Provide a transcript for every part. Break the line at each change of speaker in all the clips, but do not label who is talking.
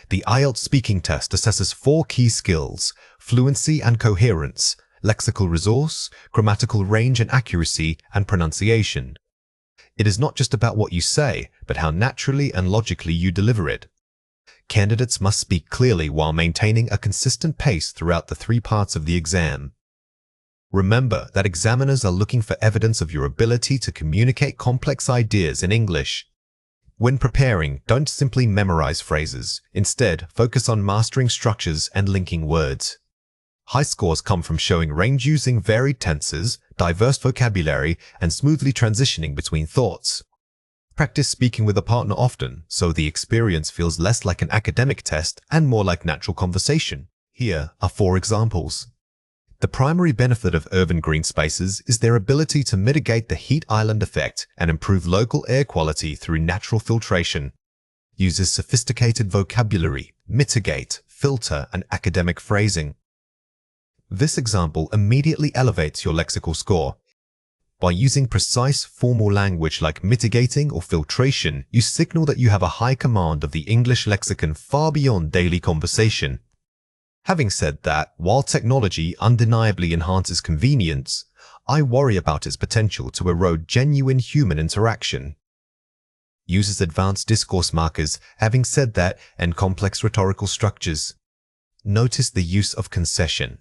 The IELTS speaking test assesses 4 key skills: fluency and coherence, lexical resource, grammatical range and accuracy, and pronunciation. It is not just about what you say, but how naturally and logically you deliver it. Candidates must speak clearly while maintaining a consistent pace throughout the 3 parts of the exam. Remember that examiners are looking for evidence of your ability to communicate complex ideas in English. When preparing, don't simply memorize phrases. Instead, focus on mastering structures and linking words. High scores come from showing range using varied tenses, diverse vocabulary, and smoothly transitioning between thoughts. Practice speaking with a partner often, so the experience feels less like an academic test and more like natural conversation. Here are 4 examples. The primary benefit of urban green spaces is their ability to mitigate the heat island effect and improve local air quality through natural filtration. Uses sophisticated vocabulary, mitigate, filter, and academic phrasing. This example immediately elevates your lexical score. By using precise, formal language like mitigating or filtration, you signal that you have a high command of the English lexicon far beyond daily conversation. Having said that, while technology undeniably enhances convenience, I worry about its potential to erode genuine human interaction. Uses advanced discourse markers, having said that, and complex rhetorical structures. Notice the use of concession.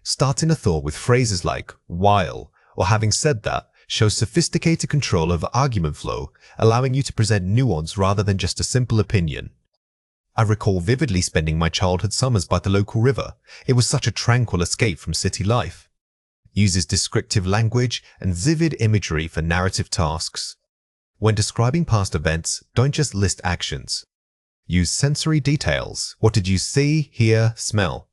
Starting a thought with phrases like while or having said that shows sophisticated control over argument flow, allowing you to present nuance rather than just a simple opinion. I recall vividly spending my childhood summers by the local river. It was such a tranquil escape from city life. Uses descriptive language and vivid imagery for narrative tasks. When describing past events, don't just list actions. Use sensory details. What did you see, hear, smell?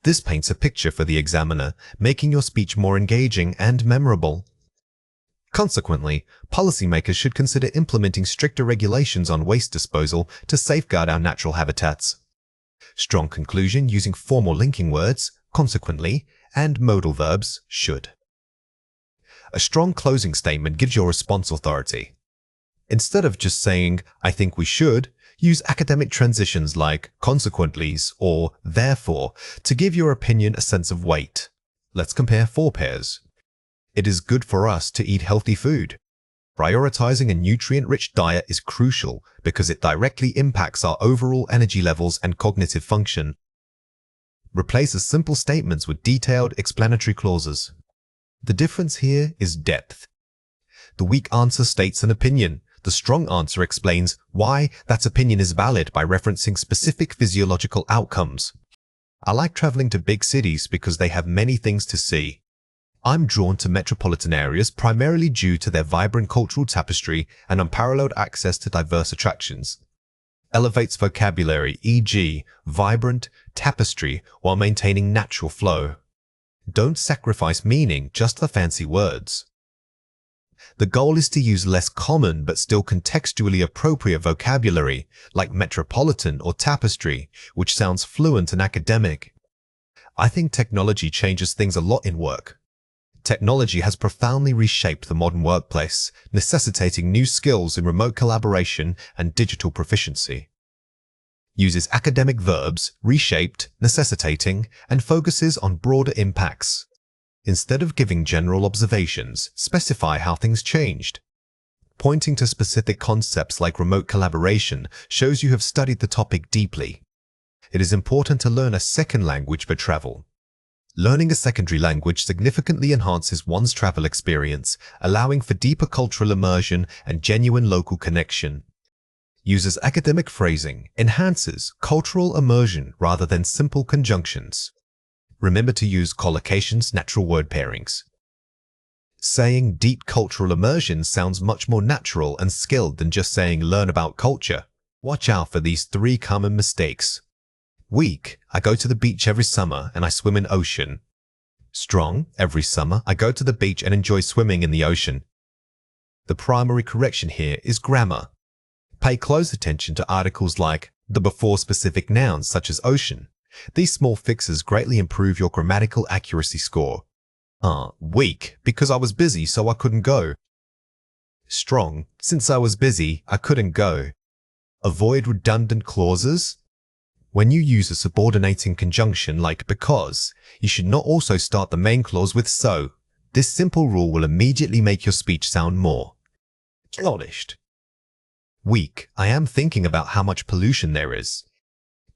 This paints a picture for the examiner, making your speech more engaging and memorable. Consequently, policymakers should consider implementing stricter regulations on waste disposal to safeguard our natural habitats. Strong conclusion using formal linking words, consequently, and modal verbs, should. A strong closing statement gives your response authority. Instead of just saying, I think we should, use academic transitions like consequently's or therefore to give your opinion a sense of weight. Let's compare 4 pairs. It is good for us to eat healthy food. Prioritizing a nutrient-rich diet is crucial because it directly impacts our overall energy levels and cognitive function. Replaces simple statements with detailed explanatory clauses. The difference here is depth. The weak answer states an opinion. The strong answer explains why that opinion is valid by referencing specific physiological outcomes. I like traveling to big cities because they have many things to see. I'm drawn to metropolitan areas primarily due to their vibrant cultural tapestry and unparalleled access to diverse attractions. Elevates vocabulary, e.g., vibrant, tapestry, while maintaining natural flow. Don't sacrifice meaning just for fancy words. The goal is to use less common but still contextually appropriate vocabulary like metropolitan or tapestry, which sounds fluent and academic. I think technology changes things a lot in work. Technology has profoundly reshaped the modern workplace, necessitating new skills in remote collaboration and digital proficiency. Uses academic verbs, reshaped, necessitating, and focuses on broader impacts. Instead of giving general observations, specify how things changed. Pointing to specific concepts like remote collaboration shows you have studied the topic deeply. It is important to learn a second language for travel. Learning a secondary language significantly enhances one's travel experience, allowing for deeper cultural immersion and genuine local connection. Uses academic phrasing, enhances cultural immersion rather than simple conjunctions. Remember to use collocations, natural word pairings. Saying deep cultural immersion sounds much more natural and skilled than just saying learn about culture. Watch out for these 3 common mistakes. Weak, I go to the beach every summer and I swim in ocean. Strong, every summer I go to the beach and enjoy swimming in the ocean. The primary correction here is grammar. Pay close attention to articles like the before specific nouns such as ocean. These small fixes greatly improve your grammatical accuracy score. Weak, because I was busy so I couldn't go. Strong, since I was busy, I couldn't go. Avoid redundant clauses. When you use a subordinating conjunction like because, you should not also start the main clause with so. This simple rule will immediately make your speech sound more polished. Weak, I am thinking about how much pollution there is.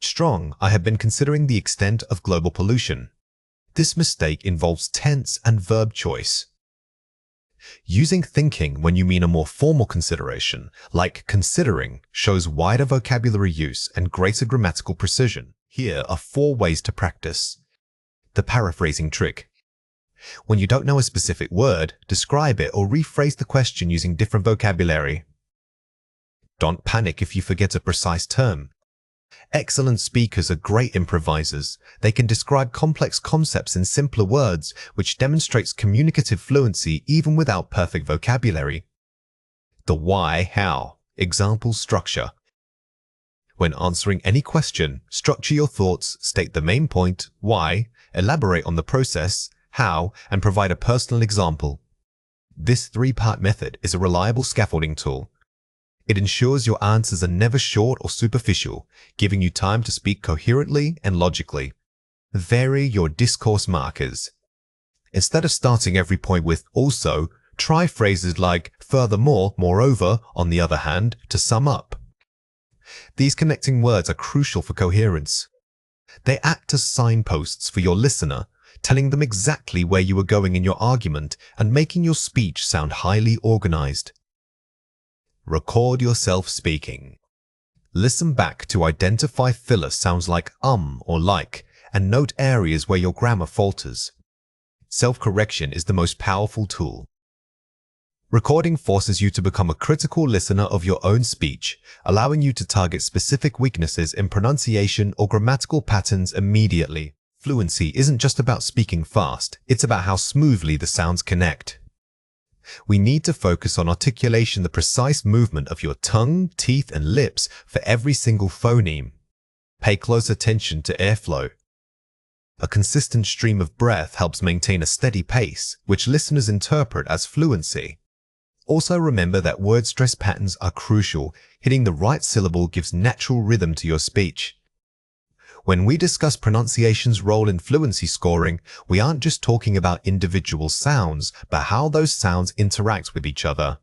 Strong, I have been considering the extent of global pollution. This mistake involves tense and verb choice. Using thinking when you mean a more formal consideration, like considering, shows wider vocabulary use and greater grammatical precision. Here are 4 ways to practice. The paraphrasing trick. When you don't know a specific word, describe it or rephrase the question using different vocabulary. Don't panic if you forget a precise term. Excellent speakers are great improvisers. They can describe complex concepts in simpler words, which demonstrates communicative fluency even without perfect vocabulary. The why, how, example structure. When answering any question, structure your thoughts, state the main point, why, elaborate on the process, how, and provide a personal example. This 3-part method is a reliable scaffolding tool. It ensures your answers are never short or superficial, giving you time to speak coherently and logically. Vary your discourse markers. Instead of starting every point with also, try phrases like furthermore, moreover, on the other hand, to sum up. These connecting words are crucial for coherence. They act as signposts for your listener, telling them exactly where you are going in your argument and making your speech sound highly organized. Record yourself speaking. Listen back to identify filler sounds like or like, and note areas where your grammar falters. Self-correction is the most powerful tool. Recording forces you to become a critical listener of your own speech, allowing you to target specific weaknesses in pronunciation or grammatical patterns immediately. Fluency isn't just about speaking fast, it's about how smoothly the sounds connect. We need to focus on articulation, the precise movement of your tongue, teeth, and lips for every single phoneme. Pay close attention to airflow. A consistent stream of breath helps maintain a steady pace, which listeners interpret as fluency. Also remember that word stress patterns are crucial. Hitting the right syllable gives natural rhythm to your speech. When we discuss pronunciation's role in fluency scoring, we aren't just talking about individual sounds, but how those sounds interact with each other.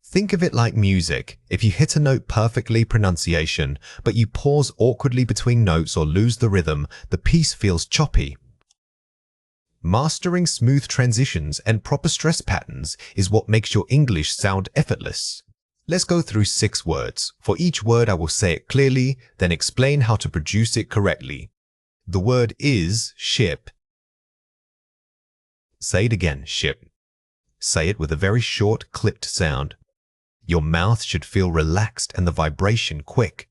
Think of it like music. If you hit a note perfectly pronunciation, but you pause awkwardly between notes or lose the rhythm, the piece feels choppy. Mastering smooth transitions and proper stress patterns is what makes your English sound effortless. Let's go through 6 words. For each word, I will say it clearly, then explain how to produce it correctly. The word is ship. Say it again, ship. Say it with a very short, clipped sound. Your mouth should feel relaxed and the vibration quick.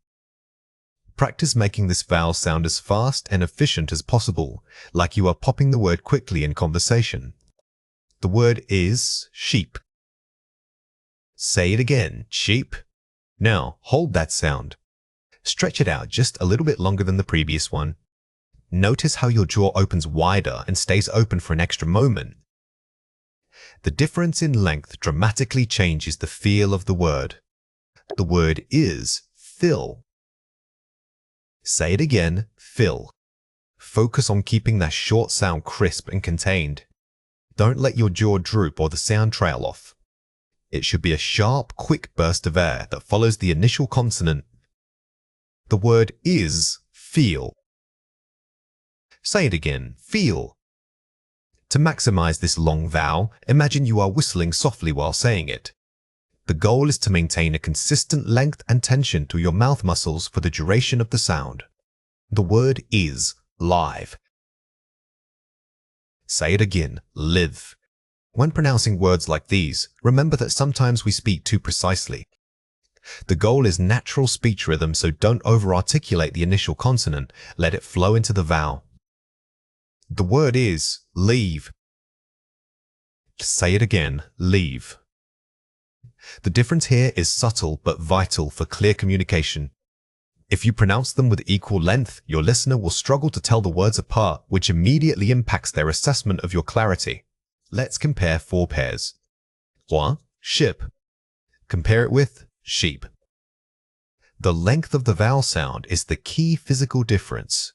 Practice making this vowel sound as fast and efficient as possible, like you are popping the word quickly in conversation. The word is sheep. Say it again, sheep. Now, hold that sound. Stretch it out just a little bit longer than the previous one. Notice how your jaw opens wider and stays open for an extra moment. The difference in length dramatically changes the feel of the word. The word is fill. Say it again, fill. Focus on keeping that short sound crisp and contained. Don't let your jaw droop or the sound trail off. It should be a sharp, quick burst of air that follows the initial consonant. The word is feel. Say it again, feel. To maximize this long vowel, imagine you are whistling softly while saying it. The goal is to maintain a consistent length and tension to your mouth muscles for the duration of the sound. The word is live. Say it again, live. When pronouncing words like these, remember that sometimes we speak too precisely. The goal is natural speech rhythm, so don't over-articulate the initial consonant, let it flow into the vowel. The word is leave. Say it again, leave. The difference here is subtle but vital for clear communication. If you pronounce them with equal length, your listener will struggle to tell the words apart, which immediately impacts their assessment of your clarity. Let's compare 4 pairs. 1. Ship. Compare it with sheep. The length of the vowel sound is the key physical difference.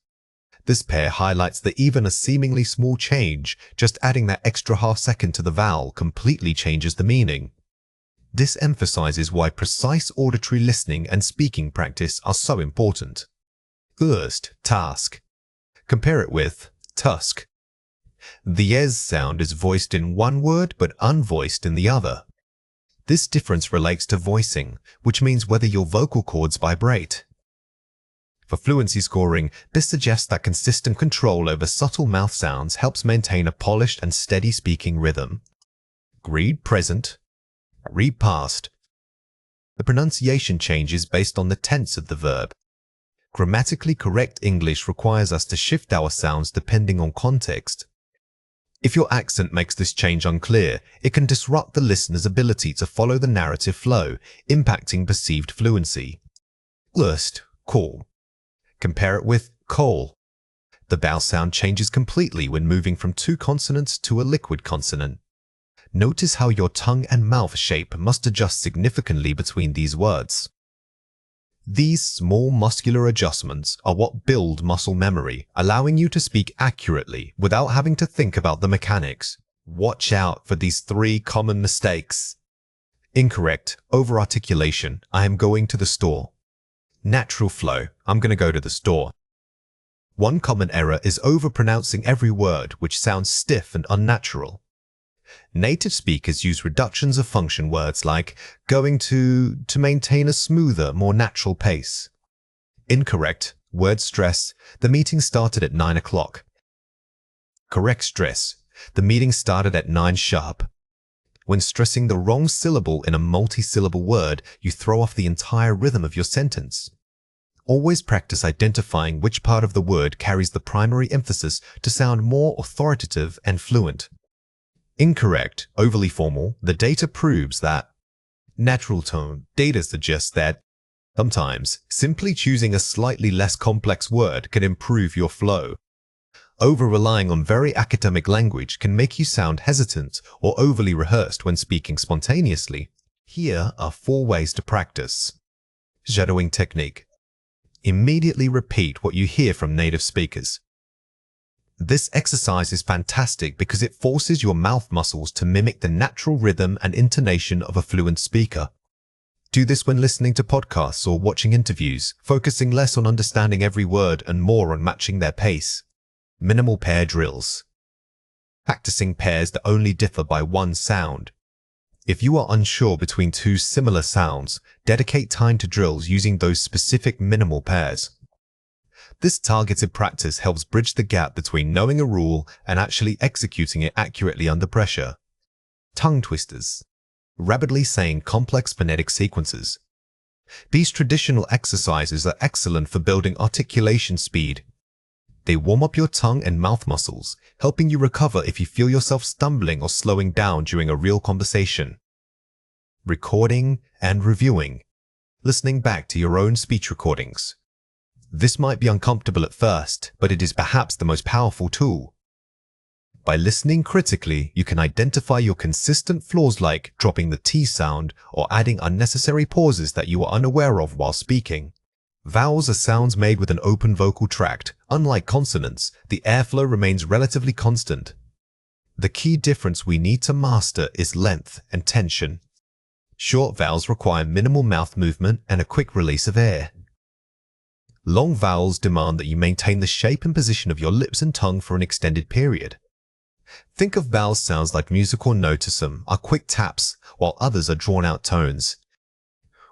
This pair highlights that even a seemingly small change, just adding that extra half second to the vowel, completely changes the meaning. This emphasizes why precise auditory listening and speaking practice are so important. First, task. Compare it with tusk. The es sound is voiced in one word but unvoiced in the other. This difference relates to voicing, which means whether your vocal cords vibrate. For fluency scoring, this suggests that consistent control over subtle mouth sounds helps maintain a polished and steady speaking rhythm. Read present. Read past. The pronunciation changes based on the tense of the verb. Grammatically correct English requires us to shift our sounds depending on context. If your accent makes this change unclear, it can disrupt the listener's ability to follow the narrative flow, impacting perceived fluency. First, call. Compare it with coal. The vowel sound changes completely when moving from two consonants to a liquid consonant. Notice how your tongue and mouth shape must adjust significantly between these words. These small muscular adjustments are what build muscle memory, allowing you to speak accurately without having to think about the mechanics. Watch out for these 3 common mistakes. Incorrect over-articulation. I am going to the store. Natural flow. I'm going to go to the store. One common error is over-pronouncing every word, which sounds stiff and unnatural. Native speakers use reductions of function words like going to maintain a smoother, more natural pace. Incorrect. Word stress. The meeting started at 9 o'clock. Correct stress. The meeting started at 9 sharp. When stressing the wrong syllable in a multi-syllable word, you throw off the entire rhythm of your sentence. Always practice identifying which part of the word carries the primary emphasis to sound more authoritative and fluent. Incorrect, overly formal. The data proves that. Natural tone. Data suggests that sometimes simply choosing a slightly less complex word can improve your flow. Over-relying on very academic language can make you sound hesitant or overly rehearsed when speaking spontaneously. Here are 4 ways to practice. Shadowing technique. Immediately repeat what you hear from native speakers. This exercise is fantastic because it forces your mouth muscles to mimic the natural rhythm and intonation of a fluent speaker. Do this when listening to podcasts or watching interviews, focusing less on understanding every word and more on matching their pace. Minimal pair drills. Practicing pairs that only differ by one sound. If you are unsure between 2 similar sounds, dedicate time to drills using those specific minimal pairs. This targeted practice helps bridge the gap between knowing a rule and actually executing it accurately under pressure. Tongue twisters. Rapidly saying complex phonetic sequences. These traditional exercises are excellent for building articulation speed. They warm up your tongue and mouth muscles, helping you recover if you feel yourself stumbling or slowing down during a real conversation. Recording and reviewing. Listening back to your own speech recordings. This might be uncomfortable at first, but it is perhaps the most powerful tool. By listening critically, you can identify your consistent flaws like dropping the T sound or adding unnecessary pauses that you are unaware of while speaking. Vowels are sounds made with an open vocal tract. Unlike consonants, the airflow remains relatively constant. The key difference we need to master is length and tension. Short vowels require minimal mouth movement and a quick release of air. Long vowels demand that you maintain the shape and position of your lips and tongue for an extended period. Think of vowel sounds like musical notism are quick taps, while others are drawn-out tones.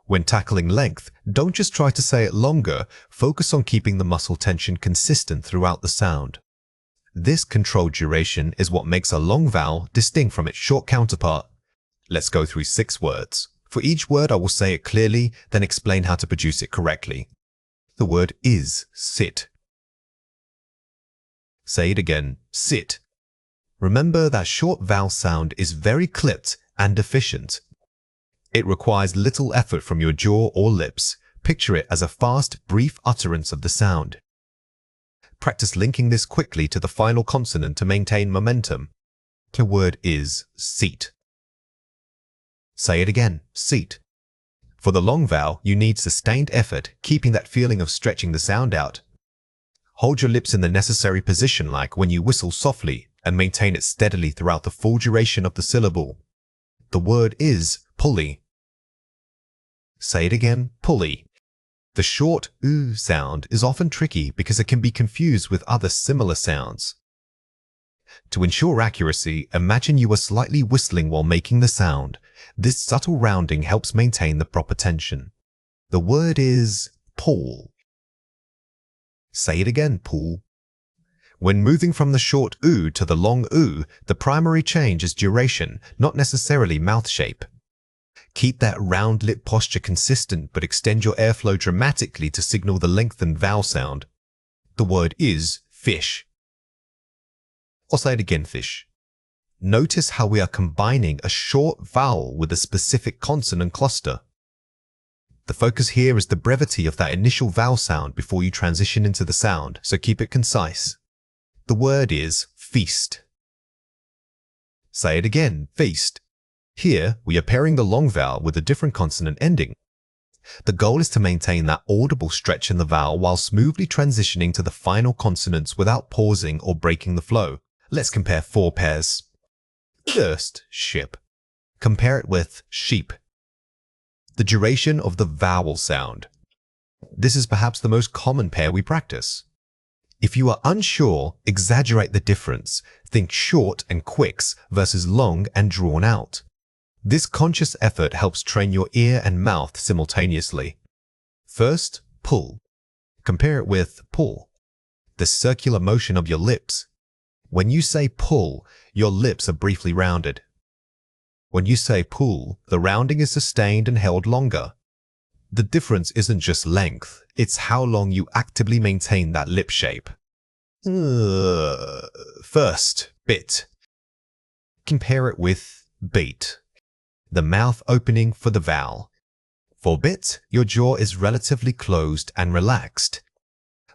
When tackling length, don't just try to say it longer, focus on keeping the muscle tension consistent throughout the sound. This controlled duration is what makes a long vowel distinct from its short counterpart. Let's go through 6 words. For each word, I will say it clearly, then explain how to produce it correctly. The word is sit. Say it again, sit. Remember that short vowel sound is very clipped and efficient. It requires little effort from your jaw or lips. Picture it as a fast, brief utterance of the sound. Practice linking this quickly to the final consonant to maintain momentum. The word is seat. Say it again, seat. For the long vowel, you need sustained effort, keeping that feeling of stretching the sound out. Hold your lips in the necessary position like when you whistle softly and maintain it steadily throughout the full duration of the syllable. The word is pulley. Say it again, pulley. The short oo sound is often tricky because it can be confused with other similar sounds. To ensure accuracy, imagine you are slightly whistling while making the sound. This subtle rounding helps maintain the proper tension. The word is pull. Say it again, pull. When moving from the short oo to the long oo, the primary change is duration, not necessarily mouth shape. Keep that round lip posture consistent, but extend your airflow dramatically to signal the lengthened vowel sound. The word is fish. I'll say it again, fish. Notice how we are combining a short vowel with a specific consonant cluster. The focus here is the brevity of that initial vowel sound before you transition into the sound, so keep it concise. The word is feast. Say it again, feast. Here, we are pairing the long vowel with a different consonant ending. The goal is to maintain that audible stretch in the vowel while smoothly transitioning to the final consonants without pausing or breaking the flow. Let's compare 4 pairs. First, ship. Compare it with sheep. The duration of the vowel sound. This is perhaps the most common pair we practice. If you are unsure, exaggerate the difference. Think short and quicks versus long and drawn out. This conscious effort helps train your ear and mouth simultaneously. First, pull. Compare it with pull. The circular motion of your lips. When you say pull, your lips are briefly rounded. When you say pull, the rounding is sustained and held longer. The difference isn't just length, it's how long you actively maintain that lip shape. First, bit. Compare it with beat. The mouth opening for the vowel. For bit, your jaw is relatively closed and relaxed.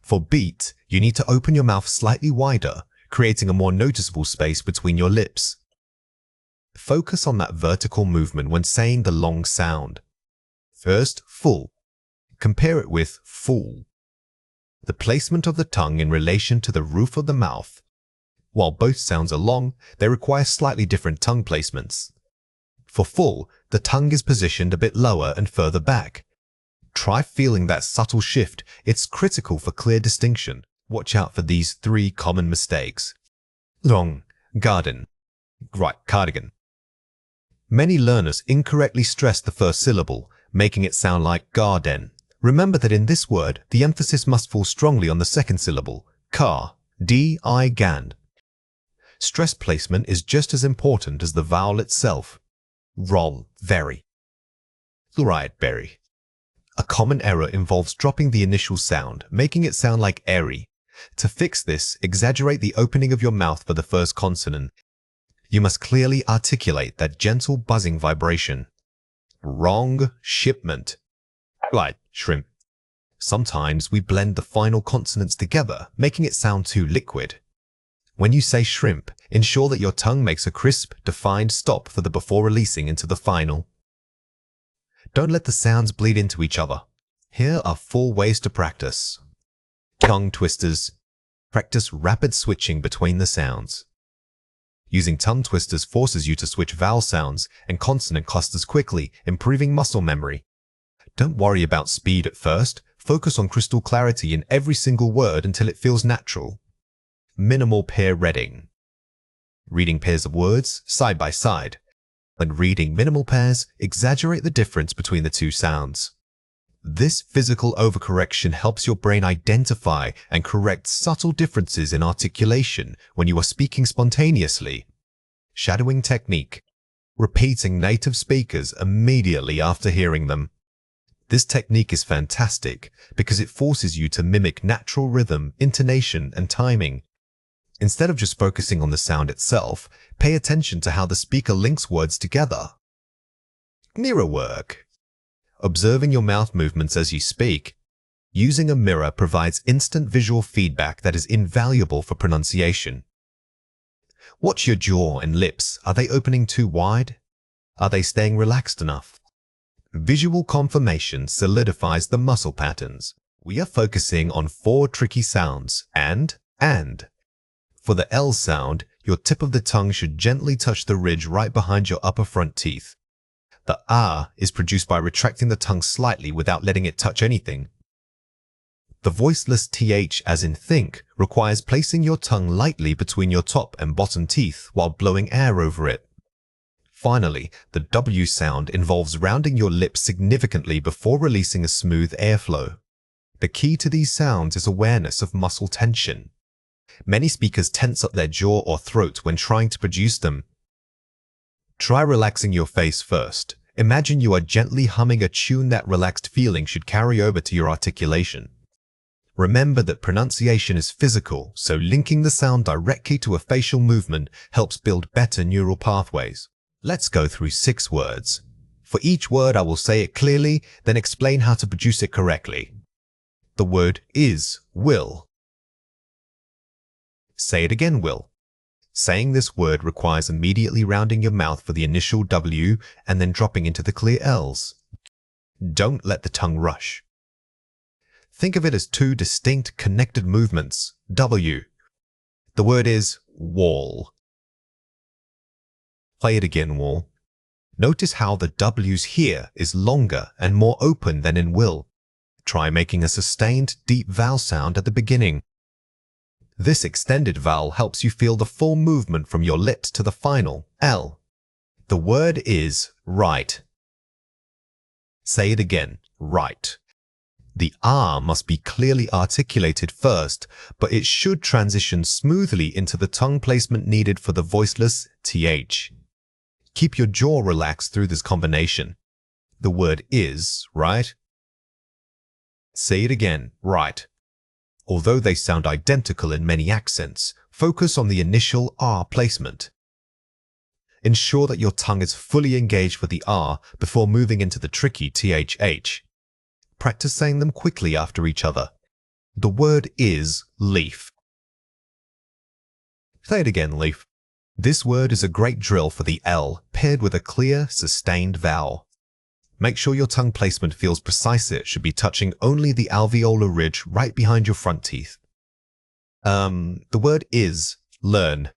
For beat, you need to open your mouth slightly wider, creating a more noticeable space between your lips. Focus on that vertical movement when saying the long sound. First, full. Compare it with full. The placement of the tongue in relation to the roof of the mouth. While both sounds are long, they require slightly different tongue placements. For full, the tongue is positioned a bit lower and further back. Try feeling that subtle shift. It's critical for clear distinction. Watch out for these 3 common mistakes. Long, garden. Right, cardigan. Many learners incorrectly stress the first syllable, making it sound like garden. Remember that in this word, the emphasis must fall strongly on the second syllable, car, D-I-gan. Stress placement is just as important as the vowel itself. Roll, very. Right, berry. A common error involves dropping the initial sound, making it sound like airy. To fix this, exaggerate the opening of your mouth for the first consonant. You must clearly articulate that gentle buzzing vibration. Wrong, shipment. Right, shrimp. Sometimes we blend the final consonants together, making it sound too liquid. When you say shrimp, ensure that your tongue makes a crisp, defined stop for the before releasing into the final. Don't let the sounds bleed into each other. Here are 4 ways to practice. Tongue twisters. Practice rapid switching between the sounds. Using tongue twisters forces you to switch vowel sounds and consonant clusters quickly, improving muscle memory. Don't worry about speed at first. Focus on crystal clarity in every single word until it feels natural. Minimal pair reading. Reading pairs of words side by side. When reading minimal pairs, exaggerate the difference between the 2 sounds. This physical overcorrection helps your brain identify and correct subtle differences in articulation when you are speaking spontaneously. Shadowing technique. Repeating native speakers immediately after hearing them. This technique is fantastic because it forces you to mimic natural rhythm, intonation, and timing. Instead of just focusing on the sound itself, pay attention to how the speaker links words together. Mirror work. Observing your mouth movements as you speak. Using a mirror provides instant visual feedback that is invaluable for pronunciation. Watch your jaw and lips. Are they opening too wide? Are they staying relaxed enough? Visual confirmation solidifies the muscle patterns. We are focusing on 4 tricky sounds, and. For the L sound, your tip of the tongue should gently touch the ridge right behind your upper front teeth. The ah is produced by retracting the tongue slightly without letting it touch anything. The voiceless th, as in think, requires placing your tongue lightly between your top and bottom teeth while blowing air over it. Finally, the W sound involves rounding your lips significantly before releasing a smooth airflow. The key to these sounds is awareness of muscle tension. Many speakers tense up their jaw or throat when trying to produce them. Try relaxing your face first. Imagine you are gently humming a tune. That relaxed feeling should carry over to your articulation. Remember that pronunciation is physical, so linking the sound directly to a facial movement helps build better neural pathways. Let's go through 6 words. For each word, I will say it clearly, then explain how to produce it correctly. The word is will. Say it again, will. Saying this word requires immediately rounding your mouth for the initial W and then dropping into the clear L's. Don't let the tongue rush. Think of it as 2 distinct connected movements. W. The word is wall. Play it again, wall. Notice how the W's here is longer and more open than in will. Try making a sustained, deep vowel sound at the beginning. This extended vowel helps you feel the full movement from your lips to the final L. The word is right. Say it again, right. The R must be clearly articulated first, but it should transition smoothly into the tongue placement needed for the voiceless TH. Keep your jaw relaxed through this combination. The word is right. Say it again, right. Although they sound identical in many accents, focus on the initial R placement. Ensure that your tongue is fully engaged with the R before moving into the tricky THH. Practice saying them quickly after each other. The word is leaf. Say it again, leaf. This word is a great drill for the L paired with a clear, sustained vowel. Make sure your tongue placement feels precise. It should be touching only the alveolar ridge right behind your front teeth. The word is learn.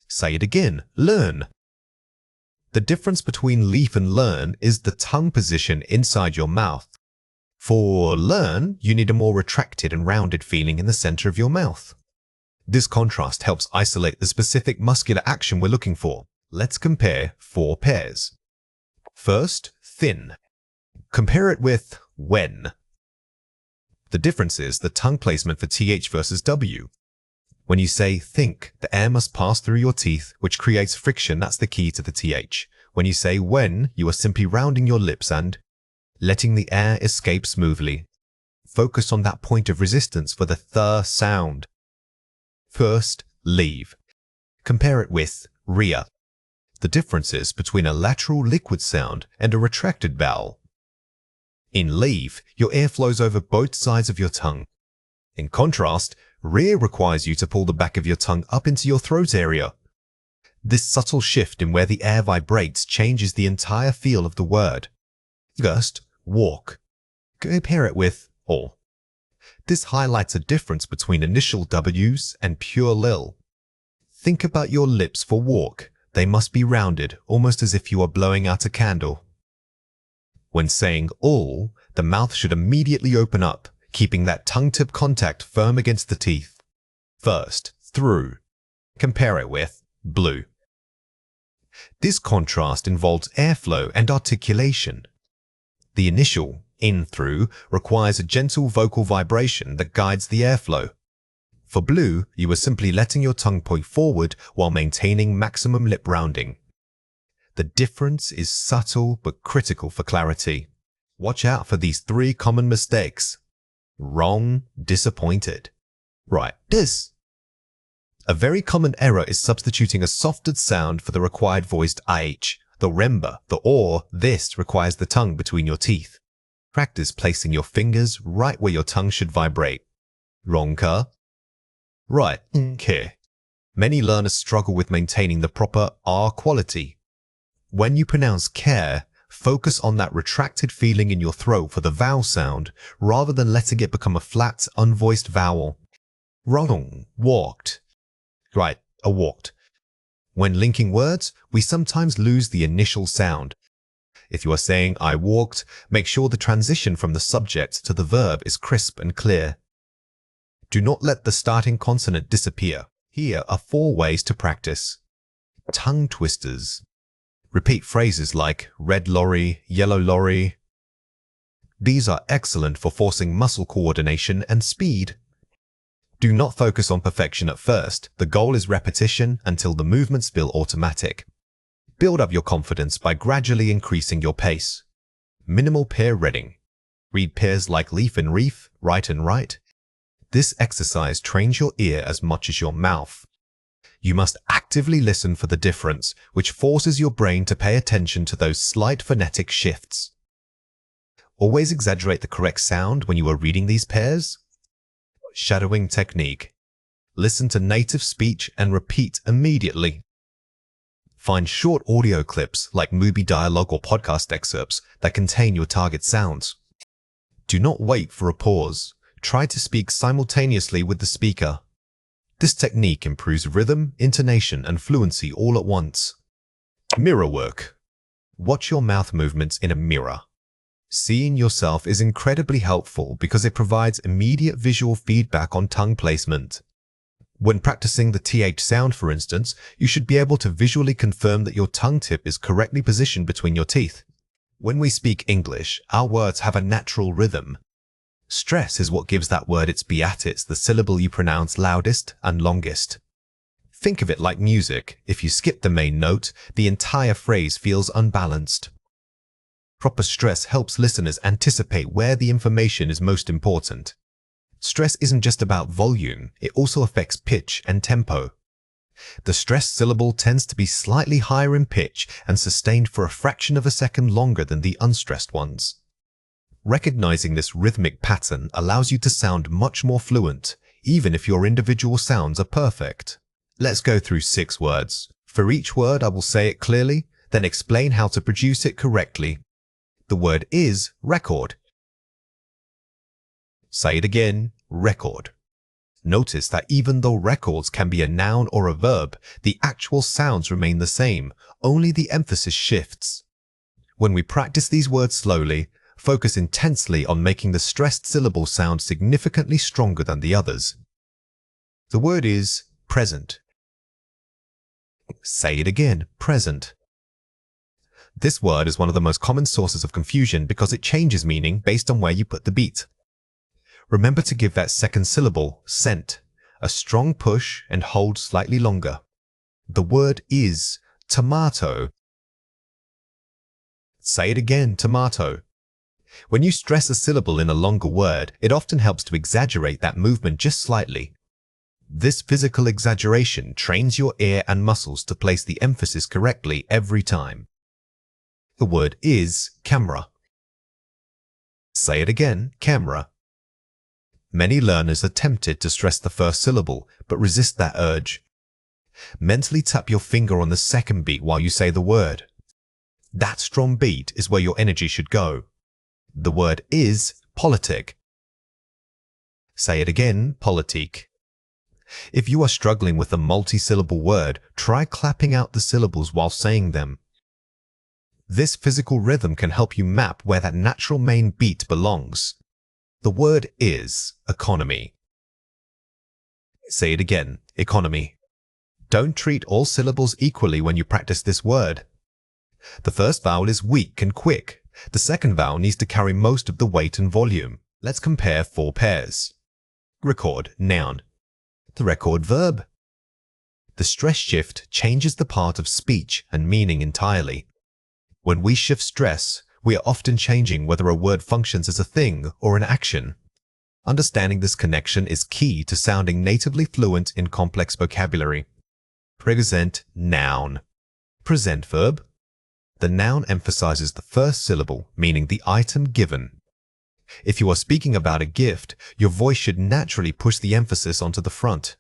Say it again, learn. The difference between leaf and learn is the tongue position inside your mouth. For learn, you need a more retracted and rounded feeling in the center of your mouth. This contrast helps isolate the specific muscular action we're looking for. Let's compare 4 pairs. First, thin. Compare it with when. The difference is the tongue placement for TH versus W. When you say think, the air must pass through your teeth, which creates friction. That's the key to the TH. When you say when, you are simply rounding your lips and letting the air escape smoothly. Focus on that point of resistance for the th sound. First, leave. Compare it with rear. The differences between a lateral liquid sound and a retracted vowel. In leave, your air flows over both sides of your tongue. In contrast, rear requires you to pull the back of your tongue up into your throat area. This subtle shift in where the air vibrates changes the entire feel of the word. First, walk. Compare it with or. This highlights a difference between initial W's and pure lil. Think about your lips for walk. They must be rounded, almost as if you are blowing out a candle. When saying all, the mouth should immediately open up, keeping that tongue-tip contact firm against the teeth. First, through. Compare it with blue. This contrast involves airflow and articulation. The initial, in through, requires a gentle vocal vibration that guides the airflow. For blue, you are simply letting your tongue point forward while maintaining maximum lip rounding. The difference is subtle but critical for clarity. Watch out for these 3 common mistakes. Wrong, disappointed. Right, this. A very common error is substituting a softened sound for the required voiced IH. The remember, the or, this requires the tongue between your teeth. Practice placing your fingers right where your tongue should vibrate. Wrong, ka. Right, care. Many learners struggle with maintaining the proper R quality. When you pronounce care, Focus on that retracted feeling in your throat for the vowel sound rather than letting it become a flat, unvoiced vowel. Wrong, walked. Right, a walked. When linking words, we sometimes lose the initial sound. If you are saying I walked, make sure the transition from the subject to the verb is crisp and clear. Do not let the starting consonant disappear. Here are 4 ways to practice. Tongue twisters. Repeat phrases like red lorry, yellow lorry. These are excellent for forcing muscle coordination and speed. Do not focus on perfection at first. The goal is repetition until the movements feel automatic. Build up your confidence by gradually increasing your pace. Minimal pair reading. Read pairs like leaf and reef, right and right. This exercise trains your ear as much as your mouth. You must actively listen for the difference, which forces your brain to pay attention to those slight phonetic shifts. Always exaggerate the correct sound when you are reading these pairs. Shadowing technique. Listen to native speech and repeat immediately. Find short audio clips like movie dialogue or podcast excerpts that contain your target sounds. Do not wait for a pause. Try to speak simultaneously with the speaker. This technique improves rhythm, intonation, and fluency all at once. Mirror work. Watch your mouth movements in a mirror. Seeing yourself is incredibly helpful because it provides immediate visual feedback on tongue placement. When practicing the TH sound, for instance, you should be able to visually confirm that your tongue tip is correctly positioned between your teeth. When we speak English, our words have a natural rhythm. Stress is what gives that word its beatits, the syllable you pronounce loudest and longest. Think of it like music. If you skip the main note, the entire phrase feels unbalanced. Proper stress helps listeners anticipate where the information is most important. Stress isn't just about volume, it also affects pitch and tempo. The stressed syllable tends to be slightly higher in pitch and sustained for a fraction of a second longer than the unstressed ones. Recognizing this rhythmic pattern allows you to sound much more fluent, even if your individual sounds are perfect. Let's go through 6 words. For each word, I will say it clearly, then explain how to produce it correctly. The word is record. Say it again, record. Notice that even though records can be a noun or a verb, the actual sounds remain the same, only the emphasis shifts. When we practice these words slowly, focus intensely on making the stressed syllable sound significantly stronger than the others. The word is present. Say it again, present. This word is one of the most common sources of confusion because it changes meaning based on where you put the beat. Remember to give that second syllable, sent, a strong push and hold slightly longer. The word is tomato. Say it again, tomato. When you stress a syllable in a longer word, it often helps to exaggerate that movement just slightly. This physical exaggeration trains your ear and muscles to place the emphasis correctly every time. The word is camera. Say it again, camera. Many learners are tempted to stress the first syllable, but resist that urge. Mentally tap your finger on the second beat while you say the word. That strong beat is where your energy should go. The word is politic. Say it again, politique. If you are struggling with a multi-syllable word, try clapping out the syllables while saying them. This physical rhythm can help you map where that natural main beat belongs. The word is economy. Say it again, economy. Don't treat all syllables equally when you practice this word. The first vowel is weak and quick. The second vowel needs to carry most of the weight and volume. Let's compare 4 pairs. Record, noun. The record, verb. The stress shift changes the part of speech and meaning entirely. When we shift stress, we are often changing whether a word functions as a thing or an action. Understanding this connection is key to sounding natively fluent in complex vocabulary. Present, noun. Present, verb. The noun emphasizes the first syllable, meaning the item given. If you are speaking about a gift, your voice should naturally push the emphasis onto the front.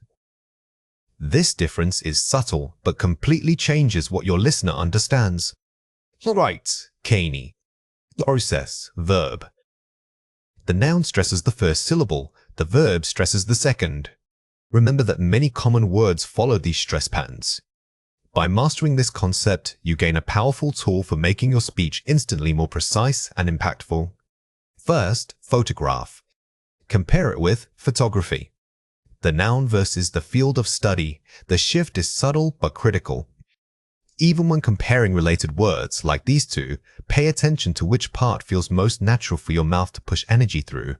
This difference is subtle, but completely changes what your listener understands. Right, Kani. Process, verb. The noun stresses the first syllable, the verb stresses the second. Remember that many common words follow these stress patterns. By mastering this concept, you gain a powerful tool for making your speech instantly more precise and impactful. First, photograph. Compare it with photography. The noun versus the field of study, the shift is subtle but critical. Even when comparing related words like these two, pay attention to which part feels most natural for your mouth to push energy through.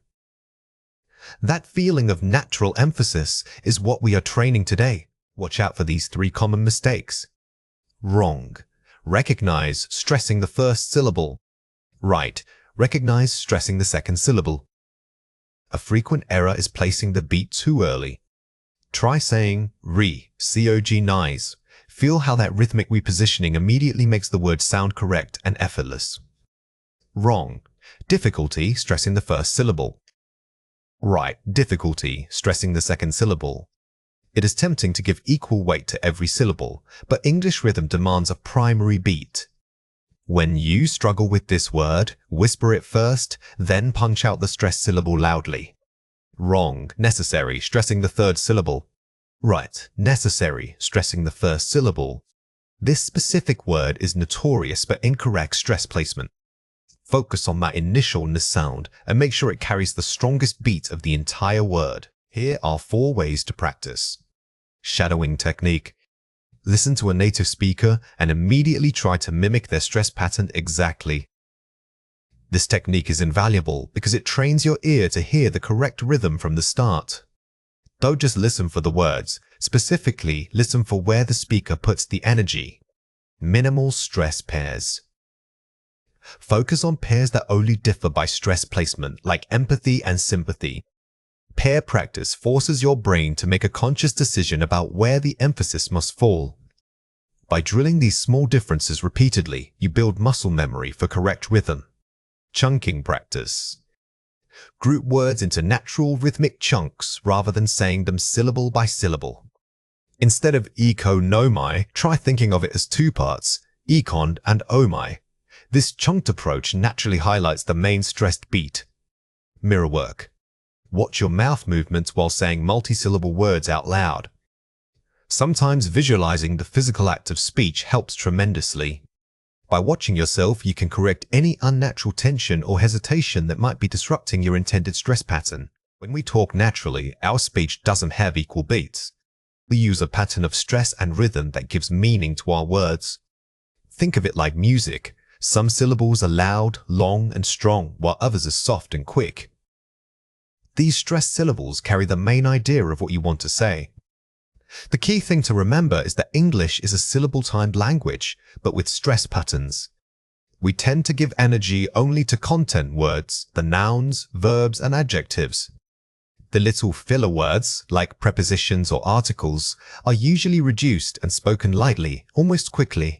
That feeling of natural emphasis is what we are training today. Watch out for these 3 common mistakes. Wrong. Recognize stressing the first syllable. Right. Recognize stressing the second syllable. A frequent error is placing the beat too early. Try saying cognize. Feel how that rhythmic repositioning immediately makes the word sound correct and effortless. Wrong. Difficulty stressing the first syllable. Right. Difficulty stressing the second syllable. It is tempting to give equal weight to every syllable, but English rhythm demands a primary beat. When you struggle with this word, whisper it first, then punch out the stressed syllable loudly. Wrong. Necessary stressing the third syllable. Right. Necessary stressing the first syllable. This specific word is notorious for incorrect stress placement. Focus on that initial n sound and make sure it carries the strongest beat of the entire word. Here are 4 ways to practice. Shadowing technique. Listen to a native speaker and immediately try to mimic their stress pattern exactly. This technique is invaluable because it trains your ear to hear the correct rhythm from the start. Don't just listen for the words, specifically listen for where the speaker puts the energy. Minimal stress pairs. Focus on pairs that only differ by stress placement, like empathy and sympathy. Pair practice forces your brain to make a conscious decision about where the emphasis must fall. By drilling these small differences repeatedly, you build muscle memory for correct rhythm. Chunking practice. Group words into natural rhythmic chunks rather than saying them syllable by syllable. Instead of economai, try thinking of it as 2 parts, econ and omai. This chunked approach naturally highlights the main stressed beat. Mirror work. Watch your mouth movements while saying multi-syllable words out loud. Sometimes visualizing the physical act of speech helps tremendously. By watching yourself, you can correct any unnatural tension or hesitation that might be disrupting your intended stress pattern. When we talk naturally, our speech doesn't have equal beats. We use a pattern of stress and rhythm that gives meaning to our words. Think of it like music. Some syllables are loud, long, and strong, while others are soft and quick. These stressed syllables carry the main idea of what you want to say. The key thing to remember is that English is a syllable-timed language, but with stress patterns. We tend to give energy only to content words, the nouns, verbs, and adjectives. The little filler words, like prepositions or articles, are usually reduced and spoken lightly, almost quickly.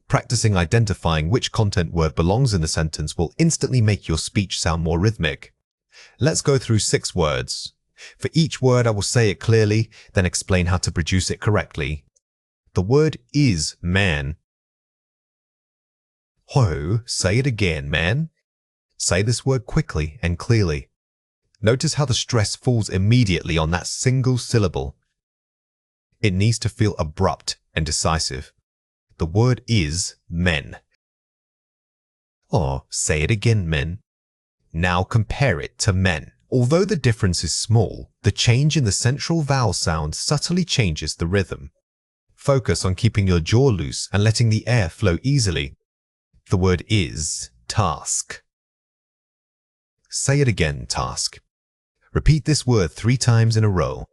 Practicing identifying which content word belongs in a sentence will instantly make your speech sound more rhythmic. Let's go through 6 words. For each word, I will say it clearly, then explain how to produce it correctly. The word is man. Ho, say it again, man. Say this word quickly and clearly. Notice how the stress falls immediately on that single syllable. It needs to feel abrupt and decisive. The word is men. Or say it again, men. Now compare it to men. Although the difference is small, the change in the central vowel sound subtly changes the rhythm. Focus on keeping your jaw loose and letting the air flow easily. The word is task. Say it again, task. Repeat this word 3 times in a row.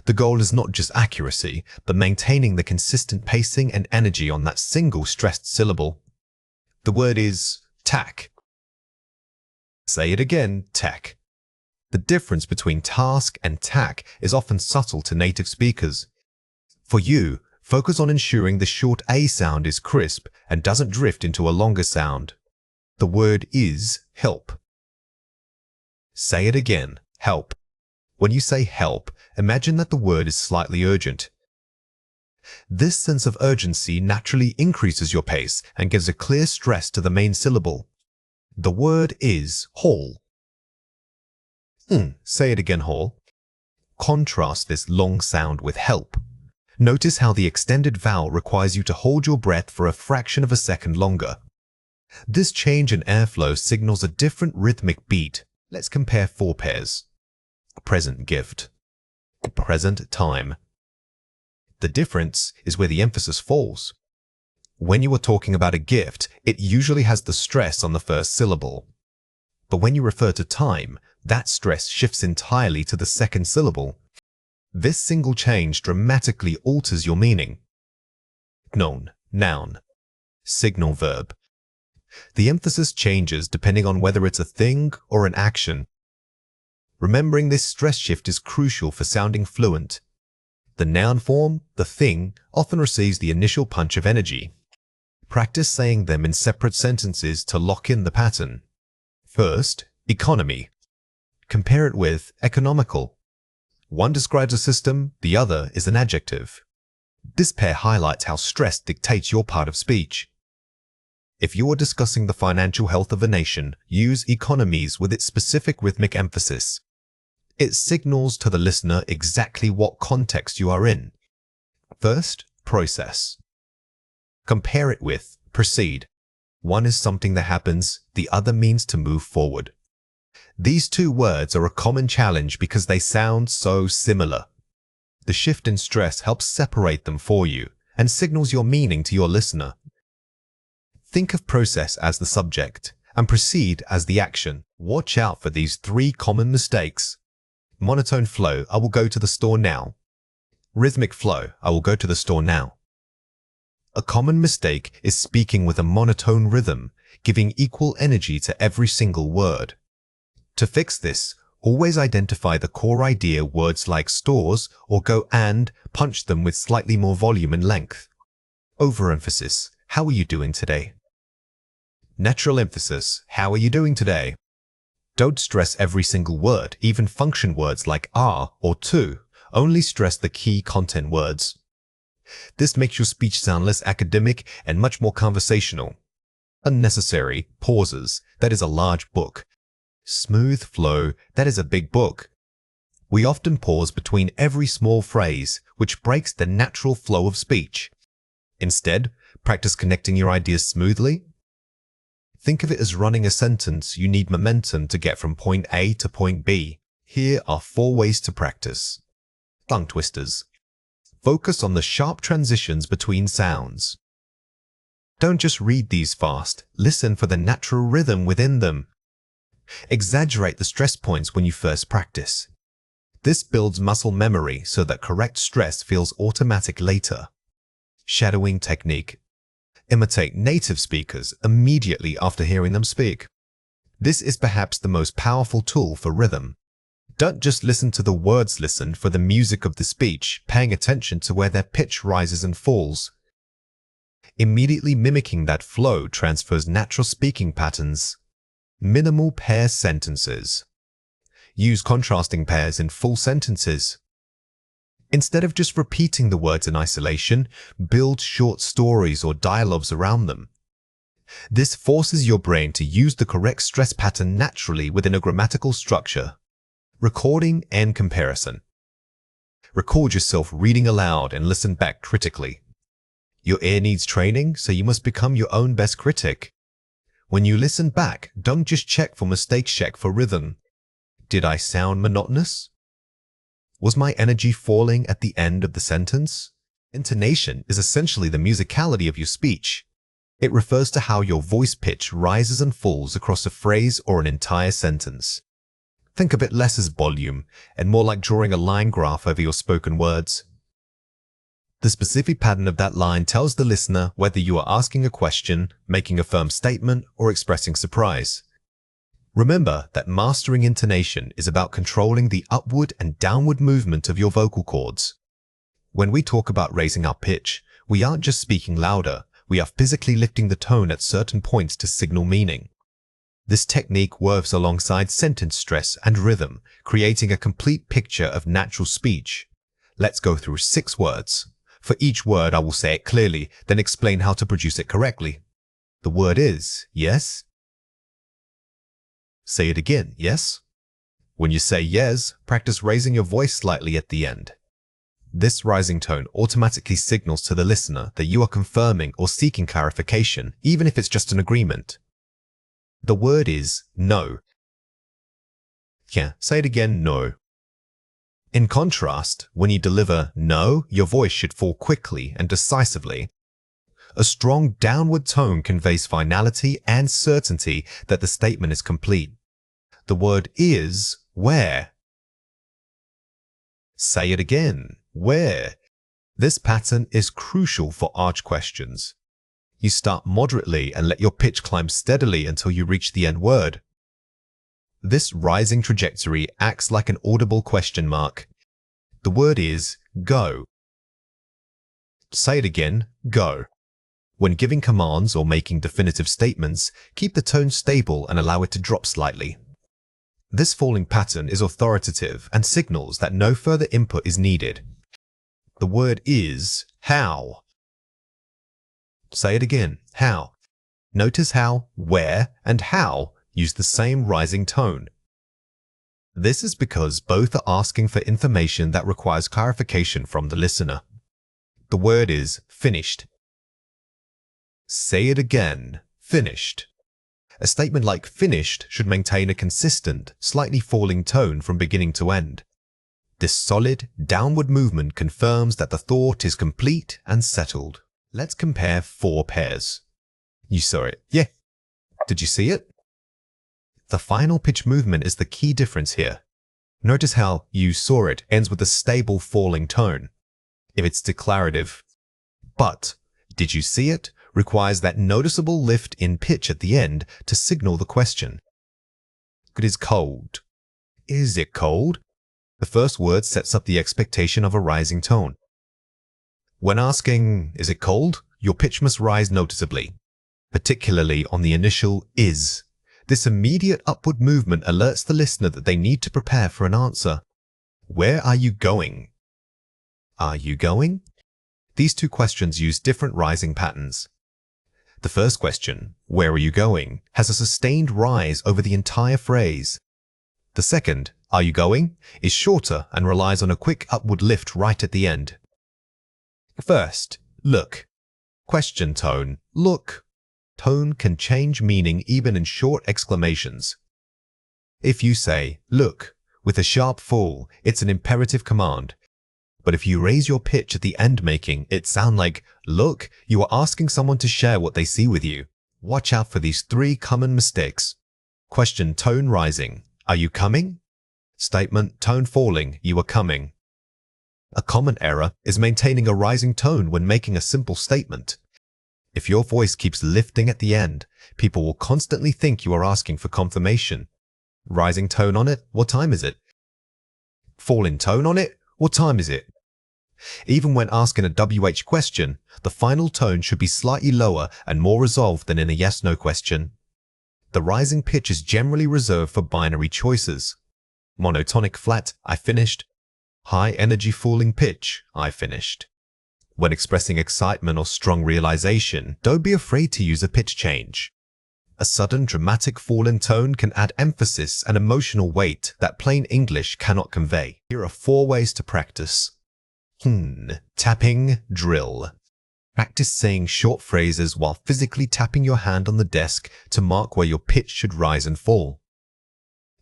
The goal is not just accuracy, but maintaining the consistent pacing and energy on that single stressed syllable. The word is tack. Say it again, tack. The difference between task and tack is often subtle to native speakers. For you, focus on ensuring the short A sound is crisp and doesn't drift into a longer sound. The word is help. Say it again, help. When you say help, imagine that the word is slightly urgent. This sense of urgency naturally increases your pace and gives a clear stress to the main syllable. The word is hall. Say it again, hall. Contrast this long sound with help. Notice how the extended vowel requires you to hold your breath for a fraction of a second longer. This change in airflow signals a different rhythmic beat. Let's compare 4 pairs. Present gift. Present time. The difference is where the emphasis falls. When you are talking about a gift, it usually has the stress on the first syllable. But when you refer to time, that stress shifts entirely to the second syllable. This single change dramatically alters your meaning. Known, noun. Signal verb. The emphasis changes depending on whether it's a thing or an action. Remembering this stress shift is crucial for sounding fluent. The noun form, the thing, often receives the initial punch of energy. Practice saying them in separate sentences to lock in the pattern. First, economy. Compare it with economical. One describes a system, the other is an adjective. This pair highlights how stress dictates your part of speech. If you are discussing the financial health of a nation, use economies with its specific rhythmic emphasis. It signals to the listener exactly what context you are in. First, process. Compare it with proceed. One is something that happens, the other means to move forward. These 2 words are a common challenge because they sound so similar. The shift in stress helps separate them for you and signals your meaning to your listener. Think of process as the subject and proceed as the action. Watch out for these 3 common mistakes. Monotone flow, I will go to the store now. Rhythmic flow, I will go to the store now. A common mistake is speaking with a monotone rhythm, giving equal energy to every single word. To fix this, always identify the core idea words like stores or go and punch them with slightly more volume and length. Overemphasis, how are you doing today? Natural emphasis, how are you doing today? Don't stress every single word, even function words like are or to. Only stress the key content words. This makes your speech sound less academic and much more conversational. Unnecessary pauses, that is a large book. Smooth flow, that is a big book. We often pause between every small phrase, which breaks the natural flow of speech. Instead, practice connecting your ideas smoothly. Think of it as running a sentence. You need momentum to get from point A to point B. Here are 4 ways to practice. Tongue twisters. Focus on the sharp transitions between sounds. Don't just read these fast. Listen for the natural rhythm within them. Exaggerate the stress points when you first practice. This builds muscle memory so that correct stress feels automatic later. Shadowing technique. Imitate native speakers immediately after hearing them speak. This is perhaps the most powerful tool for rhythm. Don't just listen to the words, listen for the music of the speech, paying attention to where their pitch rises and falls. Immediately mimicking that flow transfers natural speaking patterns. Minimal pair sentences. Use contrasting pairs in full sentences. Instead of just repeating the words in isolation, build short stories or dialogues around them. This forces your brain to use the correct stress pattern naturally within a grammatical structure. Recording and comparison. Record yourself reading aloud and listen back critically. Your ear needs training, so you must become your own best critic. When you listen back, don't just check for mistakes, check for rhythm. Did I sound monotonous? Was my energy falling at the end of the sentence? Intonation is essentially the musicality of your speech. It refers to how your voice pitch rises and falls across a phrase or an entire sentence. Think of it less as volume and more like drawing a line graph over your spoken words. The specific pattern of that line tells the listener whether you are asking a question, making a firm statement, or expressing surprise. Remember that mastering intonation is about controlling the upward and downward movement of your vocal cords. When we talk about raising our pitch, we aren't just speaking louder, we are physically lifting the tone at certain points to signal meaning. This technique works alongside sentence stress and rhythm, creating a complete picture of natural speech. Let's go through 6 words. For each word, I will say it clearly, then explain how to produce it correctly. The word is yes. Say it again, yes. When you say yes, practice raising your voice slightly at the end. This rising tone automatically signals to the listener that you are confirming or seeking clarification, even if it's just an agreement. The word is no. Yeah, say it again, no. In contrast, when you deliver no, your voice should fall quickly and decisively. A strong downward tone conveys finality and certainty that the statement is complete. The word is where. Say it again, where. This pattern is crucial for arch questions. You start moderately and let your pitch climb steadily until you reach the end word. This rising trajectory acts like an audible question mark. The word is go. Say it again, go. When giving commands or making definitive statements, keep the tone stable and allow it to drop slightly. This falling pattern is authoritative and signals that no further input is needed. The word is how. Say it again, how. Notice how where and how use the same rising tone. This is because both are asking for information that requires clarification from the listener. The word is finished. Say it again, finished. A statement like finished should maintain a consistent, slightly falling tone from beginning to end. This solid, downward movement confirms that the thought is complete and settled. Let's compare 4 pairs. You saw it, yeah. Did you see it? The final pitch movement is the key difference here. Notice how you saw it ends with a stable falling tone. If it's declarative, but did you see it requires that noticeable lift in pitch at the end to signal the question. It is cold. Is it cold? The first word sets up the expectation of a rising tone. When asking, is it cold? Your pitch must rise noticeably, particularly on the initial is. This immediate upward movement alerts the listener that they need to prepare for an answer. Where are you going? Are you going? These 2 questions use different rising patterns. The first question, where are you going, has a sustained rise over the entire phrase. The second, are you going, is shorter and relies on a quick upward lift right at the end. First, look. Question tone, look. Tone can change meaning even in short exclamations. If you say, look, with a sharp fall, it's an imperative command. But if you raise your pitch at the end making it sound like, look, you are asking someone to share what they see with you. Watch out for these 3 common mistakes. Question tone rising, are you coming? Statement tone falling, you are coming. A common error is maintaining a rising tone when making a simple statement. If your voice keeps lifting at the end, people will constantly think you are asking for confirmation. Rising tone on it, what time is it? Falling tone on it, what time is it? Even when asking a WH question, the final tone should be slightly lower and more resolved than in a yes-no question. The rising pitch is generally reserved for binary choices. Monotonic flat, I finished. High energy falling pitch, I finished. When expressing excitement or strong realization, don't be afraid to use a pitch change. A sudden dramatic fall in tone can add emphasis and emotional weight that plain English cannot convey. Here are 4 ways to practice. Tapping drill. Practice saying short phrases while physically tapping your hand on the desk to mark where your pitch should rise and fall.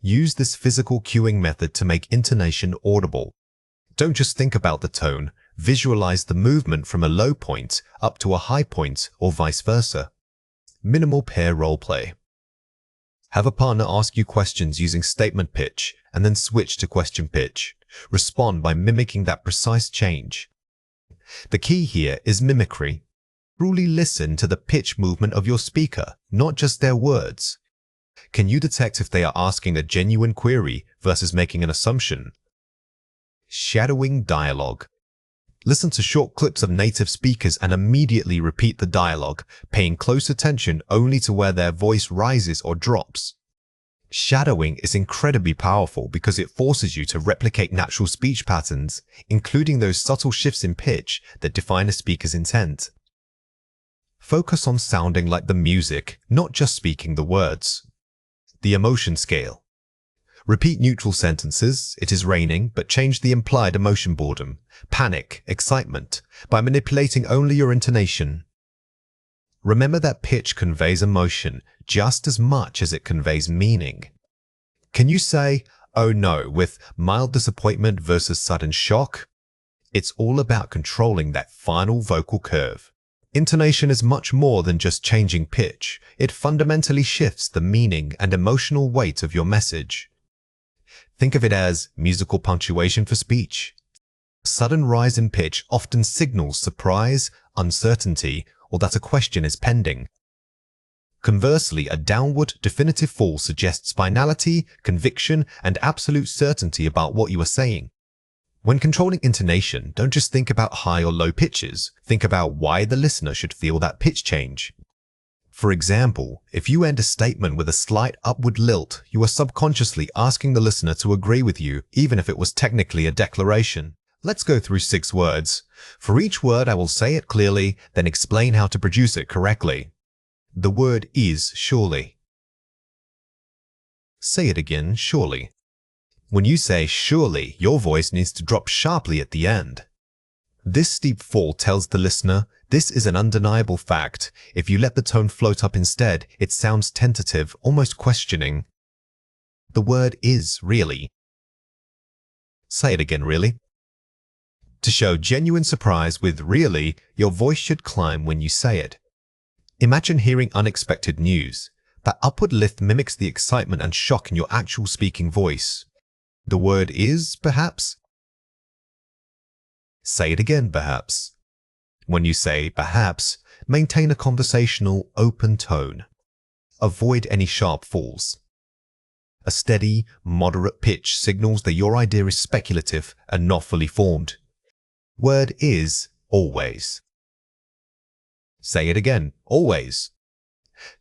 Use this physical cueing method to make intonation audible. Don't just think about the tone, visualize the movement from a low point up to a high point or vice versa. Minimal pair role play. Have a partner ask you questions using statement pitch and then switch to question pitch. Respond by mimicking that precise change. The key here is mimicry. Truly listen to the pitch movement of your speaker, not just their words. Can you detect if they are asking a genuine query versus making an assumption? Shadowing dialogue. Listen to short clips of native speakers and immediately repeat the dialogue, paying close attention only to where their voice rises or drops. Shadowing is incredibly powerful because it forces you to replicate natural speech patterns, including those subtle shifts in pitch that define a speaker's intent. Focus on sounding like the music, not just speaking the words. The emotion scale. Repeat neutral sentences, "It is raining," but change the implied emotion: boredom, panic, excitement, by manipulating only your intonation. Remember that pitch conveys emotion just as much as it conveys meaning. Can you say, "Oh no," with mild disappointment versus sudden shock? It's all about controlling that final vocal curve. Intonation is much more than just changing pitch. It fundamentally shifts the meaning and emotional weight of your message. Think of it as musical punctuation for speech. A sudden rise in pitch often signals surprise, uncertainty, or that a question is pending. Conversely, a downward, definitive fall suggests finality, conviction, and absolute certainty about what you are saying. When controlling intonation, don't just think about high or low pitches. Think about why the listener should feel that pitch change. For example, if you end a statement with a slight upward lilt, you are subconsciously asking the listener to agree with you, even if it was technically a declaration. Let's go through 6 words. For each word, I will say it clearly, then explain how to produce it correctly. The word is surely. Say it again, surely. When you say surely, your voice needs to drop sharply at the end. This steep fall tells the listener, this is an undeniable fact. If you let the tone float up instead, it sounds tentative, almost questioning. The word is really. Say it again, really. To show genuine surprise with really, your voice should climb when you say it. Imagine hearing unexpected news. That upward lift mimics the excitement and shock in your actual speaking voice. The word is, perhaps. Say it again, perhaps. When you say perhaps, maintain a conversational, open tone. Avoid any sharp falls. A steady, moderate pitch signals that your idea is speculative and not fully formed. Word is always. Say it again, always.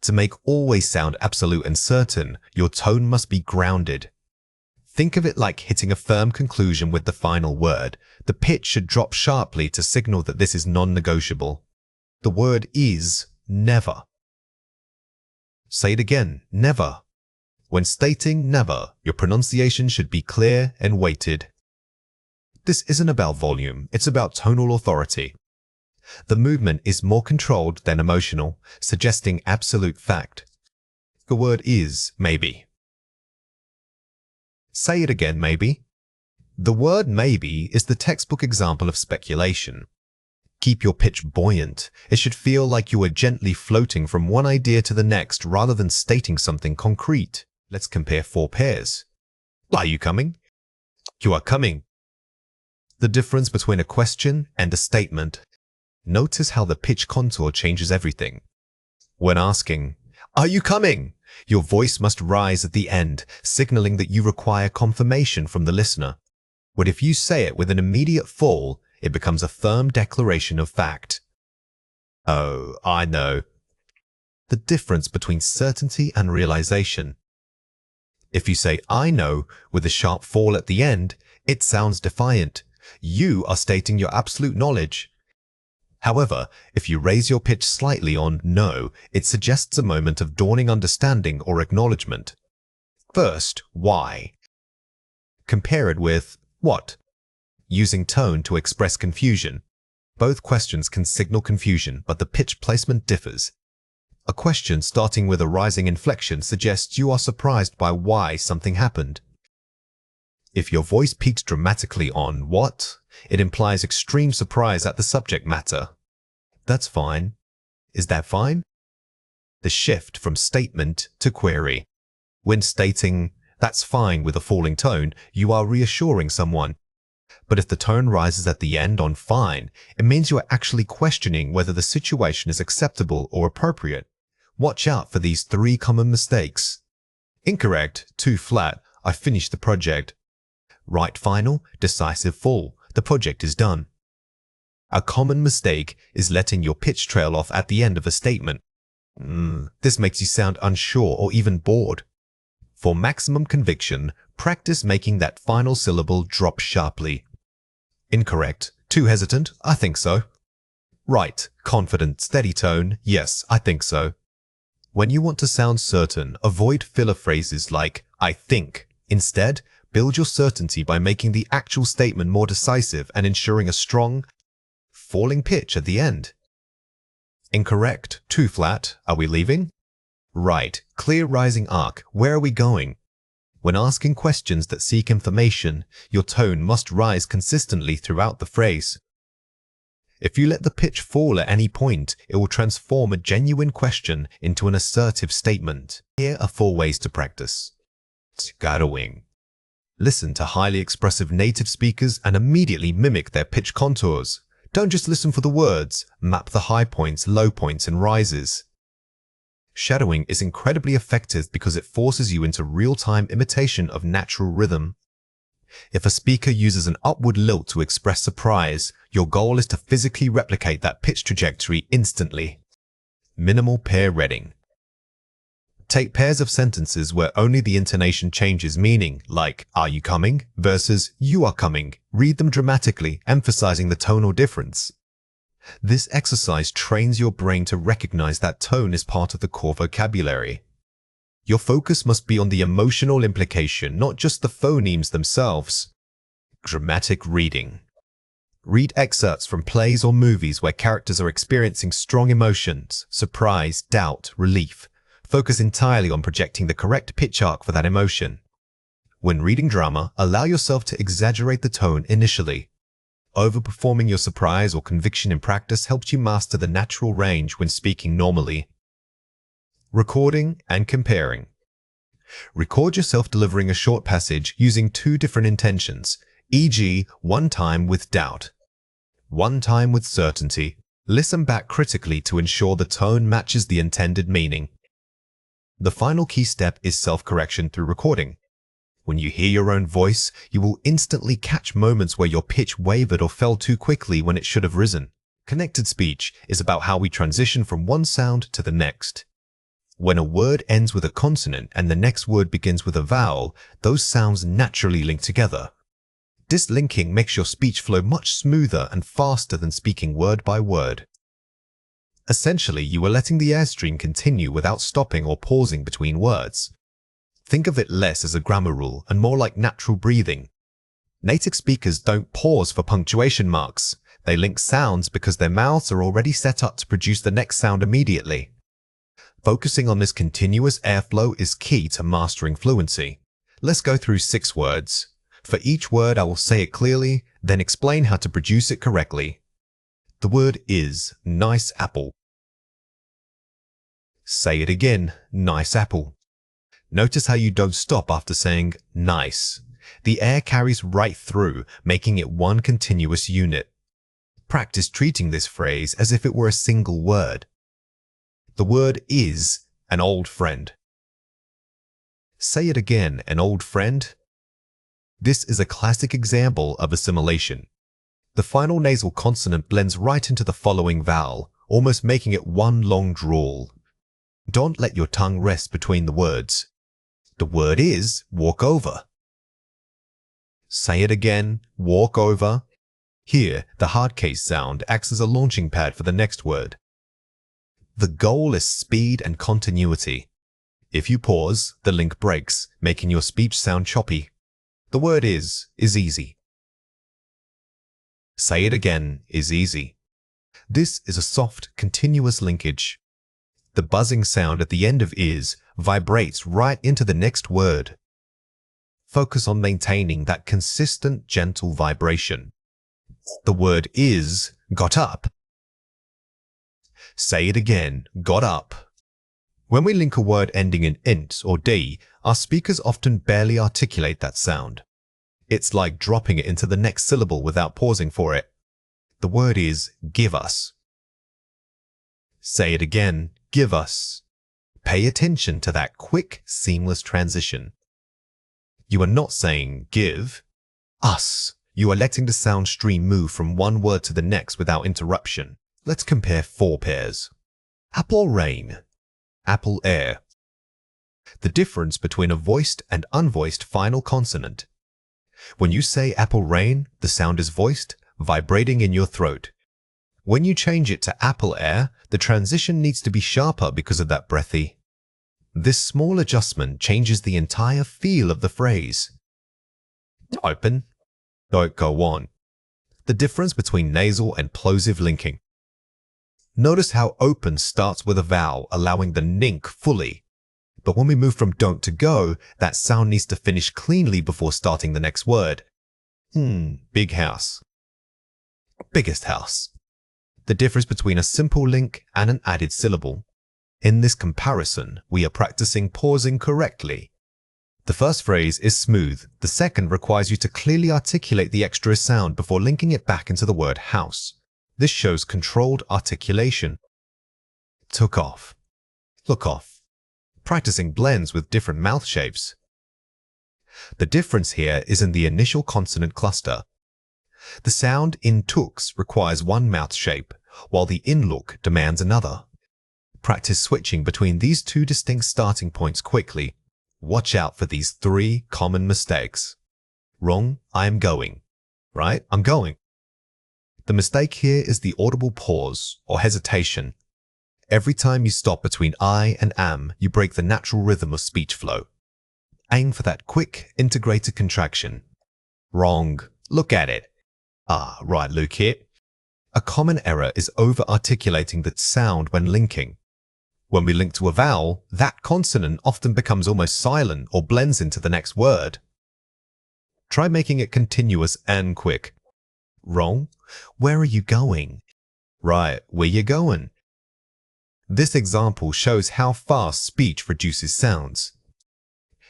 To make always sound absolute and certain, your tone must be grounded. Think of it like hitting a firm conclusion with the final word. The pitch should drop sharply to signal that this is non-negotiable. The word is never. Say it again, never. When stating never, your pronunciation should be clear and weighted. This isn't about volume, it's about tonal authority. The movement is more controlled than emotional, suggesting absolute fact. The word is maybe. Say it again, maybe. The word maybe is the textbook example of speculation. Keep your pitch buoyant. It should feel like you are gently floating from one idea to the next rather than stating something concrete. Let's compare 4 pairs. Are you coming? You are coming. The difference between a question and a statement. Notice how the pitch contour changes everything. When asking, "Are you coming?" your voice must rise at the end, signaling that you require confirmation from the listener. But if you say it with an immediate fall, it becomes a firm declaration of fact. Oh, I know. The difference between certainty and realization. If you say "I know" with a sharp fall at the end, it sounds defiant. You are stating your absolute knowledge. However, if you raise your pitch slightly on "no," it suggests a moment of dawning understanding or acknowledgement. First, why? Compare it with what? Using tone to express confusion. Both questions can signal confusion, but the pitch placement differs. A question starting with a rising inflection suggests you are surprised by why something happened. If your voice peaks dramatically on what, it implies extreme surprise at the subject matter. That's fine. Is that fine? The shift from statement to query. When stating "that's fine" with a falling tone, you are reassuring someone. But if the tone rises at the end on "fine," it means you are actually questioning whether the situation is acceptable or appropriate. Watch out for these 3 common mistakes. Incorrect, too flat, I finished the project. Right final, decisive fall, the project is done. A common mistake is letting your pitch trail off at the end of a statement. This makes you sound unsure or even bored. For maximum conviction, practice making that final syllable drop sharply. Incorrect. Too hesitant? I think so. Right. Confident, steady tone. Yes, I think so. When you want to sound certain, avoid filler phrases like I think. Instead, build your certainty by making the actual statement more decisive and ensuring a strong, falling pitch at the end. Incorrect. Too flat. Are we leaving? Right. Clear rising arc. Where are we going? When asking questions that seek information, your tone must rise consistently throughout the phrase. If you let the pitch fall at any point, it will transform a genuine question into an assertive statement. Here are 4 ways to practice. Shadowing. Listen to highly expressive native speakers and immediately mimic their pitch contours. Don't just listen for the words, map the high points, low points, and rises. Shadowing is incredibly effective because it forces you into real-time imitation of natural rhythm. If a speaker uses an upward lilt to express surprise, your goal is to physically replicate that pitch trajectory instantly. Minimal pair reading. Take pairs of sentences where only the intonation changes meaning, like "Are you coming?" versus "You are coming." Read them dramatically, emphasizing the tonal difference. This exercise trains your brain to recognize that tone is part of the core vocabulary. Your focus must be on the emotional implication, not just the phonemes themselves. Dramatic reading. Read excerpts from plays or movies where characters are experiencing strong emotions, surprise, doubt, relief. Focus entirely on projecting the correct pitch arc for that emotion. When reading drama, allow yourself to exaggerate the tone initially. Overperforming your surprise or conviction in practice helps you master the natural range when speaking normally. Recording and comparing. Record yourself delivering a short passage using 2 different intentions, e.g., one time with doubt, one time with certainty. Listen back critically to ensure the tone matches the intended meaning. The final key step is self-correction through recording. When you hear your own voice, you will instantly catch moments where your pitch wavered or fell too quickly when it should have risen. Connected speech is about how we transition from one sound to the next. When a word ends with a consonant and the next word begins with a vowel, those sounds naturally link together. This linking makes your speech flow much smoother and faster than speaking word by word. Essentially, you are letting the airstream continue without stopping or pausing between words. Think of it less as a grammar rule and more like natural breathing. Native speakers don't pause for punctuation marks. They link sounds because their mouths are already set up to produce the next sound immediately. Focusing on this continuous airflow is key to mastering fluency. Let's go through 6 words. For each word, I will say it clearly, then explain how to produce it correctly. The word is nice apple. Say it again, nice apple. Notice how you don't stop after saying nice. The air carries right through, making it one continuous unit. Practice treating this phrase as if it were a single word. The word is an old friend. Say it again, an old friend. This is a classic example of assimilation. The final nasal consonant blends right into the following vowel, almost making it one long drawl. Don't let your tongue rest between the words. The word is walk over. Say it again, walk over. Here, the hard case sound acts as a launching pad for the next word. The goal is speed and continuity. If you pause, the link breaks, making your speech sound choppy. The word is easy. Say it again, is easy. This is a soft, continuous linkage. The buzzing sound at the end of is vibrates right into the next word. Focus on maintaining that consistent, gentle vibration. The word is got up. Say it again, got up. When we link a word ending in int or d, our speakers often barely articulate that sound. It's like dropping it into the next syllable without pausing for it. The word is give us. Say it again, give us. Pay attention to that quick, seamless transition. You are not saying give us. You are letting the sound stream move from one word to the next without interruption. Let's compare 4 pairs. Apple rain, apple air. The difference between a voiced and unvoiced final consonant. When you say apple rain, the sound is voiced, vibrating in your throat. When you change it to apple air, the transition needs to be sharper because of that breathy. This small adjustment changes the entire feel of the phrase. Open. Don't go on. The difference between nasal and plosive linking. Notice how open starts with a vowel, allowing the nink fully. But when we move from don't to go, that sound needs to finish cleanly before starting the next word. Big house. Biggest house. The difference between a simple link and an added syllable. In this comparison, we are practicing pausing correctly. The first phrase is smooth. The second requires you to clearly articulate the extra sound before linking it back into the word house. This shows controlled articulation. Took off. Look off. Practicing blends with different mouth shapes. The difference here is in the initial consonant cluster. The sound in tooks requires one mouth shape, while the in look demands another. Practice switching between these two distinct starting points quickly. Watch out for these three common mistakes. Wrong, I am going. Right, I'm going. The mistake here is the audible pause or hesitation. Every time you stop between I and am, you break the natural rhythm of speech flow. Aim for that quick, integrated contraction. Wrong, look at it. Ah, right, look here. A common error is over-articulating the sound when linking. When we link to a vowel, that consonant often becomes almost silent or blends into the next word. Try making it continuous and quick. Wrong. Where are you going? Right, where you going? This example shows how fast speech reduces sounds.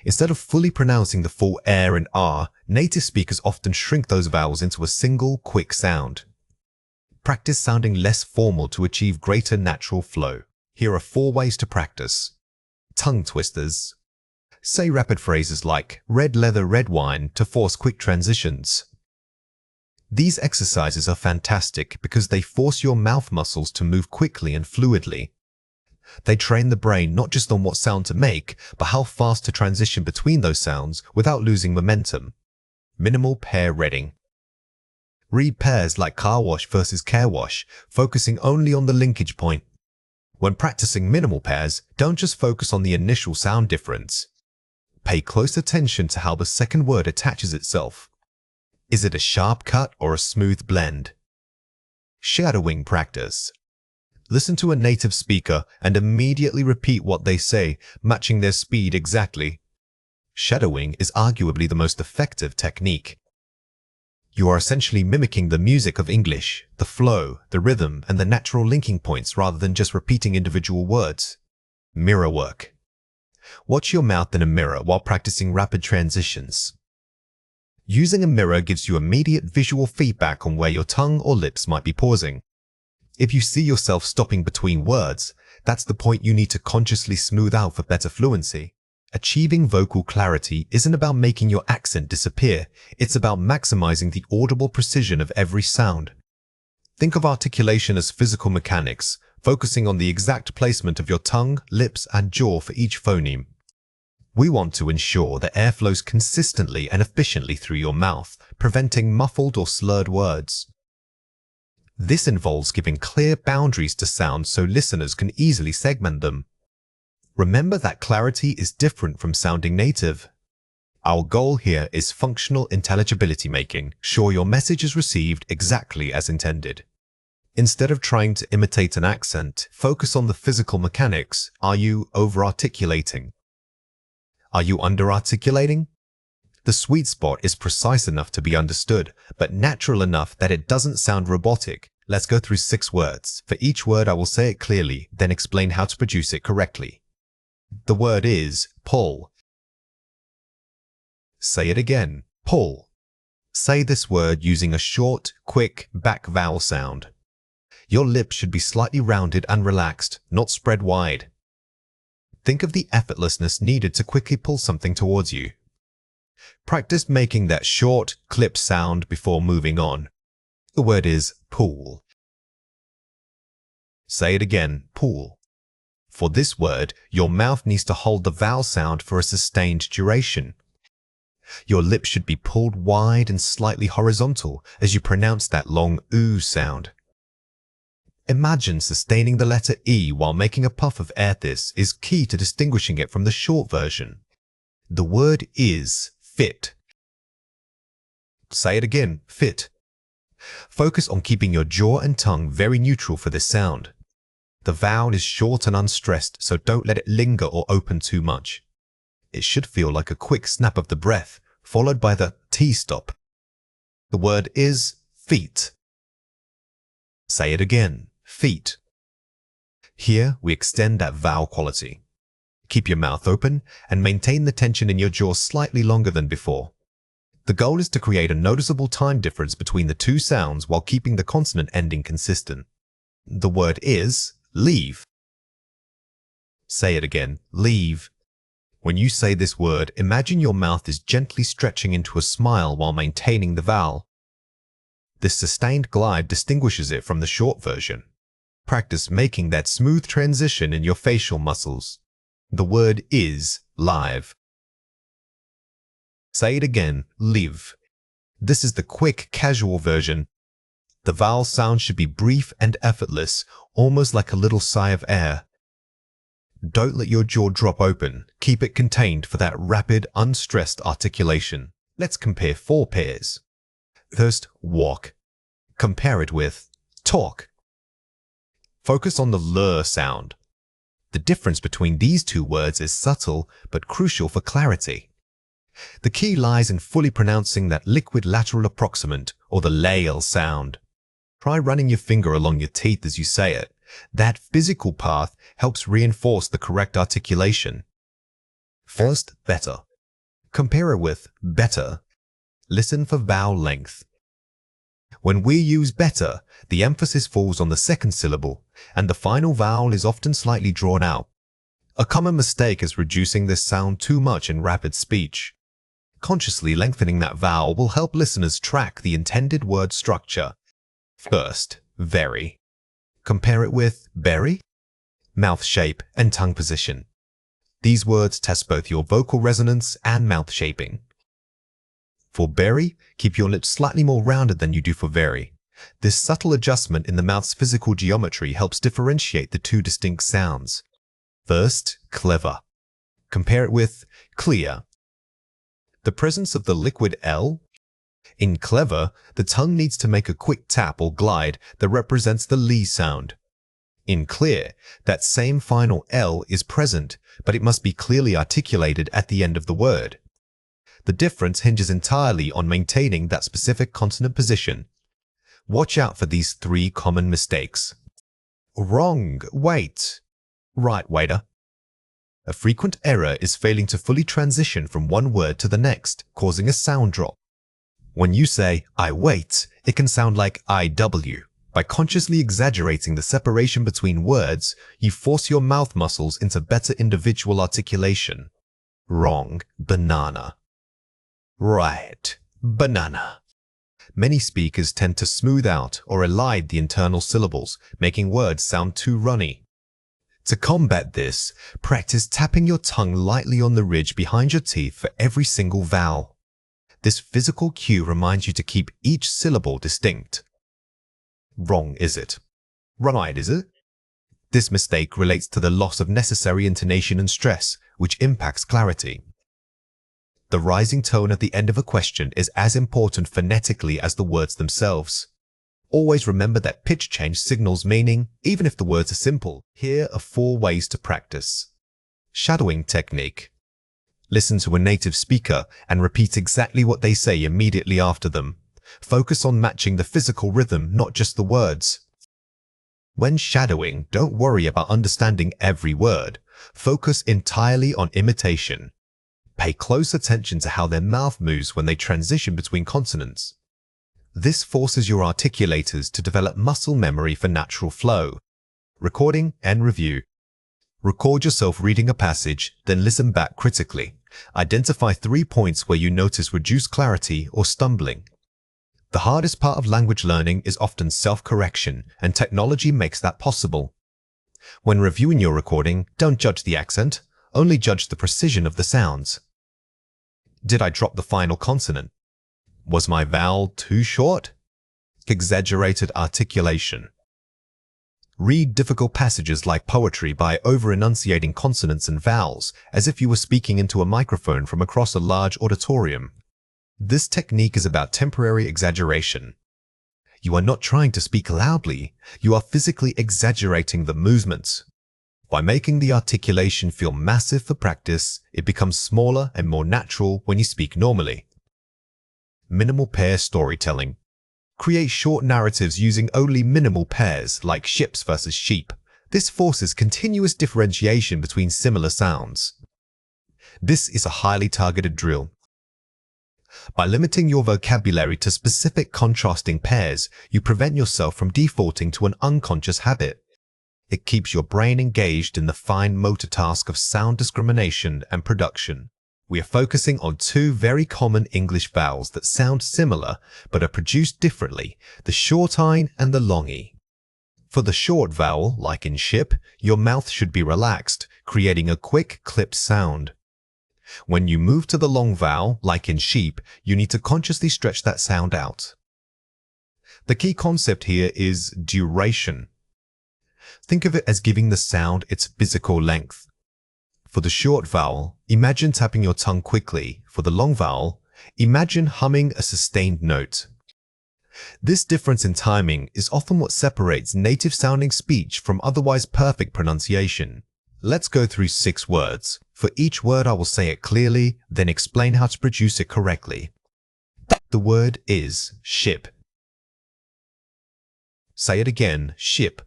Instead of fully pronouncing the full air and r, native speakers often shrink those vowels into a single, quick sound. Practice sounding less formal to achieve greater natural flow. Here are 4 ways to practice. Tongue twisters. Say rapid phrases like red leather, red wine to force quick transitions. These exercises are fantastic because they force your mouth muscles to move quickly and fluidly. They train the brain not just on what sound to make, but how fast to transition between those sounds without losing momentum. Minimal pair reading. Read pairs like car wash versus care wash, focusing only on the linkage point. When practicing minimal pairs, don't just focus on the initial sound difference. Pay close attention to how the second word attaches itself. Is it a sharp cut or a smooth blend? Shadowing practice. Listen to a native speaker and immediately repeat what they say, matching their speed exactly. Shadowing is arguably the most effective technique. You are essentially mimicking the music of English, the flow, the rhythm, and the natural linking points rather than just repeating individual words. Mirror work. Watch your mouth in a mirror while practicing rapid transitions. Using a mirror gives you immediate visual feedback on where your tongue or lips might be pausing. If you see yourself stopping between words, that's the point you need to consciously smooth out for better fluency. Achieving vocal clarity isn't about making your accent disappear, it's about maximizing the audible precision of every sound. Think of articulation as physical mechanics, focusing on the exact placement of your tongue, lips, and jaw for each phoneme. We want to ensure that air flows consistently and efficiently through your mouth, preventing muffled or slurred words. This involves giving clear boundaries to sounds so listeners can easily segment them. Remember that clarity is different from sounding native. Our goal here is functional intelligibility, making sure your message is received exactly as intended. Instead of trying to imitate an accent, focus on the physical mechanics. Are you over-articulating? Are you under-articulating? The sweet spot is precise enough to be understood, but natural enough that it doesn't sound robotic. Let's go through 6 words. For each word, I will say it clearly, then explain how to produce it correctly. The word is pull. Say it again. Pull. Say this word using a short, quick back vowel sound. Your lips should be slightly rounded and relaxed, not spread wide. Think of the effortlessness needed to quickly pull something towards you. Practice making that short, clipped sound before moving on. The word is pull. Say it again. Pull. For this word, your mouth needs to hold the vowel sound for a sustained duration. Your lips should be pulled wide and slightly horizontal as you pronounce that long oo sound. Imagine sustaining the letter E while making a puff of air. This is key to distinguishing it from the short version. The word is fit. Say it again, fit. Focus on keeping your jaw and tongue very neutral for this sound. The vowel is short and unstressed, so don't let it linger or open too much. It should feel like a quick snap of the breath, followed by the T stop. The word is feet. Say it again, feet. Here, we extend that vowel quality. Keep your mouth open and maintain the tension in your jaw slightly longer than before. The goal is to create a noticeable time difference between the two sounds while keeping the consonant ending consistent. The word is leave. Say it again, leave. When you say this word, imagine your mouth is gently stretching into a smile while maintaining the vowel. This sustained glide distinguishes it from the short version. Practice making that smooth transition in your facial muscles. The word is live. Say it again, live. This is the quick, casual version. The vowel sound should be brief and effortless, almost like a little sigh of air. Don't let your jaw drop open. Keep it contained for that rapid, unstressed articulation. Let's compare 4 pairs. First, walk. Compare it with talk. Focus on the l sound. The difference between these two words is subtle but crucial for clarity. The key lies in fully pronouncing that liquid lateral approximant or the lail sound. Try running your finger along your teeth as you say it. That physical path helps reinforce the correct articulation. First, better. Compare it with better. Listen for vowel length. When we use better, the emphasis falls on the second syllable, and the final vowel is often slightly drawn out. A common mistake is reducing this sound too much in rapid speech. Consciously lengthening that vowel will help listeners track the intended word structure. First, very. Compare it with berry, mouth shape, and tongue position. These words test both your vocal resonance and mouth shaping. For berry, keep your lips slightly more rounded than you do for very. This subtle adjustment in the mouth's physical geometry helps differentiate the two distinct sounds. First, clever. Compare it with clear. The presence of the liquid L. In clever, the tongue needs to make a quick tap or glide that represents the li sound. In clear, that same final L is present, but it must be clearly articulated at the end of the word. The difference hinges entirely on maintaining that specific consonant position. Watch out for these 3 common mistakes. Wrong, wait. Right, waiter. A frequent error is failing to fully transition from one word to the next, causing a sound drop. When you say, I wait, it can sound like IW. By consciously exaggerating the separation between words, you force your mouth muscles into better individual articulation. Wrong, banana. Right, banana. Many speakers tend to smooth out or elide the internal syllables, making words sound too runny. To combat this, practice tapping your tongue lightly on the ridge behind your teeth for every single vowel. This physical cue reminds you to keep each syllable distinct. Wrong, is it? Right, is it? This mistake relates to the loss of necessary intonation and stress, which impacts clarity. The rising tone at the end of a question is as important phonetically as the words themselves. Always remember that pitch change signals meaning, even if the words are simple. Here are 4 ways to practice. Shadowing technique. Listen to a native speaker and repeat exactly what they say immediately after them. Focus on matching the physical rhythm, not just the words. When shadowing, don't worry about understanding every word. Focus entirely on imitation. Pay close attention to how their mouth moves when they transition between consonants. This forces your articulators to develop muscle memory for natural flow. Recording and review. Record yourself reading a passage, then listen back critically. Identify 3 points where you notice reduced clarity or stumbling. The hardest part of language learning is often self-correction, and technology makes that possible. When reviewing your recording, don't judge the accent, only judge the precision of the sounds. Did I drop the final consonant? Was my vowel too short? Exaggerated articulation. Read difficult passages like poetry by over-enunciating consonants and vowels as if you were speaking into a microphone from across a large auditorium. This technique is about temporary exaggeration. You are not trying to speak loudly, you are physically exaggerating the movements. By making the articulation feel massive for practice, it becomes smaller and more natural when you speak normally. Minimal pair storytelling. Create short narratives using only minimal pairs, like ships versus sheep. This forces continuous differentiation between similar sounds. This is a highly targeted drill. By limiting your vocabulary to specific contrasting pairs, you prevent yourself from defaulting to an unconscious habit. It keeps your brain engaged in the fine motor task of sound discrimination and production. We are focusing on two very common English vowels that sound similar but are produced differently, the short I and the long E. For the short vowel, like in ship, your mouth should be relaxed, creating a quick, clipped sound. When you move to the long vowel, like in sheep, you need to consciously stretch that sound out. The key concept here is duration. Think of it as giving the sound its physical length. For the short vowel, imagine tapping your tongue quickly. For the long vowel, imagine humming a sustained note. This difference in timing is often what separates native-sounding speech from otherwise perfect pronunciation. Let's go through 6 words. For each word, I will say it clearly, then explain how to produce it correctly. The word is ship. Say it again, ship.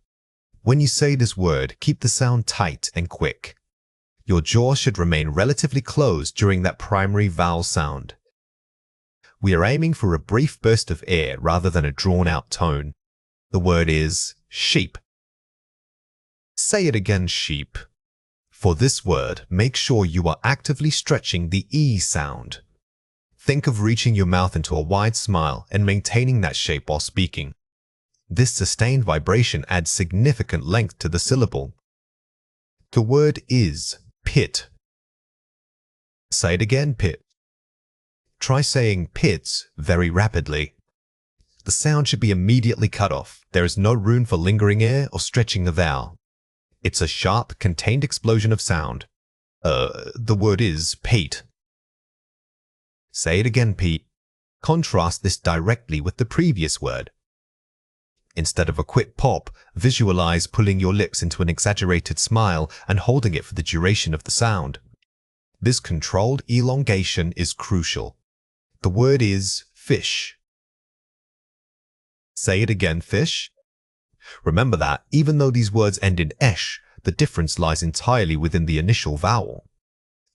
When you say this word, keep the sound tight and quick. Your jaw should remain relatively closed during that primary vowel sound. We are aiming for a brief burst of air rather than a drawn-out tone. The word is sheep. Say it again, sheep. For this word, make sure you are actively stretching the E sound. Think of reaching your mouth into a wide smile and maintaining that shape while speaking. This sustained vibration adds significant length to the syllable. The word is pit. Say it again, pit. Try saying pits very rapidly. The sound should be immediately cut off. There is no room for lingering air or stretching the vowel. It's a sharp, contained explosion of sound. The word is Pete. Say it again, Pete. Contrast this directly with the previous word. Instead of a quick pop, visualize pulling your lips into an exaggerated smile and holding it for the duration of the sound. This controlled elongation is crucial. The word is fish. Say it again, fish. Remember that, even though these words end in esh, the difference lies entirely within the initial vowel.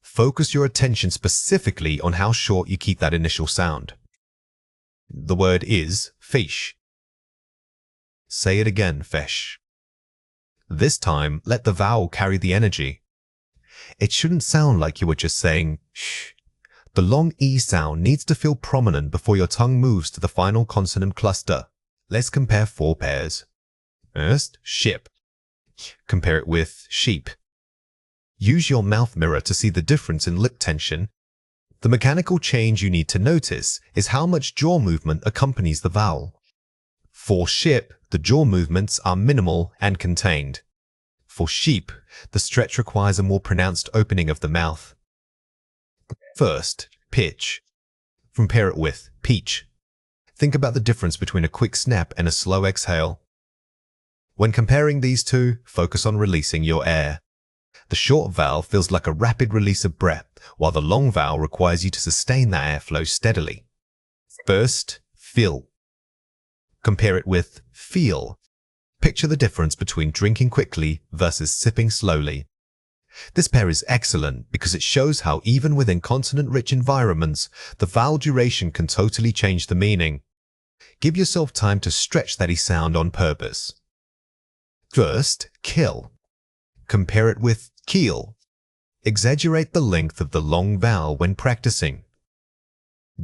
Focus your attention specifically on how short you keep that initial sound. The word is fish. Say it again, fish. This time, let the vowel carry the energy. It shouldn't sound like you were just saying shh. The long E sound needs to feel prominent before your tongue moves to the final consonant cluster. Let's compare 4 pairs. First, ship. Compare it with sheep. Use your mouth mirror to see the difference in lip tension. The mechanical change you need to notice is how much jaw movement accompanies the vowel. For ship, the jaw movements are minimal and contained. For sheep, the stretch requires a more pronounced opening of the mouth. First, pitch. Compare it with peach. Think about the difference between a quick snap and a slow exhale. When comparing these two, focus on releasing your air. The short vowel feels like a rapid release of breath, while the long vowel requires you to sustain that airflow steadily. First, fill. Compare it with feel. Picture the difference between drinking quickly versus sipping slowly. This pair is excellent because it shows how even within consonant-rich environments, the vowel duration can totally change the meaning. Give yourself time to stretch that E sound on purpose. First, kill. Compare it with keel. Exaggerate the length of the long vowel when practicing.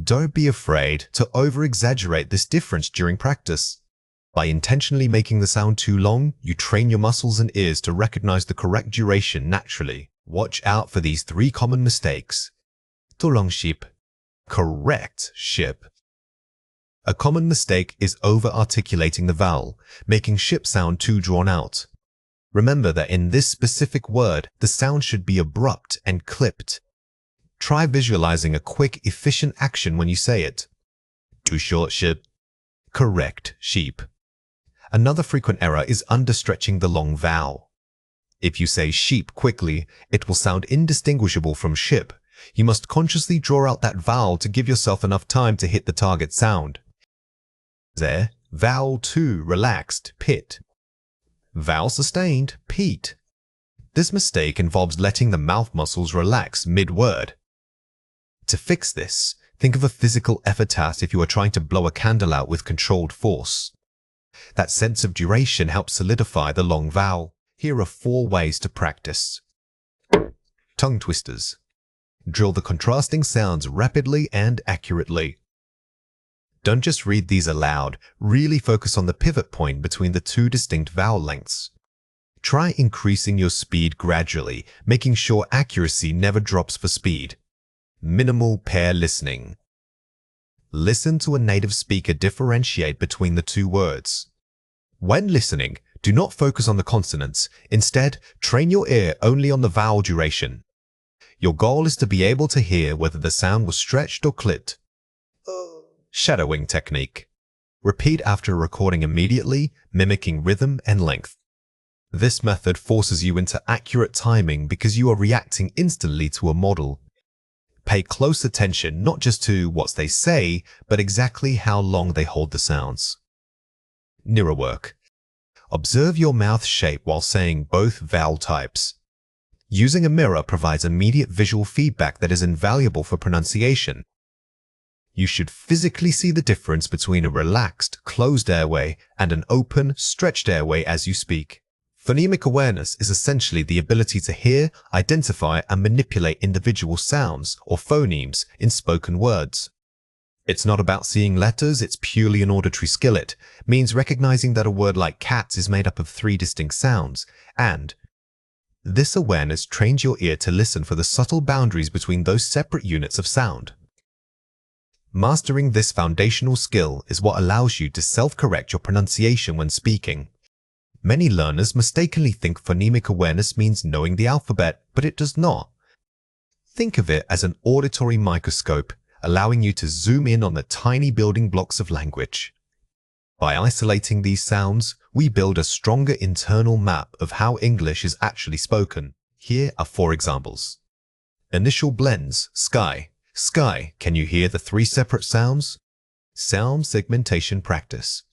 Don't be afraid to over-exaggerate this difference during practice. By intentionally making the sound too long, you train your muscles and ears to recognize the correct duration naturally. Watch out for these 3 common mistakes. Too long ship. Correct ship. A common mistake is over-articulating the vowel, making ship sound too drawn out. Remember that in this specific word, the sound should be abrupt and clipped. Try visualizing a quick, efficient action when you say it. Too short ship. Correct sheep. Another frequent error is understretching the long vowel. If you say sheep quickly, it will sound indistinguishable from ship. You must consciously draw out that vowel to give yourself enough time to hit the target sound. There, vowel 2 relaxed, pit. Vowel sustained, peat. This mistake involves letting the mouth muscles relax mid-word. To fix this, think of a physical effort task if you are trying to blow a candle out with controlled force. That sense of duration helps solidify the long vowel. Here are 4 ways to practice. Tongue twisters. Drill the contrasting sounds rapidly and accurately. Don't just read these aloud, really focus on the pivot point between the 2 distinct vowel lengths. Try increasing your speed gradually, making sure accuracy never drops for speed. Minimal pair listening. Listen to a native speaker differentiate between the 2 words. When listening, do not focus on the consonants. Instead, train your ear only on the vowel duration. Your goal is to be able to hear whether the sound was stretched or clipped. Shadowing technique. Repeat after a recording immediately, mimicking rhythm and length. This method forces you into accurate timing because you are reacting instantly to a model. Pay close attention not just to what they say, but exactly how long they hold the sounds. Mirror work. Observe your mouth shape while saying both vowel types. Using a mirror provides immediate visual feedback that is invaluable for pronunciation. You should physically see the difference between a relaxed, closed airway and an open, stretched airway as you speak. Phonemic awareness is essentially the ability to hear, identify, and manipulate individual sounds or phonemes in spoken words. It's not about seeing letters, it's purely an auditory skill. It means recognizing that a word like cat is made up of 3 distinct sounds, and this awareness trains your ear to listen for the subtle boundaries between those separate units of sound. Mastering this foundational skill is what allows you to self-correct your pronunciation when speaking. Many learners mistakenly think phonemic awareness means knowing the alphabet, but it does not. Think of it as an auditory microscope, allowing you to zoom in on the tiny building blocks of language. By isolating these sounds, we build a stronger internal map of how English is actually spoken. Here are 4 examples. Initial blends, sky. Sky, can you hear the 3 separate sounds? Sound segmentation practice.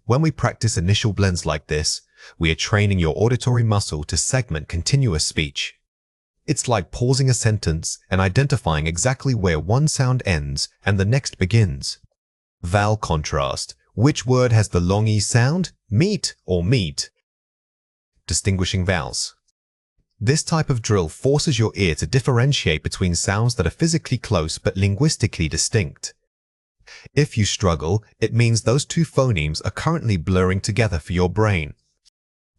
When we practice initial blends like this, we are training your auditory muscle to segment continuous speech. It's like pausing a sentence and identifying exactly where one sound ends and the next begins. Vowel contrast. Which word has the long E sound? Meat or meat? Distinguishing vowels. This type of drill forces your ear to differentiate between sounds that are physically close but linguistically distinct. If you struggle, it means those 2 phonemes are currently blurring together for your brain.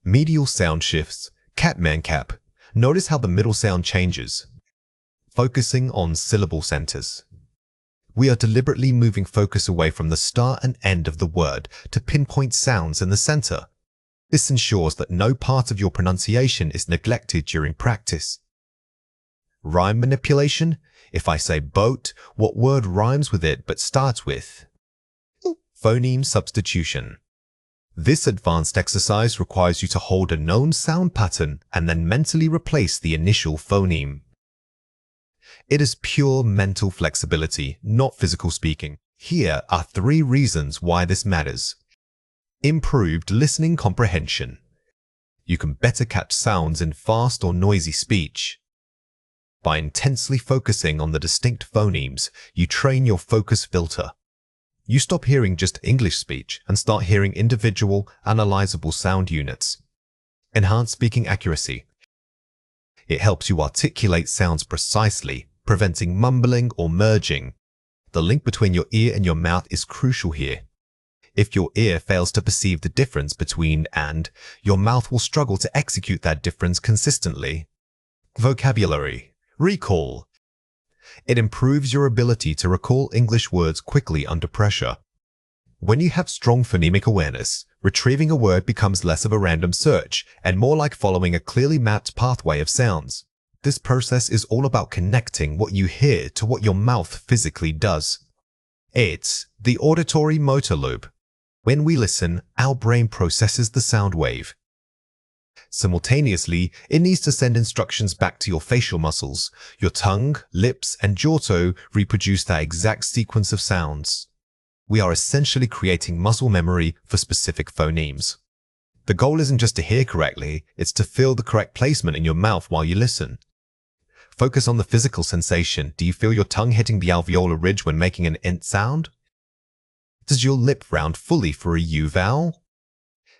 Medial sound shifts. Catman cap. Notice how the middle sound changes. Focusing on syllable centers. We are deliberately moving focus away from the start and end of the word to pinpoint sounds in the center. This ensures that no part of your pronunciation is neglected during practice. Rhyme manipulation. If I say boat, what word rhymes with it but starts with? Phoneme substitution. This advanced exercise requires you to hold a known sound pattern and then mentally replace the initial phoneme. It is pure mental flexibility, not physical speaking. Here are 3 reasons why this matters. Improved listening comprehension. You can better catch sounds in fast or noisy speech. By intensely focusing on the distinct phonemes, you train your focus filter. You stop hearing just English speech and start hearing individual, analyzable sound units. Enhanced speaking accuracy. It helps you articulate sounds precisely, preventing mumbling or merging. The link between your ear and your mouth is crucial here. If your ear fails to perceive the difference between and, your mouth will struggle to execute that difference consistently. Vocabulary. Recall. It improves your ability to recall English words quickly under pressure. When you have strong phonemic awareness, retrieving a word becomes less of a random search and more like following a clearly mapped pathway of sounds. This process is all about connecting what you hear to what your mouth physically does. It's the auditory motor loop. When we listen, our brain processes the sound wave. Simultaneously, it needs to send instructions back to your facial muscles. Your tongue, lips, and jaw reproduce that exact sequence of sounds. We are essentially creating muscle memory for specific phonemes. The goal isn't just to hear correctly, it's to feel the correct placement in your mouth while you listen. Focus on the physical sensation. Do you feel your tongue hitting the alveolar ridge when making an int sound? Does your lip round fully for a U vowel?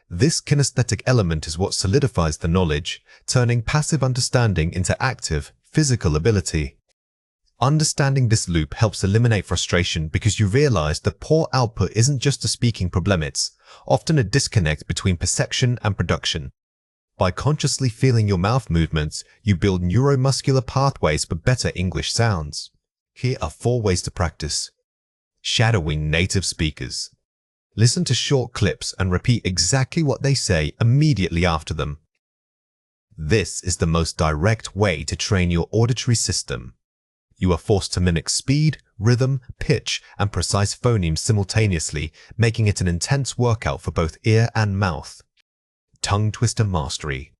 This kinesthetic element is what solidifies the knowledge, turning passive understanding into active, physical ability. Understanding this loop helps eliminate frustration because you realize that poor output isn't just a speaking problem, it's often a disconnect between perception and production. By consciously feeling your mouth movements, you build neuromuscular pathways for better English sounds. Here are 4 ways to practice. Shadowing native speakers. Listen to short clips and repeat exactly what they say immediately after them. This is the most direct way to train your auditory system. You are forced to mimic speed, rhythm, pitch, and precise phonemes simultaneously, making it an intense workout for both ear and mouth. Tongue twister mastery.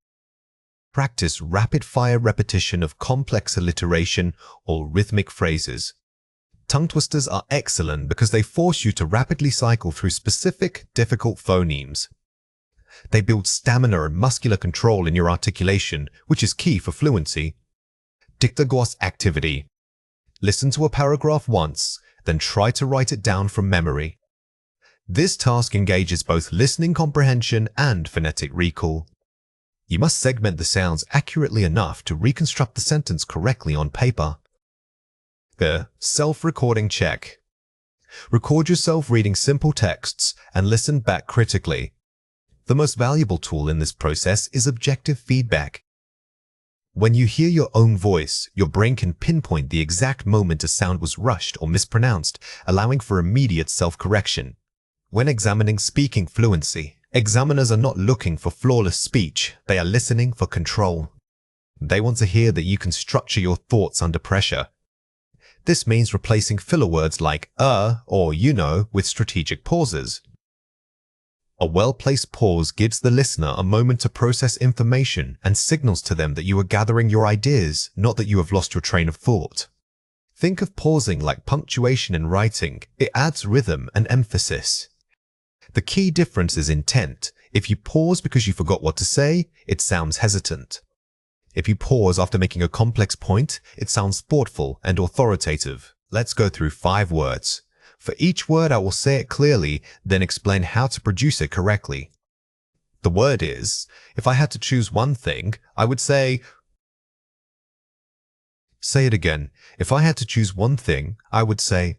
Practice rapid-fire repetition of complex alliteration or rhythmic phrases. Tongue twisters are excellent because they force you to rapidly cycle through specific, difficult phonemes. They build stamina and muscular control in your articulation, which is key for fluency. Dictogloss activity. Listen to a paragraph once, then try to write it down from memory. This task engages both listening comprehension and phonetic recall. You must segment the sounds accurately enough to reconstruct the sentence correctly on paper. The self-recording check. Record yourself reading simple texts and listen back critically. The most valuable tool in this process is objective feedback. When you hear your own voice, your brain can pinpoint the exact moment a sound was rushed or mispronounced, allowing for immediate self-correction. When examining speaking fluency, examiners are not looking for flawless speech, they are listening for control. They want to hear that you can structure your thoughts under pressure. This means replacing filler words like or you know with strategic pauses. A well-placed pause gives the listener a moment to process information and signals to them that you are gathering your ideas, not that you have lost your train of thought. Think of pausing like punctuation in writing. It adds rhythm and emphasis. The key difference is intent. If you pause because you forgot what to say, it sounds hesitant. If you pause after making a complex point, it sounds thoughtful and authoritative. Let's go through 5 words. For each word, I will say it clearly, then explain how to produce it correctly. The word is, if I had to choose one thing, I would say. Say it again. If I had to choose one thing, I would say.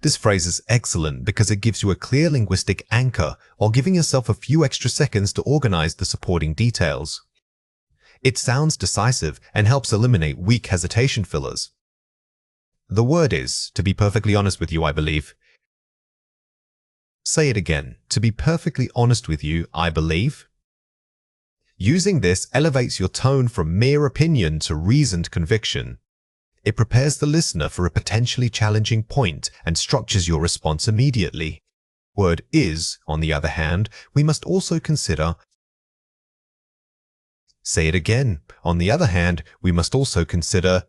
This phrase is excellent because it gives you a clear linguistic anchor while giving yourself a few extra seconds to organize the supporting details. It sounds decisive and helps eliminate weak hesitation fillers. The word is, to be perfectly honest with you, I believe. Say it again. To be perfectly honest with you, I believe. Using this elevates your tone from mere opinion to reasoned conviction. It prepares the listener for a potentially challenging point and structures your response immediately. Word is, on the other hand, we must also consider. Say it again. On the other hand, we must also consider.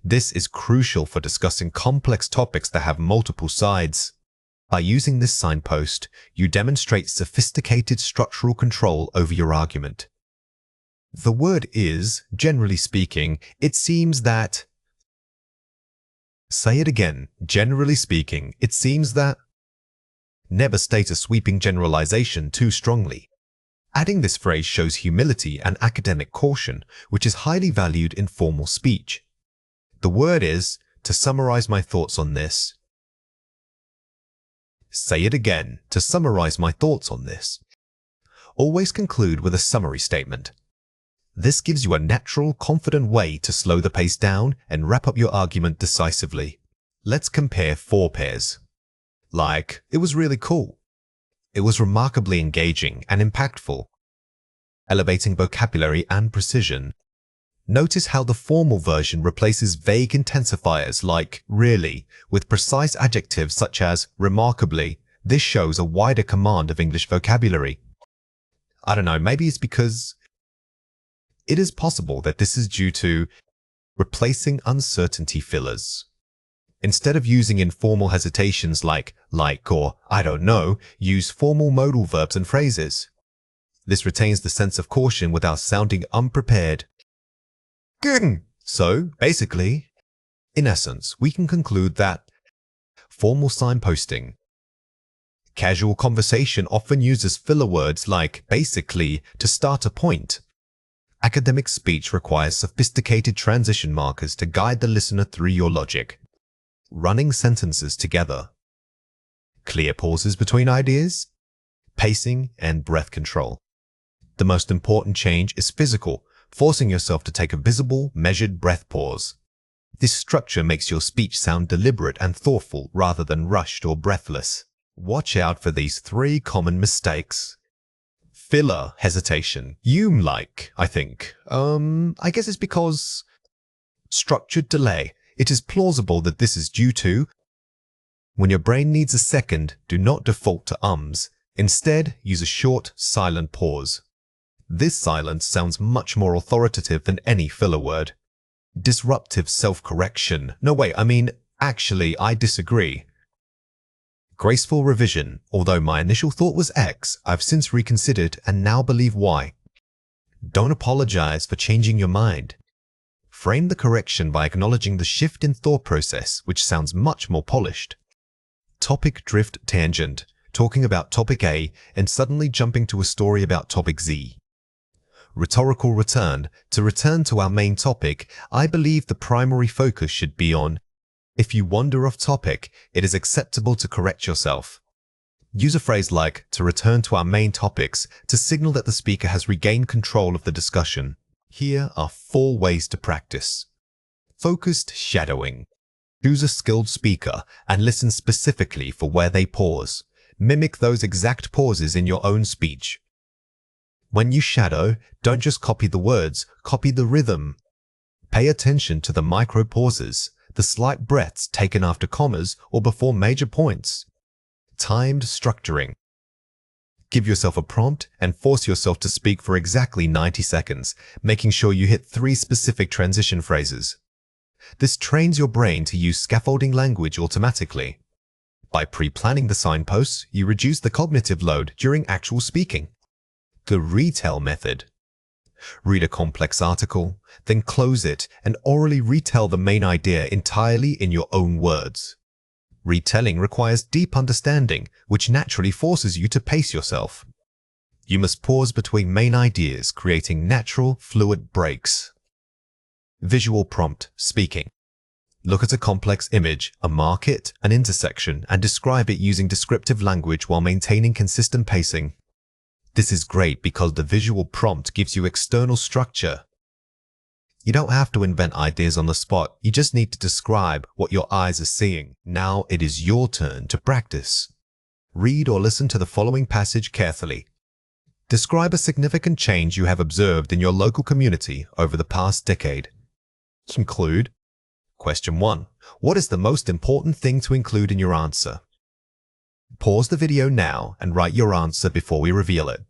This is crucial for discussing complex topics that have multiple sides. By using this signpost, you demonstrate sophisticated structural control over your argument. The word is, generally speaking, it seems that. Say it again. Generally speaking, it seems that. Never state a sweeping generalization too strongly. Adding this phrase shows humility and academic caution, which is highly valued in formal speech. The word is, to summarize my thoughts on this. Say it again to summarize my thoughts on this. Always conclude with a summary statement. This gives you a natural, confident way to slow the pace down and wrap up your argument decisively. Let's compare 4 pairs. Like, it was really cool. It was remarkably engaging and impactful. Elevating vocabulary and precision. Notice how the formal version replaces vague intensifiers like really with precise adjectives such as remarkably. This shows a wider command of English vocabulary. I don't know, maybe it's because it is possible that this is due to replacing uncertainty fillers. Instead of using informal hesitations like or I don't know, use formal modal verbs and phrases. This retains the sense of caution without sounding unprepared. So, basically, in essence, we can conclude that formal signposting. Casual conversation often uses filler words like basically to start a point. Academic speech requires sophisticated transition markers to guide the listener through your logic. Running sentences together. Clear pauses between ideas. Pacing and breath control. The most important change is physical, forcing yourself to take a visible, measured breath pause. This structure makes your speech sound deliberate and thoughtful rather than rushed or breathless. Watch out for these 3 common mistakes. Filler hesitation. I think. I guess it's because structured delay. It is plausible that this is due to when your brain needs a second, do not default to ums. Instead, use a short, silent pause. This silence sounds much more authoritative than any filler word. Disruptive self-correction. No, wait, actually, I disagree. Graceful revision. Although my initial thought was X, I've since reconsidered and now believe Y. Don't apologize for changing your mind. Frame the correction by acknowledging the shift in thought process, which sounds much more polished. Topic drift tangent. Talking about topic A and suddenly jumping to a story about topic Z. Rhetorical return. To return to our main topic, I believe the primary focus should be on if you wander off topic, it is acceptable to correct yourself. Use a phrase like to return to our main topics to signal that the speaker has regained control of the discussion. Here are 4 ways to practice. Focused shadowing. Choose a skilled speaker and listen specifically for where they pause. Mimic those exact pauses in your own speech. When you shadow, don't just copy the words, copy the rhythm. Pay attention to the micro pauses, the slight breaths taken after commas or before major points. Timed structuring. Give yourself a prompt and force yourself to speak for exactly 90 seconds, making sure you hit 3 specific transition phrases. This trains your brain to use scaffolding language automatically. By pre-planning the signposts, you reduce the cognitive load during actual speaking. The retell method. Read a complex article, then close it and orally retell the main idea entirely in your own words. Retelling requires deep understanding, which naturally forces you to pace yourself. You must pause between main ideas, creating natural, fluid breaks. Visual prompt speaking. Look at a complex image, a market, an intersection, and describe it using descriptive language while maintaining consistent pacing. This is great because the visual prompt gives you external structure. You don't have to invent ideas on the spot, you just need to describe what your eyes are seeing. Now it is your turn to practice. Read or listen to the following passage carefully. Describe a significant change you have observed in your local community over the past decade. Conclude. Question 1. What is the most important thing to include in your answer? Pause the video now and write your answer before we reveal it.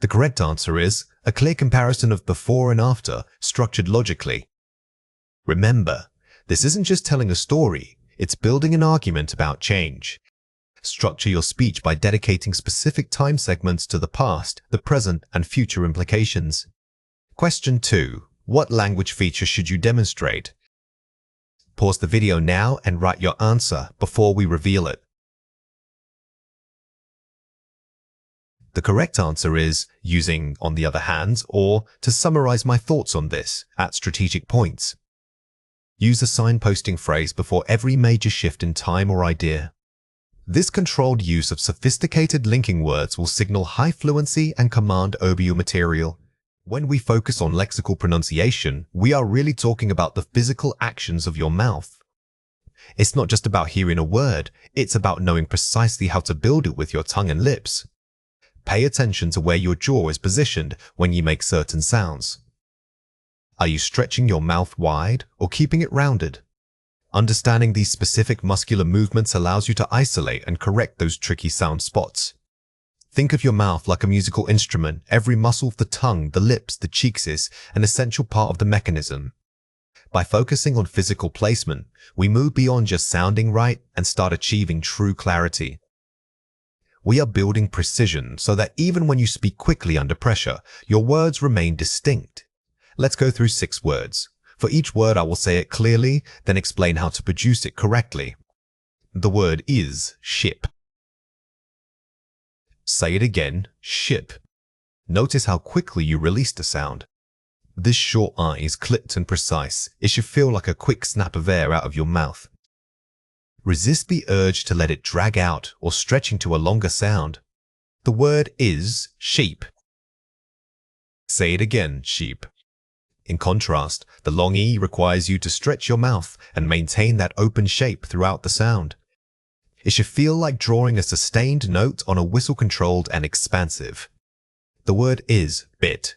The correct answer is a clear comparison of before and after, structured logically. Remember, this isn't just telling a story, it's building an argument about change. Structure your speech by dedicating specific time segments to the past, the present, and future implications. Question 2. What language feature should you demonstrate? Pause the video now and write your answer before we reveal it. The correct answer is using on the other hand or to summarize my thoughts on this at strategic points. Use a signposting phrase before every major shift in time or idea. This controlled use of sophisticated linking words will signal high fluency and command over your material. When we focus on lexical pronunciation, we are really talking about the physical actions of your mouth. It's not just about hearing a word, it's about knowing precisely how to build it with your tongue and lips. Pay attention to where your jaw is positioned when you make certain sounds. Are you stretching your mouth wide or keeping it rounded? Understanding these specific muscular movements allows you to isolate and correct those tricky sound spots. Think of your mouth like a musical instrument. Every muscle of the tongue, the lips, the cheeks is an essential part of the mechanism. By focusing on physical placement, we move beyond just sounding right and start achieving true clarity. We are building precision so that even when you speak quickly under pressure, your words remain distinct. Let's go through 6 words. For each word, I will say it clearly, then explain how to produce it correctly. The word is ship. Say it again, ship. Notice how quickly you release the sound. This short I is clipped and precise. It should feel like a quick snap of air out of your mouth. Resist the urge to let it drag out or stretch into a longer sound. The word is sheep. Say it again, sheep. In contrast, the long E requires you to stretch your mouth and maintain that open shape throughout the sound. It should feel like drawing a sustained note on a whistle, controlled and expansive. The word is bit.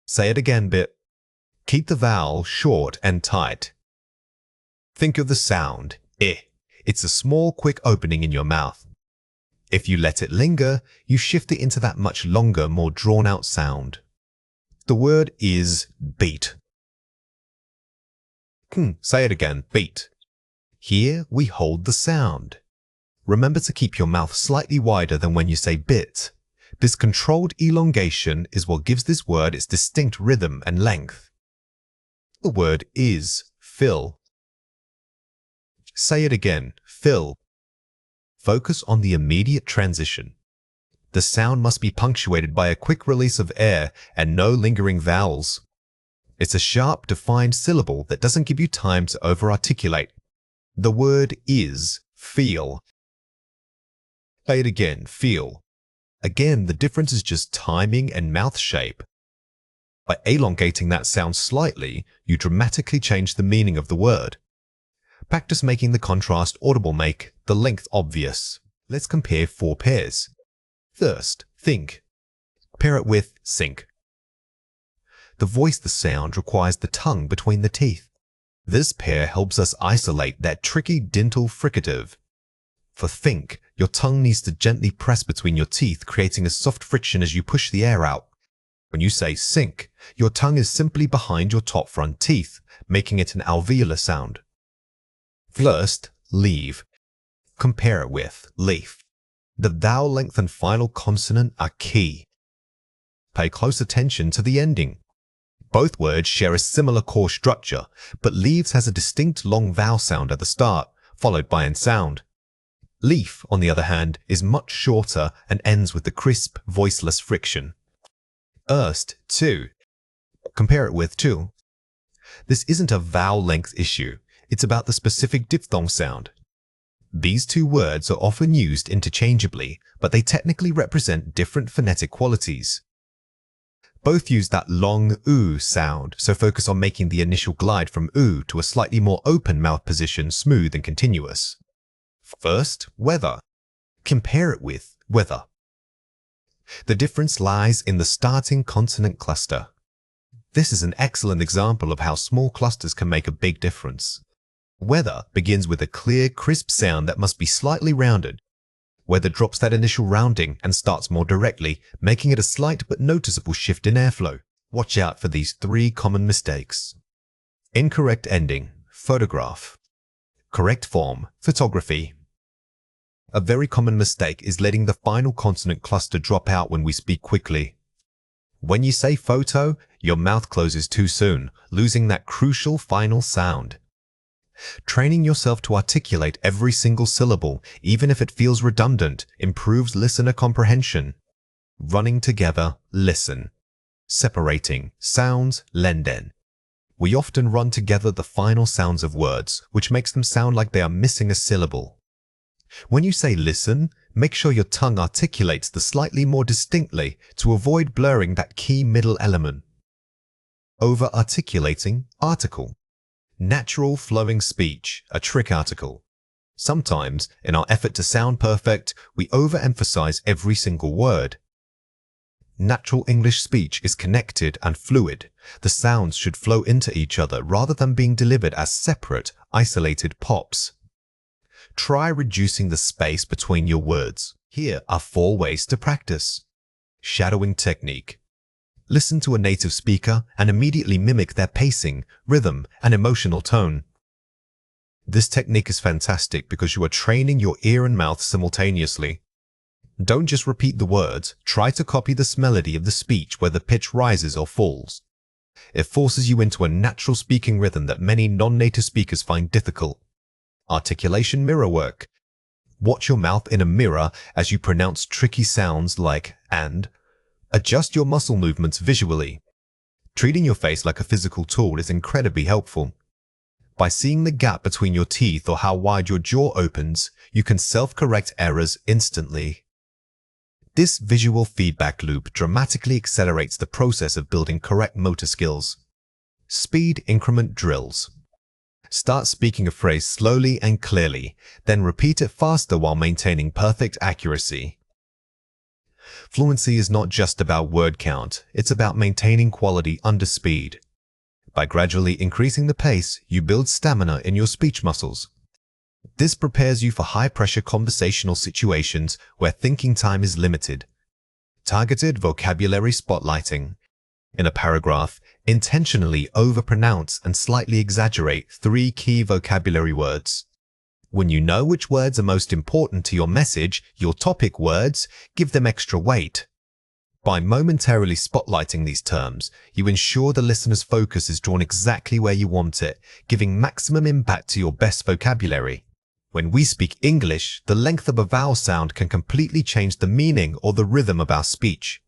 Say it again, bit. Keep the vowel short and tight. Think of the sound, I. It's a small, quick opening in your mouth. If you let it linger, you shift it into that much longer, more drawn-out sound. The word is beat. Say it again, beat. Here we hold the sound. Remember to keep your mouth slightly wider than when you say bit. This controlled elongation is what gives this word its distinct rhythm and length. The word is fill. Say it again, fill. Focus on the immediate transition. The sound must be punctuated by a quick release of air and no lingering vowels. It's a sharp, defined syllable that doesn't give you time to over-articulate. The word is feel. Say it again, feel. Again, the difference is just timing and mouth shape. By elongating that sound slightly, you dramatically change the meaning of the word. Practice making the contrast audible, make the length obvious. Let's compare 4 pairs. First, think. Pair it with sink. To voice the sound requires the tongue between the teeth. This pair helps us isolate that tricky dental fricative. For think, your tongue needs to gently press between your teeth, creating a soft friction as you push the air out. When you say sink, your tongue is simply behind your top front teeth, making it an alveolar sound. First, leave. Compare it with leaf. The vowel length and final consonant are key. Pay close attention to the ending. Both words share a similar core structure, but leaves has a distinct long vowel sound at the start, followed by an sound. Leaf, on the other hand, is much shorter and ends with the crisp, voiceless friction. Too. Compare it with too. This isn't a vowel length issue. It's about the specific diphthong sound. These 2 words are often used interchangeably, but they technically represent different phonetic qualities. Both use that long oo sound, so focus on making the initial glide from oo to a slightly more open mouth position smooth and continuous. First, weather. Compare it with weather. The difference lies in the starting consonant cluster. This is an excellent example of how small clusters can make a big difference. Weather begins with a clear, crisp sound that must be slightly rounded. Weather drops that initial rounding and starts more directly, making it a slight but noticeable shift in airflow. Watch out for these 3 common mistakes. Incorrect ending, photograph. Correct form, photography. A very common mistake is letting the final consonant cluster drop out when we speak quickly. When you say photo, your mouth closes too soon, losing that crucial final sound. Training yourself to articulate every single syllable, even if it feels redundant, improves listener comprehension. Running together, listen. Separating, sounds, lenden. We often run together the final sounds of words, which makes them sound like they are missing a syllable. When you say listen, make sure your tongue articulates the slightly more distinctly to avoid blurring that key middle element. Over-articulating article. Natural flowing speech, a trick article. Sometimes, in our effort to sound perfect, we overemphasize every single word. Natural English speech is connected and fluid. The sounds should flow into each other rather than being delivered as separate, isolated pops. Try reducing the space between your words. Here are 4 ways to practice. Shadowing technique. Listen to a native speaker and immediately mimic their pacing, rhythm, and emotional tone. This technique is fantastic because you are training your ear and mouth simultaneously. Don't just repeat the words, try to copy the melody of the speech where the pitch rises or falls. It forces you into a natural speaking rhythm that many non-native speakers find difficult. Articulation mirror work. Watch your mouth in a mirror as you pronounce tricky sounds like and. Adjust your muscle movements visually. Treating your face like a physical tool is incredibly helpful. By seeing the gap between your teeth or how wide your jaw opens, you can self-correct errors instantly. This visual feedback loop dramatically accelerates the process of building correct motor skills. Speed increment drills. Start speaking a phrase slowly and clearly, then repeat it faster while maintaining perfect accuracy. Fluency is not just about word count, it's about maintaining quality under speed. By gradually increasing the pace, you build stamina in your speech muscles. This prepares you for high-pressure conversational situations where thinking time is limited. Targeted vocabulary spotlighting. In a paragraph, intentionally overpronounce and slightly exaggerate 3 key vocabulary words. When you know which words are most important to your message, your topic words, give them extra weight. By momentarily spotlighting these terms, you ensure the listener's focus is drawn exactly where you want it, giving maximum impact to your best vocabulary. When we speak English, the length of a vowel sound can completely change the meaning or the rhythm of our speech.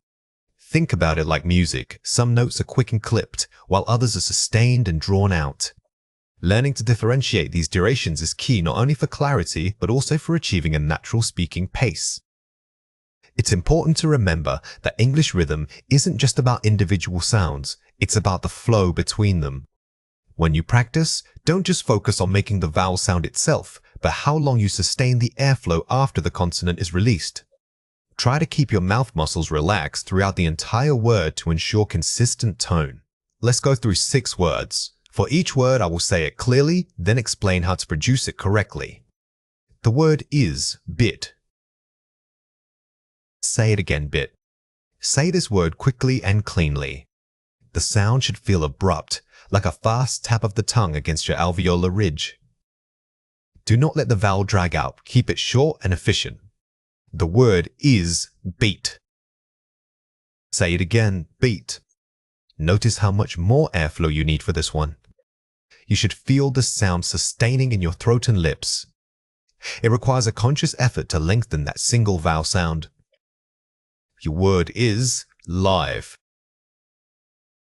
Think about it like music. Some notes are quick and clipped, while others are sustained and drawn out. Learning to differentiate these durations is key not only for clarity, but also for achieving a natural speaking pace. It's important to remember that English rhythm isn't just about individual sounds, it's about the flow between them. When you practice, don't just focus on making the vowel sound itself, but how long you sustain the airflow after the consonant is released. Try to keep your mouth muscles relaxed throughout the entire word to ensure consistent tone. Let's go through 6 words. For each word, I will say it clearly, then explain how to produce it correctly. The word is bit. Say it again, bit. Say this word quickly and cleanly. The sound should feel abrupt, like a fast tap of the tongue against your alveolar ridge. Do not let the vowel drag out. Keep it short and efficient. The word is beat. Say it again, beat. Notice how much more airflow you need for this one. You should feel the sound sustaining in your throat and lips. It requires a conscious effort to lengthen that single vowel sound. Your word is live.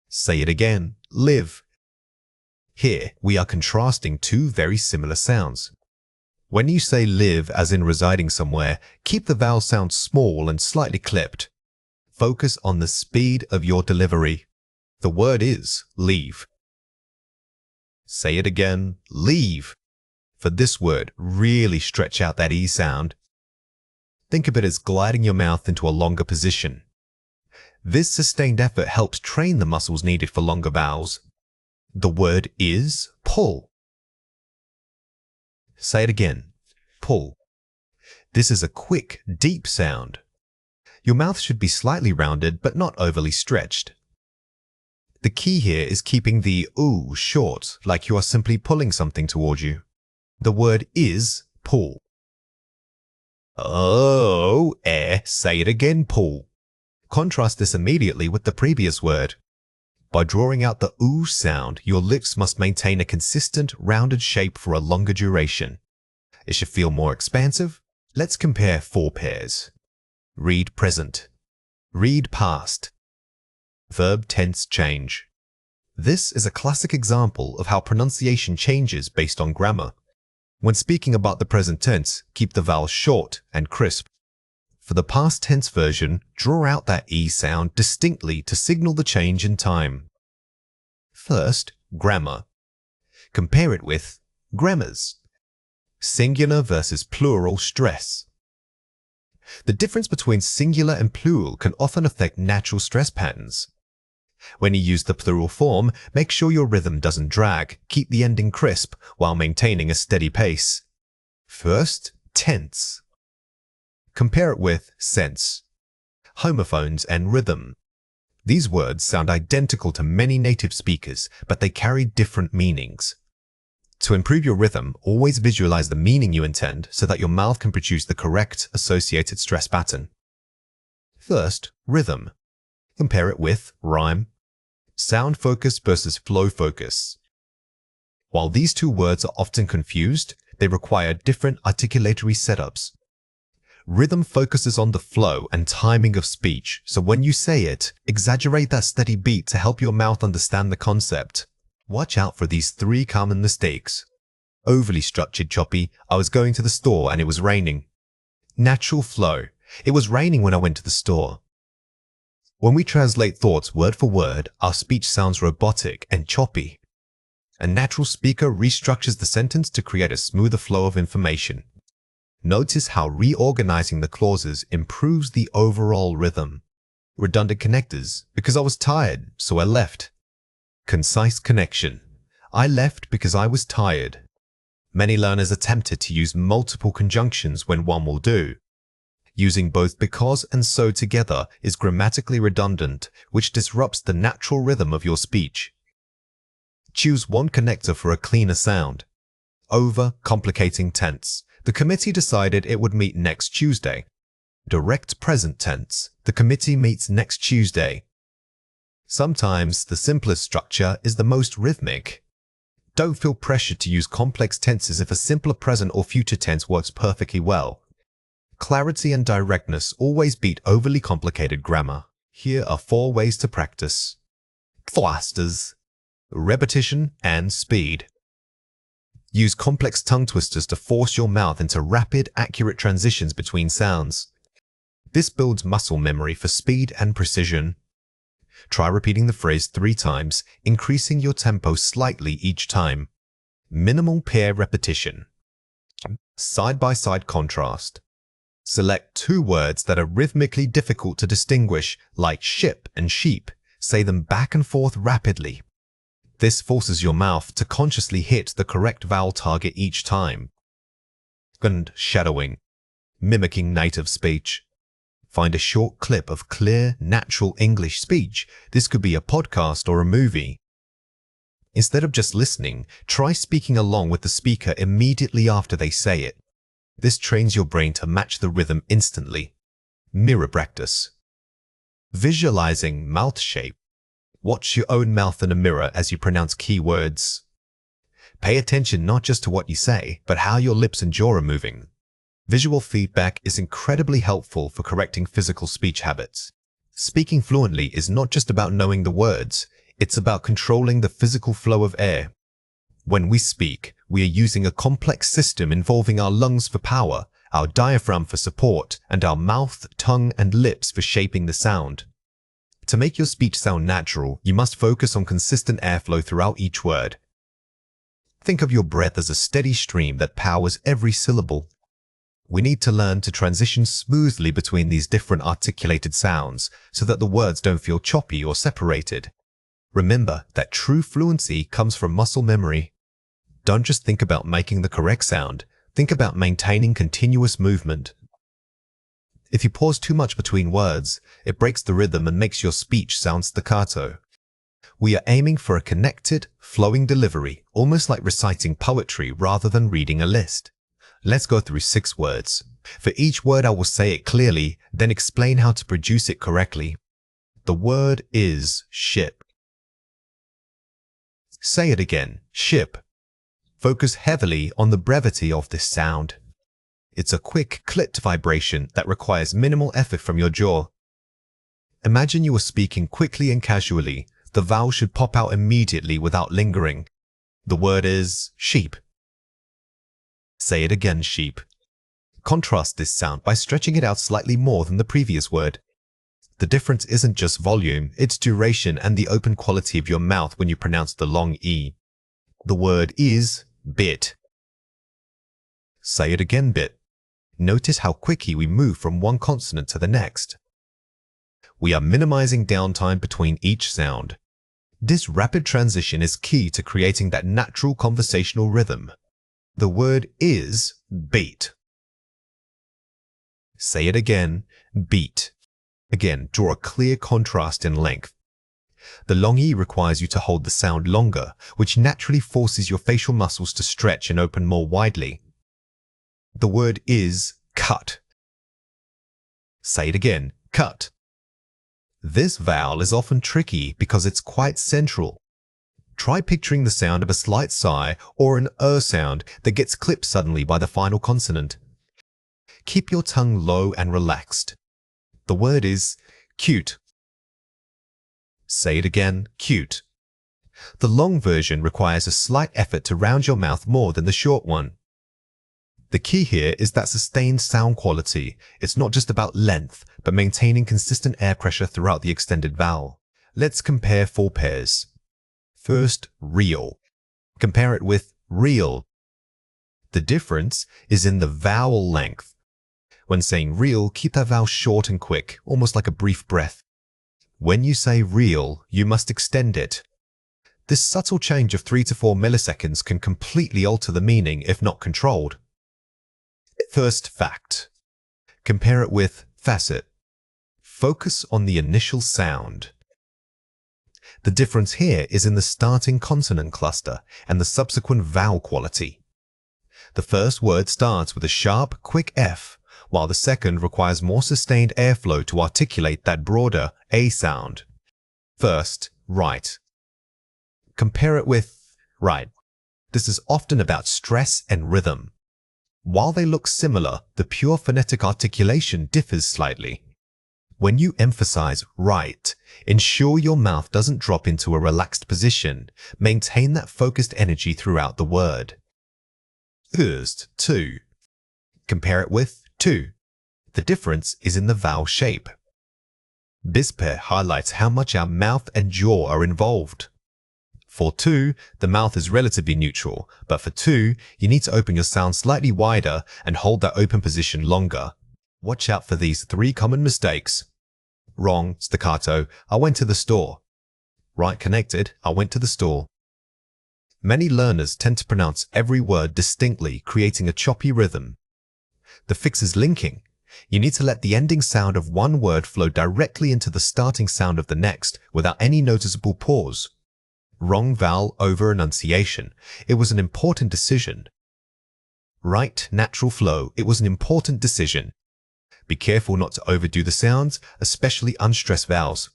Say it again, live. Here, we are contrasting 2 very similar sounds. When you say live as in residing somewhere, keep the vowel sound small and slightly clipped. Focus on the speed of your delivery. The word is leave. Say it again, leave. For this word, really stretch out that E sound. Think of it as gliding your mouth into a longer position. This sustained effort helps train the muscles needed for longer vowels. The word is pull. Say it again, pull. This is a quick, deep sound. Your mouth should be slightly rounded but not overly stretched. The key here is keeping the ooh short, like you are simply pulling something toward you. The word is pull. Oh, say it again, pull. Contrast this immediately with the previous word. By drawing out the ooh sound, your lips must maintain a consistent, rounded shape for a longer duration. It should feel more expansive. Let's compare 4 pairs. Read present. Read past. Verb tense change. This is a classic example of how pronunciation changes based on grammar. When speaking about the present tense, keep the vowels short and crisp. For the past tense version, draw out that E sound distinctly to signal the change in time. First, grammar. Compare it with grammars. Singular versus plural stress. The difference between singular and plural can often affect natural stress patterns. When you use the plural form, make sure your rhythm doesn't drag. Keep the ending crisp while maintaining a steady pace. First, tense. Compare it with sense, homophones, and rhythm. These words sound identical to many native speakers, but they carry different meanings. To improve your rhythm, always visualize the meaning you intend so that your mouth can produce the correct associated stress pattern. First, rhythm. Compare it with rhyme, sound focus versus flow focus. While these two words are often confused, they require different articulatory setups. Rhythm focuses on the flow and timing of speech, so when you say it, exaggerate that steady beat to help your mouth understand the concept. Watch out for these 3 common mistakes. Overly structured choppy, I was going to the store and it was raining. Natural flow, it was raining when I went to the store. When we translate thoughts word for word, our speech sounds robotic and choppy. A natural speaker restructures the sentence to create a smoother flow of information. Notice how reorganizing the clauses improves the overall rhythm. Redundant connectors, because I was tired, so I left. Concise connection, I left because I was tired. Many learners are tempted to use multiple conjunctions when one will do. Using both because and so together is grammatically redundant, which disrupts the natural rhythm of your speech. Choose one connector for a cleaner sound. Over complicating tense. The committee decided it would meet next Tuesday. Direct present tense. The committee meets next Tuesday. Sometimes the simplest structure is the most rhythmic. Don't feel pressured to use complex tenses if a simpler present or future tense works perfectly well. Clarity and directness always beat overly complicated grammar. Here are 4 ways to practice. Thrusters, repetition, and speed. Use complex tongue twisters to force your mouth into rapid, accurate transitions between sounds. This builds muscle memory for speed and precision. Try repeating the phrase 3 times, increasing your tempo slightly each time. Minimal pair repetition. Side-by-side contrast. Select 2 words that are rhythmically difficult to distinguish, like ship and sheep. Say them back and forth rapidly. This forces your mouth to consciously hit the correct vowel target each time. And shadowing. Mimicking native speech. Find a short clip of clear, natural English speech. This could be a podcast or a movie. Instead of just listening, try speaking along with the speaker immediately after they say it. This trains your brain to match the rhythm instantly. Mirror practice. Visualizing mouth shape. Watch your own mouth in a mirror as you pronounce key words. Pay attention not just to what you say, but how your lips and jaw are moving. Visual feedback is incredibly helpful for correcting physical speech habits. Speaking fluently is not just about knowing the words, it's about controlling the physical flow of air. When we speak, we are using a complex system involving our lungs for power, our diaphragm for support, and our mouth, tongue, and lips for shaping the sound. To make your speech sound natural, you must focus on consistent airflow throughout each word. Think of your breath as a steady stream that powers every syllable. We need to learn to transition smoothly between these different articulated sounds so that the words don't feel choppy or separated. Remember that true fluency comes from muscle memory. Don't just think about making the correct sound, think about maintaining continuous movement. If you pause too much between words, it breaks the rhythm and makes your speech sound staccato. We are aiming for a connected, flowing delivery, almost like reciting poetry rather than reading a list. Let's go through 6 words. For each word I will say it clearly, then explain how to produce it correctly. The word is ship. Say it again, ship. Focus heavily on the brevity of this sound. It's a quick clit vibration that requires minimal effort from your jaw. Imagine you are speaking quickly and casually. the vowel should pop out immediately without lingering. The word is sheep. Say it again, sheep. Contrast this sound by stretching it out slightly more than the previous word. The difference isn't just volume, it's duration and the open quality of your mouth when you pronounce the long E. The word is bit. Say it again, bit. Notice how quickly we move from one consonant to the next. We are minimizing downtime between each sound. This rapid transition is key to creating that natural conversational rhythm. The word is beat. Say it again, beat. Again, draw a clear contrast in length. The long E requires you to hold the sound longer, which naturally forces your facial muscles to stretch and open more widely. The word is cut. Say it again, cut. This vowel is often tricky because it's quite central. Try picturing the sound of a slight sigh or an sound that gets clipped suddenly by the final consonant. Keep your tongue low and relaxed. The word is cute. Say it again, cute. The long version requires a slight effort to round your mouth more than the short one. The key here is that sustained sound quality. It's not just about length, but maintaining consistent air pressure throughout the extended vowel. Let's compare 4 pairs. First, real. Compare it with real. The difference is in the vowel length. When saying real, keep that vowel short and quick, almost like a brief breath. When you say real, you must extend it. This subtle change of 3 to 4 milliseconds can completely alter the meaning if not controlled. First fact. Compare it with facet. Focus on the initial sound. The difference here is in the starting consonant cluster and the subsequent vowel quality. The first word starts with a sharp, quick F, while the second requires more sustained airflow to articulate that broader A sound. First, right. Compare it with right. This is often about stress and rhythm. While they look similar, the pure phonetic articulation differs slightly. When you emphasize right, ensure your mouth doesn't drop into a relaxed position. Maintain that focused energy throughout the word. First, two. Compare it with two. The difference is in the vowel shape. This pair highlights how much our mouth and jaw are involved. For two, the mouth is relatively neutral, but for two, you need to open your sound slightly wider and hold that open position longer. Watch out for these 3 common mistakes. Wrong, staccato, I went to the store. Right, connected, I went to the store. Many learners tend to pronounce every word distinctly, creating a choppy rhythm. The fix is linking. You need to let the ending sound of one word flow directly into the starting sound of the next without any noticeable pause. Wrong vowel over enunciation. It was an important decision. Right, natural flow. It was an important decision. Be careful not to overdo the sounds, especially unstressed vowels.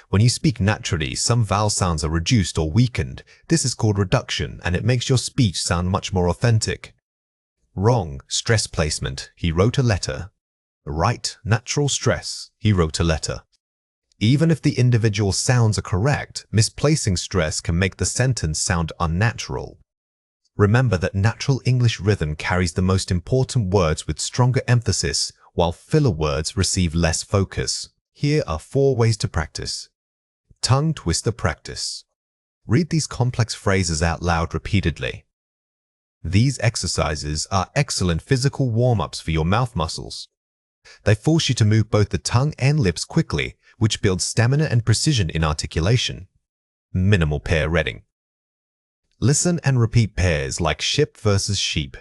When you speak naturally, some vowel sounds are reduced or weakened. This is called reduction, and it makes your speech sound much more authentic. Wrong, stress placement. He wrote a letter. Right, natural stress. He wrote a letter. Even if the individual sounds are correct, misplacing stress can make the sentence sound unnatural. Remember that natural English rhythm carries the most important words with stronger emphasis, while filler words receive less focus. Here are 4 ways to practice. Tongue twister practice. Read these complex phrases out loud repeatedly. These exercises are excellent physical warm-ups for your mouth muscles. They force you to move both the tongue and lips quickly, which builds stamina and precision in articulation. Minimal pair reading. Listen and repeat pairs like ship versus sheep.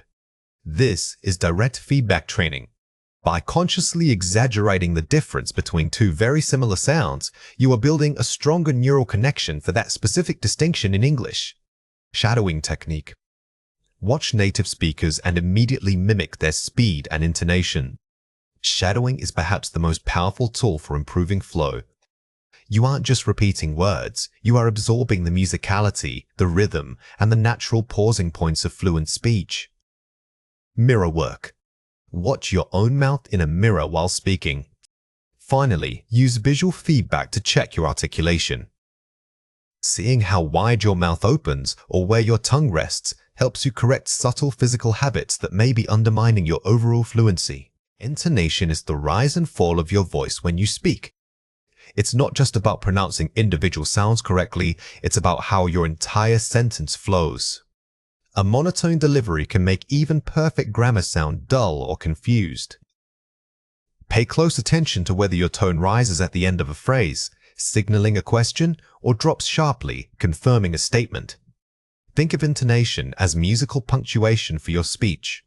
This is direct feedback training. By consciously exaggerating the difference between 2 very similar sounds, you are building a stronger neural connection for that specific distinction in English. Shadowing technique. Watch native speakers and immediately mimic their speed and intonation. Shadowing is perhaps the most powerful tool for improving flow. You aren't just repeating words, you are absorbing the musicality, the rhythm, and the natural pausing points of fluent speech. Mirror work. Watch your own mouth in a mirror while speaking. Finally, use visual feedback to check your articulation. Seeing how wide your mouth opens or where your tongue rests helps you correct subtle physical habits that may be undermining your overall fluency. Intonation is the rise and fall of your voice when you speak. It's not just about pronouncing individual sounds correctly, it's about how your entire sentence flows. A monotone delivery can make even perfect grammar sound dull or confused. Pay close attention to whether your tone rises at the end of a phrase, signaling a question, or drops sharply, confirming a statement. Think of intonation as musical punctuation for your speech.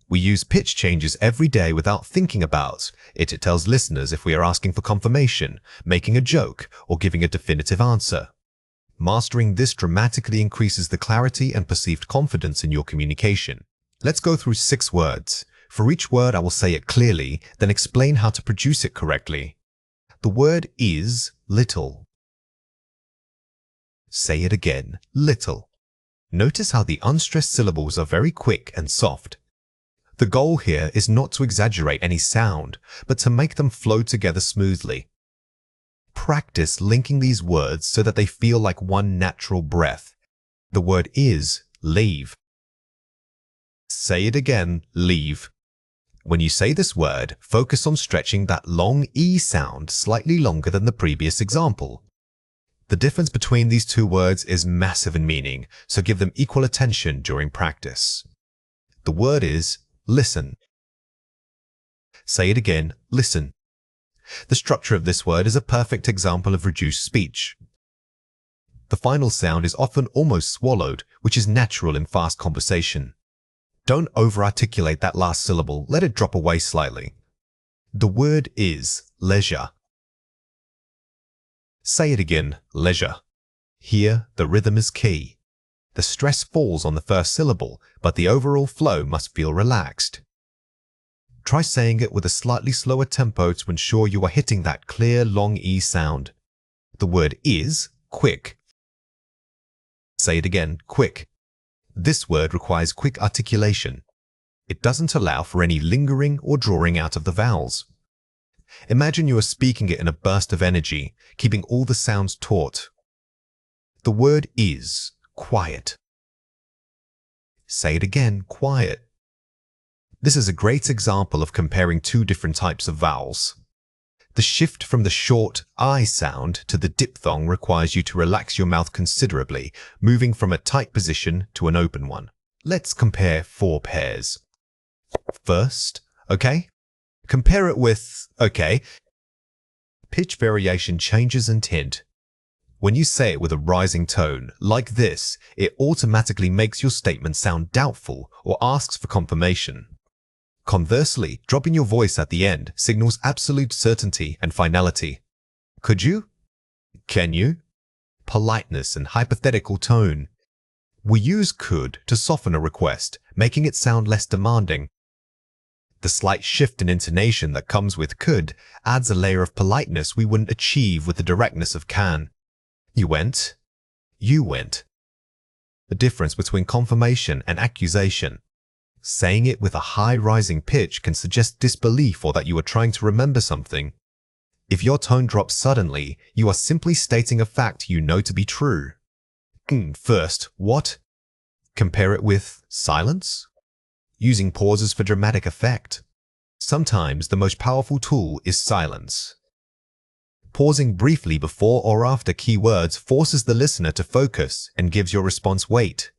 We use pitch changes every day without thinking about it. It tells listeners if we are asking for confirmation, making a joke, or giving a definitive answer. Mastering this dramatically increases the clarity and perceived confidence in your communication. Let's go through 6 words. For each word, I will say it clearly, then explain how to produce it correctly. The word is little. Say it again, little. Notice how the unstressed syllables are very quick and soft. The goal here is not to exaggerate any sound, but to make them flow together smoothly. Practice linking these words so that they feel like one natural breath. The word is leave. Say it again, leave. When you say this word, focus on stretching that long E sound slightly longer than the previous example. The difference between these 2 words is massive in meaning, so give them equal attention during practice. The word is listen. Say it again, listen. The structure of this word is a perfect example of reduced speech. The final sound is often almost swallowed, which is natural in fast conversation. Don't over-articulate that last syllable, let it drop away slightly. The word is leisure. Say it again, leisure. Here, the rhythm is key. The stress falls on the first syllable, but the overall flow must feel relaxed. Try saying it with a slightly slower tempo to ensure you are hitting that clear, long E sound. The word is quick. Say it again, quick. This word requires quick articulation. It doesn't allow for any lingering or drawing out of the vowels. Imagine you are speaking it in a burst of energy, keeping all the sounds taut. The word is quiet. Say it again, quiet. This is a great example of comparing 2 different types of vowels. The shift from the short I sound to the diphthong requires you to relax your mouth considerably, moving from a tight position to an open one. Let's compare 4 pairs. First, okay. Compare it with okay. Pitch variation changes in tint. When you say it with a rising tone, like this, it automatically makes your statement sound doubtful or asks for confirmation. Conversely, dropping your voice at the end signals absolute certainty and finality. Could you? Can you? Politeness and hypothetical tone. We use could to soften a request, making it sound less demanding. The slight shift in intonation that comes with could adds a layer of politeness we wouldn't achieve with the directness of can. You went. You went. The difference between confirmation and accusation. Saying it with a high rising pitch can suggest disbelief or that you are trying to remember something. If your tone drops suddenly, you are simply stating a fact you know to be true. First, what? Compare it with silence. Using pauses for dramatic effect. Sometimes the most powerful tool is silence. Pausing briefly before or after key words forces the listener to focus and gives your response weight.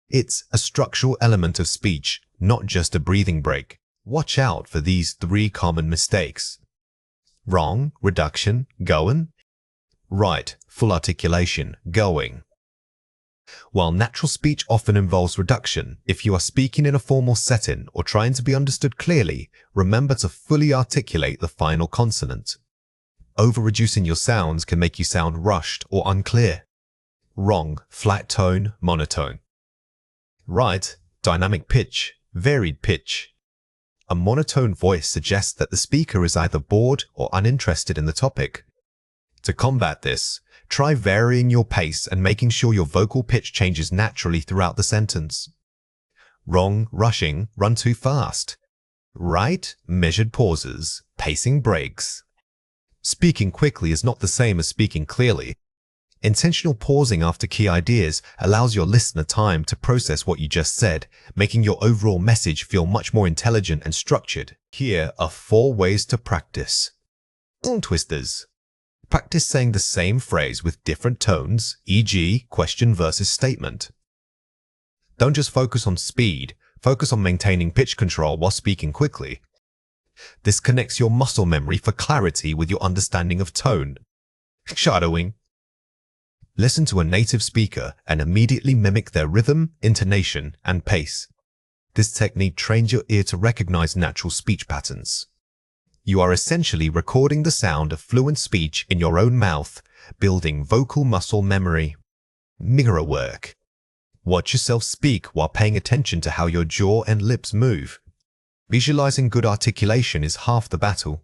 It's a structural element of speech, not just a breathing break. Watch out for these 3 common mistakes. Wrong, reduction, going. Right, full articulation, going. While natural speech often involves reduction, if you are speaking in a formal setting or trying to be understood clearly, remember to fully articulate the final consonant. Over-reducing your sounds can make you sound rushed or unclear. Wrong, flat tone, monotone. Right, dynamic pitch, varied pitch. A monotone voice suggests that the speaker is either bored or uninterested in the topic. To combat this, try varying your pace and making sure your vocal pitch changes naturally throughout the sentence. Wrong, rushing, run too fast. Right, measured pauses, pacing breaks. Speaking quickly is not the same as speaking clearly. Intentional pausing after key ideas allows your listener time to process what you just said, making your overall message feel much more intelligent and structured. Here are 4 ways to practice. Tongue twisters. Practice saying the same phrase with different tones, e.g., question versus statement. Don't just focus on speed, focus on maintaining pitch control while speaking quickly. This connects your muscle memory for clarity with your understanding of tone. Shadowing. Listen to a native speaker and immediately mimic their rhythm, intonation, and pace. This technique trains your ear to recognize natural speech patterns. You are essentially recording the sound of fluent speech in your own mouth, building vocal muscle memory. Mirror work. Watch yourself speak while paying attention to how your jaw and lips move. Visualizing good articulation is half the battle.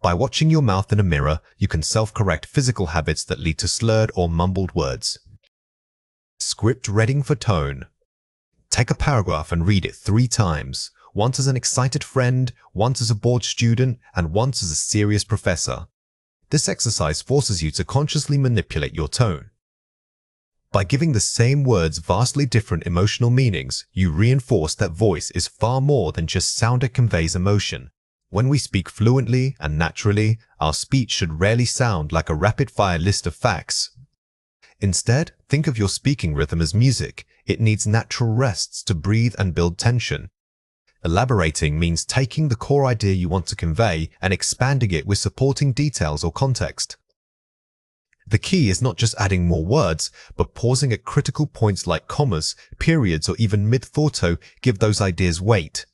By watching your mouth in a mirror, you can self-correct physical habits that lead to slurred or mumbled words. Script reading for tone. Take a paragraph and read it 3 times, once as an excited friend, once as a bored student, and once as a serious professor. This exercise forces you to consciously manipulate your tone. By giving the same words vastly different emotional meanings, you reinforce that voice is far more than just sound that conveys emotion. When we speak fluently and naturally, our speech should rarely sound like a rapid-fire list of facts. Instead, think of your speaking rhythm as music. It needs natural rests to breathe and build tension. Elaborating means taking the core idea you want to convey and expanding it with supporting details or context. The key is not just adding more words, but pausing at critical points like commas, periods, or even mid-thought to give those ideas weight.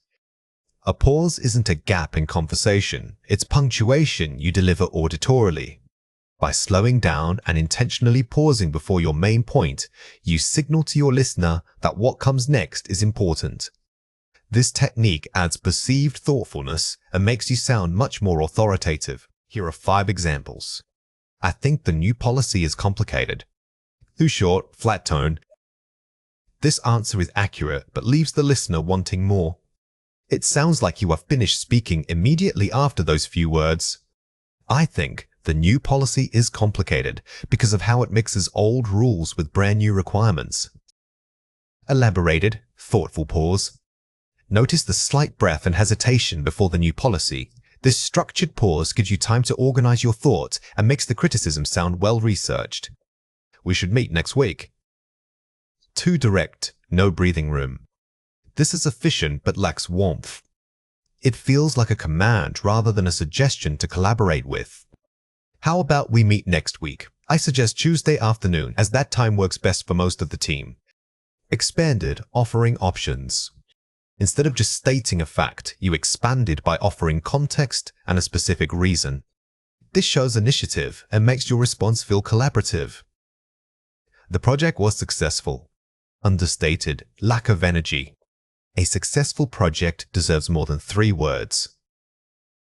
A pause isn't a gap in conversation, it's punctuation you deliver auditorily. By slowing down and intentionally pausing before your main point, you signal to your listener that what comes next is important. This technique adds perceived thoughtfulness and makes you sound much more authoritative. Here are 5 examples. I think the new policy is complicated. Too short, flat tone. This answer is accurate but leaves the listener wanting more. It sounds like you are finished speaking immediately after those few words. I think the new policy is complicated because of how it mixes old rules with brand new requirements. Elaborated, thoughtful pause. Notice the slight breath and hesitation before the new policy. This structured pause gives you time to organize your thoughts and makes the criticism sound well-researched. We should meet next week. Too direct, no breathing room. This is efficient but lacks warmth. It feels like a command rather than a suggestion to collaborate with. How about we meet next week? I suggest Tuesday afternoon as that time works best for most of the team. Expanded, offering options. Instead of just stating a fact, you expanded by offering context and a specific reason. This shows initiative and makes your response feel collaborative. The project was successful. Understated, lack of energy. A successful project deserves more than 3 words.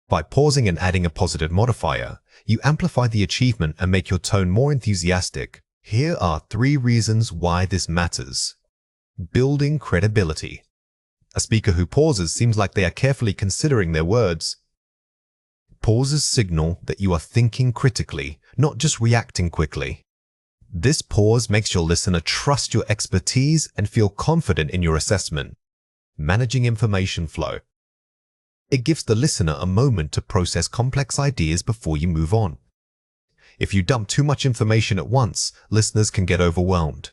By pausing and adding a positive modifier, you amplify the achievement and make your tone more enthusiastic. Here are 3 reasons why this matters. Building credibility. A speaker who pauses seems like they are carefully considering their words. Pauses signal that you are thinking critically, not just reacting quickly. This pause makes your listener trust your expertise and feel confident in your assessment. Managing information flow. It gives the listener a moment to process complex ideas before you move on. If you dump too much information at once, listeners can get overwhelmed.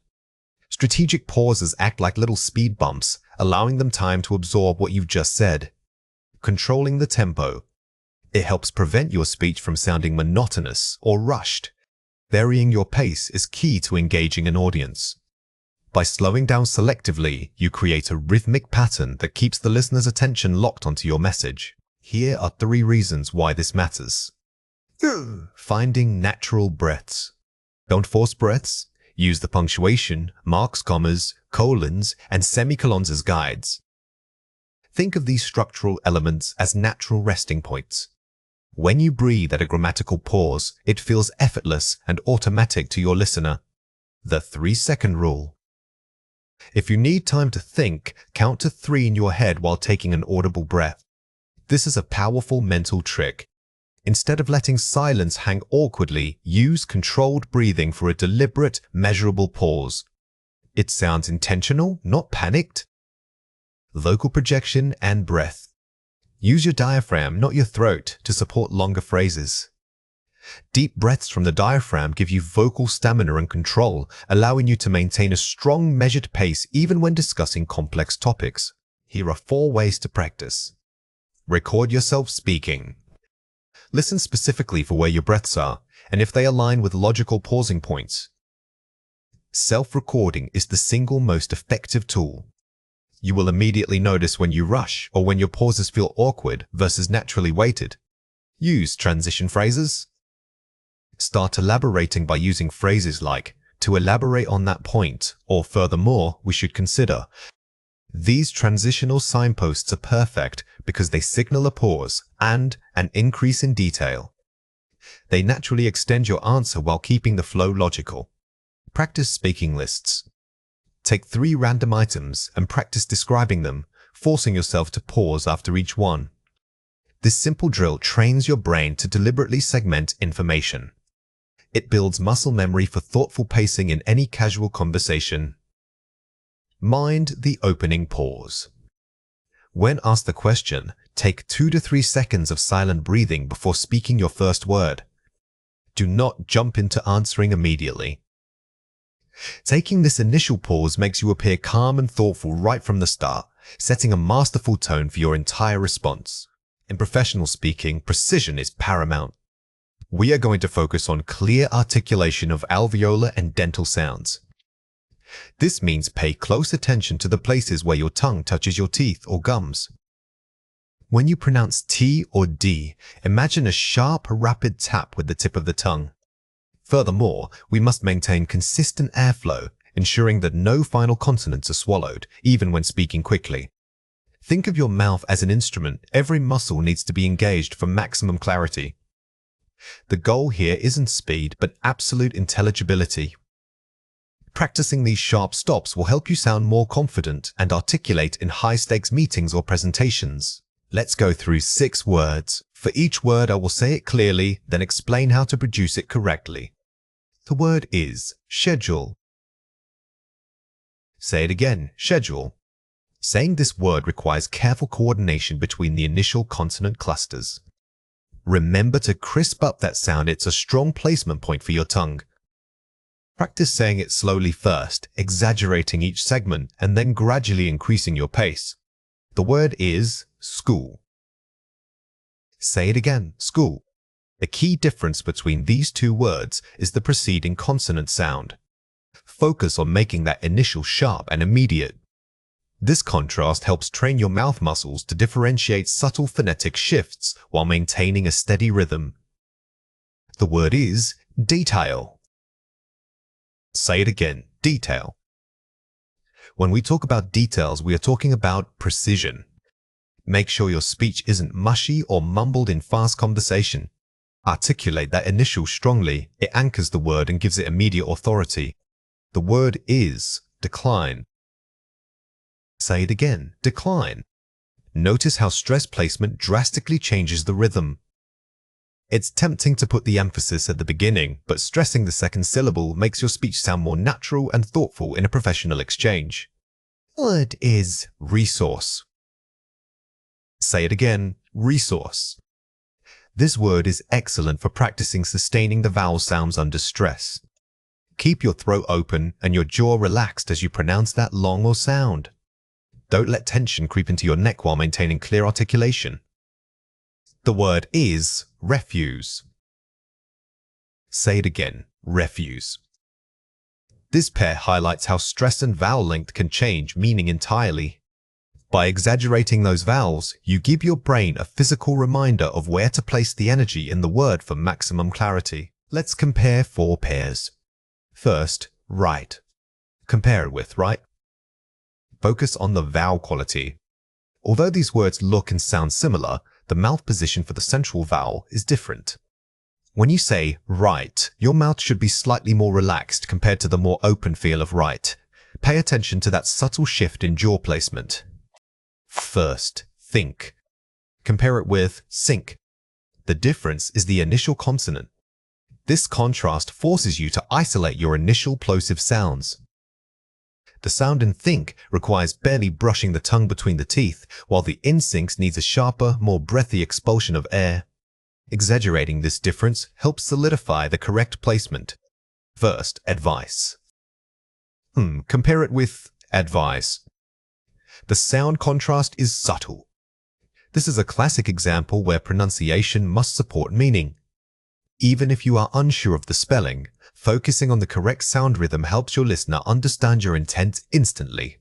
Strategic pauses act like little speed bumps, allowing them time to absorb what you've just said. Controlling the tempo. It helps prevent your speech from sounding monotonous or rushed. Varying your pace is key to engaging an audience. By slowing down selectively, you create a rhythmic pattern that keeps the listener's attention locked onto your message. Here are 3 reasons why this matters. Finding natural breaths. Don't force breaths. Use the punctuation, marks, commas, colons, and semicolons as guides. Think of these structural elements as natural resting points. When you breathe at a grammatical pause, it feels effortless and automatic to your listener. The 3-second rule. If you need time to think, count to 3 in your head while taking an audible breath. This is a powerful mental trick. Instead of letting silence hang awkwardly, use controlled breathing for a deliberate, measurable pause. It sounds intentional, not panicked. Vocal projection and breath. Use your diaphragm, not your throat, to support longer phrases. Deep breaths from the diaphragm give you vocal stamina and control, allowing you to maintain a strong, measured pace even when discussing complex topics. Here are 4 ways to practice. Record yourself speaking. Listen specifically for where your breaths are and if they align with logical pausing points. Self-recording is the single most effective tool. You will immediately notice when you rush or when your pauses feel awkward versus naturally weighted. Use transition phrases. Start elaborating by using phrases like, "to elaborate on that point," or "furthermore, we should consider." These transitional signposts are perfect because they signal a pause and an increase in detail. They naturally extend your answer while keeping the flow logical. Practice speaking lists. Take 3 random items and practice describing them, forcing yourself to pause after each one. This simple drill trains your brain to deliberately segment information. It builds muscle memory for thoughtful pacing in any casual conversation. Mind the opening pause. When asked a question, take 2 to 3 seconds of silent breathing before speaking your first word. Do not jump into answering immediately. Taking this initial pause makes you appear calm and thoughtful right from the start, setting a masterful tone for your entire response. In professional speaking, precision is paramount. We are going to focus on clear articulation of alveolar and dental sounds. This means pay close attention to the places where your tongue touches your teeth or gums. When you pronounce T or D, imagine a sharp, rapid tap with the tip of the tongue. Furthermore, we must maintain consistent airflow, ensuring that no final consonants are swallowed, even when speaking quickly. Think of your mouth as an instrument. Every muscle needs to be engaged for maximum clarity. The goal here isn't speed, but absolute intelligibility. Practicing these sharp stops will help you sound more confident and articulate in high-stakes meetings or presentations. Let's go through 6 words. For each word, I will say it clearly, then explain how to produce it correctly. The word is schedule. Say it again, schedule. Saying this word requires careful coordination between the initial consonant clusters. Remember to crisp up that sound. It's a strong placement point for your tongue. Practice saying it slowly first, exaggerating each segment, and then gradually increasing your pace. The word is school. Say it again, school. The key difference between these 2 words is the preceding consonant sound. Focus on making that initial sharp and immediate. This contrast helps train your mouth muscles to differentiate subtle phonetic shifts while maintaining a steady rhythm. The word is detail. Say it again, detail. When we talk about details, we are talking about precision. Make sure your speech isn't mushy or mumbled in fast conversation. Articulate that initial strongly. It anchors the word and gives it immediate authority. The word is decline. Say it again, decline. Notice how stress placement drastically changes the rhythm. It's tempting to put the emphasis at the beginning, but stressing the second syllable makes your speech sound more natural and thoughtful in a professional exchange. Word is resource. Say it again, resource. This word is excellent for practicing sustaining the vowel sounds under stress. Keep your throat open and your jaw relaxed as you pronounce that long or sound. Don't let tension creep into your neck while maintaining clear articulation. The word is refuse. Say it again, refuse. This pair highlights how stress and vowel length can change meaning entirely. By exaggerating those vowels, you give your brain a physical reminder of where to place the energy in the word for maximum clarity. Let's compare 4 pairs. First, right. Compare it with right. Focus on the vowel quality. Although these words look and sound similar, the mouth position for the central vowel is different. When you say right, your mouth should be slightly more relaxed compared to the more open feel of right. Pay attention to that subtle shift in jaw placement. First, think. Compare it with sink. The difference is the initial consonant. This contrast forces you to isolate your initial plosive sounds. The sound in think requires barely brushing the tongue between the teeth, while the insyncs needs a sharper, more breathy expulsion of air. Exaggerating this difference helps solidify the correct placement. First, advice. Compare it with advise. The sound contrast is subtle. This is a classic example where pronunciation must support meaning. Even if you are unsure of the spelling, focusing on the correct sound rhythm helps your listener understand your intent instantly.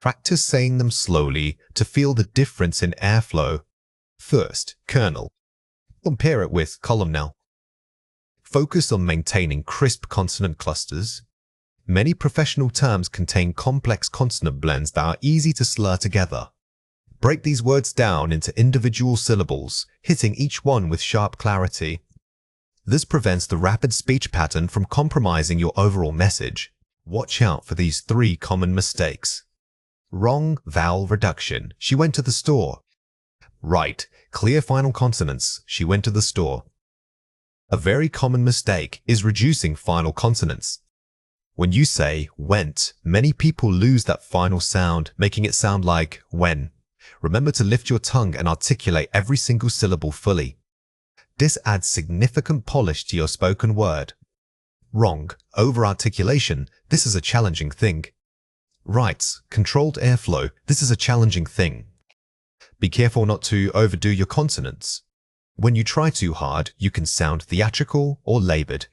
Practice saying them slowly to feel the difference in airflow. First, kernel. Compare it with columnal. Focus on maintaining crisp consonant clusters. Many professional terms contain complex consonant blends that are easy to slur together. Break these words down into individual syllables, hitting each one with sharp clarity. This prevents the rapid speech pattern from compromising your overall message. Watch out for these 3 common mistakes. Wrong vowel reduction. She went to the store. Right, clear final consonants. She went to the store. A very common mistake is reducing final consonants. When you say went, many people lose that final sound, making it sound like when. Remember to lift your tongue and articulate every single syllable fully. This adds significant polish to your spoken word. Wrong, over-articulation. This is a challenging thing. Right, controlled airflow. This is a challenging thing. Be careful not to overdo your consonants. When you try too hard, you can sound theatrical or labored.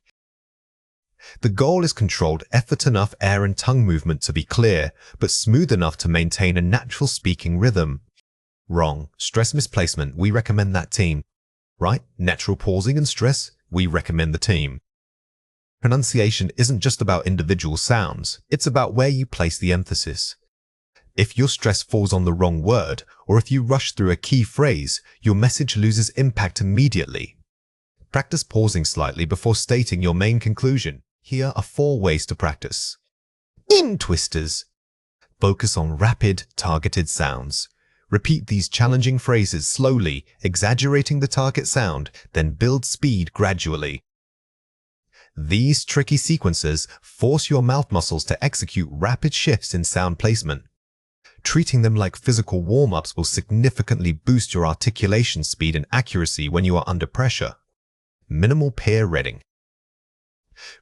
The goal is controlled effort, enough air and tongue movement to be clear, but smooth enough to maintain a natural speaking rhythm. Wrong, stress misplacement. We recommend that team. Right, natural pausing and stress. We recommend the team. Pronunciation isn't just about individual sounds. It's about where you place the emphasis. If your stress falls on the wrong word, or if you rush through a key phrase, your message loses impact immediately. Practice pausing slightly before stating your main conclusion. Here are 4 ways to practice. In twisters. Focus on rapid, targeted sounds. Repeat these challenging phrases slowly, exaggerating the target sound, then build speed gradually. These tricky sequences force your mouth muscles to execute rapid shifts in sound placement. Treating them like physical warm-ups will significantly boost your articulation speed and accuracy when you are under pressure. Minimal pair reading.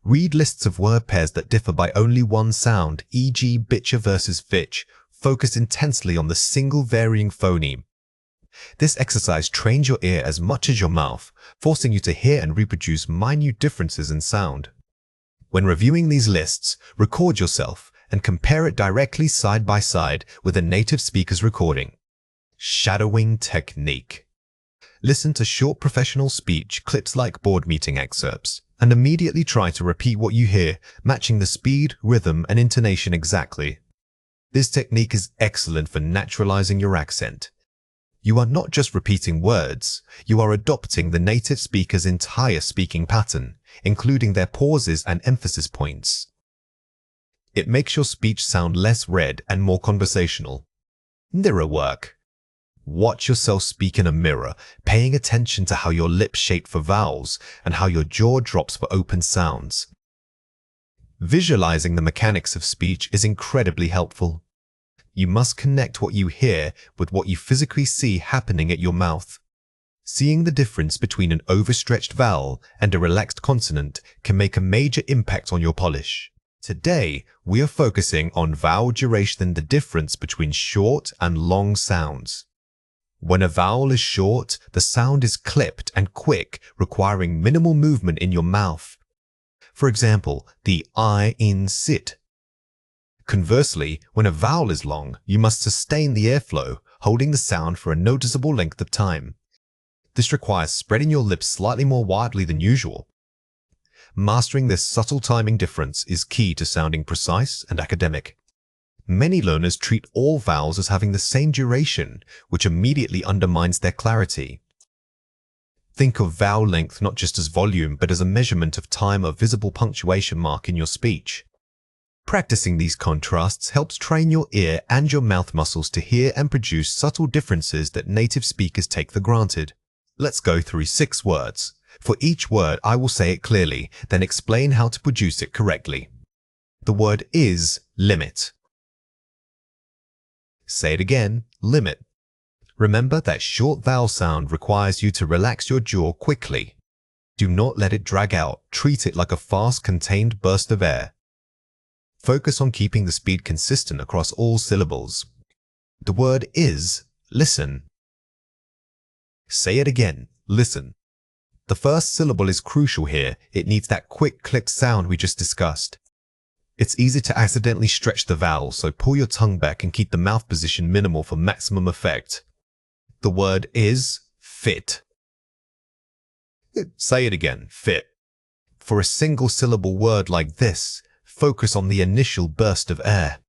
Read lists of word pairs that differ by only one sound, e.g. bitcher versus vitch. Focus intensely on the single varying phoneme. This exercise trains your ear as much as your mouth, forcing you to hear and reproduce minute differences in sound. When reviewing these lists, record yourself and compare it directly side by side with a native speaker's recording. Shadowing technique. Listen to short professional speech clips like board meeting excerpts, and immediately try to repeat what you hear, matching the speed, rhythm, and intonation exactly. This technique is excellent for naturalizing your accent. You are not just repeating words, you are adopting the native speaker's entire speaking pattern, including their pauses and emphasis points. It makes your speech sound less read and more conversational. Mirror work. Watch yourself speak in a mirror, paying attention to how your lips shape for vowels and how your jaw drops for open sounds. Visualizing the mechanics of speech is incredibly helpful. You must connect what you hear with what you physically see happening at your mouth. Seeing the difference between an overstretched vowel and a relaxed consonant can make a major impact on your polish. Today, we are focusing on vowel duration and the difference between short and long sounds. When a vowel is short, the sound is clipped and quick, requiring minimal movement in your mouth. For example, the I in sit. Conversely, when a vowel is long, you must sustain the airflow, holding the sound for a noticeable length of time. This requires spreading your lips slightly more widely than usual. Mastering this subtle timing difference is key to sounding precise and academic. Many learners treat all vowels as having the same duration, which immediately undermines their clarity. Think of vowel length not just as volume, but as a measurement of time or visible punctuation mark in your speech. Practicing these contrasts helps train your ear and your mouth muscles to hear and produce subtle differences that native speakers take for granted. Let's go through 6 words. For each word, I will say it clearly, then explain how to produce it correctly. The word is limit. Say it again, limit. Remember that short vowel sound requires you to relax your jaw quickly. Do not let it drag out. Treat it like a fast, contained burst of air. Focus on keeping the speed consistent across all syllables. The word is listen. Say it again, listen. The first syllable is crucial here. It needs that quick click sound we just discussed. It's easy to accidentally stretch the vowel, so pull your tongue back and keep the mouth position minimal for maximum effect. The word is fit. Say it again, fit. For a single syllable word like this, focus on the initial burst of air.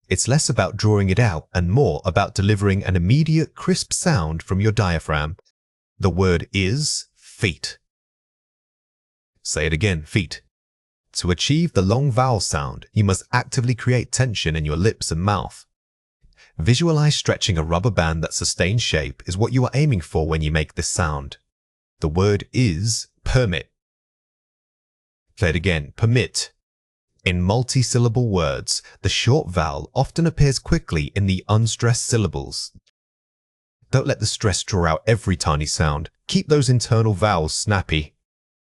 It's less about drawing it out and more about delivering an immediate, crisp sound from your diaphragm. The word is feet. Say it again, feet. To achieve the long vowel sound, you must actively create tension in your lips and mouth. Visualize stretching a rubber band that sustains shape is what you are aiming for when you make this sound. The word is permit. Say it again, permit. In multi-syllable words, the short vowel often appears quickly in the unstressed syllables. Don't let the stress draw out every tiny sound. Keep those internal vowels snappy.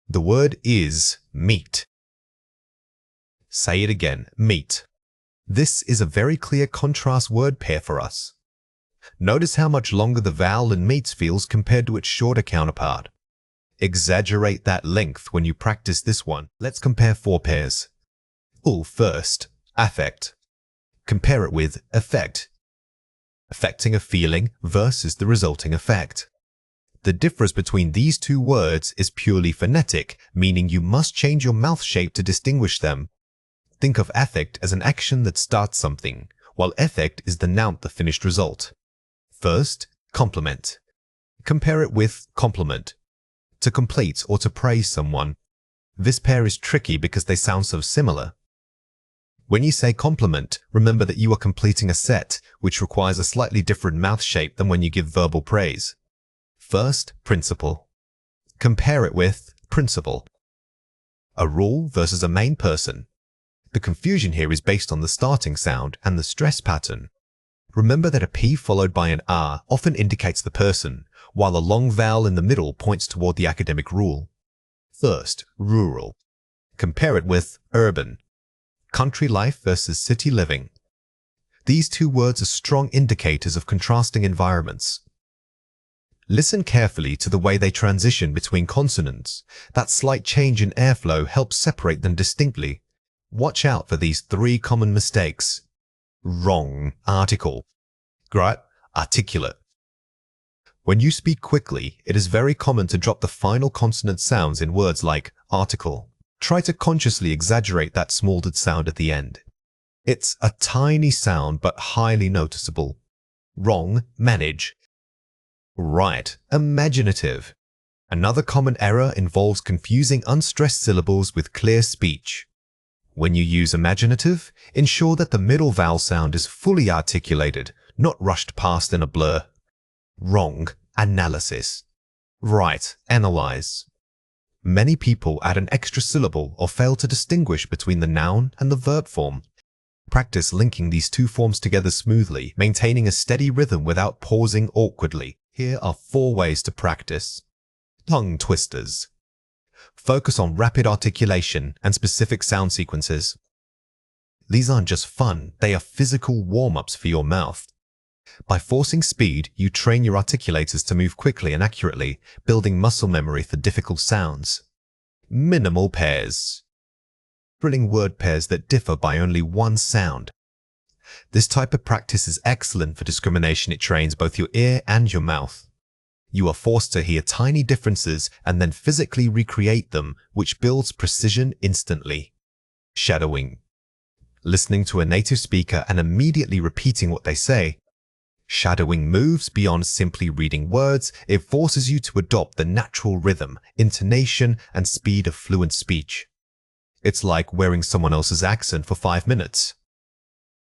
The word is meat. Say it again, meat. This is a very clear contrast word pair for us. Notice how much longer the vowel in meat feels compared to its shorter counterpart. Exaggerate that length when you practice this one. Let's compare 4 pairs. First, affect. Compare it with effect. Affecting a feeling versus the resulting effect. The difference between these 2 words is purely phonetic, meaning you must change your mouth shape to distinguish them. Think of affect as an action that starts something, while effect is the noun, the finished result. First, compliment. Compare it with compliment. To complete or to praise someone. This pair is tricky because they sound so similar. When you say compliment, remember that you are completing a set, which requires a slightly different mouth shape than when you give verbal praise. First, principle. Compare it with principle. A rule versus a main person. The confusion here is based on the starting sound and the stress pattern. Remember that a P followed by an R often indicates the person, while a long vowel in the middle points toward the academic rule. First, rural. Compare it with urban. Country life versus city living. These 2 words are strong indicators of contrasting environments. Listen carefully to the way they transition between consonants. That slight change in airflow helps separate them distinctly. Watch out for these 3 common mistakes. Wrong article. Right? Articulate. When you speak quickly, it is very common to drop the final consonant sounds in words like article. Try to consciously exaggerate that smolded sound at the end. It's a tiny sound but highly noticeable. Wrong, manage. Right, imaginative. Another common error involves confusing unstressed syllables with clear speech. When you use imaginative, ensure that the middle vowel sound is fully articulated, not rushed past in a blur. Wrong, analysis. Right, analyze. Many people add an extra syllable or fail to distinguish between the noun and the verb form. Practice linking these 2 forms together smoothly, maintaining a steady rhythm without pausing awkwardly. Here are 4 ways to practice. Tongue twisters. Focus on rapid articulation and specific sound sequences. These aren't just fun, they are physical warm-ups for your mouth. By forcing speed, you train your articulators to move quickly and accurately, building muscle memory for difficult sounds. Minimal pairs. Drilling word pairs that differ by only 1 sound. This type of practice is excellent for discrimination. It trains both your ear and your mouth. You are forced to hear tiny differences and then physically recreate them, which builds precision instantly. Shadowing. Listening to a native speaker and immediately repeating what they say. Shadowing moves beyond simply reading words. It forces you to adopt the natural rhythm, intonation, and speed of fluent speech. It's like wearing someone else's accent for 5 minutes.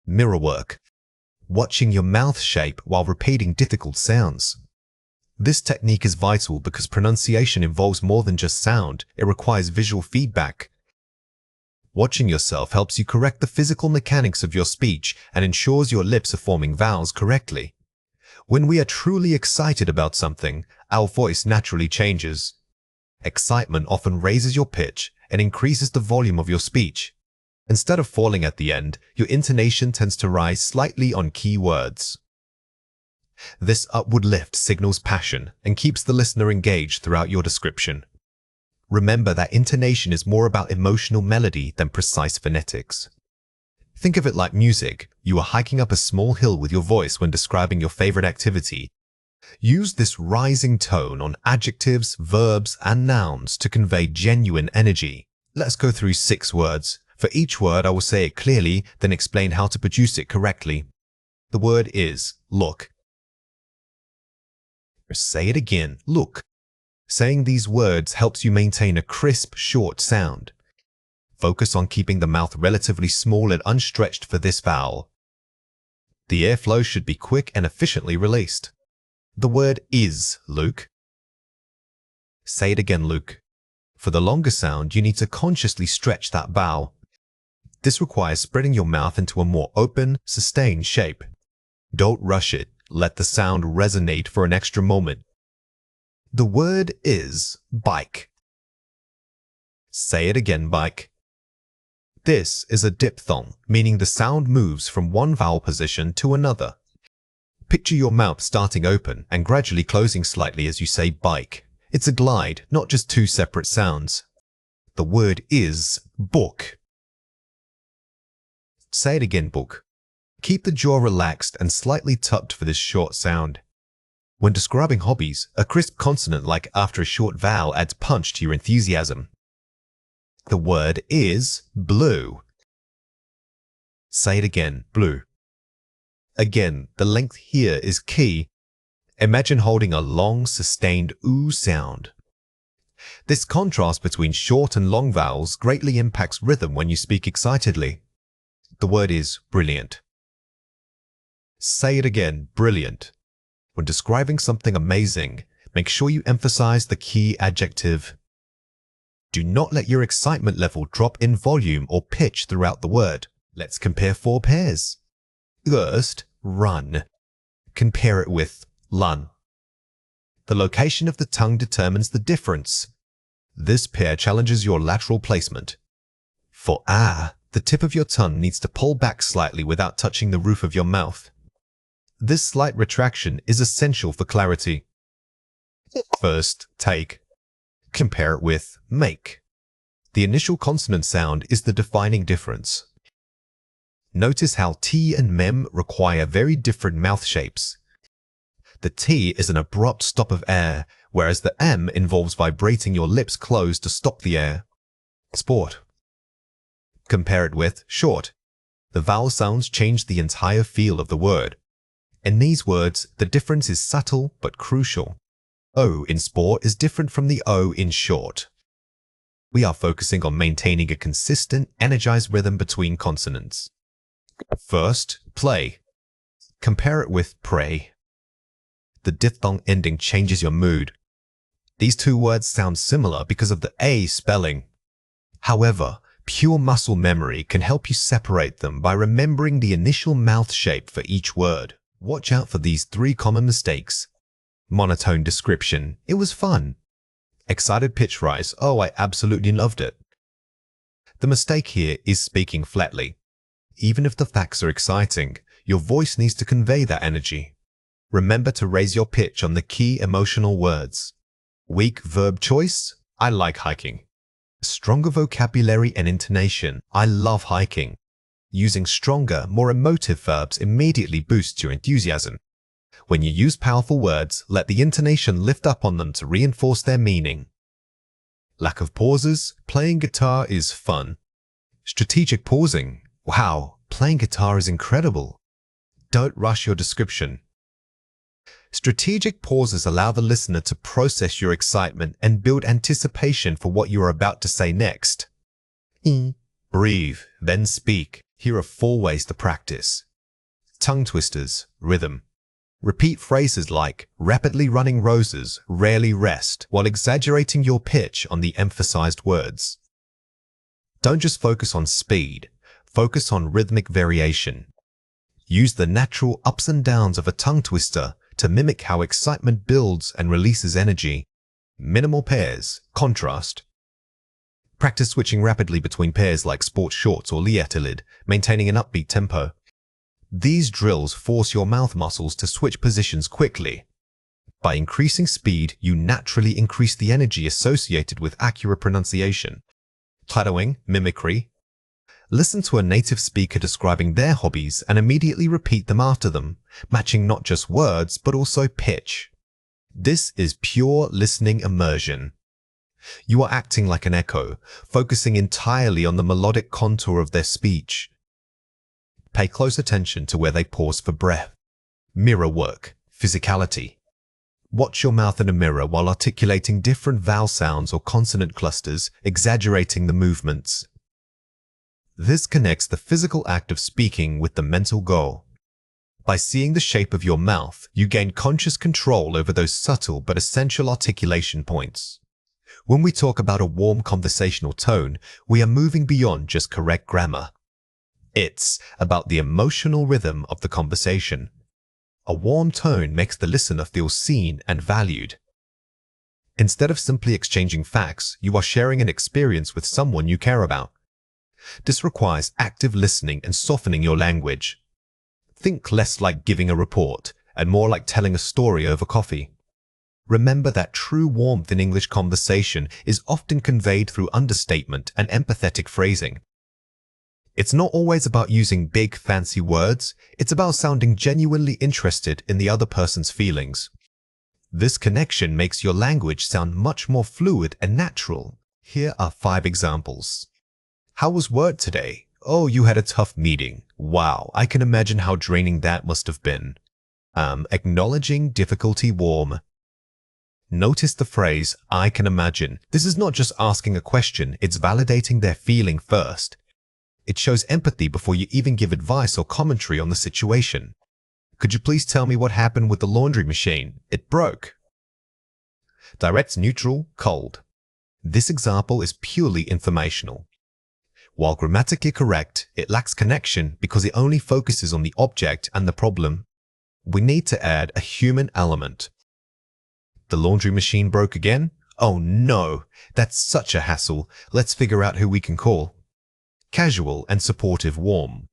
Mirror work. Watching your mouth shape while repeating difficult sounds. This technique is vital because pronunciation involves more than just sound. It requires visual feedback. Watching yourself helps you correct the physical mechanics of your speech and ensures your lips are forming vowels correctly. When we are truly excited about something, our voice naturally changes. Excitement often raises your pitch and increases the volume of your speech. Instead of falling at the end, your intonation tends to rise slightly on key words. This upward lift signals passion and keeps the listener engaged throughout your description. Remember that intonation is more about emotional melody than precise phonetics. Think of it like music. You are hiking up a small hill with your voice when describing your favorite activity. Use this rising tone on adjectives, verbs, and nouns to convey genuine energy. Let's go through 6 words. For each word, I will say it clearly, then explain how to produce it correctly. The word is look. Say it again, look. Saying these words helps you maintain a crisp, short sound. Focus on keeping the mouth relatively small and unstretched for this vowel. The airflow should be quick and efficiently released. The word is, Luke. Say it again, Luke. For the longer sound, you need to consciously stretch that vowel. This requires spreading your mouth into a more open, sustained shape. Don't rush it. Let the sound resonate for an extra moment. The word is bike. Say it again, bike. This is a diphthong, meaning the sound moves from one vowel position to another. Picture your mouth starting open and gradually closing slightly as you say bike. It's a glide, not just 2 separate sounds. The word is book. Say it again, book. Keep the jaw relaxed and slightly tucked for this short sound. When describing hobbies, a crisp consonant like after a short vowel adds punch to your enthusiasm. The word is blue. Say it again, blue. Again, the length here is key. Imagine holding a long, sustained oo sound. This contrast between short and long vowels greatly impacts rhythm when you speak excitedly. The word is brilliant. Say it again, brilliant. When describing something amazing, make sure you emphasize the key adjective. Do not let your excitement level drop in volume or pitch throughout the word. Let's compare 4 pairs. First, run. Compare it with lun. The location of the tongue determines the difference. This pair challenges your lateral placement. For the tip of your tongue needs to pull back slightly without touching the roof of your mouth. This slight retraction is essential for clarity. First, take. Compare it with make. The initial consonant sound is the defining difference. Notice how T and mem require very different mouth shapes. The T is an abrupt stop of air, whereas the M involves vibrating your lips closed to stop the air. Sport. Compare it with short. The vowel sounds change the entire feel of the word. In these words, the difference is subtle but crucial. O in sport is different from the O in short. We are focusing on maintaining a consistent, energized rhythm between consonants. First, play. Compare it with pray. The diphthong ending changes your mood. These 2 words sound similar because of the A spelling. However, pure muscle memory can help you separate them by remembering the initial mouth shape for each word. Watch out for these 3 common mistakes. Monotone description. It was fun. Excited pitch rise. Oh, I absolutely loved it. The mistake here is speaking flatly. Even if the facts are exciting, your voice needs to convey that energy. Remember to raise your pitch on the key emotional words. Weak verb choice. I like hiking. Stronger vocabulary and intonation. I love hiking. Using stronger, more emotive verbs immediately boosts your enthusiasm. When you use powerful words, let the intonation lift up on them to reinforce their meaning. Lack of pauses. Playing guitar is fun. Strategic pausing. Wow, playing guitar is incredible. Don't rush your description. Strategic pauses allow the listener to process your excitement and build anticipation for what you are about to say next. Breathe, then speak. Here are 4 ways to practice. Tongue twisters, rhythm. Repeat phrases like rapidly running roses rarely rest while exaggerating your pitch on the emphasized words. Don't just focus on speed, focus on rhythmic variation. Use the natural ups and downs of a tongue twister to mimic how excitement builds and releases energy. Minimal pairs, contrast. Practice switching rapidly between pairs like sports shorts or liatilid, maintaining an upbeat tempo. These drills force your mouth muscles to switch positions quickly. By increasing speed, you naturally increase the energy associated with accurate pronunciation. Plateauing, mimicry. Listen to a native speaker describing their hobbies and immediately repeat them after them, matching not just words but also pitch. This is pure listening immersion. You are acting like an echo, focusing entirely on the melodic contour of their speech. Pay close attention to where they pause for breath. Mirror work, physicality. Watch your mouth in a mirror while articulating different vowel sounds or consonant clusters, exaggerating the movements. This connects the physical act of speaking with the mental goal. By seeing the shape of your mouth, you gain conscious control over those subtle but essential articulation points. When we talk about a warm conversational tone, we are moving beyond just correct grammar. It's about the emotional rhythm of the conversation. A warm tone makes the listener feel seen and valued. Instead of simply exchanging facts, you are sharing an experience with someone you care about. This requires active listening and softening your language. Think less like giving a report and more like telling a story over coffee. Remember that true warmth in English conversation is often conveyed through understatement and empathetic phrasing. It's not always about using big, fancy words. It's about sounding genuinely interested in the other person's feelings. This connection makes your language sound much more fluid and natural. Here are 5 examples. How was work today? Oh, you had a tough meeting. Wow, I can imagine how draining that must have been. Acknowledging difficulty warm. Notice the phrase, I can imagine. This is not just asking a question, it's validating their feeling first. It shows empathy before you even give advice or commentary on the situation. Could you please tell me what happened with the laundry machine? It broke. Direct, neutral, cold. This example is purely informational. While grammatically correct, it lacks connection because it only focuses on the object and the problem. We need to add a human element. The laundry machine broke again? Oh no, that's such a hassle. Let's figure out who we can call. Casual and supportive warm.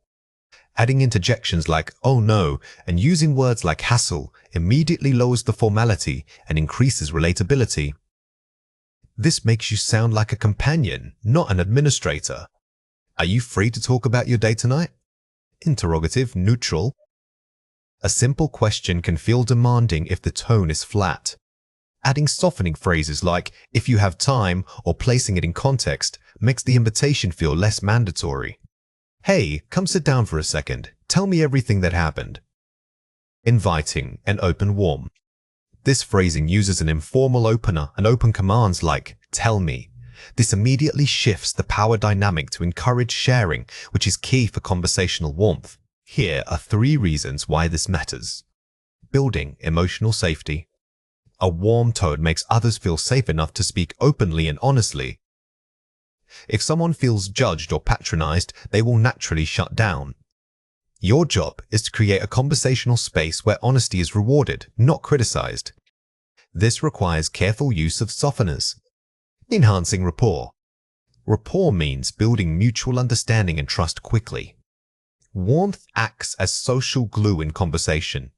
Adding interjections like, oh no, and using words like hassle immediately lowers the formality and increases relatability. This makes you sound like a companion, not an administrator. Are you free to talk about your day tonight? Interrogative, neutral. A simple question can feel demanding if the tone is flat. Adding softening phrases like, if you have time, or placing it in context, makes the invitation feel less mandatory. Hey, come sit down for a second. Tell me everything that happened. Inviting and open warm. This phrasing uses an informal opener and open commands like, tell me. This immediately shifts the power dynamic to encourage sharing, which is key for conversational warmth. Here are 3 reasons why this matters. Building emotional safety. A warm tone makes others feel safe enough to speak openly and honestly. If someone feels judged or patronized, they will naturally shut down. Your job is to create a conversational space where honesty is rewarded, not criticized. This requires careful use of softeners. Enhancing rapport. Rapport means building mutual understanding and trust quickly. Warmth acts as social glue in conversation.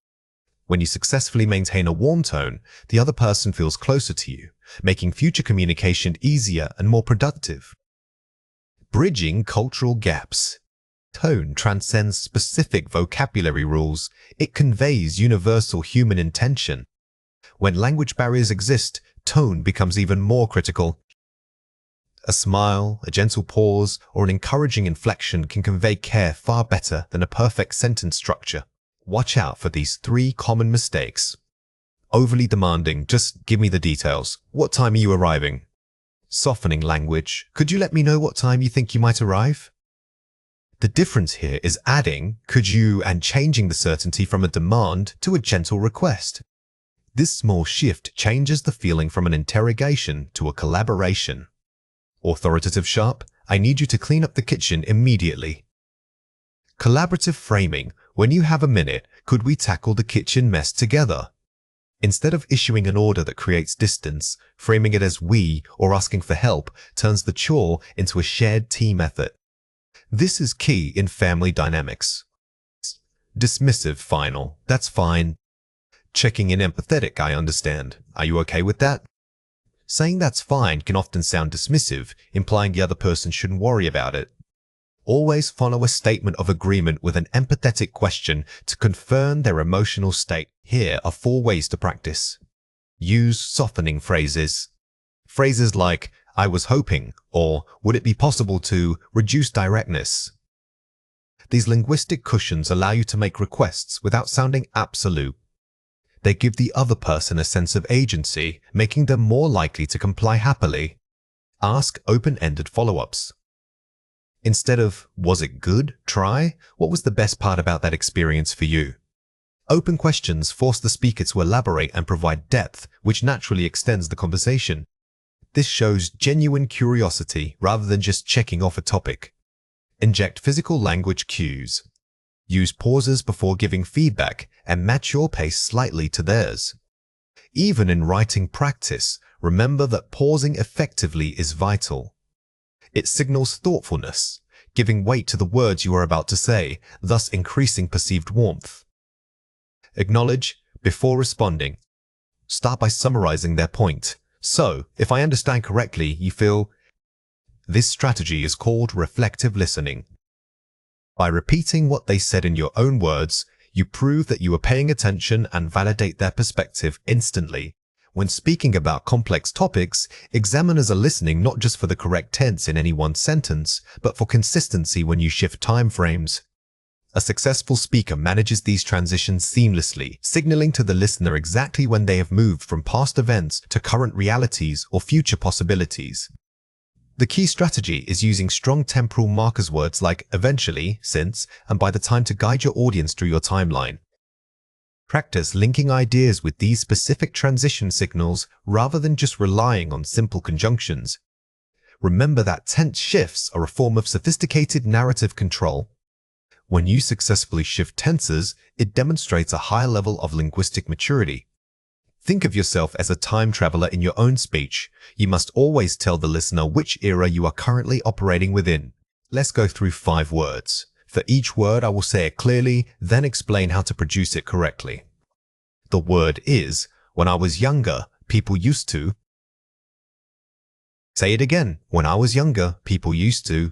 When you successfully maintain a warm tone, the other person feels closer to you, making future communication easier and more productive. Bridging cultural gaps. Tone transcends specific vocabulary rules. It conveys universal human intention. When language barriers exist, tone becomes even more critical. A smile, a gentle pause, or an encouraging inflection can convey care far better than a perfect sentence structure. Watch out for these 3 common mistakes. Overly demanding, just give me the details. What time are you arriving? Softening language, could you let me know what time you think you might arrive? The difference here is adding could you and changing the certainty from a demand to a gentle request. This small shift changes the feeling from an interrogation to a collaboration. Authoritative sharp, I need you to clean up the kitchen immediately. Collaborative framing, when you have a minute, could we tackle the kitchen mess together? Instead of issuing an order that creates distance, framing it as we or asking for help turns the chore into a shared team effort. This is key in family dynamics. Dismissive final, that's fine. Checking in empathetic, I understand. Are you okay with that? Saying that's fine can often sound dismissive, implying the other person shouldn't worry about it. Always follow a statement of agreement with an empathetic question to confirm their emotional state. Here are 4 ways to practice. Use softening phrases. Phrases like, I was hoping, or would it be possible to reduce directness? These linguistic cushions allow you to make requests without sounding absolute. They give the other person a sense of agency, making them more likely to comply happily. Ask open-ended follow-ups. Instead of, was it good? Try, what was the best part about that experience for you? Open questions force the speaker to elaborate and provide depth, which naturally extends the conversation. This shows genuine curiosity rather than just checking off a topic. Inject physical language cues. Use pauses before giving feedback and match your pace slightly to theirs. Even in writing practice, remember that pausing effectively is vital. It signals thoughtfulness, giving weight to the words you are about to say, thus increasing perceived warmth. Acknowledge before responding. Start by summarizing their point. So, if I understand correctly, you feel, this strategy is called reflective listening. By repeating what they said in your own words, you prove that you are paying attention and validate their perspective instantly. When speaking about complex topics, examiners are listening not just for the correct tense in any one sentence, but for consistency when you shift time frames. A successful speaker manages these transitions seamlessly, signaling to the listener exactly when they have moved from past events to current realities or future possibilities. The key strategy is using strong temporal markers words like eventually, since, and by the time to guide your audience through your timeline. Practice linking ideas with these specific transition signals rather than just relying on simple conjunctions. Remember that tense shifts are a form of sophisticated narrative control. When you successfully shift tenses, it demonstrates a high level of linguistic maturity. Think of yourself as a time traveler in your own speech. You must always tell the listener which era you are currently operating within. Let's go through 5 words. For each word, I will say it clearly, then explain how to produce it correctly. The word is, when I was younger, people used to. Say it again. When I was younger, people used to.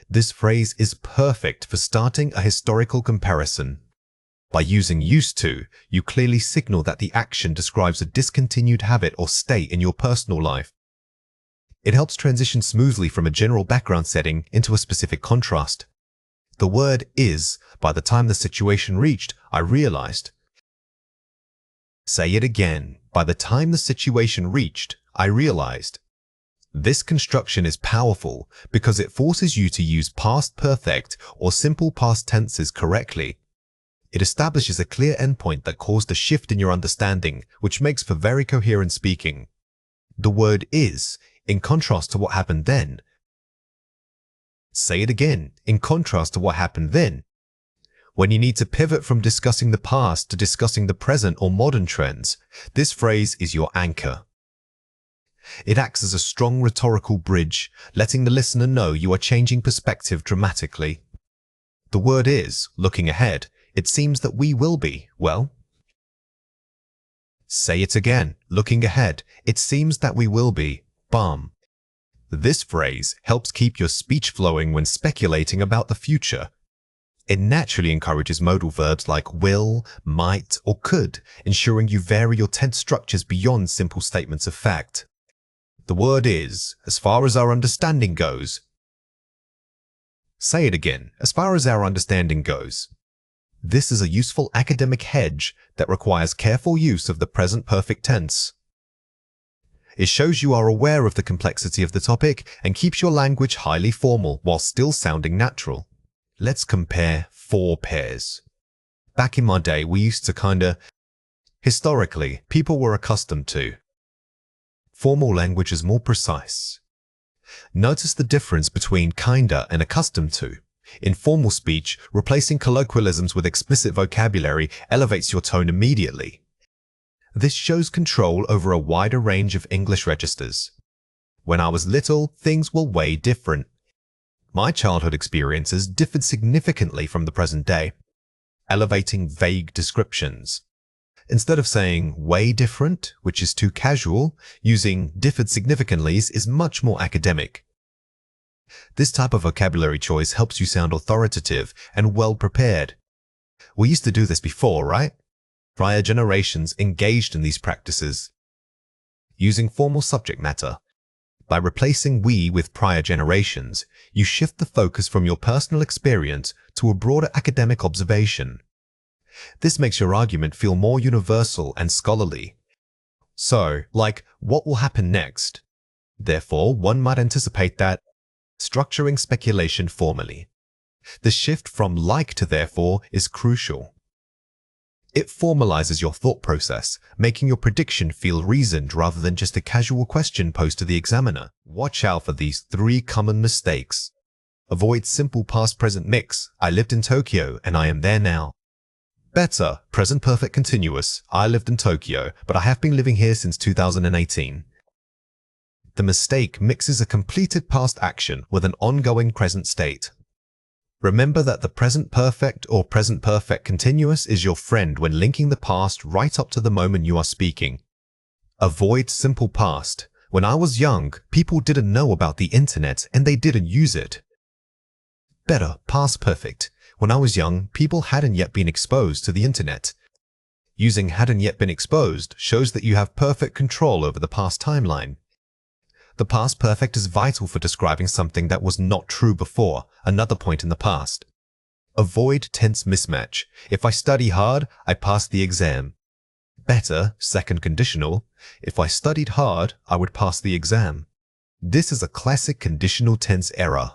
This phrase is perfect for starting a historical comparison. By using used to, you clearly signal that the action describes a discontinued habit or state in your personal life. It helps transition smoothly from a general background setting into a specific contrast. The word is, by the time the situation reached, I realized. Say it again. By the time the situation reached, I realized. This construction is powerful because it forces you to use past perfect or simple past tenses correctly. It establishes a clear endpoint that caused a shift in your understanding, which makes for very coherent speaking. The word is, in contrast to what happened then. Say it again, in contrast to what happened then. When you need to pivot from discussing the past to discussing the present or modern trends, this phrase is your anchor. It acts as a strong rhetorical bridge, letting the listener know you are changing perspective dramatically. The word is, looking ahead, it seems that we will be, well. Say it again, looking ahead, it seems that we will be, bum. This phrase helps keep your speech flowing when speculating about the future. It naturally encourages modal verbs like will, might, or could, ensuring you vary your tense structures beyond simple statements of fact. The word is, as far as our understanding goes. Say it again, as far as our understanding goes. This is a useful academic hedge that requires careful use of the present perfect tense. It shows you are aware of the complexity of the topic and keeps your language highly formal while still sounding natural. let's compare 4 pairs. Back in my day, we used to historically, people were accustomed to. Formal language is more precise. Notice the difference between kinda and accustomed to. In formal speech, replacing colloquialisms with explicit vocabulary elevates your tone immediately. This shows control over a wider range of English registers. When I was little, things were way different. My childhood experiences differed significantly from the present day, elevating vague descriptions. Instead of saying way different, which is too casual, using differed significantly is much more academic. This type of vocabulary choice helps you sound authoritative and well prepared. We used to do this before, right? Prior generations engaged in these practices. Using formal subject matter. By replacing we with prior generations, you shift the focus from your personal experience to a broader academic observation. This makes your argument feel more universal and scholarly. So, like, what will happen next? Therefore, one might anticipate that structuring speculation formally. The shift from like to therefore is crucial. It formalizes your thought process, making your prediction feel reasoned rather than just a casual question posed to the examiner. Watch out for these 3 common mistakes. Avoid simple past-present mix. I lived in Tokyo and I am there now. Better, present perfect continuous. I lived in Tokyo, but I have been living here since 2018. The mistake mixes a completed past action with an ongoing present state. Remember that the present perfect or present perfect continuous is your friend when linking the past right up to the moment you are speaking. Avoid simple past. When I was young, people didn't know about the internet and they didn't use it. Better, past perfect. When I was young, people hadn't yet been exposed to the internet. Using hadn't yet been exposed shows that you have perfect control over the past timeline. The past perfect is vital for describing something that was not true before, another point in the past. Avoid tense mismatch. If I study hard, I pass the exam. Better, second conditional. If I studied hard, I would pass the exam. This is a classic conditional tense error.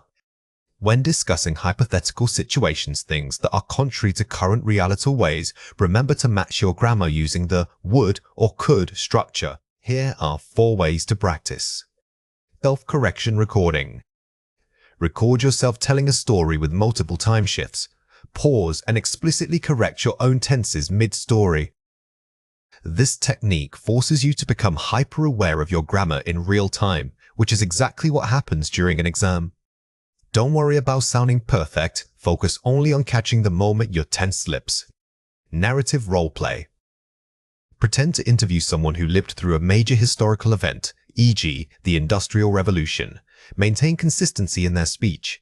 When discussing hypothetical situations, things that are contrary to current reality ways, remember to match your grammar using the would or could structure. Here are 4 ways to practice. Self-correction recording. Record yourself telling a story with multiple time shifts. Pause and explicitly correct your own tenses mid-story. This technique forces you to become hyper-aware of your grammar in real time, which is exactly what happens during an exam. Don't worry about sounding perfect, focus only on catching the moment your tense slips. Narrative roleplay. Pretend to interview someone who lived through a major historical event, e.g., the Industrial Revolution. Maintain consistency in their speech.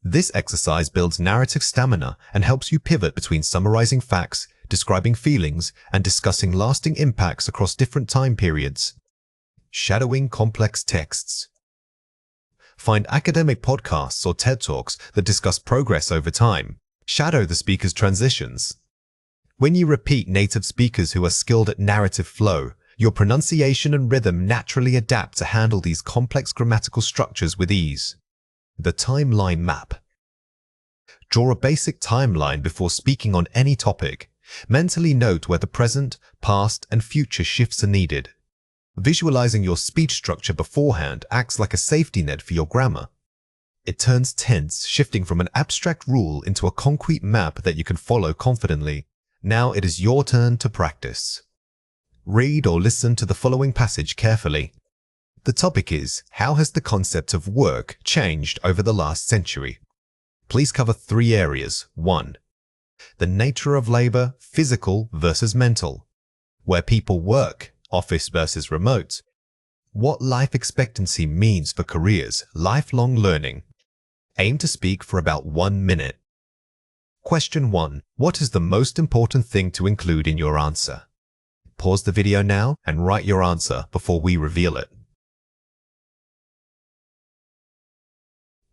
This exercise builds narrative stamina and helps you pivot between summarizing facts, describing feelings, and discussing lasting impacts across different time periods. Shadowing complex texts. Find academic podcasts or TED Talks that discuss progress over time. Shadow the speaker's transitions. When you repeat native speakers who are skilled at narrative flow, your pronunciation and rhythm naturally adapt to handle these complex grammatical structures with ease. The timeline map. Draw a basic timeline before speaking on any topic. Mentally note where the present, past, and future shifts are needed. Visualizing your speech structure beforehand acts like a safety net for your grammar. It turns tense, shifting from an abstract rule into a concrete map that you can follow confidently. Now it is your turn to practice. Read or listen to the following passage carefully. The topic is, how has the concept of work changed over the last century? Please cover 3 areas. 1. The nature of labor, physical versus mental. Where people work, office versus remote. What life expectancy means for careers, lifelong learning. Aim to speak for about 1 minute. Question 1. What is the most important thing to include in your answer? Pause the video now and write your answer before we reveal it.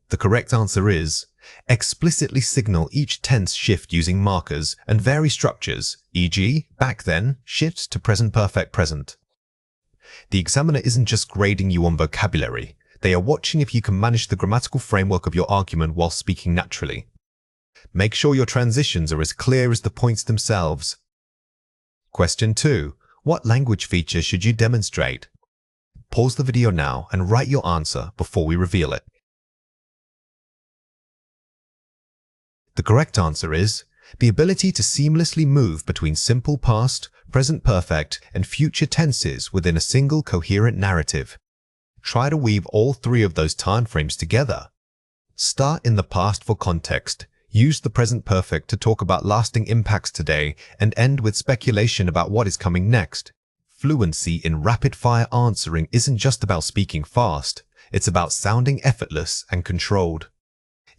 The correct answer is, explicitly signal each tense shift using markers and vary structures, e.g., back then, shifts to present perfect present. The examiner isn't just grading you on vocabulary, they are watching if you can manage the grammatical framework of your argument while speaking naturally. Make sure your transitions are as clear as the points themselves. Question 2. What language feature should you demonstrate? Pause the video now and write your answer before we reveal it. The correct answer is the ability to seamlessly move between simple past, present perfect, and future tenses within a single coherent narrative. Try to weave all three of those time frames together. Start in the past for context, use the present perfect to talk about lasting impacts today, and end with speculation about what is coming next. Fluency in rapid-fire answering isn't just about speaking fast, it's about sounding effortless and controlled.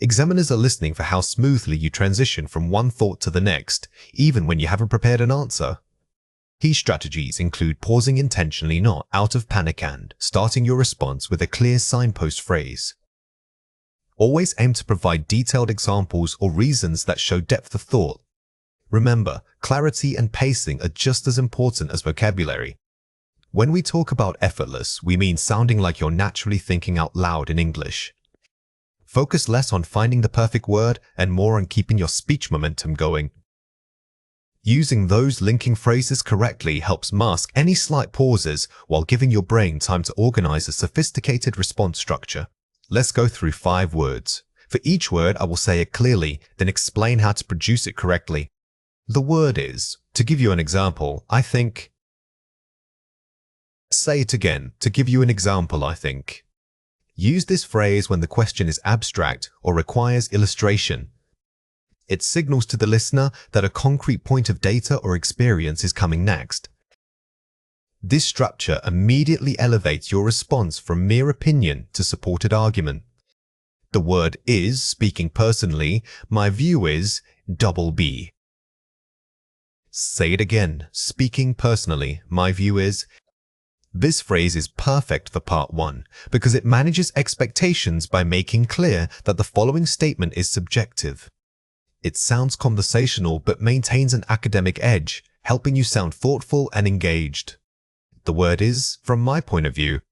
Examiners are listening for how smoothly you transition from one thought to the next, even when you haven't prepared an answer. Key strategies include pausing intentionally, not out of panic, and starting your response with a clear signpost phrase. Always aim to provide detailed examples or reasons that show depth of thought. Remember, clarity and pacing are just as important as vocabulary. When we talk about effortless, we mean sounding like you're naturally thinking out loud in English. Focus less on finding the perfect word and more on keeping your speech momentum going. Using those linking phrases correctly helps mask any slight pauses while giving your brain time to organize a sophisticated response structure. Let's go through 5 words. For each word, I will say it clearly, then explain how to produce it correctly. The word is, to give you an example, I think. Say it again, to give you an example, I think. Use this phrase when the question is abstract or requires illustration. It signals to the listener that a concrete point of data or experience is coming next. This structure immediately elevates your response from mere opinion to supported argument. The word is, speaking personally, my view is, double B. Say it again, speaking personally, my view is. This phrase is perfect for part 1 because it manages expectations by making clear that the following statement is subjective. It sounds conversational but maintains an academic edge, helping you sound thoughtful and engaged. The word is, from my point of view.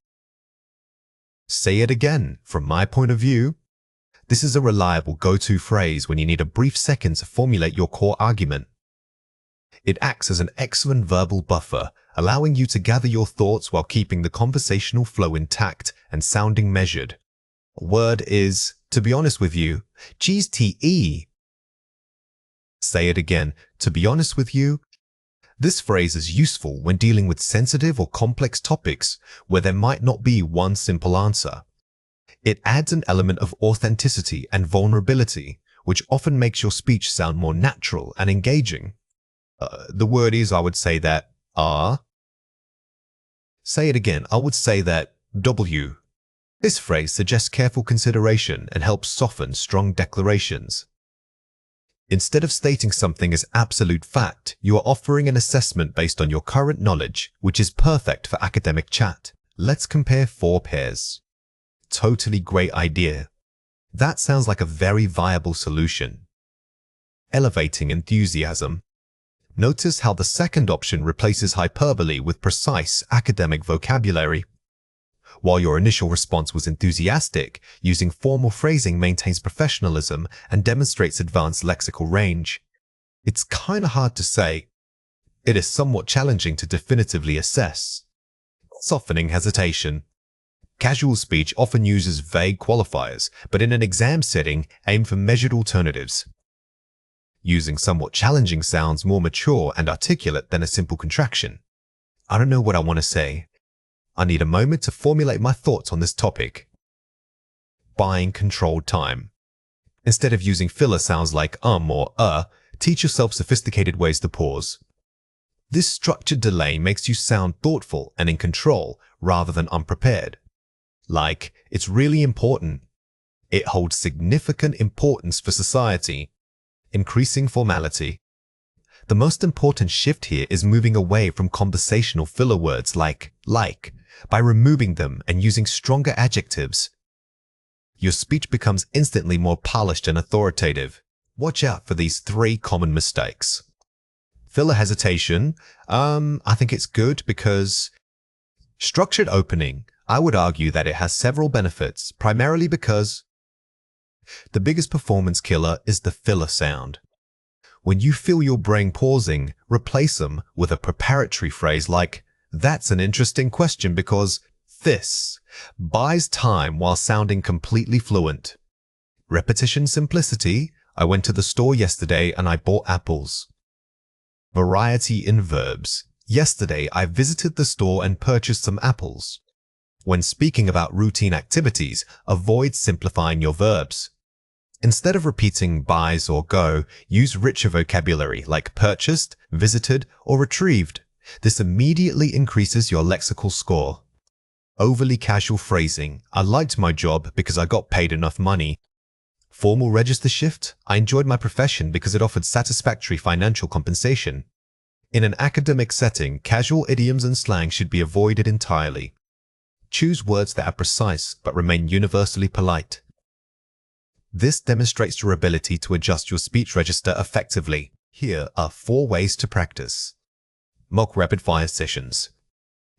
Say it again, from my point of view. This is a reliable go-to phrase when you need a brief second to formulate your core argument. It acts as an excellent verbal buffer, allowing you to gather your thoughts while keeping the conversational flow intact and sounding measured. A word is, to be honest with you, geez TE. Say it again, to be honest with you. This phrase is useful when dealing with sensitive or complex topics where there might not be one simple answer. It adds an element of authenticity and vulnerability, which often makes your speech sound more natural and engaging. The word is, I would say that, are. Say it again, I would say that, W. This phrase suggests careful consideration and helps soften strong declarations. Instead of stating something as absolute fact, you are offering an assessment based on your current knowledge, which is perfect for academic chat. Let's compare 4 pairs. Totally great idea. That sounds like a very viable solution. Elevating enthusiasm. Notice how the second option replaces hyperbole with precise academic vocabulary. While your initial response was enthusiastic, using formal phrasing maintains professionalism and demonstrates advanced lexical range. It's kind of hard to say. It is somewhat challenging to definitively assess. Softening hesitation. Casual speech often uses vague qualifiers, but in an exam setting, aim for measured alternatives. Using somewhat challenging sounds more mature and articulate than a simple contraction. I don't know what I want to say. I need a moment to formulate my thoughts on this topic. Buying controlled time. Instead of using filler sounds like or teach yourself sophisticated ways to pause. This structured delay makes you sound thoughtful and in control rather than unprepared. Like, it's really important. It holds significant importance for society. Increasing formality. The most important shift here is moving away from conversational filler words like, by removing them and using stronger adjectives. Your speech becomes instantly more polished and authoritative. Watch out for these 3 common mistakes. Filler hesitation. I think it's good because structured opening. I would argue that it has several benefits, primarily because The biggest performance killer is the filler sound. When you feel your brain pausing, replace them with a preparatory phrase like, "That's an interesting question because this," buys time while sounding completely fluent. Repetition simplicity. I went to the store yesterday and I bought apples. Variety in verbs. Yesterday, I visited the store and purchased some apples. When speaking about routine activities, avoid simplifying your verbs. Instead of repeating buys or go, use richer vocabulary like purchased, visited, or retrieved. This immediately increases your lexical score. Overly casual phrasing. I liked my job because I got paid enough money. Formal register shift. I enjoyed my profession because it offered satisfactory financial compensation. In an academic setting, casual idioms and slang should be avoided entirely. Choose words that are precise but remain universally polite. This demonstrates your ability to adjust your speech register effectively. Here are 4 ways to practice. Mock rapid-fire sessions.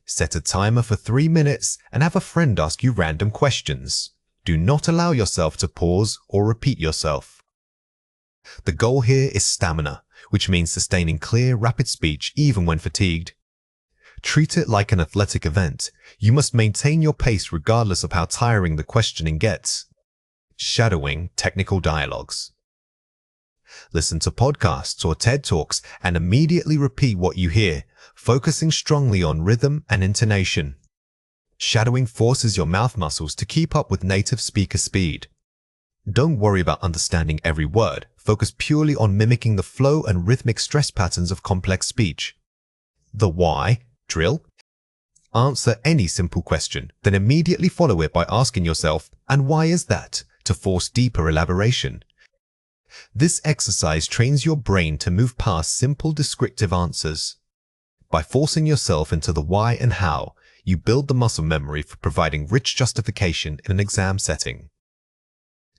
Set a timer for 3 minutes and have a friend ask you random questions. Do not allow yourself to pause or repeat yourself. The goal here is stamina, which means sustaining clear, rapid speech even when fatigued. Treat it like an athletic event. You must maintain your pace regardless of how tiring the questioning gets. Shadowing technical dialogues. Listen to podcasts or TED Talks and immediately repeat what you hear, focusing strongly on rhythm and intonation. Shadowing forces your mouth muscles to keep up with native speaker speed. Don't worry about understanding every word. Focus purely on mimicking the flow and rhythmic stress patterns of complex speech. The why drill. Answer any simple question, then immediately follow it by asking yourself, "And why is that?" to force deeper elaboration. This exercise trains your brain to move past simple descriptive answers. By forcing yourself into the why and how, you build the muscle memory for providing rich justification in an exam setting.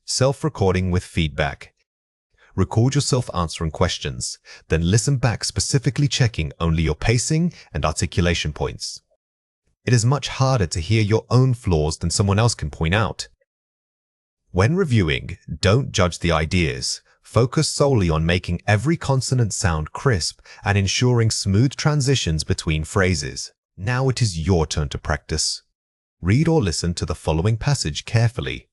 Self-recording with feedback. Record yourself answering questions, then listen back, specifically checking only your pacing and articulation points. It is much harder to hear your own flaws than someone else can point out. When reviewing, don't judge the ideas. Focus solely on making every consonant sound crisp and ensuring smooth transitions between phrases. Now it is your turn to practice. Read or listen to the following passage carefully.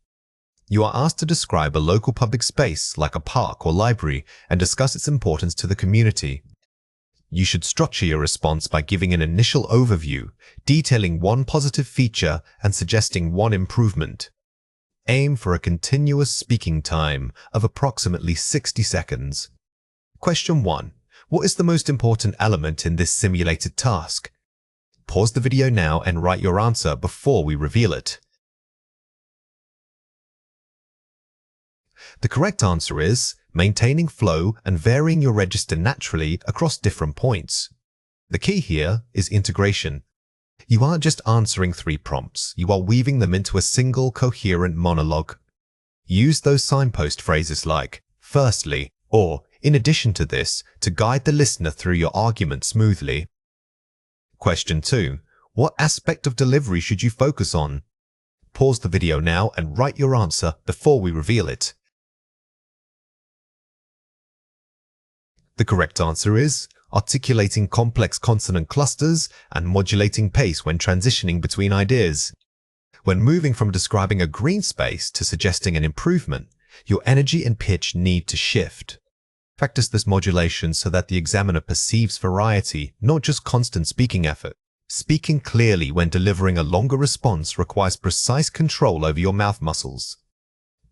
You are asked to describe a local public space like a park or library and discuss its importance to the community. You should structure your response by giving an initial overview, detailing one positive feature and suggesting one improvement. Aim for a continuous speaking time of approximately 60 seconds. Question 1. What is the most important element in this simulated task? Pause the video now and write your answer before we reveal it. The correct answer is maintaining flow and varying your register naturally across different points. The key here is integration. You aren't just answering 3 prompts, you are weaving them into a single coherent monologue. Use those signpost phrases like "firstly" or "in addition to this" to guide the listener through your argument smoothly. Question 2. What aspect of delivery should you focus on? Pause the video now and write your answer before we reveal it. The correct answer is articulating complex consonant clusters and modulating pace when transitioning between ideas. When moving from describing a green space to suggesting an improvement, your energy and pitch need to shift. Practice this modulation so that the examiner perceives variety, not just constant speaking effort. Speaking clearly when delivering a longer response requires precise control over your mouth muscles.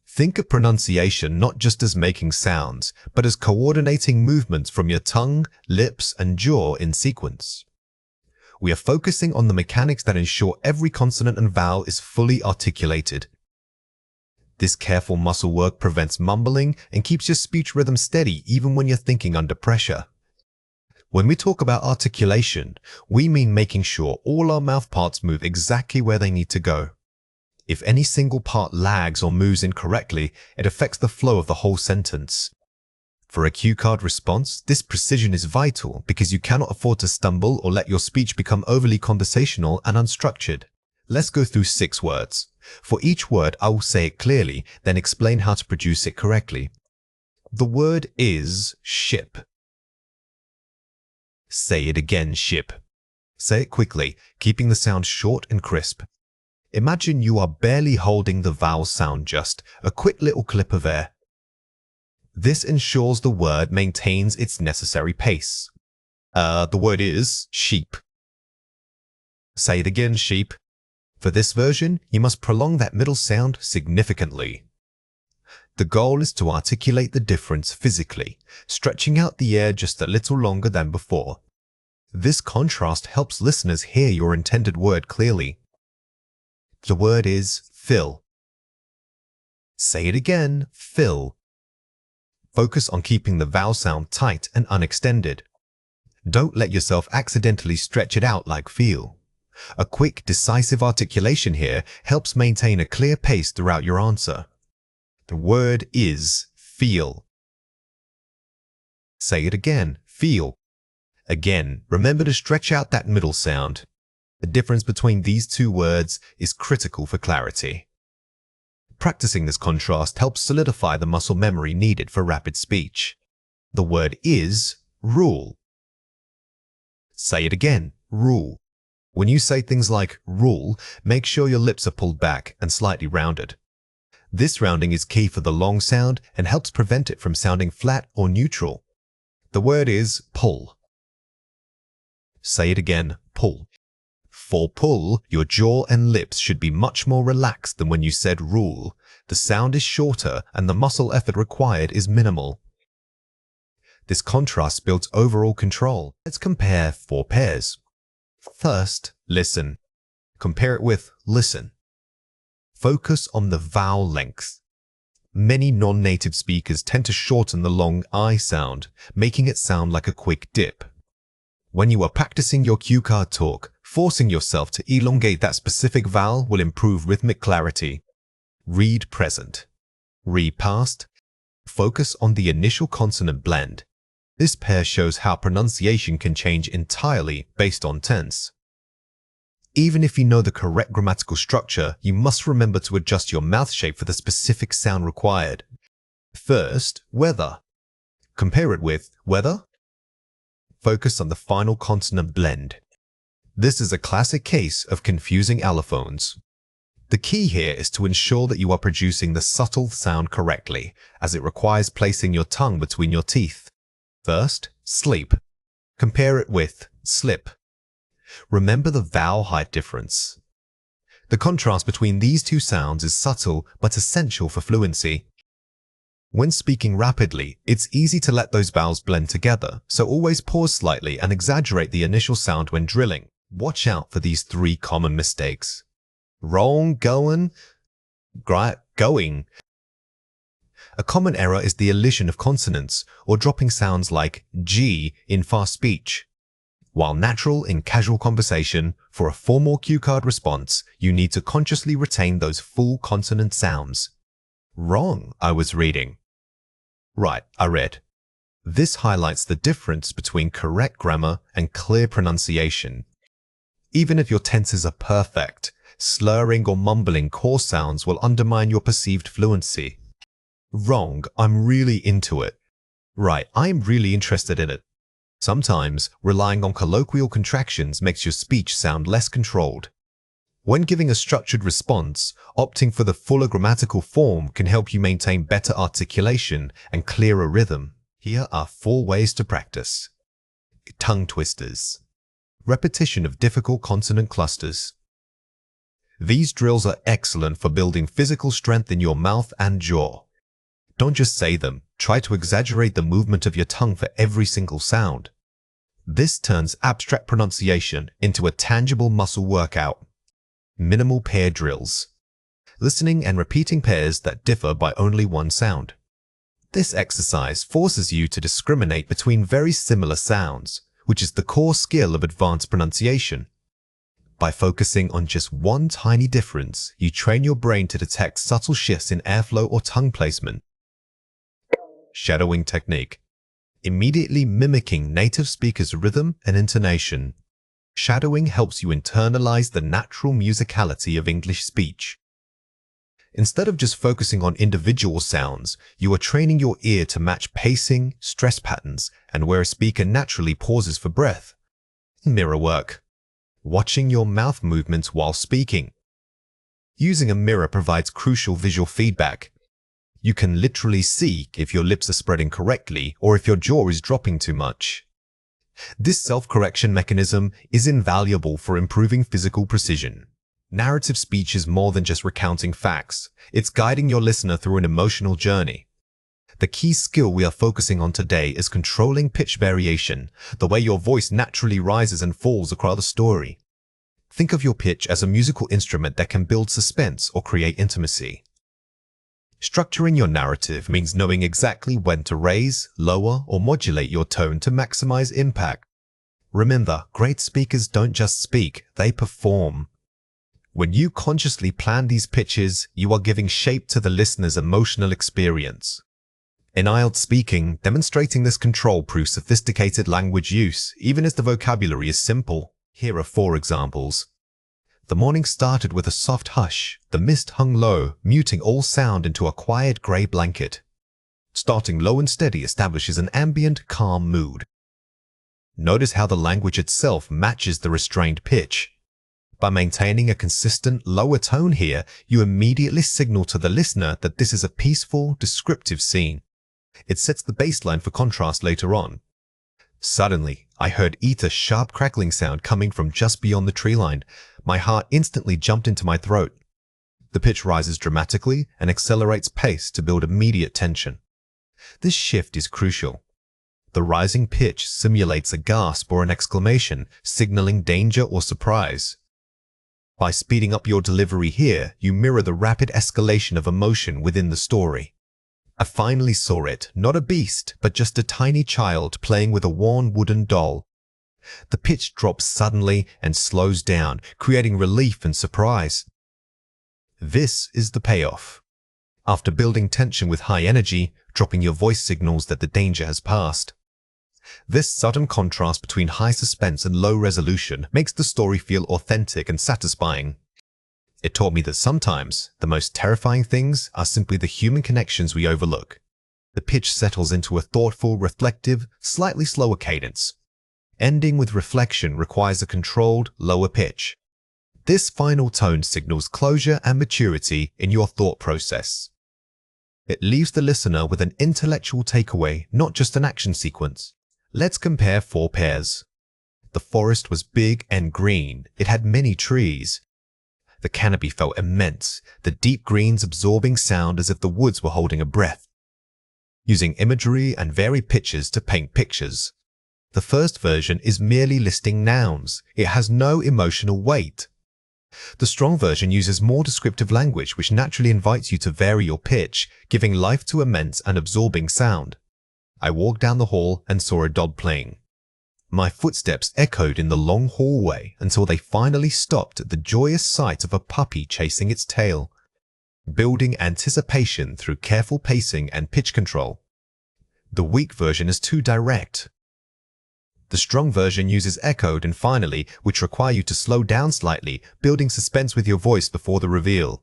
Think of pronunciation not just as making sounds, but as coordinating movements from your tongue, lips, and jaw in sequence. We are focusing on the mechanics that ensure every consonant and vowel is fully articulated. This careful muscle work prevents mumbling and keeps your speech rhythm steady even when you're thinking under pressure. When we talk about articulation, we mean making sure all our mouth parts move exactly where they need to go. If any single part lags or moves incorrectly, it affects the flow of the whole sentence. For a cue card response, this precision is vital because you cannot afford to stumble or let your speech become overly conversational and unstructured. Let's go through 6 words. For each word, I will say it clearly, then explain how to produce it correctly. The word is ship. Say it again, ship. Say it quickly, keeping the sound short and crisp. Imagine you are barely holding the vowel sound, just a quick little clip of air. This ensures the word maintains its necessary pace. The word is sheep. Say it again, sheep. For this version, you must prolong that middle sound significantly. The goal is to articulate the difference physically, stretching out the air just a little longer than before. This contrast helps listeners hear your intended word clearly. The word is fill. Say it again, fill. Focus on keeping the vowel sound tight and unextended. Don't let yourself accidentally stretch it out like feel. A quick, decisive articulation here helps maintain a clear pace throughout your answer. The word is feel. Say it again, feel. Again, remember to stretch out that middle sound. The difference between these 2 words is critical for clarity. Practicing this contrast helps solidify the muscle memory needed for rapid speech. The word is rule. Say it again, rule. When you say things like rule, make sure your lips are pulled back and slightly rounded. This rounding is key for the long sound and helps prevent it from sounding flat or neutral. The word is pull. Say it again, pull. For pull, your jaw and lips should be much more relaxed than when you said rule. The sound is shorter and the muscle effort required is minimal. This contrast builds overall control. Let's compare 4 pairs. First, listen. Compare it with listen. Focus on the vowel length. Many non-native speakers tend to shorten the long I sound, making it sound like a quick dip. When you are practicing your cue card talk, forcing yourself to elongate that specific vowel will improve rhythmic clarity. Read present. Read past. Focus on the initial consonant blend. This pair shows how pronunciation can change entirely based on tense. Even if you know the correct grammatical structure, you must remember to adjust your mouth shape for the specific sound required. First, weather. Compare it with weather. Focus on the final consonant blend. This is a classic case of confusing allophones. The key here is to ensure that you are producing the subtle sound correctly, as it requires placing your tongue between your teeth. First, sleep. Compare it with slip. Remember the vowel height difference. The contrast between these 2 sounds is subtle but essential for fluency. When speaking rapidly, it's easy to let those vowels blend together, so always pause slightly and exaggerate the initial sound when drilling. Watch out for these 3 common mistakes. Wrong, going. A common error is the elision of consonants or dropping sounds like G in fast speech. While natural in casual conversation, for a formal cue card response, you need to consciously retain those full consonant sounds. Wrong, I was reading. Right, I read. This highlights the difference between correct grammar and clear pronunciation. Even if your tenses are perfect, slurring or mumbling core sounds will undermine your perceived fluency. Wrong, I'm really into it. Right, I'm really interested in it. Sometimes, relying on colloquial contractions makes your speech sound less controlled. When giving a structured response, opting for the fuller grammatical form can help you maintain better articulation and clearer rhythm. Here are 4 ways to practice. Tongue twisters. Repetition of difficult consonant clusters. These drills are excellent for building physical strength in your mouth and jaw. Don't just say them, try to exaggerate the movement of your tongue for every single sound. This turns abstract pronunciation into a tangible muscle workout. Minimal pair drills. Listening and repeating pairs that differ by only 1 sound. This exercise forces you to discriminate between very similar sounds, which is the core skill of advanced pronunciation. By focusing on just 1 tiny difference, you train your brain to detect subtle shifts in airflow or tongue placement. Shadowing technique. Immediately mimicking native speakers' rhythm and intonation. Shadowing helps you internalize the natural musicality of English speech. Instead of just focusing on individual sounds, you are training your ear to match pacing, stress patterns, and where a speaker naturally pauses for breath. Mirror work. Watching your mouth movements while speaking. Using a mirror provides crucial visual feedback. You can literally see if your lips are spreading correctly or if your jaw is dropping too much. This self-correction mechanism is invaluable for improving physical precision. Narrative speech is more than just recounting facts. It's guiding your listener through an emotional journey. The key skill we are focusing on today is controlling pitch variation, the way your voice naturally rises and falls across the story. Think of your pitch as a musical instrument that can build suspense or create intimacy. Structuring your narrative means knowing exactly when to raise, lower, or modulate your tone to maximize impact. Remember, great speakers don't just speak, they perform. When you consciously plan these pitches, you are giving shape to the listener's emotional experience. In IELTS Speaking, demonstrating this control proves sophisticated language use, even as the vocabulary is simple. Here are 4 examples. The morning started with a soft hush. The mist hung low, muting all sound into a quiet grey blanket. Starting low and steady establishes an ambient, calm mood. Notice how the language itself matches the restrained pitch. By maintaining a consistent, lower tone here, you immediately signal to the listener that this is a peaceful, descriptive scene. It sets the baseline for contrast later on. Suddenly, I heard Ether's sharp crackling sound coming from just beyond the tree line. My heart instantly jumped into my throat. The pitch rises dramatically and accelerates pace to build immediate tension. This shift is crucial. The rising pitch simulates a gasp or an exclamation, signaling danger or surprise. By speeding up your delivery here, you mirror the rapid escalation of emotion within the story. I finally saw it, not a beast, but just a tiny child playing with a worn wooden doll. The pitch drops suddenly and slows down, creating relief and surprise. This is the payoff. After building tension with high energy, dropping your voice signals that the danger has passed. This sudden contrast between high suspense and low resolution makes the story feel authentic and satisfying. It taught me that sometimes the most terrifying things are simply the human connections we overlook. The pitch settles into a thoughtful, reflective, slightly slower cadence. Ending with reflection requires a controlled, lower pitch. This final tone signals closure and maturity in your thought process. It leaves the listener with an intellectual takeaway, not just an action sequence. Let's compare 4 pairs. The forest was big and green. It had many trees. The canopy felt immense, the deep greens absorbing sound as if the woods were holding a breath. Using imagery and varied pitches to paint pictures. The first version is merely listing nouns. It has no emotional weight. The strong version uses more descriptive language, which naturally invites you to vary your pitch, giving life to immense and absorbing sound. I walked down the hall and saw a dog playing. My footsteps echoed in the long hallway until they finally stopped at the joyous sight of a puppy chasing its tail. Building anticipation through careful pacing and pitch control. The weak version is too direct. The strong version uses echoed and finally, which require you to slow down slightly, building suspense with your voice before the reveal.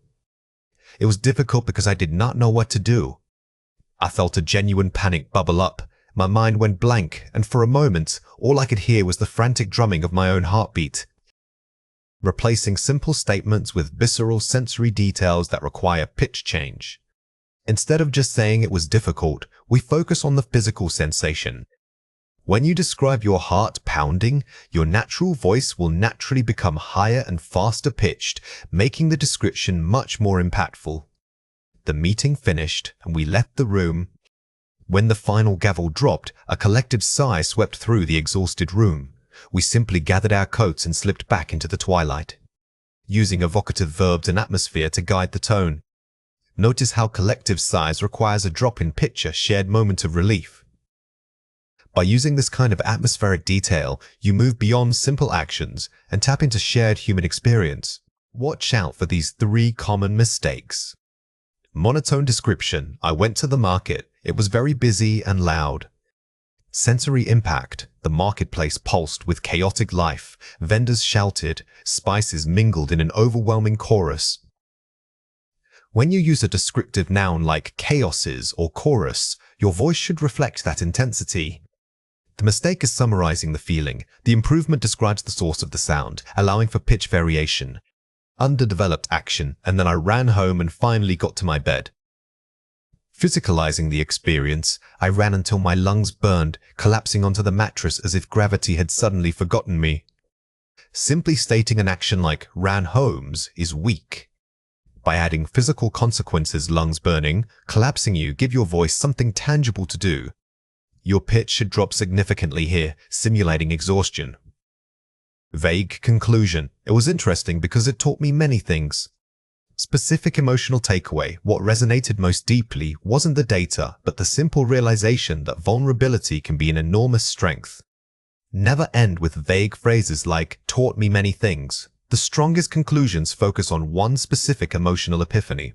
It was difficult because I did not know what to do. I felt a genuine panic bubble up. My mind went blank, and for a moment, all I could hear was the frantic drumming of my own heartbeat. Replacing simple statements with visceral sensory details that require pitch change. Instead of just saying it was difficult, we focus on the physical sensation. When you describe your heart pounding, your natural voice will naturally become higher and faster pitched, making the description much more impactful. The meeting finished, and we left the room. When the final gavel dropped, a collective sigh swept through the exhausted room. We simply gathered our coats and slipped back into the twilight, using evocative verbs and atmosphere to guide the tone. Notice how collective sighs requires a drop in pitch, a shared moment of relief. By using this kind of atmospheric detail, you move beyond simple actions and tap into shared human experience. Watch out for these 3 common mistakes. Monotone description. I went to the market. It was very busy and loud. Sensory impact. The marketplace pulsed with chaotic life. Vendors shouted. Spices mingled in an overwhelming chorus. When you use a descriptive noun like chaoses or chorus, your voice should reflect that intensity. The mistake is summarizing the feeling. The improvement describes the source of the sound, allowing for pitch variation. Underdeveloped action, and then I ran home and finally got to my bed. Physicalizing the experience, I ran until my lungs burned, collapsing onto the mattress as if gravity had suddenly forgotten me. Simply stating an action like ran homes is weak. By adding physical consequences, lungs burning, collapsing you, give your voice something tangible to do. Your pitch should drop significantly here, simulating exhaustion. Vague conclusion. It was interesting because it taught me many things. Specific emotional takeaway. What resonated most deeply wasn't the data, but the simple realization that vulnerability can be an enormous strength. Never end with vague phrases like taught me many things. The strongest conclusions focus on one specific emotional epiphany.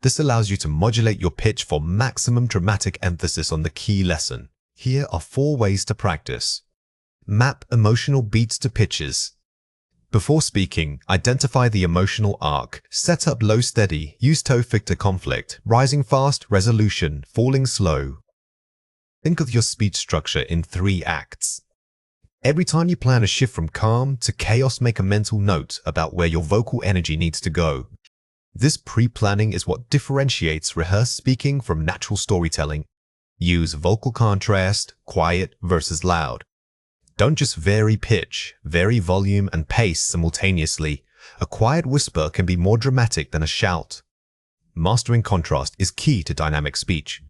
This allows you to modulate your pitch for maximum dramatic emphasis on the key lesson. Here are 4 ways to practice. Map emotional beats to pitches. Before speaking, identify the emotional arc. Set up low steady, use tofig to conflict, rising fast, resolution, falling slow. Think of your speech structure in 3 acts. Every time you plan a shift from calm to chaos, make a mental note about where your vocal energy needs to go. This pre-planning is what differentiates rehearsed speaking from natural storytelling. Use vocal contrast, quiet versus loud. Don't just vary pitch, vary volume and pace simultaneously. A quiet whisper can be more dramatic than a shout. Mastering contrast is key to dynamic speech.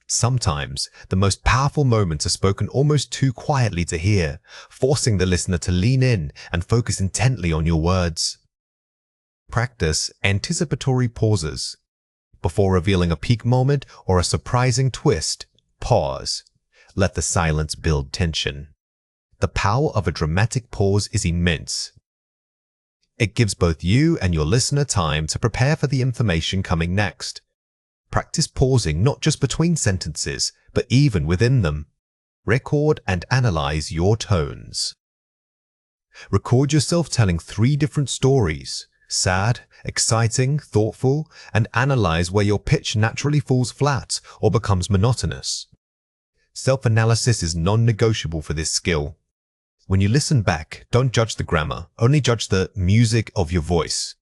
Sometimes, the most powerful moments are spoken almost too quietly to hear, forcing the listener to lean in and focus intently on your words. Practice anticipatory pauses. Before revealing a peak moment or a surprising twist, pause. Let the silence build tension. The power of a dramatic pause is immense. It gives both you and your listener time to prepare for the information coming next. Practice pausing not just between sentences, but even within them. Record and analyze your tones. Record yourself telling 3 different stories, sad, exciting, thoughtful, and analyze where your pitch naturally falls flat or becomes monotonous. Self-analysis is non-negotiable for this skill. When you listen back, don't judge the grammar, only judge the music of your voice.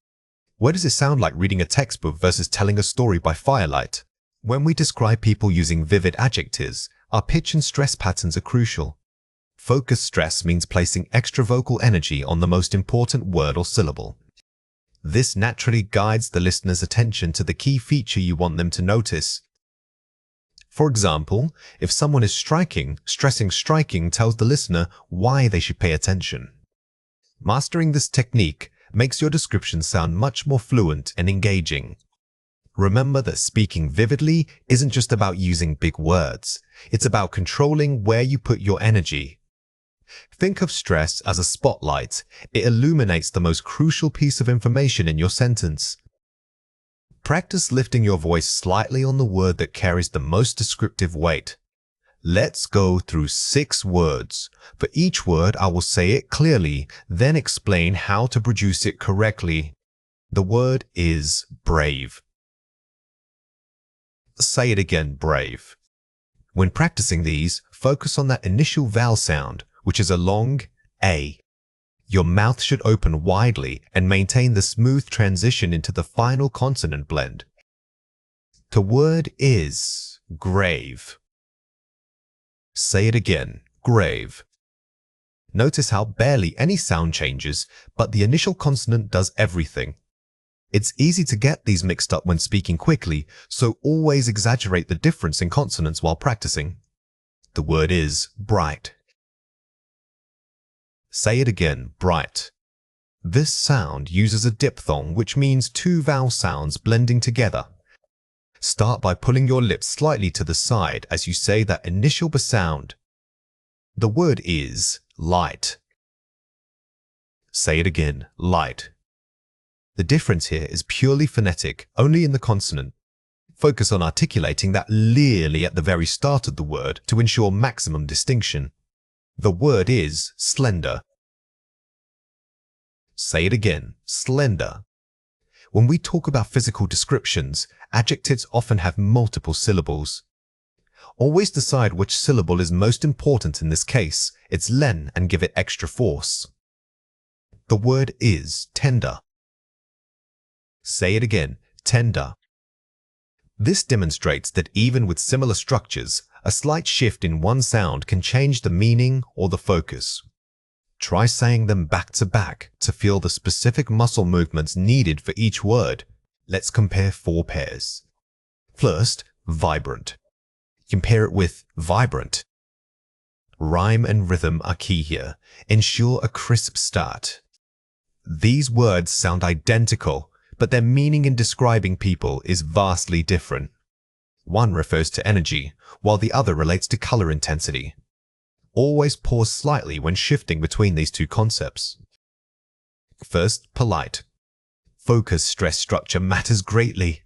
Where does it sound like reading a textbook versus telling a story by firelight? When we describe people using vivid adjectives, our pitch and stress patterns are crucial. Focus stress means placing extra vocal energy on the most important word or syllable. This naturally guides the listener's attention to the key feature you want them to notice. For example, if someone is striking, stressing striking tells the listener why they should pay attention. Mastering this technique makes your description sound much more fluent and engaging. Remember that speaking vividly isn't just about using big words. It's about controlling where you put your energy. Think of stress as a spotlight. It illuminates the most crucial piece of information in your sentence. Practice lifting your voice slightly on the word that carries the most descriptive weight. Let's go through 6 words. For each word, I will say it clearly, then explain how to produce it correctly. The word is brave. Say it again, brave. When practicing these, focus on that initial vowel sound, which is a long A. Your mouth should open widely and maintain the smooth transition into the final consonant blend. The word is grave. Say it again, grave. Notice how barely any sound changes, but the initial consonant does everything. It's easy to get these mixed up when speaking quickly, so always exaggerate the difference in consonants while practicing. The word is bright. Say it again, bright. This sound uses a diphthong, which means 2 vowel sounds blending together. Start by pulling your lips slightly to the side as you say that initial B sound. The word is light. Say it again, light. The difference here is purely phonetic, only in the consonant. Focus on articulating that clearly at the very start of the word to ensure maximum distinction. The word is slender. Say it again, slender. When we talk about physical descriptions, adjectives often have multiple syllables. Always decide which syllable is most important in this case, its len, and give it extra force. The word is tender. Say it again, tender. This demonstrates that even with similar structures, a slight shift in one sound can change the meaning or the focus. Try saying them back to back to feel the specific muscle movements needed for each word. Let's compare 4 pairs. First, vibrant. Compare it with vibrant. Rhyme and rhythm are key here. Ensure a crisp start. These words sound identical, but their meaning in describing people is vastly different. One refers to energy, while the other relates to color intensity. Always pause slightly when shifting between these two concepts. First, polite. Focus stress structure matters greatly.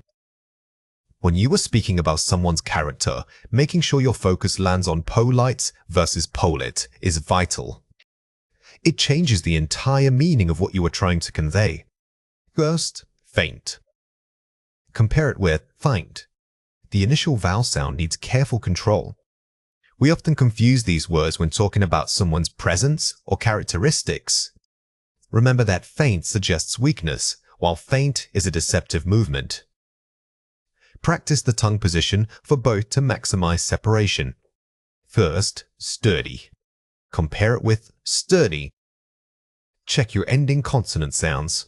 When you are speaking about someone's character, making sure your focus lands on polite versus polite is vital. It changes the entire meaning of what you are trying to convey. First, faint. Compare it with faint. The initial vowel sound needs careful control. We often confuse these words when talking about someone's presence or characteristics. Remember that faint suggests weakness, while faint is a deceptive movement. Practice the tongue position for both to maximize separation. First, sturdy. Compare it with sturdy. Check your ending consonant sounds.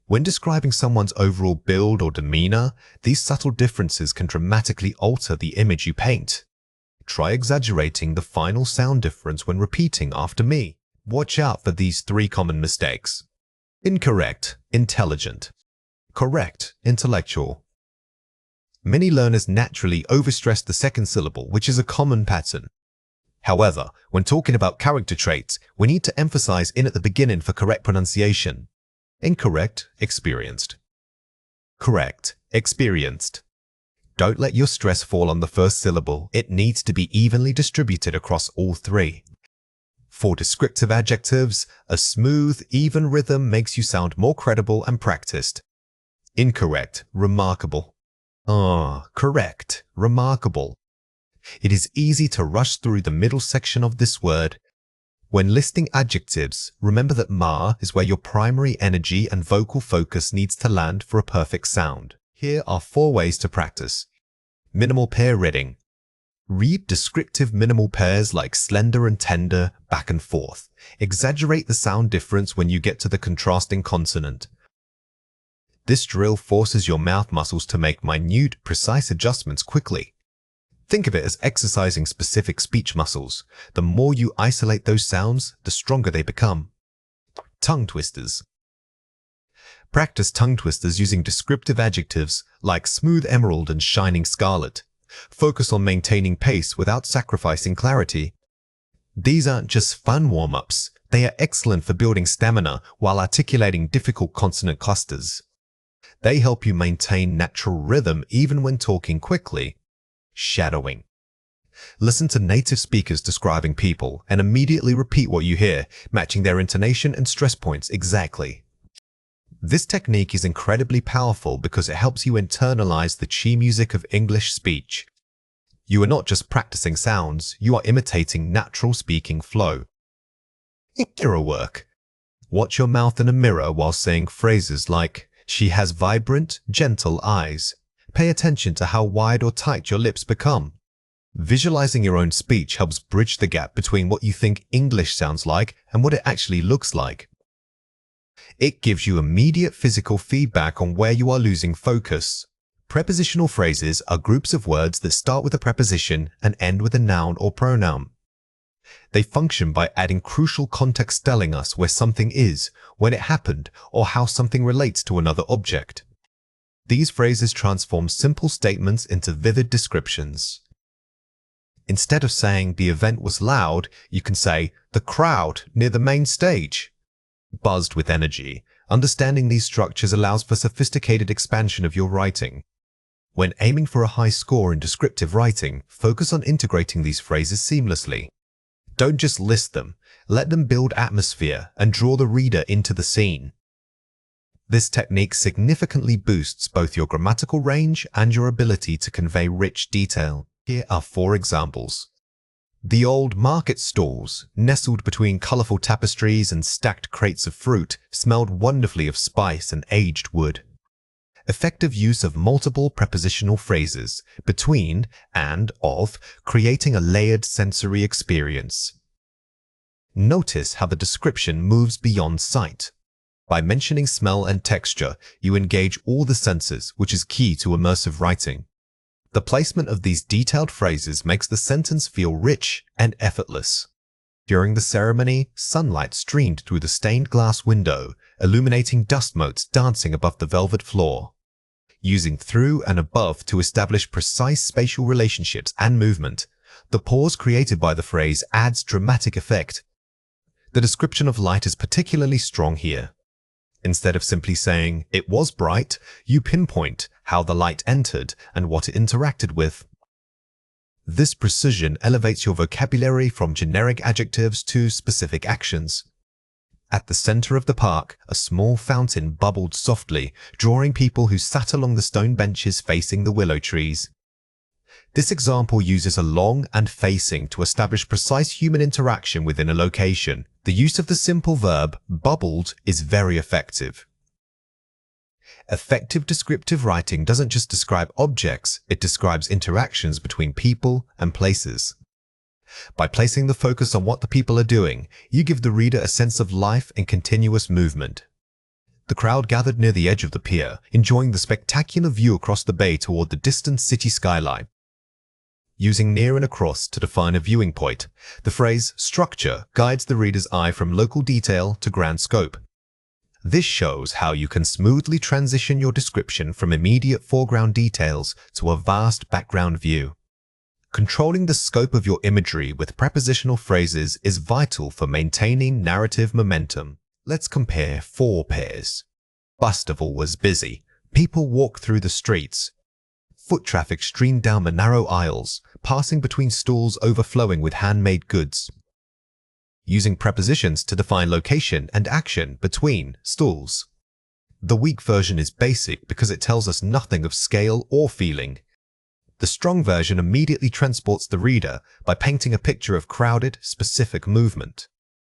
When describing someone's overall build or demeanor, these subtle differences can dramatically alter the image you paint. Try exaggerating the final sound difference when repeating after me. Watch out for these 3 common mistakes. Incorrect, intelligent. Correct, intellectual. Many learners naturally overstress the second syllable, which is a common pattern. However, when talking about character traits, we need to emphasize in at the beginning for correct pronunciation. Incorrect, experienced. Correct, experienced. Don't let your stress fall on the first syllable. It needs to be evenly distributed across all 3. For descriptive adjectives, a smooth, even rhythm makes you sound more credible and practiced. Incorrect, remarkable. Correct, remarkable. It is easy to rush through the middle section of this word. When listing adjectives, remember that ma is where your primary energy and vocal focus needs to land for a perfect sound. Here are 4 ways to practice. Minimal pair reading. Read descriptive minimal pairs like slender and tender back and forth. Exaggerate the sound difference when you get to the contrasting consonant. This drill forces your mouth muscles to make minute, precise adjustments quickly. Think of it as exercising specific speech muscles. The more you isolate those sounds, the stronger they become. Tongue twisters. Practice tongue twisters using descriptive adjectives like smooth emerald and shining scarlet. Focus on maintaining pace without sacrificing clarity. These aren't just fun warm-ups. They are excellent for building stamina while articulating difficult consonant clusters. They help you maintain natural rhythm even when talking quickly. Shadowing. Listen to native speakers describing people and immediately repeat what you hear, matching their intonation and stress points exactly. This technique is incredibly powerful because it helps you internalize the chi music of English speech. You are not just practicing sounds, you are imitating natural speaking flow. Mirror work. Watch your mouth in a mirror while saying phrases like, "She has vibrant, gentle eyes." Pay attention to how wide or tight your lips become. Visualizing your own speech helps bridge the gap between what you think English sounds like and what it actually looks like. It gives you immediate physical feedback on where you are losing focus. Prepositional phrases are groups of words that start with a preposition and end with a noun or pronoun. They function by adding crucial context telling us where something is, when it happened, or how something relates to another object. These phrases transform simple statements into vivid descriptions. Instead of saying the event was loud, you can say the crowd near the main stage buzzed with energy. Understanding these structures allows for sophisticated expansion of your writing. When aiming for a high score in descriptive writing, focus on integrating these phrases seamlessly. Don't just list them, let them build atmosphere and draw the reader into the scene. This technique significantly boosts both your grammatical range and your ability to convey rich detail. Here are 4 examples. The old market stalls, nestled between colorful tapestries and stacked crates of fruit, smelled wonderfully of spice and aged wood. Effective use of multiple prepositional phrases, between and of, creating a layered sensory experience. Notice how the description moves beyond sight. By mentioning smell and texture, you engage all the senses, which is key to immersive writing. The placement of these detailed phrases makes the sentence feel rich and effortless. During the ceremony, sunlight streamed through the stained glass window, illuminating dust motes dancing above the velvet floor. Using through and above to establish precise spatial relationships and movement, the pause created by the phrase adds dramatic effect. The description of light is particularly strong here. Instead of simply saying, "It was bright," you pinpoint how the light entered and what it interacted with. This precision elevates your vocabulary from generic adjectives to specific actions. At the center of the park, a small fountain bubbled softly, drawing people who sat along the stone benches facing the willow trees. This example uses a long and facing to establish precise human interaction within a location. The use of the simple verb bubbled is very effective. Effective descriptive writing doesn't just describe objects, it describes interactions between people and places. By placing the focus on what the people are doing, you give the reader a sense of life and continuous movement. The crowd gathered near the edge of the pier, enjoying the spectacular view across the bay toward the distant city skyline. Using near and across to define a viewing point, the phrase structure guides the reader's eye from local detail to grand scope. This shows how you can smoothly transition your description from immediate foreground details to a vast background view. Controlling the scope of your imagery with prepositional phrases is vital for maintaining narrative momentum. Let's compare 4 pairs. Bustival was busy. People walked through the streets. Foot traffic streamed down the narrow aisles, passing between stalls overflowing with handmade goods. Using prepositions to define location and action between stalls. The weak version is basic because it tells us nothing of scale or feeling. The strong version immediately transports the reader by painting a picture of crowded, specific movement.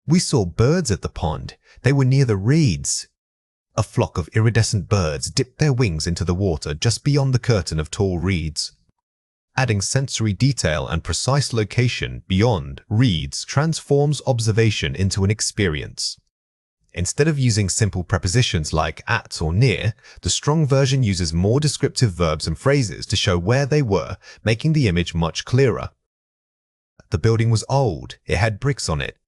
We saw birds at the pond. They were near the reeds. A flock of iridescent birds dipped their wings into the water just beyond the curtain of tall reeds. Adding sensory detail and precise location beyond reeds transforms observation into an experience. Instead of using simple prepositions like at or near, the strong version uses more descriptive verbs and phrases to show where they were, making the image much clearer. The building was old. It had bricks on it.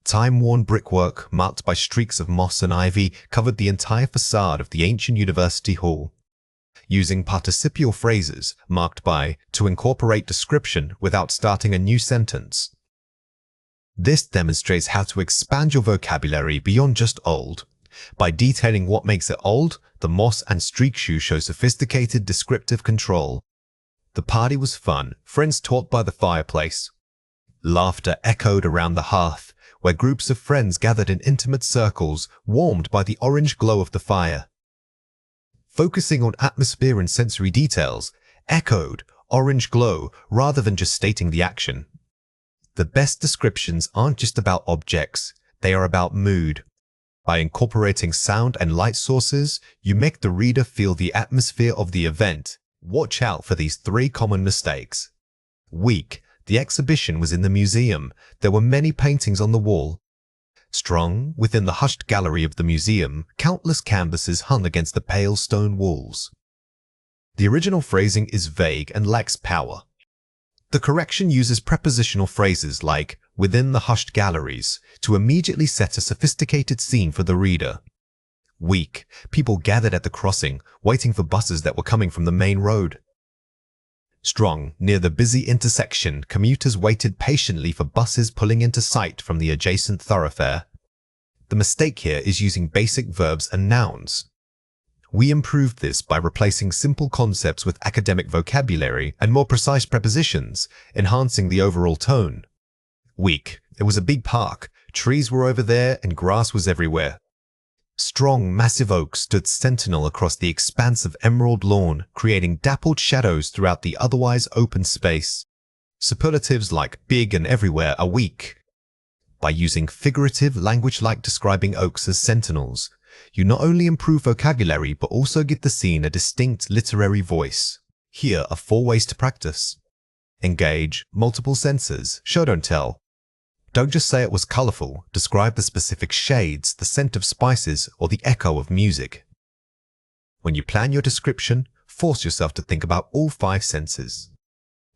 Time-worn brickwork, marked by streaks of moss and ivy, covered the entire facade of the ancient university hall. Using participial phrases, marked by to incorporate description without starting a new sentence. This demonstrates how to expand your vocabulary beyond just old. By detailing what makes it old, the moss and streak shoe show sophisticated descriptive control. The party was fun, friends talked by the fireplace. Laughter echoed around the hearth, where groups of friends gathered in intimate circles, warmed by the orange glow of the fire. Focusing on atmosphere and sensory details, echoed, orange glow, rather than just stating the action. The best descriptions aren't just about objects, they are about mood. By incorporating sound and light sources, you make the reader feel the atmosphere of the event. Watch out for these 3 common mistakes. Weak. The exhibition was in the museum. There were many paintings on the wall. Strong. Within the hushed gallery of the museum, countless canvases hung against the pale stone walls. The original phrasing is vague and lacks power. The correction uses prepositional phrases like within the hushed galleries to immediately set a sophisticated scene for the reader. Weak. People gathered at the crossing, waiting for buses that were coming from the main road. Strong. Near the busy intersection, commuters waited patiently for buses pulling into sight from the adjacent thoroughfare. The mistake here is using basic verbs and nouns. We improved this by replacing simple concepts with academic vocabulary and more precise prepositions, enhancing the overall tone. Week. It was a big park. Trees were over there and grass was everywhere. Strong, massive oaks stood sentinel across the expanse of emerald lawn, creating dappled shadows throughout the otherwise open space. Superlatives like big and everywhere are weak. By using figurative language like describing oaks as sentinels, you not only improve vocabulary but also give the scene a distinct literary voice. Here are 4 ways to practice. Engage multiple senses, show don't tell. Don't just say it was colorful, describe the specific shades, the scent of spices, or the echo of music. When you plan your description, force yourself to think about all 5 senses.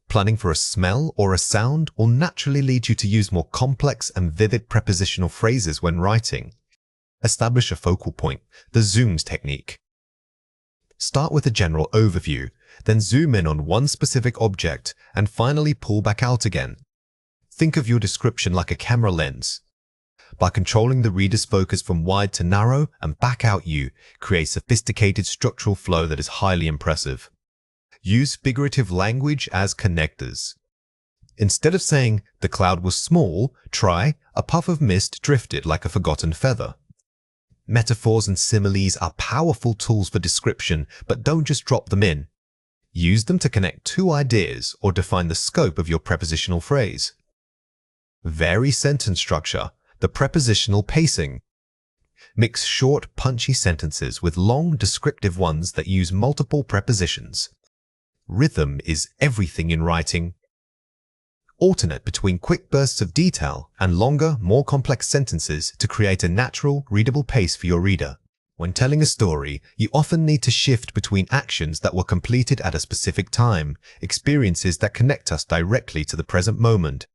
Planning for a smell or a sound will naturally lead you to use more complex and vivid prepositional phrases when writing. Establish a focal point, the zooms technique. Start with a general overview, then zoom in on one specific object, and finally pull back out again. Think of your description like a camera lens. By controlling the reader's focus from wide to narrow and back out, you create sophisticated structural flow that is highly impressive. Use figurative language as connectors. Instead of saying, the cloud was small, try, a puff of mist drifted like a forgotten feather. Metaphors and similes are powerful tools for description, but don't just drop them in. Use them to connect 2 ideas or define the scope of your prepositional phrase. Vary sentence structure, the prepositional pacing. Mix short, punchy sentences with long, descriptive ones that use multiple prepositions. Rhythm is everything in writing. Alternate between quick bursts of detail and longer, more complex sentences to create a natural, readable pace for your reader. When telling a story, you often need to shift between actions that were completed at a specific time, experiences that connect us directly to the present moment,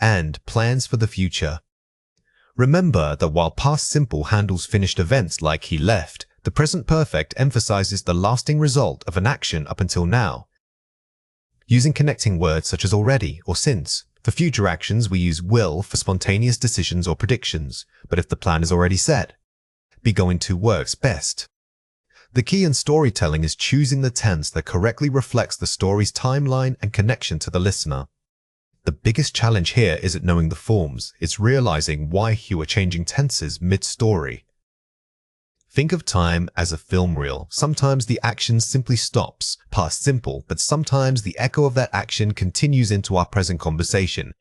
and plans for the future. Remember that while past simple handles finished events like he left, the present perfect emphasizes the lasting result of an action up until now. Using connecting words such as already or since. For future actions, we use will for spontaneous decisions or predictions, but if the plan is already set, be going to works best. The key in storytelling is choosing the tense that correctly reflects the story's timeline and connection to the listener. The biggest challenge here isn't knowing the forms, it's realizing why you are changing tenses mid-story. Think of time as a film reel. Sometimes the action simply stops, past simple, but sometimes the echo of that action continues into our present conversation,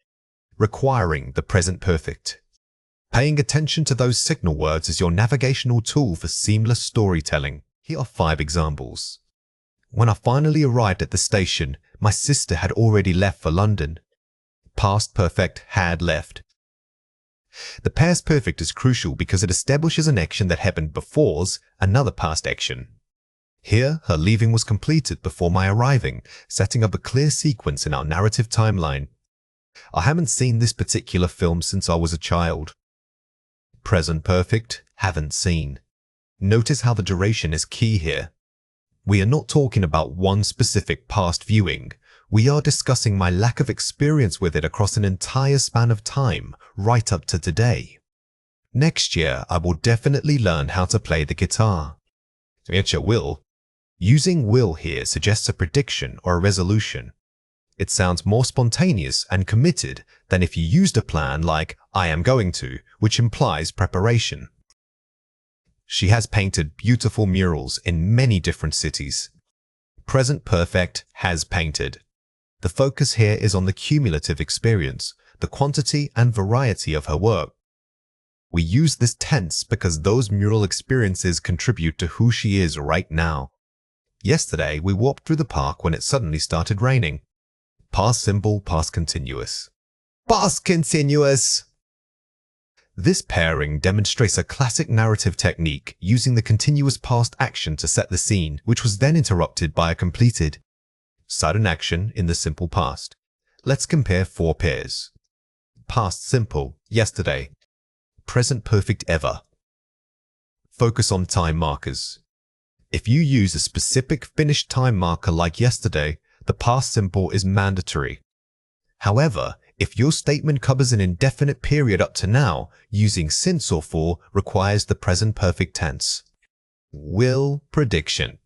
requiring the present perfect. Paying attention to those signal words is your navigational tool for seamless storytelling. Here are 5 examples. When I finally arrived at the station, my sister had already left for London. Past perfect had left. The past perfect is crucial because it establishes an action that happened before's another past action. Here, her leaving was completed before my arriving, setting up a clear sequence in our narrative timeline. I haven't seen this particular film since I was a child. Present perfect, haven't seen. Notice how the duration is key here. We are not talking about one specific past viewing. We are discussing my lack of experience with it across an entire span of time, right up to today. Next year, I will definitely learn how to play the guitar. Yes, you will. Using will here suggests a prediction or a resolution. It sounds more spontaneous and committed than if you used a plan like I am going to, which implies preparation. She has painted beautiful murals in many different cities. Present perfect has painted. The focus here is on the cumulative experience, the quantity and variety of her work. We use this tense because those mural experiences contribute to who she is right now. Yesterday, we walked through the park when it suddenly started raining. Past simple, past continuous. Past continuous! This pairing demonstrates a classic narrative technique using the continuous past action to set the scene, which was then interrupted by a completed sudden action in the simple past. Let's compare 4 pairs. Past simple, yesterday. Present perfect, ever. Focus on time markers. If you use a specific finished time marker like yesterday, the past simple is mandatory. However, if your statement covers an indefinite period up to now, using since or for requires the present perfect tense. Will prediction.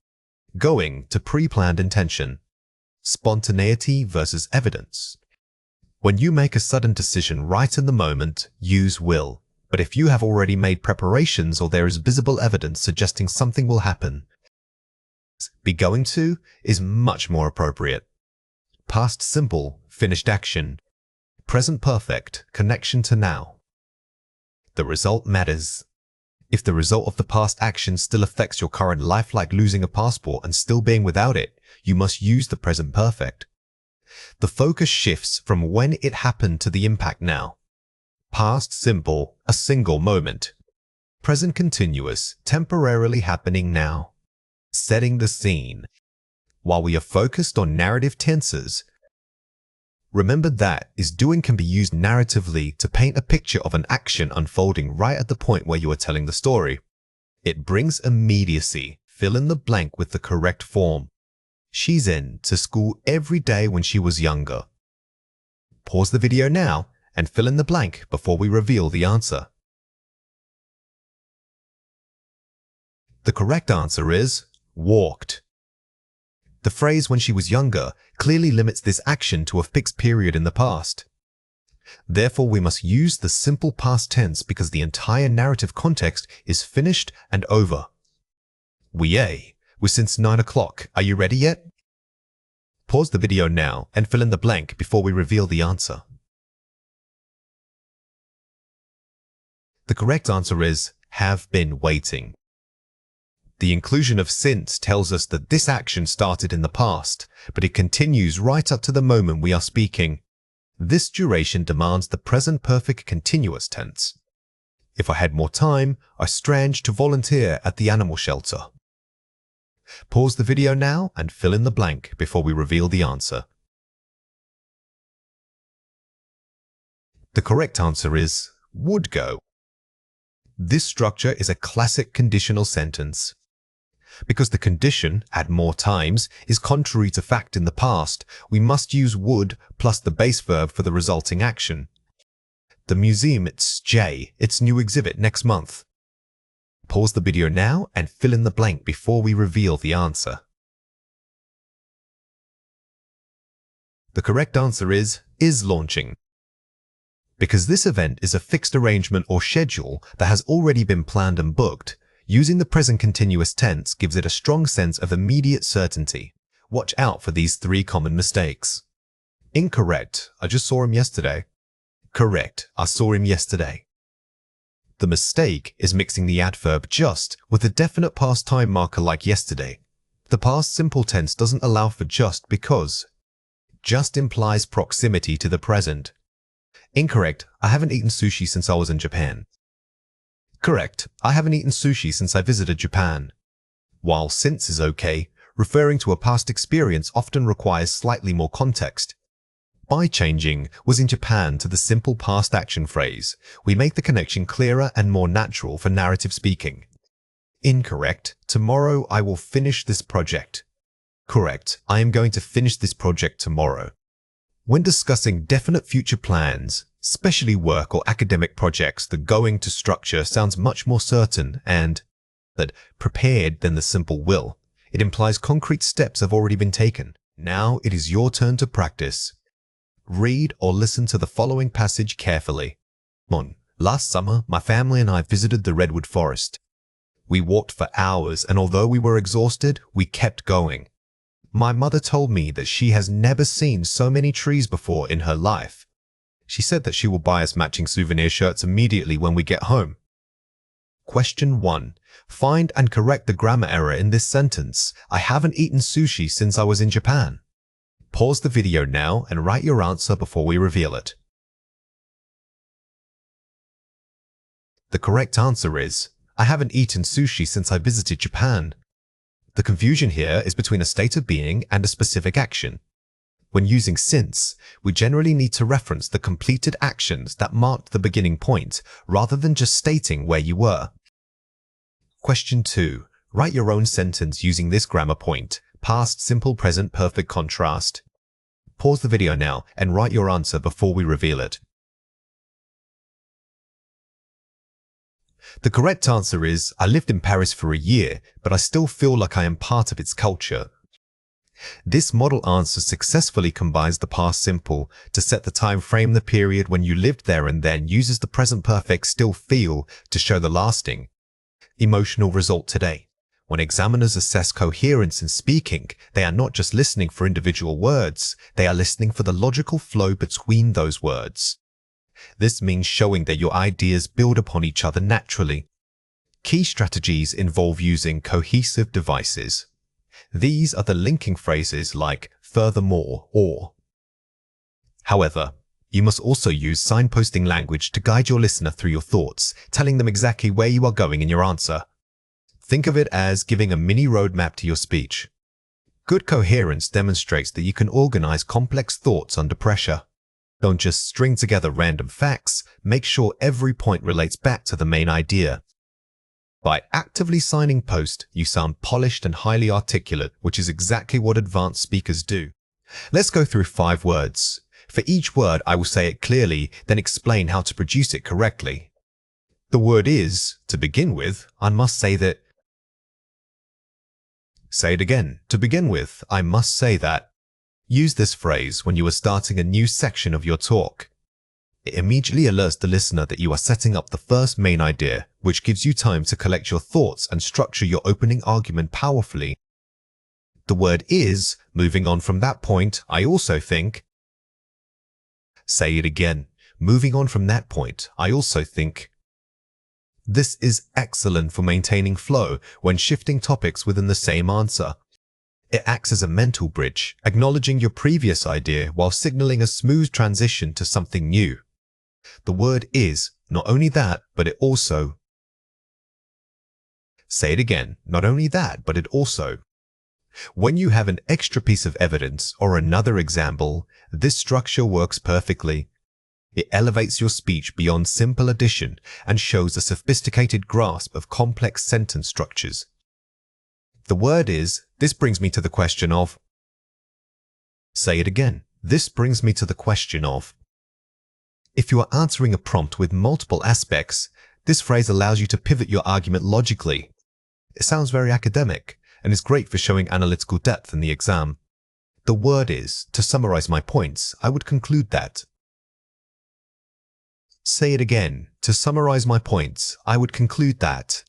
Going to pre-planned intention. Spontaneity versus evidence. When you make a sudden decision right in the moment, use will. But if you have already made preparations or there is visible evidence suggesting something will happen, be going to is much more appropriate. Past simple, finished action. Present perfect, connection to now. The result matters. If the result of the past action still affects your current life, like losing a passport and still being without it, you must use the present perfect. The focus shifts from when it happened to the impact now. Past simple, a single moment. Present continuous, temporarily happening now. Setting the scene. While we are focused on narrative tenses, remember that is doing can be used narratively to paint a picture of an action unfolding right at the point where you are telling the story. It brings immediacy. Fill in the blank with the correct form. She's in to school every day when she was younger. Pause the video now and fill in the blank before we reveal the answer. The correct answer is walked. The phrase "when she was younger" clearly limits this action to a fixed period in the past. Therefore, we must use the simple past tense because the entire narrative context is finished and over. We're since 9 o'clock. Are you ready yet? Pause the video now and fill in the blank before we reveal the answer. The correct answer is have been waiting. The inclusion of since tells us that this action started in the past, but it continues right up to the moment we are speaking. This duration demands the present perfect continuous tense. If I had more time, I strange to volunteer at the animal shelter. Pause the video now and fill in the blank before we reveal the answer. The correct answer is would go. This structure is a classic conditional sentence. Because the condition, at more times, is contrary to fact in the past, we must use would plus the base verb for the resulting action. The museum, it's its new exhibit next month. Pause the video now and fill in the blank before we reveal the answer. The correct answer is launching. Because this event is a fixed arrangement or schedule that has already been planned and booked, using the present continuous tense gives it a strong sense of immediate certainty. Watch out for these 3 common mistakes. Incorrect. I just saw him yesterday. Correct. I saw him yesterday. The mistake is mixing the adverb just with a definite past time marker like yesterday. The past simple tense doesn't allow for just because. Just implies proximity to the present. Incorrect. I haven't eaten sushi since I was in Japan. Correct. I haven't eaten sushi since I visited Japan. While since is okay, referring to a past experience often requires slightly more context. By changing "was in Japan" to the simple past action phrase, we make the connection clearer and more natural for narrative speaking. Incorrect. Tomorrow I will finish this project. Correct. I am going to finish this project tomorrow. When discussing definite future plans, especially work or academic projects, the going to structure sounds much more certain and prepared than the simple will. It implies concrete steps have already been taken. Now it is your turn to practice. Read or listen to the following passage carefully. Last summer, my family and I visited the redwood forest. We walked for hours, and although we were exhausted, we kept going. My mother told me that she has never seen so many trees before in her life. She said that she will buy us matching souvenir shirts immediately when we get home. Question 1. Find and correct the grammar error in this sentence. I haven't eaten sushi since I was in Japan. Pause the video now and write your answer before we reveal it. The correct answer is, I haven't eaten sushi since I visited Japan. The confusion here is between a state of being and a specific action. When using since, we generally need to reference the completed actions that marked the beginning point, rather than just stating where you were. Question 2. Write your own sentence using this grammar point, past simple present perfect contrast. Pause the video now and write your answer before we reveal it. The correct answer is, I lived in Paris for a year, but I still feel like I am part of its culture. This model answer successfully combines the past simple to set the time frame, the period when you lived there, and then uses the present perfect still feel to show the lasting emotional result today. When examiners assess coherence in speaking, they are not just listening for individual words, they are listening for the logical flow between those words. This means showing that your ideas build upon each other naturally. Key strategies involve using cohesive devices. These are the linking phrases like furthermore or. However, you must also use signposting language to guide your listener through your thoughts, telling them exactly where you are going in your answer. Think of it as giving a mini roadmap to your speech. Good coherence demonstrates that you can organize complex thoughts under pressure. Don't just string together random facts, make sure every point relates back to the main idea. By actively signposting, you sound polished and highly articulate, which is exactly what advanced speakers do. Let's go through 5 words. For each word, I will say it clearly, then explain how to produce it correctly. The word is, to begin with, I must say that. Say it again. To begin with, I must say that. Use this phrase when you are starting a new section of your talk. It immediately alerts the listener that you are setting up the first main idea, which gives you time to collect your thoughts and structure your opening argument powerfully. The word is, moving on from that point, I also think. Say it again. Moving on from that point, I also think. This is excellent for maintaining flow when shifting topics within the same answer. It acts as a mental bridge, acknowledging your previous idea while signaling a smooth transition to something new. The word is, not only that, but it also. Say it again. Not only that, but it also. When you have an extra piece of evidence or another example, this structure works perfectly. It elevates your speech beyond simple addition and shows a sophisticated grasp of complex sentence structures. The word is, this brings me to the question of. Say it again. This brings me to the question of. If you are answering a prompt with multiple aspects, this phrase allows you to pivot your argument logically. It sounds very academic and is great for showing analytical depth in the exam. The word is, to summarize my points, I would conclude that. Say it again. To summarize my points, I would conclude that.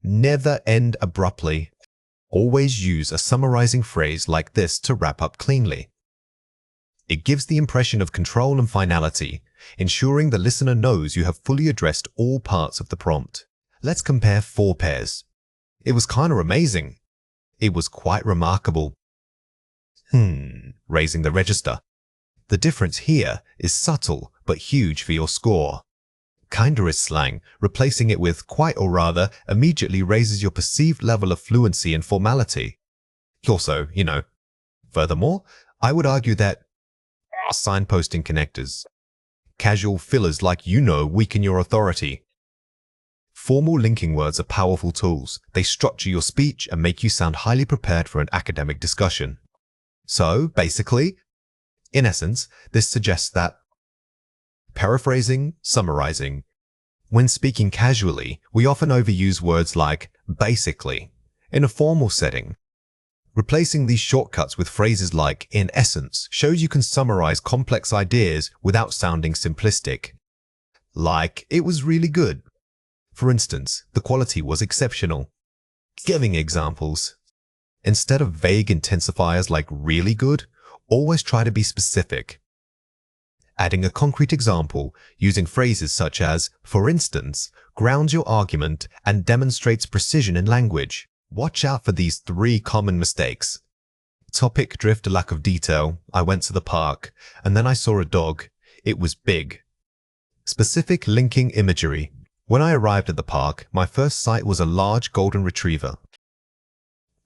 Never end abruptly. Always use a summarizing phrase like this to wrap up cleanly. It gives the impression of control and finality, ensuring the listener knows you have fully addressed all parts of the prompt. Let's compare 4 pairs. It was kinda amazing. It was quite remarkable. Raising the register. The difference here is subtle but huge for your score. Kinda is slang, replacing it with quite or rather immediately raises your perceived level of fluency and formality. Also, furthermore, I would argue that signposting connectors. Casual fillers like weaken your authority. Formal linking words are powerful tools. They structure your speech and make you sound highly prepared for an academic discussion. So, basically, in essence, this suggests that paraphrasing, summarizing. When speaking casually, we often overuse words like basically in a formal setting. Replacing these shortcuts with phrases like in essence shows you can summarize complex ideas without sounding simplistic. Like, it was really good. For instance, the quality was exceptional. Giving examples. Instead of vague intensifiers like really good, always try to be specific. Adding a concrete example using phrases such as, for instance, grounds your argument and demonstrates precision in language. Watch out for these 3 common mistakes. Topic drift, lack of detail. I went to the park, and then I saw a dog. It was big. Specific linking imagery. When I arrived at the park, my first sight was a large golden retriever.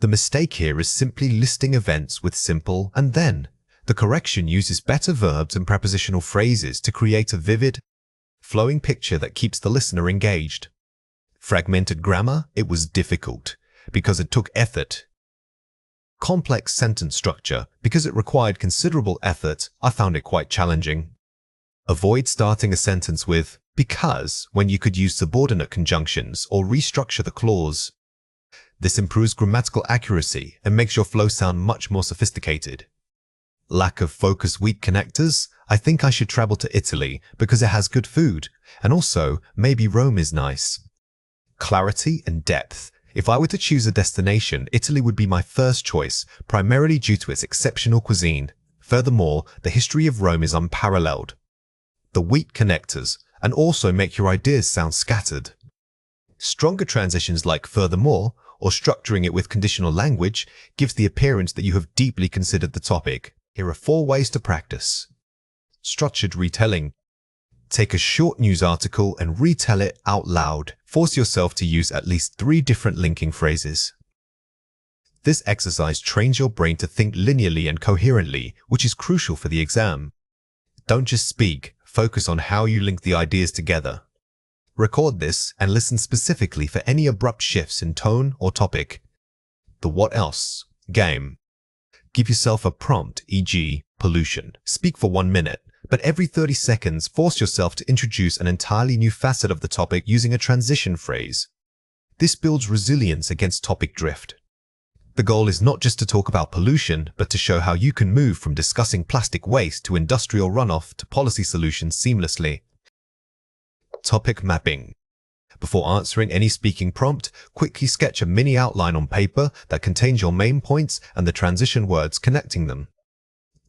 The mistake here is simply listing events with simple and then. The correction uses better verbs and prepositional phrases to create a vivid, flowing picture that keeps the listener engaged. Fragmented grammar, it was difficult because it took effort. Complex sentence structure, because it required considerable effort, I found it quite challenging. Avoid starting a sentence with, Because when you could use subordinate conjunctions or restructure the clause. This improves grammatical accuracy and makes your flow sound much more sophisticated. Lack of focus weak connectors. I think I should travel to Italy because it has good food, and also maybe Rome is nice. Clarity and depth. If I were to choose a destination, Italy would be my first choice, primarily due to its exceptional cuisine. Furthermore, the history of Rome is unparalleled. The weak connectors, and also make your ideas sound scattered. Stronger transitions like furthermore, or structuring it with conditional language, gives the appearance that you have deeply considered the topic. Here are 4 ways to practice. Structured retelling. Take a short news article and retell it out loud. Force yourself to use at least 3 different linking phrases. This exercise trains your brain to think linearly and coherently, which is crucial for the exam. Don't just speak, focus on how you link the ideas together. Record this and listen specifically for any abrupt shifts in tone or topic. The what else game. Give yourself a prompt, e.g., pollution. Speak for 1 minute, but every 30 seconds, force yourself to introduce an entirely new facet of the topic using a transition phrase. This builds resilience against topic drift. The goal is not just to talk about pollution, but to show how you can move from discussing plastic waste to industrial runoff to policy solutions seamlessly. Topic mapping. Before answering any speaking prompt, quickly sketch a mini outline on paper that contains your main points and the transition words connecting them.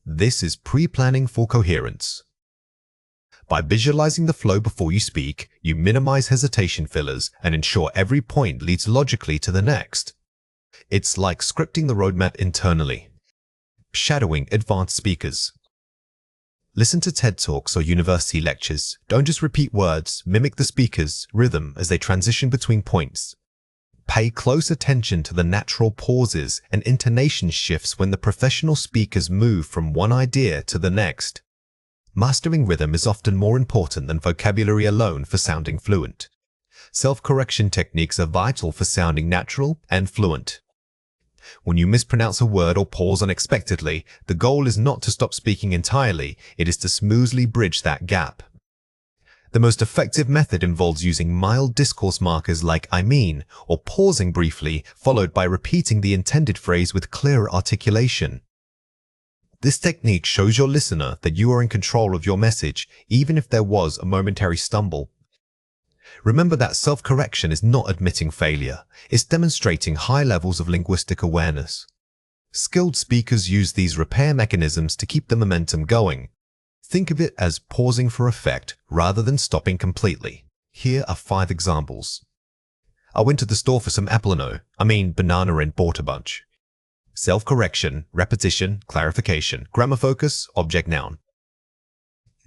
This is pre-planning for coherence. By visualizing the flow before you speak, you minimize hesitation fillers and ensure every point leads logically to the next. It's like scripting the roadmap internally. Shadowing advanced speakers. Listen to TED Talks or university lectures. Don't just repeat words, mimic the speaker's rhythm as they transition between points. Pay close attention to the natural pauses and intonation shifts when the professional speakers move from one idea to the next. Mastering rhythm is often more important than vocabulary alone for sounding fluent. Self-correction techniques are vital for sounding natural and fluent. When you mispronounce a word or pause unexpectedly, the goal is not to stop speaking entirely, it is to smoothly bridge that gap. The most effective method involves using mild discourse markers like I mean, or pausing briefly, followed by repeating the intended phrase with clearer articulation. This technique shows your listener that you are in control of your message, even if there was a momentary stumble. Remember that self-correction is not admitting failure, it's demonstrating high levels of linguistic awareness. Skilled speakers use these repair mechanisms to keep the momentum going. Think of it as pausing for effect rather than stopping completely. Here are 5 examples. I went to the store for some banana and bought a bunch. Self-correction, repetition, clarification, grammar focus, object noun.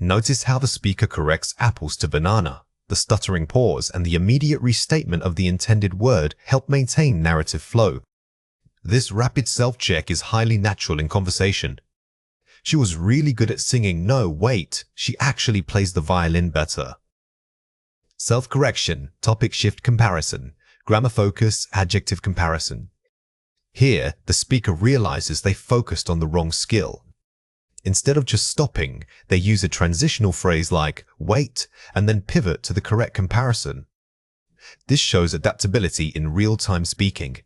Notice how the speaker corrects apples to banana. The stuttering pause and the immediate restatement of the intended word help maintain narrative flow. This rapid self-check is highly natural in conversation. She was really good at singing. No, wait, she actually plays the violin better. Self-correction, topic shift comparison, grammar focus, adjective comparison. Here, the speaker realizes they focused on the wrong skill. Instead of just stopping, they use a transitional phrase like wait and then pivot to the correct comparison. This shows adaptability in real-time speaking.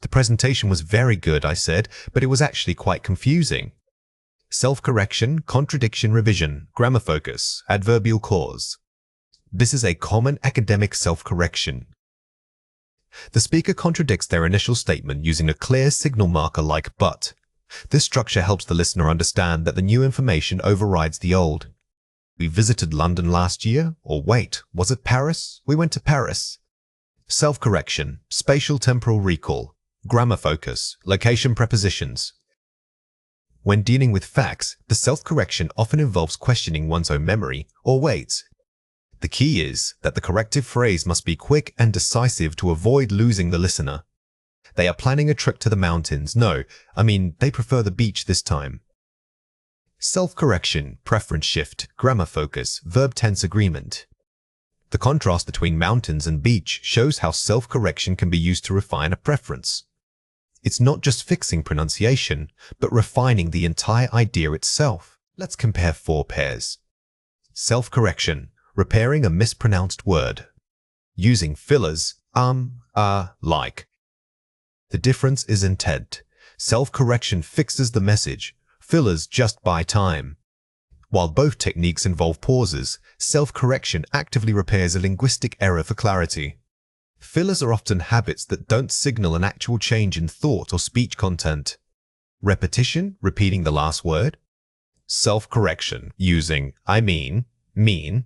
The presentation was very good, I said, but it was actually quite confusing. Self-correction, contradiction revision, grammar focus, adverbial clause. This is a common academic self-correction. The speaker contradicts their initial statement using a clear signal marker like but. This structure helps the listener understand that the new information overrides the old. We visited London last year, or wait, was it Paris? We went to Paris. Self-correction, spatial temporal recall, grammar focus, location prepositions. When dealing with facts, the self-correction often involves questioning one's own memory, or wait. The key is that the corrective phrase must be quick and decisive to avoid losing the listener. They are planning a trip to the mountains. No, they prefer the beach this time. Self-correction, preference shift, grammar focus, verb tense agreement. The contrast between mountains and beach shows how self-correction can be used to refine a preference. It's not just fixing pronunciation, but refining the entire idea itself. Let's compare 4 pairs. Self-correction, repairing a mispronounced word. Using fillers, like. The difference is intent. Self-correction fixes the message. Fillers just buy time. While both techniques involve pauses, self-correction actively repairs a linguistic error for clarity. Fillers are often habits that don't signal an actual change in thought or speech content. Repetition, repeating the last word. Self-correction, using mean.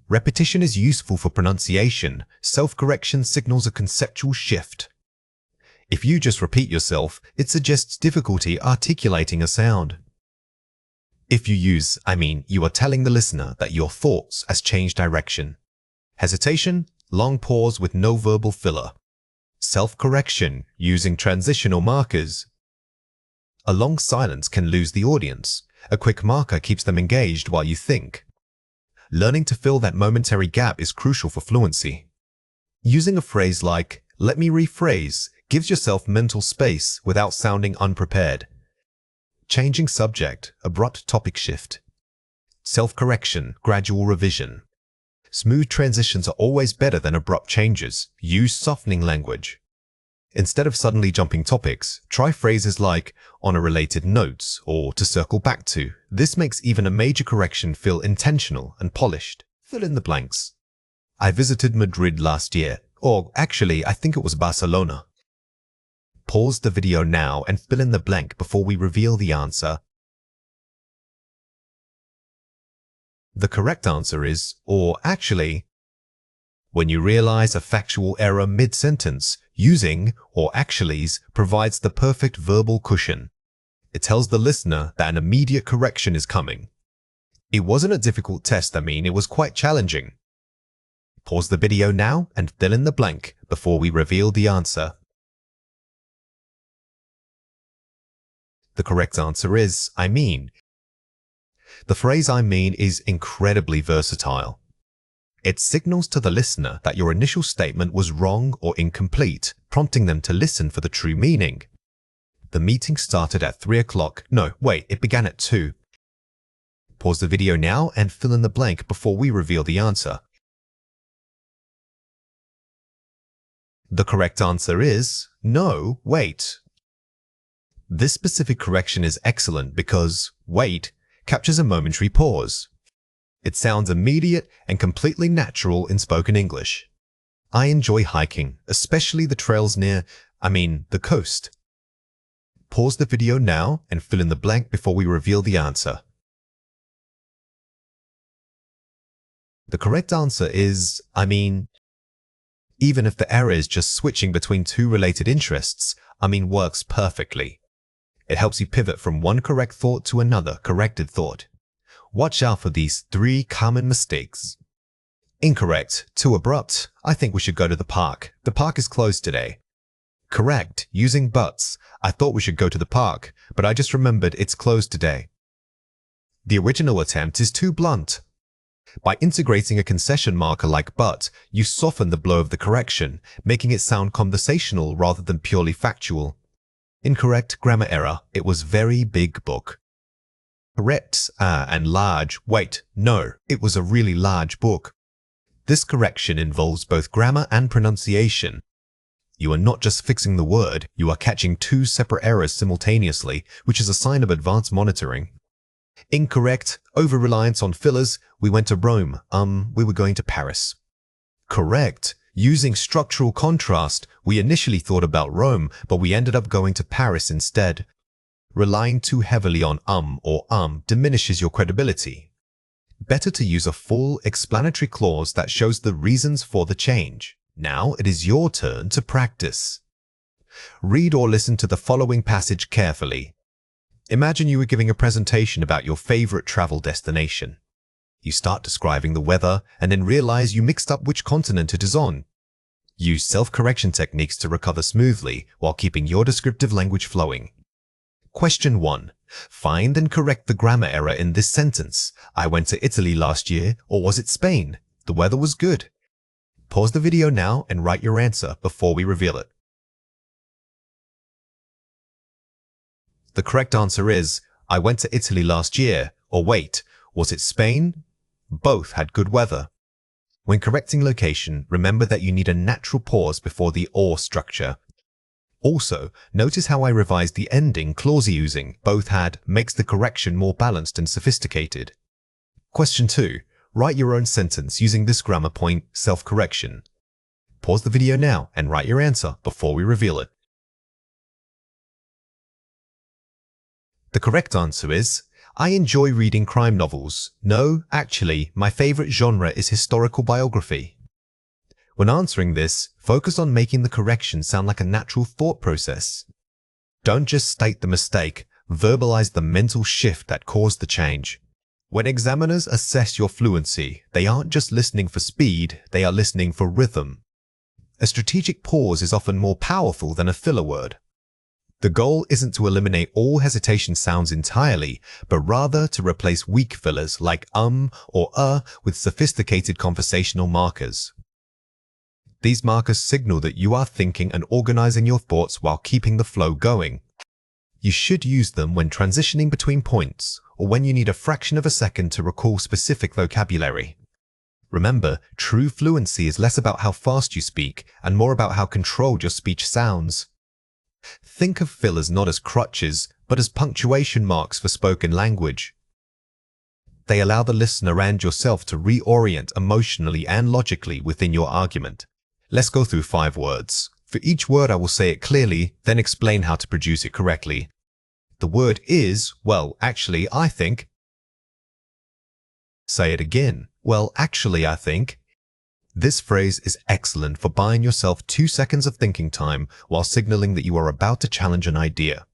Repetition is useful for pronunciation. Self-correction signals a conceptual shift. If you just repeat yourself, it suggests difficulty articulating a sound. If you use you are telling the listener that your thoughts has changed direction. Hesitation, long pause with no verbal filler. Self-correction, using transitional markers. A long silence can lose the audience. A quick marker keeps them engaged while you think. Learning to fill that momentary gap is crucial for fluency. Using a phrase like, "let me rephrase," gives yourself mental space without sounding unprepared. Changing subject, abrupt topic shift. Self-correction, gradual revision. Smooth transitions are always better than abrupt changes. Use softening language. Instead of suddenly jumping topics, try phrases like, "on a related note," or "to circle back to." This makes even a major correction feel intentional and polished. Fill in the blanks. I visited Madrid last year, or actually, I think it was Barcelona. Pause the video now and fill in the blank before we reveal the answer. The correct answer is, or actually. When you realize a factual error mid-sentence, using or actuallys provides the perfect verbal cushion. It tells the listener that an immediate correction is coming. It wasn't a difficult test, it was quite challenging. Pause the video now and fill in the blank before we reveal the answer. The correct answer is, The phrase is incredibly versatile. It signals to the listener that your initial statement was wrong or incomplete, prompting them to listen for the true meaning. The meeting started at 3 o'clock. No, wait, it began at 2. Pause the video now and fill in the blank before we reveal the answer. The correct answer is, no, wait. This specific correction is excellent because wait captures a momentary pause. It sounds immediate and completely natural in spoken English. I enjoy hiking, especially the trails near, the coast. Pause the video now and fill in the blank before we reveal the answer. The correct answer is, Even if the error is just switching between two related interests, works perfectly. It helps you pivot from one correct thought to another corrected thought. Watch out for these 3 common mistakes. Incorrect, too abrupt. I think we should go to the park. The park is closed today. Correct, using buts. I thought we should go to the park, but I just remembered it's closed today. The original attempt is too blunt. By integrating a concession marker like but, you soften the blow of the correction, making it sound conversational rather than purely factual. Incorrect grammar error. It was very big book. Correct, and large. Wait, no, it was a really large book. This correction involves both grammar and pronunciation. You are not just fixing the word, you are catching 2 separate errors simultaneously, which is a sign of advanced monitoring. Incorrect, over-reliance on fillers. We went to Rome. We were going to Paris. Correct. Using structural contrast, we initially thought about Rome, but we ended up going to Paris instead. Relying too heavily on or diminishes your credibility. Better to use a full explanatory clause that shows the reasons for the change. Now it is your turn to practice. Read or listen to the following passage carefully. Imagine you were giving a presentation about your favorite travel destination. You start describing the weather and then realize you mixed up which continent it is on. Use self-correction techniques to recover smoothly while keeping your descriptive language flowing. Question 1. Find and correct the grammar error in this sentence. I went to Italy last year, or was it Spain? The weather was good. Pause the video now and write your answer before we reveal it. The correct answer is, I went to Italy last year, or wait, was it Spain? Both had good weather. When correcting location, remember that you need a natural pause before the or structure. Also, notice how I revised the ending clause using. Both had makes the correction more balanced and sophisticated. Question 2. Write your own sentence using this grammar point, self-correction. Pause the video now and write your answer before we reveal it. The correct answer is, I enjoy reading crime novels. No, actually, my favorite genre is historical biography. When answering this, focus on making the correction sound like a natural thought process. Don't just state the mistake, verbalize the mental shift that caused the change. When examiners assess your fluency, they aren't just listening for speed, they are listening for rhythm. A strategic pause is often more powerful than a filler word. The goal isn't to eliminate all hesitation sounds entirely, but rather to replace weak fillers like or with sophisticated conversational markers. These markers signal that you are thinking and organizing your thoughts while keeping the flow going. You should use them when transitioning between points or when you need a fraction of a second to recall specific vocabulary. Remember, true fluency is less about how fast you speak and more about how controlled your speech sounds. Think of fillers not as crutches, but as punctuation marks for spoken language. They allow the listener and yourself to reorient emotionally and logically within your argument. Let's go through 5 words. For each word I will say it clearly, then explain how to produce it correctly. The word is, well, actually, I think. Say it again. Well, actually, I think. This phrase is excellent for buying yourself 2 seconds of thinking time while signaling that you are about to challenge an idea.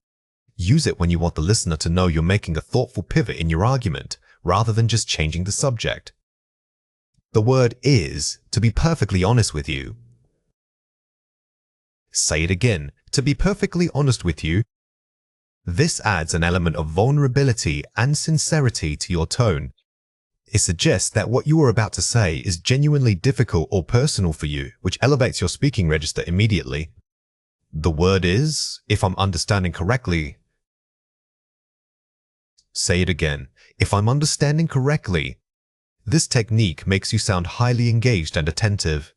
Use it when you want the listener to know you're making a thoughtful pivot in your argument, rather than just changing the subject. The word is, to be perfectly honest with you. Say it again. To be perfectly honest with you. This adds an element of vulnerability and sincerity to your tone. It suggests that what you are about to say is genuinely difficult or personal for you, which elevates your speaking register immediately. The word is, if I'm understanding correctly. Say it again. If I'm understanding correctly. This technique makes you sound highly engaged and attentive.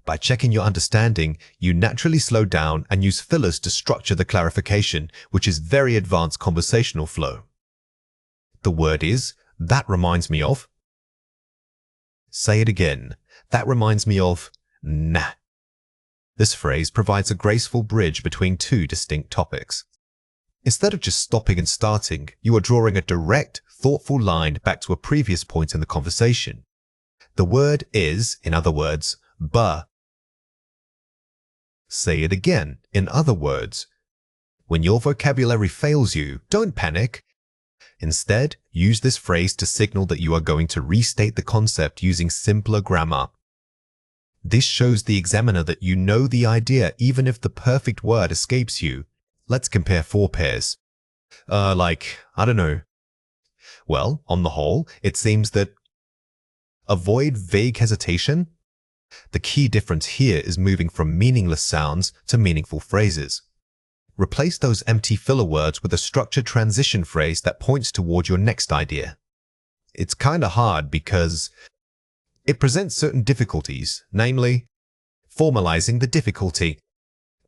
By checking your understanding, you naturally slow down and use fillers to structure the clarification, which is very advanced conversational flow. The word is, that reminds me of. Say it again. That reminds me of. Nah. This phrase provides a graceful bridge between 2 distinct topics. Instead of just stopping and starting, you are drawing a direct, thoughtful line back to a previous point in the conversation. The word is, in other words, buh. Say it again. In other words, when your vocabulary fails you, don't panic. Instead, use this phrase to signal that you are going to restate the concept using simpler grammar. This shows the examiner that you know the idea even if the perfect word escapes you. Let's compare 4 pairs. I don't know. Well, on the whole, it seems that avoid vague hesitation. The key difference here is moving from meaningless sounds to meaningful phrases. Replace those empty filler words with a structured transition phrase that points toward your next idea. It's kinda hard because it presents certain difficulties, namely, formalizing the difficulty.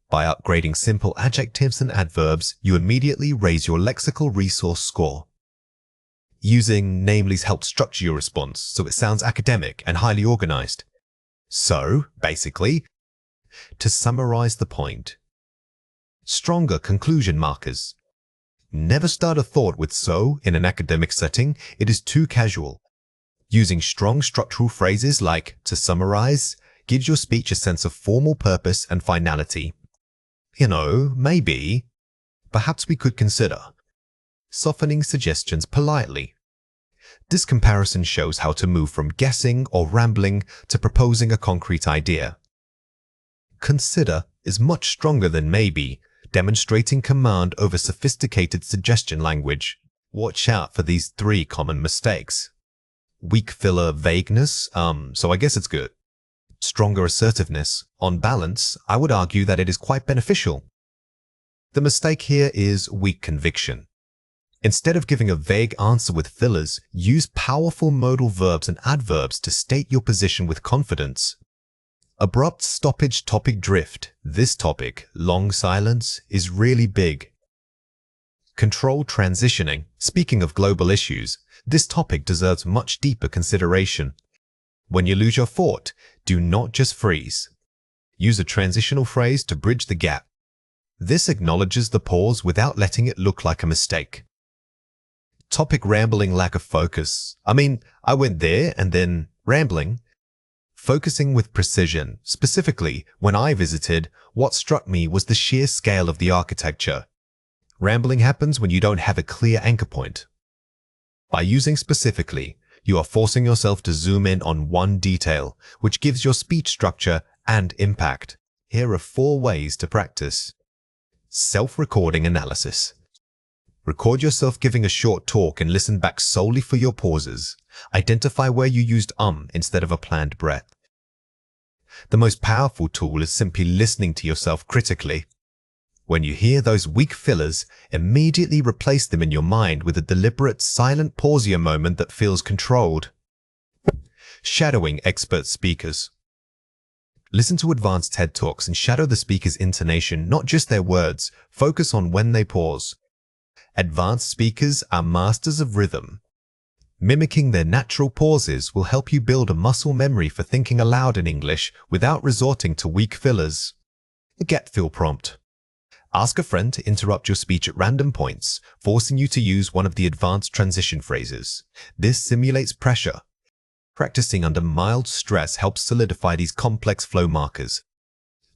By upgrading simple adjectives and adverbs, you immediately raise your lexical resource score. Using namelys helps structure your response so it sounds academic and highly organized. So, basically, to summarize the point, stronger conclusion markers. Never start a thought with so in an academic setting, it is too casual. Using strong structural phrases like to summarize gives your speech a sense of formal purpose and finality. Maybe, perhaps we could consider softening suggestions politely. This comparison shows how to move from guessing or rambling to proposing a concrete idea. Consider is much stronger than maybe, demonstrating command over sophisticated suggestion language. Watch out for these 3 common mistakes. Weak filler vagueness, so I guess it's good. Stronger assertiveness. On balance, I would argue that it is quite beneficial. The mistake here is weak conviction. Instead of giving a vague answer with fillers, use powerful modal verbs and adverbs to state your position with confidence. Abrupt stoppage, topic drift. This topic, long silence, is really big. Controlled transitioning. Speaking of global issues, this topic deserves much deeper consideration. When you lose your thought, do not just freeze. Use a transitional phrase to bridge the gap. This acknowledges the pause without letting it look like a mistake. Topic rambling, lack of focus. I went there and then rambling. Focusing with precision. Specifically, when I visited, what struck me was the sheer scale of the architecture. Rambling happens when you don't have a clear anchor point. By using specifically, you are forcing yourself to zoom in on one detail, which gives your speech structure and impact. Here are 4 ways to practice. Self-recording analysis. Record yourself giving a short talk and listen back solely for your pauses. Identify where you used instead of a planned breath. The most powerful tool is simply listening to yourself critically. When you hear those weak fillers, immediately replace them in your mind with a deliberate, silent pausier moment that feels controlled. Shadowing expert speakers. Listen to advanced TED Talks and shadow the speaker's intonation, not just their words. Focus on when they pause. Advanced speakers are masters of rhythm. Mimicking their natural pauses will help you build a muscle memory for thinking aloud in English without resorting to weak fillers. A get feel prompt. Ask a friend to interrupt your speech at random points, forcing you to use one of the advanced transition phrases. This simulates pressure. Practicing under mild stress helps solidify these complex flow markers.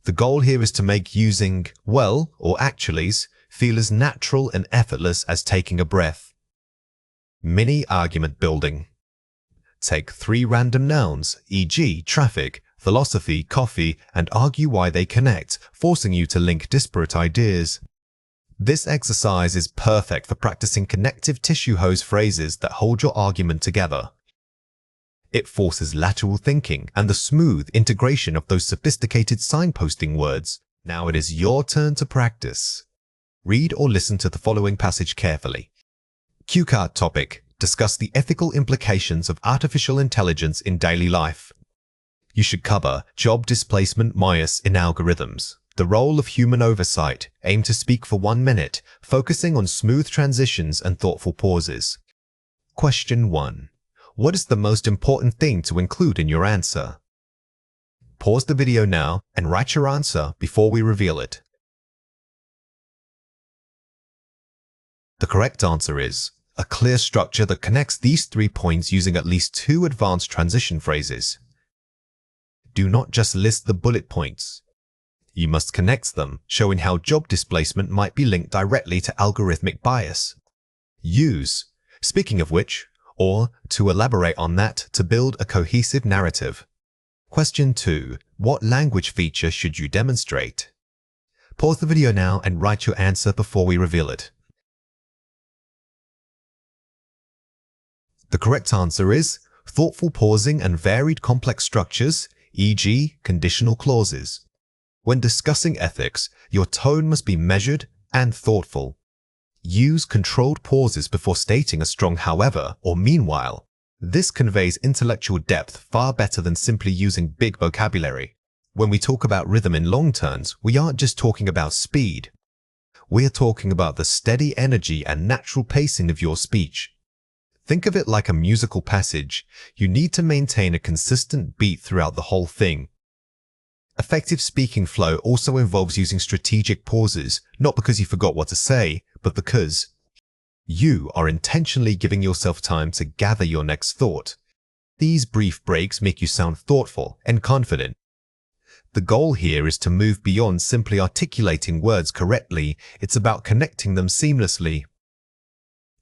The goal here is to make using well or actuallys feel as natural and effortless as taking a breath. Mini argument building. Take 3 random nouns, e.g. traffic, philosophy, coffee, and argue why they connect, forcing you to link disparate ideas. This exercise is perfect for practicing connective tissue hose phrases that hold your argument together. It forces lateral thinking and the smooth integration of those sophisticated signposting words. Now it is your turn to practice. Read or listen to the following passage carefully. Cue card topic. Discuss the ethical implications of artificial intelligence in daily life. You should cover job displacement bias in algorithms, the role of human oversight, aim to speak for 1 minute, focusing on smooth transitions and thoughtful pauses. Question 1. What is the most important thing to include in your answer? Pause the video now and write your answer before we reveal it. The correct answer is a clear structure that connects these 3 points using at least 2 advanced transition phrases. Do not just list the bullet points. You must connect them, showing how job displacement might be linked directly to algorithmic bias. Use, speaking of which, or to elaborate on that to build a cohesive narrative. Question 2. What language feature should you demonstrate? Pause the video now and write your answer before we reveal it. The correct answer is thoughtful pausing and varied complex structures, e.g. conditional clauses. When discussing ethics, your tone must be measured and thoughtful. Use controlled pauses before stating a strong however or meanwhile. This conveys intellectual depth far better than simply using big vocabulary. When we talk about rhythm in long terms, we aren't just talking about speed. We're talking about the steady energy and natural pacing of your speech. Think of it like a musical passage. You need to maintain a consistent beat throughout the whole thing. Effective speaking flow also involves using strategic pauses, not because you forgot what to say, but because you are intentionally giving yourself time to gather your next thought. These brief breaks make you sound thoughtful and confident. The goal here is to move beyond simply articulating words correctly. It's about connecting them seamlessly.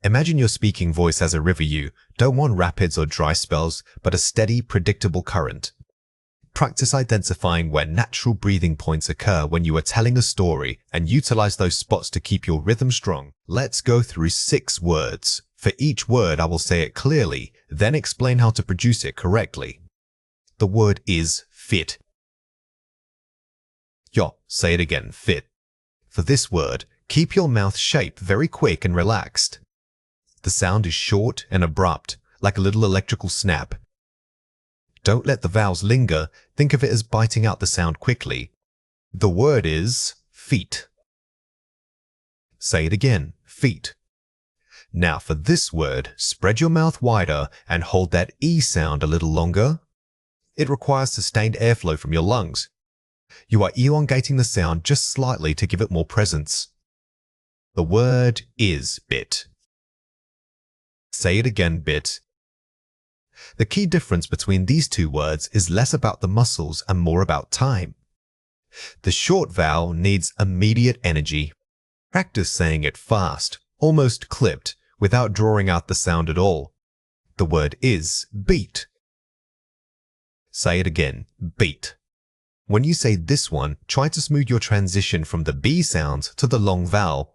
Imagine your speaking voice as a river. You don't want rapids or dry spells, but a steady, predictable current. Practice identifying where natural breathing points occur when you are telling a story and utilize those spots to keep your rhythm strong. Let's go through 6 words. For each word, I will say it clearly, then explain how to produce it correctly. The word is fit. Say it again, fit. For this word, keep your mouth shape very quick and relaxed. The sound is short and abrupt, like a little electrical snap. Don't let the vowels linger. Think of it as biting out the sound quickly. The word is feet. Say it again, feet. Now for this word, spread your mouth wider and hold that E sound a little longer. It requires sustained airflow from your lungs. You are elongating the sound just slightly to give it more presence. The word is bit. Say it again, bit. The key difference between these two words is less about the muscles and more about time. The short vowel needs immediate energy. Practice saying it fast, almost clipped, without drawing out the sound at all. The word is beat. Say it again, beat. When you say this one, try to smooth your transition from the B sound to the long vowel.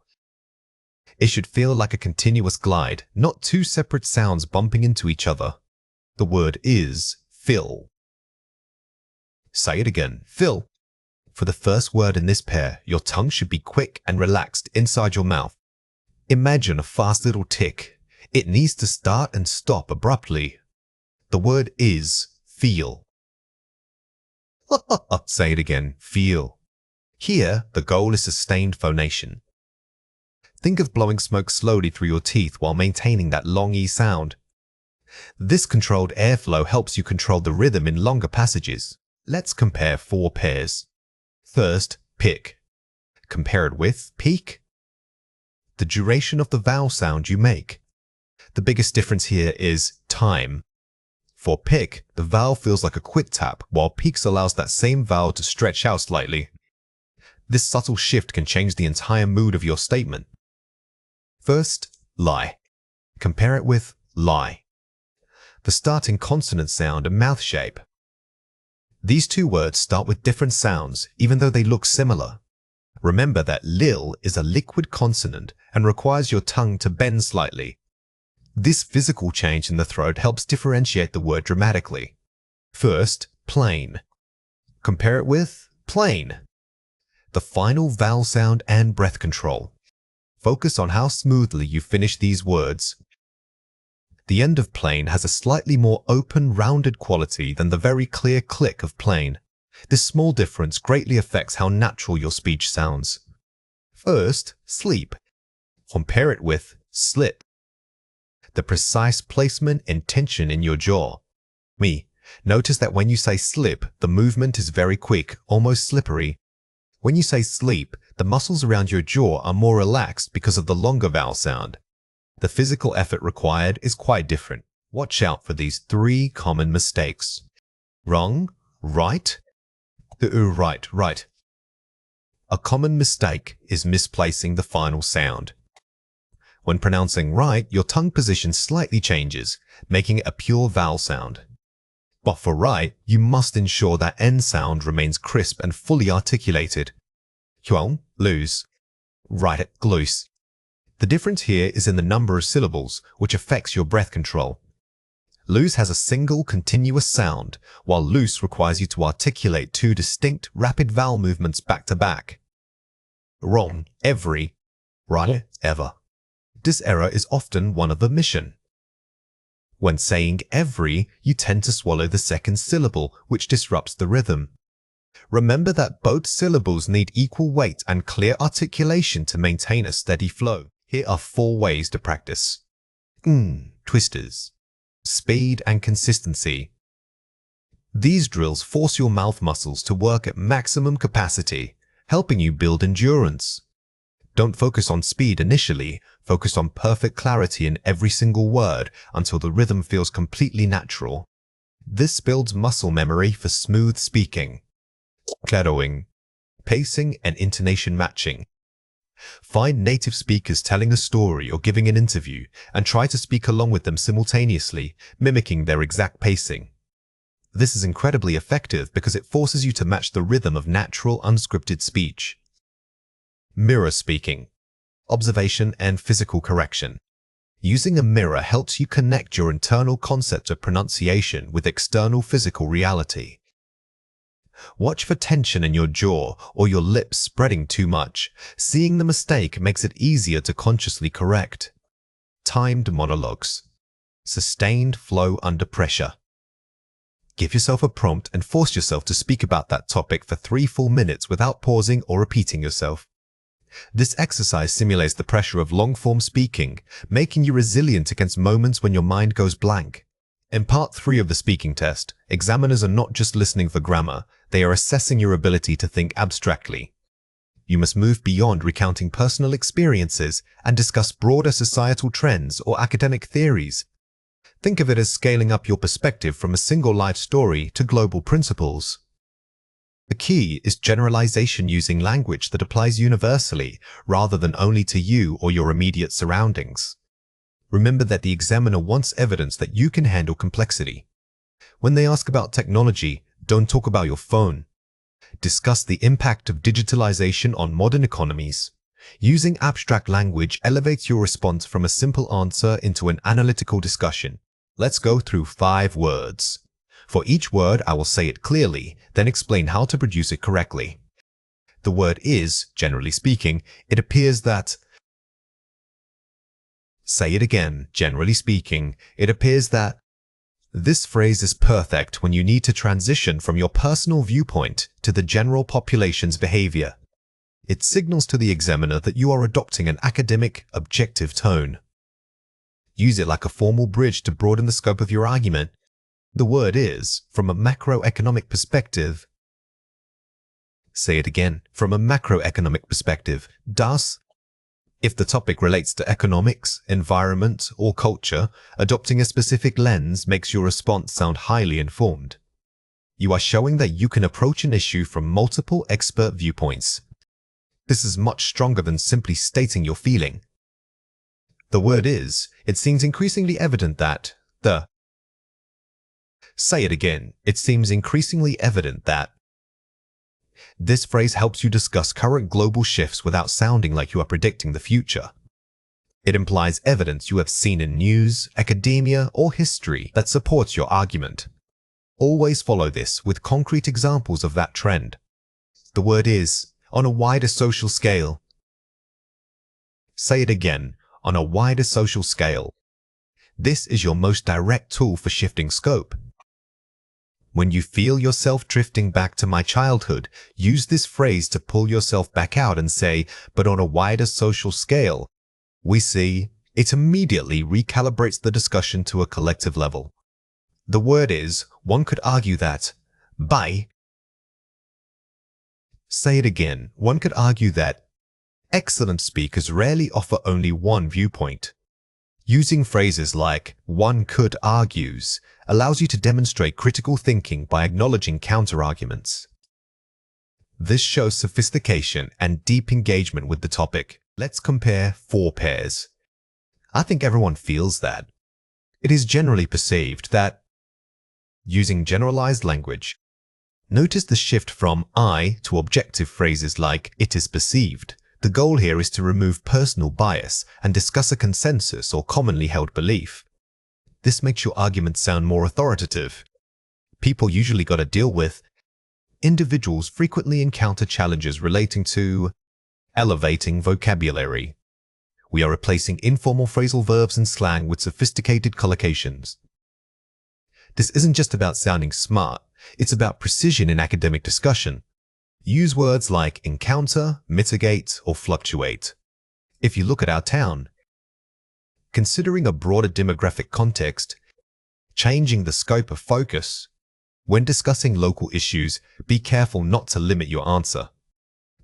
It should feel like a continuous glide, not two separate sounds bumping into each other. The word is fill. Say it again, fill. For the first word in this pair, your tongue should be quick and relaxed inside your mouth. Imagine a fast little tick. It needs to start and stop abruptly. The word is feel. Say it again, feel. Here, the goal is sustained phonation. Think of blowing smoke slowly through your teeth while maintaining that long E sound. This controlled airflow helps you control the rhythm in longer passages. Let's compare 4 pairs. First, pick. Compare it with peak. The duration of the vowel sound you make. The biggest difference here is time. For pick, the vowel feels like a quick tap, while peaks allows that same vowel to stretch out slightly. This subtle shift can change the entire mood of your statement. First, lie. Compare it with lie. The starting consonant sound and mouth shape. These two words start with different sounds, even though they look similar. Remember that lil is a liquid consonant and requires your tongue to bend slightly. This physical change in the throat helps differentiate the word dramatically. First, plain. Compare it with plain. The final vowel sound and breath control. Focus on how smoothly you finish these words. The end of plain has a slightly more open, rounded quality than the very clear click of plain. This small difference greatly affects how natural your speech sounds. First, sleep. Compare it with slip. The precise placement and tension in your jaw. Notice that when you say slip, the movement is very quick, almost slippery. When you say sleep, the muscles around your jaw are more relaxed because of the longer vowel sound. The physical effort required is quite different. Watch out for these 3 common mistakes. Wrong, right. Right. A common mistake is misplacing the final sound. When pronouncing right, your tongue position slightly changes, making it a pure vowel sound. But for right, you must ensure that N sound remains crisp and fully articulated. Huang, lose. Right it, loose. The difference here is in the number of syllables, which affects your breath control. Loose has a single continuous sound, while loose requires you to articulate 2 distinct, rapid vowel movements back to back. Wrong, every. Right, ever. This error is often one of omission. When saying every, you tend to swallow the second syllable, which disrupts the rhythm. Remember that both syllables need equal weight and clear articulation to maintain a steady flow. Here are 4 ways to practice. Twisters. Speed and consistency. These drills force your mouth muscles to work at maximum capacity, helping you build endurance. Don't focus on speed initially, focus on perfect clarity in every single word until the rhythm feels completely natural. This builds muscle memory for smooth speaking. Claroing. Pacing and intonation matching. Find native speakers telling a story or giving an interview and try to speak along with them simultaneously, mimicking their exact pacing. This is incredibly effective because it forces you to match the rhythm of natural, unscripted speech. Mirror speaking. Observation and physical correction. Using a mirror helps you connect your internal concept of pronunciation with external physical reality. Watch for tension in your jaw or your lips spreading too much. Seeing the mistake makes it easier to consciously correct. timed monologues. Sustained flow under pressure. Give yourself a prompt and force yourself to speak about that topic for 3 full minutes without pausing or repeating yourself. This exercise simulates the pressure of long-form speaking, making you resilient against moments when your mind goes blank. In part 3 of the speaking test, examiners are not just listening for grammar, they are assessing your ability to think abstractly. You must move beyond recounting personal experiences and discuss broader societal trends or academic theories. Think of it as scaling up your perspective from a single life story to global principles. The key is generalization using language that applies universally rather than only to you or your immediate surroundings. Remember that the examiner wants evidence that you can handle complexity. When they ask about technology, don't talk about your phone. Discuss the impact of digitalization on modern economies. Using abstract language elevates your response from a simple answer into an analytical discussion. Let's go through 5 words. For each word, I will say it clearly, then explain how to produce it correctly. The word is, generally speaking, it appears that. Say it again, generally speaking, it appears that. This phrase is perfect when you need to transition from your personal viewpoint to the general population's behavior. It signals to the examiner that you are adopting an academic, objective tone. Use it like a formal bridge to broaden the scope of your argument. The word is, from a macroeconomic perspective. Say it again, from a macroeconomic perspective. Das. If the topic relates to economics, environment, or culture, adopting a specific lens makes your response sound highly informed. You are showing that you can approach an issue from multiple expert viewpoints. This is much stronger than simply stating your feeling. The word is, it seems increasingly evident that the. Say it again, it seems increasingly evident that. This phrase helps you discuss current global shifts without sounding like you are predicting the future. It implies evidence you have seen in news, academia, or history that supports your argument. Always follow this with concrete examples of that trend. The word is, on a wider social scale. Say it again, on a wider social scale. This is your most direct tool for shifting scope. When you feel yourself drifting back to my childhood, use this phrase to pull yourself back out and say, but on a wider social scale. We see, it immediately recalibrates the discussion to a collective level. The word is, one could argue that, by. Say it again, one could argue that. Excellent speakers rarely offer only one viewpoint. Using phrases like one could argues allows you to demonstrate critical thinking by acknowledging counterarguments. This shows sophistication and deep engagement with the topic. Let's compare 4 pairs. I think everyone feels that. It is generally perceived that. Using generalized language. Notice the shift from I to objective phrases like it is perceived. The goal here is to remove personal bias and discuss a consensus or commonly held belief. This makes your argument sound more authoritative. People usually got to deal with. Individuals frequently encounter challenges relating to elevating vocabulary. We are replacing informal phrasal verbs and slang with sophisticated collocations. This isn't just about sounding smart, it's about precision in academic discussion. Use words like encounter, mitigate, or fluctuate. If you look at our town, considering a broader demographic context, changing the scope of focus. When discussing local issues, be careful not to limit your answer.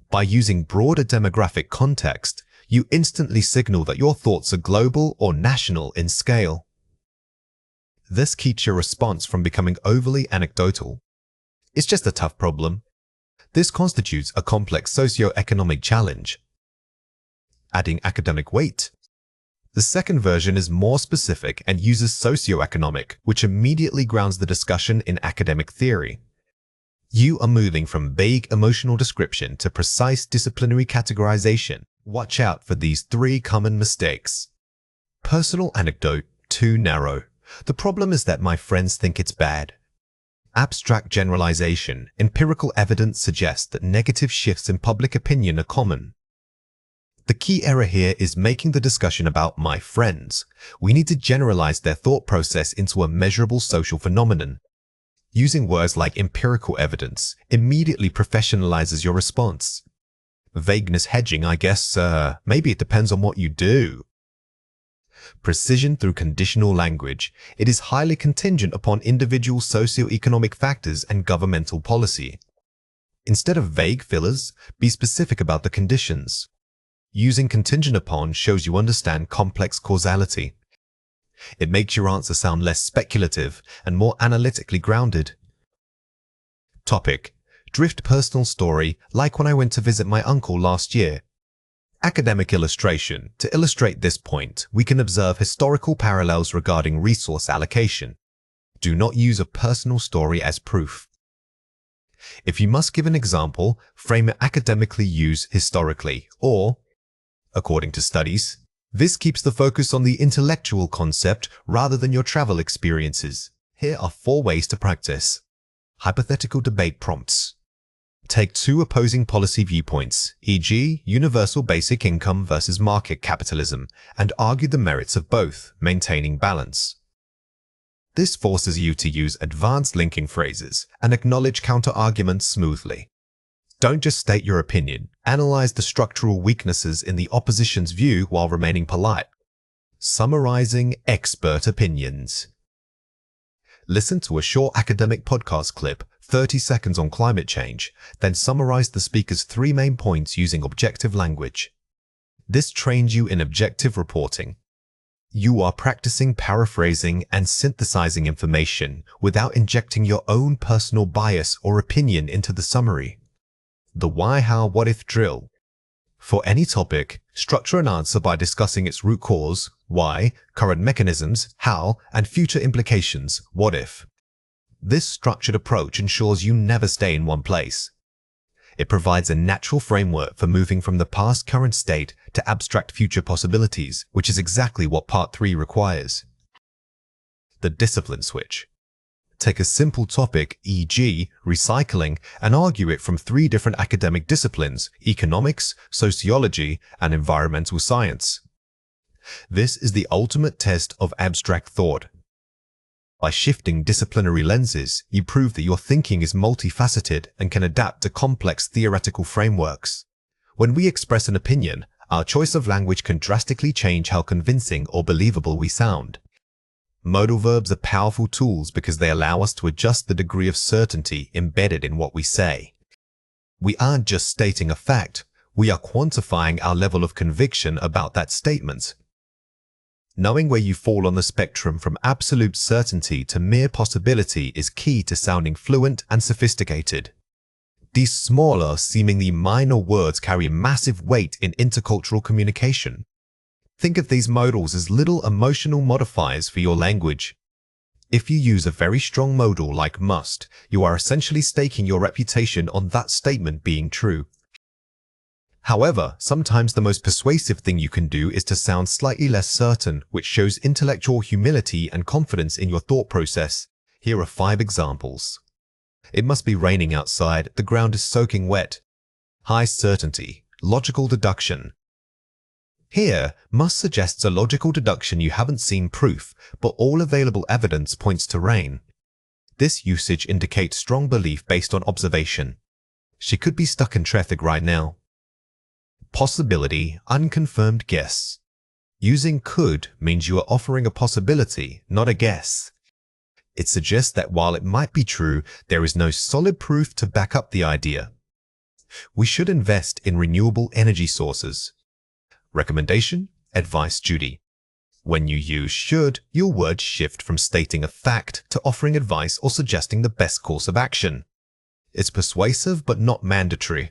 By using broader demographic context, you instantly signal that your thoughts are global or national in scale. This keeps your response from becoming overly anecdotal. It's just a tough problem. This constitutes a complex socio-economic challenge. Adding academic weight. The second version is more specific and uses socio-economic, which immediately grounds the discussion in academic theory. You are moving from vague emotional description to precise disciplinary categorization. Watch out for these 3 common mistakes. Personal anecdote, too narrow. The problem is that my friends think it's bad. Abstract generalization. Empirical evidence suggests that negative shifts in public opinion are common. The key error here is making the discussion about my friends. We need to generalize their thought process into a measurable social phenomenon. Using words like empirical evidence immediately professionalizes your response. Vagueness hedging, I guess, maybe it depends on what you do. Precision through conditional language. It is highly contingent upon individual socio-economic factors and governmental policy. Instead of vague fillers, be specific about the conditions. Using contingent upon shows you understand complex causality. It makes your answer sound less speculative and more analytically grounded. Topic: drift personal story, like when I went to visit my uncle last year. Academic illustration. To illustrate this point, we can observe historical parallels regarding resource allocation. Do not use a personal story as proof. If you must give an example, frame it academically, use historically, or according to studies. This keeps the focus on the intellectual concept rather than your travel experiences. Here are 4 ways to practice. Hypothetical debate prompts. Take 2 opposing policy viewpoints, e.g., universal basic income versus market capitalism, and argue the merits of both, maintaining balance. This forces you to use advanced linking phrases and acknowledge counter-arguments smoothly. Don't just state your opinion, analyze the structural weaknesses in the opposition's view while remaining polite. Summarizing expert opinions. Listen to a short academic podcast clip, 30 seconds on climate change, then summarize the speaker's 3 main points using objective language. This trains you in objective reporting. You are practicing paraphrasing and synthesizing information without injecting your own personal bias or opinion into the summary. The why, how, what if drill. For any topic, structure an answer by discussing its root cause, why, current mechanisms, how, and future implications, what if. This structured approach ensures you never stay in one place. It provides a natural framework for moving from the past current state to abstract future possibilities, which is exactly what Part 3 requires. The discipline switch. Take a simple topic, e.g., recycling, and argue it from 3 different academic disciplines, economics, sociology, and environmental science. This is the ultimate test of abstract thought. By shifting disciplinary lenses, you prove that your thinking is multifaceted and can adapt to complex theoretical frameworks. When we express an opinion, our choice of language can drastically change how convincing or believable we sound. Modal verbs are powerful tools because they allow us to adjust the degree of certainty embedded in what we say. We aren't just stating a fact, we are quantifying our level of conviction about that statement. Knowing where you fall on the spectrum from absolute certainty to mere possibility is key to sounding fluent and sophisticated. These smaller, seemingly minor words carry massive weight in intercultural communication. Think of these modals as little emotional modifiers for your language. If you use a very strong modal like must, you are essentially staking your reputation on that statement being true. However, sometimes the most persuasive thing you can do is to sound slightly less certain, which shows intellectual humility and confidence in your thought process. Here are 5 examples. It must be raining outside, the ground is soaking wet. High certainty, logical deduction. Here, must suggests a logical deduction you haven't seen proof, but all available evidence points to rain. This usage indicates strong belief based on observation. She could be stuck in traffic right now. Possibility, unconfirmed guess. Using could means you are offering a possibility, not a guess. It suggests that while it might be true, there is no solid proof to back up the idea. We should invest in renewable energy sources. Recommendation, advice, duty. When you use should, your words shift from stating a fact to offering advice or suggesting the best course of action. It's persuasive but not mandatory.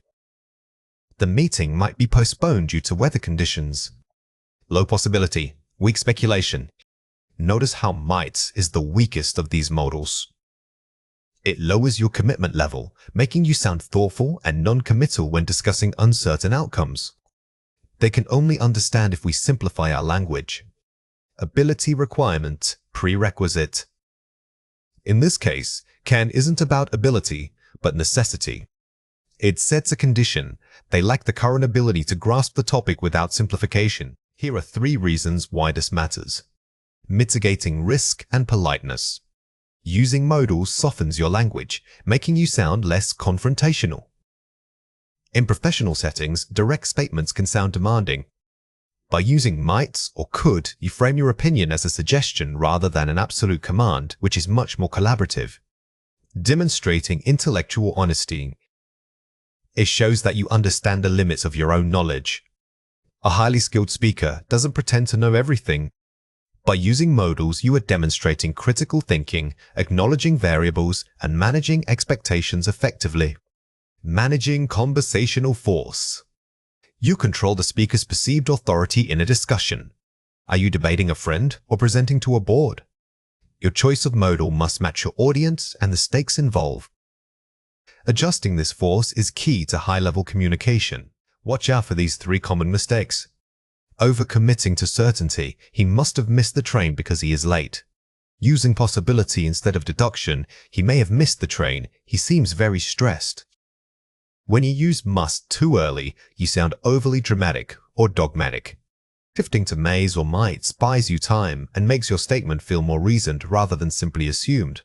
The meeting might be postponed due to weather conditions. Low possibility, weak speculation. Notice how might is the weakest of these modals. It lowers your commitment level, making you sound thoughtful and non-committal when discussing uncertain outcomes. They can only understand if we simplify our language. Ability requirement, prerequisite. In this case, can isn't about ability, but necessity. It sets a condition. They lack the current ability to grasp the topic without simplification. Here are 3 reasons why this matters. Mitigating risk and politeness. Using modals softens your language, making you sound less confrontational. In professional settings, direct statements can sound demanding. By using might or could, you frame your opinion as a suggestion rather than an absolute command, which is much more collaborative. Demonstrating intellectual honesty. It shows that you understand the limits of your own knowledge. A highly skilled speaker doesn't pretend to know everything. By using modals, you are demonstrating critical thinking, acknowledging variables, and managing expectations effectively. Managing conversational force. You control the speaker's perceived authority in a discussion. Are you debating a friend or presenting to a board? Your choice of modal must match your audience and the stakes involved. Adjusting this force is key to high-level communication. Watch out for these 3 common mistakes. Overcommitting to certainty. He must have missed the train because he is late. Using possibility instead of deduction. He may have missed the train. He seems very stressed. When you use must too early, you sound overly dramatic or dogmatic. Shifting to mays or mights buys you time and makes your statement feel more reasoned rather than simply assumed.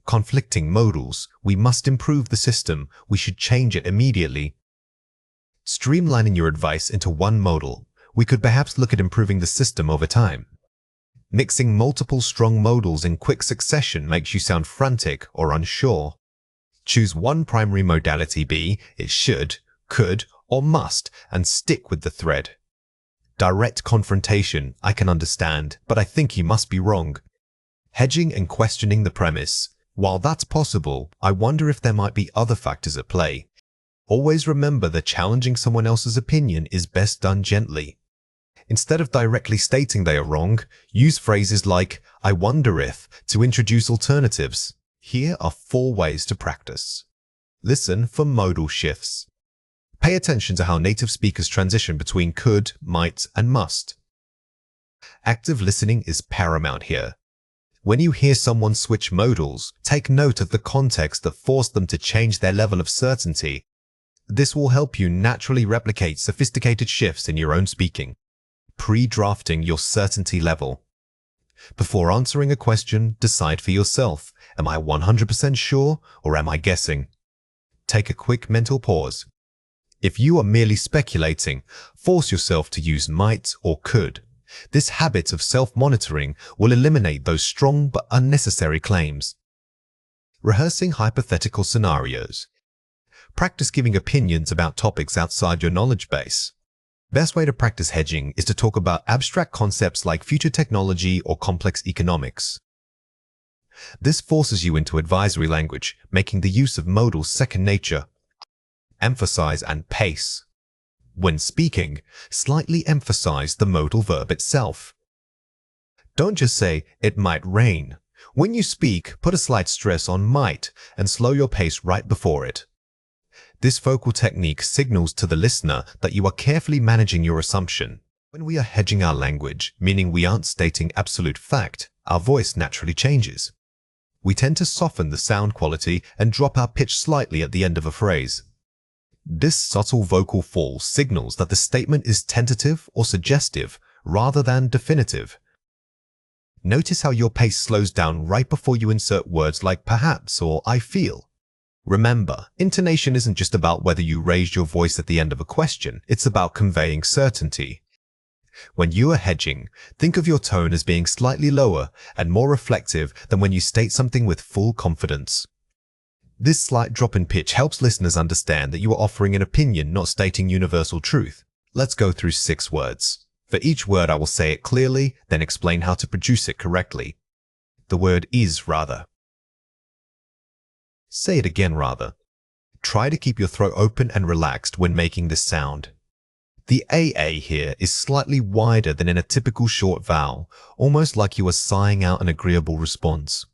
Conflicting modals. We must improve the system. We should change it immediately. Streamlining your advice into one modal. We could perhaps look at improving the system over time. Mixing multiple strong modals in quick succession makes you sound frantic or unsure. Choose one primary modality, be it should, could, or must, and stick with the thread. Direct confrontation. I can understand, but I think he must be wrong. Hedging and questioning the premise. While that's possible, I wonder if there might be other factors at play. Always remember that challenging someone else's opinion is best done gently. Instead of directly stating they are wrong, use phrases like, I wonder if, to introduce alternatives. Here are 4 ways to practice. Listen for modal shifts. Pay attention to how native speakers transition between could, might, and must. Active listening is paramount here. When you hear someone switch modals, take note of the context that forced them to change their level of certainty. This will help you naturally replicate sophisticated shifts in your own speaking. Pre-drafting your certainty level. Before answering a question, decide for yourself. Am I 100% sure or am I guessing? Take a quick mental pause. If you are merely speculating, force yourself to use might or could. This habit of self-monitoring will eliminate those strong but unnecessary claims. Rehearsing hypothetical scenarios. Practice giving opinions about topics outside your knowledge base. Best way to practice hedging is to talk about abstract concepts like future technology or complex economics. This forces you into advisory language, making the use of modals second nature. Emphasize and pace. When speaking, slightly emphasize the modal verb itself. Don't just say, it might rain. When you speak, put a slight stress on might and slow your pace right before it. This vocal technique signals to the listener that you are carefully managing your assumption. When we are hedging our language, meaning we aren't stating absolute fact, our voice naturally changes. We tend to soften the sound quality and drop our pitch slightly at the end of a phrase. This subtle vocal fall signals that the statement is tentative or suggestive rather than definitive. Notice how your pace slows down right before you insert words like perhaps or I feel. Remember, intonation isn't just about whether you raised your voice at the end of a question, it's about conveying certainty. When you are hedging, think of your tone as being slightly lower and more reflective than when you state something with full confidence. This slight drop in pitch helps listeners understand that you are offering an opinion, not stating universal truth. Let's go through 6 words. For each word, I will say it clearly, then explain how to produce it correctly. The word is rather. Say it again rather. Try to keep your throat open and relaxed when making this sound. The AA here is slightly wider than in a typical short vowel, almost like you are sighing out an agreeable response.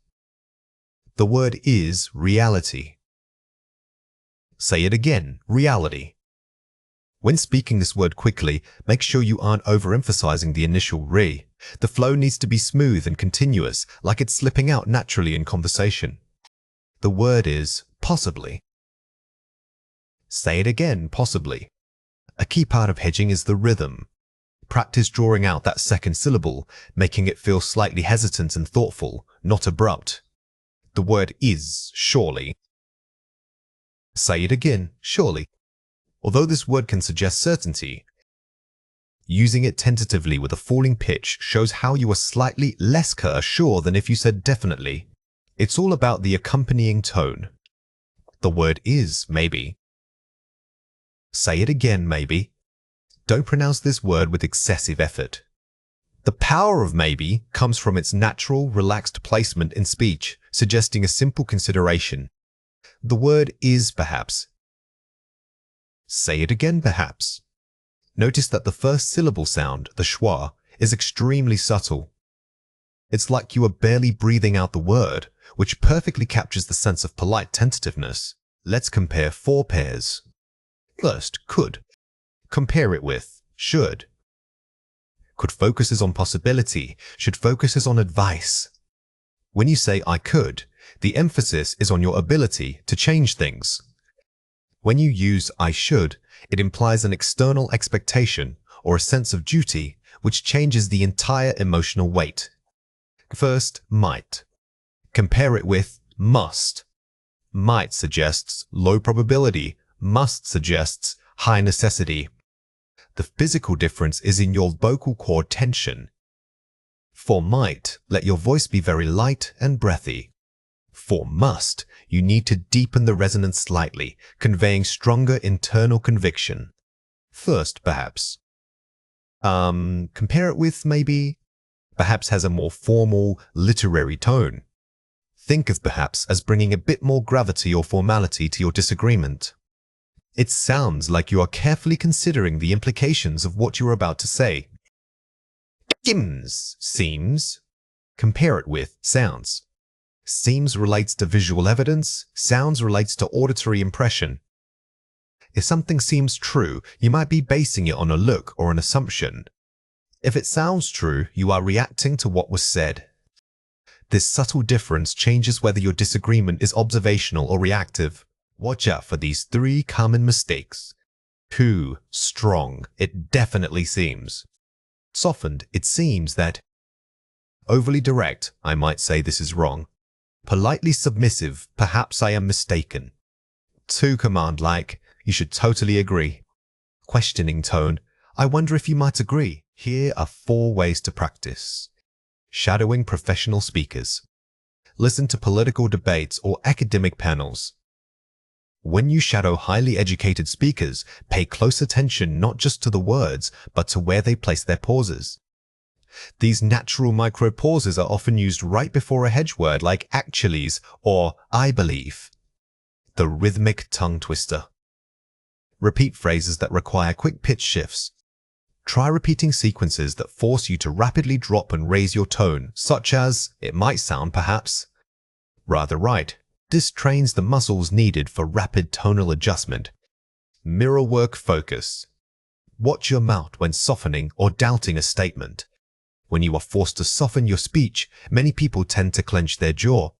The word is reality. Say it again, reality. When speaking this word quickly, make sure you aren't overemphasizing the initial re. The flow needs to be smooth and continuous, like it's slipping out naturally in conversation. The word is possibly. Say it again, possibly. A key part of hedging is the rhythm. Practice drawing out that second syllable, making it feel slightly hesitant and thoughtful, not abrupt. The word is, surely. Say it again, surely. Although this word can suggest certainty, using it tentatively with a falling pitch shows how you are slightly less sure than if you said definitely. It's all about the accompanying tone. The word is, maybe. Say it again, maybe. Don't pronounce this word with excessive effort. The power of maybe comes from its natural, relaxed placement in speech, suggesting a simple consideration. The word is, perhaps. Say it again, perhaps. Notice that the first syllable sound, the schwa, is extremely subtle. It's like you are barely breathing out the word, which perfectly captures the sense of polite tentativeness. Let's compare 4 pairs. First, could. Compare it with should. Could focuses on possibility, should focuses on advice. When you say I could, the emphasis is on your ability to change things. When you use I should, it implies an external expectation or a sense of duty, which changes the entire emotional weight. First, might. Compare it with must. Might suggests low probability, must suggests high necessity. The physical difference is in your vocal cord tension. For might, let your voice be very light and breathy. For must, you need to deepen the resonance slightly, conveying stronger internal conviction. First, perhaps. Compare it with maybe. Perhaps has a more formal, literary tone. Think of perhaps as bringing a bit more gravity or formality to your disagreement. It sounds like you are carefully considering the implications of what you are about to say. Seems. Compare it with sounds. Seems relates to visual evidence, sounds relates to auditory impression. If something seems true, you might be basing it on a look or an assumption. If it sounds true, you are reacting to what was said. This subtle difference changes whether your disagreement is observational or reactive. Watch out for these 3 common mistakes. Too strong, it definitely seems. Softened, it seems that. Overly direct, I might say this is wrong. Politely submissive, perhaps I am mistaken. Too command-like, you should totally agree. Questioning tone, I wonder if you might agree. Here are 4 ways to practice. Shadowing professional speakers. Listen to political debates or academic panels. When you shadow highly educated speakers, pay close attention not just to the words, but to where they place their pauses. These natural micro-pauses are often used right before a hedge word like actuallys or I believe. The rhythmic tongue twister. Repeat phrases that require quick pitch shifts. Try repeating sequences that force you to rapidly drop and raise your tone, such as, it might sound perhaps, rather right. This trains the muscles needed for rapid tonal adjustment. Mirror work focus. Watch your mouth when softening or doubting a statement. When you are forced to soften your speech, many people tend to clench their jaw.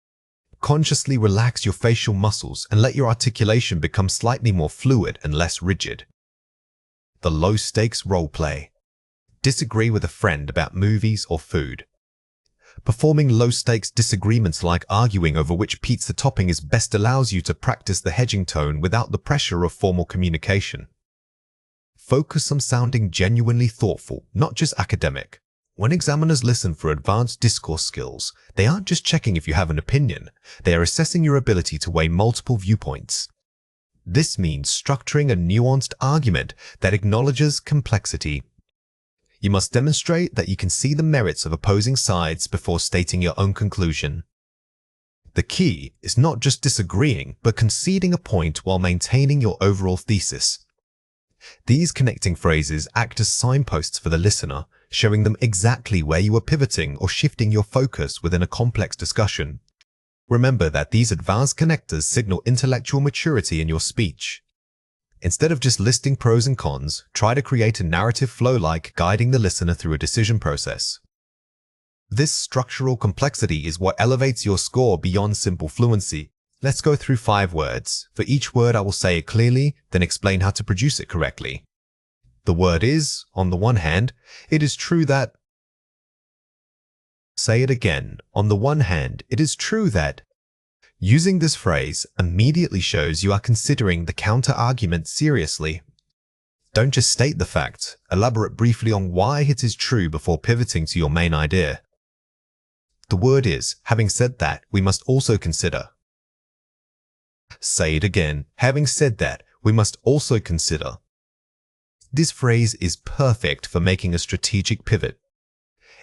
Consciously relax your facial muscles and let your articulation become slightly more fluid and less rigid. The low-stakes role play. Disagree with a friend about movies or food. Performing low-stakes disagreements like arguing over which pizza topping is best allows you to practice the hedging tone without the pressure of formal communication. Focus on sounding genuinely thoughtful, not just academic. When examiners listen for advanced discourse skills, they aren't just checking if you have an opinion, they are assessing your ability to weigh multiple viewpoints. This means structuring a nuanced argument that acknowledges complexity. You must demonstrate that you can see the merits of opposing sides before stating your own conclusion. The key is not just disagreeing, but conceding a point while maintaining your overall thesis. These connecting phrases act as signposts for the listener, showing them exactly where you are pivoting or shifting your focus within a complex discussion. Remember that these advanced connectors signal intellectual maturity in your speech. Instead of just listing pros and cons, try to create a narrative flow like guiding the listener through a decision process. This structural complexity is what elevates your score beyond simple fluency. Let's go through 5 words. For each word, I will say it clearly, then explain how to produce it correctly. The word is, on the one hand, it is true that. Say it again. On the one hand, it is true that. Using this phrase immediately shows you are considering the counter-argument seriously. Don't just state the fact. Elaborate briefly on why it is true before pivoting to your main idea. The word is, having said that, we must also consider. Say it again. Having said that, we must also consider. This phrase is perfect for making a strategic pivot.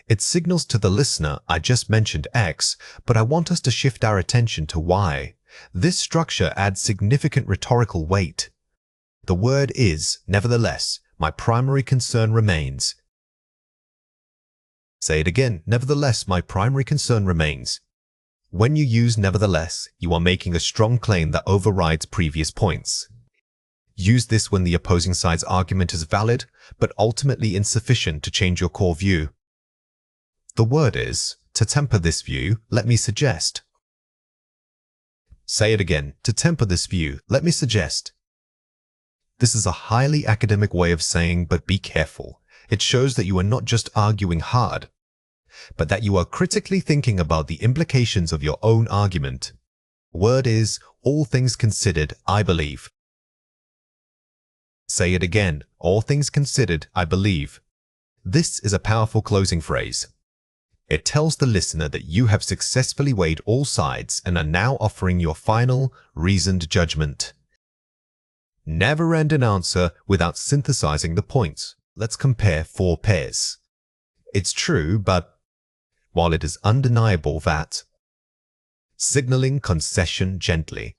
It signals to the listener, I just mentioned X, but I want us to shift our attention to Y. This structure adds significant rhetorical weight. The word is, nevertheless, my primary concern remains. Say it again. Nevertheless, my primary concern remains. When you use nevertheless, you are making a strong claim that overrides previous points. Use this when the opposing side's argument is valid, but ultimately insufficient to change your core view. The word is, to temper this view, let me suggest. Say it again. To temper this view, let me suggest. This is a highly academic way of saying, but be careful. It shows that you are not just arguing hard, but that you are critically thinking about the implications of your own argument. Word is, all things considered, I believe. Say it again. All things considered, I believe. This is a powerful closing phrase. It tells the listener that you have successfully weighed all sides and are now offering your final, reasoned judgment. Never end an answer without synthesizing the points. Let's compare 4 pairs. It's true, but while it is undeniable that. Signaling concession gently.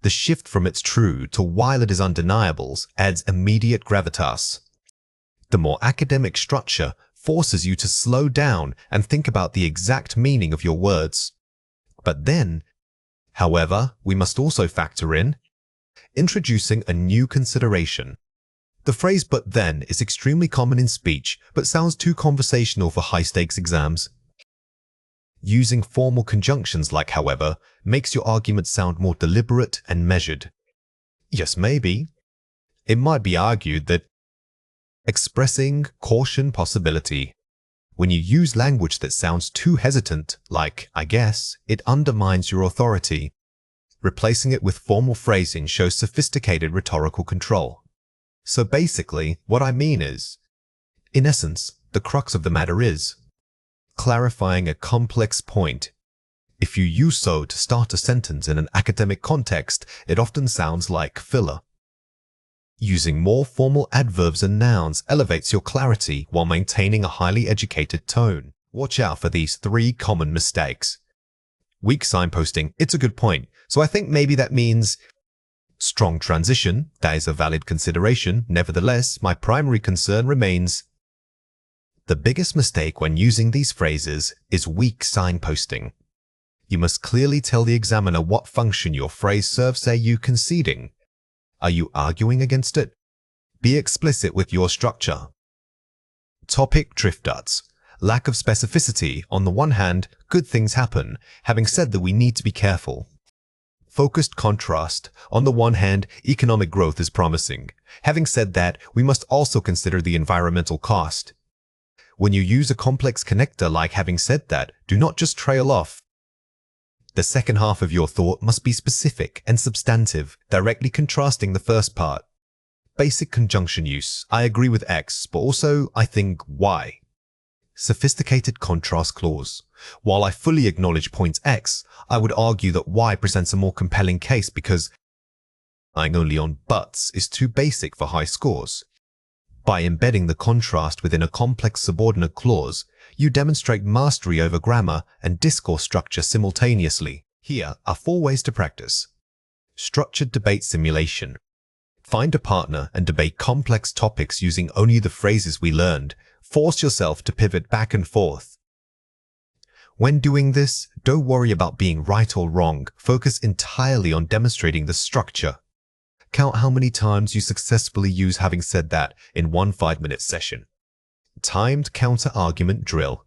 The shift from it's true to while it is undeniable adds immediate gravitas. The more academic structure forces you to slow down and think about the exact meaning of your words. But then, however, we must also factor in introducing a new consideration. The phrase "but then" is extremely common in speech, but sounds too conversational for high-stakes exams. Using formal conjunctions like however makes your argument sound more deliberate and measured. Yes, maybe. It might be argued that expressing caution possibility. When you use language that sounds too hesitant, like I guess, it undermines your authority. Replacing it with formal phrasing shows sophisticated rhetorical control. So basically, what I mean is, in essence, the crux of the matter is clarifying a complex point. If you use so to start a sentence in an academic context, it often sounds like filler. Using more formal adverbs and nouns elevates your clarity while maintaining a highly educated tone. Watch out for these 3 common mistakes. Weak signposting, it's a good point, so I think maybe that means strong transition, that is a valid consideration, nevertheless, my primary concern remains. The biggest mistake when using these phrases is weak signposting. You must clearly tell the examiner what function your phrase serves. Are you conceding? Are you arguing against it? Be explicit with your structure. Topic drift darts. Lack of specificity. On the one hand, good things happen, having said that we need to be careful. Focused contrast. On the one hand, economic growth is promising. Having said that, we must also consider the environmental cost. When you use a complex connector like having said that, do not just trail off. The second half of your thought must be specific and substantive, directly contrasting the first part. Basic conjunction use. I agree with X, but also I think Y. Sophisticated contrast clause. While I fully acknowledge point X, I would argue that Y presents a more compelling case because relying only on buts is too basic for high scores. By embedding the contrast within a complex subordinate clause, you demonstrate mastery over grammar and discourse structure simultaneously. Here are 4 ways to practice. Structured debate simulation. Find a partner and debate complex topics using only the phrases we learned. Force yourself to pivot back and forth. When doing this, don't worry about being right or wrong. Focus entirely on demonstrating the structure. Count how many times you successfully use having said that in one 5-minute session. Timed counter-argument drill.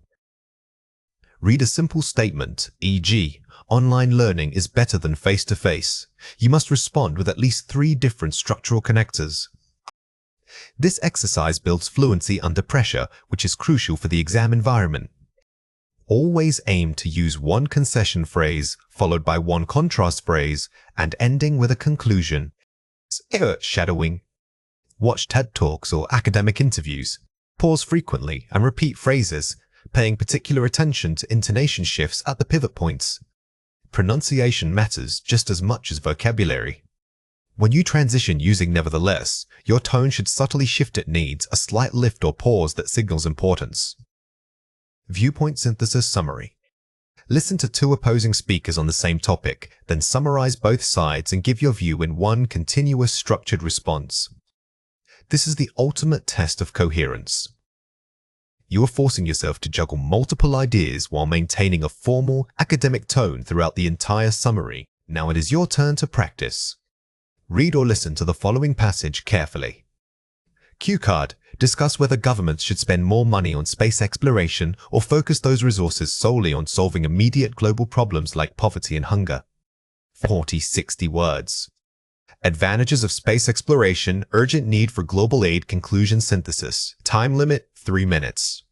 Read a simple statement, e.g., online learning is better than face-to-face. You must respond with at least 3 different structural connectors. This exercise builds fluency under pressure, which is crucial for the exam environment. Always aim to use one concession phrase, followed by one contrast phrase, and ending with a conclusion. Shadowing. Watch TED Talks or academic interviews. Pause frequently and repeat phrases, paying particular attention to intonation shifts at the pivot points. Pronunciation matters just as much as vocabulary. When you transition using nevertheless, your tone should subtly shift. It needs a slight lift or pause that signals importance. Viewpoint synthesis summary. Listen to 2 opposing speakers on the same topic, then summarize both sides and give your view in one continuous structured response. This is the ultimate test of coherence. You are forcing yourself to juggle multiple ideas while maintaining a formal, academic tone throughout the entire summary. Now it is your turn to practice. Read or listen to the following passage carefully. Cue card. Discuss whether governments should spend more money on space exploration or focus those resources solely on solving immediate global problems like poverty and hunger. 40-60 words. Advantages of space exploration, urgent need for global aid, conclusion synthesis. Time limit 3 minutes.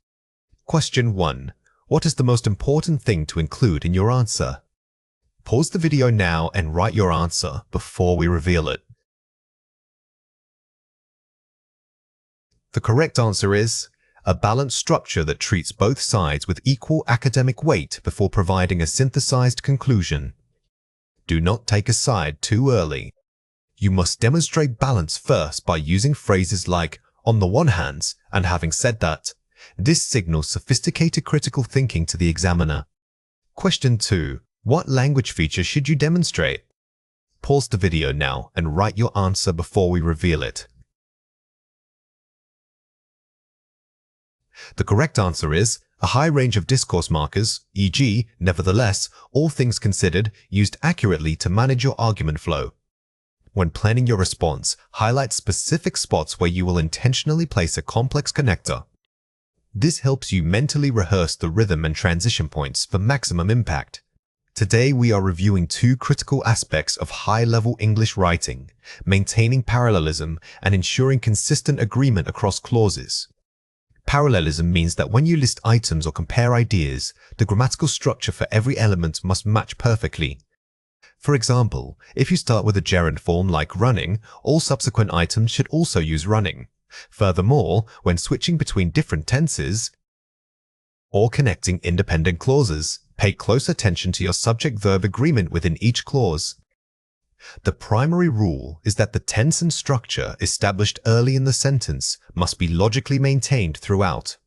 Question 1. What is the most important thing to include in your answer? Pause the video now and write your answer before we reveal it. The correct answer is a balanced structure that treats both sides with equal academic weight before providing a synthesized conclusion. Do not take a side too early. You must demonstrate balance first by using phrases like "on the one hand," and having said that, this signals sophisticated critical thinking to the examiner. Question 2. What language feature should you demonstrate? Pause the video now and write your answer before we reveal it. The correct answer is a high range of discourse markers, e.g., nevertheless, all things considered, used accurately to manage your argument flow. When planning your response, highlight specific spots where you will intentionally place a complex connector. This helps you mentally rehearse the rhythm and transition points for maximum impact. Today we are reviewing 2 critical aspects of high-level English writing, maintaining parallelism and ensuring consistent agreement across clauses. Parallelism means that when you list items or compare ideas, the grammatical structure for every element must match perfectly. For example, if you start with a gerund form like running, all subsequent items should also use running. Furthermore, when switching between different tenses or connecting independent clauses, pay close attention to your subject-verb agreement within each clause. The primary rule is that the tense and structure established early in the sentence must be logically maintained throughout.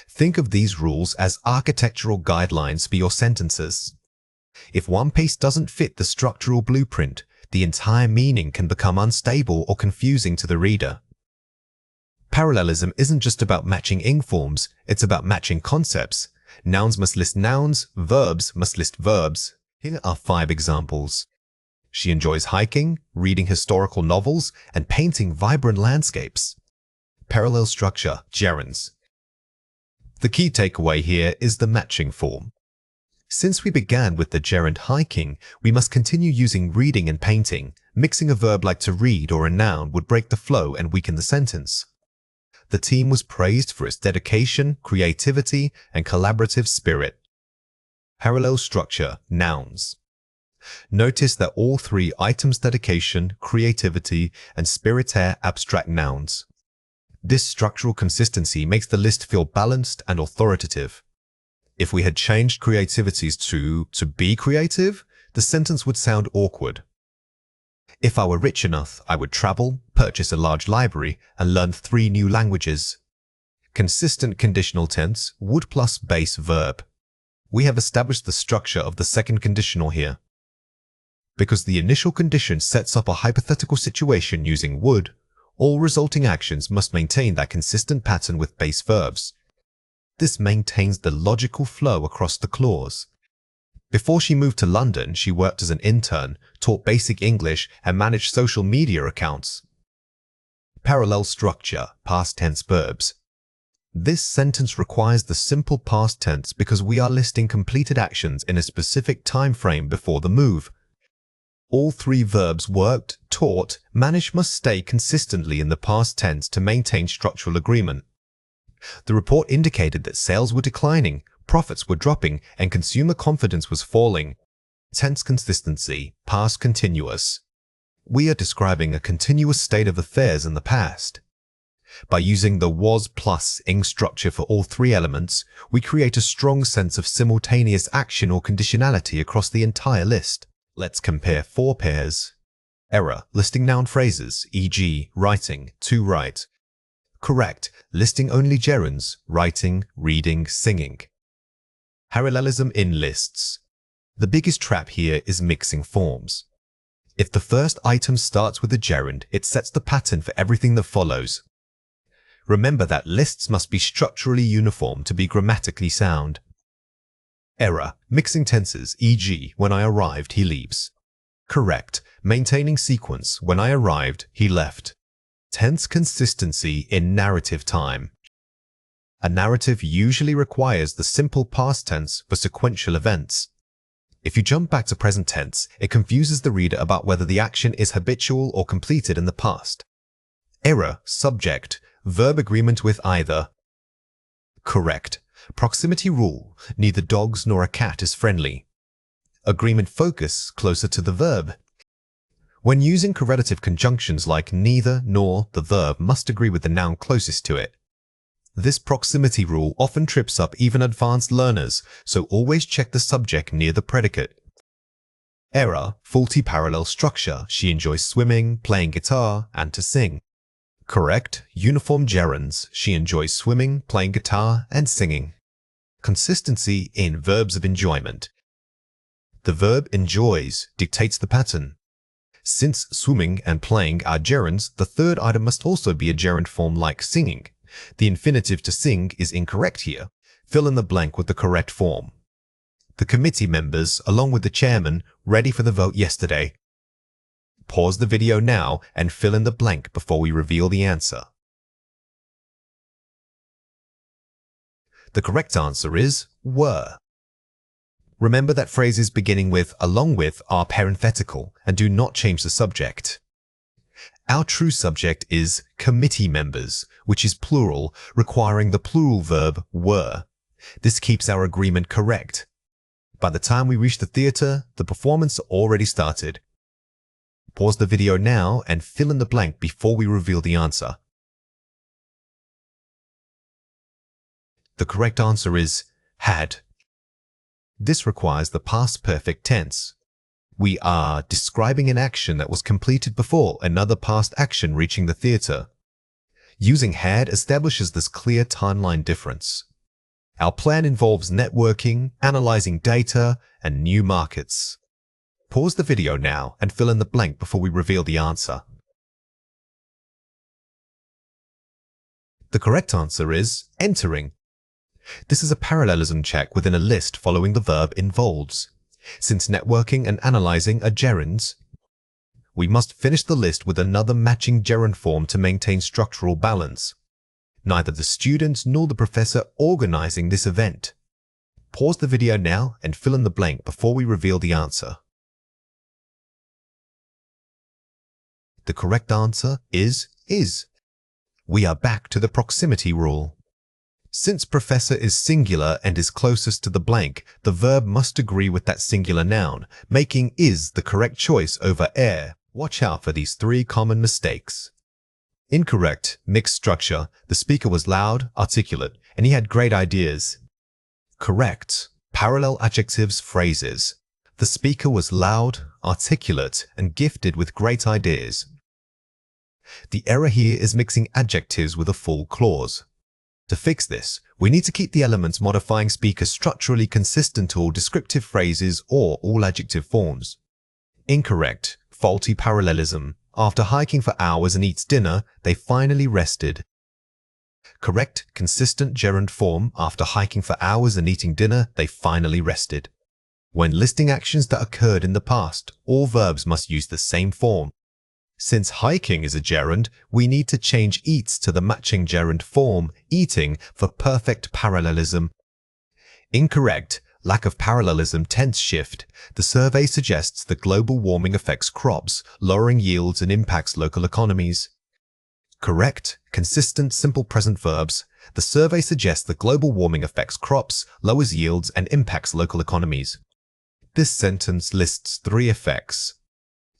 Think of these rules as architectural guidelines for your sentences. If one piece doesn't fit the structural blueprint, the entire meaning can become unstable or confusing to the reader. Parallelism isn't just about matching ing forms, it's about matching concepts. Nouns must list nouns, verbs must list verbs. Here are 5 examples. She enjoys hiking, reading historical novels, and painting vibrant landscapes. Parallel structure, gerunds. The key takeaway here is the matching form. Since we began with the gerund hiking, we must continue using reading and painting. Mixing a verb like to read or a noun would break the flow and weaken the sentence. The team was praised for its dedication, creativity, and collaborative spirit. Parallel structure, nouns. Notice that all 3 items dedication, creativity, and spirit are abstract nouns. This structural consistency makes the list feel balanced and authoritative. If we had changed creativities to be creative, the sentence would sound awkward. If I were rich enough, I would travel, purchase a large library, and learn 3 new languages. Consistent conditional tense, would plus base verb. We have established the structure of the second conditional here. Because the initial condition sets up a hypothetical situation using would, all resulting actions must maintain that consistent pattern with base verbs. This maintains the logical flow across the clause. Before she moved to London, she worked as an intern, taught basic English, and managed social media accounts. Parallel structure, past tense verbs. This sentence requires the simple past tense because we are listing completed actions in a specific time frame before the move. All three verbs worked, taught, managed must stay consistently in the past tense to maintain structural agreement. The report indicated that sales were declining, profits were dropping, and consumer confidence was falling. Tense consistency, past continuous. We are describing a continuous state of affairs in the past. By using the was plus ing structure for all three elements, we create a strong sense of simultaneous action or conditionality across the entire list. Let's compare four pairs. Error, listing noun phrases, e.g., writing, to write. Correct, listing only gerunds, writing, reading, singing. Parallelism in lists. The biggest trap here is mixing forms. If the first item starts with a gerund, it sets the pattern for everything that follows. Remember that lists must be structurally uniform to be grammatically sound. Error, mixing tenses, e.g., when I arrived, he leaves. Correct, maintaining sequence, when I arrived, he left. Tense consistency in narrative time. A narrative usually requires the simple past tense for sequential events. If you jump back to present tense, it confuses the reader about whether the action is habitual or completed in the past. Error, subject, verb agreement with either. Correct, proximity rule, neither dogs nor a cat is friendly. Agreement focus, closer to the verb. When using correlative conjunctions like neither nor, the verb must agree with the noun closest to it. This proximity rule often trips up even advanced learners, so always check the subject near the predicate. Error, faulty parallel structure, she enjoys swimming, playing guitar, and to sing. Correct, uniform gerunds, she enjoys swimming, playing guitar, and singing. Consistency in verbs of enjoyment. The verb enjoys dictates the pattern. Since swimming and playing are gerunds, the third item must also be a gerund form like singing. The infinitive to sing is incorrect here. Fill in the blank with the correct form. The committee members, along with the chairman, ready for the vote yesterday. Pause the video now and fill in the blank before we reveal the answer. The correct answer is were. Remember that phrases beginning with along with are parenthetical and do not change the subject. Our true subject is committee members, which is plural, requiring the plural verb were. This keeps our agreement correct. By the time we reach the theater, the performance already started. Pause the video now and fill in the blank before we reveal the answer. The correct answer is had. This requires the past perfect tense. We are describing an action that was completed before another past action reaching the theater. Using had establishes this clear timeline difference. Our plan involves networking, analyzing data, and new markets. Pause the video now and fill in the blank before we reveal the answer. The correct answer is entering. This is a parallelism check within a list following the verb involves. Since networking and analyzing are gerunds, we must finish the list with another matching gerund form to maintain structural balance. Neither the student nor the professor organizing this event. Pause the video now and fill in the blank before we reveal the answer. The correct answer is. We are back to the proximity rule. Since professor is singular and is closest to the blank, the verb must agree with that singular noun, making is the correct choice over er. Watch out for these three common mistakes. Incorrect, mixed structure. The speaker was loud, articulate, and he had great ideas. Correct, parallel adjectives, phrases. The speaker was loud, articulate, and gifted with great ideas. The error here is mixing adjectives with a full clause. To fix this, we need to keep the elements modifying speaker structurally consistent to all descriptive phrases or all adjective forms. Incorrect, faulty parallelism. After hiking for hours and eats dinner, they finally rested. Correct, consistent gerund form. After hiking for hours and eating dinner, they finally rested. When listing actions that occurred in the past, all verbs must use the same form. Since hiking is a gerund, we need to change eats to the matching gerund form, eating, for perfect parallelism. Incorrect. Lack of parallelism tense shift. The survey suggests that global warming affects crops, lowering yields and impacts local economies. Correct. Consistent simple present verbs. The survey suggests that global warming affects crops, lowers yields, and impacts local economies. This sentence lists 3 effects.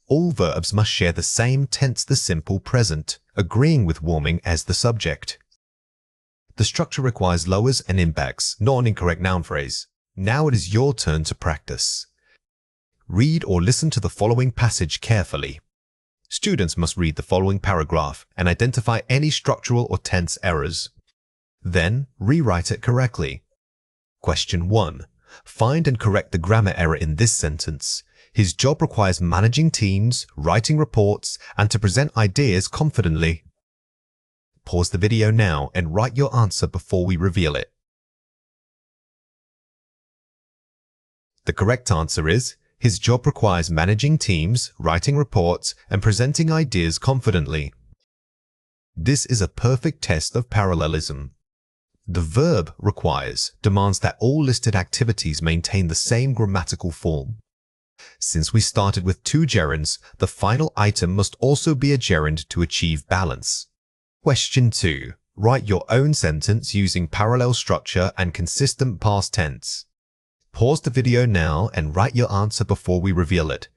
All verbs must share the same tense, the simple present, agreeing with warming as the subject. The structure requires lowers and impacts, not an incorrect noun phrase. Now it is your turn to practice. Read or listen to the following passage carefully. Students must read the following paragraph and identify any structural or tense errors. Then, rewrite it correctly. Question 1. Find and correct the grammar error in this sentence. His job requires managing teams, writing reports, and to present ideas confidently. Pause the video now and write your answer before we reveal it. The correct answer is, his job requires managing teams, writing reports, and presenting ideas confidently. This is a perfect test of parallelism. The verb requires demands that all listed activities maintain the same grammatical form. Since we started with 2 gerunds, the final item must also be a gerund to achieve balance. Question 2. Write your own sentence using parallel structure and consistent past tense. Pause the video now and write your answer before we reveal it.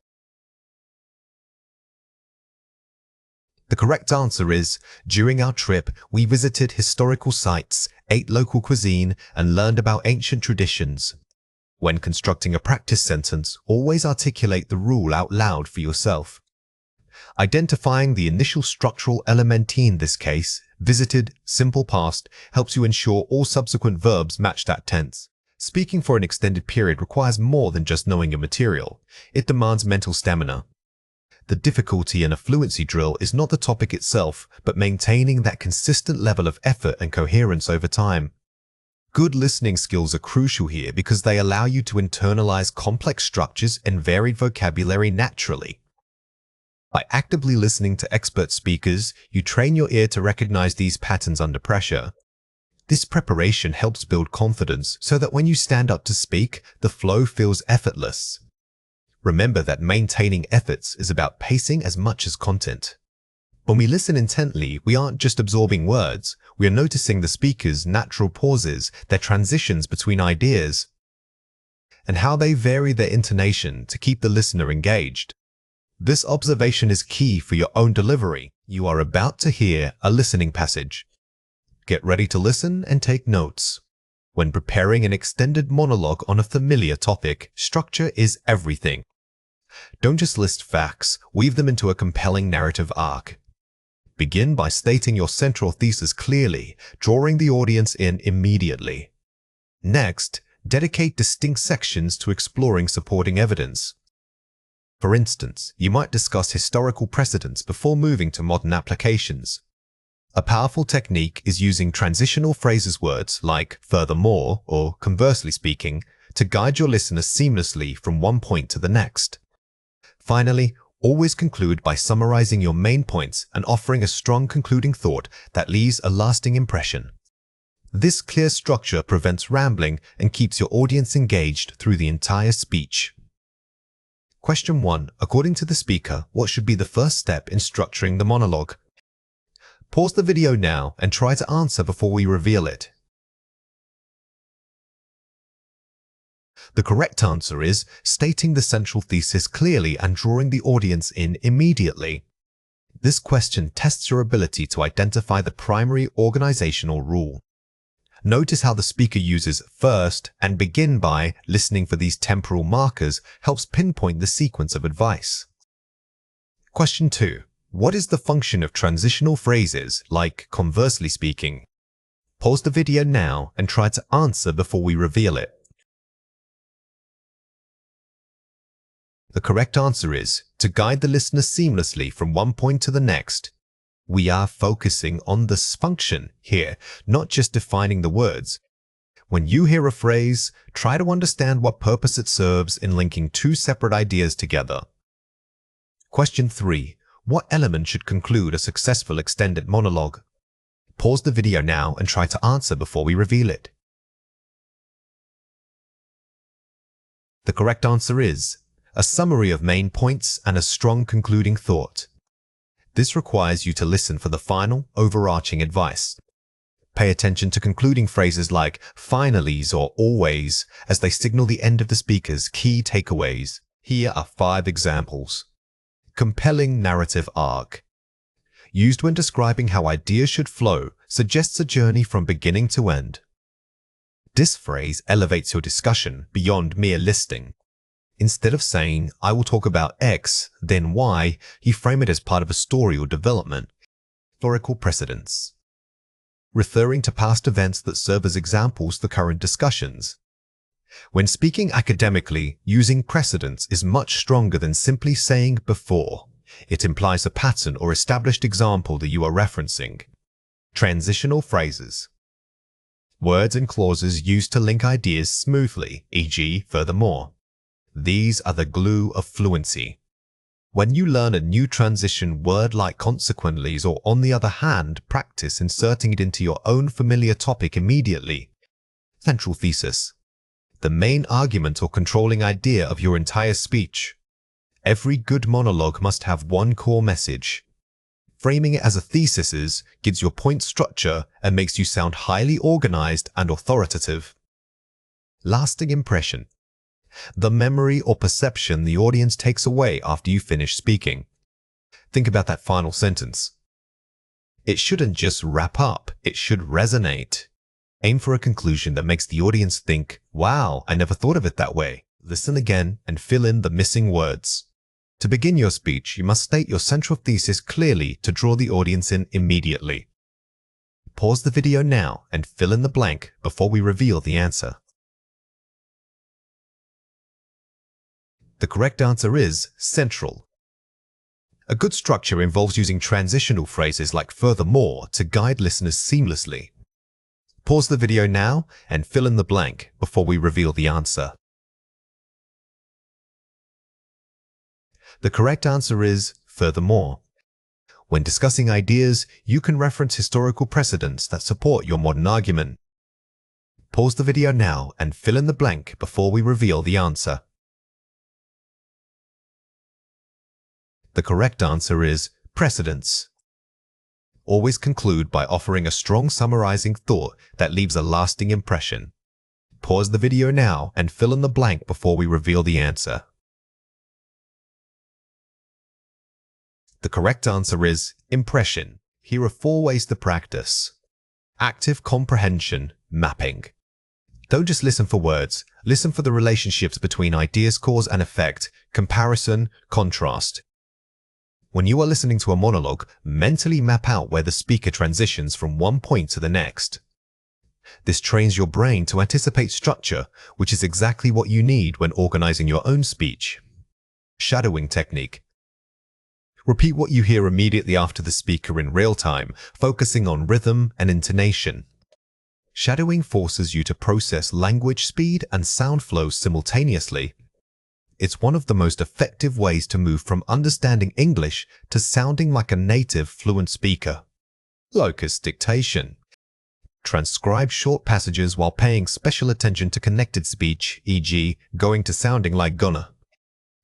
The correct answer is, during our trip, we visited historical sites, ate local cuisine, and learned about ancient traditions. When constructing a practice sentence, always articulate the rule out loud for yourself. Identifying the initial structural element in this case, visited, simple past, helps you ensure all subsequent verbs match that tense. Speaking for an extended period requires more than just knowing your material. It demands mental stamina. The difficulty in a fluency drill is not the topic itself, but maintaining that consistent level of effort and coherence over time. Good listening skills are crucial here because they allow you to internalize complex structures and varied vocabulary naturally. By actively listening to expert speakers, you train your ear to recognize these patterns under pressure. This preparation helps build confidence so that when you stand up to speak, the flow feels effortless. Remember that maintaining efforts is about pacing as much as content. When we listen intently, we aren't just absorbing words, we are noticing the speaker's natural pauses, their transitions between ideas, and how they vary their intonation to keep the listener engaged. This observation is key for your own delivery. You are about to hear a listening passage. Get ready to listen and take notes. When preparing an extended monologue on a familiar topic, structure is everything. Don't just list facts, weave them into a compelling narrative arc. Begin by stating your central thesis clearly, drawing the audience in immediately. Next, dedicate distinct sections to exploring supporting evidence. For instance, you might discuss historical precedents before moving to modern applications. A powerful technique is using transitional phrases words like furthermore or conversely speaking to guide your listeners seamlessly from one point to the next. Finally, always conclude by summarizing your main points and offering a strong concluding thought that leaves a lasting impression. This clear structure prevents rambling and keeps your audience engaged through the entire speech. Question 1. According to the speaker, what should be the first step in structuring the monologue? Pause the video now and try to answer before we reveal it. The correct answer is stating the central thesis clearly and drawing the audience in immediately. This question tests your ability to identify the primary organizational rule. Notice how the speaker uses first and begin by listening for these temporal markers helps pinpoint the sequence of advice. Question 2. What is the function of transitional phrases like conversely speaking? Pause the video now and try to answer before we reveal it. The correct answer is to guide the listener seamlessly from one point to the next. We are focusing on this function here, not just defining the words. When you hear a phrase, try to understand what purpose it serves in linking 2 separate ideas together. Question 3. What element should conclude a successful extended monologue? Pause the video now and try to answer before we reveal it. The correct answer is a summary of main points and a strong concluding thought. This requires you to listen for the final, overarching advice. Pay attention to concluding phrases like finallys or always as they signal the end of the speaker's key takeaways. Here are 5 examples. Compelling narrative arc. Used when describing how ideas should flow, suggests a journey from beginning to end. This phrase elevates your discussion beyond mere listing. Instead of saying, I will talk about X, then Y, you frame it as part of a story or development. Historical precedents. Referring to past events that serve as examples for current discussions. When speaking academically, using precedents is much stronger than simply saying before. It implies a pattern or established example that you are referencing. Transitional phrases. Words and clauses used to link ideas smoothly, e.g., furthermore. These are the glue of fluency. When you learn a new transition word like consequently, or on the other hand, practice inserting it into your own familiar topic immediately. Central thesis. The main argument or controlling idea of your entire speech. Every good monologue must have one core message. Framing it as a thesis gives your point structure and makes you sound highly organized and authoritative. Lasting impression. The memory or perception the audience takes away after you finish speaking. Think about that final sentence. It shouldn't just wrap up, it should resonate. Aim for a conclusion that makes the audience think, wow, I never thought of it that way. Listen again and fill in the missing words. To begin your speech, you must state your central thesis clearly to draw the audience in immediately. Pause the video now and fill in the blank before we reveal the answer. The correct answer is central. A good structure involves using transitional phrases like furthermore to guide listeners seamlessly. Pause the video now and fill in the blank before we reveal the answer. The correct answer is furthermore. When discussing ideas, you can reference historical precedents that support your modern argument. Pause the video now and fill in the blank before we reveal the answer. The correct answer is precedents. Always conclude by offering a strong summarizing thought that leaves a lasting impression. Pause the video now and fill in the blank before we reveal the answer. The correct answer is impression. Here are 4 ways to practice. Active comprehension, mapping. Don't just listen for words, listen for the relationships between ideas, cause and effect, comparison, contrast. When you are listening to a monologue, mentally map out where the speaker transitions from one point to the next. This trains your brain to anticipate structure, which is exactly what you need when organizing your own speech. Shadowing technique. Repeat what you hear immediately after the speaker in real time, focusing on rhythm and intonation. Shadowing forces you to process language speed and sound flow simultaneously. It's one of the most effective ways to move from understanding English to sounding like a native fluent speaker. Locus dictation. Transcribe short passages while paying special attention to connected speech, e.g., going to sounding like gonna.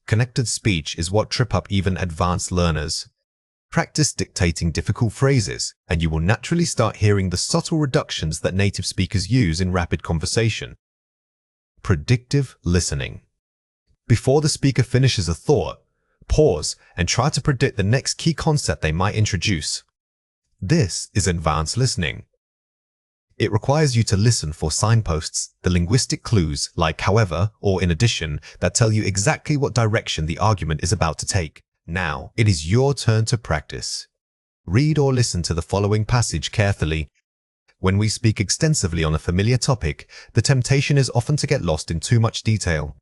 Connected speech is what trip up even advanced learners. Practice dictating difficult phrases, and you will naturally start hearing the subtle reductions that native speakers use in rapid conversation. Predictive listening. Before the speaker finishes a thought, pause and try to predict the next key concept they might introduce. This is advanced listening. It requires you to listen for signposts, the linguistic clues like however or in addition that tell you exactly what direction the argument is about to take. Now, it is your turn to practice. Read or listen to the following passage carefully. When we speak extensively on a familiar topic, the temptation is often to get lost in too much detail.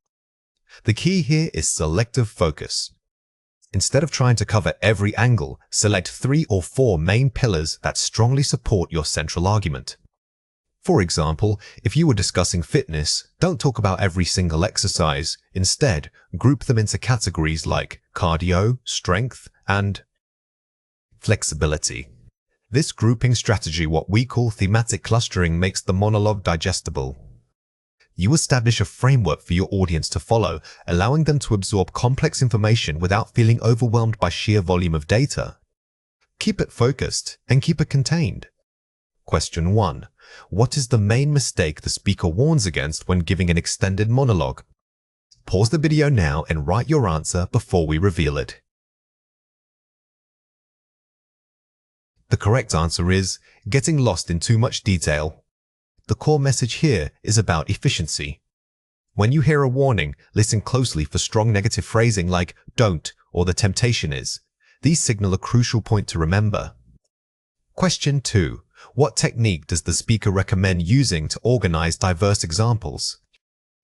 The key here is selective focus. Instead of trying to cover every angle, select 3 or 4 main pillars that strongly support your central argument. For example, if you were discussing fitness, don't talk about every single exercise. Instead, group them into categories like cardio, strength, and Flexibility. This grouping strategy, what we call thematic clustering, makes the monologue digestible. You establish a framework for your audience to follow, allowing them to absorb complex information without feeling overwhelmed by sheer volume of data. Keep it focused and keep it contained. Question 1. What is the main mistake the speaker warns against when giving an extended monologue? Pause the video now and write your answer before we reveal it. The correct answer is getting lost in too much detail. The core message here is about efficiency. When you hear a warning, listen closely for strong negative phrasing like don't or the temptation is. These signal a crucial point to remember. Question 2. What technique does the speaker recommend using to organize diverse examples?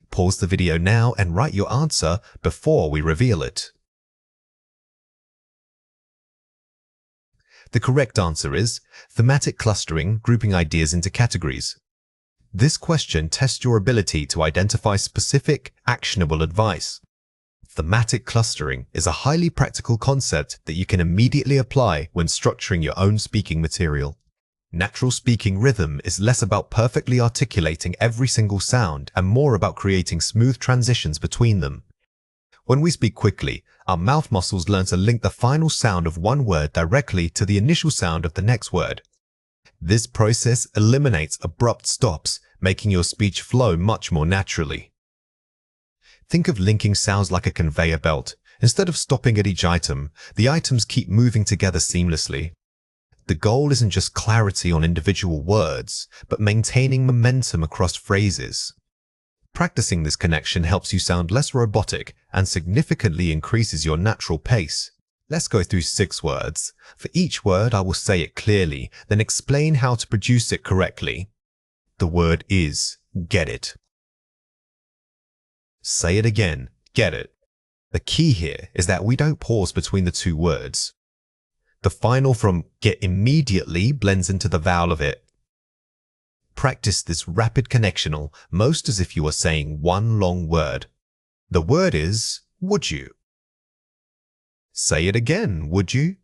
Pause the video now and write your answer before we reveal it. The correct answer is thematic clustering, grouping ideas into categories. This question tests your ability to identify specific, actionable advice. Thematic clustering is a highly practical concept that you can immediately apply when structuring your own speaking material. Natural speaking rhythm is less about perfectly articulating every single sound and more about creating smooth transitions between them. When we speak quickly, our mouth muscles learn to link the final sound of one word directly to the initial sound of the next word. This process eliminates abrupt stops, making your speech flow much more naturally. Think of linking sounds like a conveyor belt. Instead of stopping at each item, the items keep moving together seamlessly. The goal isn't just clarity on individual words, but maintaining momentum across phrases. Practicing this connection helps you sound less robotic and significantly increases your natural pace. Let's go through 6 words. For each word, I will say it clearly, then explain how to produce it correctly. The word is get it. Say it again, get it. The key here is that we don't pause between the 2 words. The final from get immediately blends into the vowel of it. Practice this rapid connection almost as if you are saying one long word. The word is would you. Say it again, would you?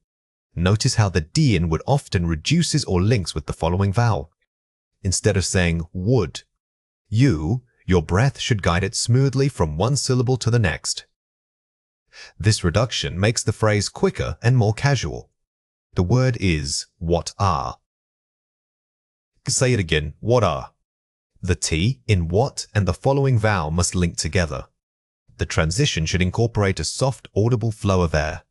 Notice how the D in would often reduces or links with the following vowel. Instead of saying would, your breath should guide it smoothly from one syllable to the next. This reduction makes the phrase quicker and more casual. The word is what are. Say it again, what are. The T in what and the following vowel must link together. The transition should incorporate a soft, audible flow of air.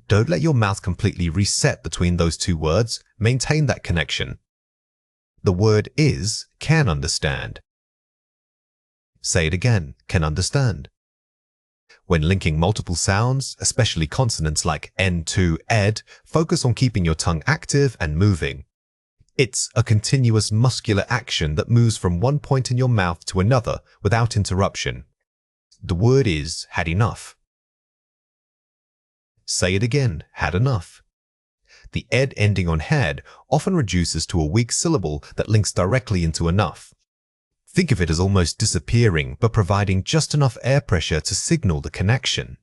Don't let your mouth completely reset between those 2 words. Maintain that connection. The word is can understand. Say it again, can understand. When linking multiple sounds, especially consonants like N to ed, focus on keeping your tongue active and moving. It's a continuous muscular action that moves from one point in your mouth to another without interruption. The word is had enough. Say it again, had enough. The ed ending on had often reduces to a weak syllable that links directly into enough. Think of it as almost disappearing, but providing just enough air pressure to signal the connection.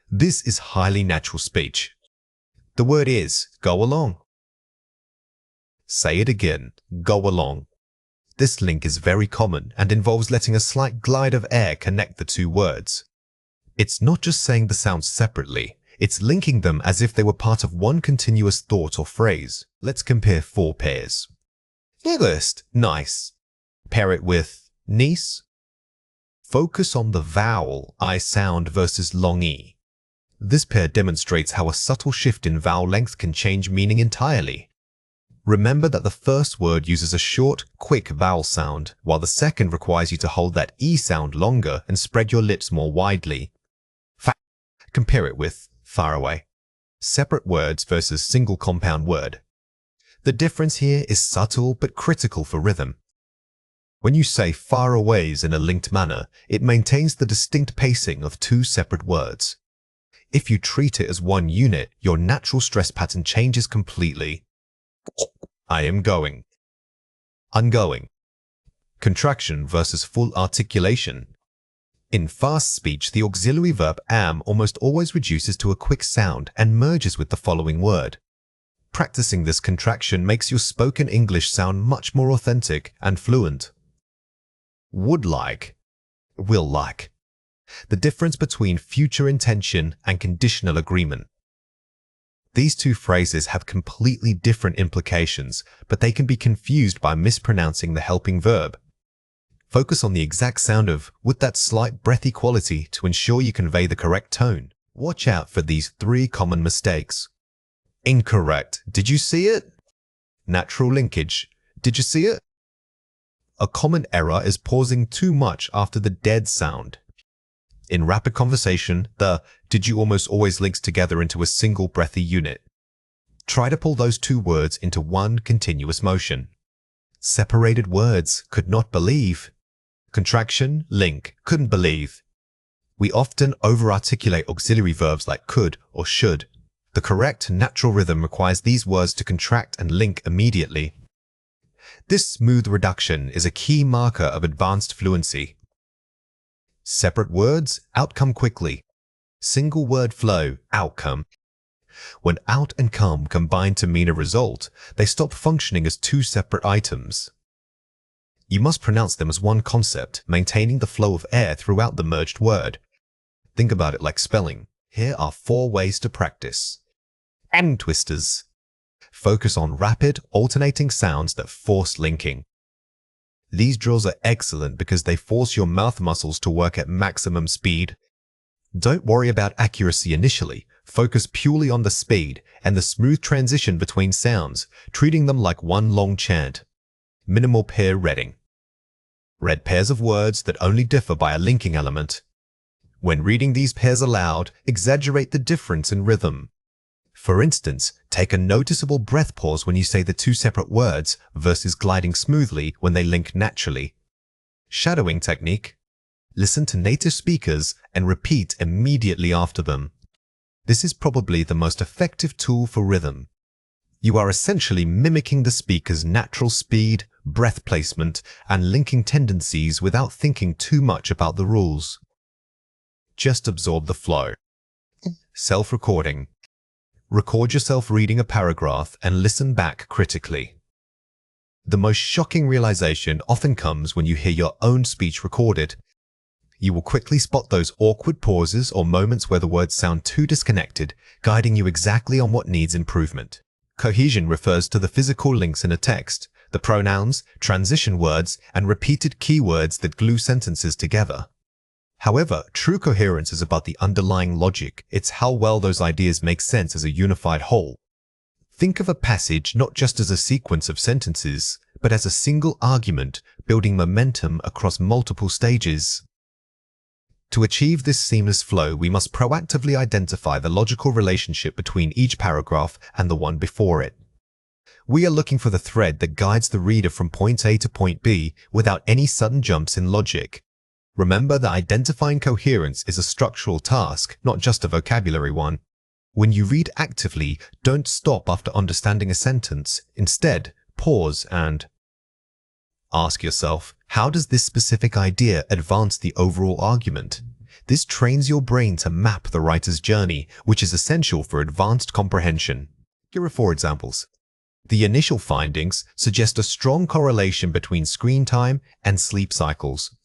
This is highly natural speech. The word is go along. Say it again, go along. This link is very common and involves letting a slight glide of air connect the 2 words. It's not just saying the sounds separately, it's linking them as if they were part of one continuous thought or phrase. Let's compare 4 pairs. Nearest, nice. Pair it with niece. Focus on the vowel I sound versus long E. This pair demonstrates how a subtle shift in vowel length can change meaning entirely. Remember that the first word uses a short, quick vowel sound, while the second requires you to hold that E sound longer and spread your lips more widely. Compare it with far away. Separate words versus single compound word. The difference here is subtle but critical for rhythm. When you say far aways in a linked manner, it maintains the distinct pacing of 2 separate words. If you treat it as one unit, your natural stress pattern changes completely. I am going. I'm going. Contraction versus full articulation. In fast speech, the auxiliary verb am almost always reduces to a quick sound and merges with the following word. Practicing this contraction makes your spoken English sound much more authentic and fluent. Would like, will like. The difference between future intention and conditional agreement. These two phrases have completely different implications, but they can be confused by mispronouncing the helping verb. Focus on the exact sound of with that slight breathy quality to ensure you convey the correct tone. Watch out for these 3 common mistakes. Incorrect. Did you see it? Natural linkage. Did you see it? A common error is pausing too much after the dead sound. In rapid conversation, the did you almost always links together into a single breathy unit. Try to pull those 2 words into one continuous motion. Separated words, could not believe. Contraction, link, couldn't believe. We often over-articulate auxiliary verbs like could or should. The correct natural rhythm requires these words to contract and link immediately. This smooth reduction is a key marker of advanced fluency. Separate words, outcome quickly. Single word flow, outcome. When out and come combine to mean a result, they stop functioning as 2 separate items. You must pronounce them as one concept, maintaining the flow of air throughout the merged word. Think about it like spelling. Here are 4 ways to practice. And twisters. Focus on rapid, alternating sounds that force linking. These drills are excellent because they force your mouth muscles to work at maximum speed. Don't worry about accuracy initially. Focus purely on the speed and the smooth transition between sounds, treating them like one long chant. Minimal pair reading. Read pairs of words that only differ by a linking element. When reading these pairs aloud, exaggerate the difference in rhythm. For instance, take a noticeable breath pause when you say the 2 separate words versus gliding smoothly when they link naturally. Shadowing technique. Listen to native speakers and repeat immediately after them. This is probably the most effective tool for rhythm. You are essentially mimicking the speaker's natural speed, breath placement, and linking tendencies without thinking too much about the rules. Just absorb the flow. Self-recording. Record yourself reading a paragraph and listen back critically. The most shocking realization often comes when you hear your own speech recorded. You will quickly spot those awkward pauses or moments where the words sound too disconnected, guiding you exactly on what needs improvement. Cohesion refers to the physical links in a text, the pronouns, transition words, and repeated keywords that glue sentences together. However, true coherence is about the underlying logic. It's how well those ideas make sense as a unified whole. Think of a passage not just as a sequence of sentences, but as a single argument, building momentum across multiple stages. To achieve this seamless flow, we must proactively identify the logical relationship between each paragraph and the one before it. We are looking for the thread that guides the reader from point A to point B without any sudden jumps in logic. Remember that identifying coherence is a structural task, not just a vocabulary one. When you read actively, don't stop after understanding a sentence. Instead, pause and ask yourself, how does this specific idea advance the overall argument? This trains your brain to map the writer's journey, which is essential for advanced comprehension. Here are 4 examples. The initial findings suggest a strong correlation between screen time and sleep cycles.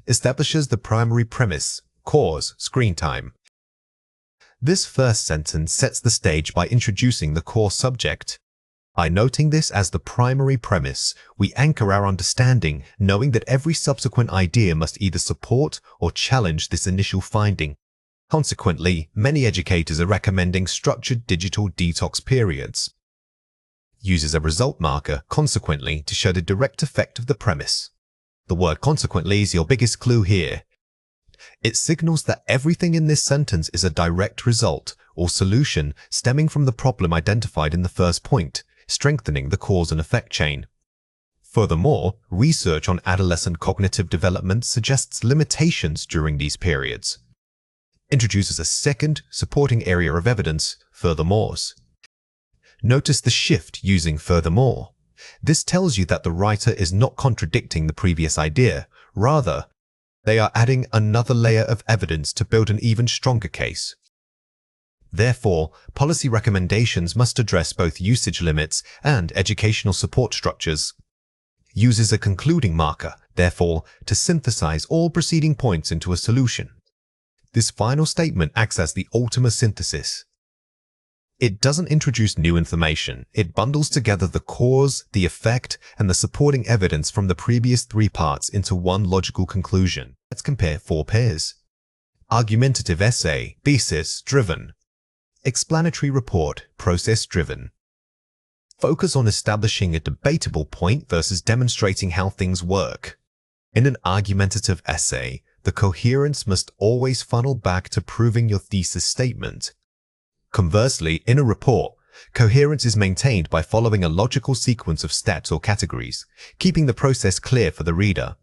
Establishes the primary premise, cause, screen time. This first sentence sets the stage by introducing the core subject. By noting this as the primary premise, we anchor our understanding, knowing that every subsequent idea must either support or challenge this initial finding. Consequently, many educators are recommending structured digital detox periods. Uses a result marker, consequently, to show the direct effect of the premise. The word consequently is your biggest clue here. It signals that everything in this sentence is a direct result or solution stemming from the problem identified in the first point, strengthening the cause and effect chain. Furthermore, research on adolescent cognitive development suggests limitations during these periods. Introduces a second supporting area of evidence, furthermores. Notice the shift using furthermore. This tells you that the writer is not contradicting the previous idea. Rather, They are adding another layer of evidence to build an even stronger case. Therefore, policy recommendations must address both usage limits and educational support structures. Uses a concluding marker, therefore, to synthesize all preceding points into a solution. This final statement acts as the ultimate synthesis. It doesn't introduce new information. It bundles together the cause, the effect, and the supporting evidence from the previous three parts into one logical conclusion. Let's compare four pairs. Argumentative essay, thesis-driven. Explanatory report, process-driven. Focus on establishing a debatable point versus demonstrating how things work. In an argumentative essay, the coherence must always funnel back to proving your thesis statement. Conversely, in a report, coherence is maintained by following a logical sequence of steps or categories, keeping the process clear for the reader.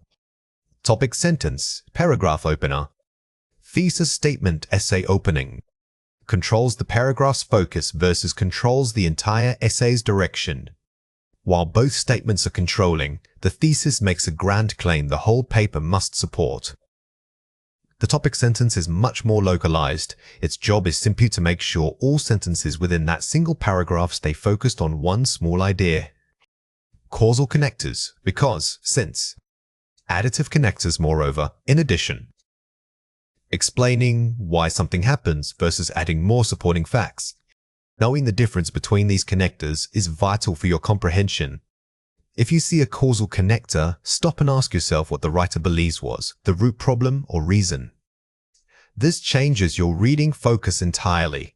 Topic sentence, paragraph opener. Thesis statement essay opening. Controls the paragraph's focus versus controls the entire essay's direction. While both statements are controlling, the thesis makes a grand claim the whole paper must support. The topic sentence is much more localized. Its job is simply to make sure all sentences within that single paragraph stay focused on one small idea. Causal connectors, because, since. Additive connectors, moreover, in addition. Explaining why something happens versus adding more supporting facts. Knowing the difference between these connectors is vital for your comprehension. If you see a causal connector, stop and ask yourself what the writer believes was the root problem or reason. This changes your reading focus entirely.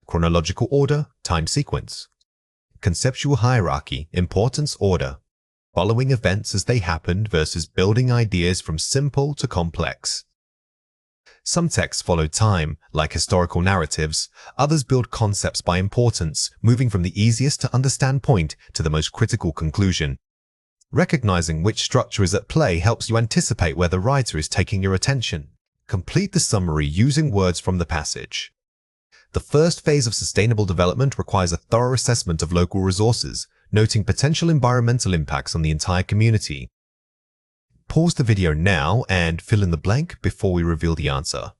Chronological order, time sequence. Conceptual hierarchy, importance order. Following events as they happened versus building ideas from simple to complex. Some texts follow time, like historical narratives. Others build concepts by importance, moving from the easiest to understand point to the most critical conclusion. Recognizing which structure is at play helps you anticipate where the writer is taking your attention. Complete the summary using words from the passage. The first phase of sustainable development requires a thorough assessment of local resources, noting potential environmental impacts on the entire community. Pause the video now and fill in the blank before we reveal the answer.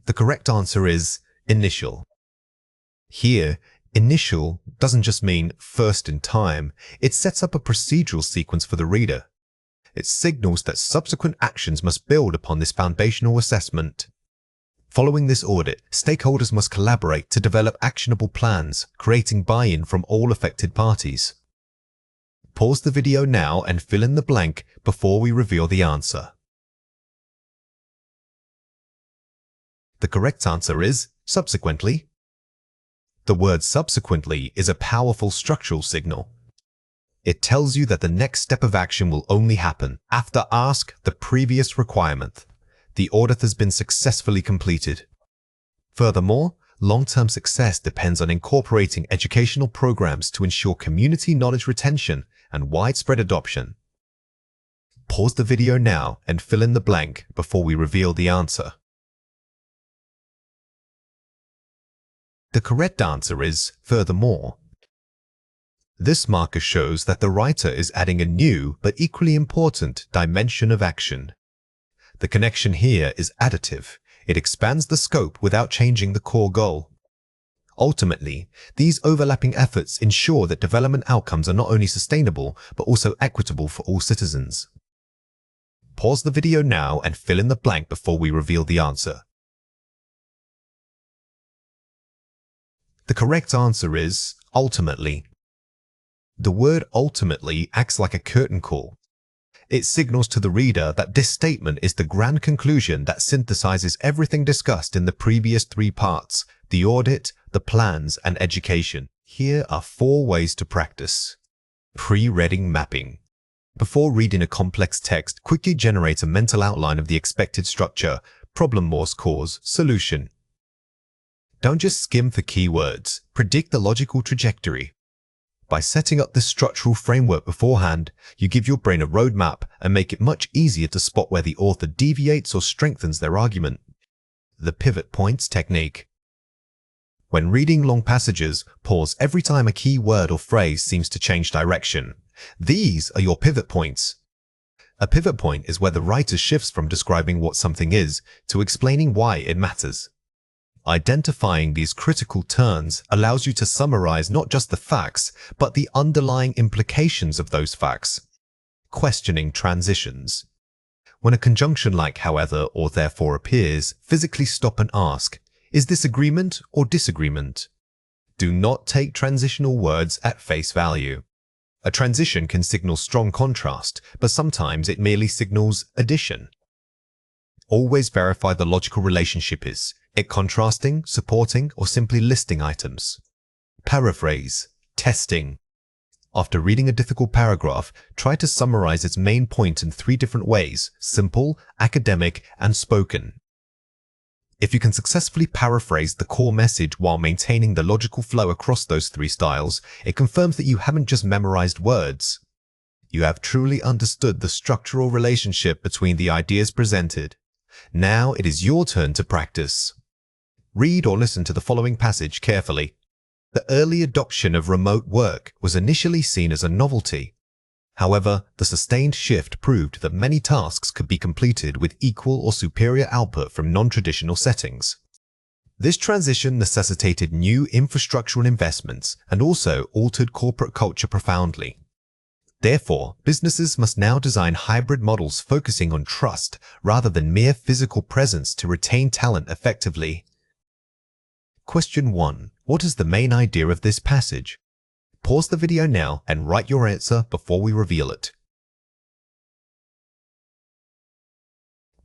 The correct answer is initial. Here, initial doesn't just mean first in time, it sets up a procedural sequence for the reader. It signals that subsequent actions must build upon this foundational assessment. Following this audit, stakeholders must collaborate to develop actionable plans, creating buy-in from all affected parties. Pause the video now and fill in the blank before we reveal the answer. The correct answer is subsequently. The word subsequently is a powerful structural signal. It tells you that the next step of action will only happen after ask the previous requirement. The audit has been successfully completed. Furthermore, long-term success depends on incorporating educational programs to ensure community knowledge retention and widespread adoption. Pause the video now and fill in the blank before we reveal the answer. The correct answer is furthermore. This marker shows that the writer is adding a new but equally important dimension of action. The connection here is additive. It expands the scope without changing the core goal. Ultimately, these overlapping efforts ensure that development outcomes are not only sustainable, but also equitable for all citizens. Pause the video now and fill in the blank before we reveal the answer. The correct answer is ultimately. The word ultimately acts like a curtain call. It signals to the reader that this statement is the grand conclusion that synthesizes everything discussed in the previous three parts, the audit, the plans, and education. Here are 4 ways to practice. Pre-reading mapping. Before reading a complex text, quickly generate a mental outline of the expected structure, problem, Morse cause, solution. Don't just skim for keywords, predict the logical trajectory. By setting up this structural framework beforehand, you give your brain a roadmap and make it much easier to spot where the author deviates or strengthens their argument. The pivot points technique. When reading long passages, pause every time a key word or phrase seems to change direction. These are your pivot points. A pivot point is where the writer shifts from describing what something is to explaining why it matters. Identifying these critical turns allows you to summarize not just the facts, but the underlying implications of those facts. Questioning transitions. When a conjunction like however or therefore appears, physically stop and ask, is this agreement or disagreement? Do not take transitional words at face value. A transition can signal strong contrast, but sometimes it merely signals addition. Always verify the logical relationship. Is it contrasting, supporting, or simply listing items? Paraphrase. Testing. After reading a difficult paragraph, try to summarize its main point in 3 different ways: simple, academic, and spoken. If you can successfully paraphrase the core message while maintaining the logical flow across those 3 styles, it confirms that you haven't just memorized words. You have truly understood the structural relationship between the ideas presented. Now it is your turn to practice. Read or listen to the following passage carefully. The early adoption of remote work was initially seen as a novelty. However, the sustained shift proved that many tasks could be completed with equal or superior output from non-traditional settings. This transition necessitated new infrastructural investments and also altered corporate culture profoundly. Therefore, businesses must now design hybrid models focusing on trust rather than mere physical presence to retain talent effectively. Question 1. What is the main idea of this passage? Pause the video now and write your answer before we reveal it.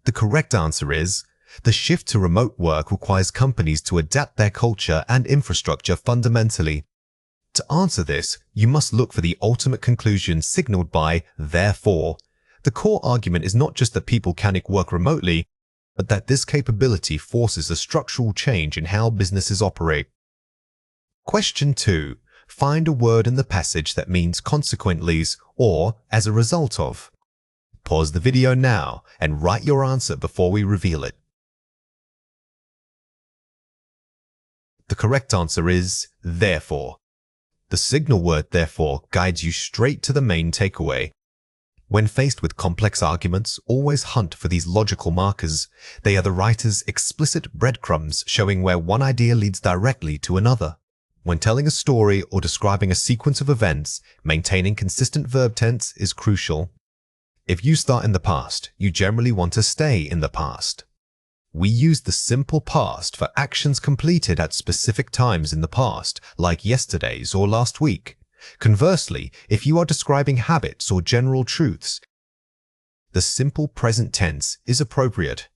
The correct answer is, the shift to remote work requires companies to adapt their culture and infrastructure fundamentally. To answer this, you must look for the ultimate conclusion signaled by therefore. The core argument is not just that people can work remotely, but that this capability forces a structural change in how businesses operate. Question 2. Find a word in the passage that means consequently or as a result of. Pause the video now and write your answer before we reveal it. The correct answer is therefore. The signal word therefore guides you straight to the main takeaway. When faced with complex arguments, always hunt for these logical markers. They are the writer's explicit breadcrumbs showing where one idea leads directly to another. When telling a story or describing a sequence of events, maintaining consistent verb tense is crucial. If you start in the past, you generally want to stay in the past. We use the simple past for actions completed at specific times in the past, like yesterday's or last week. Conversely, if you are describing habits or general truths, the simple present tense is appropriate.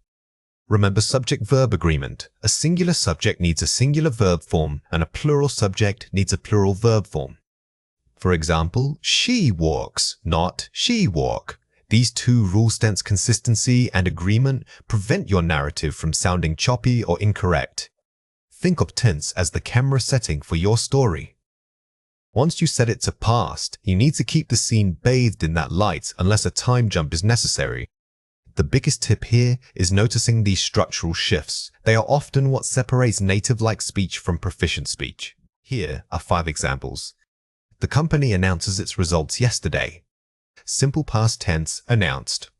Remember subject-verb agreement. A singular subject needs a singular verb form and a plural subject needs a plural verb form. For example, she walks, not she walk. These 2 rules tense consistency and agreement prevent your narrative from sounding choppy or incorrect. Think of tense as the camera setting for your story. Once you set it to past, you need to keep the scene bathed in that light unless a time jump is necessary. The biggest tip here is noticing these structural shifts. They are often what separates native-like speech from proficient speech. Here are 5 examples. The company announces its results yesterday. Simple past tense announced.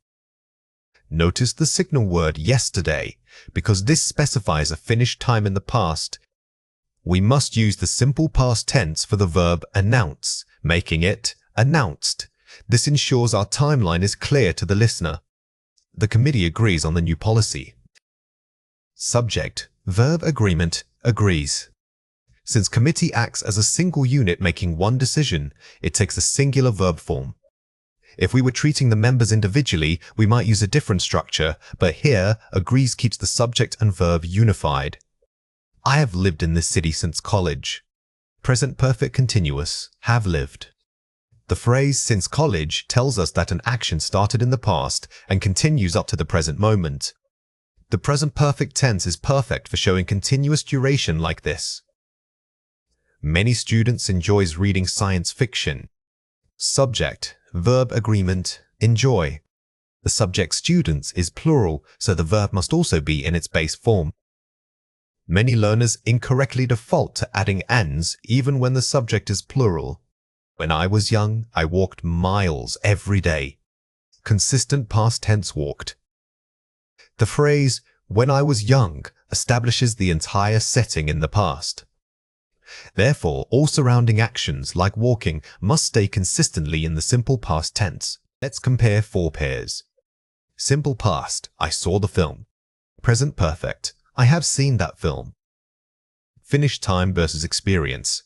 Notice the signal word yesterday because this specifies a finished time in the past. We must use the simple past tense for the verb announce, making it announced. This ensures our timeline is clear to the listener. The committee agrees on the new policy. Subject, verb agreement, agrees. Since committee acts as a single unit making one decision, it takes a singular verb form. If we were treating the members individually, we might use a different structure, but here, agrees keeps the subject and verb unified. I have lived in this city since college. Present perfect continuous, have lived. The phrase since college tells us that an action started in the past and continues up to the present moment. The present perfect tense is perfect for showing continuous duration like this. Many students enjoys reading science fiction. Subject, verb agreement, enjoy. The subject students is plural, so the verb must also be in its base form. Many learners incorrectly default to adding ands even when the subject is plural. When I was young, I walked miles every day. Consistent past tense walked. The phrase, when I was young, establishes the entire setting in the past. Therefore, all surrounding actions, like walking, must stay consistently in the simple past tense. Let's compare 4 pairs. Simple past, I saw the film. Present perfect, I have seen that film. Finished time versus experience.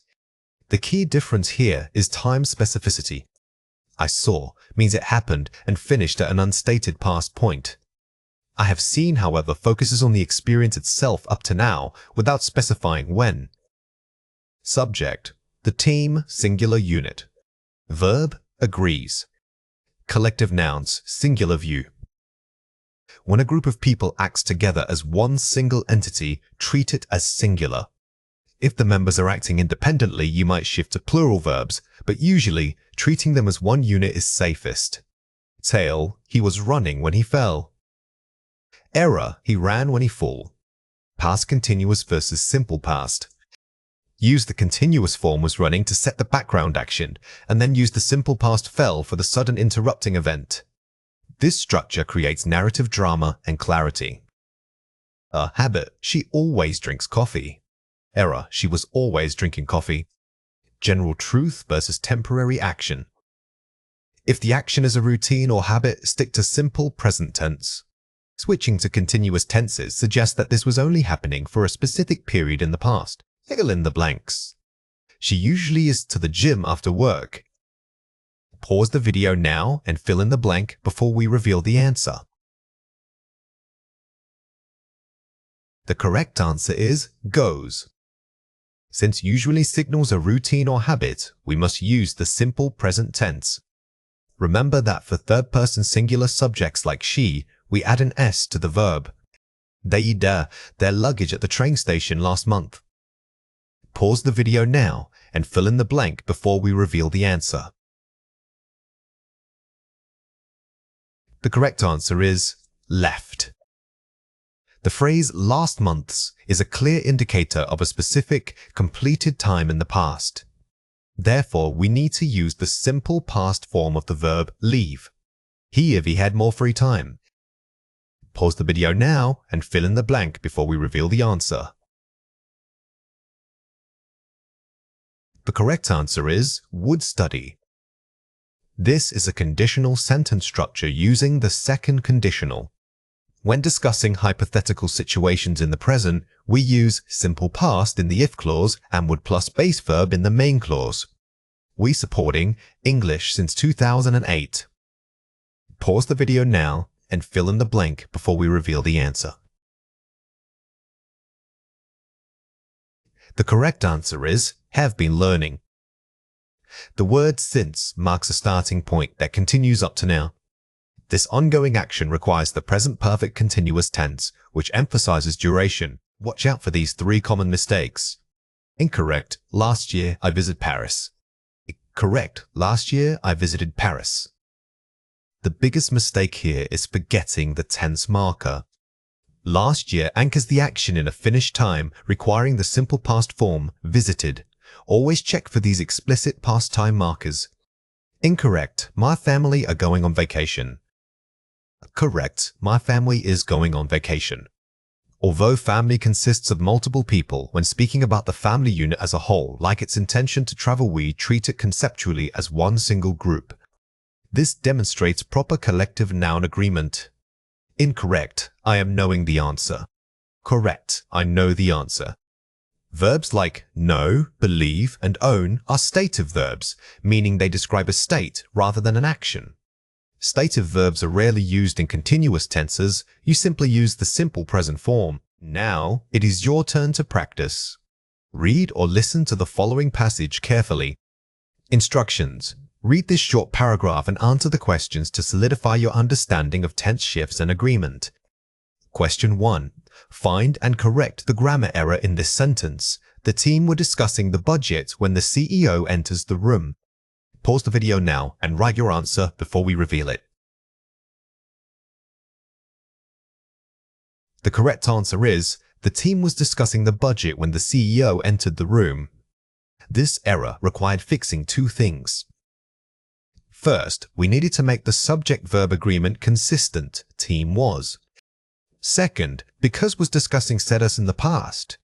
The key difference here is time specificity. I saw means it happened and finished at an unstated past point. I have seen, however, focuses on the experience itself up to now without specifying when. Subject, the team, singular unit. Verb, agrees. Collective nouns, singular view. When a group of people acts together as one single entity, treat it as singular. If the members are acting independently, you might shift to plural verbs, but usually, treating them as one unit is safest. Tail, he was running when he fell. Error, he ran when he fell. Past continuous versus simple past. Use the continuous form was running to set the background action, and then use the simple past fell for the sudden interrupting event. This structure creates narrative drama and clarity. A habit, she always drinks coffee. Error, she was always drinking coffee. General truth versus temporary action. If the action is a routine or habit, stick to simple present tense. Switching to continuous tenses suggests that this was only happening for a specific period in the past. Fill in the blanks. She usually is to the gym after work. Pause the video now and fill in the blank before we reveal the answer. The correct answer is goes. Since usually signals a routine or habit, we must use the simple present tense. Remember that for third-person singular subjects like she, we add an S to the verb. They ida their luggage at the train station last month. Pause the video now and fill in the blank before we reveal the answer. The correct answer is left. The phrase last month's is a clear indicator of a specific, completed time in the past. Therefore, we need to use the simple past form of the verb leave. He had more free time. Pause the video now and fill in the blank before we reveal the answer. The correct answer is would study. This is a conditional sentence structure using the second conditional. When discussing hypothetical situations in the present, we use simple past in the if clause and would plus base verb in the main clause. We supporting English since 2008. Pause the video now and fill in the blank before we reveal the answer. The correct answer is have been learning. The word since marks a starting point that continues up to now. This ongoing action requires the present perfect continuous tense, which emphasizes duration. Watch out for these 3 common mistakes. Incorrect, last year I visited Paris. Correct, last year I visited Paris. The biggest mistake here is forgetting the tense marker. Last year anchors the action in a finished time, requiring the simple past form, visited. Always check for these explicit past time markers. Incorrect, my family are going on vacation. Correct, my family is going on vacation. Although family consists of multiple people, when speaking about the family unit as a whole, like its intention to travel, we treat it conceptually as one single group. This demonstrates proper collective noun agreement. Incorrect, I am knowing the answer. Correct, I know the answer. Verbs like know, believe, and own are stative verbs, meaning they describe a state rather than an action. Stative verbs are rarely used in continuous tenses. You simply use the simple present form. Now, it is your turn to practice. Read or listen to the following passage carefully. Instructions. Read this short paragraph and answer the questions to solidify your understanding of tense shifts and agreement. Question 1. Find and correct the grammar error in this sentence. The team were discussing the budget when the CEO enters the room. Pause the video now and write your answer before we reveal it. The correct answer is, the team was discussing the budget when the CEO entered the room. This error required fixing two things. First, we needed to make the subject-verb agreement consistent, team was. Second, because was discussing status in the past.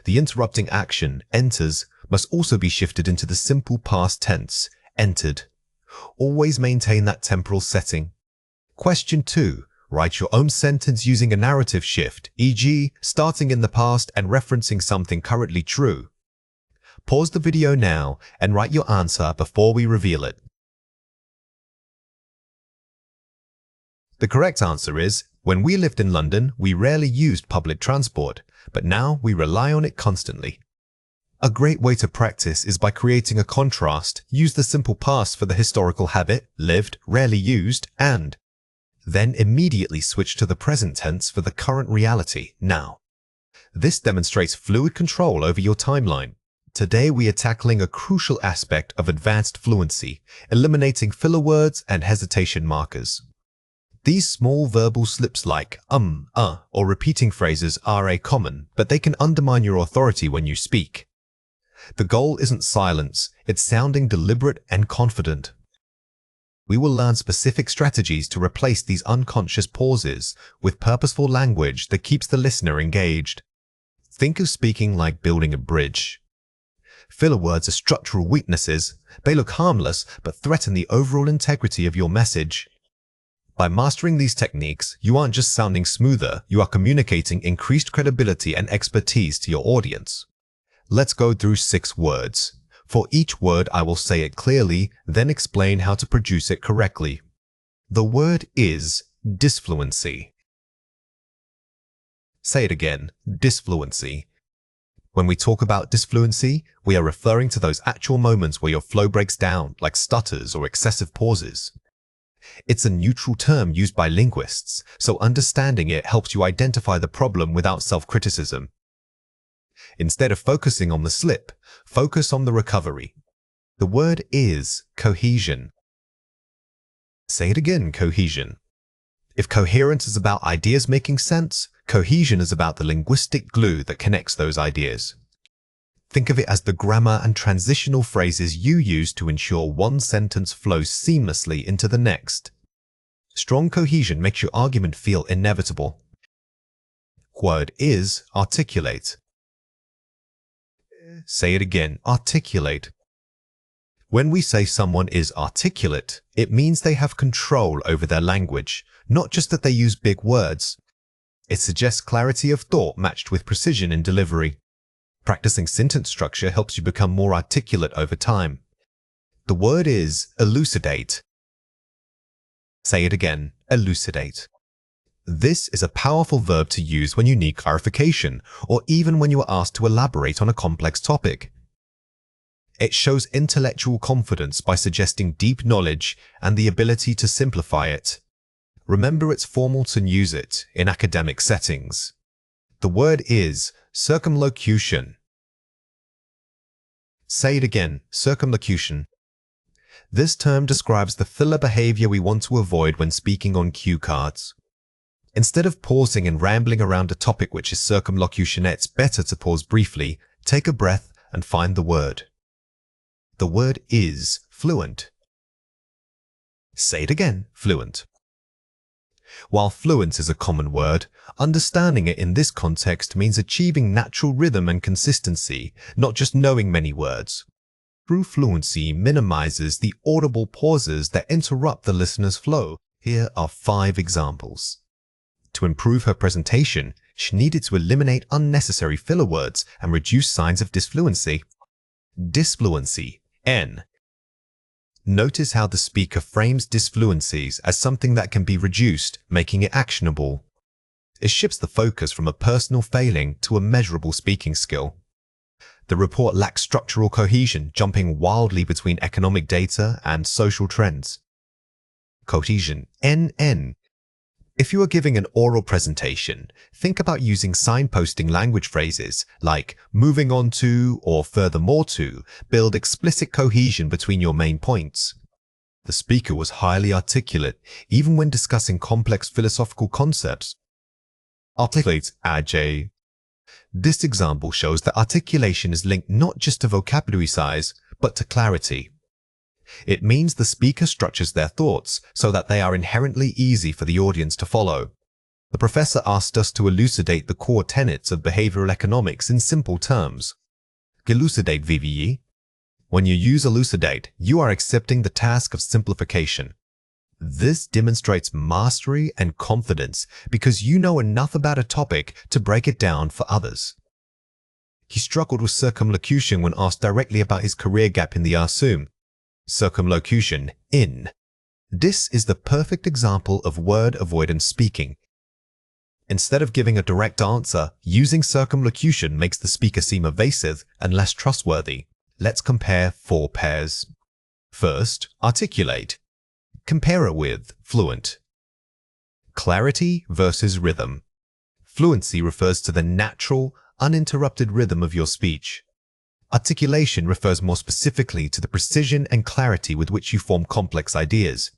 The interrupting action, enters, must also be shifted into the simple past tense, entered. Always maintain that temporal setting. Question 2. Write your own sentence using a narrative shift, e.g., starting in the past and referencing something currently true. Pause the video now and write your answer before we reveal it. The correct answer is, when we lived in London, we rarely used public transport, but now we rely on it constantly. A great way to practice is by creating a contrast. Use the simple past for the historical habit, lived, rarely used, and. Then immediately switch to the present tense for the current reality, now. This demonstrates fluid control over your timeline. Today we are tackling a crucial aspect of advanced fluency, eliminating filler words and hesitation markers. These small verbal slips like or repeating phrases are a common, but they can undermine your authority when you speak. The goal isn't silence, it's sounding deliberate and confident. We will learn specific strategies to replace these unconscious pauses with purposeful language that keeps the listener engaged. Think of speaking like building a bridge. Filler words are structural weaknesses. They look harmless, but threaten the overall integrity of your message. By mastering these techniques, you aren't just sounding smoother, you are communicating increased credibility and expertise to your audience. Let's go through 6 words. For each word, I will say it clearly, then explain how to produce it correctly. The word is disfluency. Say it again, disfluency. When we talk about disfluency, we are referring to those actual moments where your flow breaks down, like stutters or excessive pauses. It's a neutral term used by linguists, so understanding it helps you identify the problem without self-criticism. Instead of focusing on the slip, focus on the recovery. The word is cohesion. Say it again, cohesion. If coherence is about ideas making sense, cohesion is about the linguistic glue that connects those ideas. Think of it as the grammar and transitional phrases you use to ensure one sentence flows seamlessly into the next. Strong cohesion makes your argument feel inevitable. Word is articulate. Say it again, articulate. When we say someone is articulate, it means they have control over their language, not just that they use big words. It suggests clarity of thought matched with precision in delivery. Practicing sentence structure helps you become more articulate over time. The word is elucidate. Say it again, elucidate. This is a powerful verb to use when you need clarification, or even when you are asked to elaborate on a complex topic. It shows intellectual confidence by suggesting deep knowledge and the ability to simplify it. Remember, it's formal to use it in academic settings. The word is circumlocution. Say it again, circumlocution. This term describes the filler behavior we want to avoid when speaking on cue cards. Instead of pausing and rambling around a topic which is circumlocution, it's better to pause briefly, take a breath, and find the word. The word is fluent. Say it again, fluent. While fluent is a common word, understanding it in this context means achieving natural rhythm and consistency, not just knowing many words. True fluency minimizes the audible pauses that interrupt the listener's flow. Here are 5 examples. To improve her presentation, she needed to eliminate unnecessary filler words and reduce signs of disfluency. Disfluency, N. Notice how the speaker frames disfluencies as something that can be reduced, making it actionable. It shifts the focus from a personal failing to a measurable speaking skill. The report lacks structural cohesion, jumping wildly between economic data and social trends. Cohesion, NN. If you are giving an oral presentation, think about using signposting language phrases like moving on to or furthermore to build explicit cohesion between your main points. The speaker was highly articulate, even when discussing complex philosophical concepts. Articulate, AJ. This example shows that articulation is linked not just to vocabulary size, but to clarity. It means the speaker structures their thoughts so that they are inherently easy for the audience to follow. The professor asked us to elucidate the core tenets of behavioral economics in simple terms. Elucidate VVE. When you use elucidate, you are accepting the task of simplification. This demonstrates mastery and confidence because you know enough about a topic to break it down for others. He struggled with circumlocution when asked directly about his career gap in the assume. Circumlocution, in. This is the perfect example of word avoidance speaking. Instead of giving a direct answer, using circumlocution makes the speaker seem evasive and less trustworthy. Let's compare 4 pairs. First, articulate. Compare it with fluent. Clarity versus rhythm. Fluency refers to the natural, uninterrupted rhythm of your speech. Articulation refers more specifically to the precision and clarity with which you form complex ideas.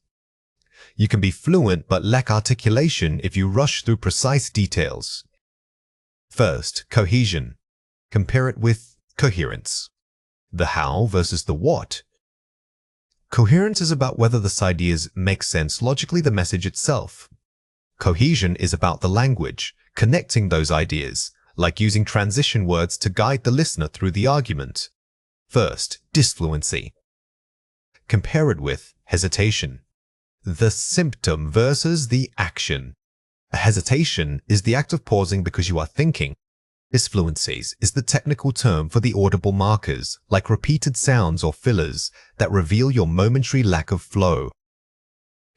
You can be fluent but lack articulation if you rush through precise details. First, cohesion. Compare it with coherence. The how versus the what. Coherence is about whether the ideas make sense logically, the message itself. Cohesion is about the language, connecting those ideas, like using transition words to guide the listener through the argument. First, disfluency. Compare it with hesitation. The symptom versus the action. A hesitation is the act of pausing because you are thinking. Disfluencies is the technical term for the audible markers, like repeated sounds or fillers, that reveal your momentary lack of flow.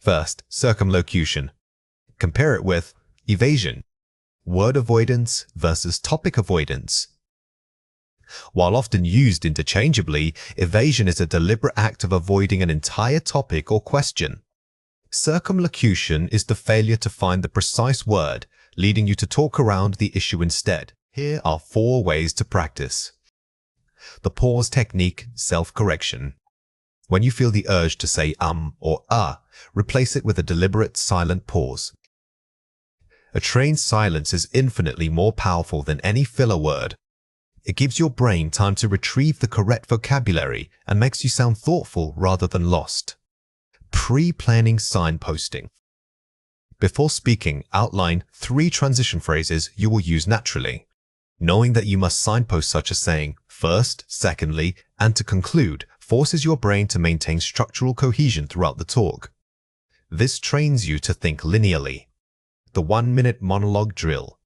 First, circumlocution. Compare it with evasion. Word avoidance versus topic avoidance. While often used interchangeably, evasion is a deliberate act of avoiding an entire topic or question. Circumlocution is the failure to find the precise word, leading you to talk around the issue instead. Here are 4 ways to practice. The pause technique, self-correction. When you feel the urge to say or replace it with a deliberate silent pause. A trained silence is infinitely more powerful than any filler word. It gives your brain time to retrieve the correct vocabulary and makes you sound thoughtful rather than lost. Pre-planning signposting. Before speaking, outline 3 transition phrases you will use naturally. Knowing that you must signpost such as saying first, secondly, and to conclude forces your brain to maintain structural cohesion throughout the talk. This trains you to think linearly. The 1-minute monologue drill.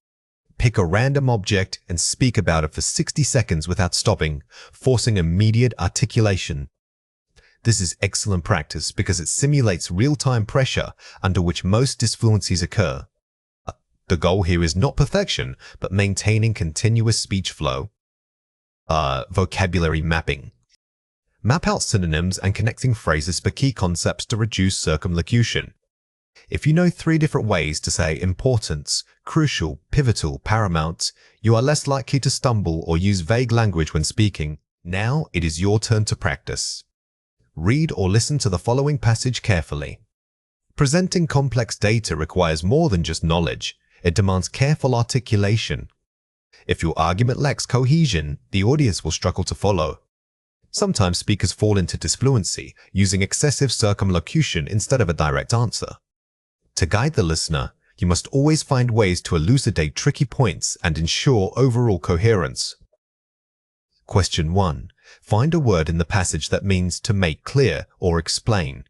Pick a random object and speak about it for 60 seconds without stopping, forcing immediate articulation. This is excellent practice because it simulates real-time pressure under which most disfluencies occur. The goal here is not perfection, but maintaining continuous speech flow. Vocabulary mapping. Map out synonyms and connecting phrases for key concepts to reduce circumlocution. If you know 3 different ways to say importance, crucial, pivotal, paramount, you are less likely to stumble or use vague language when speaking. Now it is your turn to practice. Read or listen to the following passage carefully. Presenting complex data requires more than just knowledge. It demands careful articulation. If your argument lacks cohesion, the audience will struggle to follow. Sometimes speakers fall into disfluency, using excessive circumlocution instead of a direct answer. To guide the listener, you must always find ways to elucidate tricky points and ensure overall coherence. Question 1. Find a word in the passage that means to make clear or explain.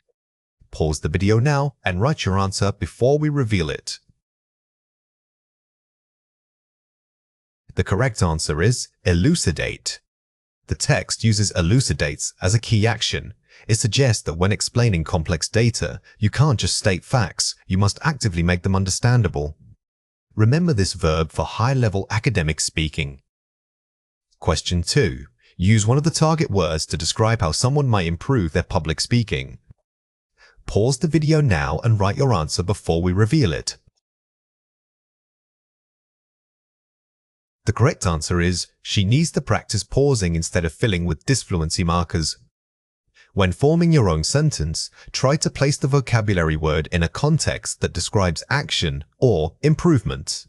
Pause the video now and write your answer before we reveal it. The correct answer is elucidate. The text uses elucidates as a key action. It suggests that when explaining complex data, you can't just state facts, you must actively make them understandable. Remember this verb for high-level academic speaking. Question 2. Use one of the target words to describe how someone might improve their public speaking. Pause the video now and write your answer before we reveal it. The correct answer is, she needs to practice pausing instead of filling with disfluency markers. When forming your own sentence, try to place the vocabulary word in a context that describes action or improvement.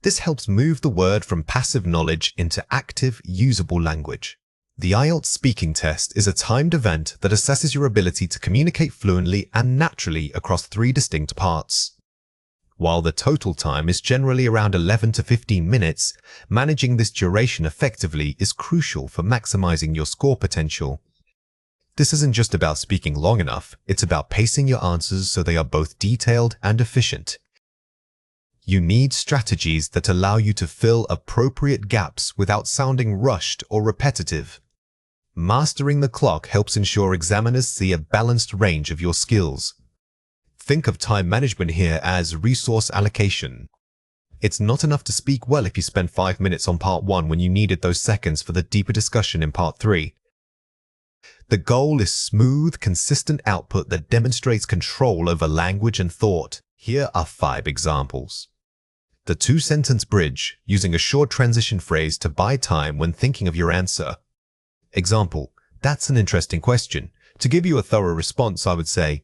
This helps move the word from passive knowledge into active, usable language. The IELTS speaking test is a timed event that assesses your ability to communicate fluently and naturally across 3 distinct parts. While the total time is generally around 11 to 15 minutes, managing this duration effectively is crucial for maximizing your score potential. This isn't just about speaking long enough, it's about pacing your answers so they are both detailed and efficient. You need strategies that allow you to fill appropriate gaps without sounding rushed or repetitive. Mastering the clock helps ensure examiners see a balanced range of your skills. Think of time management here as resource allocation. It's not enough to speak well if you spend 5 minutes on part 1 when you needed those seconds for the deeper discussion in part 3. The goal is smooth, consistent output that demonstrates control over language and thought. Here are 5 examples. The 2-sentence bridge, using a short transition phrase to buy time when thinking of your answer. Example, that's an interesting question. To give you a thorough response, I would say,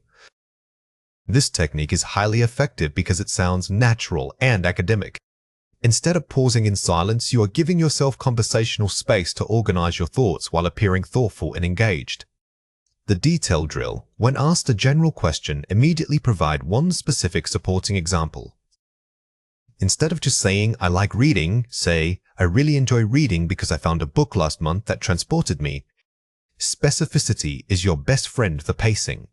this technique is highly effective because it sounds natural and academic. Instead of pausing in silence, you are giving yourself conversational space to organize your thoughts while appearing thoughtful and engaged. The detail drill, when asked a general question, immediately provide one specific supporting example. Instead of just saying, I like reading, say, I really enjoy reading because I found a book last month that transported me. Specificity is your best friend for pacing.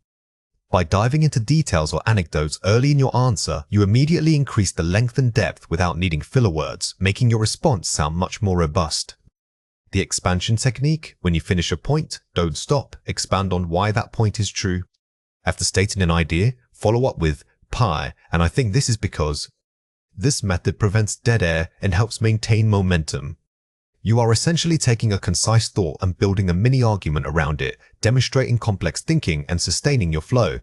By diving into details or anecdotes early in your answer, you immediately increase the length and depth without needing filler words, making your response sound much more robust. The expansion technique, when you finish a point, don't stop, expand on why that point is true. After stating an idea, follow up with pie, and I think this is because. This method prevents dead air and helps maintain momentum. You are essentially taking a concise thought and building a mini argument around it, demonstrating complex thinking and sustaining your flow.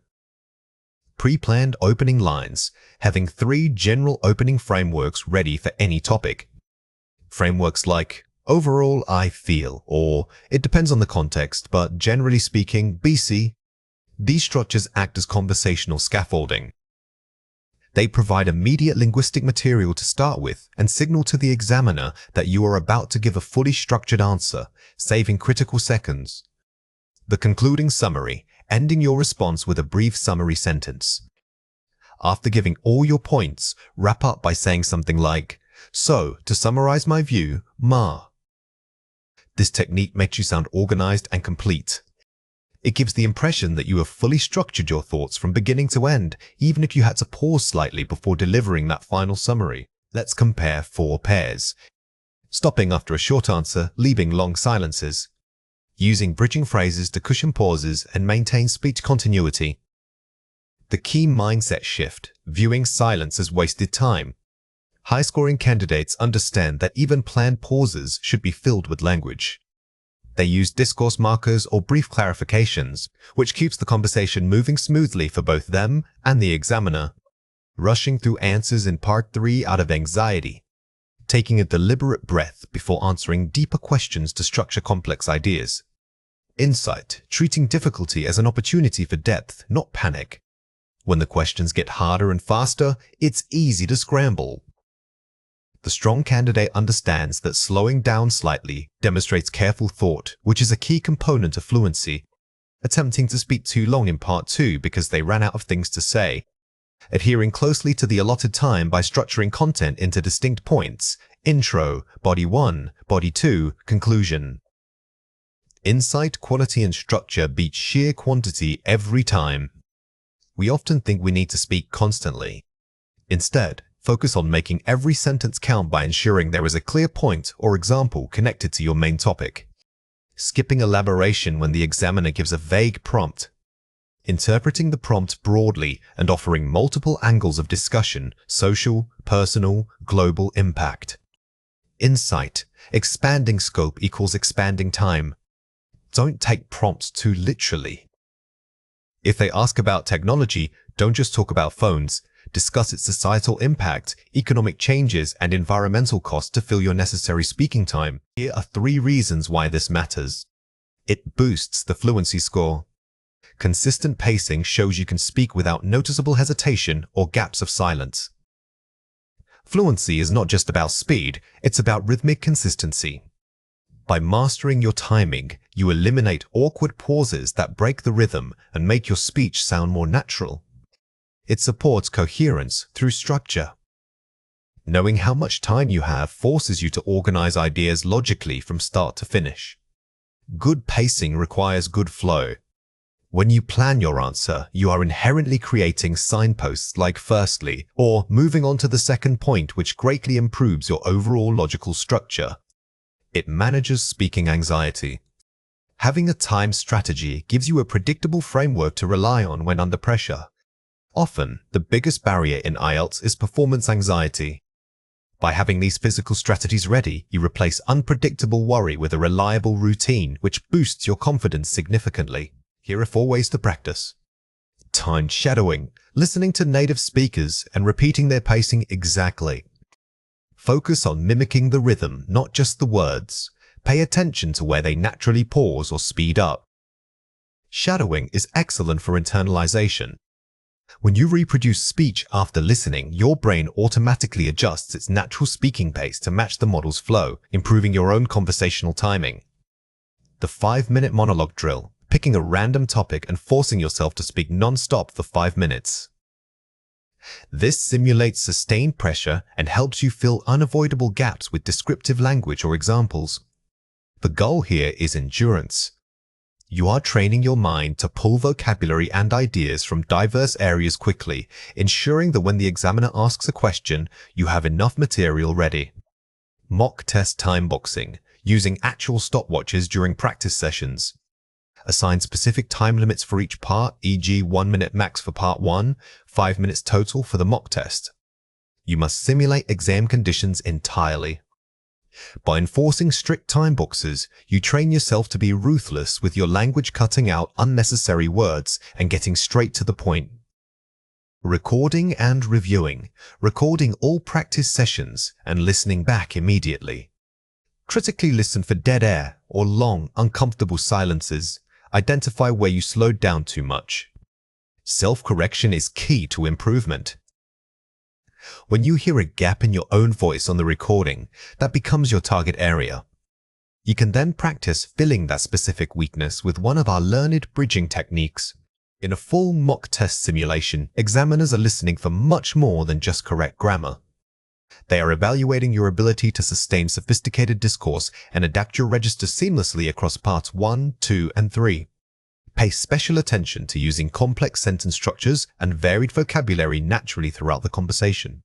Pre-planned opening lines, having 3 general opening frameworks ready for any topic. Frameworks like, overall I feel, or it depends on the context, but generally speaking, BC. These structures act as conversational scaffolding. They provide immediate linguistic material to start with and signal to the examiner that you are about to give a fully structured answer, saving critical seconds. The concluding summary, ending your response with a brief summary sentence. After giving all your points, wrap up by saying something like, so, to summarize my view, Ma. This technique makes you sound organized and complete. It gives the impression that you have fully structured your thoughts from beginning to end, even if you had to pause slightly before delivering that final summary. Let's compare 4 pairs. Stopping after a short answer, leaving long silences. Using bridging phrases to cushion pauses and maintain speech continuity. The key mindset shift, viewing silence as wasted time. High-scoring candidates understand that even planned pauses should be filled with language. They use discourse markers or brief clarifications, which keeps the conversation moving smoothly for both them and the examiner. Rushing through answers in part 3 out of anxiety. Taking a deliberate breath before answering deeper questions to structure complex ideas. Insight, treating difficulty as an opportunity for depth, not panic. When the questions get harder and faster, it's easy to scramble. The strong candidate understands that slowing down slightly demonstrates careful thought, which is a key component of fluency. Attempting to speak too long in part 2 because they ran out of things to say. Adhering closely to the allotted time by structuring content into distinct points, intro, body 1, body 2, conclusion. Insight, quality, and structure beat sheer quantity every time. We often think we need to speak constantly. Instead, focus on making every sentence count by ensuring there is a clear point or example connected to your main topic. Skipping elaboration when the examiner gives a vague prompt. Interpreting the prompt broadly and offering multiple angles of discussion, social, personal, global impact. Insight, expanding scope equals expanding time. Don't take prompts too literally. If they ask about technology, don't just talk about phones. Discuss its societal impact, economic changes, and environmental costs to fill your necessary speaking time. Here are 3 reasons why this matters. It boosts the fluency score. Consistent pacing shows you can speak without noticeable hesitation or gaps of silence. Fluency is not just about speed, it's about rhythmic consistency. By mastering your timing, you eliminate awkward pauses that break the rhythm and make your speech sound more natural. It supports coherence through structure. Knowing how much time you have forces you to organize ideas logically from start to finish. Good pacing requires good flow. When you plan your answer, you are inherently creating signposts like firstly, or moving on to the second point, which greatly improves your overall logical structure. It manages speaking anxiety. Having a time strategy gives you a predictable framework to rely on when under pressure. Often, the biggest barrier in IELTS is performance anxiety. By having these physical strategies ready, you replace unpredictable worry with a reliable routine, which boosts your confidence significantly. Here are 4 ways to practice. Time shadowing, listening to native speakers and repeating their pacing exactly. Focus on mimicking the rhythm, not just the words. Pay attention to where they naturally pause or speed up. Shadowing is excellent for internalization. When you reproduce speech after listening, your brain automatically adjusts its natural speaking pace to match the model's flow, improving your own conversational timing. The 5-minute monologue drill, picking a random topic and forcing yourself to speak non-stop for 5 minutes. This simulates sustained pressure and helps you fill unavoidable gaps with descriptive language or examples. The goal here is endurance. You are training your mind to pull vocabulary and ideas from diverse areas quickly, ensuring that when the examiner asks a question, you have enough material ready. Mock test time boxing, using actual stopwatches during practice sessions. Assign specific time limits for each part, e.g. 1 minute max for part 1, 5 minutes total for the mock test. You must simulate exam conditions entirely. By enforcing strict time boxes, you train yourself to be ruthless with your language, cutting out unnecessary words and getting straight to the point. Recording and reviewing, recording all practice sessions and listening back immediately. Critically listen for dead air or long, uncomfortable silences. Identify where you slowed down too much. Self-correction is key to improvement. When you hear a gap in your own voice on the recording, that becomes your target area. You can then practice filling that specific weakness with one of our learned bridging techniques. In a full mock test simulation, examiners are listening for much more than just correct grammar. They are evaluating your ability to sustain sophisticated discourse and adapt your register seamlessly across parts 1, 2, and 3. Pay special attention to using complex sentence structures and varied vocabulary naturally throughout the conversation.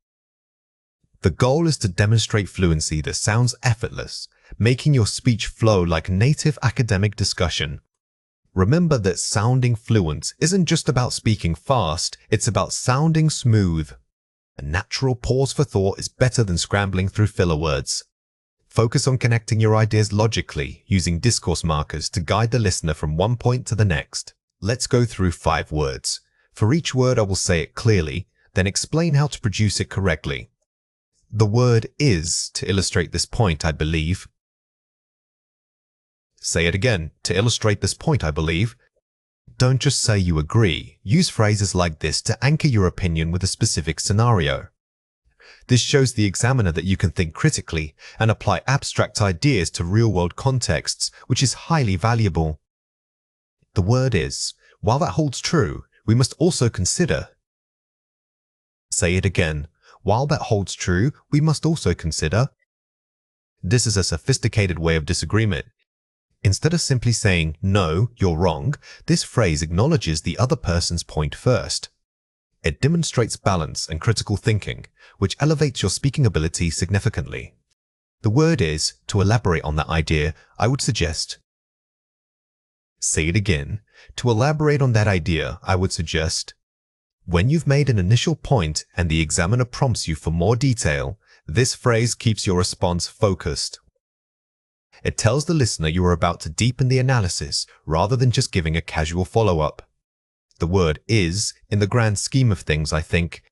The goal is to demonstrate fluency that sounds effortless, making your speech flow like native academic discussion. Remember that sounding fluent isn't just about speaking fast, it's about sounding smooth. A natural pause for thought is better than scrambling through filler words. Focus on connecting your ideas logically, using discourse markers to guide the listener from one point to the next. Let's go through 5 words. For each word, I will say it clearly, then explain how to produce it correctly. The word is to illustrate this point, I believe. Say it again, to illustrate this point, I believe. Don't just say you agree. Use phrases like this to anchor your opinion with a specific scenario. This shows the examiner that you can think critically and apply abstract ideas to real-world contexts, which is highly valuable. The word is. While that holds true, we must also consider. Say it again. While that holds true, we must also consider. This is a sophisticated way of disagreement. Instead of simply saying, no, you're wrong, this phrase acknowledges the other person's point first. It demonstrates balance and critical thinking, which elevates your speaking ability significantly. The word is, to elaborate on that idea, I would suggest. Say it again. To elaborate on that idea, I would suggest. When you've made an initial point and the examiner prompts you for more detail, this phrase keeps your response focused. It tells the listener you are about to deepen the analysis rather than just giving a casual follow-up. The word is, in the grand scheme of things, I think.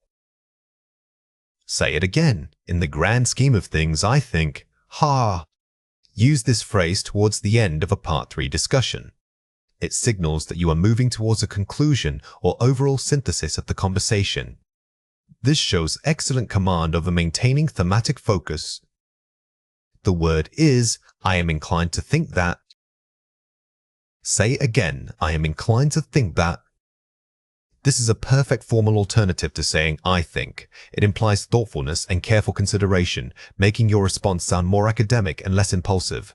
Say it again. In the grand scheme of things, I think. Ha! Use this phrase towards the end of a Part 3 discussion. It signals that you are moving towards a conclusion or overall synthesis of the conversation. This shows excellent command over maintaining thematic focus. The word is, I am inclined to think that. Say again, I am inclined to think that. This is a perfect formal alternative to saying I think. It implies thoughtfulness and careful consideration, making your response sound more academic and less impulsive.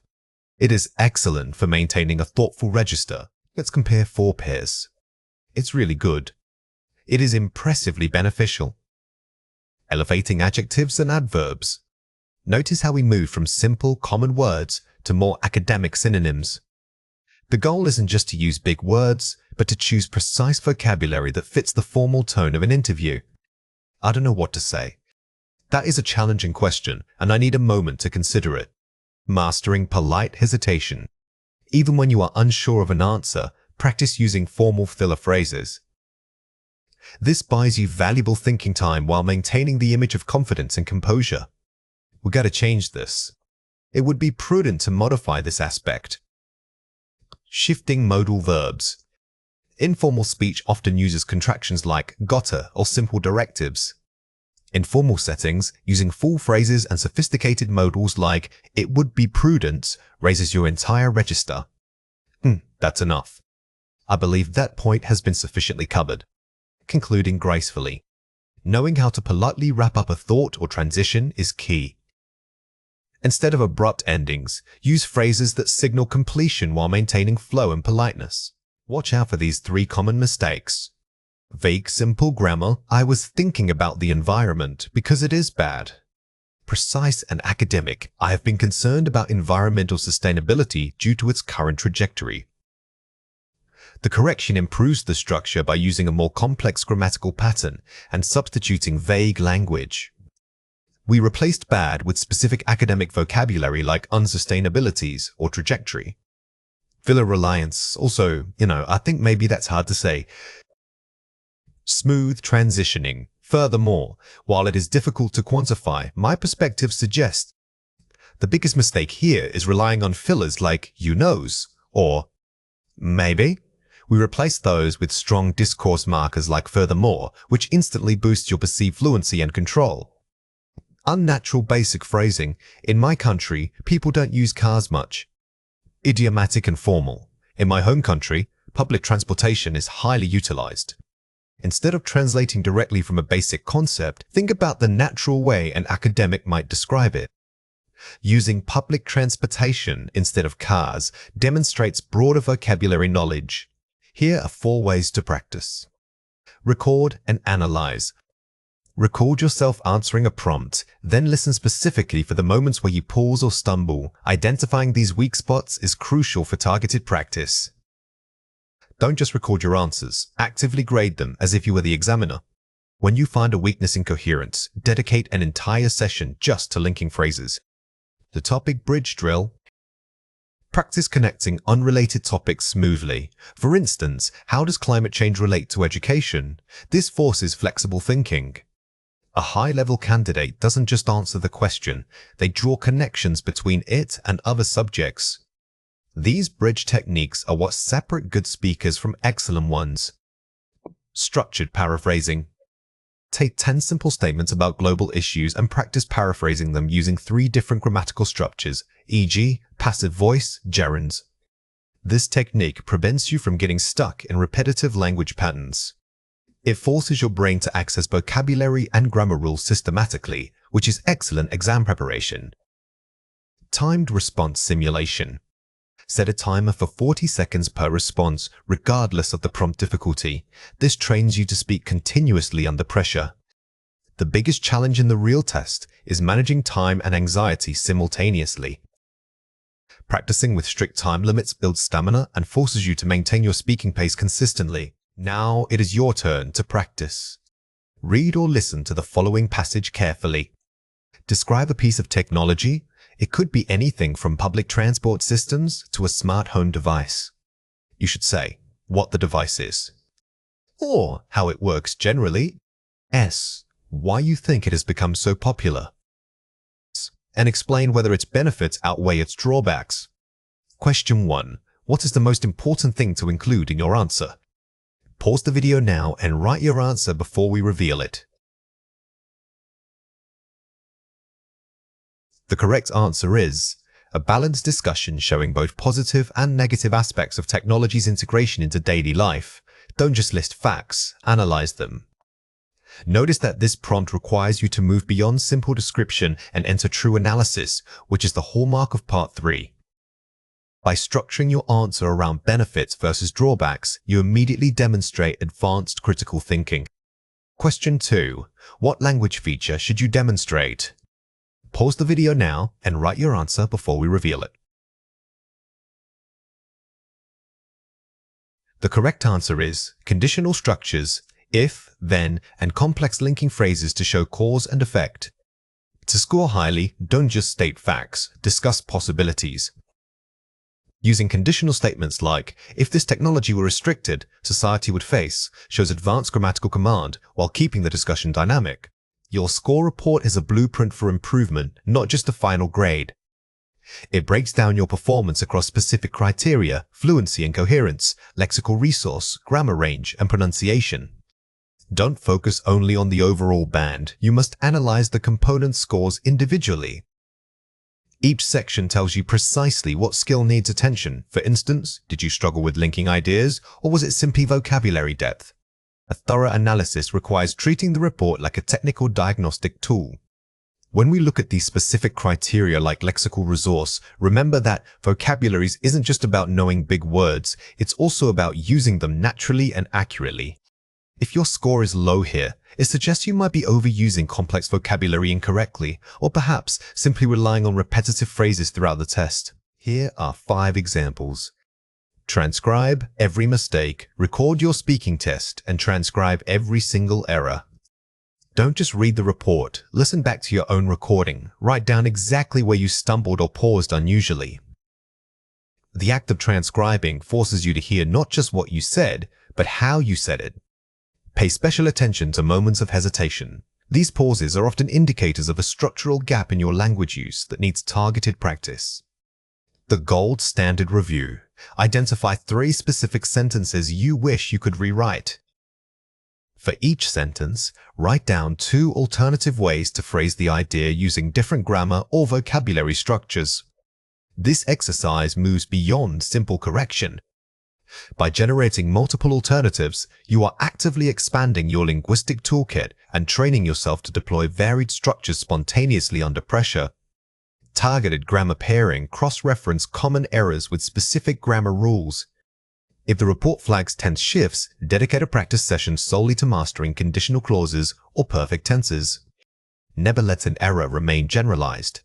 It is excellent for maintaining a thoughtful register. Let's compare 4 pairs. It's really good. It is impressively beneficial. Elevating adjectives and adverbs. Notice how we move from simple, common words to more academic synonyms. The goal isn't just to use big words, but to choose precise vocabulary that fits the formal tone of an interview. I don't know what to say. That is a challenging question, and I need a moment to consider it. Mastering polite hesitation. Even when you are unsure of an answer, practice using formal filler phrases. This buys you valuable thinking time while maintaining the image of confidence and composure. We gotta change this. It would be prudent to modify this aspect. Shifting modal verbs. Informal speech often uses contractions like gotta or simple directives. In formal settings, using full phrases and sophisticated modals like it would be prudent raises your entire register. That's enough. I believe that point has been sufficiently covered. Concluding gracefully. Knowing how to politely wrap up a thought or transition is key. Instead of abrupt endings, use phrases that signal completion while maintaining flow and politeness. Watch out for these 3 common mistakes. Vague, simple grammar. I was thinking about the environment because it is bad. Precise and academic. I have been concerned about environmental sustainability due to its current trajectory. The correction improves the structure by using a more complex grammatical pattern and substituting vague language. We replaced bad with specific academic vocabulary like unsustainabilities or trajectory. Filler reliance. Also, I think maybe that's hard to say. Smooth transitioning. Furthermore, while it is difficult to quantify, my perspective suggests the biggest mistake here is relying on fillers like you knows or maybe. We replace those with strong discourse markers like furthermore, which instantly boosts your perceived fluency and control. Unnatural basic phrasing. In my country, people don't use cars much. Idiomatic and formal. In my home country, public transportation is highly utilized. Instead of translating directly from a basic concept, think about the natural way an academic might describe it. Using public transportation instead of cars demonstrates broader vocabulary knowledge. Here are 4 ways to practice. Record and analyze. Record yourself answering a prompt, then listen specifically for the moments where you pause or stumble. Identifying these weak spots is crucial for targeted practice. Don't just record your answers, actively grade them as if you were the examiner. When you find a weakness in coherence, dedicate an entire session just to linking phrases. The topic bridge drill. Practice connecting unrelated topics smoothly. For instance, how does climate change relate to education? This forces flexible thinking. A high-level candidate doesn't just answer the question, they draw connections between it and other subjects. These bridge techniques are what separate good speakers from excellent ones. Structured paraphrasing. Take 10 simple statements about global issues and practice paraphrasing them using 3 different grammatical structures, e.g., passive voice, gerunds. This technique prevents you from getting stuck in repetitive language patterns. It forces your brain to access vocabulary and grammar rules systematically, which is excellent exam preparation. Timed response simulation. Set a timer for 40 seconds per response, regardless of the prompt difficulty. This trains you to speak continuously under pressure. The biggest challenge in the real test is managing time and anxiety simultaneously. Practicing with strict time limits builds stamina and forces you to maintain your speaking pace consistently. Now it is your turn to practice. Read or listen to the following passage carefully. Describe a piece of technology. It could be anything from public transport systems to a smart home device. You should say what the device is, or how it works generally, why you think it has become so popular, and explain whether its benefits outweigh its drawbacks. Question 1. What is the most important thing to include in your answer? Pause the video now and write your answer before we reveal it. The correct answer is a balanced discussion showing both positive and negative aspects of technology's integration into daily life. Don't just list facts, analyze them. Notice that this prompt requires you to move beyond simple description and enter true analysis, which is the hallmark of Part 3. By structuring your answer around benefits versus drawbacks, you immediately demonstrate advanced critical thinking. Question 2. What language feature should you demonstrate? Pause the video now and write your answer before we reveal it. The correct answer is conditional structures, if, then, and complex linking phrases to show cause and effect. To score highly, don't just state facts, discuss possibilities. Using conditional statements like, if this technology were restricted, society would face, shows advanced grammatical command while keeping the discussion dynamic. Your score report is a blueprint for improvement, not just a final grade. It breaks down your performance across specific criteria, fluency and coherence, lexical resource, grammar range, and pronunciation. Don't focus only on the overall band. You must analyze the component scores individually. Each section tells you precisely what skill needs attention. For instance, did you struggle with linking ideas, or was it simply vocabulary depth? A thorough analysis requires treating the report like a technical diagnostic tool. When we look at these specific criteria like lexical resource, remember that vocabulary isn't just about knowing big words, it's also about using them naturally and accurately. If your score is low here, it suggests you might be overusing complex vocabulary incorrectly, or perhaps simply relying on repetitive phrases throughout the test. Here are 5 examples. Transcribe every mistake, record your speaking test, and transcribe every single error. Don't just read the report, listen back to your own recording, write down exactly where you stumbled or paused unusually. The act of transcribing forces you to hear not just what you said, but how you said it. Pay special attention to moments of hesitation. These pauses are often indicators of a structural gap in your language use that needs targeted practice. The gold standard review. Identify 3 specific sentences you wish you could rewrite. For each sentence, write down 2 alternative ways to phrase the idea using different grammar or vocabulary structures. This exercise moves beyond simple correction. By generating multiple alternatives, you are actively expanding your linguistic toolkit and training yourself to deploy varied structures spontaneously under pressure. Targeted grammar pairing cross-reference common errors with specific grammar rules. If the report flags tense shifts, dedicate a practice session solely to mastering conditional clauses or perfect tenses. Never let an error remain generalized.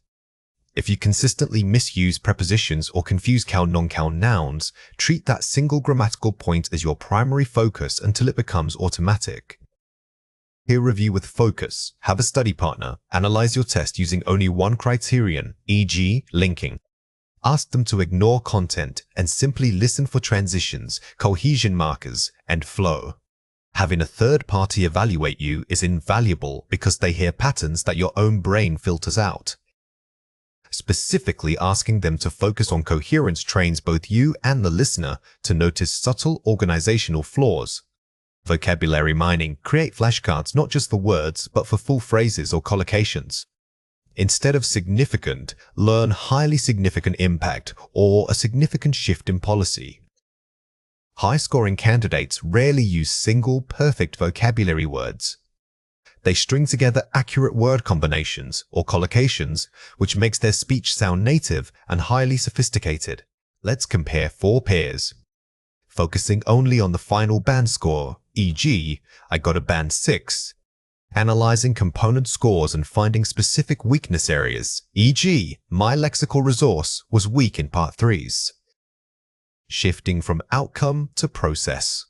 If you consistently misuse prepositions or confuse count-non-count nouns, treat that single grammatical point as your primary focus until it becomes automatic. Peer review with focus. Have a study partner. Analyze your test using only one criterion, e.g., linking. Ask them to ignore content and simply listen for transitions, cohesion markers, and flow. Having a third party evaluate you is invaluable because they hear patterns that your own brain filters out. Specifically asking them to focus on coherence trains both you and the listener to notice subtle organizational flaws. Vocabulary mining. Create flashcards not just for words, but for full phrases or collocations. Instead of significant, learn highly significant impact or a significant shift in policy. High-scoring candidates rarely use single, perfect vocabulary words. They string together accurate word combinations or collocations, which makes their speech sound native and highly sophisticated. Let's compare 4 pairs. Focusing only on the final band score, e.g., I got a band 6. Analyzing component scores and finding specific weakness areas, e.g., my lexical resource was weak in Part 3s. Shifting from outcome to process.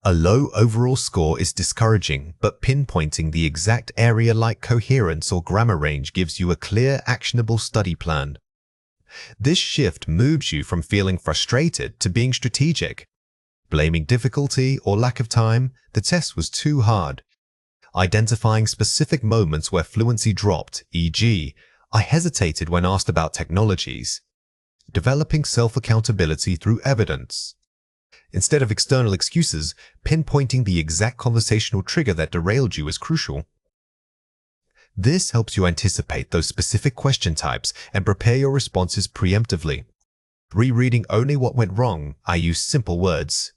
A low overall score is discouraging, but pinpointing the exact area like coherence or grammar range gives you a clear, actionable study plan. This shift moves you from feeling frustrated to being strategic. Blaming difficulty or lack of time, the test was too hard. Identifying specific moments where fluency dropped, e.g., I hesitated when asked about technologies. Developing self-accountability through evidence. Instead of external excuses, pinpointing the exact conversational trigger that derailed you is crucial. This helps you anticipate those specific question types and prepare your responses preemptively. Rereading only what went wrong, I use simple words.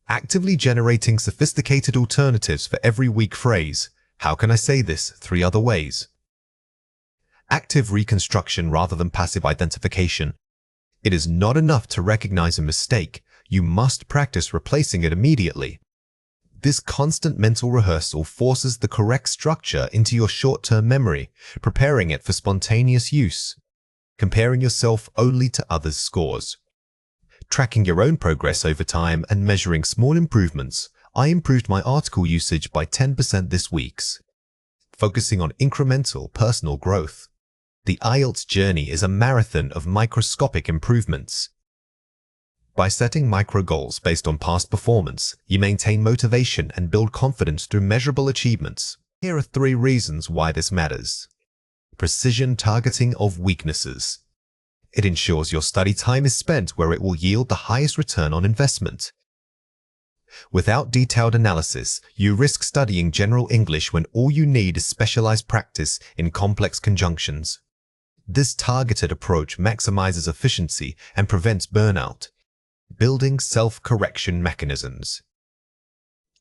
Actively generating sophisticated alternatives for every weak phrase. How can I say this 3 other ways? Active reconstruction rather than passive identification. It is not enough to recognize a mistake. You must practice replacing it immediately. This constant mental rehearsal forces the correct structure into your short-term memory, preparing it for spontaneous use. Comparing yourself only to others' scores. Tracking your own progress over time and measuring small improvements. I improved my article usage by 10% this week. Focusing on incremental personal growth. The IELTS journey is a marathon of microscopic improvements. By setting micro goals based on past performance, you maintain motivation and build confidence through measurable achievements. Here are 3 reasons why this matters. Precision targeting of weaknesses. It ensures your study time is spent where it will yield the highest return on investment. Without detailed analysis, you risk studying general English when all you need is specialized practice in complex conjunctions. This targeted approach maximizes efficiency and prevents burnout. Building self-correction mechanisms.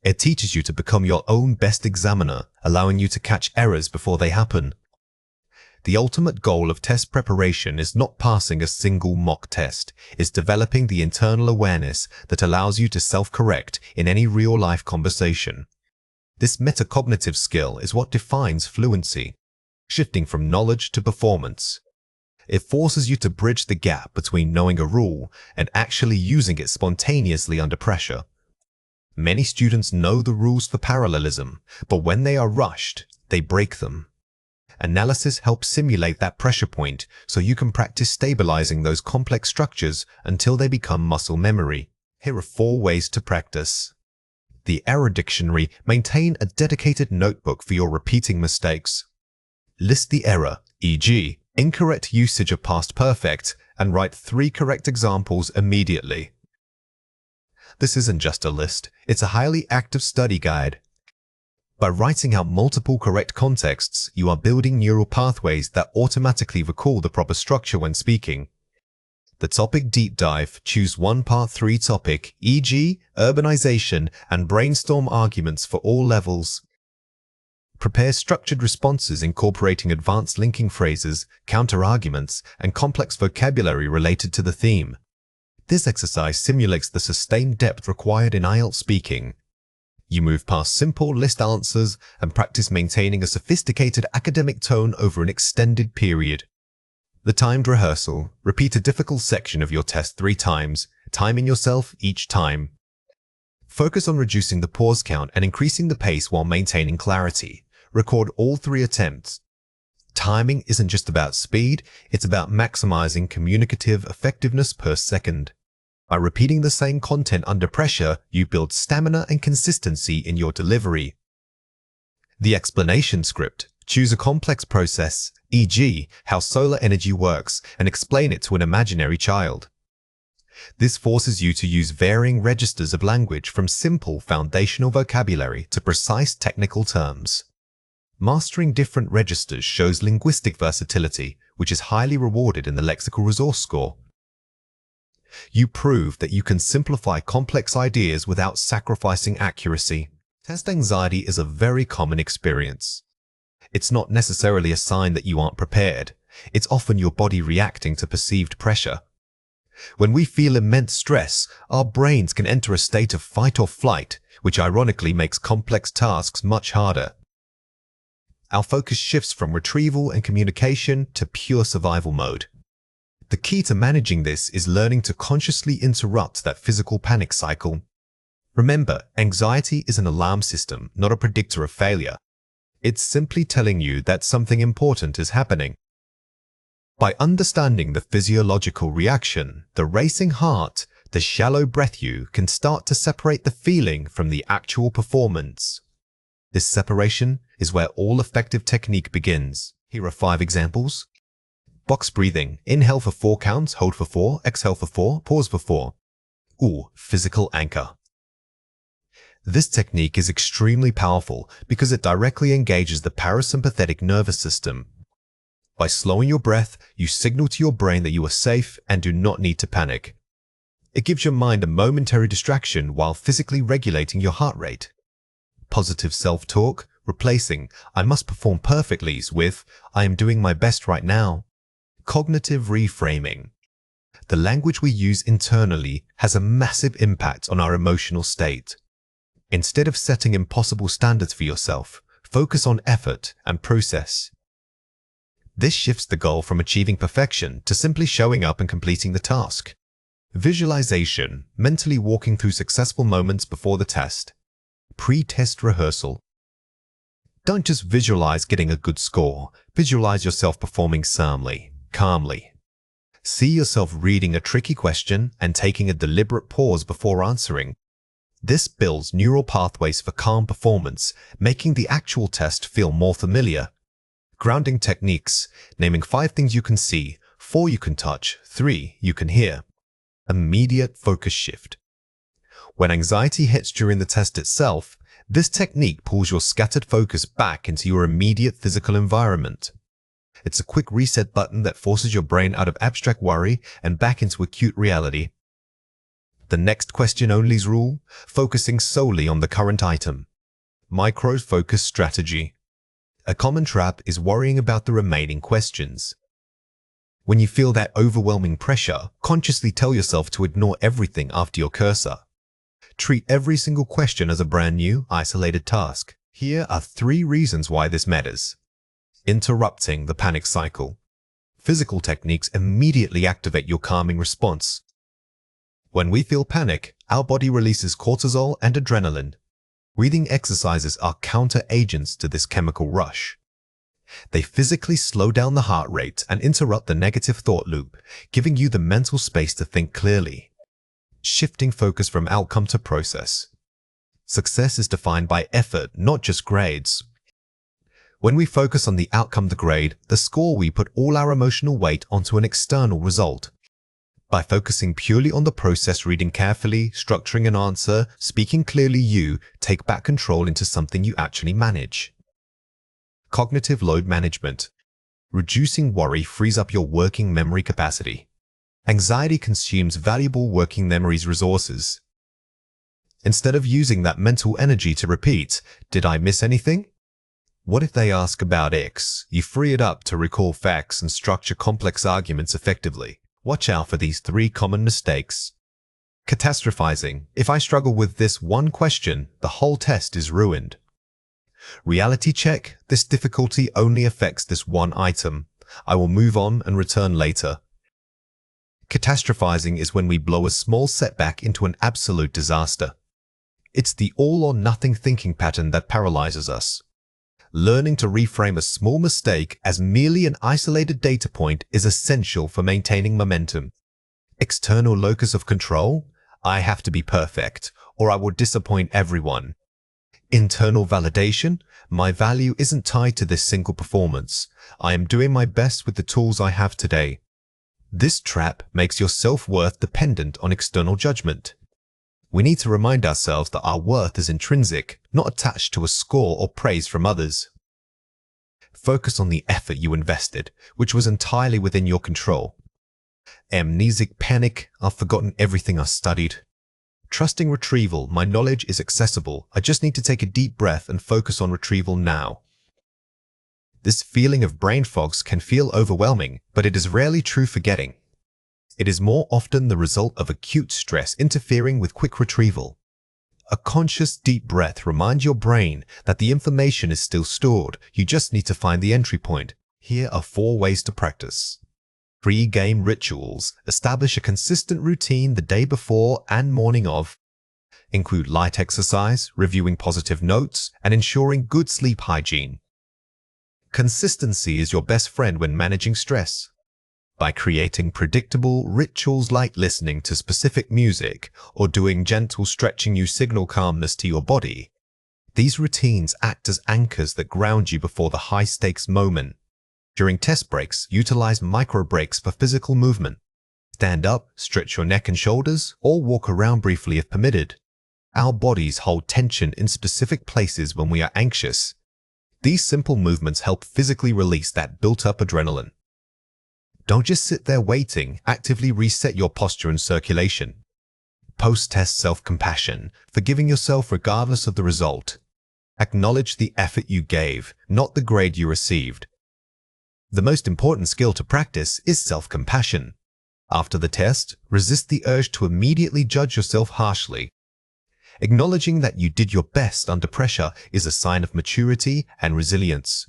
It teaches you to become your own best examiner, allowing you to catch errors before they happen. The ultimate goal of test preparation is not passing a single mock test, it's developing the internal awareness that allows you to self-correct in any real-life conversation. This metacognitive skill is what defines fluency, shifting from knowledge to performance. It forces you to bridge the gap between knowing a rule and actually using it spontaneously under pressure. Many students know the rules for parallelism, but when they are rushed, they break them. Analysis helps simulate that pressure point so you can practice stabilizing those complex structures until they become muscle memory. Here are 4 ways to practice. The Error Dictionary. Maintain a dedicated notebook for your repeating mistakes. List the error, e.g., incorrect usage of past perfect, and write 3 correct examples immediately. This isn't just a list, it's a highly active study guide. By writing out multiple correct contexts, you are building neural pathways that automatically recall the proper structure when speaking. The topic deep dive. Choose one part 3 topic, e.g., urbanization, and brainstorm arguments for all levels. Prepare structured responses incorporating advanced linking phrases, counter-arguments, and complex vocabulary related to the theme. This exercise simulates the sustained depth required in IELTS speaking. You move past simple list answers and practice maintaining a sophisticated academic tone over an extended period. The timed rehearsal. Repeat a difficult section of your test 3 times, timing yourself each time. Focus on reducing the pause count and increasing the pace while maintaining clarity. Record all 3 attempts. Timing isn't just about speed, it's about maximizing communicative effectiveness per second. By repeating the same content under pressure, you build stamina and consistency in your delivery. The explanation script. Choose a complex process, e.g., how solar energy works, and explain it to an imaginary child. This forces you to use varying registers of language from simple foundational vocabulary to precise technical terms. Mastering different registers shows linguistic versatility, which is highly rewarded in the lexical resource score. You prove that you can simplify complex ideas without sacrificing accuracy. Test anxiety is a very common experience. It's not necessarily a sign that you aren't prepared. It's often your body reacting to perceived pressure. When we feel immense stress, our brains can enter a state of fight or flight, which ironically makes complex tasks much harder. Our focus shifts from retrieval and communication to pure survival mode. The key to managing this is learning to consciously interrupt that physical panic cycle. Remember, anxiety is an alarm system, not a predictor of failure. It's simply telling you that something important is happening. By understanding the physiological reaction, the racing heart, the shallow breath, you can start to separate the feeling from the actual performance. This separation is where all effective technique begins. Here are 5 examples. Box breathing. Inhale for 4 counts, hold for 4, exhale for 4, pause for 4. Ooh, physical anchor. This technique is extremely powerful because it directly engages the parasympathetic nervous system. By slowing your breath, you signal to your brain that you are safe and do not need to panic. It gives your mind a momentary distraction while physically regulating your heart rate. Positive self-talk, replacing "I must perform perfectly" with "I am doing my best right now." Cognitive reframing. The language we use internally has a massive impact on our emotional state. Instead of setting impossible standards for yourself, focus on effort and process. This shifts the goal from achieving perfection to simply showing up and completing the task. Visualization, mentally walking through successful moments before the test. Pre-test rehearsal. Don't just visualize getting a good score, visualize yourself performing calmly. See yourself reading a tricky question and taking a deliberate pause before answering. This builds neural pathways for calm performance, making the actual test feel more familiar. Grounding techniques, naming 5 things you can see, 4 you can touch, 3 you can hear. Immediate focus shift. When anxiety hits during the test itself, this technique pulls your scattered focus back into your immediate physical environment. It's a quick reset button that forces your brain out of abstract worry and back into acute reality. The next question only's rule, focusing solely on the current item. Micro-focus strategy. A common trap is worrying about the remaining questions. When you feel that overwhelming pressure, consciously tell yourself to ignore everything after your cursor. Treat every single question as a brand new, isolated task. Here are 3 reasons why this matters. Interrupting the panic cycle. Physical techniques immediately activate your calming response. When we feel panic, our body releases cortisol and adrenaline. Breathing exercises are counter-agents to this chemical rush. They physically slow down the heart rate and interrupt the negative thought loop, giving you the mental space to think clearly. Shifting focus from outcome to process. Success is defined by effort, not just grades. When we focus on the outcome, the grade, the score, we put all our emotional weight onto an external result. By focusing purely on the process, reading carefully, structuring an answer, speaking clearly, you take back control into something you actually manage. Cognitive load management. Reducing worry frees up your working memory capacity. Anxiety consumes valuable working memory's resources. Instead of using that mental energy to repeat, "Did I miss anything?" What if they ask about X? You free it up to recall facts and structure complex arguments effectively. Watch out for these 3 common mistakes. Catastrophizing. If I struggle with this one question, the whole test is ruined. Reality check. This difficulty only affects this one item. I will move on and return later. Catastrophizing is when we blow a small setback into an absolute disaster. It's the all-or-nothing thinking pattern that paralyzes us. Learning to reframe a small mistake as merely an isolated data point is essential for maintaining momentum. External locus of control. I have to be perfect, or I will disappoint everyone. Internal validation. My value isn't tied to this single performance. I am doing my best with the tools I have today. This trap makes your self-worth dependent on external judgment. We need to remind ourselves that our worth is intrinsic, not attached to a score or praise from others. Focus on the effort you invested, which was entirely within your control. Amnesic panic. I've forgotten everything I studied. Trusting retrieval. My knowledge is accessible. I just need to take a deep breath and focus on retrieval now. This feeling of brain fogs can feel overwhelming, but it is rarely true forgetting. It is more often the result of acute stress interfering with quick retrieval. A conscious deep breath reminds your brain that the information is still stored. You just need to find the entry point. Here are 4 ways to practice. Pre-game rituals. Establish a consistent routine the day before and morning of. Include light exercise, reviewing positive notes, and ensuring good sleep hygiene. Consistency is your best friend when managing stress. By creating predictable rituals like listening to specific music or doing gentle stretching, you signal calmness to your body. These routines act as anchors that ground you before the high-stakes moment. During test breaks, utilize micro breaks for physical movement. Stand up, stretch your neck and shoulders, or walk around briefly if permitted. Our bodies hold tension in specific places when we are anxious. These simple movements help physically release that built-up adrenaline. Don't just sit there waiting, actively reset your posture and circulation. Post-test self-compassion, forgiving yourself regardless of the result. Acknowledge the effort you gave, not the grade you received. The most important skill to practice is self-compassion. After the test, resist the urge to immediately judge yourself harshly. Acknowledging that you did your best under pressure is a sign of maturity and resilience.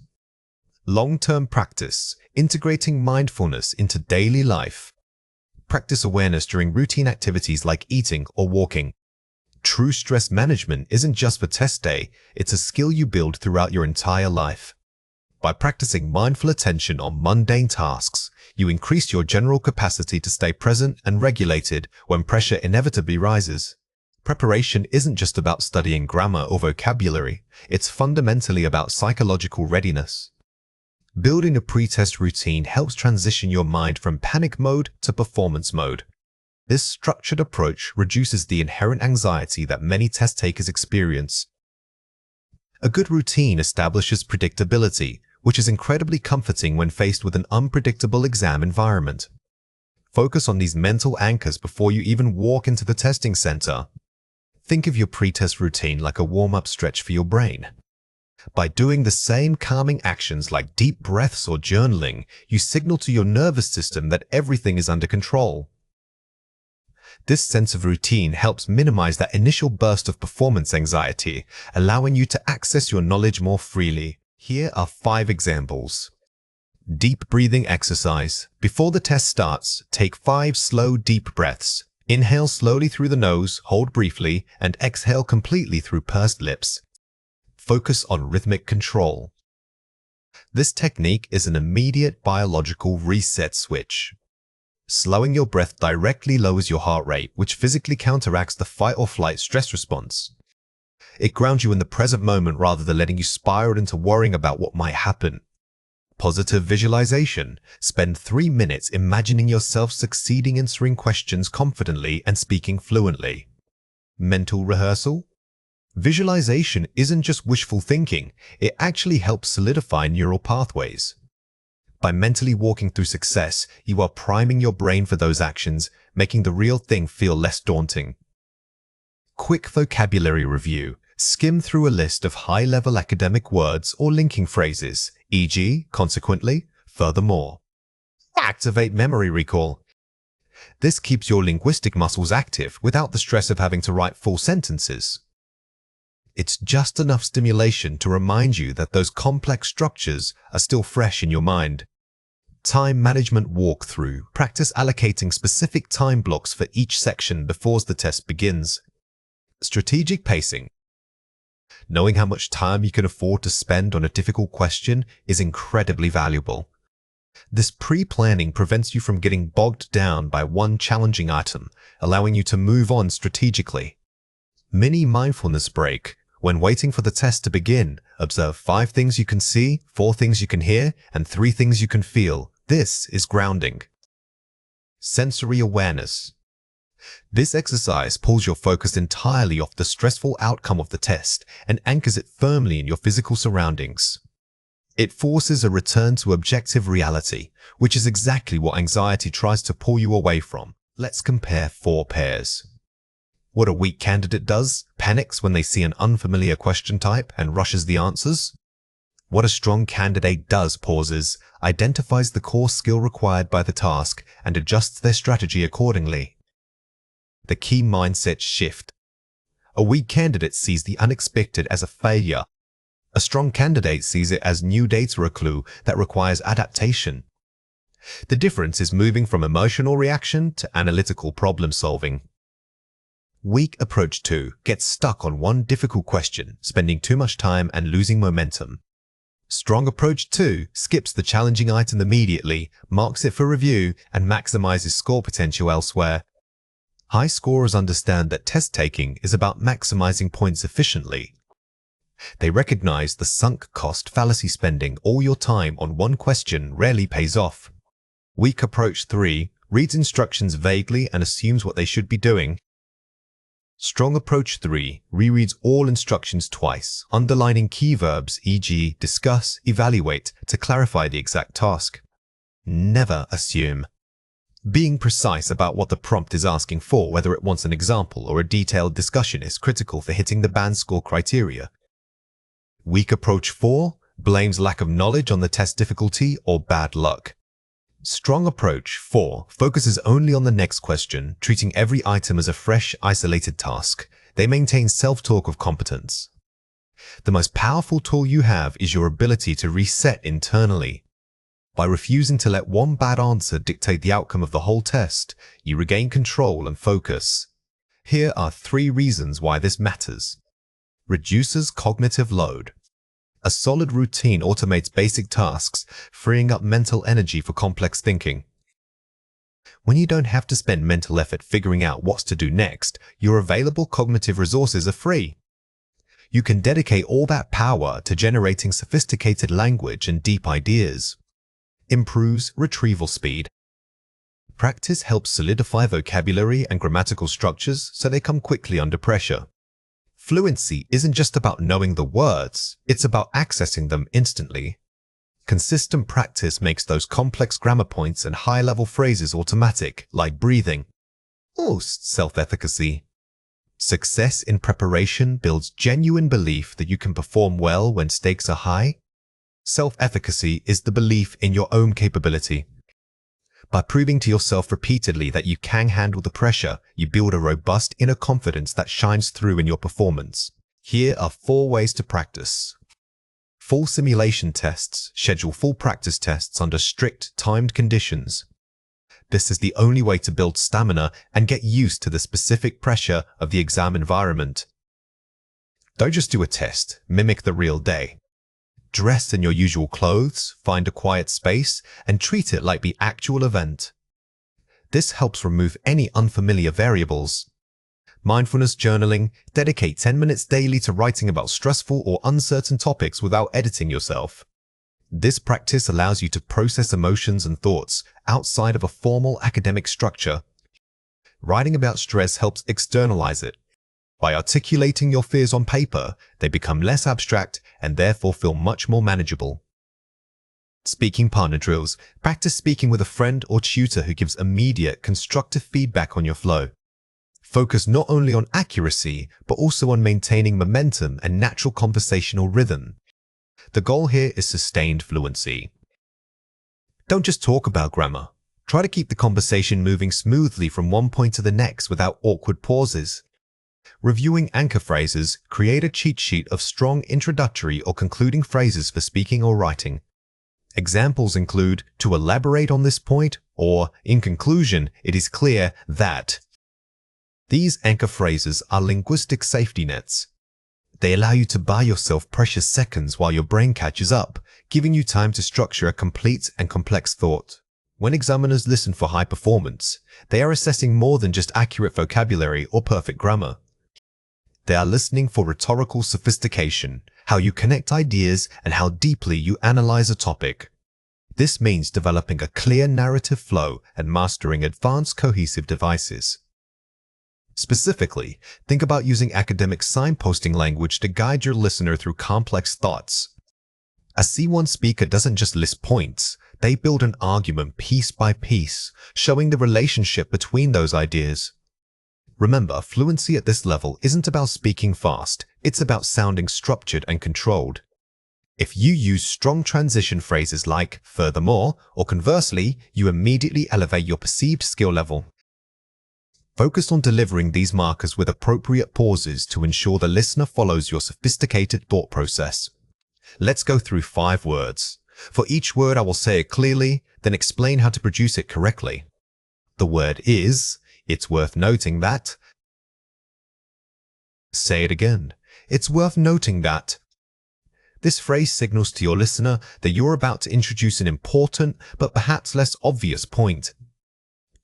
Long-term practice, integrating mindfulness into daily life. Practice awareness during routine activities like eating or walking. True stress management isn't just for test day, it's a skill you build throughout your entire life. By practicing mindful attention on mundane tasks, you increase your general capacity to stay present and regulated when pressure inevitably rises. Preparation isn't just about studying grammar or vocabulary, it's fundamentally about psychological readiness. Building a pre-test routine helps transition your mind from panic mode to performance mode. This structured approach reduces the inherent anxiety that many test takers experience. A good routine establishes predictability, which is incredibly comforting when faced with an unpredictable exam environment. Focus on these mental anchors before you even walk into the testing center. Think of your pre-test routine like a warm-up stretch for your brain. By doing the same calming actions like deep breaths or journaling, you signal to your nervous system that everything is under control. This sense of routine helps minimize that initial burst of performance anxiety, allowing you to access your knowledge more freely. Here are 5 examples. Deep breathing exercise. Before the test starts, take 5 slow, deep breaths. Inhale slowly through the nose, hold briefly, and exhale completely through pursed lips. Focus on rhythmic control. This technique is an immediate biological reset switch. Slowing your breath directly lowers your heart rate, which physically counteracts the fight or flight stress response. It grounds you in the present moment rather than letting you spiral into worrying about what might happen. Positive visualization. Spend 3 minutes imagining yourself succeeding answering questions confidently and speaking fluently. Mental rehearsal. Visualization isn't just wishful thinking, it actually helps solidify neural pathways. By mentally walking through success, you are priming your brain for those actions, making the real thing feel less daunting. Quick vocabulary review. Skim through a list of high-level academic words or linking phrases, e.g., consequently, furthermore. Activate memory recall. This keeps your linguistic muscles active without the stress of having to write full sentences. It's just enough stimulation to remind you that those complex structures are still fresh in your mind. Time management walkthrough. Practice allocating specific time blocks for each section before the test begins. Strategic pacing. Knowing how much time you can afford to spend on a difficult question is incredibly valuable. This pre-planning prevents you from getting bogged down by one challenging item, allowing you to move on strategically. Mini mindfulness break. When waiting for the test to begin, observe 5 things you can see, 4 things you can hear, and 3 things you can feel. This is grounding. Sensory awareness. This exercise pulls your focus entirely off the stressful outcome of the test and anchors it firmly in your physical surroundings. It forces a return to objective reality, which is exactly what anxiety tries to pull you away from. Let's compare 4 pairs. What a weak candidate does, panics when they see an unfamiliar question type and rushes the answers. What a strong candidate does, pauses, identifies the core skill required by the task, and adjusts their strategy accordingly. The key mindset shift. A weak candidate sees the unexpected as a failure. A strong candidate sees it as new data, a clue that requires adaptation. The difference is moving from emotional reaction to analytical problem solving. Weak approach 2 gets stuck on one difficult question, spending too much time and losing momentum. Strong approach 2 skips the challenging item immediately, marks it for review, and maximizes score potential elsewhere. High scorers understand that test taking is about maximizing points efficiently. They recognize the sunk cost fallacy. Spending all your time on one question rarely pays off. Weak approach 3 reads instructions vaguely and assumes what they should be doing. Strong approach 3 rereads all instructions twice, underlining key verbs, e.g., discuss, evaluate, to clarify the exact task. Never assume. Being precise about what the prompt is asking for, whether it wants an example or a detailed discussion, is critical for hitting the band score criteria. Weak approach 4 blames lack of knowledge on the test difficulty or bad luck. Strong approach 4 focuses only on the next question, treating every item as a fresh, isolated task. They maintain self-talk of competence. The most powerful tool you have is your ability to reset internally. By refusing to let one bad answer dictate the outcome of the whole test, you regain control and focus. Here are 3 reasons why this matters. Reduces cognitive load. A solid routine automates basic tasks, freeing up mental energy for complex thinking. When you don't have to spend mental effort figuring out what to do next, your available cognitive resources are free. You can dedicate all that power to generating sophisticated language and deep ideas. Improves retrieval speed. Practice helps solidify vocabulary and grammatical structures so they come quickly under pressure. Fluency isn't just about knowing the words, it's about accessing them instantly. Consistent practice makes those complex grammar points and high-level phrases automatic, like breathing. Self-efficacy. Success in preparation builds genuine belief that you can perform well when stakes are high. Self-efficacy is the belief in your own capability. By proving to yourself repeatedly that you can handle the pressure, you build a robust inner confidence that shines through in your performance. Here are 4 ways to practice. Full simulation tests schedule full practice tests under strict, timed conditions. This is the only way to build stamina and get used to the specific pressure of the exam environment. Don't just do a test, mimic the real day. Dress in your usual clothes, find a quiet space, and treat it like the actual event. This helps remove any unfamiliar variables. Mindfulness journaling. Dedicate 10 minutes daily to writing about stressful or uncertain topics without editing yourself. This practice allows you to process emotions and thoughts outside of a formal academic structure. Writing about stress helps externalize it. By articulating your fears on paper, they become less abstract and therefore feel much more manageable. Speaking partner drills. Practice speaking with a friend or tutor who gives immediate, constructive feedback on your flow. Focus not only on accuracy, but also on maintaining momentum and natural conversational rhythm. The goal here is sustained fluency. Don't just talk about grammar. Try to keep the conversation moving smoothly from one point to the next without awkward pauses. Reviewing anchor phrases. Create a cheat sheet of strong introductory or concluding phrases for speaking or writing. Examples include, to elaborate on this point, or, in conclusion, it is clear that. These anchor phrases are linguistic safety nets. They allow you to buy yourself precious seconds while your brain catches up, giving you time to structure a complete and complex thought. When examiners listen for high performance, they are assessing more than just accurate vocabulary or perfect grammar. They are listening for rhetorical sophistication, how you connect ideas, and how deeply you analyze a topic. This means developing a clear narrative flow and mastering advanced cohesive devices. Specifically, think about using academic signposting language to guide your listener through complex thoughts. A C1 speaker doesn't just list points, they build an argument piece by piece, showing the relationship between those ideas. Remember, fluency at this level isn't about speaking fast, it's about sounding structured and controlled. If you use strong transition phrases like furthermore, or conversely, you immediately elevate your perceived skill level. Focus on delivering these markers with appropriate pauses to ensure the listener follows your sophisticated thought process. Let's go through 5 words. For each word, I will say it clearly, then explain how to produce it correctly. The word is. It's worth noting that. Say it again. It's worth noting that. This phrase signals to your listener that you're about to introduce an important but perhaps less obvious point.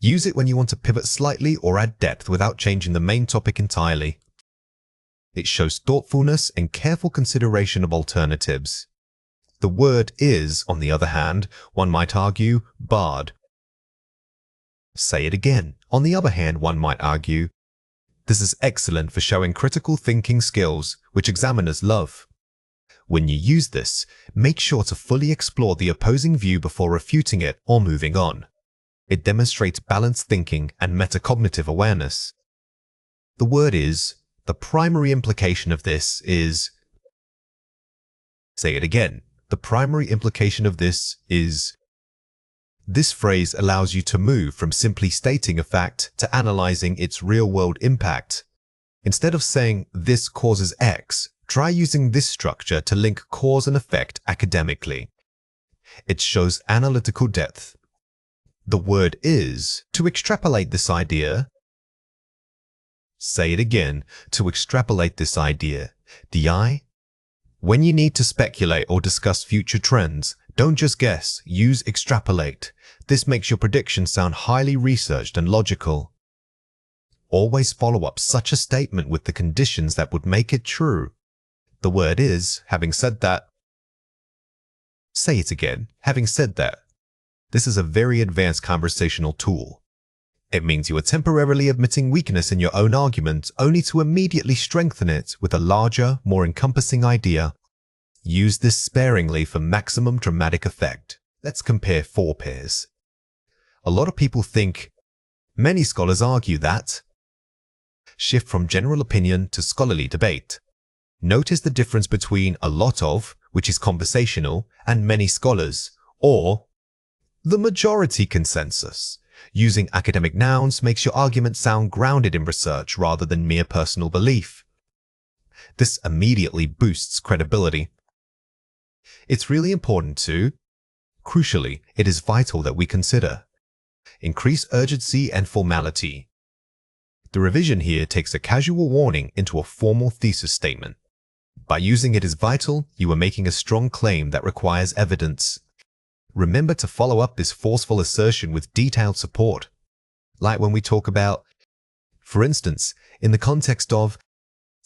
Use it when you want to pivot slightly or add depth without changing the main topic entirely. It shows thoughtfulness and careful consideration of alternatives. The word is, on the other hand, one might argue, barred. Say it again. On the other hand, one might argue, This is excellent for showing critical thinking skills, which examiners love. When you use this, make sure to fully explore the opposing view before refuting it or moving on. It demonstrates balanced thinking and metacognitive awareness. The word is, the primary implication of this is. Say it again. The primary implication of this is. This phrase allows you to move from simply stating a fact to analyzing its real-world impact. Instead of saying, this causes X, try using this structure to link cause and effect academically. It shows analytical depth. The word is, to extrapolate this idea. Say it again, to extrapolate this idea. DI. When you need to speculate or discuss future trends, don't just guess, use extrapolate. This makes your prediction sound highly researched and logical. Always follow up such a statement with the conditions that would make it true. The word is, having said that. Say it again, having said that. This is a very advanced conversational tool. It means you are temporarily admitting weakness in your own argument only to immediately strengthen it with a larger, more encompassing idea. Use this sparingly for maximum dramatic effect. Let's compare four pairs. A lot of people think. Many scholars argue that. Shift from general opinion to scholarly debate. Notice the difference between a lot of, which is conversational, and many scholars, or the majority consensus. Using academic nouns makes your argument sound grounded in research rather than mere personal belief. This immediately boosts credibility. It's really important to. Crucially, it is vital that we consider. Increase urgency and formality. The revision here takes a casual warning into a formal thesis statement. By using it as vital, you are making a strong claim that requires evidence. Remember to follow up this forceful assertion with detailed support. Like when we talk about, for instance, in the context of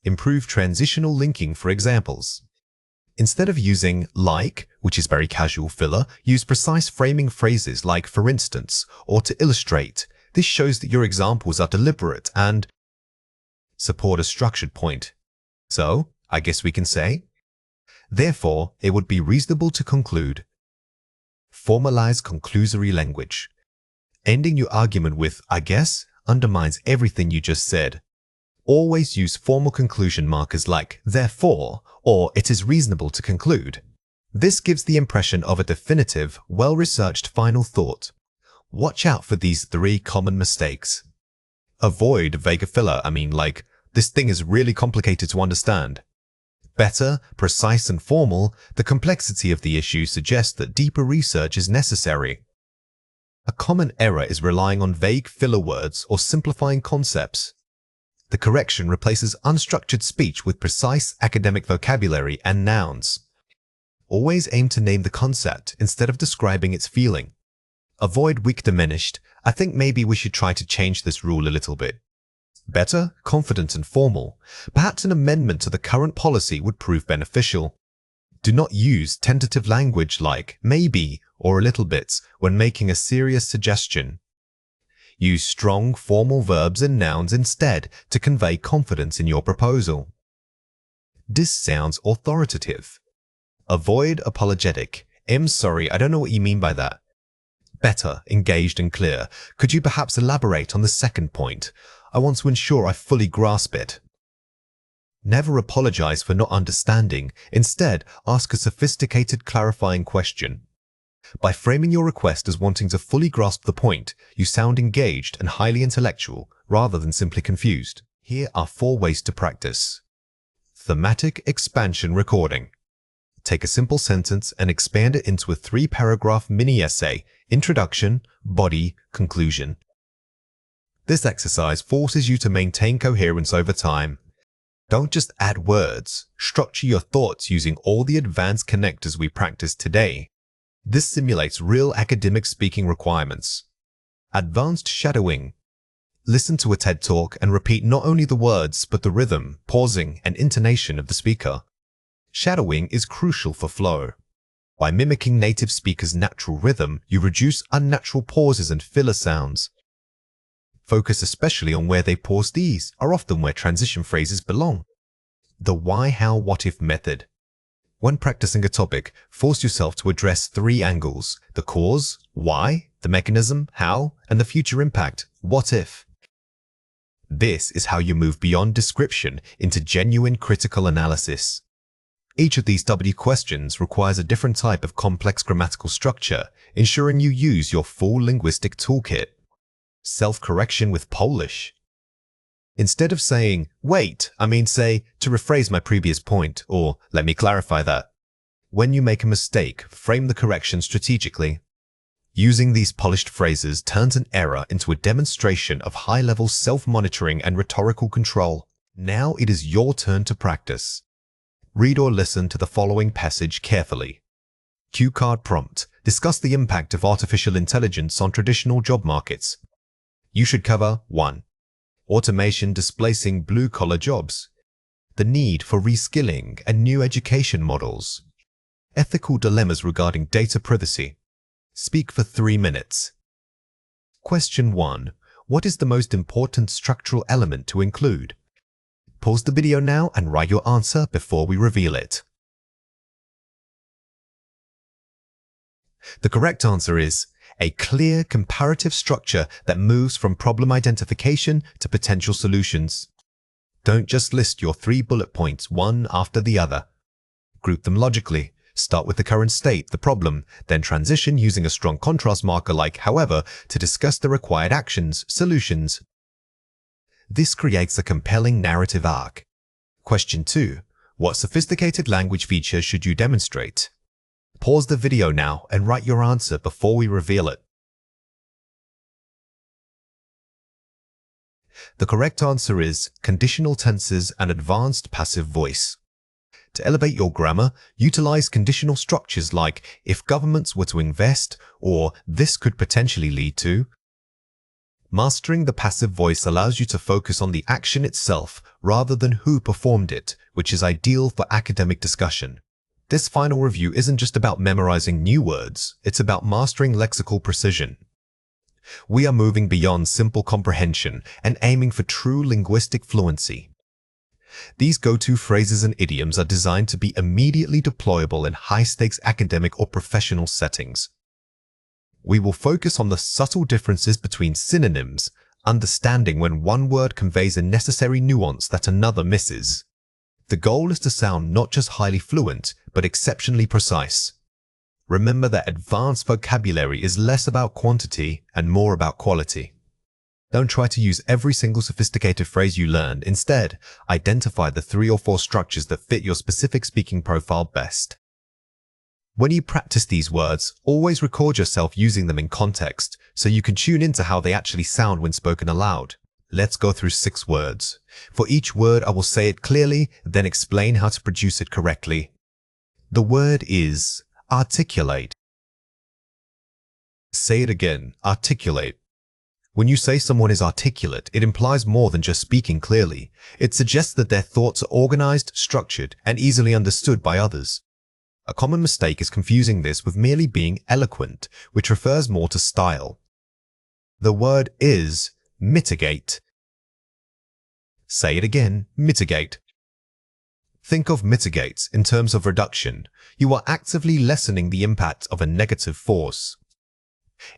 improved transitional linking for examples. Instead of using like, which is very casual filler, use precise framing phrases like for instance or to illustrate. This shows that your examples are deliberate and support a structured point. So, I guess we can say, therefore, it would be reasonable to conclude. Formalize conclusory language. Ending your argument with I guess undermines everything you just said. Always use formal conclusion markers like therefore or it is reasonable to conclude. This gives the impression of a definitive, well-researched final thought. Watch out for these three common mistakes. Avoid vague filler, like, this thing is really complicated to understand. Better, precise and formal, the complexity of the issue suggests that deeper research is necessary. A common error is relying on vague filler words or simplifying concepts. The correction replaces unstructured speech with precise academic vocabulary and nouns. Always aim to name the concept instead of describing its feeling. Avoid weak diminished. I think maybe we should try to change this rule a little bit. Better, confident and formal. Perhaps an amendment to the current policy would prove beneficial. Do not use tentative language like maybe or a little bit when making a serious suggestion. Use strong, formal verbs and nouns instead to convey confidence in your proposal. This sounds authoritative. Avoid apologetic. I'm sorry, I don't know what you mean by that. Better, engaged and clear. Could you perhaps elaborate on the second point? I want to ensure I fully grasp it. Never apologize for not understanding. Instead, ask a sophisticated, clarifying question. By framing your request as wanting to fully grasp the point, you sound engaged and highly intellectual rather than simply confused. Here are 4 ways to practice. Thematic expansion recording. Take a simple sentence and expand it into a 3-paragraph mini-essay, introduction, body, conclusion. This exercise forces you to maintain coherence over time. Don't just add words, structure your thoughts using all the advanced connectors we practice today. This simulates real academic speaking requirements. Advanced shadowing. Listen to a TED Talk and repeat not only the words, but the rhythm, pausing, and intonation of the speaker. Shadowing is crucial for flow. By mimicking native speakers' natural rhythm, you reduce unnatural pauses and filler sounds. Focus especially on where they pause. These are often where transition phrases belong. The why, how, what if method. When practicing a topic, force yourself to address three angles: the cause, why, the mechanism, how, and the future impact, what if. This is how you move beyond description into genuine critical analysis. Each of these W questions requires a different type of complex grammatical structure, ensuring you use your full linguistic toolkit. Self-correction with Polish. Instead of saying, wait, say, to rephrase my previous point, or let me clarify that. When you make a mistake, frame the correction strategically. Using these polished phrases turns an error into a demonstration of high-level self-monitoring and rhetorical control. Now it is your turn to practice. Read or listen to the following passage carefully. Cue card prompt. Discuss the impact of artificial intelligence on traditional job markets. You should cover 1. Automation displacing blue-collar jobs. The need for reskilling and new education models. Ethical dilemmas regarding data privacy. Speak for 3 minutes. Question 1. What is the most important structural element to include? Pause the video now and write your answer before we reveal it. The correct answer is a clear comparative structure that moves from problem identification to potential solutions. Don't just list your 3 bullet points one after the other. Group them logically. Start with the current state, the problem, then transition using a strong contrast marker like however to discuss the required actions, solutions. This creates a compelling narrative arc. Question 2. What sophisticated language feature should you demonstrate? Pause the video now and write your answer before we reveal it. The correct answer is conditional tenses and advanced passive voice. To elevate your grammar, utilize conditional structures like if governments were to invest or this could potentially lead to. Mastering the passive voice allows you to focus on the action itself rather than who performed it, which is ideal for academic discussion. This final review isn't just about memorizing new words, it's about mastering lexical precision. We are moving beyond simple comprehension and aiming for true linguistic fluency. These go-to phrases and idioms are designed to be immediately deployable in high-stakes academic or professional settings. We will focus on the subtle differences between synonyms, understanding when one word conveys a necessary nuance that another misses. The goal is to sound not just highly fluent, but exceptionally precise. Remember that advanced vocabulary is less about quantity and more about quality. Don't try to use every single sophisticated phrase you learned. Instead, identify the 3 or 4 structures that fit your specific speaking profile best. When you practice these words, always record yourself using them in context so you can tune into how they actually sound when spoken aloud. Let's go through 6 words. For each word, I will say it clearly, then explain how to produce it correctly. The word is articulate. Say it again, articulate. When you say someone is articulate, it implies more than just speaking clearly. It suggests that their thoughts are organized, structured, and easily understood by others. A common mistake is confusing this with merely being eloquent, which refers more to style. The word is mitigate. Say it again, mitigate. Think of mitigate in terms of reduction. You are actively lessening the impact of a negative force.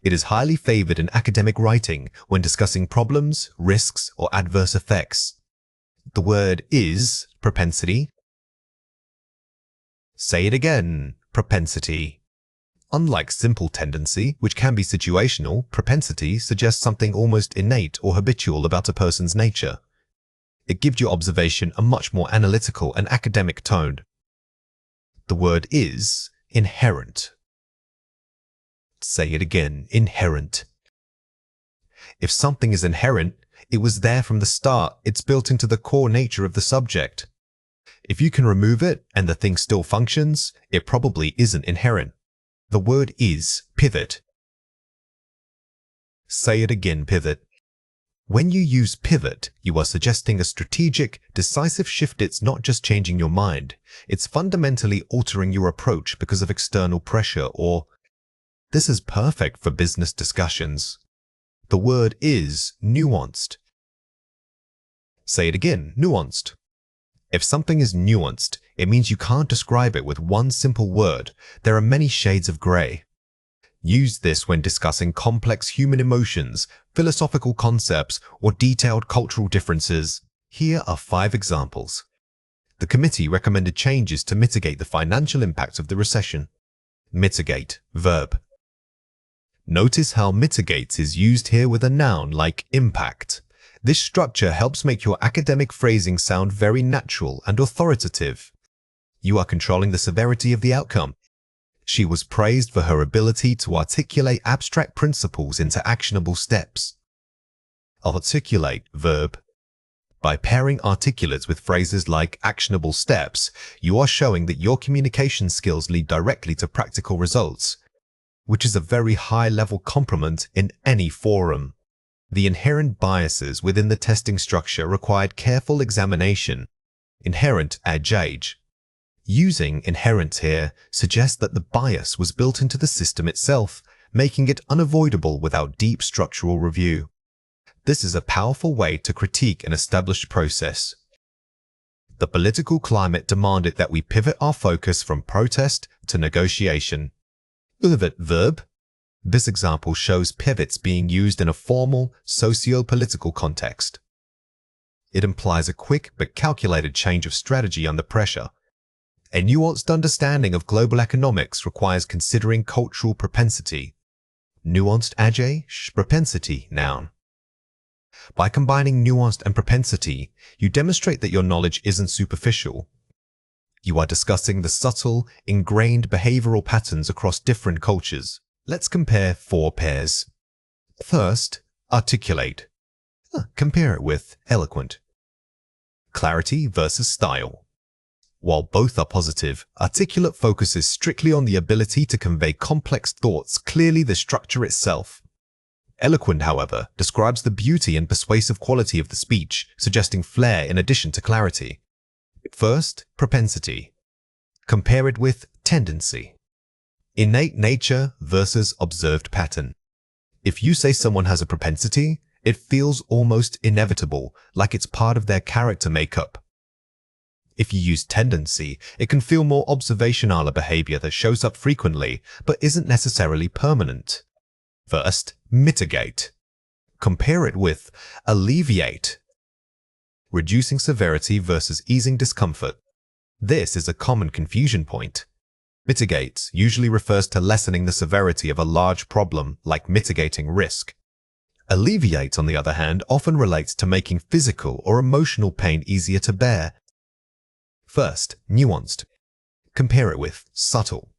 It is highly favored in academic writing when discussing problems, risks, or adverse effects. The word is propensity. Say it again, propensity. Unlike simple tendency, which can be situational, propensity suggests something almost innate or habitual about a person's nature. It gives your observation a much more analytical and academic tone. The word is inherent. Say it again, inherent. If something is inherent, it was there from the start. It's built into the core nature of the subject. If you can remove it and the thing still functions, it probably isn't inherent. The word is pivot. Say it again, pivot. When you use pivot, you are suggesting a strategic, decisive shift. It's not just changing your mind. It's fundamentally altering your approach because of external pressure or this is perfect for business discussions. The word is nuanced. Say it again, nuanced. If something is nuanced, it means you can't describe it with one simple word. There are many shades of gray. Use this when discussing complex human emotions, philosophical concepts, or detailed cultural differences. Here are 5 examples. The committee recommended changes to mitigate the financial impact of the recession. Mitigate, verb. Notice how mitigate is used here with a noun like impact. This structure helps make your academic phrasing sound very natural and authoritative. You are controlling the severity of the outcome. She was praised for her ability to articulate abstract principles into actionable steps. Articulate, verb. By pairing articulates with phrases like actionable steps, you are showing that your communication skills lead directly to practical results, which is a very high-level compliment in any forum. The inherent biases within the testing structure required careful examination. Inherent adjage. Using inherent here suggests that the bias was built into the system itself, making it unavoidable without deep structural review. This is a powerful way to critique an established process. The political climate demanded that we pivot our focus from protest to negotiation. Pivot, verb. This example shows pivots being used in a formal, socio-political context. It implies a quick but calculated change of strategy under pressure. A nuanced understanding of global economics requires considering cultural propensity. Nuanced adjective, propensity, noun. By combining nuanced and propensity, you demonstrate that your knowledge isn't superficial. You are discussing the subtle, ingrained behavioral patterns across different cultures. Let's compare 4 pairs. First, articulate. Compare it with eloquent. Clarity versus style. While both are positive, articulate focuses strictly on the ability to convey complex thoughts clearly, the structure itself. Eloquent, however, describes the beauty and persuasive quality of the speech, suggesting flair in addition to clarity. First, propensity. Compare it with tendency. Innate nature versus observed pattern. If you say someone has a propensity, it feels almost inevitable, like it's part of their character makeup. If you use tendency, it can feel more observational behavior that shows up frequently, but isn't necessarily permanent. First, mitigate. Compare it with alleviate. Reducing severity versus easing discomfort. This is a common confusion point. Mitigate usually refers to lessening the severity of a large problem, like mitigating risk. Alleviate, on the other hand, often relates to making physical or emotional pain easier to bear. First, nuanced. Compare it with subtle.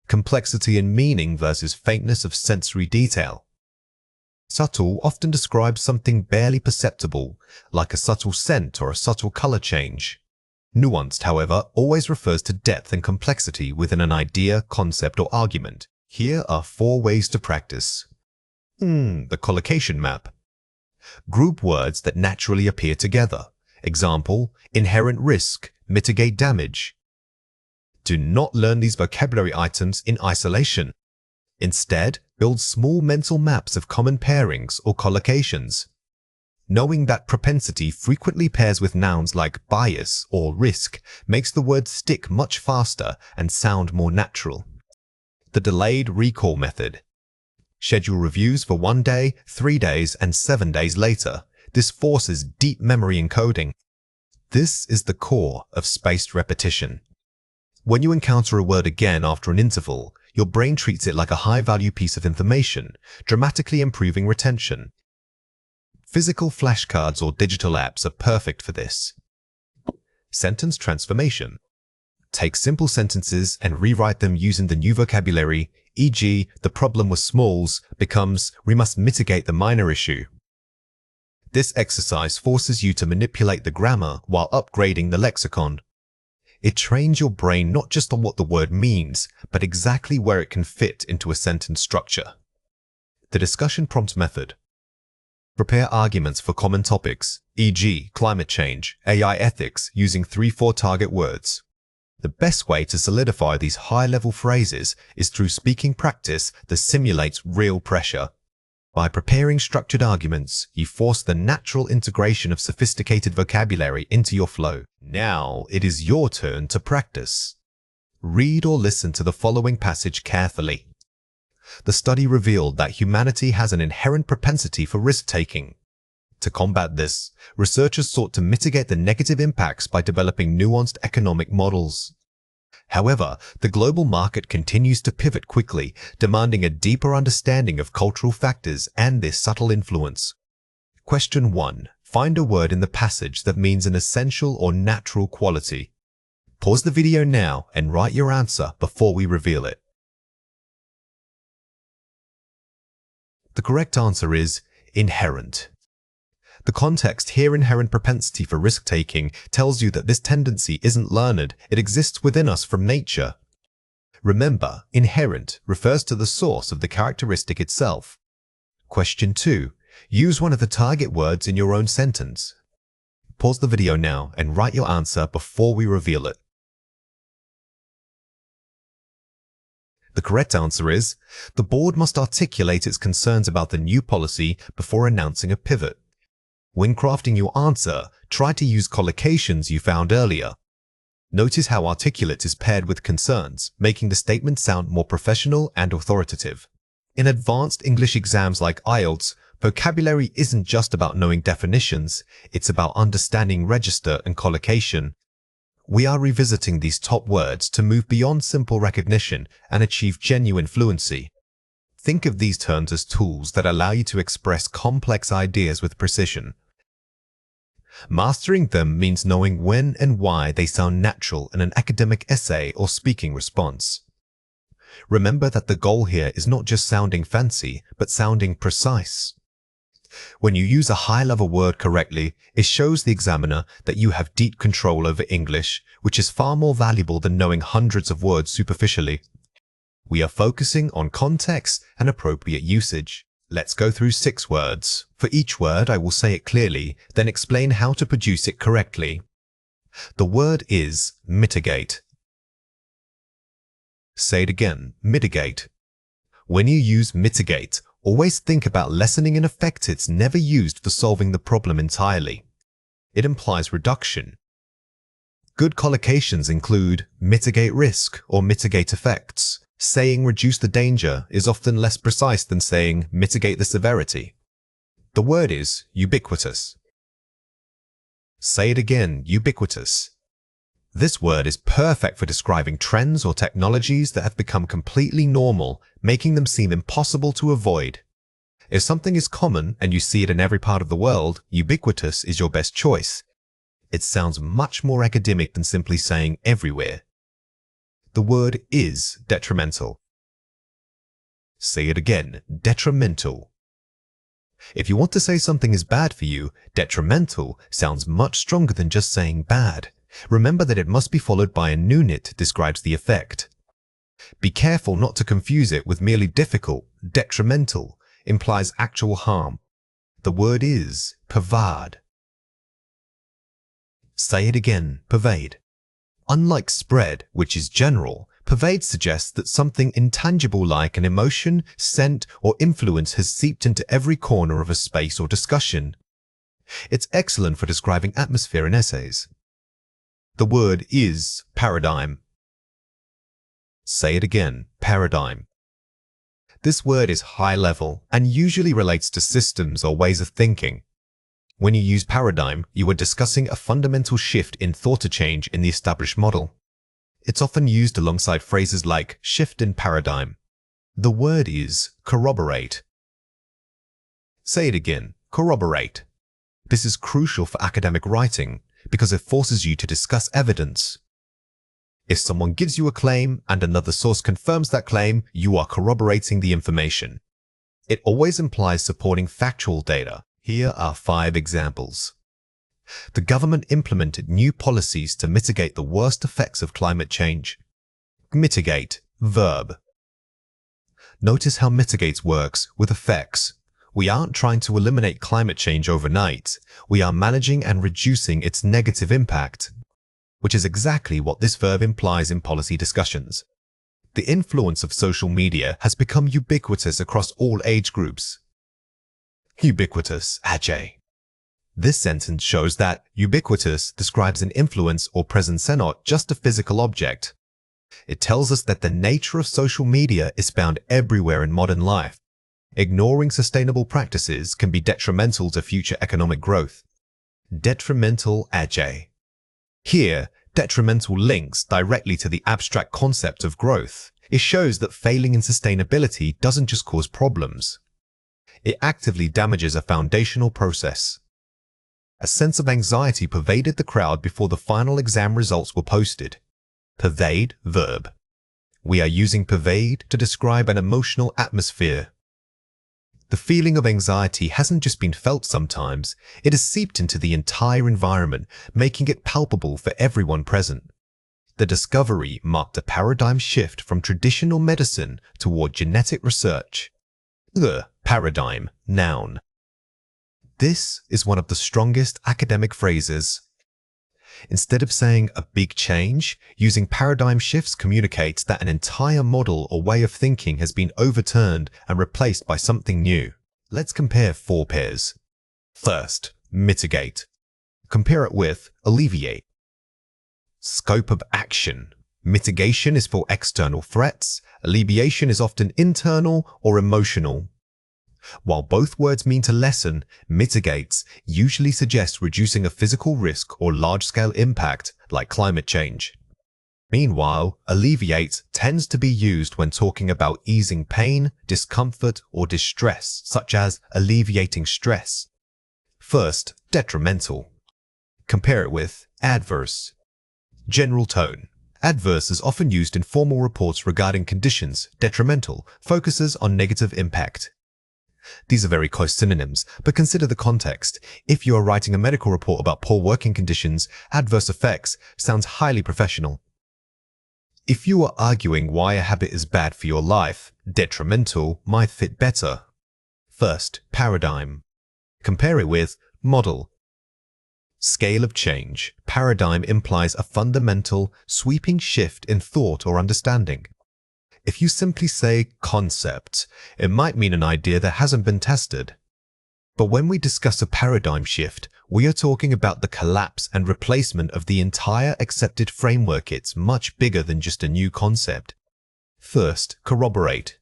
Complexity in meaning versus faintness of sensory detail. Subtle often describes something barely perceptible, like a subtle scent or a subtle color change. Nuanced, however, always refers to depth and complexity within an idea, concept, or argument. Here are 4 ways to practice. The collocation map. Group words that naturally appear together. Example, inherent risk, mitigate damage. Do not learn these vocabulary items in isolation. Instead, build small mental maps of common pairings or collocations. Knowing that propensity frequently pairs with nouns like bias or risk makes the word stick much faster and sound more natural. The delayed recall method. Schedule reviews for 1 day, 3 days, and 7 days later. This forces deep memory encoding. This is the core of spaced repetition. When you encounter a word again after an interval, your brain treats it like a high-value piece of information, dramatically improving retention. Physical flashcards or digital apps are perfect for this. Sentence transformation. Take simple sentences and rewrite them using the new vocabulary, e.g., the problem was smalls becomes we must mitigate the minor issue. This exercise forces you to manipulate the grammar while upgrading the lexicon. It trains your brain not just on what the word means, but exactly where it can fit into a sentence structure. The discussion prompt method. Prepare arguments for common topics, e.g., climate change, AI ethics, using 3-4 target words. The best way to solidify these high-level phrases is through speaking practice that simulates real pressure. By preparing structured arguments, you force the natural integration of sophisticated vocabulary into your flow. Now it is your turn to practice. Read or listen to the following passage carefully. The study revealed that humanity has an inherent propensity for risk-taking. To combat this, researchers sought to mitigate the negative impacts by developing nuanced economic models. However, the global market continues to pivot quickly, demanding a deeper understanding of cultural factors and their subtle influence. Question 1. Find a word in the passage that means an essential or natural quality. Pause the video now and write your answer before we reveal it. The correct answer is inherent. The context here, inherent propensity for risk-taking, tells you that this tendency isn't learned, it exists within us from nature. Remember, inherent refers to the source of the characteristic itself. Question 2. Use one of the target words in your own sentence. Pause the video now and write your answer before we reveal it. The correct answer is, the board must articulate its concerns about the new policy before announcing a pivot. When crafting your answer, try to use collocations you found earlier. Notice how articulate is paired with concerns, making the statement sound more professional and authoritative. In advanced English exams like IELTS, vocabulary isn't just about knowing definitions, it's about understanding register and collocation. We are revisiting these top words to move beyond simple recognition and achieve genuine fluency. Think of these terms as tools that allow you to express complex ideas with precision. Mastering them means knowing when and why they sound natural in an academic essay or speaking response. Remember that the goal here is not just sounding fancy, but sounding precise. When you use a high-level word correctly, it shows the examiner that you have deep control over English, which is far more valuable than knowing hundreds of words superficially. We are focusing on context and appropriate usage. Let's go through 6 words. For each word, I will say it clearly, then explain how to produce it correctly. The word is mitigate. Say it again, mitigate. When you use mitigate, always think about lessening an effect it's never used for solving the problem entirely. It implies reduction. Good collocations include mitigate risk or mitigate effects. Saying reduce the danger is often less precise than saying mitigate the severity. The word is ubiquitous. Say it again, ubiquitous. This word is perfect for describing trends or technologies that have become completely normal, making them seem impossible to avoid. If something is common and you see it in every part of the world, ubiquitous is your best choice. It sounds much more academic than simply saying everywhere. The word is detrimental. Say it again, detrimental. If you want to say something is bad for you, detrimental sounds much stronger than just saying bad. Remember that it must be followed by a unit that describes the effect. Be careful not to confuse it with merely difficult. Detrimental implies actual harm. The word is pervade. Say it again, pervade. Unlike spread, which is general, pervade suggests that something intangible like an emotion, scent, or influence has seeped into every corner of a space or discussion. It's excellent for describing atmosphere in essays. The word is paradigm. Say it again, paradigm. This word is high level and usually relates to systems or ways of thinking. When you use paradigm, you are discussing a fundamental shift in thought or change in the established model. It's often used alongside phrases like shift in paradigm. The word is corroborate. Say it again, corroborate. This is crucial for academic writing because it forces you to discuss evidence. If someone gives you a claim and another source confirms that claim, you are corroborating the information. It always implies supporting factual data. Here are 5 examples. The government implemented new policies to mitigate the worst effects of climate change. Mitigate, verb. Notice how mitigate works with effects. We aren't trying to eliminate climate change overnight. We are managing and reducing its negative impact, which is exactly what this verb implies in policy discussions. The influence of social media has become ubiquitous across all age groups. Ubiquitous, Ajay. This sentence shows that ubiquitous describes an influence or presence and not just a physical object. It tells us that the nature of social media is found everywhere in modern life. Ignoring sustainable practices can be detrimental to future economic growth. Detrimental, Ajay. Here, detrimental links directly to the abstract concept of growth. It shows that failing in sustainability doesn't just cause problems. It actively damages a foundational process. A sense of anxiety pervaded the crowd before the final exam results were posted. Pervade, verb. We are using pervade to describe an emotional atmosphere. The feeling of anxiety hasn't just been felt sometimes, it has seeped into the entire environment, making it palpable for everyone present. The discovery marked a paradigm shift from traditional medicine toward genetic research. The paradigm, noun. This is one of the strongest academic phrases. Instead of saying a big change, using paradigm shifts communicates that an entire model or way of thinking has been overturned and replaced by something new. Let's compare 4 pairs. First, mitigate. Compare it with alleviate. Scope of action. Mitigation is for external threats. Alleviation is often internal or emotional. While both words mean to lessen, mitigates usually suggests reducing a physical risk or large-scale impact like climate change. Meanwhile, alleviate tends to be used when talking about easing pain, discomfort, or distress, such as alleviating stress. First, detrimental. Compare it with adverse. General tone. Adverse is often used in formal reports regarding conditions. Detrimental focuses on negative impact. These are very close synonyms, but consider the context. If you are writing a medical report about poor working conditions, adverse effects sounds highly professional. If you are arguing why a habit is bad for your life, detrimental might fit better. First, paradigm. Compare it with model. Scale of change. Paradigm implies a fundamental, sweeping shift in thought or understanding. If you simply say concept, it might mean an idea that hasn't been tested. But when we discuss a paradigm shift, we are talking about the collapse and replacement of the entire accepted framework. It's much bigger than just a new concept. First, corroborate.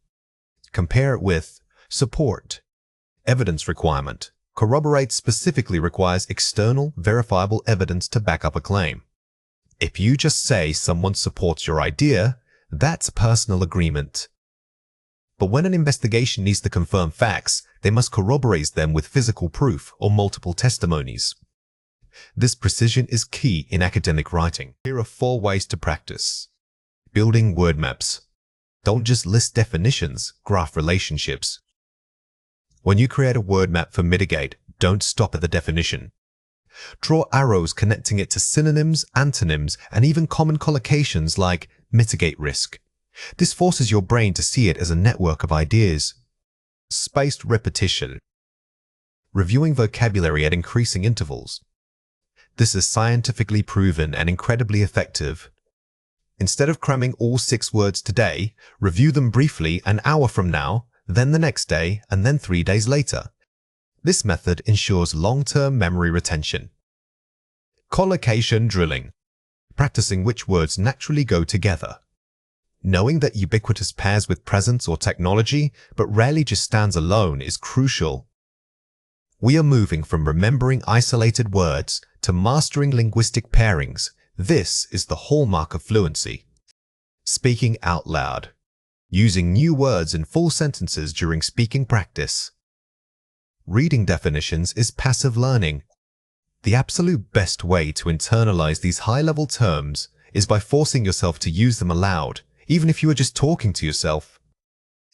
Compare it with support. Evidence requirement. Corroborate specifically requires external, verifiable evidence to back up a claim. If you just say someone supports your idea, that's a personal agreement. But when an investigation needs to confirm facts, they must corroborate them with physical proof or multiple testimonies. This precision is key in academic writing. Here are 4 ways to practice. Building word maps. Don't just list definitions, graph relationships. When you create a word map for mitigate, don't stop at the definition. Draw arrows connecting it to synonyms, antonyms, and even common collocations like mitigate risk. This forces your brain to see it as a network of ideas. Spaced repetition. Reviewing vocabulary at increasing intervals. This is scientifically proven and incredibly effective. Instead of cramming all 6 words today, review them briefly an hour from now, then the next day, and then 3 days later. This method ensures long-term memory retention. Collocation drilling. Practicing which words naturally go together. Knowing that ubiquitous pairs with presence or technology, but rarely just stands alone, is crucial. We are moving from remembering isolated words to mastering linguistic pairings. This is the hallmark of fluency. Speaking out loud. Using new words in full sentences during speaking practice. Reading definitions is passive learning. The absolute best way to internalize these high-level terms is by forcing yourself to use them aloud, even if you are just talking to yourself.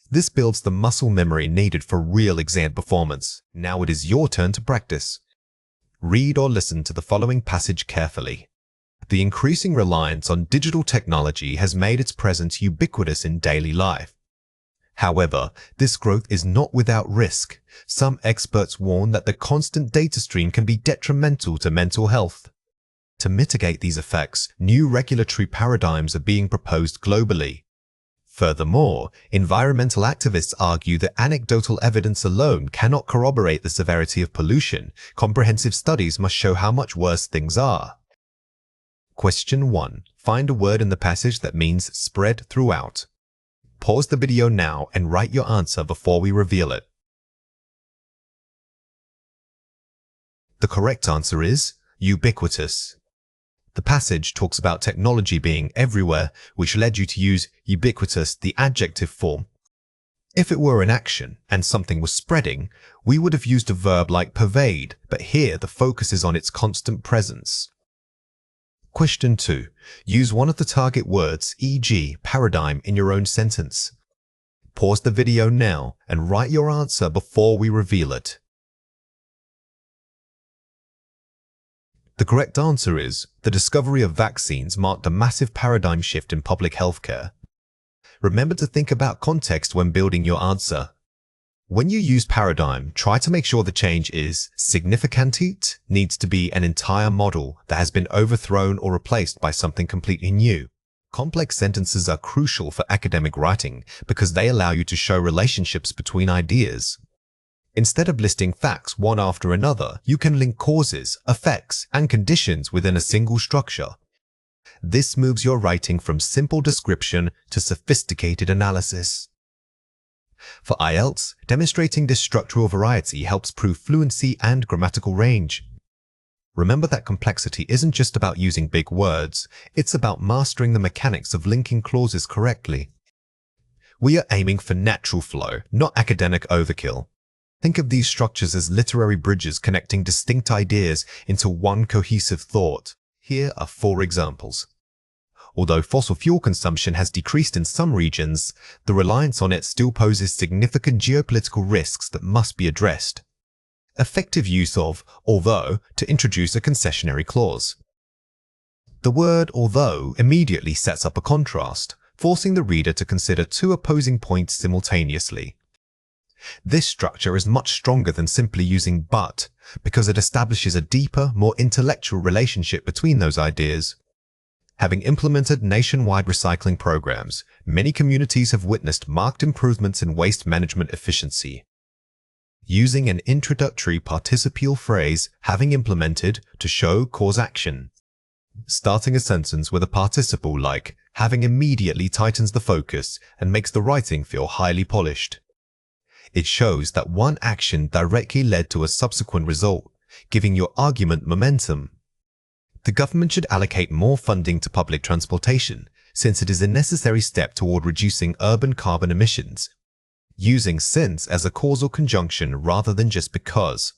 This builds the muscle memory needed for real exam performance. Now it is your turn to practice. Read or listen to the following passage carefully. The increasing reliance on digital technology has made its presence ubiquitous in daily life. However, this growth is not without risk. Some experts warn that the constant data stream can be detrimental to mental health. To mitigate these effects, new regulatory paradigms are being proposed globally. Furthermore, environmental activists argue that anecdotal evidence alone cannot corroborate the severity of pollution. Comprehensive studies must show how much worse things are. Question 1. Find a word in the passage that means spread throughout. Pause the video now and write your answer before we reveal it. The correct answer is ubiquitous. The passage talks about technology being everywhere, which led you to use ubiquitous, the adjective form. If it were an action and something was spreading, we would have used a verb like pervade, but here the focus is on its constant presence. Question 2. Use one of the target words, e.g., paradigm, in your own sentence. Pause the video now and write your answer before we reveal it. The correct answer is, the discovery of vaccines marked a massive paradigm shift in public healthcare. Remember to think about context when building your answer. When you use paradigm, try to make sure the change is significant. It needs to be an entire model that has been overthrown or replaced by something completely new. Complex sentences are crucial for academic writing because they allow you to show relationships between ideas. Instead of listing facts one after another, you can link causes, effects, and conditions within a single structure. This moves your writing from simple description to sophisticated analysis. For IELTS, demonstrating this structural variety helps prove fluency and grammatical range. Remember that complexity isn't just about using big words, it's about mastering the mechanics of linking clauses correctly. We are aiming for natural flow, not academic overkill. Think of these structures as literary bridges connecting distinct ideas into one cohesive thought. Here are 4 examples. Although fossil fuel consumption has decreased in some regions, the reliance on it still poses significant geopolitical risks that must be addressed. Effective use of although to introduce a concessionary clause. The word although immediately sets up a contrast, forcing the reader to consider 2 opposing points simultaneously. This structure is much stronger than simply using but, because it establishes a deeper, more intellectual relationship between those ideas. Having implemented nationwide recycling programs, many communities have witnessed marked improvements in waste management efficiency. Using an introductory participial phrase, having implemented, to show cause action. Starting a sentence with a participle like having immediately tightens the focus and makes the writing feel highly polished. It shows that one action directly led to a subsequent result, giving your argument momentum. The government should allocate more funding to public transportation, since it is a necessary step toward reducing urban carbon emissions. Using since as a causal conjunction rather than just because.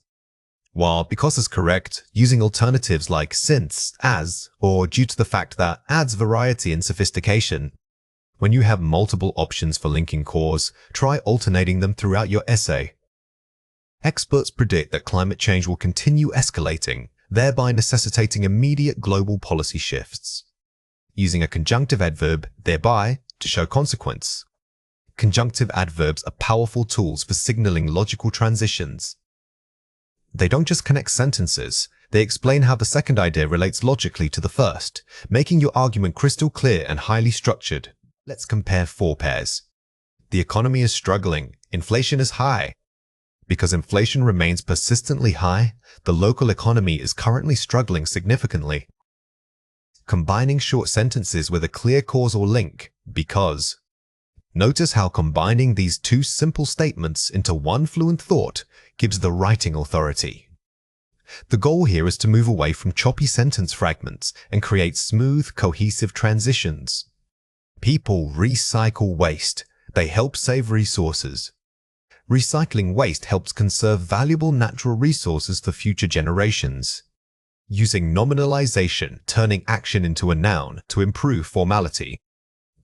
While because is correct, using alternatives like since, as, or due to the fact that adds variety and sophistication. When you have multiple options for linking cause, try alternating them throughout your essay. Experts predict that climate change will continue escalating, thereby necessitating immediate global policy shifts. Using a conjunctive adverb, thereby, to show consequence. Conjunctive adverbs are powerful tools for signaling logical transitions. They don't just connect sentences, they explain how the second idea relates logically to the first, making your argument crystal clear and highly structured. Let's compare 4 pairs. The economy is struggling. Inflation is high. Because inflation remains persistently high, the local economy is currently struggling significantly. Combining short sentences with a clear causal link, because. Notice how combining these 2 simple statements into one fluent thought gives the writing authority. The goal here is to move away from choppy sentence fragments and create smooth, cohesive transitions. People recycle waste. They help save resources. Recycling waste helps conserve valuable natural resources for future generations. Using nominalization, turning action into a noun to improve formality.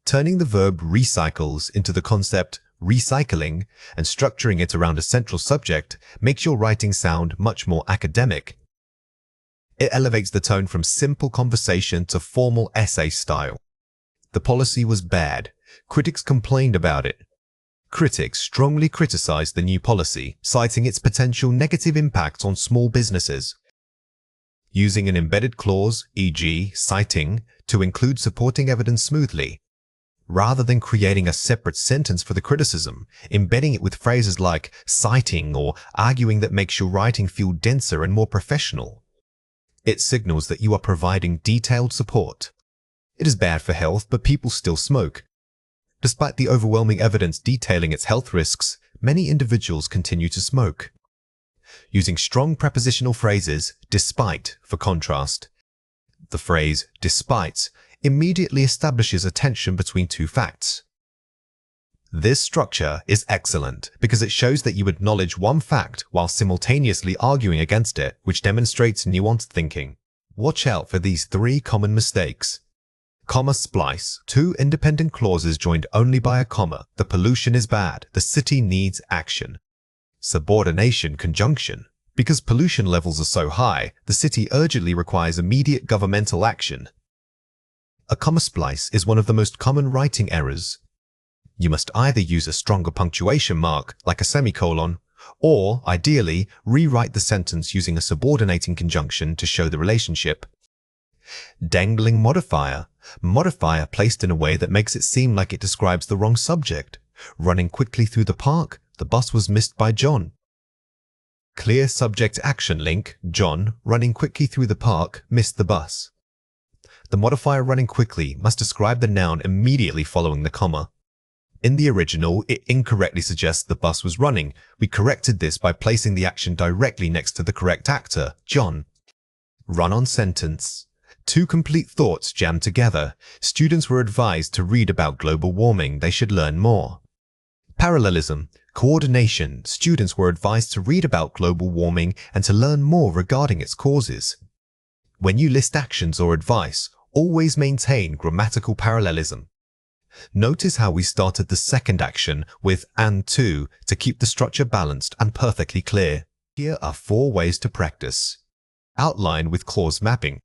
Turning the verb recycles into the concept recycling and structuring it around a central subject makes your writing sound much more academic. It elevates the tone from simple conversation to formal essay style. The policy was bad. Critics complained about it. Critics strongly criticized the new policy, citing its potential negative impact on small businesses. Using an embedded clause, e.g., citing, to include supporting evidence smoothly. rather than creating a separate sentence for the criticism, embedding it with phrases like citing or arguing that makes your writing feel denser and more professional. It signals that you are providing detailed support. It is bad for health, but people still smoke. Despite the overwhelming evidence detailing its health risks, many individuals continue to smoke. Using strong prepositional phrases, despite, for contrast. The phrase despite immediately establishes a tension between two facts. This structure is excellent because it shows that you acknowledge one fact while simultaneously arguing against it, which demonstrates nuanced thinking. Watch out for these three common mistakes. Comma splice, two independent clauses joined only by a comma. The pollution is bad. The city needs action. Subordination conjunction. Because pollution levels are so high, the city urgently requires immediate governmental action. A comma splice is one of the most common writing errors. You must either use a stronger punctuation mark, like a semicolon, or, ideally, rewrite the sentence using a subordinating conjunction to show the relationship. Dangling modifier. Modifier placed in a way that makes it seem like it describes the wrong subject. Running quickly through the park, the bus was missed by John. Clear subject action link, John, running quickly through the park, missed the bus. The modifier running quickly must describe the noun immediately following the comma. In the original, it incorrectly suggests the bus was running. We corrected this by placing the action directly next to the correct actor, John. Run-on sentence. Two complete thoughts jammed together. Students were advised to read about global warming. They should learn more. Parallelism. Coordination. Students were advised to read about global warming and to learn more regarding its causes. When you list actions or advice, always maintain grammatical parallelism. Notice how we started the second action with and to keep the structure balanced and perfectly clear. Here are 4 ways to practice. Outline with clause mapping.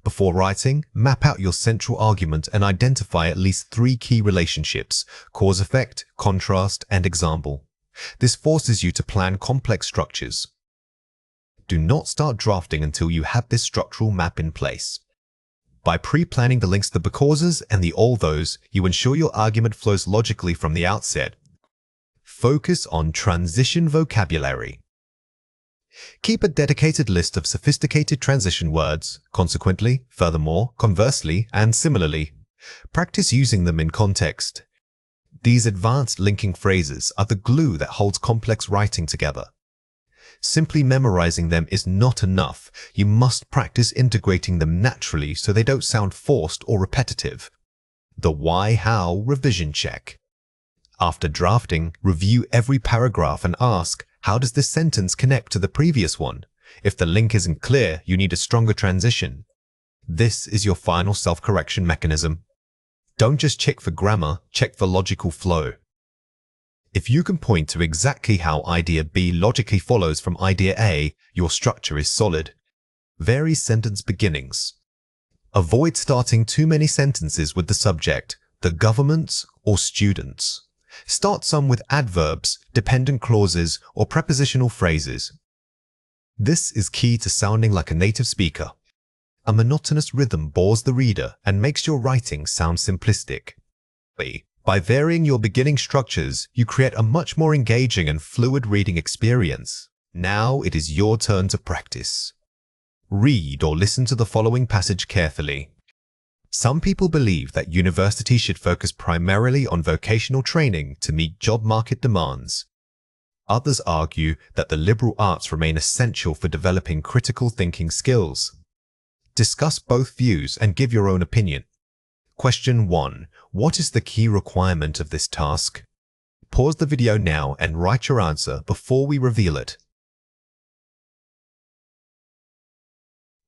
Before writing, map out your central argument and identify at least 3 key relationships: cause-effect, contrast, and example. This forces you to plan complex structures. Do not start drafting until you have this structural map in place. By pre-planning the links to the causes and the all those, you ensure your argument flows logically from the outset. Focus on transition vocabulary. Keep a dedicated list of sophisticated transition words, consequently, furthermore, conversely, and similarly. Practice using them in context. These advanced linking phrases are the glue that holds complex writing together. Simply memorizing them is not enough. You must practice integrating them naturally so they don't sound forced or repetitive. The why-how revision check. After drafting, review every paragraph and ask, how does this sentence connect to the previous one? If the link isn't clear, you need a stronger transition. This is your final self-correction mechanism. Don't just check for grammar, check for logical flow. If you can point to exactly how idea B logically follows from idea A, your structure is solid. Vary sentence beginnings. Avoid starting too many sentences with the subject, the government, or students. Start some with adverbs, dependent clauses, or prepositional phrases. This is key to sounding like a native speaker. A monotonous rhythm bores the reader and makes your writing sound simplistic. By varying your beginning structures, you create a much more engaging and fluid reading experience. Now it is your turn to practice. Read or listen to the following passage carefully. Some people believe that universities should focus primarily on vocational training to meet job market demands. Others argue that the liberal arts remain essential for developing critical thinking skills. Discuss both views and give your own opinion. Question 1. What is the key requirement of this task? Pause the video now and write your answer before we reveal it.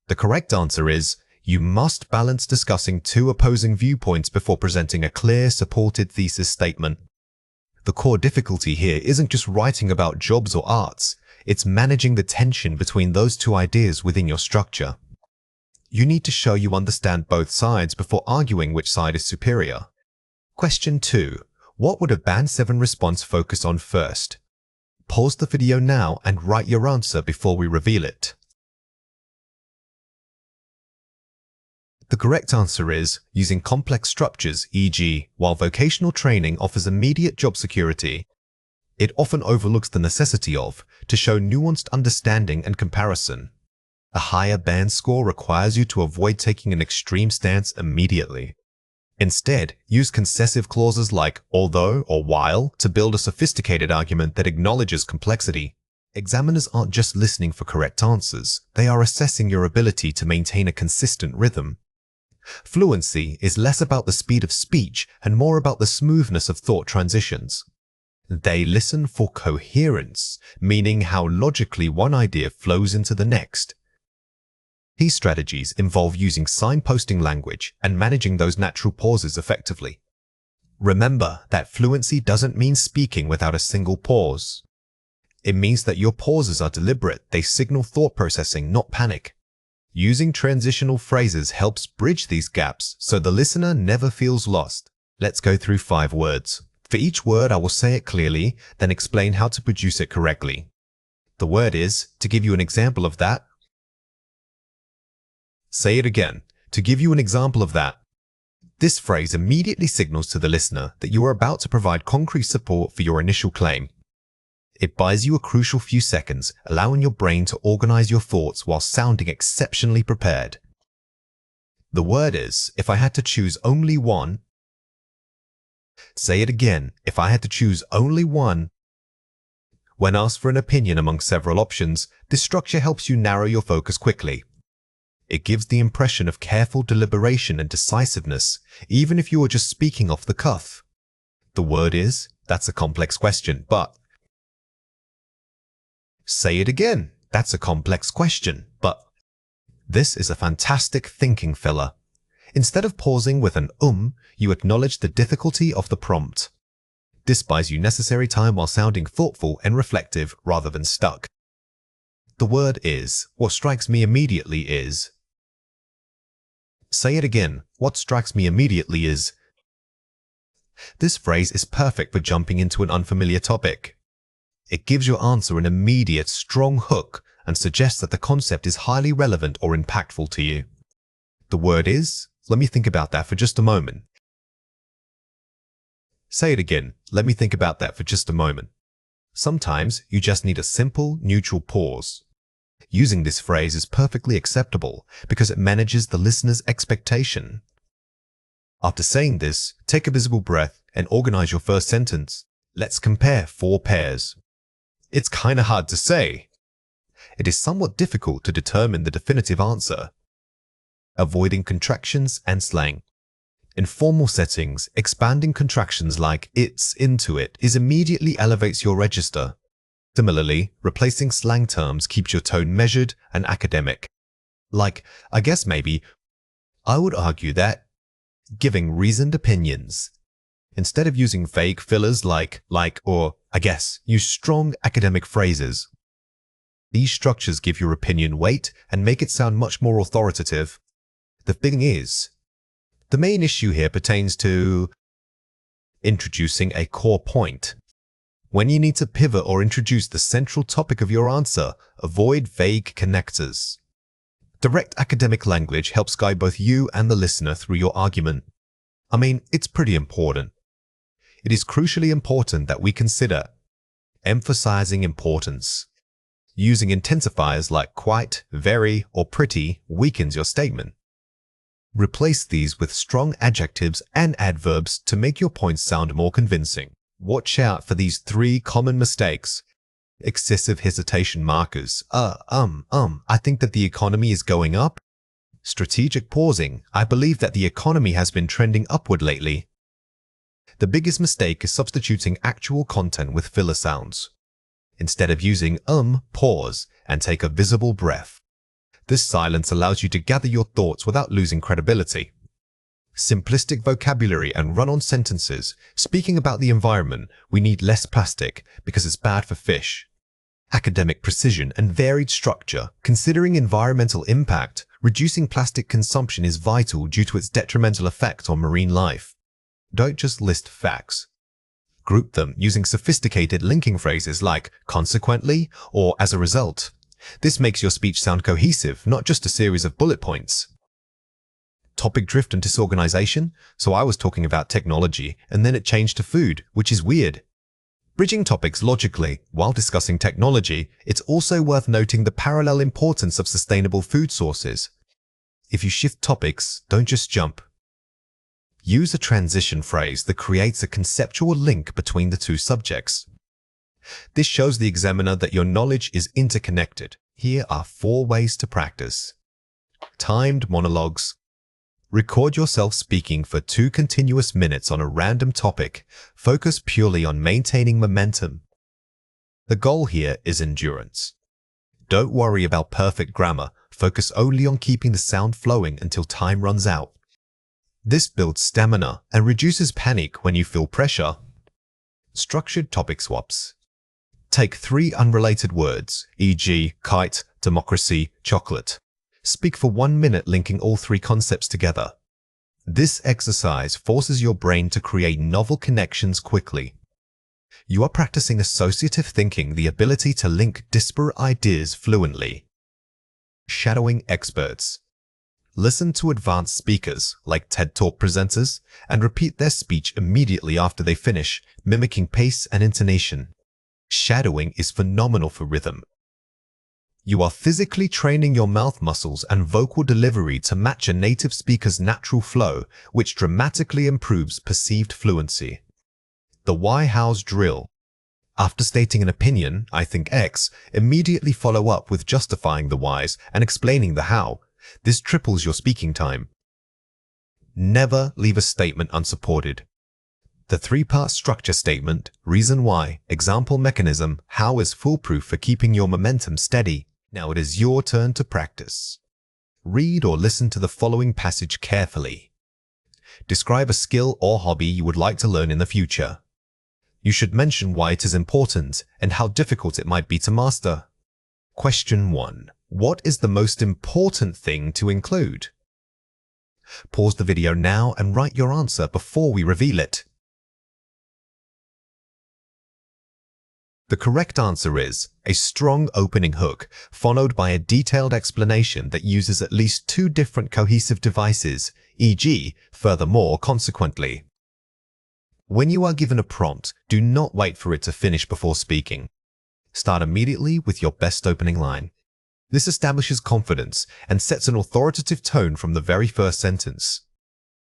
The correct answer is, you must balance discussing 2 opposing viewpoints before presenting a clear, supported thesis statement. The core difficulty here isn't just writing about jobs or arts, it's managing the tension between those 2 ideas within your structure. You need to show you understand both sides before arguing which side is superior. Question 2. What would a Band 7 response focus on first? Pause the video now and write your answer before we reveal it. The correct answer is using complex structures, e.g., while vocational training offers immediate job security, it often overlooks the necessity of to show nuanced understanding and comparison. A higher band score requires you to avoid taking an extreme stance immediately. Instead, use concessive clauses like although or while to build a sophisticated argument that acknowledges complexity. Examiners aren't just listening for correct answers, they are assessing your ability to maintain a consistent rhythm. Fluency is less about the speed of speech and more about the smoothness of thought transitions. They listen for coherence, meaning how logically one idea flows into the next. These strategies involve using signposting language and managing those natural pauses effectively. Remember that fluency doesn't mean speaking without a single pause. It means that your pauses are deliberate, they signal thought processing, not panic. Using transitional phrases helps bridge these gaps so the listener never feels lost. Let's go through 5 words. For each word, I will say it clearly, then explain how to produce it correctly. The word is, to give you an example of that. Say it again, to give you an example of that. This phrase immediately signals to the listener that you are about to provide concrete support for your initial claim. It buys you a crucial few seconds, allowing your brain to organize your thoughts while sounding exceptionally prepared. The word is, if I had to choose only one. Say it again, if I had to choose only one. When asked for an opinion among several options, this structure helps you narrow your focus quickly. It gives the impression of careful deliberation and decisiveness, even if you are just speaking off the cuff. The word is, that's a complex question, but. Say it again, that's a complex question, but. This is a fantastic thinking filler. Instead of pausing with an you acknowledge the difficulty of the prompt. This buys you necessary time while sounding thoughtful and reflective rather than stuck. The word is, what strikes me immediately is. Say it again, what strikes me immediately is. This phrase is perfect for jumping into an unfamiliar topic. It gives your answer an immediate, strong hook and suggests that the concept is highly relevant or impactful to you. The word is, let me think about that for just a moment. Say it again, let me think about that for just a moment. Sometimes you just need a simple, neutral pause. Using this phrase is perfectly acceptable because it manages the listener's expectation. After saying this, take a visible breath and organize your first sentence. Let's compare 4 pairs. It's kinda hard to say. It is somewhat difficult to determine the definitive answer. Avoiding contractions and slang. In formal settings, expanding contractions like it's into it is immediately elevates your register. Similarly, replacing slang terms keeps your tone measured and academic. Like, I guess maybe, I would argue that, giving reasoned opinions. Instead of using vague fillers like, or, I guess, use strong academic phrases. These structures give your opinion weight and make it sound much more authoritative. The thing is, the main issue here pertains to introducing a core point. When you need to pivot or introduce the central topic of your answer, avoid vague connectors. Direct academic language helps guide both you and the listener through your argument. I mean, it's pretty important. It is crucially important that we consider emphasizing importance. Using intensifiers like quite, very, or pretty weakens your statement. Replace these with strong adjectives and adverbs to make your points sound more convincing. Watch out for these 3 common mistakes. Excessive hesitation markers. I think that the economy is going up. Strategic pausing. I believe that the economy has been trending upward lately. The biggest mistake is substituting actual content with filler sounds. Instead of using pause and take a visible breath. This silence allows you to gather your thoughts without losing credibility. Simplistic vocabulary and run-on sentences. Speaking about the environment, we need less plastic because it's bad for fish. Academic precision and varied structure. Considering environmental impact, reducing plastic consumption is vital due to its detrimental effect on marine life. Don't just list facts. Group them using sophisticated linking phrases like consequently or as a result. This makes your speech sound cohesive, not just a series of bullet points. Topic drift and disorganization. So I was talking about technology, and then it changed to food, which is weird. Bridging topics logically while discussing technology, it's also worth noting the parallel importance of sustainable food sources. If you shift topics, don't just jump. Use a transition phrase that creates a conceptual link between the two subjects. This shows the examiner that your knowledge is interconnected. Here are 4 ways to practice. Timed monologues. Record yourself speaking for 2 continuous minutes on a random topic. Focus purely on maintaining momentum. The goal here is endurance. Don't worry about perfect grammar. Focus only on keeping the sound flowing until time runs out. This builds stamina and reduces panic when you feel pressure. Structured topic swaps. Take 3 unrelated words, e.g., kite, democracy, chocolate. Speak for 1 minute linking all 3 concepts together. This exercise forces your brain to create novel connections quickly. You are practicing associative thinking, the ability to link disparate ideas fluently. Shadowing experts. Listen to advanced speakers, like TED Talk presenters, and repeat their speech immediately after they finish, mimicking pace and intonation. Shadowing is phenomenal for rhythm. You are physically training your mouth muscles and vocal delivery to match a native speaker's natural flow, which dramatically improves perceived fluency. The why-hows drill. After stating an opinion, I think X, immediately follow up with justifying the whys and explaining the how. This triples your speaking time. Never leave a statement unsupported. The 3-part structure statement, reason why, example mechanism, how is foolproof for keeping your momentum steady. Now it is your turn to practice. Read or listen to the following passage carefully. Describe a skill or hobby you would like to learn in the future. You should mention why it is important and how difficult it might be to master. Question 1. What is the most important thing to include? Pause the video now and write your answer before we reveal it. The correct answer is a strong opening hook, followed by a detailed explanation that uses at least 2 different cohesive devices, e.g., furthermore, consequently. When you are given a prompt, do not wait for it to finish before speaking. Start immediately with your best opening line. This establishes confidence and sets an authoritative tone from the very first sentence.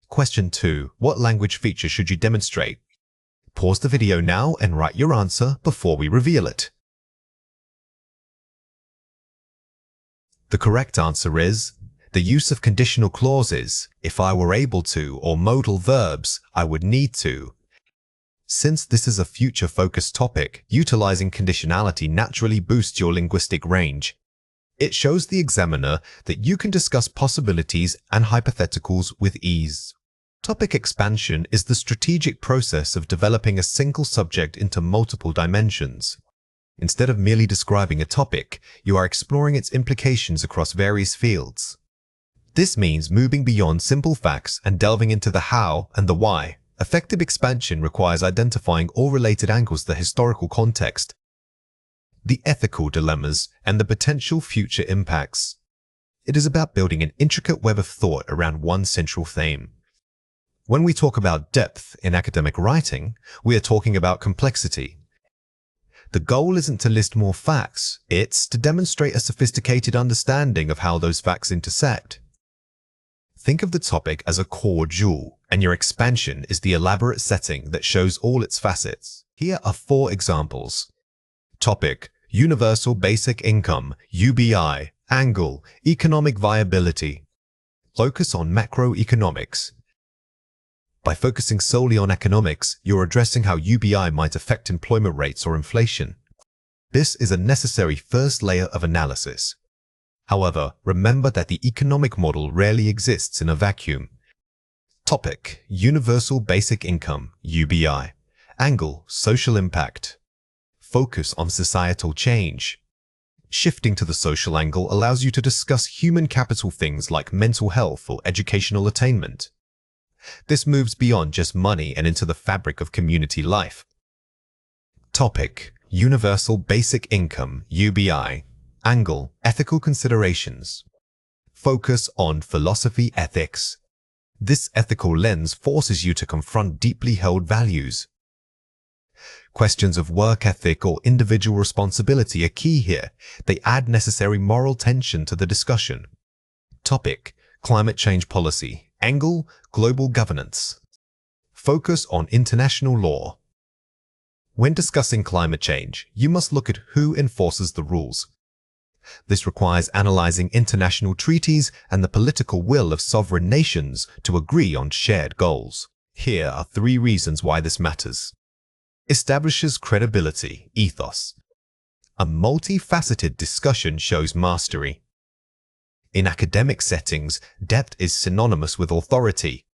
Question 2. What language feature should you demonstrate? Pause the video now and write your answer before we reveal it. The correct answer is the use of conditional clauses. If I were able to, or modal verbs, I would need to. Since this is a future-focused topic, utilizing conditionality naturally boosts your linguistic range. It shows the examiner that you can discuss possibilities and hypotheticals with ease. Topic expansion is the strategic process of developing a single subject into multiple dimensions. Instead of merely describing a topic, you are exploring its implications across various fields. This means moving beyond simple facts and delving into the how and the why. Effective expansion requires identifying all related angles, the historical context, the ethical dilemmas, and the potential future impacts. It is about building an intricate web of thought around one central theme. When we talk about depth in academic writing, we are talking about complexity. The goal isn't to list more facts, it's to demonstrate a sophisticated understanding of how those facts intersect. Think of the topic as a core jewel, and your expansion is the elaborate setting that shows all its facets. Here are 4 examples. Topic: Universal Basic Income, UBI, angle, economic viability. Focus on macroeconomics. By focusing solely on economics, you're addressing how UBI might affect employment rates or inflation. This is a necessary first layer of analysis. However, remember that the economic model rarely exists in a vacuum. Topic: Universal Basic Income, UBI, angle, social impact. Focus on societal change. Shifting to the social angle allows you to discuss human capital, things like mental health or educational attainment. This moves beyond just money and into the fabric of community life. Topic: Universal Basic Income, UBI, angle, ethical considerations. Focus on philosophy, ethics. This ethical lens forces you to confront deeply held values. Questions of work ethic or individual responsibility are key here. They add necessary moral tension to the discussion. Topic: Climate change policy. Angle: global governance. Focus on international law. When discussing climate change, you must look at who enforces the rules. This requires analyzing international treaties and the political will of sovereign nations to agree on shared goals. Here are 3 reasons why this matters. Establishes credibility, ethos. A multifaceted discussion shows mastery. In academic settings, depth is synonymous with authority.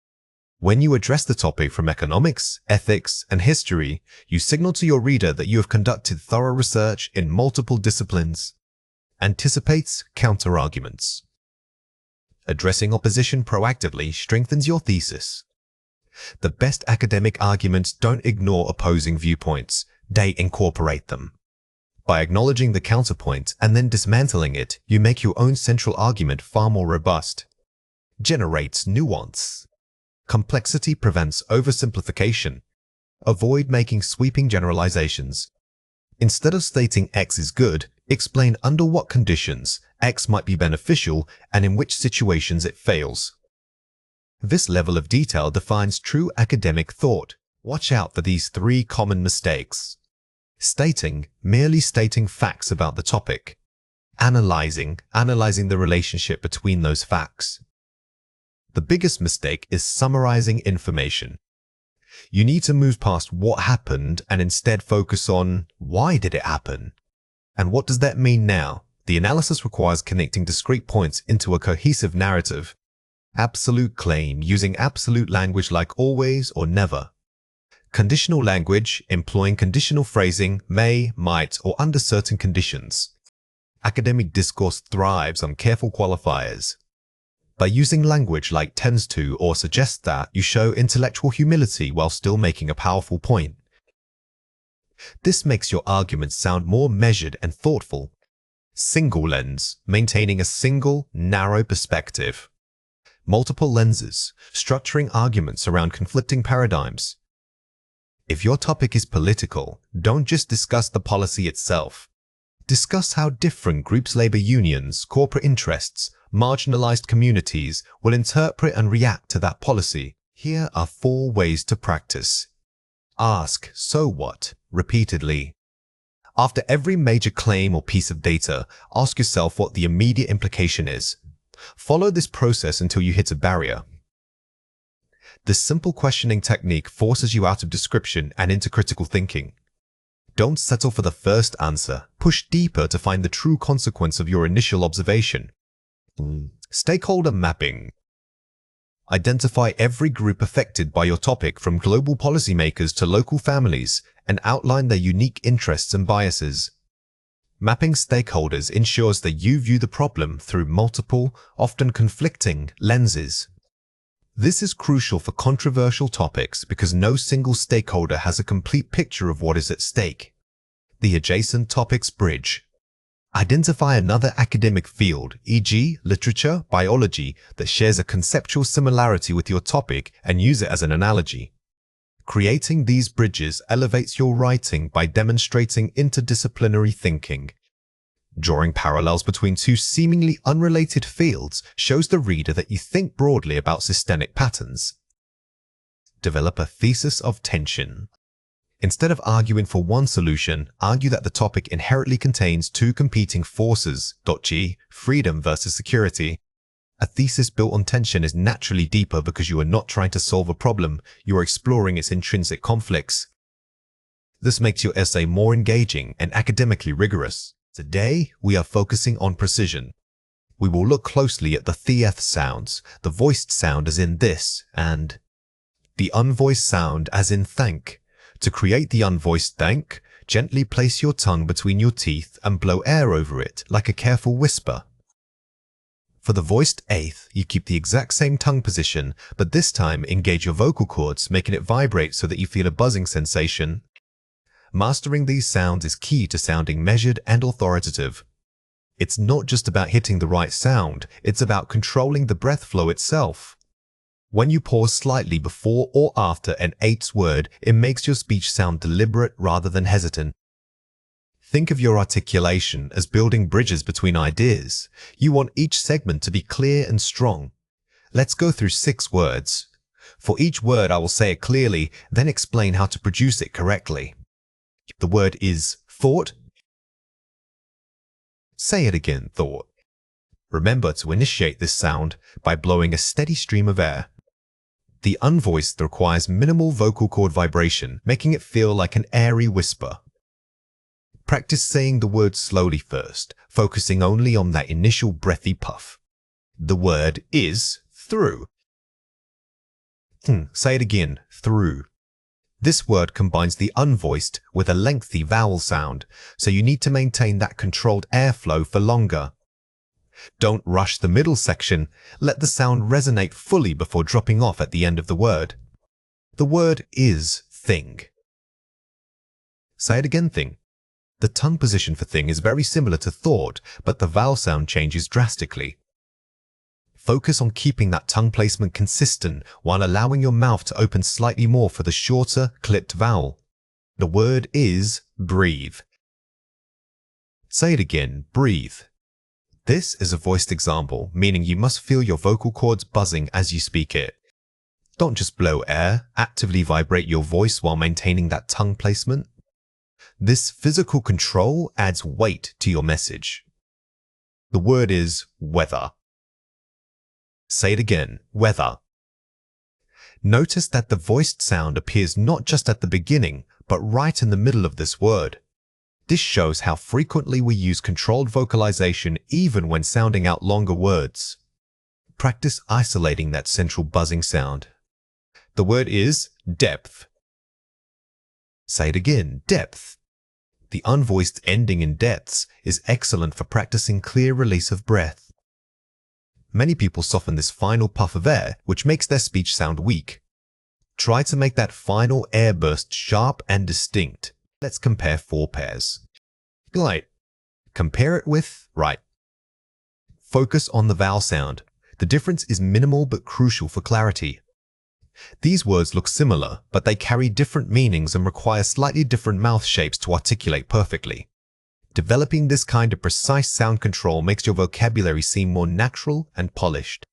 When you address the topic from economics, ethics, and history, you signal to your reader that you have conducted thorough research in multiple disciplines. Anticipates counterarguments. Addressing opposition proactively strengthens your thesis. The best academic arguments don't ignore opposing viewpoints, they incorporate them. By acknowledging the counterpoint and then dismantling it, you make your own central argument far more robust. Generates nuance. Complexity prevents oversimplification. Avoid making sweeping generalizations. Instead of stating X is good, explain under what conditions X might be beneficial and in which situations it fails. This level of detail defines true academic thought. Watch out for these 3 common mistakes. Merely stating facts about the topic. Analyzing the relationship between those facts. The biggest mistake is summarizing information. You need to move past what happened and instead focus on why did it happen? And what does that mean now? The analysis requires connecting discrete points into a cohesive narrative. Absolute claim, using absolute language like always or never. Conditional language, employing conditional phrasing, may, might, or under certain conditions. Academic discourse thrives on careful qualifiers. By using language like tends to or suggests that, you show intellectual humility while still making a powerful point. This makes your arguments sound more measured and thoughtful. Single lens, maintaining a single, narrow perspective. Multiple lenses, structuring arguments around conflicting paradigms. If your topic is political, don't just discuss the policy itself. Discuss how different groups, labor unions, corporate interests, marginalized communities will interpret and react to that policy. Here are 4 ways to practice. Ask, so what, repeatedly. After every major claim or piece of data, ask yourself what the immediate implication is. Follow this process until you hit a barrier. This simple questioning technique forces you out of description and into critical thinking. Don't settle for the first answer. Push deeper to find the true consequence of your initial observation. Stakeholder mapping. Identify every group affected by your topic, from global policymakers to local families, and outline their unique interests and biases. Mapping stakeholders ensures that you view the problem through multiple, often conflicting, lenses. This is crucial for controversial topics because no single stakeholder has a complete picture of what is at stake. The adjacent topics bridge. Identify another academic field, e.g., literature, biology, that shares a conceptual similarity with your topic and use it as an analogy. Creating these bridges elevates your writing by demonstrating interdisciplinary thinking. Drawing parallels between 2 seemingly unrelated fields shows the reader that you think broadly about systemic patterns. Develop a thesis of tension. Instead of arguing for one solution, argue that the topic inherently contains 2 competing forces, g. Freedom versus security. A thesis built on tension is naturally deeper because you are not trying to solve a problem, you are exploring its intrinsic conflicts. This makes your essay more engaging and academically rigorous. Today, we are focusing on precision. We will look closely at the th sounds, the voiced sound as in this, and the unvoiced sound as in thank. To create the unvoiced thank, gently place your tongue between your teeth and blow air over it like a careful whisper. For the voiced eighth, you keep the exact same tongue position, but this time engage your vocal cords, making it vibrate so that you feel a buzzing sensation. Mastering these sounds is key to sounding measured and authoritative. It's not just about hitting the right sound, it's about controlling the breath flow itself. When you pause slightly before or after an eighth word, it makes your speech sound deliberate rather than hesitant. Think of your articulation as building bridges between ideas. You want each segment to be clear and strong. Let's go through 6 words. For each word, I will say it clearly, then explain how to produce it correctly. The word is thought. Say it again, thought. Remember to initiate this sound by blowing a steady stream of air. The unvoiced requires minimal vocal cord vibration, making it feel like an airy whisper. Practice saying the word slowly first, focusing only on that initial breathy puff. The word is through. Say it again, through. This word combines the unvoiced with a lengthy vowel sound, so you need to maintain that controlled airflow for longer. Don't rush the middle section. Let the sound resonate fully before dropping off at the end of the word. The word is thing. Say it again, thing. The tongue position for thing is very similar to thought, but the vowel sound changes drastically. Focus on keeping that tongue placement consistent while allowing your mouth to open slightly more for the shorter, clipped vowel. The word is breathe. Say it again, breathe. This is a voiced example, meaning you must feel your vocal cords buzzing as you speak it. Don't just blow air, actively vibrate your voice while maintaining that tongue placement. This physical control adds weight to your message. The word is weather. Say it again, weather. Notice that the voiced sound appears not just at the beginning, but right in the middle of this word. This shows how frequently we use controlled vocalization even when sounding out longer words. Practice isolating that central buzzing sound. The word is depth. Say it again, depth. The unvoiced ending in depths is excellent for practicing clear release of breath. Many people soften this final puff of air, which makes their speech sound weak. Try to make that final air burst sharp and distinct. Let's compare 4 pairs. Right. Compare it with right. Focus on the vowel sound. The difference is minimal but crucial for clarity. These words look similar, but they carry different meanings and require slightly different mouth shapes to articulate perfectly. Developing this kind of precise sound control makes your vocabulary seem more natural and polished.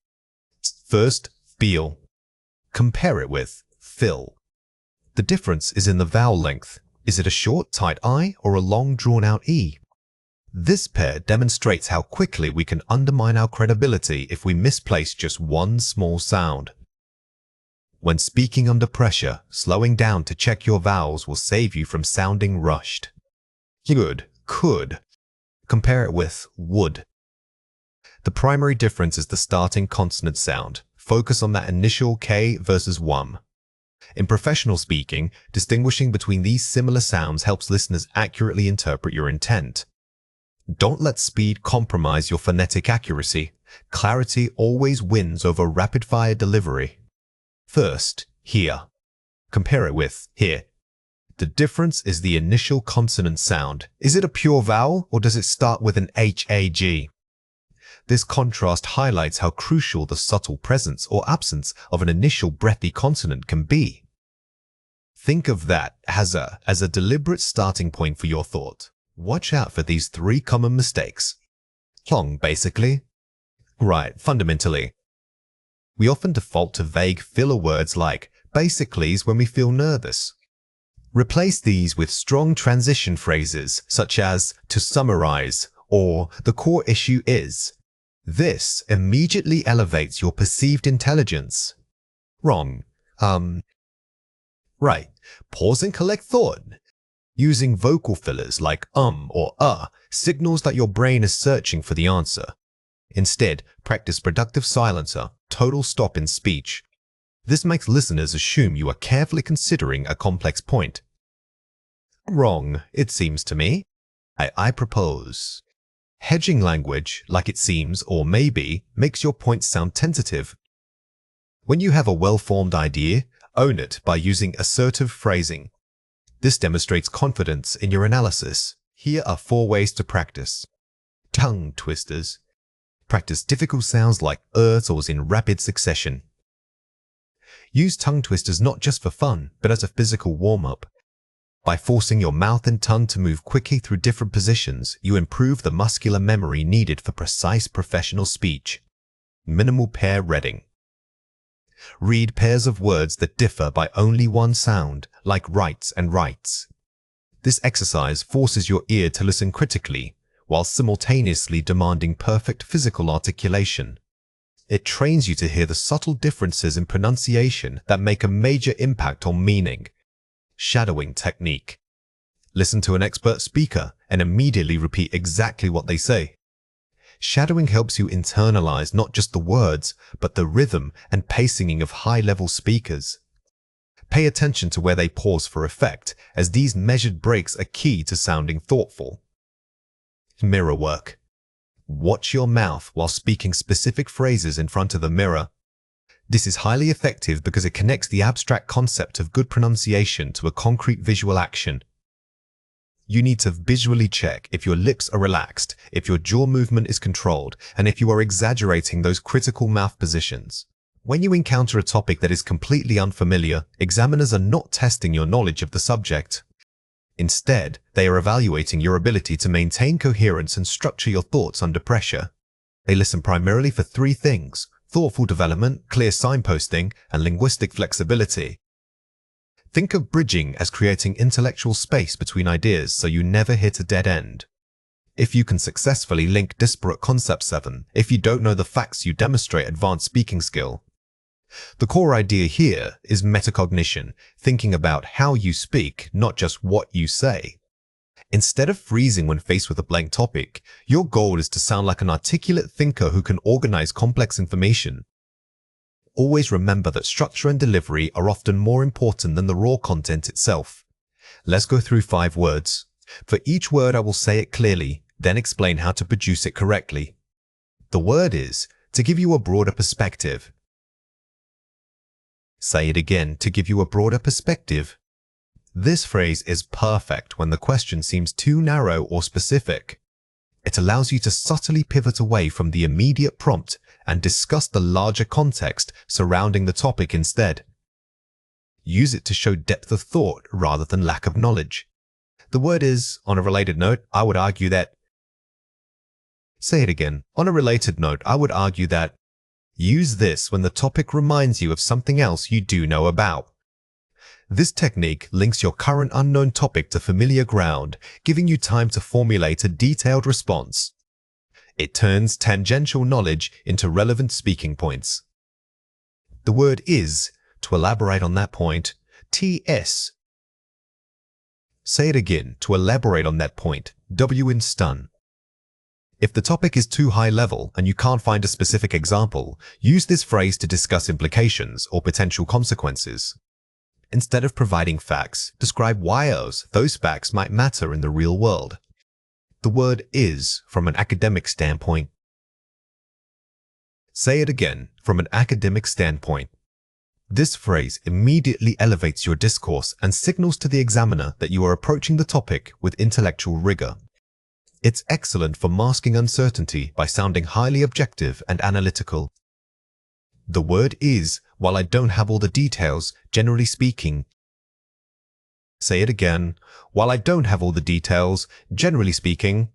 First, feel. Compare it with fill. The difference is in the vowel length. Is it a short, tight I or a long, drawn-out E? This pair demonstrates how quickly we can undermine our credibility if we misplace just one small sound. When speaking under pressure, slowing down to check your vowels will save you from sounding rushed. Good, could. Compare it with would. The primary difference is the starting consonant sound. Focus on that initial K versus WUM. In professional speaking, distinguishing between these similar sounds helps listeners accurately interpret your intent. Don't let speed compromise your phonetic accuracy. Clarity always wins over rapid-fire delivery. First, here. Compare it with here. The difference is the initial consonant sound. Is it a pure vowel or does it start with an HAG? This contrast highlights how crucial the subtle presence or absence of an initial breathy consonant can be. Think of that as a deliberate starting point for your thought. Watch out for these 3 common mistakes. Long, basically. Right, fundamentally. We often default to vague filler words like basicallys when we feel nervous. Replace these with strong transition phrases such as to summarize or the core issue is. This immediately elevates your perceived intelligence. Wrong. Right. Pause and collect thought. Using vocal fillers like or signals that your brain is searching for the answer. Instead, practice productive silencer, total stop in speech. This makes listeners assume you are carefully considering a complex point. Wrong, it seems to me. I propose. Hedging language, like it seems or maybe, makes your point sound tentative. When you have a well-formed idea, own it by using assertive phrasing. This demonstrates confidence in your analysis. Here are 4 ways to practice. Tongue twisters. Practice difficult sounds like ers in rapid succession. Use tongue twisters not just for fun, but as a physical warm-up. By forcing your mouth and tongue to move quickly through different positions, you improve the muscular memory needed for precise professional speech. Minimal pair reading. Read pairs of words that differ by only one sound, like rights and rights. This exercise forces your ear to listen critically, while simultaneously demanding perfect physical articulation. It trains you to hear the subtle differences in pronunciation that make a major impact on meaning. Shadowing technique. Listen to an expert speaker and immediately repeat exactly what they say. Shadowing helps you internalize not just the words, but the rhythm and pacing of high-level speakers. Pay attention to where they pause for effect, as these measured breaks are key to sounding thoughtful. Mirror work. Watch your mouth while speaking specific phrases in front of the mirror. This is highly effective because it connects the abstract concept of good pronunciation to a concrete visual action. You need to visually check if your lips are relaxed, if your jaw movement is controlled, and if you are exaggerating those critical mouth positions. When you encounter a topic that is completely unfamiliar, examiners are not testing your knowledge of the subject. Instead, they are evaluating your ability to maintain coherence and structure your thoughts under pressure. They listen primarily for three things: thoughtful development, clear signposting, and linguistic flexibility. Think of bridging as creating intellectual space between ideas so you never hit a dead end. If you can successfully link disparate concepts, if you don't know the facts, you demonstrate advanced speaking skill. The core idea here is metacognition, thinking about how you speak, not just what you say. Instead of freezing when faced with a blank topic, your goal is to sound like an articulate thinker who can organize complex information. Always remember that structure and delivery are often more important than the raw content itself. Let's go through 5 words. For each word, I will say it clearly, then explain how to produce it correctly. The word is to give you a broader perspective. Say it again, to give you a broader perspective. This phrase is perfect when the question seems too narrow or specific. It allows you to subtly pivot away from the immediate prompt and discuss the larger context surrounding the topic instead. Use it to show depth of thought rather than lack of knowledge. The word is, on a related note, I would argue that. Say it again. On a related note, I would argue that. Use this when the topic reminds you of something else you do know about. This technique links your current unknown topic to familiar ground, giving you time to formulate a detailed response. It turns tangential knowledge into relevant speaking points. The word is, to elaborate on that point, TS. Say it again, to elaborate on that point, W in stun. If the topic is too high level and you can't find a specific example, use this phrase to discuss implications or potential consequences. Instead of providing facts, describe why those facts might matter in the real world. The word is from an academic standpoint. Say it again, from an academic standpoint. This phrase immediately elevates your discourse and signals to the examiner that you are approaching the topic with intellectual rigor. It's excellent for masking uncertainty by sounding highly objective and analytical. The word is, while I don't have all the details, generally speaking. Say it again, while I don't have all the details, generally speaking.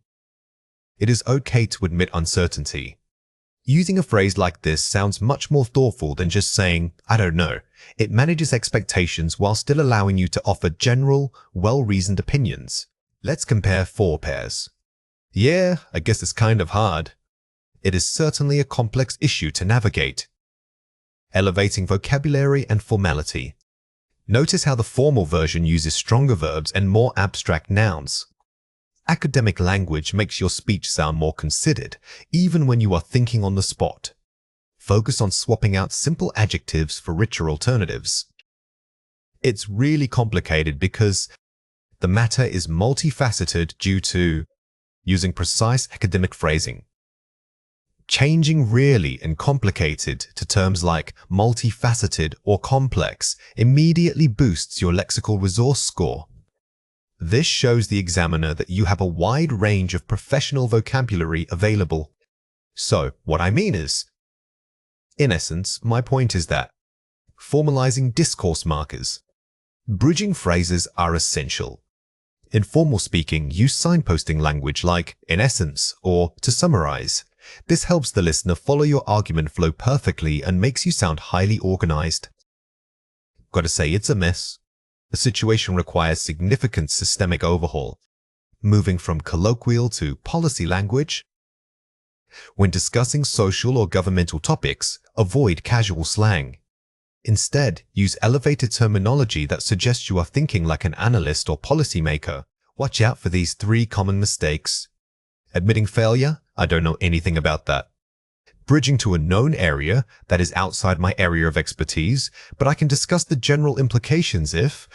It is okay to admit uncertainty. Using a phrase like this sounds much more thoughtful than just saying, I don't know. It manages expectations while still allowing you to offer general, well-reasoned opinions. Let's compare 4 pairs. Yeah, I guess it's kind of hard. It is certainly a complex issue to navigate. Elevating vocabulary and formality. Notice how the formal version uses stronger verbs and more abstract nouns. Academic language makes your speech sound more considered, even when you are thinking on the spot. Focus on swapping out simple adjectives for richer alternatives. It's really complicated because the matter is multifaceted due to using precise academic phrasing. Changing really and complicated to terms like multifaceted or complex immediately boosts your lexical resource score. This shows the examiner that you have a wide range of professional vocabulary available. So, what I mean is, in essence, my point is that Formalizing discourse markers. Bridging phrases are essential. In formal speaking, use signposting language like "in essence" or "to summarize." This helps the listener follow your argument flow perfectly and makes you sound highly organized. Gotta say, it's a mess. The situation requires significant systemic overhaul, moving from colloquial to policy language. When discussing social or governmental topics, avoid casual slang. Instead, use elevated terminology that suggests you are thinking like an analyst or policymaker. Watch out for these 3 common mistakes. Admitting failure, "I don't know anything about that." Bridging to a known area that is outside my area of expertise, but I can discuss the general implications if.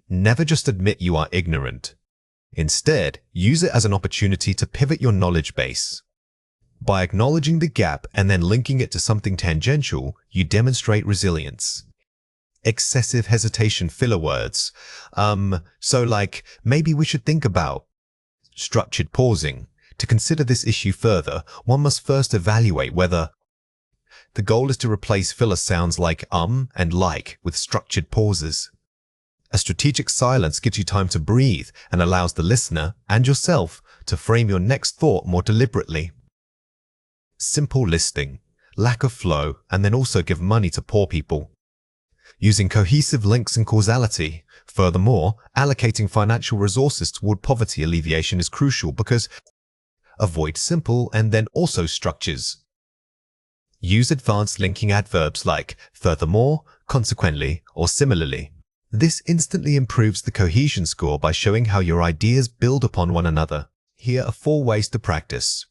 Never just admit you are ignorant. Instead, use it as an opportunity to pivot your knowledge base. By acknowledging the gap and then linking it to something tangential, you demonstrate resilience. Excessive hesitation filler words. So like, maybe we should think about. Structured pausing. To consider this issue further, one must first evaluate whether. The goal is to replace filler sounds like and like with structured pauses. A strategic silence gives you time to breathe and allows the listener and yourself to frame your next thought more deliberately. Simple listing, lack of flow, and then also give money to poor people. Using cohesive links and causality. Furthermore, allocating financial resources toward poverty alleviation is crucial because avoid simple and then also structures. Use advanced linking adverbs like furthermore, consequently, or similarly. This instantly improves the cohesion score by showing how your ideas build upon one another. Here are 4 ways to practice.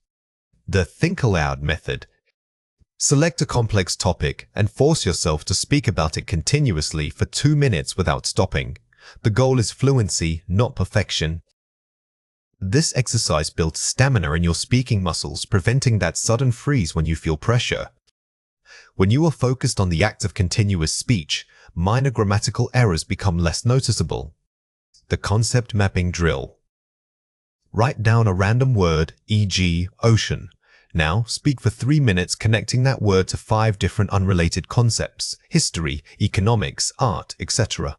The think aloud method. Select a complex topic and force yourself to speak about it continuously for 2 minutes without stopping. The goal is fluency, not perfection. This exercise builds stamina in your speaking muscles, preventing that sudden freeze when you feel pressure. When you are focused on the act of continuous speech, minor grammatical errors become less noticeable. The concept mapping drill. Write down a random word, e.g., ocean. Now, speak for 3 minutes connecting that word to 5 different unrelated concepts: history, economics, art, etc.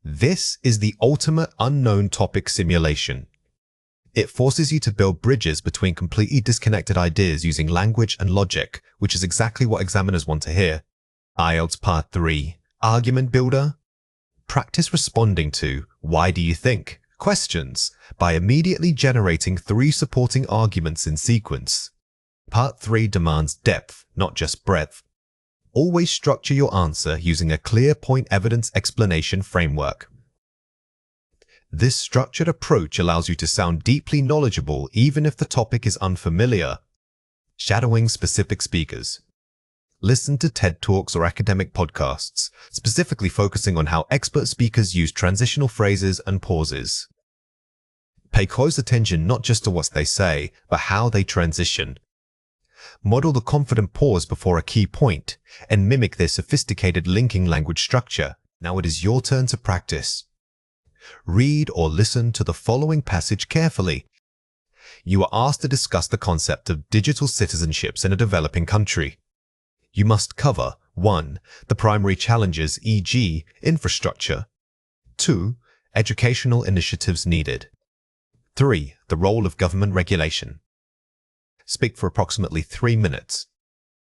This is the ultimate unknown topic simulation. It forces you to build bridges between completely disconnected ideas using language and logic, which is exactly what examiners want to hear. IELTS Part 3. Argument Builder. Practice responding to "Why do you think?" questions by immediately generating 3 supporting arguments in sequence. Part 3 demands depth, not just breadth. Always structure your answer using a clear point evidence explanation framework. This structured approach allows you to sound deeply knowledgeable even if the topic is unfamiliar. Shadowing specific speakers. Listen to TED Talks or academic podcasts, specifically focusing on how expert speakers use transitional phrases and pauses. Pay close attention not just to what they say, but how they transition. Model the confident pause before a key point and mimic their sophisticated linking language structure. Now it is your turn to practice. Read or listen to the following passage carefully. You are asked to discuss the concept of digital citizenships in a developing country. You must cover 1. The primary challenges, e.g., infrastructure. 2. Educational initiatives needed. 3. The role of government regulation. Speak for approximately 3 minutes.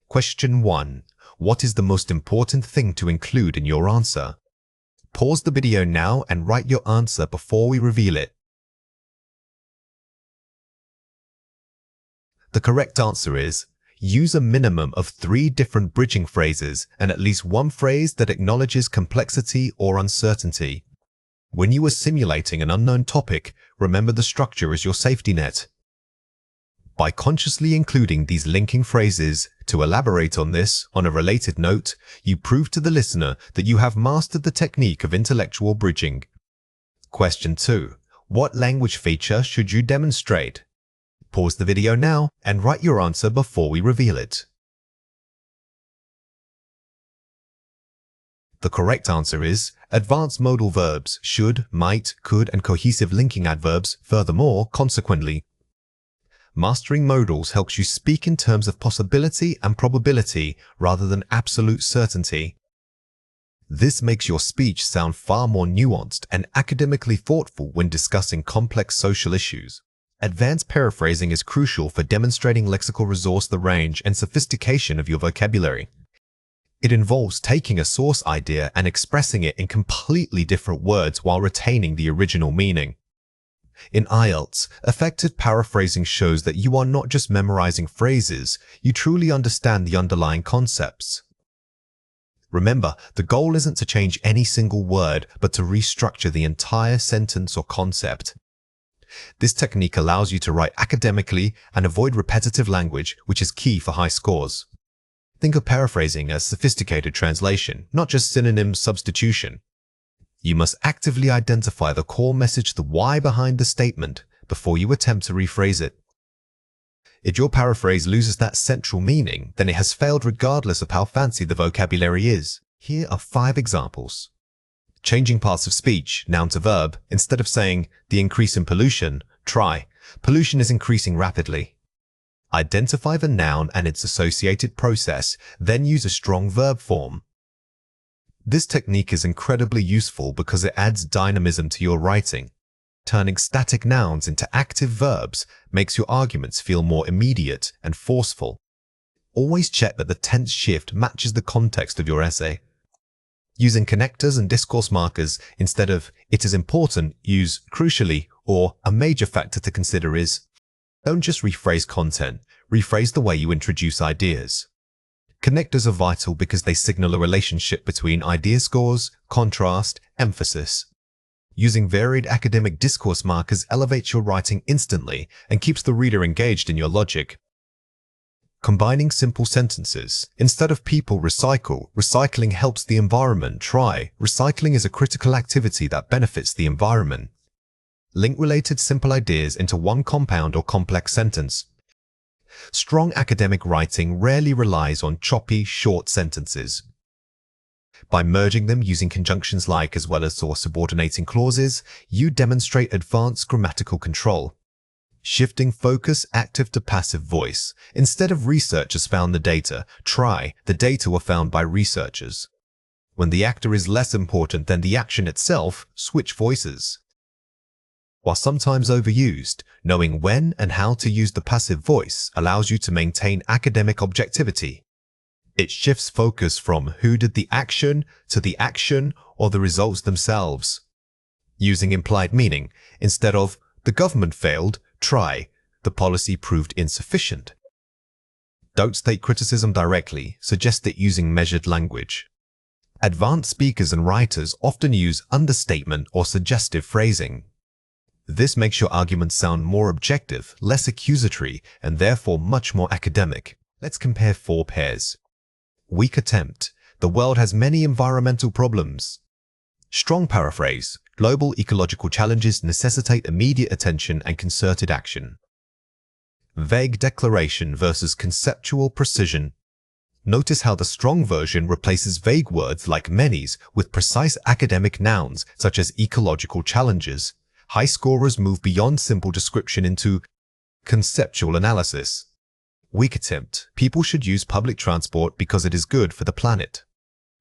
Question 1. What is the most important thing to include in your answer? Pause the video now and write your answer before we reveal it. The correct answer is, use a minimum of 3 different bridging phrases and at least 1 phrase that acknowledges complexity or uncertainty. When you are simulating an unknown topic, remember the structure as your safety net. By consciously including these linking phrases, to elaborate on this, on a related note, you prove to the listener that you have mastered the technique of intellectual bridging. Question 2. What language feature should you demonstrate? Pause the video now and write your answer before we reveal it. The correct answer is advanced modal verbs, should, might, could, and cohesive linking adverbs, furthermore, consequently. Mastering modals helps you speak in terms of possibility and probability rather than absolute certainty. This makes your speech sound far more nuanced and academically thoughtful when discussing complex social issues. Advanced paraphrasing is crucial for demonstrating lexical resource, the range and sophistication of your vocabulary. It involves taking a source idea and expressing it in completely different words while retaining the original meaning. In IELTS, effective paraphrasing shows that you are not just memorizing phrases, you truly understand the underlying concepts. Remember, the goal isn't to change any single word, but to restructure the entire sentence or concept. This technique allows you to write academically and avoid repetitive language, which is key for high scores. Think of paraphrasing as sophisticated translation, not just synonym substitution. You must actively identify the core message, the why behind the statement, before you attempt to rephrase it. If your paraphrase loses that central meaning, then it has failed regardless of how fancy the vocabulary is. Here are 5 examples. Changing parts of speech, noun to verb. Instead of saying, the increase in pollution, try, pollution is increasing rapidly. Identify the noun and its associated process, then use a strong verb form. This technique is incredibly useful because it adds dynamism to your writing. Turning static nouns into active verbs makes your arguments feel more immediate and forceful. Always check that the tense shift matches the context of your essay. Using connectors and discourse markers instead of "it is important," use "crucially" or "a major factor to consider is." Don't just rephrase content, rephrase the way you introduce ideas. Connectors are vital because they signal a relationship between idea scores, contrast, emphasis. Using varied academic discourse markers elevates your writing instantly and keeps the reader engaged in your logic. Combining simple sentences. Instead of "people recycle," recycling helps the environment. Try, recycling is a critical activity that benefits the environment. Link related simple ideas into one compound or complex sentence. Strong academic writing rarely relies on choppy, short sentences. By merging them using conjunctions like as well as or subordinating clauses, you demonstrate advanced grammatical control. Shifting focus, active to passive voice. Instead of "researchers found the data," try, "the data were found by researchers." When the actor is less important than the action itself, switch voices. While sometimes overused, knowing when and how to use the passive voice allows you to maintain academic objectivity. It shifts focus from who did the action to the action or the results themselves. Using implied meaning. Instead of "the government failed," try, "the policy proved insufficient." Don't state criticism directly, suggest it using measured language. Advanced speakers and writers often use understatement or suggestive phrasing. This makes your arguments sound more objective, less accusatory, and therefore much more academic. Let's compare 4 pairs. Weak attempt. The world has many environmental problems. Strong paraphrase. Global ecological challenges necessitate immediate attention and concerted action. Vague declaration versus conceptual precision. Notice how the strong version replaces vague words like many's with precise academic nouns such as ecological challenges. High scorers move beyond simple description into conceptual analysis. Weak attempt. People should use public transport because it is good for the planet.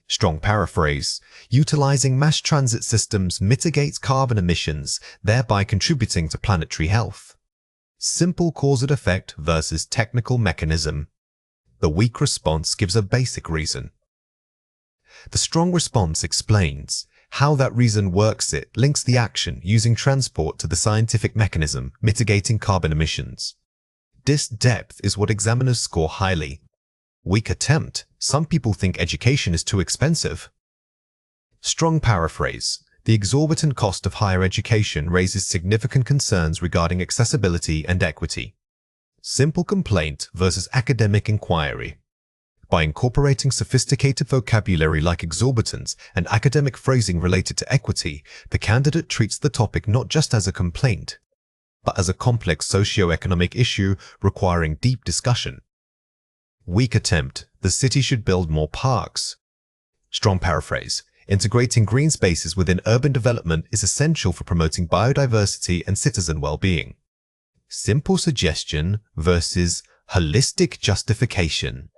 Strong paraphrase. Utilizing mass transit systems mitigates carbon emissions, thereby contributing to planetary health. Simple cause and effect versus technical mechanism. The weak response gives a basic reason. The strong response explains how that reason works. It links the action using transport to the scientific mechanism, mitigating carbon emissions. This depth is what examiners score highly. Weak attempt. Some people think education is too expensive. Strong paraphrase. The exorbitant cost of higher education raises significant concerns regarding accessibility and equity. Simple complaint versus academic inquiry. By incorporating sophisticated vocabulary like exorbitance and academic phrasing related to equity, the candidate treats the topic not just as a complaint, but as a complex socio-economic issue requiring deep discussion. Weak attempt. The city should build more parks. Strong paraphrase. Integrating green spaces within urban development is essential for promoting biodiversity and citizen well-being. Simple suggestion versus holistic justification.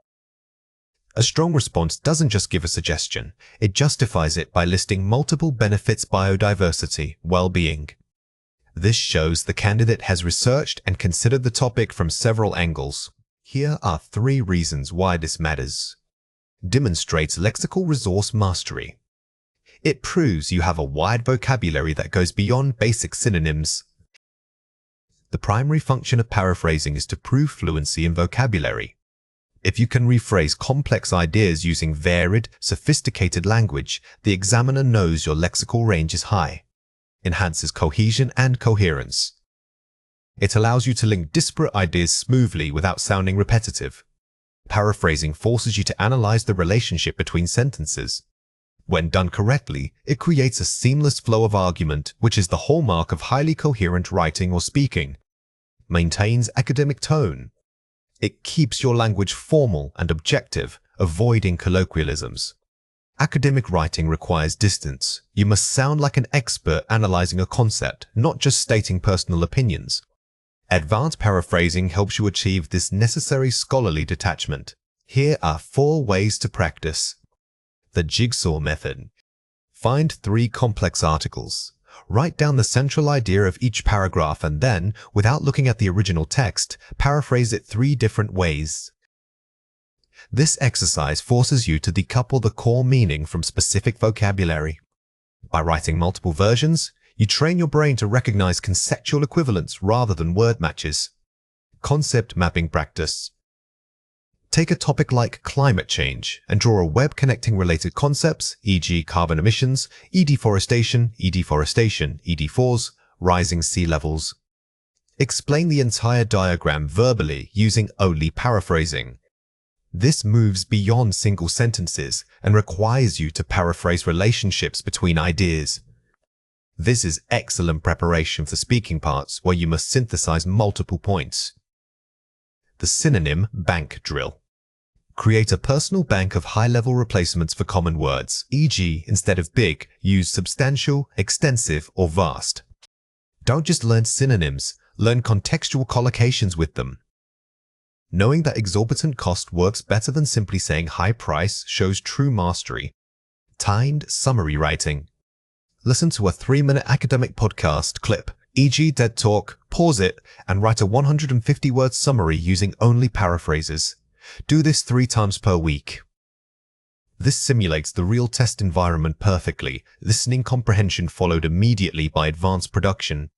A strong response doesn't just give a suggestion, it justifies it by listing multiple benefits: biodiversity, well-being. This shows the candidate has researched and considered the topic from several angles. Here are 3 reasons why this matters. Demonstrates lexical resource mastery. It proves you have a wide vocabulary that goes beyond basic synonyms. The primary function of paraphrasing is to prove fluency in vocabulary. If you can rephrase complex ideas using varied, sophisticated language, the examiner knows your lexical range is high. Enhances cohesion and coherence. It allows you to link disparate ideas smoothly without sounding repetitive. Paraphrasing forces you to analyze the relationship between sentences. When done correctly, it creates a seamless flow of argument, which is the hallmark of highly coherent writing or speaking. Maintains academic tone. It keeps your language formal and objective, avoiding colloquialisms. Academic writing requires distance. You must sound like an expert analyzing a concept, not just stating personal opinions. Advanced paraphrasing helps you achieve this necessary scholarly detachment. Here are 4 ways to practice. The jigsaw method. Find 3 complex articles. Write down the central idea of each paragraph and then, without looking at the original text, paraphrase it 3 different ways. This exercise forces you to decouple the core meaning from specific vocabulary. By writing multiple versions, you train your brain to recognize conceptual equivalents rather than word matches. Concept mapping practice. Take a topic like climate change and draw a web connecting related concepts, e.g. carbon emissions, e-deforestation, ED4s, rising sea levels. Explain the entire diagram verbally using only paraphrasing. This moves beyond single sentences and requires you to paraphrase relationships between ideas. This is excellent preparation for speaking parts where you must synthesize multiple points. The synonym bank drill. Create a personal bank of high-level replacements for common words, e.g. instead of big, use substantial, extensive, or vast. Don't just learn synonyms, learn contextual collocations with them. Knowing that exorbitant cost works better than simply saying high price shows true mastery. Timed summary writing. Listen to a 3-minute academic podcast clip, e.g. TED Talk, pause it, and write a 150-word summary using only paraphrases. Do this 3 times per week. This simulates the real test environment perfectly, listening comprehension followed immediately by advanced production.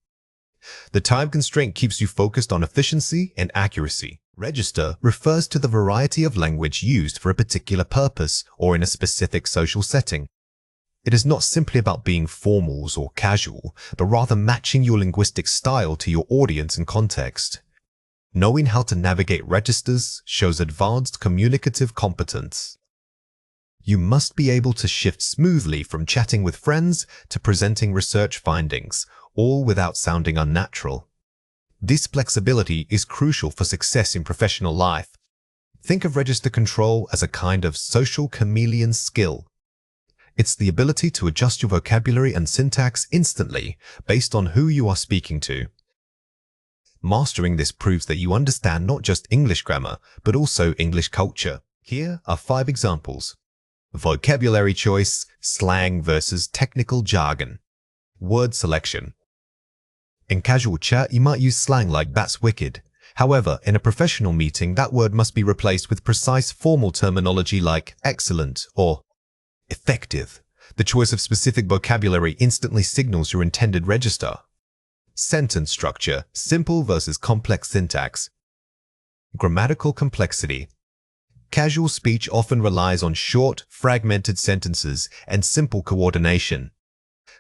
The time constraint keeps you focused on efficiency and accuracy. Register refers to the variety of language used for a particular purpose or in a specific social setting. It is not simply about being formal or casual, but rather matching your linguistic style to your audience and context. Knowing how to navigate registers shows advanced communicative competence. You must be able to shift smoothly from chatting with friends to presenting research findings, all without sounding unnatural. This flexibility is crucial for success in professional life. Think of register control as a kind of social chameleon skill. It's the ability to adjust your vocabulary and syntax instantly based on who you are speaking to. Mastering this proves that you understand not just English grammar, but also English culture. Here are 5 examples. Vocabulary choice, slang versus technical jargon. Word selection. In casual chat, you might use slang like "that's wicked." However, in a professional meeting, that word must be replaced with precise formal terminology like excellent or effective. The choice of specific vocabulary instantly signals your intended register. Sentence structure, simple versus complex syntax. Grammatical complexity. Casual speech often relies on short, fragmented sentences and simple coordination.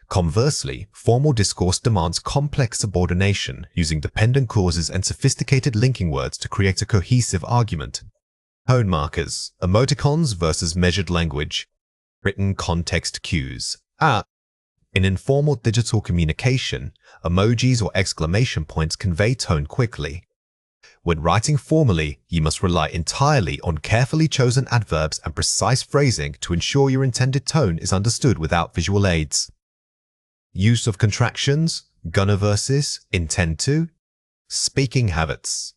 Conversely, formal discourse demands complex subordination, using dependent clauses and sophisticated linking words to create a cohesive argument. Tone markers, emoticons versus measured language. Written context cues. In informal digital communication, emojis or exclamation points convey tone quickly. When writing formally, you must rely entirely on carefully chosen adverbs and precise phrasing to ensure your intended tone is understood without visual aids. Use of contractions, gonna versus, intend to. Speaking habits.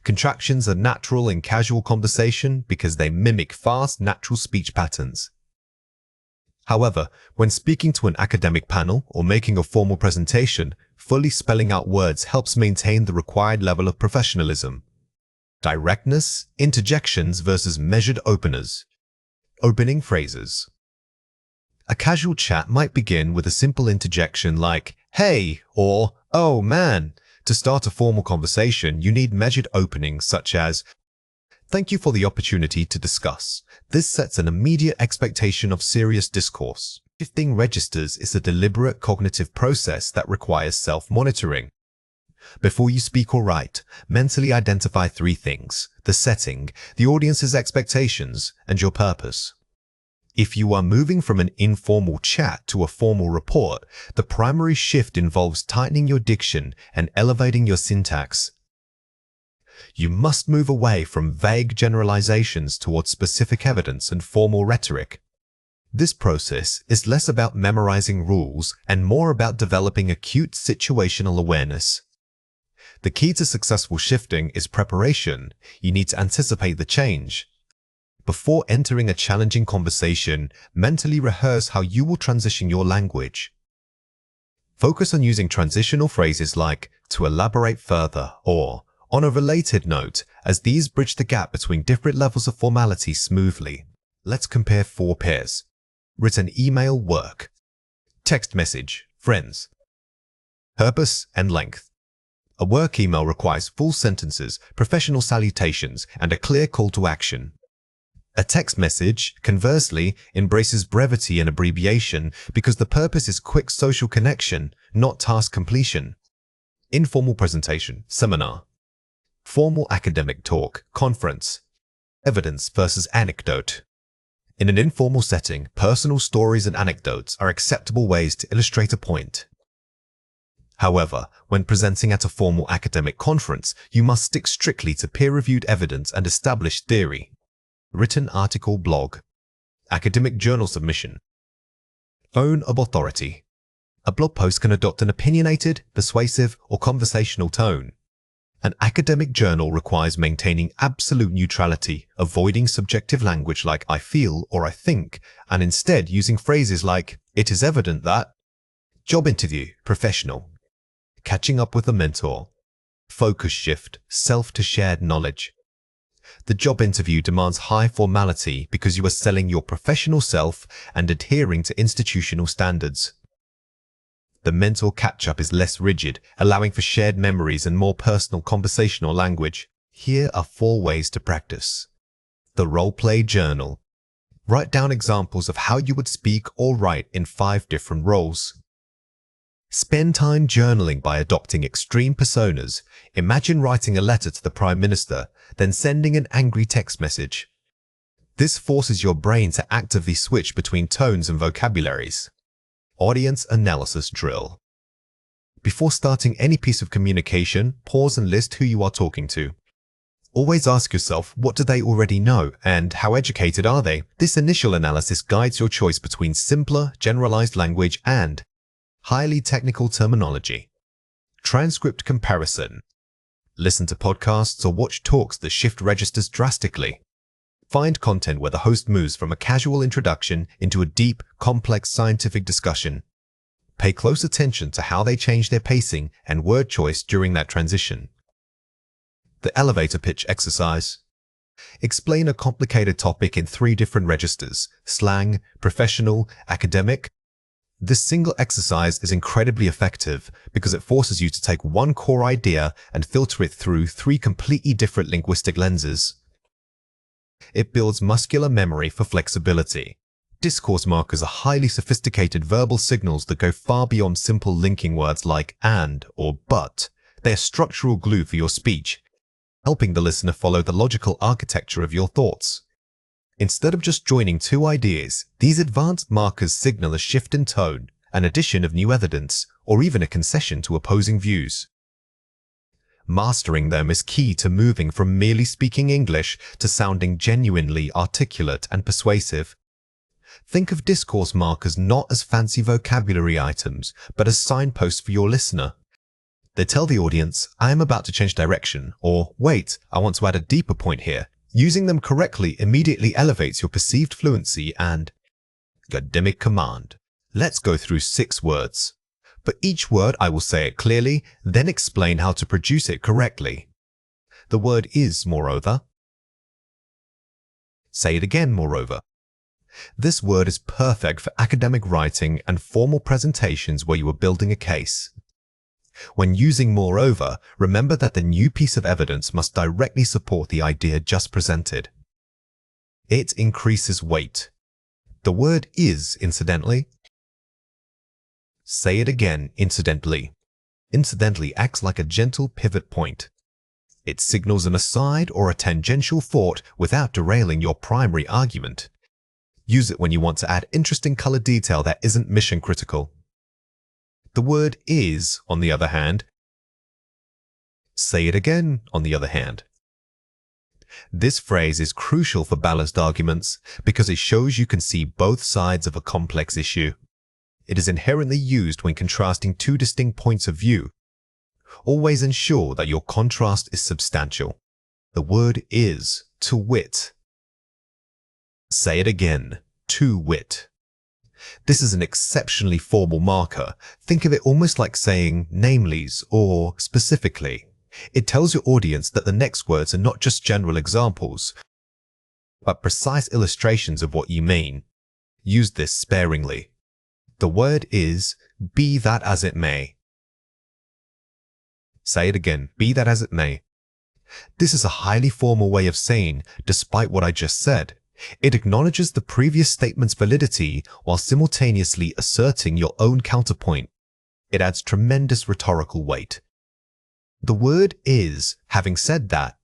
Contractions are natural in casual conversation because they mimic fast, natural speech patterns. However, when speaking to an academic panel or making a formal presentation, fully spelling out words helps maintain the required level of professionalism. Directness, interjections versus measured openers. Opening phrases. A casual chat might begin with a simple interjection like, "Hey," or "Oh, man." To start a formal conversation, you need measured openings such as, "Thank you for the opportunity to discuss." This sets an immediate expectation of serious discourse. Shifting registers is a deliberate cognitive process that requires self-monitoring. Before you speak or write, mentally identify three things: the setting, the audience's expectations, and your purpose. If you are moving from an informal chat to a formal report, the primary shift involves tightening your diction and elevating your syntax. You must move away from vague generalizations towards specific evidence and formal rhetoric. This process is less about memorizing rules and more about developing acute situational awareness. The key to successful shifting is preparation. You need to anticipate the change. Before entering a challenging conversation, mentally rehearse how you will transition your language. Focus on using transitional phrases like "to elaborate further" or "on a related note," as these bridge the gap between different levels of formality smoothly. Let's compare 4 pairs. Written email, work. Text message, friends. Purpose and length. A work email requires full sentences, professional salutations, and a clear call to action. A text message, conversely, embraces brevity and abbreviation because the purpose is quick social connection, not task completion. Informal presentation, seminar. Formal academic talk, conference. Evidence versus anecdote. In an informal setting, personal stories and anecdotes are acceptable ways to illustrate a point. However, when presenting at a formal academic conference, you must stick strictly to peer-reviewed evidence and established theory. Written article, blog. Academic journal submission. Tone of authority. A blog post can adopt an opinionated, persuasive, or conversational tone. An academic journal requires maintaining absolute neutrality, avoiding subjective language like "I feel" or "I think," and instead using phrases like "it is evident that." Job interview, professional. Catching up with a mentor. Focus shift, self to shared knowledge. The job interview demands high formality because you are selling your professional self and adhering to institutional standards. The mental catch-up is less rigid, allowing for shared memories and more personal conversational language. Here are 4 ways to practice. The role-play journal. Write down examples of how you would speak or write in 5 different roles. Spend time journaling by adopting extreme personas. Imagine writing a letter to the Prime Minister, then sending an angry text message. This forces your brain to actively switch between tones and vocabularies. Audience analysis drill. Before starting any piece of communication, pause and list who you are talking to. Always ask yourself, what do they already know and how educated are they? This initial analysis guides your choice between simpler, generalized language and highly technical terminology. Transcript comparison. Listen to podcasts or watch talks that shift registers drastically. Find content where the host moves from a casual introduction into a deep, complex scientific discussion. Pay close attention to how they change their pacing and word choice during that transition. The elevator pitch exercise. Explain a complicated topic in 3 different registers: slang, professional, academic. This single exercise is incredibly effective because it forces you to take one core idea and filter it through 3 completely different linguistic lenses. It builds muscular memory for flexibility. Discourse markers are highly sophisticated verbal signals that go far beyond simple linking words like "and" or "but." They are structural glue for your speech, helping the listener follow the logical architecture of your thoughts. Instead of just joining 2 ideas, these advanced markers signal a shift in tone, an addition of new evidence, or even a concession to opposing views. Mastering them is key to moving from merely speaking English to sounding genuinely articulate and persuasive. Think of discourse markers not as fancy vocabulary items, but as signposts for your listener. They tell the audience, I am about to change direction, or wait, I want to add a deeper point here. Using them correctly immediately elevates your perceived fluency and academic command. Let's go through 6 words. For each word, I will say it clearly, then explain how to produce it correctly. The word is, moreover. Say it again, moreover. This word is perfect for academic writing and formal presentations where you are building a case. When using moreover, remember that the new piece of evidence must directly support the idea just presented. It increases weight. The word is, incidentally. Say it again, incidentally. Incidentally acts like a gentle pivot point. It signals an aside or a tangential thought without derailing your primary argument. Use it when you want to add interesting color detail that isn't mission critical. The word is, on the other hand. Say it again, on the other hand. This phrase is crucial for balanced arguments because it shows you can see both sides of a complex issue. It is inherently used when contrasting 2 distinct points of view. Always ensure that your contrast is substantial. The word is, to wit. Say it again, to wit. This is an exceptionally formal marker. Think of it almost like saying namely's or specifically. It tells your audience that the next words are not just general examples, but precise illustrations of what you mean. Use this sparingly. The word is, be that as it may. Say it again, be that as it may. This is a highly formal way of saying, despite what I just said. It acknowledges the previous statement's validity while simultaneously asserting your own counterpoint. It adds tremendous rhetorical weight. The word is, having said that.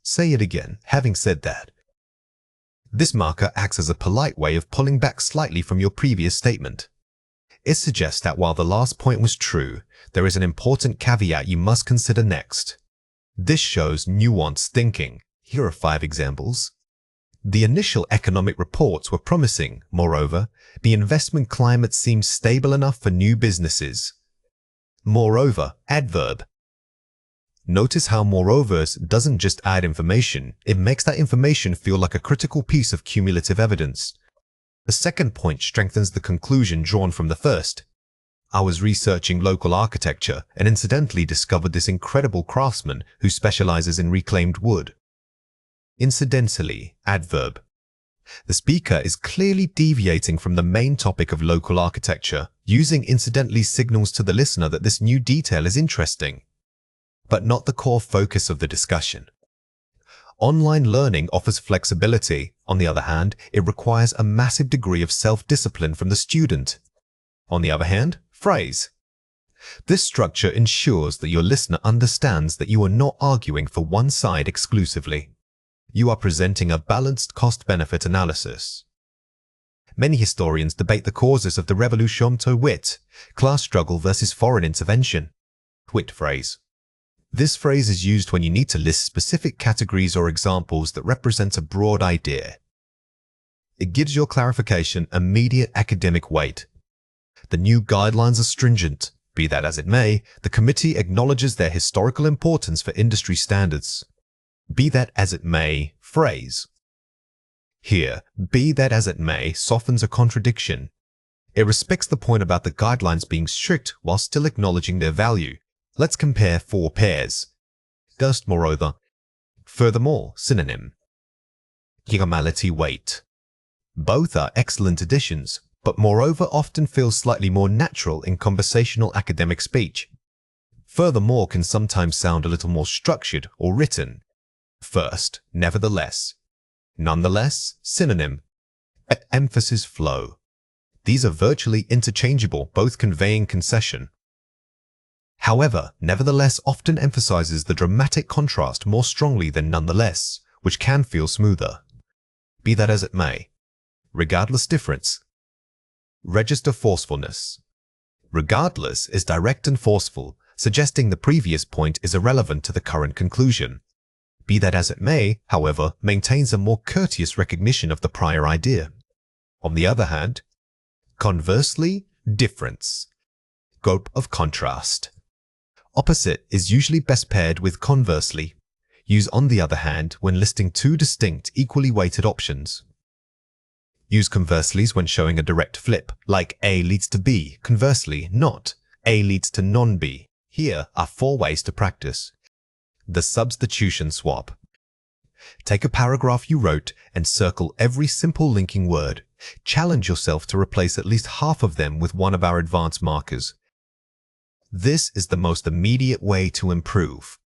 Say it again, having said that. This marker acts as a polite way of pulling back slightly from your previous statement. It suggests that while the last point was true, there is an important caveat you must consider next. This shows nuanced thinking. Here are 5 examples. The initial economic reports were promising. Moreover, the investment climate seems stable enough for new businesses. Moreover, adverb. Notice how moreovers doesn't just add information, it makes that information feel like a critical piece of cumulative evidence. The second point strengthens the conclusion drawn from the first. I was researching local architecture and incidentally discovered this incredible craftsman who specializes in reclaimed wood. Incidentally, adverb. The speaker is clearly deviating from the main topic of local architecture. Using incidentally signals to the listener that this new detail is interesting, but not the core focus of the discussion. Online learning offers flexibility. On the other hand, it requires a massive degree of self-discipline from the student. On the other hand, phrase. This structure ensures that your listener understands that you are not arguing for one side exclusively. You are presenting a balanced cost-benefit analysis. Many historians debate the causes of the revolution to wit, class struggle versus foreign intervention. Wit phrase. This phrase is used when you need to list specific categories or examples that represent a broad idea. It gives your clarification immediate academic weight. The new guidelines are stringent. Be that as it may, the committee acknowledges their historical importance for industry standards. Be that as it may, phrase. Here, be that as it may softens a contradiction. It respects the point about the guidelines being strict while still acknowledging their value. Let's compare 4 pairs. First, moreover. Furthermore, synonym. Equality weight. Both are excellent additions, but moreover often feels slightly more natural in conversational academic speech. Furthermore can sometimes sound a little more structured or written. First, nevertheless. Nonetheless, synonym. Emphasis flow. These are virtually interchangeable, both conveying concession. However, nevertheless often emphasizes the dramatic contrast more strongly than nonetheless, which can feel smoother. Be that as it may. Regardless difference. Register forcefulness. Regardless is direct and forceful, suggesting the previous point is irrelevant to the current conclusion. Be that as it may, however, maintains a more courteous recognition of the prior idea. On the other hand, conversely, difference. Scope of contrast. Opposite is usually best paired with conversely. Use on the other hand when listing two distinct, equally weighted options. Use conversely's when showing a direct flip, like A leads to B. Conversely, not A leads to non-B. Here are 4 ways to practice. The substitution swap. Take a paragraph you wrote and circle every simple linking word. Challenge yourself to replace at least half of them with one of our advanced markers. This is the most immediate way to improve.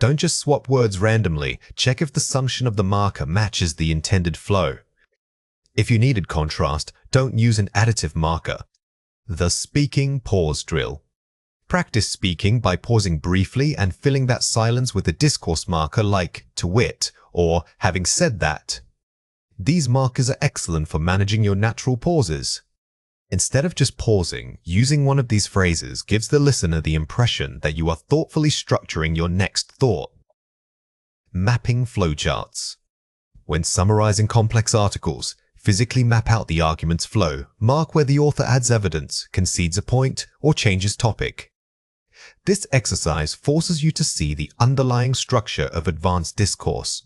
Don't just swap words randomly. Check if the summation of the marker matches the intended flow. If you needed contrast, don't use an additive marker. The speaking pause drill. Practice speaking by pausing briefly and filling that silence with a discourse marker like to wit or having said that. These markers are excellent for managing your natural pauses. Instead of just pausing, using one of these phrases gives the listener the impression that you are thoughtfully structuring your next thought. Mapping flowcharts. When summarizing complex articles, physically map out the argument's flow. Mark where the author adds evidence, concedes a point, or changes topic. This exercise forces you to see the underlying structure of advanced discourse.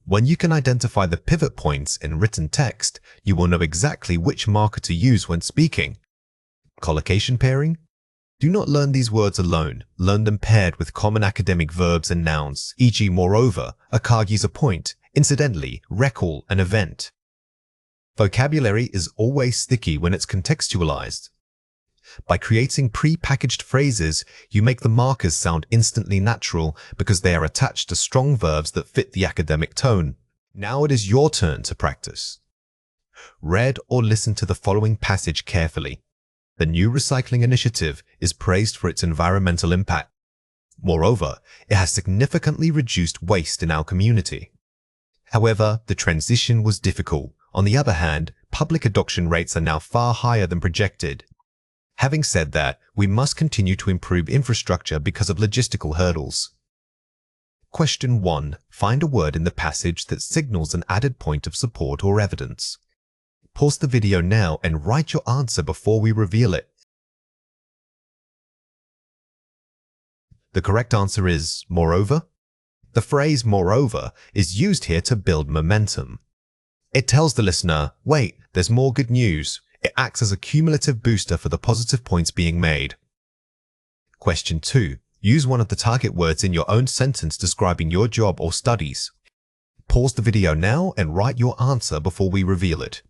When you can identify the pivot points in written text, you will know exactly which marker to use when speaking. Collocation pairing? Do not learn these words alone. Learn them paired with common academic verbs and nouns, e.g. moreover, argues a point, incidentally, recall an event. Vocabulary is always sticky when it's contextualized. By creating pre-packaged phrases, you make the markers sound instantly natural because they are attached to strong verbs that fit the academic tone. Now it is your turn to practice. Read or listen to the following passage carefully. The new recycling initiative is praised for its environmental impact. Moreover, it has significantly reduced waste in our community. However, the transition was difficult. On the other hand, public adoption rates are now far higher than projected. Having said that, we must continue to improve infrastructure because of logistical hurdles. Question 1. Find a word in the passage that signals an added point of support or evidence. Pause the video now and write your answer before we reveal it. The correct answer is moreover. The phrase moreover is used here to build momentum. It tells the listener, wait, there's more good news. It acts as a cumulative booster for the positive points being made. Question 2. Use one of the target words in your own sentence describing your job or studies. Pause the video now and write your answer before we reveal it.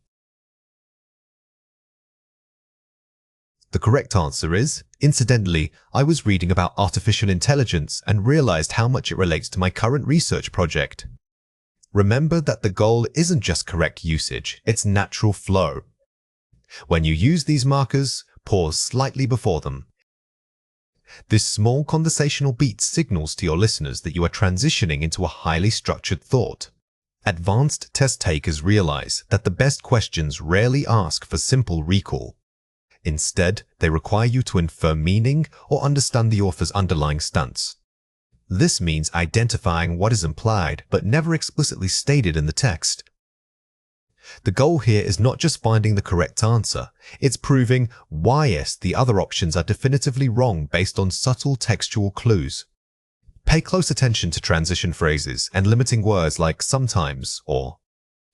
The correct answer is, incidentally, I was reading about artificial intelligence and realized how much it relates to my current research project. Remember that the goal isn't just correct usage, it's natural flow. When you use these markers, pause slightly before them. This small conversational beat signals to your listeners that you are transitioning into a highly structured thought. Advanced test takers realize that the best questions rarely ask for simple recall. Instead, they require you to infer meaning or understand the author's underlying stance. This means identifying what is implied but never explicitly stated in the text. The goal here is not just finding the correct answer, it's proving why the other options are definitively wrong based on subtle textual clues. Pay close attention to transition phrases and limiting words like sometimes or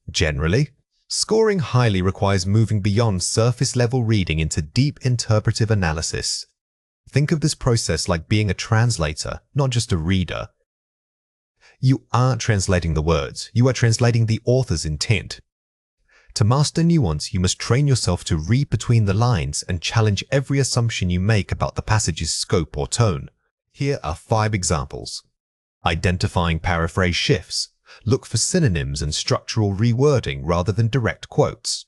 generally. Scoring highly requires moving beyond surface-level reading into deep interpretive analysis. Think of this process like being a translator, not just a reader. You aren't translating the words, you are translating the author's intent. To master nuance, you must train yourself to read between the lines and challenge every assumption you make about the passage's scope or tone. Here are 5 examples. Identifying paraphrase shifts. Look for synonyms and structural rewording rather than direct quotes.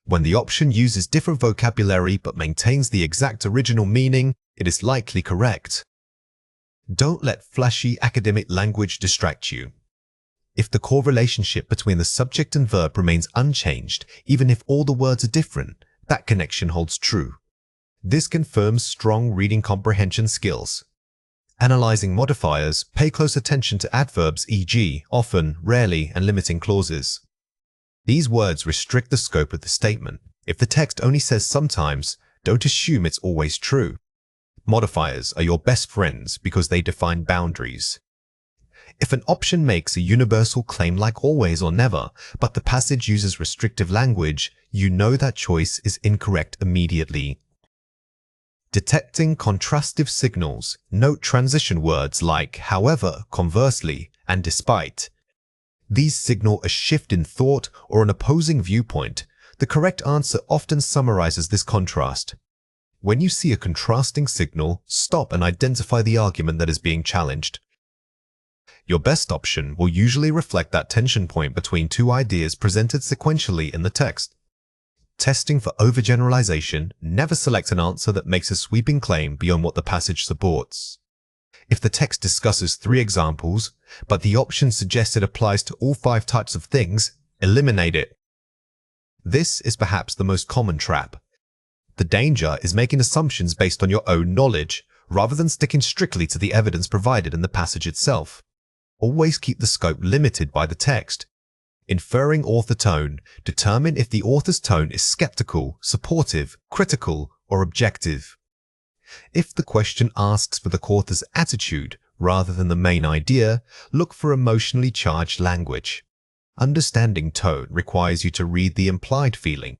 When the option uses different vocabulary but maintains the exact original meaning, it is likely correct. Don't let flashy academic language distract you. If the core relationship between the subject and verb remains unchanged, even if all the words are different, that connection holds true. This confirms strong reading comprehension skills. Analyzing modifiers, pay close attention to adverbs e.g., often, rarely, and limiting clauses. These words restrict the scope of the statement. If the text only says sometimes, don't assume it's always true. Modifiers are your best friends because they define boundaries. If an option makes a universal claim like always or never, but the passage uses restrictive language, you know that choice is incorrect immediately. Detecting contrastive signals, note transition words like however, conversely, and despite. These signal a shift in thought or an opposing viewpoint. The correct answer often summarizes this contrast. When you see a contrasting signal, stop and identify the argument that is being challenged. Your best option will usually reflect that tension point between two ideas presented sequentially in the text. Testing for overgeneralization, never select an answer that makes a sweeping claim beyond what the passage supports. If the text discusses 3 examples, but the option suggested applies to all 5 types of things, eliminate it. This is perhaps the most common trap. The danger is making assumptions based on your own knowledge, rather than sticking strictly to the evidence provided in the passage itself. Always keep the scope limited by the text. Inferring author tone, determine if the author's tone is skeptical, supportive, critical, or objective. If the question asks for the author's attitude rather than the main idea, look for emotionally charged language. Understanding tone requires you to read the implied feeling.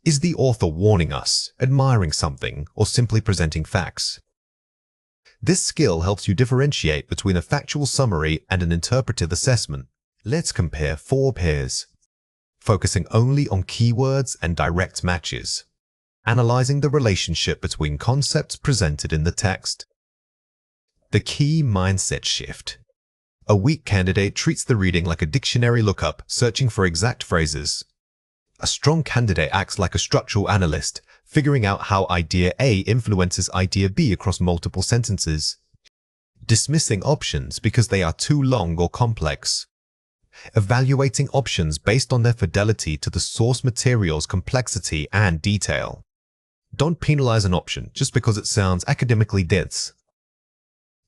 Is the author warning us, admiring something, or simply presenting facts? This skill helps you differentiate between a factual summary and an interpretive assessment. Let's compare 4 pairs, focusing only on keywords and direct matches, analyzing the relationship between concepts presented in the text. The key mindset shift. A weak candidate treats the reading like a dictionary lookup, searching for exact phrases. A strong candidate acts like a structural analyst, figuring out how idea A influences idea B across multiple sentences, dismissing options because they are too long or complex, evaluating options based on their fidelity to the source material's complexity and detail. Don't penalize an option just because it sounds academically dense.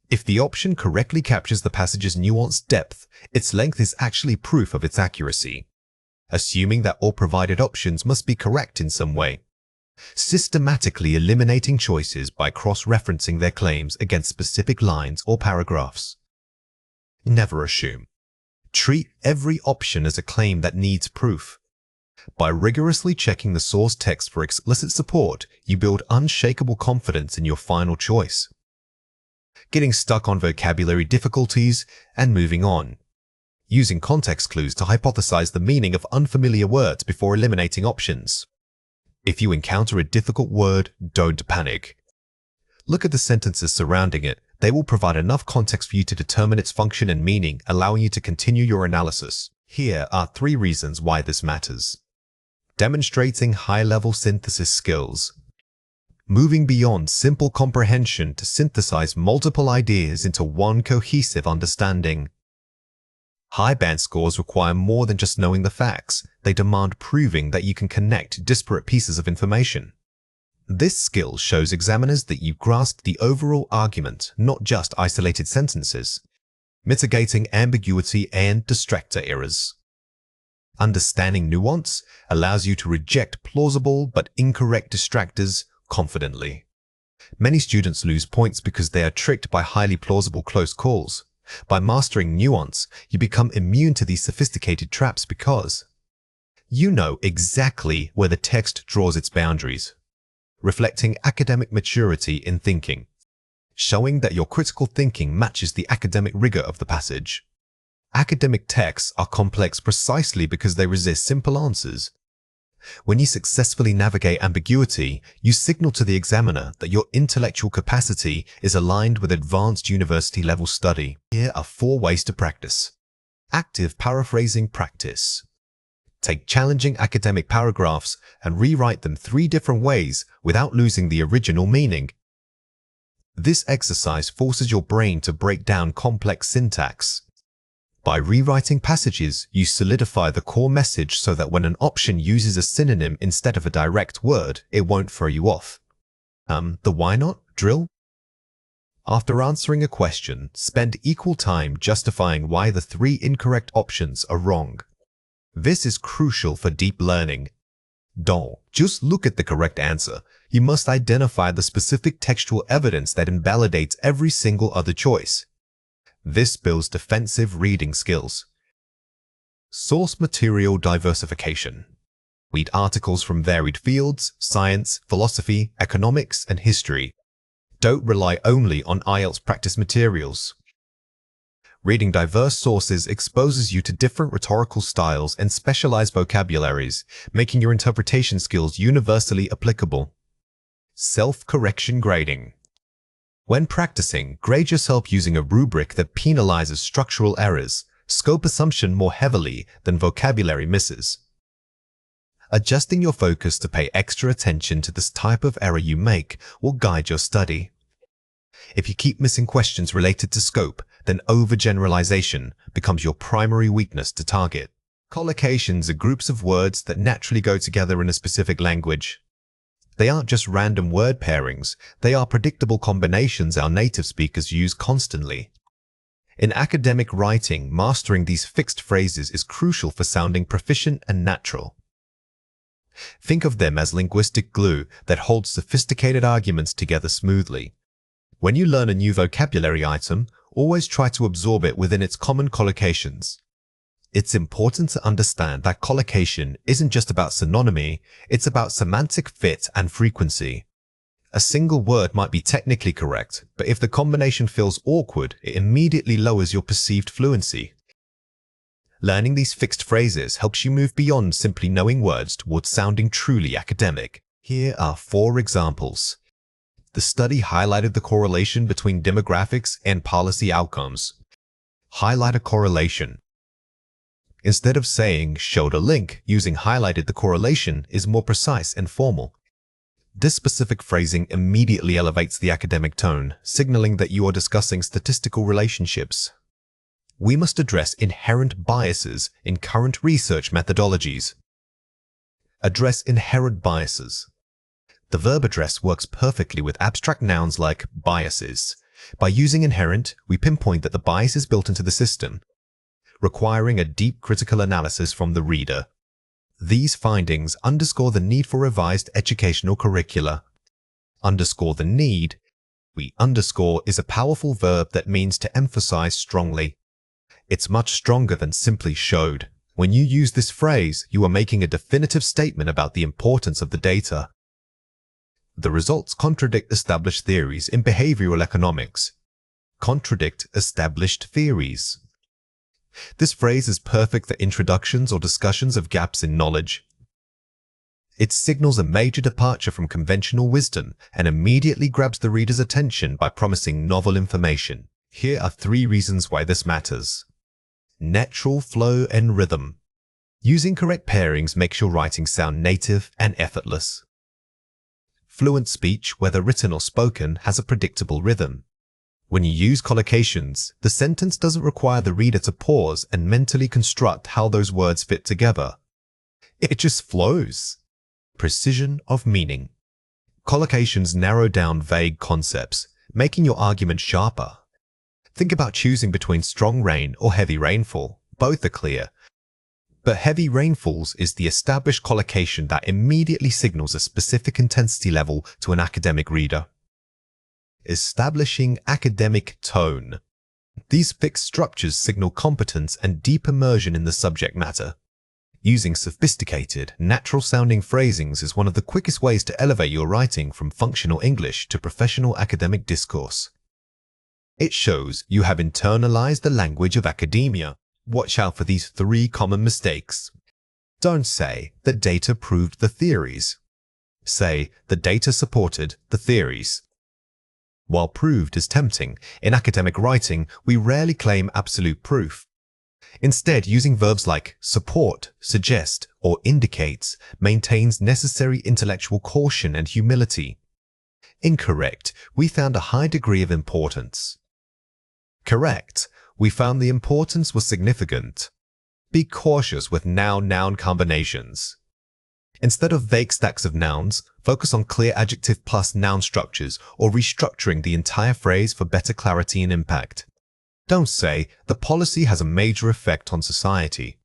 If the option correctly captures the passage's nuanced depth, its length is actually proof of its accuracy. Assuming that all provided options must be correct in some way. Systematically eliminating choices by cross-referencing their claims against specific lines or paragraphs. Never assume. Treat every option as a claim that needs proof. By rigorously checking the source text for explicit support, you build unshakable confidence in your final choice. Getting stuck on vocabulary difficulties and moving on. Using context clues to hypothesize the meaning of unfamiliar words before eliminating options. If you encounter a difficult word, don't panic. Look at the sentences surrounding it. They will provide enough context for you to determine its function and meaning, allowing you to continue your analysis. Here are 3 reasons why this matters. Demonstrating high-level synthesis skills. Moving beyond simple comprehension to synthesize multiple ideas into one cohesive understanding. High band scores require more than just knowing the facts. They demand proving that you can connect disparate pieces of information. This skill shows examiners that you grasped the overall argument, not just isolated sentences. Mitigating ambiguity and distractor errors. Understanding nuance allows you to reject plausible but incorrect distractors confidently. Many students lose points because they are tricked by highly plausible close calls. By mastering nuance, you become immune to these sophisticated traps because you know exactly where the text draws its boundaries, reflecting academic maturity in thinking, showing that your critical thinking matches the academic rigor of the passage. Academic texts are complex precisely because they resist simple answers. When you successfully navigate ambiguity, you signal to the examiner that your intellectual capacity is aligned with advanced university-level study. Here are 4 ways to practice. Active paraphrasing practice. Take challenging academic paragraphs and rewrite them 3 different ways without losing the original meaning. This exercise forces your brain to break down complex syntax. By rewriting passages, you solidify the core message so that when an option uses a synonym instead of a direct word, it won't throw you off. The why not drill? After answering a question, spend equal time justifying why the 3 incorrect options are wrong. This is crucial for deep learning. Don't just look at the correct answer. You must identify the specific textual evidence that invalidates every single other choice. This builds defensive reading skills. Source material diversification. Read articles from varied fields: science, philosophy, economics, and history. Don't rely only on IELTS practice materials. Reading diverse sources exposes you to different rhetorical styles and specialized vocabularies, making your interpretation skills universally applicable. Self-correction grading. When practicing, grade yourself using a rubric that penalizes structural errors, scope assumption more heavily than vocabulary misses. Adjusting your focus to pay extra attention to this type of error you make will guide your study. If you keep missing questions related to scope, then overgeneralization becomes your primary weakness to target. Collocations are groups of words that naturally go together in a specific language. They aren't just random word pairings, they are predictable combinations our native speakers use constantly. In academic writing, mastering these fixed phrases is crucial for sounding proficient and natural. Think of them as linguistic glue that holds sophisticated arguments together smoothly. When you learn a new vocabulary item, always try to absorb it within its common collocations. It's important to understand that collocation isn't just about synonymy, it's about semantic fit and frequency. A single word might be technically correct, but if the combination feels awkward, it immediately lowers your perceived fluency. Learning these fixed phrases helps you move beyond simply knowing words towards sounding truly academic. Here are 4 examples. The study highlighted the correlation between demographics and policy outcomes. Highlight a correlation. Instead of saying showed a link, using highlighted the correlation is more precise and formal. This specific phrasing immediately elevates the academic tone, signaling that you are discussing statistical relationships. We must address inherent biases in current research methodologies. Address inherent biases. The verb address works perfectly with abstract nouns like biases. By using inherent, we pinpoint that the bias is built into the system, requiring a deep critical analysis from the reader. These findings underscore the need for revised educational curricula. Underscore the need. Underscore is a powerful verb that means to emphasize strongly. It's much stronger than simply showed. When you use this phrase, you are making a definitive statement about the importance of the data. The results contradict established theories in behavioral economics. Contradict established theories. This phrase is perfect for introductions or discussions of gaps in knowledge. It signals a major departure from conventional wisdom and immediately grabs the reader's attention by promising novel information. Here are 3 reasons why this matters. Natural flow and rhythm. Using correct pairings makes your writing sound native and effortless. Fluent speech, whether written or spoken, has a predictable rhythm. When you use collocations, the sentence doesn't require the reader to pause and mentally construct how those words fit together. It just flows. Precision of meaning. Collocations narrow down vague concepts, making your argument sharper. Think about choosing between strong rain or heavy rainfall. Both are clear. But heavy rainfalls is the established collocation that immediately signals a specific intensity level to an academic reader. Establishing academic tone. These fixed structures signal competence and deep immersion in the subject matter. Using sophisticated, natural-sounding phrasings is one of the quickest ways to elevate your writing from functional English to professional academic discourse. It shows you have internalized the language of academia. Watch out for these 3 common mistakes. Don't say the data proved the theories. Say the data supported the theories. While proved is tempting, in academic writing, we rarely claim absolute proof. Instead, using verbs like support, suggest, or indicates maintains necessary intellectual caution and humility. Incorrect, we found a high degree of importance. Correct, we found the importance was significant. Be cautious with noun-noun combinations. Instead of vague stacks of nouns, focus on clear adjective plus noun structures or restructuring the entire phrase for better clarity and impact. Don't say, the policy has a major effect on society.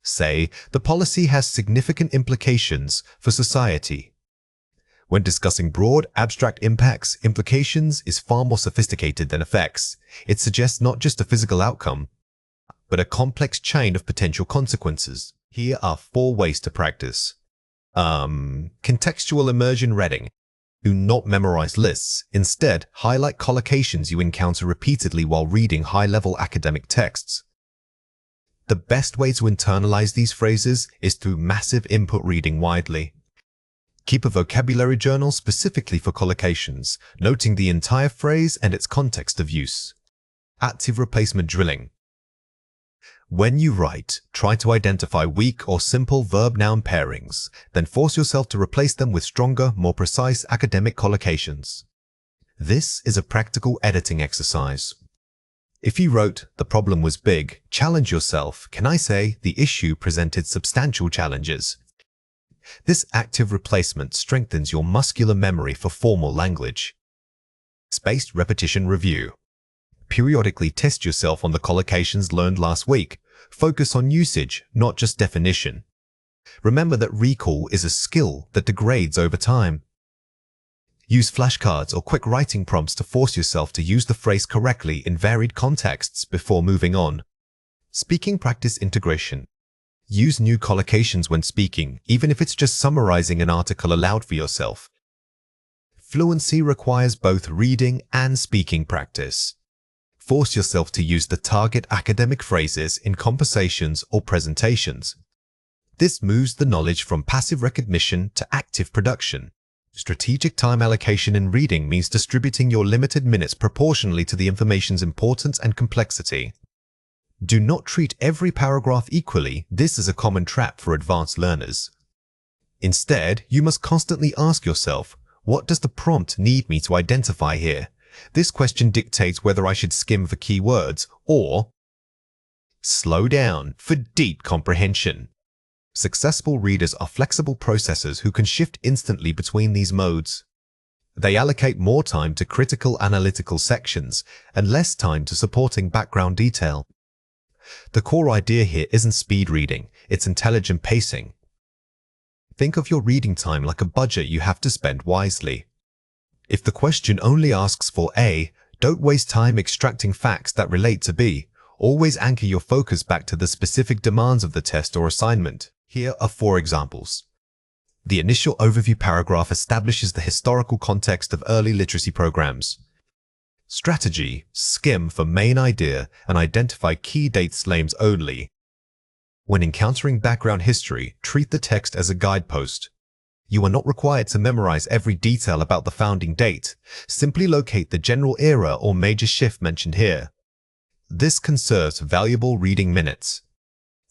Say, the policy has significant implications for society. When discussing broad, abstract impacts, implications is far more sophisticated than effects. It suggests not just a physical outcome, but a complex chain of potential consequences. Here are 4 ways to practice. Contextual immersion reading. Do not memorize lists. Instead, highlight collocations you encounter repeatedly while reading high-level academic texts. The best way to internalize these phrases is through massive input reading widely. Keep a vocabulary journal specifically for collocations, noting the entire phrase and its context of use. Active replacement drilling. When you write, try to identify weak or simple verb-noun pairings, then force yourself to replace them with stronger, more precise academic collocations. This is a practical editing exercise. If you wrote, "The problem was big," challenge yourself, "Can I say, the issue presented substantial challenges?" This active replacement strengthens your muscular memory for formal language. Spaced repetition review. Periodically test yourself on the collocations learned last week. Focus on usage, not just definition. Remember that recall is a skill that degrades over time. Use flashcards or quick writing prompts to force yourself to use the phrase correctly in varied contexts before moving on. Speaking practice integration. Use new collocations when speaking, even if it's just summarizing an article aloud for yourself. Fluency requires both reading and speaking practice. Force yourself to use the target academic phrases in conversations or presentations. This moves the knowledge from passive recognition to active production. Strategic time allocation in reading means distributing your limited minutes proportionally to the information's importance and complexity. Do not treat every paragraph equally. This is a common trap for advanced learners. Instead, you must constantly ask yourself, what does the prompt need me to identify here? This question dictates whether I should skim for keywords or slow down for deep comprehension. Successful readers are flexible processors who can shift instantly between these modes. They allocate more time to critical analytical sections and less time to supporting background detail. The core idea here isn't speed reading, it's intelligent pacing. Think of your reading time like a budget you have to spend wisely. If the question only asks for A, don't waste time extracting facts that relate to B. Always anchor your focus back to the specific demands of the test or assignment. Here are 4 examples. The initial overview paragraph establishes the historical context of early literacy programs. Strategy: skim for main idea and identify key dates names only. When encountering background history, treat the text as a guidepost. You are not required to memorize every detail about the founding date. Simply locate the general era or major shift mentioned here. This conserves valuable reading minutes.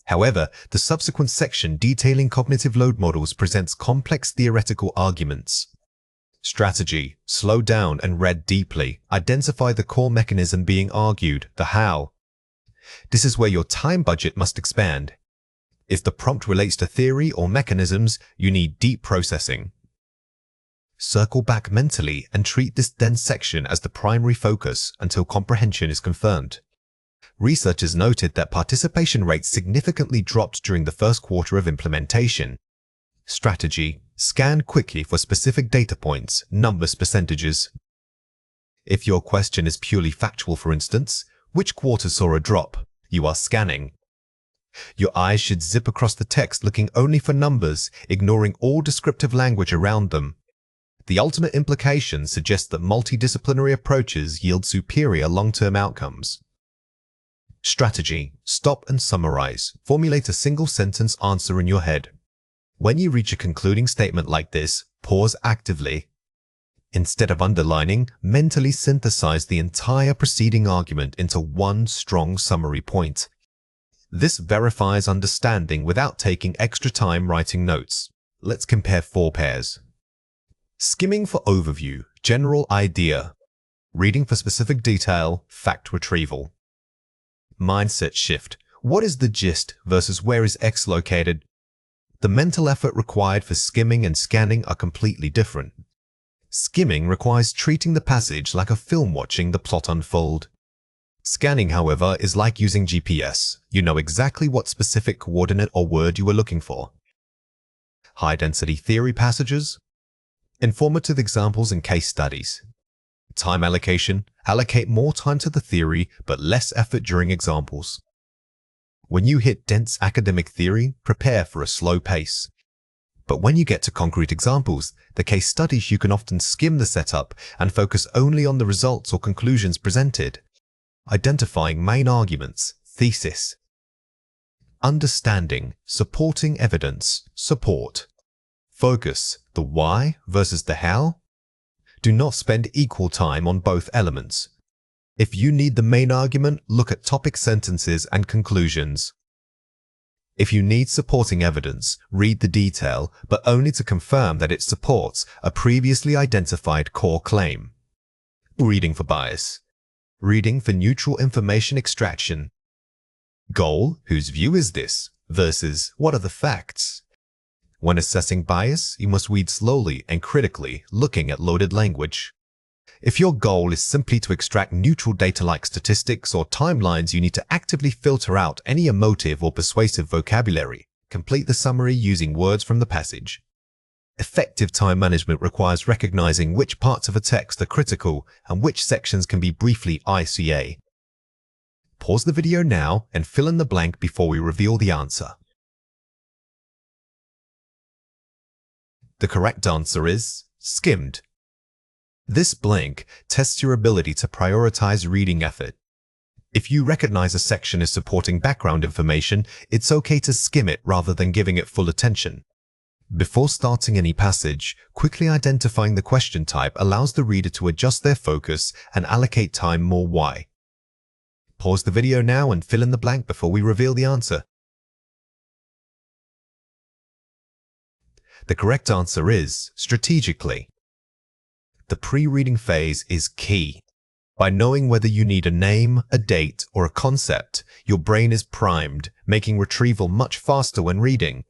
However, the subsequent section detailing cognitive load models presents complex theoretical arguments. Strategy: slow down and read deeply. Identify the core mechanism being argued, the how. This is where your time budget must expand. If the prompt relates to theory or mechanisms, you need deep processing. Circle back mentally and treat this dense section as the primary focus until comprehension is confirmed. Researchers noted that participation rates significantly dropped during the first quarter of implementation. Strategy: scan quickly for specific data points, numbers, percentages. If your question is purely factual, for instance, which quarter saw a drop? You are scanning. Your eyes should zip across the text looking only for numbers, ignoring all descriptive language around them. The ultimate implication suggests that multidisciplinary approaches yield superior long-term outcomes. Strategy: stop and summarize. Formulate a single-sentence answer in your head. When you reach a concluding statement like this, pause actively. Instead of underlining, mentally synthesize the entire preceding argument into one strong summary point. This verifies understanding without taking extra time writing notes. Let's compare 4 pairs. Skimming for overview, general idea. Reading for specific detail, fact retrieval. Mindset shift. What is the gist versus where is X located? The mental effort required for skimming and scanning are completely different. Skimming requires treating the passage like a film watching the plot unfold. Scanning, however, is like using GPS. You know exactly what specific coordinate or word you are looking for. High-density theory passages, informative examples and case studies. Time allocation, allocate more time to the theory but less effort during examples. When you hit dense academic theory, prepare for a slow pace. But when you get to concrete examples, the case studies, you can often skim the setup and focus only on the results or conclusions presented. Identifying main arguments, thesis. Understanding, supporting evidence, support. Focus, the why versus the how. Do not spend equal time on both elements. If you need the main argument, look at topic sentences and conclusions. If you need supporting evidence, read the detail, but only to confirm that it supports a previously identified core claim. Reading for bias. Reading for neutral information extraction. Goal, whose view is this, versus what are the facts? When assessing bias, you must read slowly and critically, looking at loaded language. If your goal is simply to extract neutral data like statistics or timelines, you need to actively filter out any emotive or persuasive vocabulary. Complete the summary using words from the passage. Effective time management requires recognizing which parts of a text are critical and which sections can be briefly ICA. Pause the video now and fill in the blank before we reveal the answer. The correct answer is skimmed. This blank tests your ability to prioritize reading effort. If you recognize a section is supporting background information, it's okay to skim it rather than giving it full attention. Before starting any passage, quickly identifying the question type allows the reader to adjust their focus and allocate time more why. Pause the video now and fill in the blank before we reveal the answer. The correct answer is strategically. The pre-reading phase is key. By knowing whether you need a name, a date, or a concept, your brain is primed, making retrieval much faster when reading.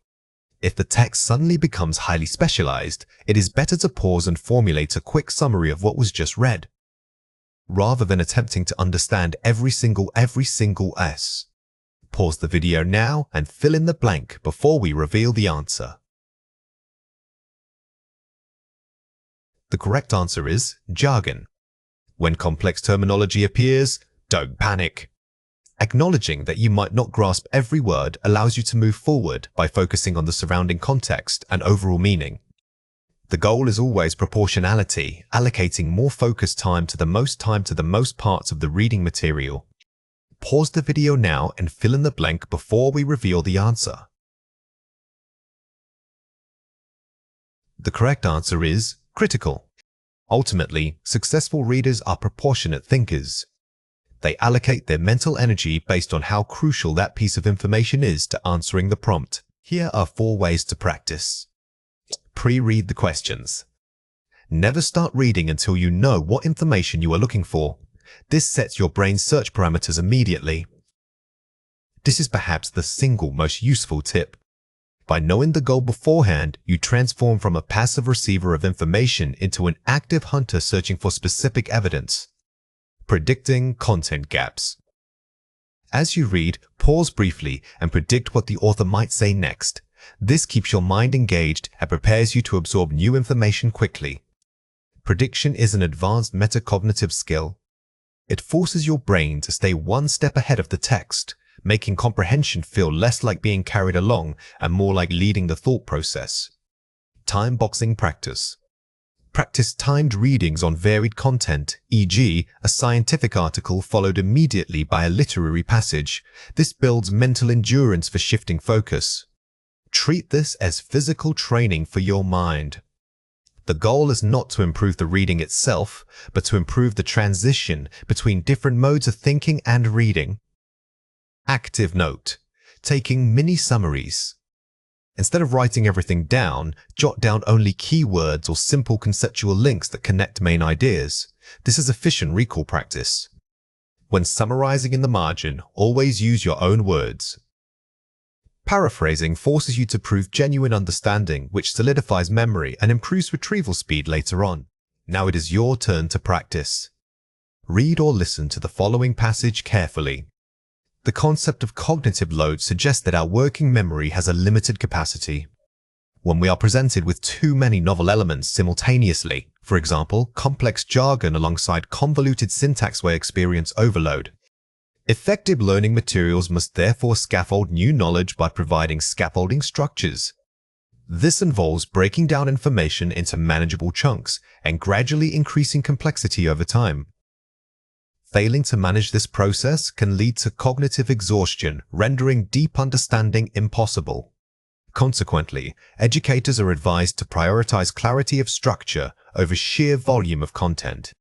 If the text suddenly becomes highly specialized, it is better to pause and formulate a quick summary of what was just read, rather than attempting to understand every single S. Pause the video now and fill in the blank before we reveal the answer. The correct answer is jargon. When complex terminology appears, don't panic. Acknowledging that you might not grasp every word allows you to move forward by focusing on the surrounding context and overall meaning. The goal is always proportionality, allocating more focused time to the most parts of the reading material. Pause the video now and fill in the blank before we reveal the answer. The correct answer is critical. Ultimately, successful readers are proportionate thinkers. They allocate their mental energy based on how crucial that piece of information is to answering the prompt. Here are 4 ways to practice. Pre-read the questions. Never start reading until you know what information you are looking for. This sets your brain's search parameters immediately. This is perhaps the single most useful tip. By knowing the goal beforehand, you transform from a passive receiver of information into an active hunter searching for specific evidence. Predicting content gaps. As you read, pause briefly and predict what the author might say next. This keeps your mind engaged and prepares you to absorb new information quickly. Prediction is an advanced metacognitive skill. It forces your brain to stay one step ahead of the text, making comprehension feel less like being carried along and more like leading the thought process. Time boxing practice. Practice timed readings on varied content, e.g., a scientific article followed immediately by a literary passage. This builds mental endurance for shifting focus. Treat this as physical training for your mind. The goal is not to improve the reading itself, but to improve the transition between different modes of thinking and reading. Active note. Taking mini summaries. Instead of writing everything down, jot down only keywords or simple conceptual links that connect main ideas. This is efficient recall practice. When summarizing in the margin, always use your own words. Paraphrasing forces you to prove genuine understanding, which solidifies memory and improves retrieval speed later on. Now it is your turn to practice. read or listen to the following passage carefully. The concept of cognitive load suggests that our working memory has a limited capacity. When we are presented with too many novel elements simultaneously, for example, complex jargon alongside convoluted syntax, we experience overload. Effective learning materials must therefore scaffold new knowledge by providing scaffolding structures. This involves breaking down information into manageable chunks and gradually increasing complexity over time. Failing to manage this process can lead to cognitive exhaustion, rendering deep understanding impossible. Consequently, educators are advised to prioritize clarity of structure over sheer volume of content.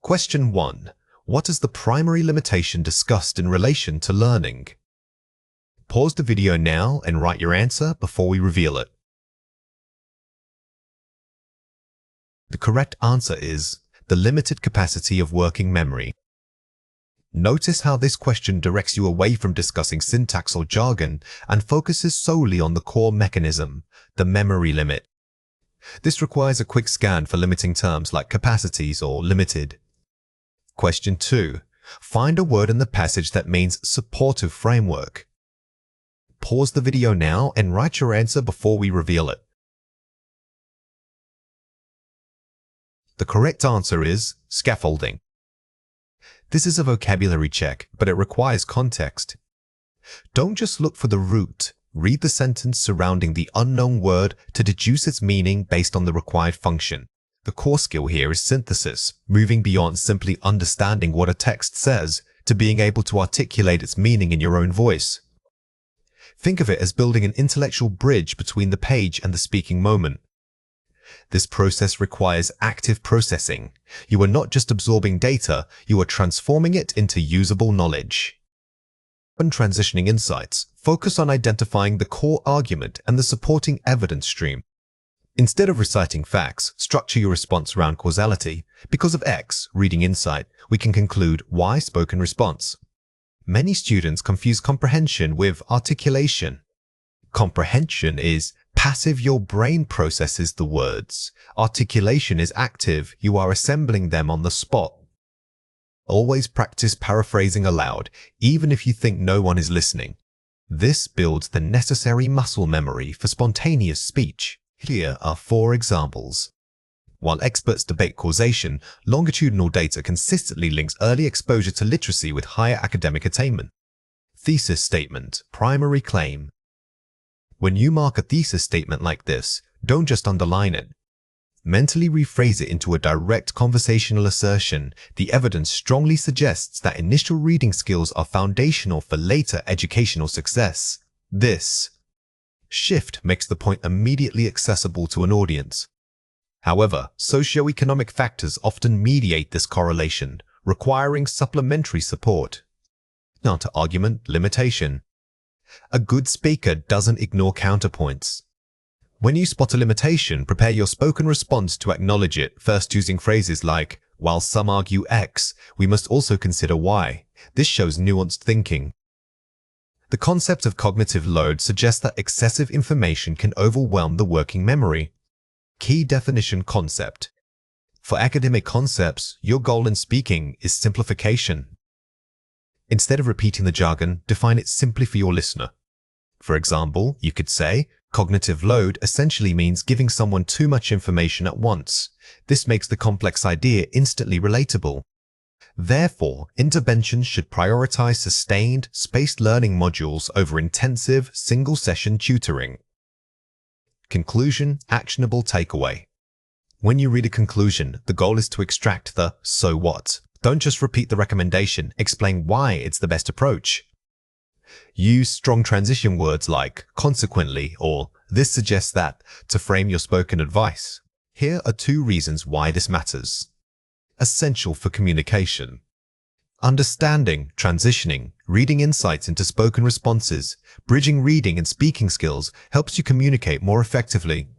Question 1. What is the primary limitation discussed in relation to learning? Pause the video now and write your answer before we reveal it. The correct answer is the limited capacity of working memory. Notice how this question directs you away from discussing syntax or jargon and focuses solely on the core mechanism, the memory limit. This requires a quick scan for limiting terms like capacities or limited. Question 2. Find a word in the passage that means supportive framework. Pause the video now and write your answer before we reveal it. The correct answer is scaffolding. This is a vocabulary check, but it requires context. Don't just look for the root. Read the sentence surrounding the unknown word to deduce its meaning based on the required function. The core skill here is synthesis, moving beyond simply understanding what a text says to being able to articulate its meaning in your own voice. Think of it as building an intellectual bridge between the page and the speaking moment. This process requires active processing. You are not just absorbing data, you are transforming it into usable knowledge. When transitioning insights, focus on identifying the core argument and the supporting evidence stream. Instead of reciting facts, structure your response around causality. Because of X, reading insight, we can conclude Y, spoken response. Many students confuse comprehension with articulation. Comprehension is passive, your brain processes the words. Articulation is active, you are assembling them on the spot. Always practice paraphrasing aloud, even if you think no one is listening. This builds the necessary muscle memory for spontaneous speech. Here are 4 examples. While experts debate causation, longitudinal data consistently links early exposure to literacy with higher academic attainment. Thesis statement, primary claim. When you mark a thesis statement like this, don't just underline it. Mentally rephrase it into a direct conversational assertion. The evidence strongly suggests that initial reading skills are foundational for later educational success. This shift makes the point immediately accessible to an audience. However, socioeconomic factors often mediate this correlation, requiring supplementary support. Now to argument limitation. A good speaker doesn't ignore counterpoints. When you spot a limitation, prepare your spoken response to acknowledge it, first using phrases like, while some argue X, we must also consider Y. This shows nuanced thinking. The concept of cognitive load suggests that excessive information can overwhelm the working memory. Key definition concept. For academic concepts, your goal in speaking is simplification. Instead of repeating the jargon, define it simply for your listener. For example, you could say, cognitive load essentially means giving someone too much information at once. This makes the complex idea instantly relatable. Therefore, interventions should prioritize sustained, spaced learning modules over intensive, single-session tutoring. Conclusion, actionable takeaway. When you read a conclusion, the goal is to extract the so what. Don't just repeat the recommendation, explain why it's the best approach. Use strong transition words like consequently or this suggests that to frame your spoken advice. Here are 2 reasons why this matters. Essential for communication. Understanding, transitioning, reading insights into spoken responses, bridging reading and speaking skills helps you communicate more effectively.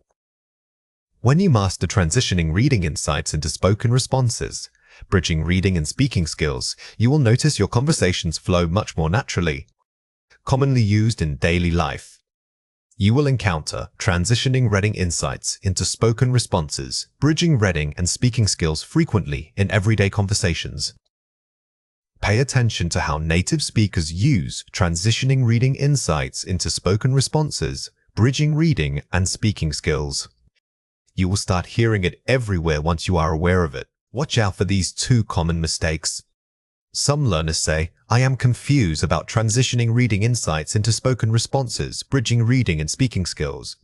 When you master transitioning reading insights into spoken responses, bridging reading and speaking skills, you will notice your conversations flow much more naturally. Commonly used in daily life. You will encounter transitioning reading insights into spoken responses, bridging reading and speaking skills frequently in everyday conversations. Pay attention to how native speakers use transitioning reading insights into spoken responses, bridging reading, and speaking skills. You will start hearing it everywhere once you are aware of it. Watch out for these two common mistakes. Some learners say, I am confused about transitioning reading insights into spoken responses, bridging reading, and speaking skills.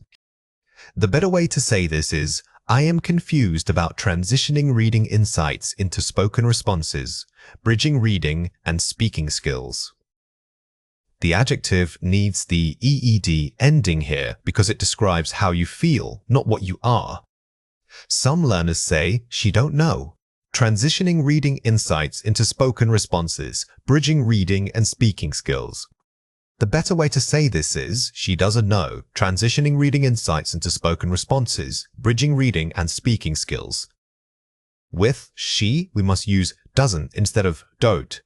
The better way to say this is, I am confused about transitioning reading insights into spoken responses, bridging reading, and speaking skills. The adjective needs the EED ending here because it describes how you feel, not what you are. Some learners say, she don't know. Transitioning reading insights into spoken responses, bridging reading, and speaking skills. The better way to say this is, she doesn't know, transitioning reading insights into spoken responses, bridging reading, and speaking skills. With she, we must use doesn't instead of don't.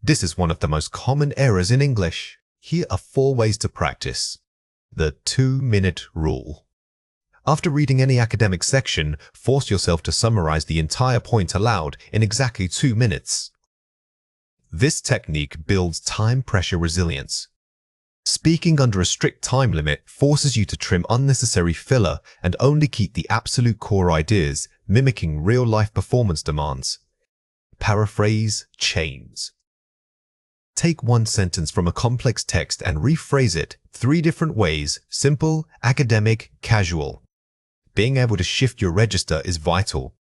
This is one of the most common errors in English. Here are 4 ways to practice. The 2-minute rule. After reading any academic section, force yourself to summarize the entire point aloud in exactly 2 minutes. This technique builds time pressure resilience. Speaking under a strict time limit forces you to trim unnecessary filler and only keep the absolute core ideas, mimicking real-life performance demands. Paraphrase, change. Take one sentence from a complex text and rephrase it 3 different ways: simple, academic, casual. Being able to shift your register is vital.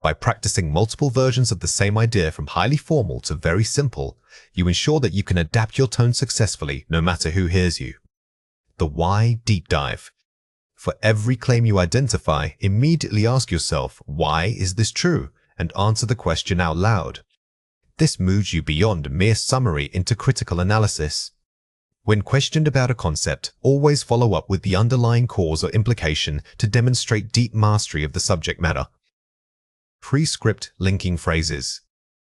By practicing multiple versions of the same idea from highly formal to very simple, you ensure that you can adapt your tone successfully no matter who hears you. The why deep dive. For every claim you identify, immediately ask yourself, why is this true? And answer the question out loud. This moves you beyond mere summary into critical analysis. When questioned about a concept, always follow up with the underlying cause or implication to demonstrate deep mastery of the subject matter. Pre-script linking phrases.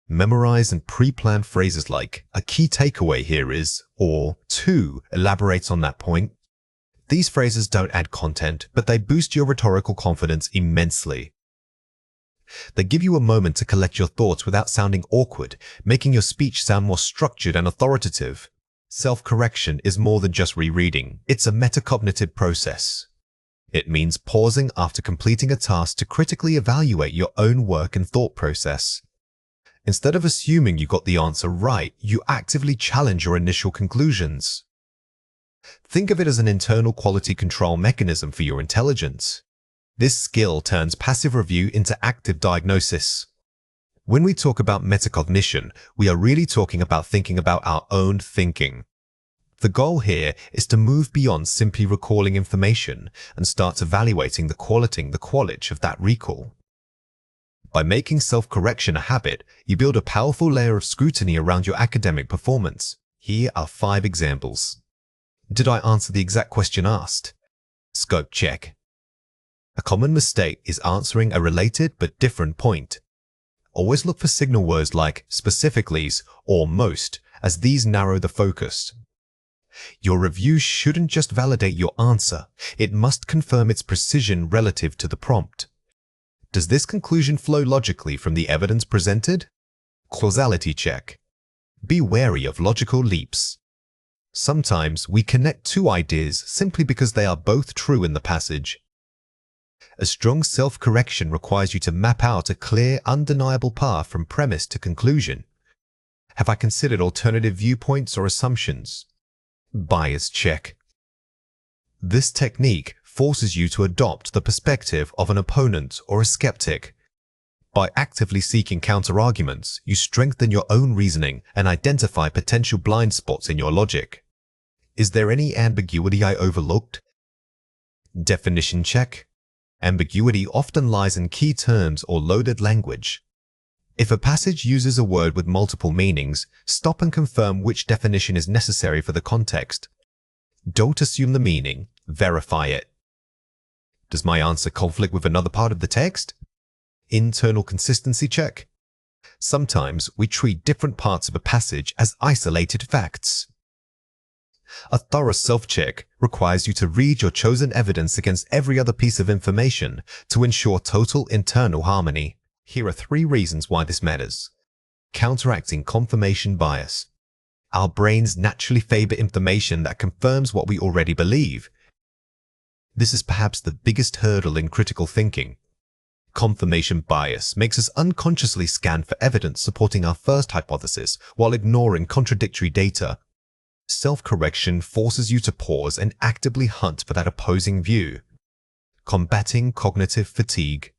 Memorize and pre-plan phrases like, a key takeaway here is, or, to elaborates on that point. These phrases don't add content, but they boost your rhetorical confidence immensely. They give you a moment to collect your thoughts without sounding awkward, making your speech sound more structured and authoritative. Self-correction is more than just rereading. It's a metacognitive process. It means pausing after completing a task to critically evaluate your own work and thought process. Instead of assuming you got the answer right, you actively challenge your initial conclusions. Think of it as an internal quality control mechanism for your intelligence. This skill turns passive review into active diagnosis. When we talk about metacognition, we are really talking about thinking about our own thinking. The goal here is to move beyond simply recalling information and start evaluating the quality of that recall. By making self-correction a habit, you build a powerful layer of scrutiny around your academic performance. Here are 5 examples. Did I answer the exact question asked? Scope check. A common mistake is answering a related but different point. Always look for signal words like specificallys or most, as these narrow the focus. Your review shouldn't just validate your answer, it must confirm its precision relative to the prompt. Does this conclusion flow logically from the evidence presented? Causality check. Be wary of logical leaps. Sometimes we connect 2 ideas simply because they are both true in the passage. A strong self-correction requires you to map out a clear, undeniable path from premise to conclusion. Have I considered alternative viewpoints or assumptions? Bias check. This technique forces you to adopt the perspective of an opponent or a skeptic. By actively seeking counterarguments, you strengthen your own reasoning and identify potential blind spots in your logic. Is there any ambiguity I overlooked? Definition check. Ambiguity often lies in key terms or loaded language. If a passage uses a word with multiple meanings, stop and confirm which definition is necessary for the context. Don't assume the meaning, verify it. Does my answer conflict with another part of the text? Internal consistency check. Sometimes we treat different parts of a passage as isolated facts. A thorough self-check requires you to read your chosen evidence against every other piece of information to ensure total internal harmony. Here are 3 reasons why this matters. Counteracting confirmation bias. Our brains naturally favor information that confirms what we already believe. This is perhaps the biggest hurdle in critical thinking. Confirmation bias makes us unconsciously scan for evidence supporting our first hypothesis while ignoring contradictory data. Self-correction forces you to pause and actively hunt for that opposing view. Combating cognitive fatigue.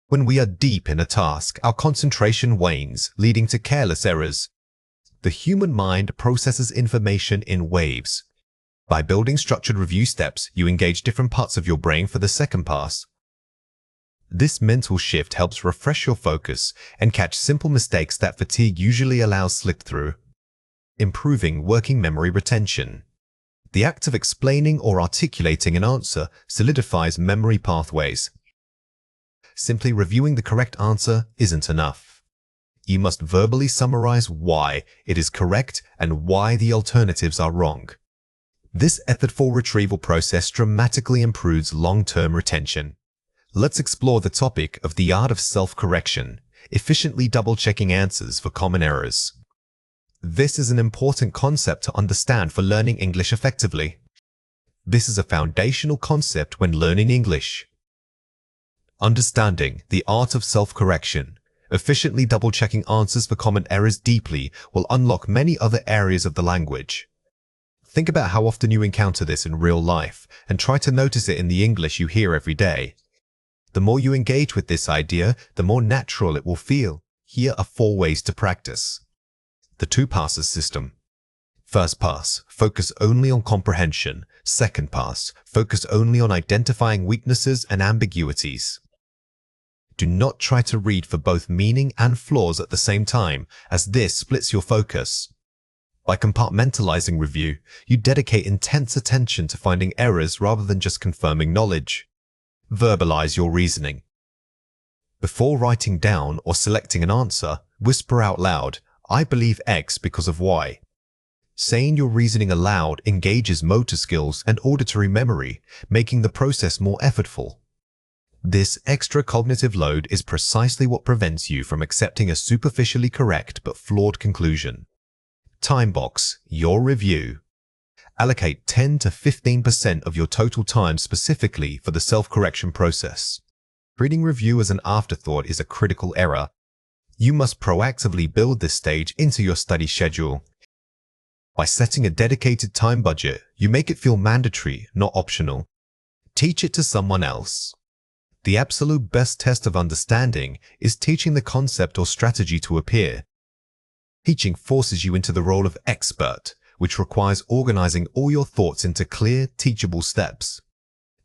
When we are deep in a task, our concentration wanes, leading to careless errors. The human mind processes information in waves. By building structured review steps, you engage different parts of your brain for the second pass. This mental shift helps refresh your focus and catch simple mistakes that fatigue usually allows slip through. Improving working memory retention. The act of explaining or articulating an answer solidifies memory pathways. Simply reviewing the correct answer isn't enough. You must verbally summarize why it is correct and why the alternatives are wrong. This effortful retrieval process dramatically improves long-term retention. Let's explore the topic of the art of self-correction, efficiently double-checking answers for common errors. This is an important concept to understand for learning English effectively. This is a foundational concept when learning English. Understanding the art of self-correction, efficiently double-checking answers for common errors deeply will unlock many other areas of the language. Think about how often you encounter this in real life and try to notice it in the English you hear every day. The more you engage with this idea, the more natural it will feel. Here are 4 ways to practice. The 2 passes system. First pass, focus only on comprehension. Second pass, focus only on identifying weaknesses and ambiguities. Do not try to read for both meaning and flaws at the same time, as this splits your focus. By compartmentalizing review, you dedicate intense attention to finding errors rather than just confirming knowledge. Verbalize your reasoning. Before writing down or selecting an answer, whisper out loud, "I believe X because of Y." Saying your reasoning aloud engages motor skills and auditory memory, making the process more effortful. This extra cognitive load is precisely what prevents you from accepting a superficially correct but flawed conclusion. Time box your review. Allocate 10 to 15% of your total time specifically for the self-correction process. Treating review as an afterthought is a critical error. You must proactively build this stage into your study schedule. By setting a dedicated time budget, you make it feel mandatory, not optional. Teach it to someone else. The absolute best test of understanding is teaching the concept or strategy to appear. Teaching forces you into the role of expert, which requires organizing all your thoughts into clear, teachable steps.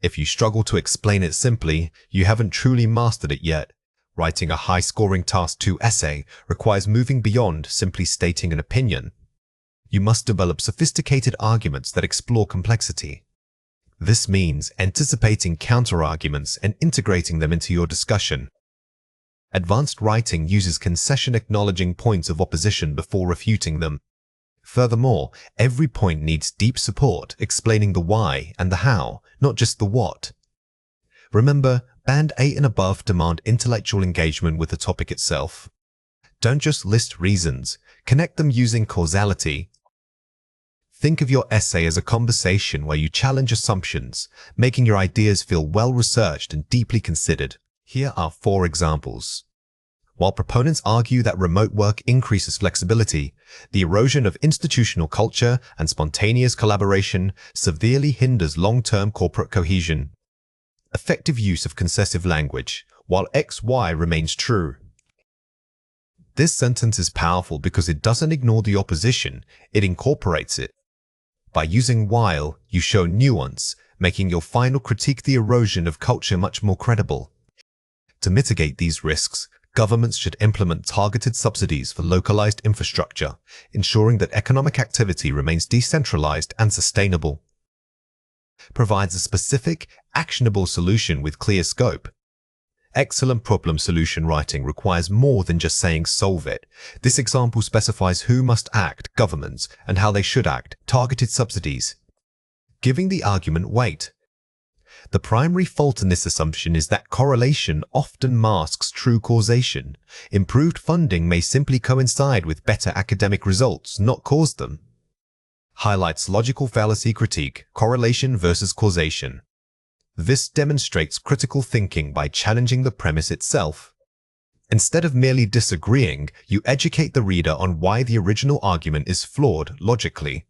If you struggle to explain it simply, you haven't truly mastered it yet. Writing a high-scoring Task 2 essay requires moving beyond simply stating an opinion. You must develop sophisticated arguments that explore complexity. This means anticipating counter-arguments and integrating them into your discussion. Advanced writing uses concession acknowledging points of opposition before refuting them. Furthermore, every point needs deep support explaining the why and the how, not just the what. Remember, Band 8 and above demand intellectual engagement with the topic itself. Don't just list reasons, connect them using causality. Think of your essay as a conversation where you challenge assumptions, making your ideas feel well-researched and deeply considered. Here are 4 examples. While proponents argue that remote work increases flexibility, the erosion of institutional culture and spontaneous collaboration severely hinders long-term corporate cohesion. Effective use of concessive language, while XY remains true. This sentence is powerful because it doesn't ignore the opposition, it incorporates it. By using while, you show nuance, making your final critique the erosion of culture much more credible. To mitigate these risks, governments should implement targeted subsidies for localized infrastructure, ensuring that economic activity remains decentralized and sustainable. Provides a specific, actionable solution with clear scope. Excellent problem solution writing requires more than just saying solve it. This example specifies who must act, governments, and how they should act, targeted subsidies. Giving the argument weight. The primary fault in this assumption is that correlation often masks true causation. Improved funding may simply coincide with better academic results, not cause them. Highlights logical fallacy critique, correlation versus causation. This demonstrates critical thinking by challenging the premise itself. Instead of merely disagreeing, you educate the reader on why the original argument is flawed logically.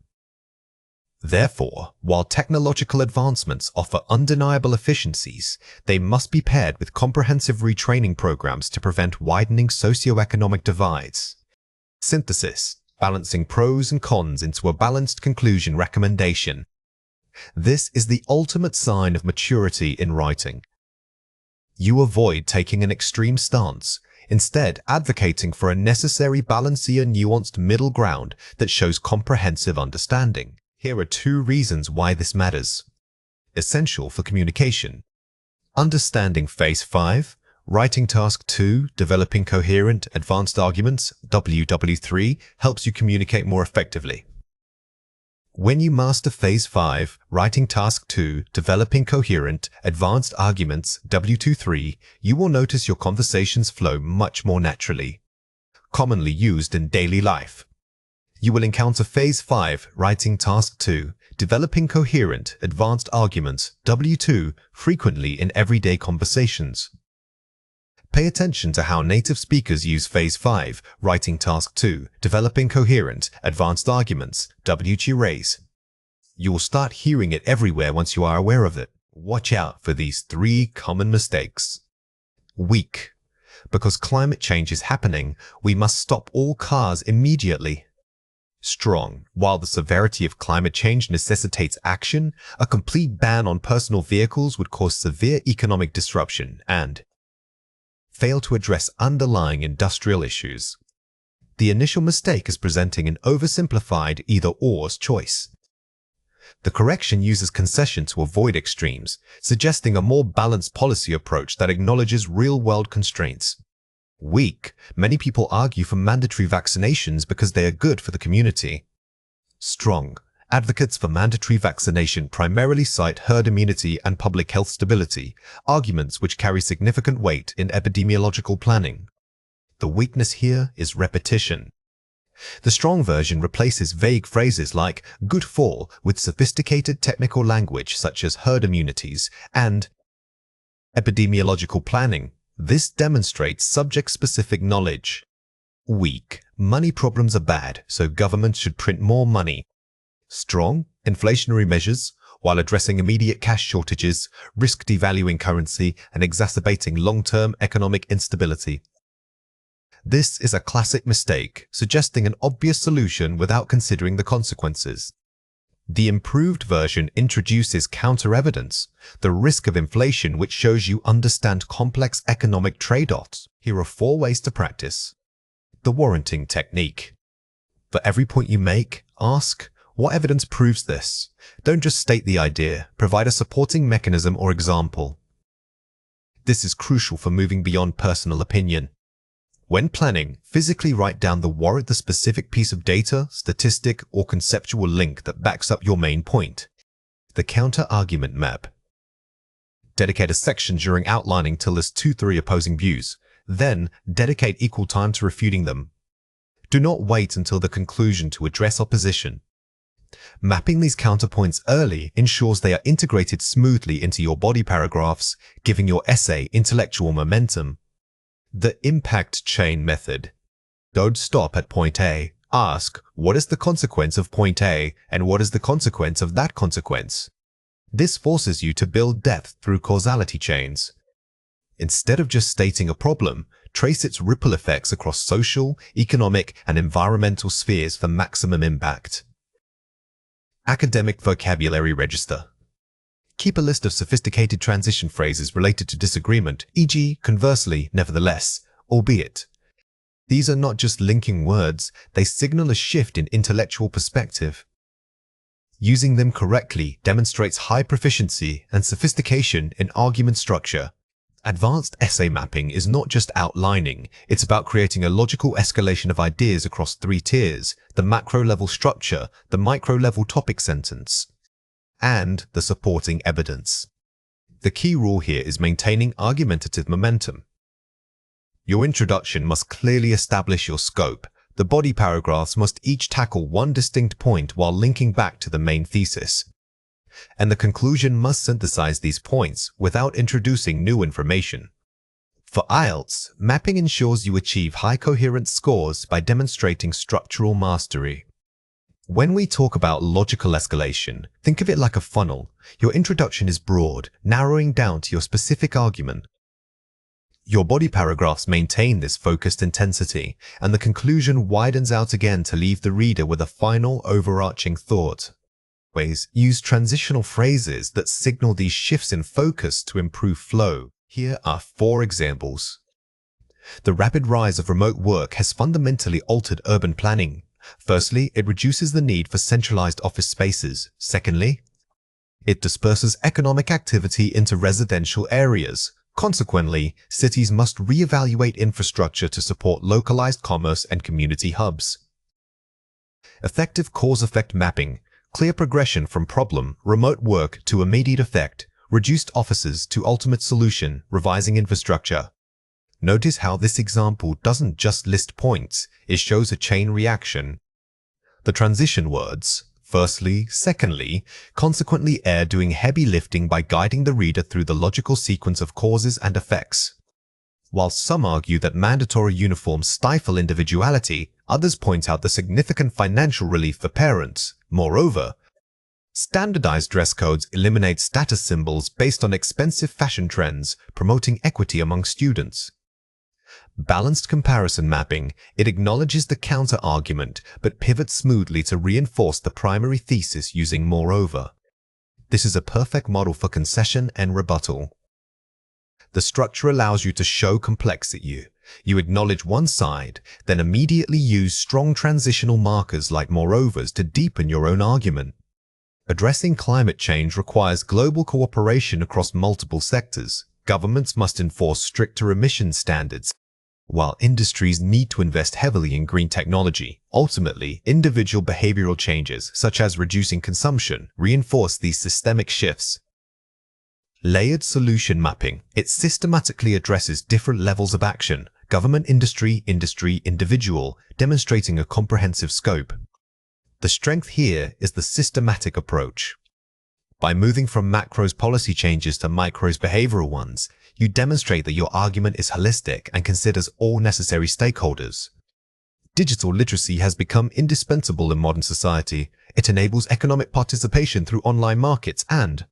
Therefore, while technological advancements offer undeniable efficiencies, they must be paired with comprehensive retraining programs to prevent widening socioeconomic divides. Synthesis, balancing pros and cons into a balanced conclusion recommendation. This is the ultimate sign of maturity in writing. You avoid taking an extreme stance, instead advocating for a necessary balancier nuanced middle ground that shows comprehensive understanding. Here are 2 reasons why this matters. Essential for communication. Understanding Phase 5, Writing Task 2, Developing Coherent, Advanced Arguments, WW3, helps you communicate more effectively. When you master Phase 5, Writing Task 2, Developing Coherent, Advanced Arguments, W23, you will notice your conversations flow much more naturally. Commonly used in daily life. You will encounter Phase 5, Writing Task 2, Developing Coherent, Advanced Arguments, W2, frequently in everyday conversations. Pay attention to how native speakers use Phase 5, Writing Task 2, Developing Coherent, Advanced Arguments, W2. You will start hearing it everywhere once you are aware of it. Watch out for these 3 common mistakes. Weak. Because climate change is happening, we must stop all cars immediately. Strong. While the severity of climate change necessitates action, a complete ban on personal vehicles would cause severe economic disruption and fail to address underlying industrial issues. The initial mistake is presenting an oversimplified either-or choice. The correction uses concession to avoid extremes, suggesting a more balanced policy approach that acknowledges real-world constraints. Weak. Many people argue for mandatory vaccinations because they are good for the community. Strong. Advocates for mandatory vaccination primarily cite herd immunity and public health stability, arguments which carry significant weight in epidemiological planning. The weakness here is repetition. The strong version replaces vague phrases like good for with sophisticated technical language such as herd immunities and epidemiological planning. This demonstrates subject-specific knowledge. Weak. Money problems are bad, so governments should print more money. Strong. Inflationary measures, while addressing immediate cash shortages, risk devaluing currency and exacerbating long-term economic instability. This is a classic mistake, suggesting an obvious solution without considering the consequences. The improved version introduces counter-evidence, the risk of inflation, which shows you understand complex economic trade-offs. Here are 4 ways to practice. The warranting technique. For every point you make, ask, what evidence proves this? Don't just state the idea, provide a supporting mechanism or example. This is crucial for moving beyond personal opinion. When planning, physically write down the specific piece of data, statistic, or conceptual link that backs up your main point. The counter-argument map. Dedicate a section during outlining to list 2-3 opposing views. Then, dedicate equal time to refuting them. Do not wait until the conclusion to address opposition. Mapping these counterpoints early ensures they are integrated smoothly into your body paragraphs, giving your essay intellectual momentum. The impact chain method. Don't stop at point A. Ask, what is the consequence of point A and what is the consequence of that consequence? This forces you to build depth through causality chains. Instead of just stating a problem, trace its ripple effects across social, economic, and environmental spheres for maximum impact. Academic vocabulary register. Keep a list of sophisticated transition phrases related to disagreement, e.g., conversely, nevertheless, albeit. These are not just linking words, they signal a shift in intellectual perspective. Using them correctly demonstrates high proficiency and sophistication in argument structure. Advanced essay mapping is not just outlining, it's about creating a logical escalation of ideas across 3 tiers, the macro-level structure, the micro-level topic sentence, and the supporting evidence. The key rule here is maintaining argumentative momentum. Your introduction must clearly establish your scope. The body paragraphs must each tackle one distinct point while linking back to the main thesis. And the conclusion must synthesize these points without introducing new information. For IELTS, mapping ensures you achieve high coherence scores by demonstrating structural mastery. When we talk about logical escalation, think of it like a funnel. Your introduction is broad, narrowing down to your specific argument. Your body paragraphs maintain this focused intensity, and the conclusion widens out again to leave the reader with a final overarching thought. Use transitional phrases that signal these shifts in focus to improve flow. Here are 4 examples. The rapid rise of remote work has fundamentally altered urban planning. Firstly, it reduces the need for centralized office spaces. Secondly, it disperses economic activity into residential areas. Consequently, cities must reevaluate infrastructure to support localized commerce and community hubs. Effective cause-effect mapping. Clear progression from problem, remote work to immediate effect. Reduced offices to ultimate solution, revising infrastructure. Notice how this example doesn't just list points, it shows a chain reaction. The transition words, firstly, secondly, consequently are doing heavy lifting by guiding the reader through the logical sequence of causes and effects. While some argue that mandatory uniforms stifle individuality, others point out the significant financial relief for parents. Moreover, standardized dress codes eliminate status symbols based on expensive fashion trends, promoting equity among students. Balanced comparison mapping. It acknowledges the counter-argument, but pivots smoothly to reinforce the primary thesis using moreover. This is a perfect model for concession and rebuttal. The structure allows you to show complexity. You acknowledge one side, then immediately use strong transitional markers like moreovers to deepen your own argument. Addressing climate change requires global cooperation across multiple sectors. Governments must enforce stricter emission standards, while industries need to invest heavily in green technology. Ultimately, individual behavioral changes, such as reducing consumption, reinforce these systemic shifts. Layered solution mapping. It systematically addresses different levels of action, government, industry, individual, demonstrating a comprehensive scope. The strength here is the systematic approach. By moving from macros policy changes to micros behavioral ones, you demonstrate that your argument is holistic and considers all necessary stakeholders. Digital literacy has become indispensable in modern society. It enables economic participation through online markets and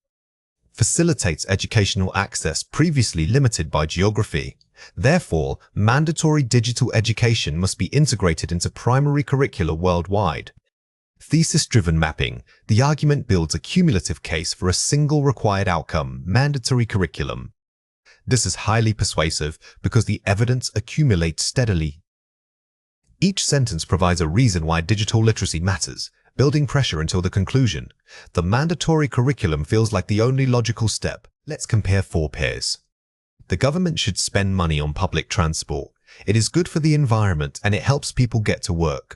facilitates educational access previously limited by geography. Therefore, mandatory digital education must be integrated into primary curricula worldwide. Thesis-driven mapping. The argument builds a cumulative case for a single required outcome, mandatory curriculum. This is highly persuasive because the evidence accumulates steadily. Each sentence provides a reason why digital literacy matters, building pressure until the conclusion. The mandatory curriculum feels like the only logical step. Let's compare 4 pairs. The government should spend money on public transport. It is good for the environment and it helps people get to work.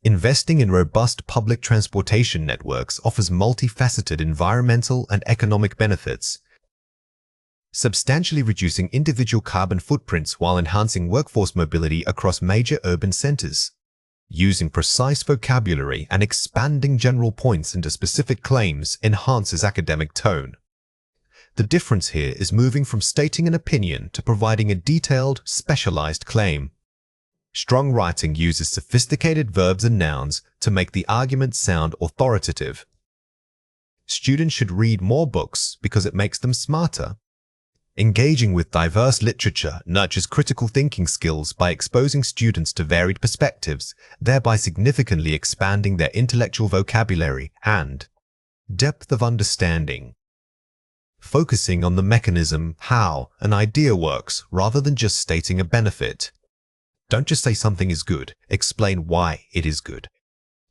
Investing in robust public transportation networks offers multifaceted environmental and economic benefits, substantially reducing individual carbon footprints while enhancing workforce mobility across major urban centers. Using precise vocabulary and expanding general points into specific claims enhances academic tone. The difference here is moving from stating an opinion to providing a detailed, specialized claim. Strong writing uses sophisticated verbs and nouns to make the argument sound authoritative. Students should read more books because it makes them smarter. Engaging with diverse literature nurtures critical thinking skills by exposing students to varied perspectives, thereby significantly expanding their intellectual vocabulary and depth of understanding. Focusing on the mechanism, how an idea works, rather than just stating a benefit. Don't just say something is good, explain why it is good.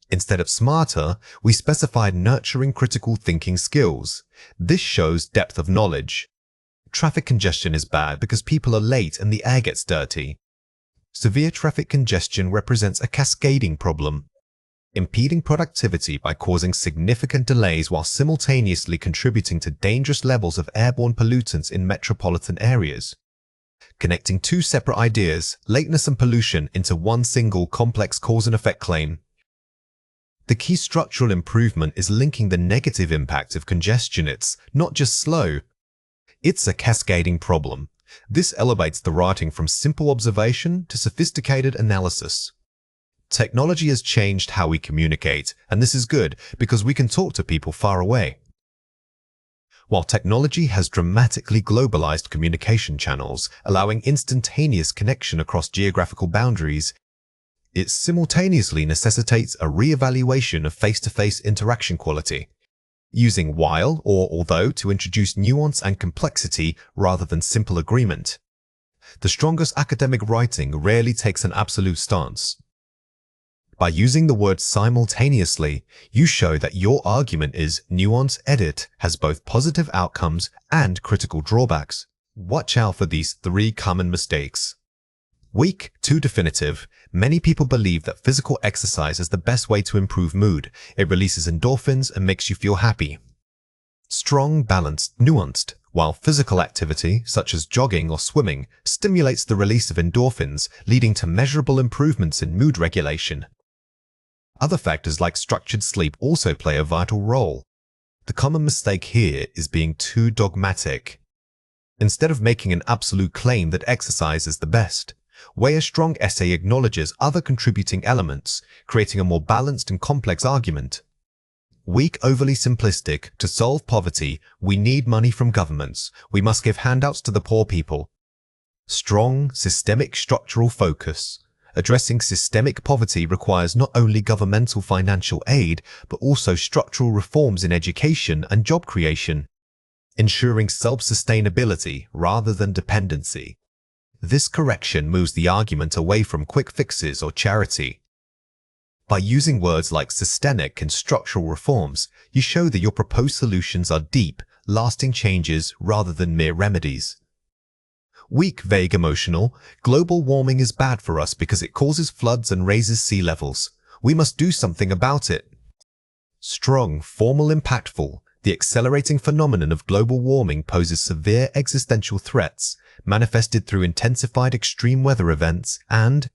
Instead of smarter, we specified nurturing critical thinking skills. This shows depth of knowledge. Traffic congestion is bad because people are late and the air gets dirty. Severe traffic congestion represents a cascading problem. impeding productivity by causing significant delays while simultaneously contributing to dangerous levels of airborne pollutants in metropolitan areas. Connecting two separate ideas, lateness and pollution, into one single complex cause and effect claim. The key structural improvement is linking the negative impact of congestion. It's not just slow, it's a cascading problem. This elevates the writing from simple observation to sophisticated analysis. Technology has changed how we communicate, and this is good because we can talk to people far away. While technology has dramatically globalized communication channels, allowing instantaneous connection across geographical boundaries, it simultaneously necessitates a re-evaluation of face-to-face interaction quality, using while or although to introduce nuance and complexity rather than simple agreement. The strongest academic writing rarely takes an absolute stance. By using the word simultaneously, you show that your argument is nuance edit, has both positive outcomes and critical drawbacks. Watch out for these 3 common mistakes. Weak, too definitive. Many people believe that physical exercise is the best way to improve mood. It releases endorphins and makes you feel happy. Strong, balanced, nuanced. While physical activity, such as jogging or swimming, stimulates the release of endorphins, leading to measurable improvements in mood regulation. Other factors like structured sleep also play a vital role. The common mistake here is being too dogmatic. Instead of making an absolute claim that exercise is the best, a strong essay acknowledges other contributing elements, creating a more balanced and complex argument. Weak, overly simplistic. To solve poverty, we need money from governments. We must give handouts to the poor people. Strong, systemic structural focus. Addressing systemic poverty requires not only governmental financial aid, but also structural reforms in education and job creation, ensuring self-sustainability rather than dependency. This correction moves the argument away from quick fixes or charity. By using words like systemic and structural reforms, you show that your proposed solutions are deep, lasting changes rather than mere remedies. Weak, vague, emotional. Global warming is bad for us because it causes floods and raises sea levels. We must do something about it. Strong, formal, impactful. The accelerating phenomenon of global warming poses severe existential threats, manifested through intensified extreme weather events and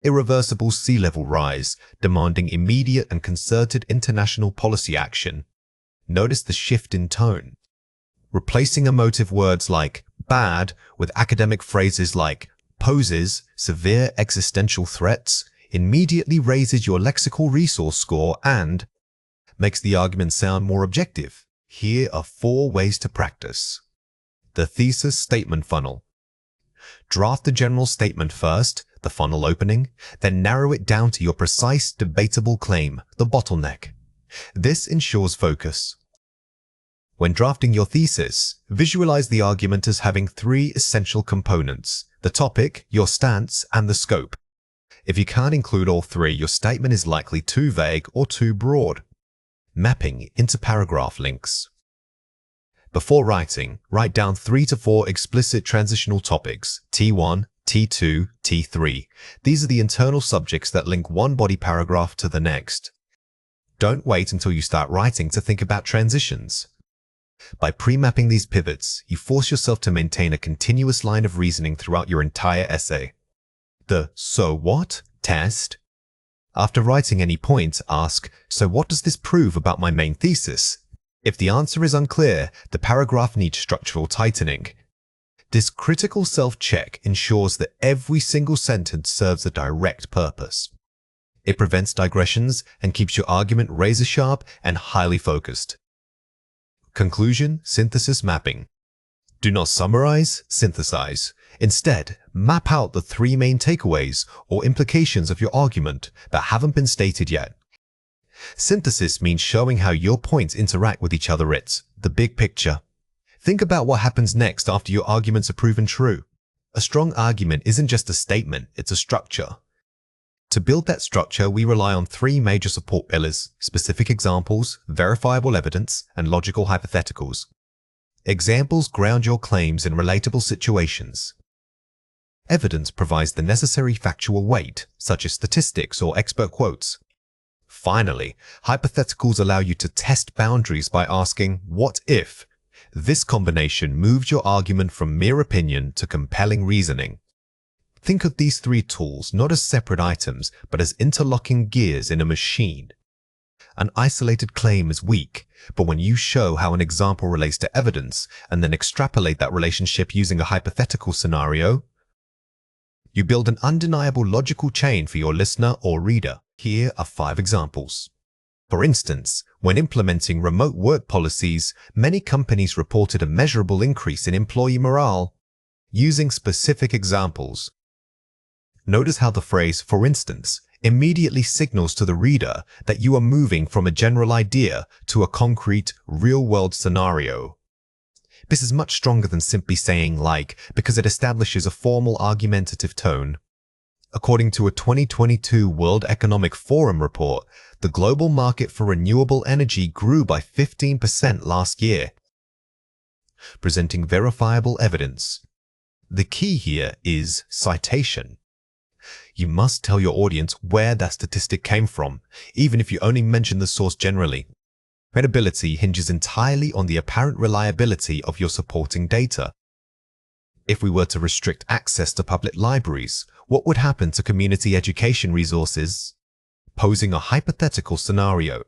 irreversible sea level rise, demanding immediate and concerted international policy action. Notice the shift in tone. Replacing emotive words like bad with academic phrases like poses severe existential threats immediately raises your lexical resource score and makes the argument sound more objective. Here are 4 ways to practice. The thesis statement funnel. Draft the general statement first, the funnel opening, then narrow it down to your precise, debatable claim, the bottleneck. This ensures focus. When drafting your thesis, visualize the argument as having 3 essential components: the topic, your stance, and the scope. If you can't include all 3, your statement is likely too vague or too broad. Mapping into paragraph links. Before writing, write down 3 to 4 explicit transitional topics, T1, T2, T3. These are the internal subjects that link one body paragraph to the next. Don't wait until you start writing to think about transitions. By pre-mapping these pivots, you force yourself to maintain a continuous line of reasoning throughout your entire essay. The "so what?" test. After writing any point, ask, "So what does this prove about my main thesis?" If the answer is unclear, the paragraph needs structural tightening. This critical self-check ensures that every single sentence serves a direct purpose. It prevents digressions and keeps your argument razor-sharp and highly focused. Conclusion, synthesis, mapping. Do not summarize, synthesize. Instead, map out the 3 main takeaways or implications of your argument that haven't been stated yet. Synthesis means showing how your points interact with each other. It's the big picture. Think about what happens next after your arguments are proven true. A strong argument isn't just a statement, it's a structure. To build that structure, we rely on 3 major support pillars: specific examples, verifiable evidence, and logical hypotheticals. Examples ground your claims in relatable situations. Evidence provides the necessary factual weight, such as statistics or expert quotes. Finally, hypotheticals allow you to test boundaries by asking, what if? This combination moves your argument from mere opinion to compelling reasoning. Think of these three tools not as separate items, but as interlocking gears in a machine. An isolated claim is weak, but when you show how an example relates to evidence and then extrapolate that relationship using a hypothetical scenario, you build an undeniable logical chain for your listener or reader. Here are 5 examples. For instance, when implementing remote work policies, many companies reported a measurable increase in employee morale. Using specific examples, notice how the phrase, for instance, immediately signals to the reader that you are moving from a general idea to a concrete, real-world scenario. This is much stronger than simply saying like, because it establishes a formal argumentative tone. According to a 2022 World Economic Forum report, the global market for renewable energy grew by 15% last year. Presenting verifiable evidence. The key here is citation. You must tell your audience where that statistic came from, even if you only mention the source generally. Credibility hinges entirely on the apparent reliability of your supporting data. If we were to restrict access to public libraries, what would happen to community education resources? Posing a hypothetical scenario.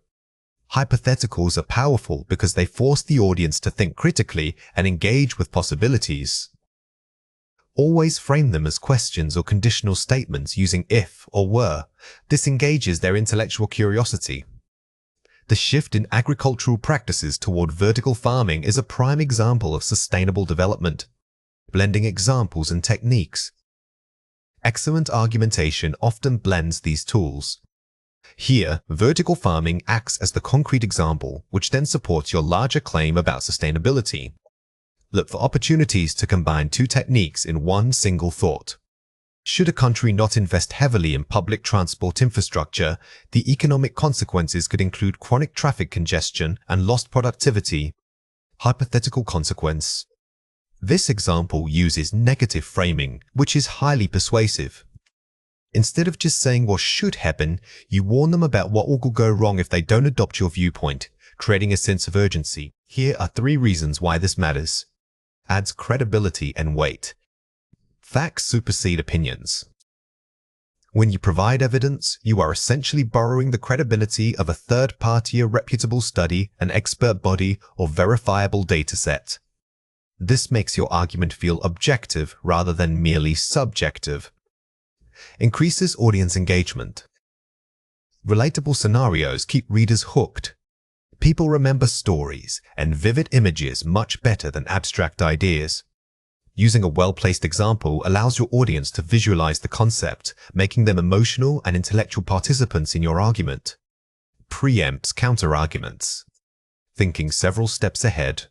Hypotheticals are powerful because they force the audience to think critically and engage with possibilities. Always frame them as questions or conditional statements using if or were. This engages their intellectual curiosity. The shift in agricultural practices toward vertical farming is a prime example of sustainable development. Blending examples and techniques. Excellent argumentation often blends these tools. Here, vertical farming acts as the concrete example, which then supports your larger claim about sustainability. Look for opportunities to combine 2 techniques in one single thought. Should a country not invest heavily in public transport infrastructure, the economic consequences could include chronic traffic congestion and lost productivity. Hypothetical consequence. This example uses negative framing, which is highly persuasive. Instead of just saying what should happen, you warn them about what will go wrong if they don't adopt your viewpoint, creating a sense of urgency. Here are 3 reasons why this matters. Adds credibility and weight. Facts supersede opinions. When you provide evidence, you are essentially borrowing the credibility of a third party, a reputable study, an expert body, or verifiable data set. This makes your argument feel objective rather than merely subjective. Increases audience engagement. Relatable scenarios keep readers hooked. People remember stories and vivid images much better than abstract ideas. Using a well-placed example allows your audience to visualize the concept, making them emotional and intellectual participants in your argument. Preempts counter-arguments. Thinking several steps ahead.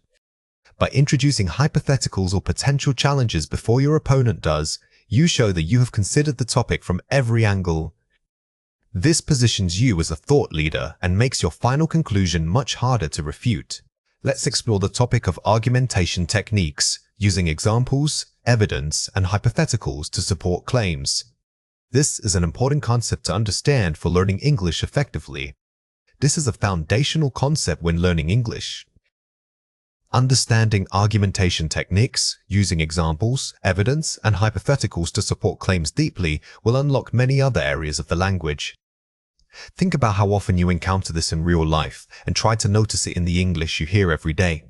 By introducing hypotheticals or potential challenges before your opponent does, you show that you have considered the topic from every angle. This positions you as a thought leader and makes your final conclusion much harder to refute. Let's explore the topic of argumentation techniques, using examples, evidence, and hypotheticals to support claims. This is an important concept to understand for learning English effectively. This is a foundational concept when learning English. Understanding argumentation techniques, using examples, evidence, and hypotheticals to support claims deeply will unlock many other areas of the language. Think about how often you encounter this in real life and try to notice it in the English you hear every day.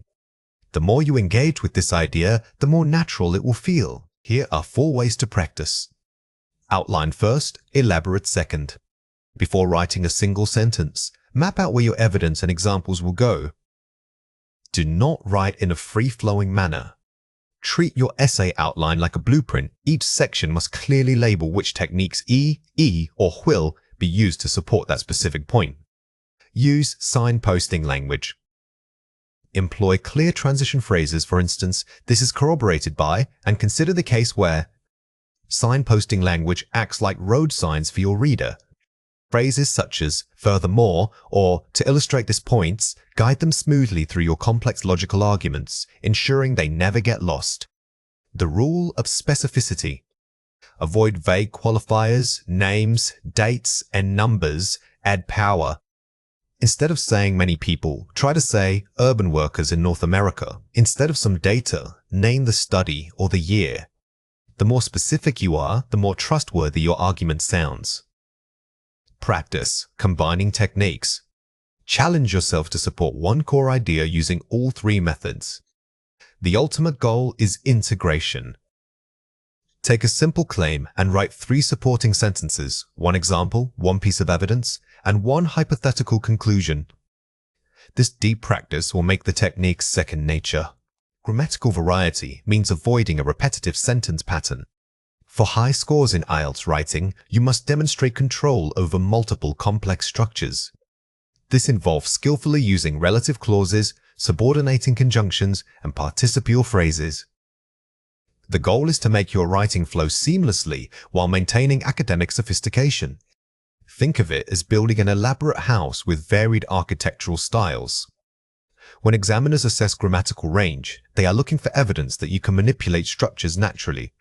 The more you engage with this idea, the more natural it will feel. Here are 4 ways to practice. Outline first, elaborate second. Before writing a single sentence, map out where your evidence and examples will go. Do not write in a free-flowing manner. Treat your essay outline like a blueprint. Each section must clearly label which techniques or will be used to support that specific point. Use signposting language. Employ clear transition phrases, for instance, this is corroborated by, and consider the case where. Signposting language acts like road signs for your reader. Phrases such as furthermore or to illustrate this point guide them smoothly through your complex logical arguments, ensuring they never get lost. The rule of specificity. Avoid vague qualifiers, names, dates, and numbers add power. Instead of saying many people, try to say urban workers in North America. Instead of some data, name the study or the year. The more specific you are, the more trustworthy your argument sounds. Practice combining techniques. Challenge yourself to support one core idea using all three methods. The ultimate goal is integration. Take a simple claim and write 3 supporting sentences, 1 example, 1 piece of evidence, and 1 hypothetical conclusion. This deep practice will make the technique second nature. Grammatical variety means avoiding a repetitive sentence pattern. For high scores in IELTS writing, you must demonstrate control over multiple complex structures. This involves skillfully using relative clauses, subordinating conjunctions, and participial phrases. The goal is to make your writing flow seamlessly while maintaining academic sophistication. Think of it as building an elaborate house with varied architectural styles. When examiners assess grammatical range, they are looking for evidence that you can manipulate structures naturally.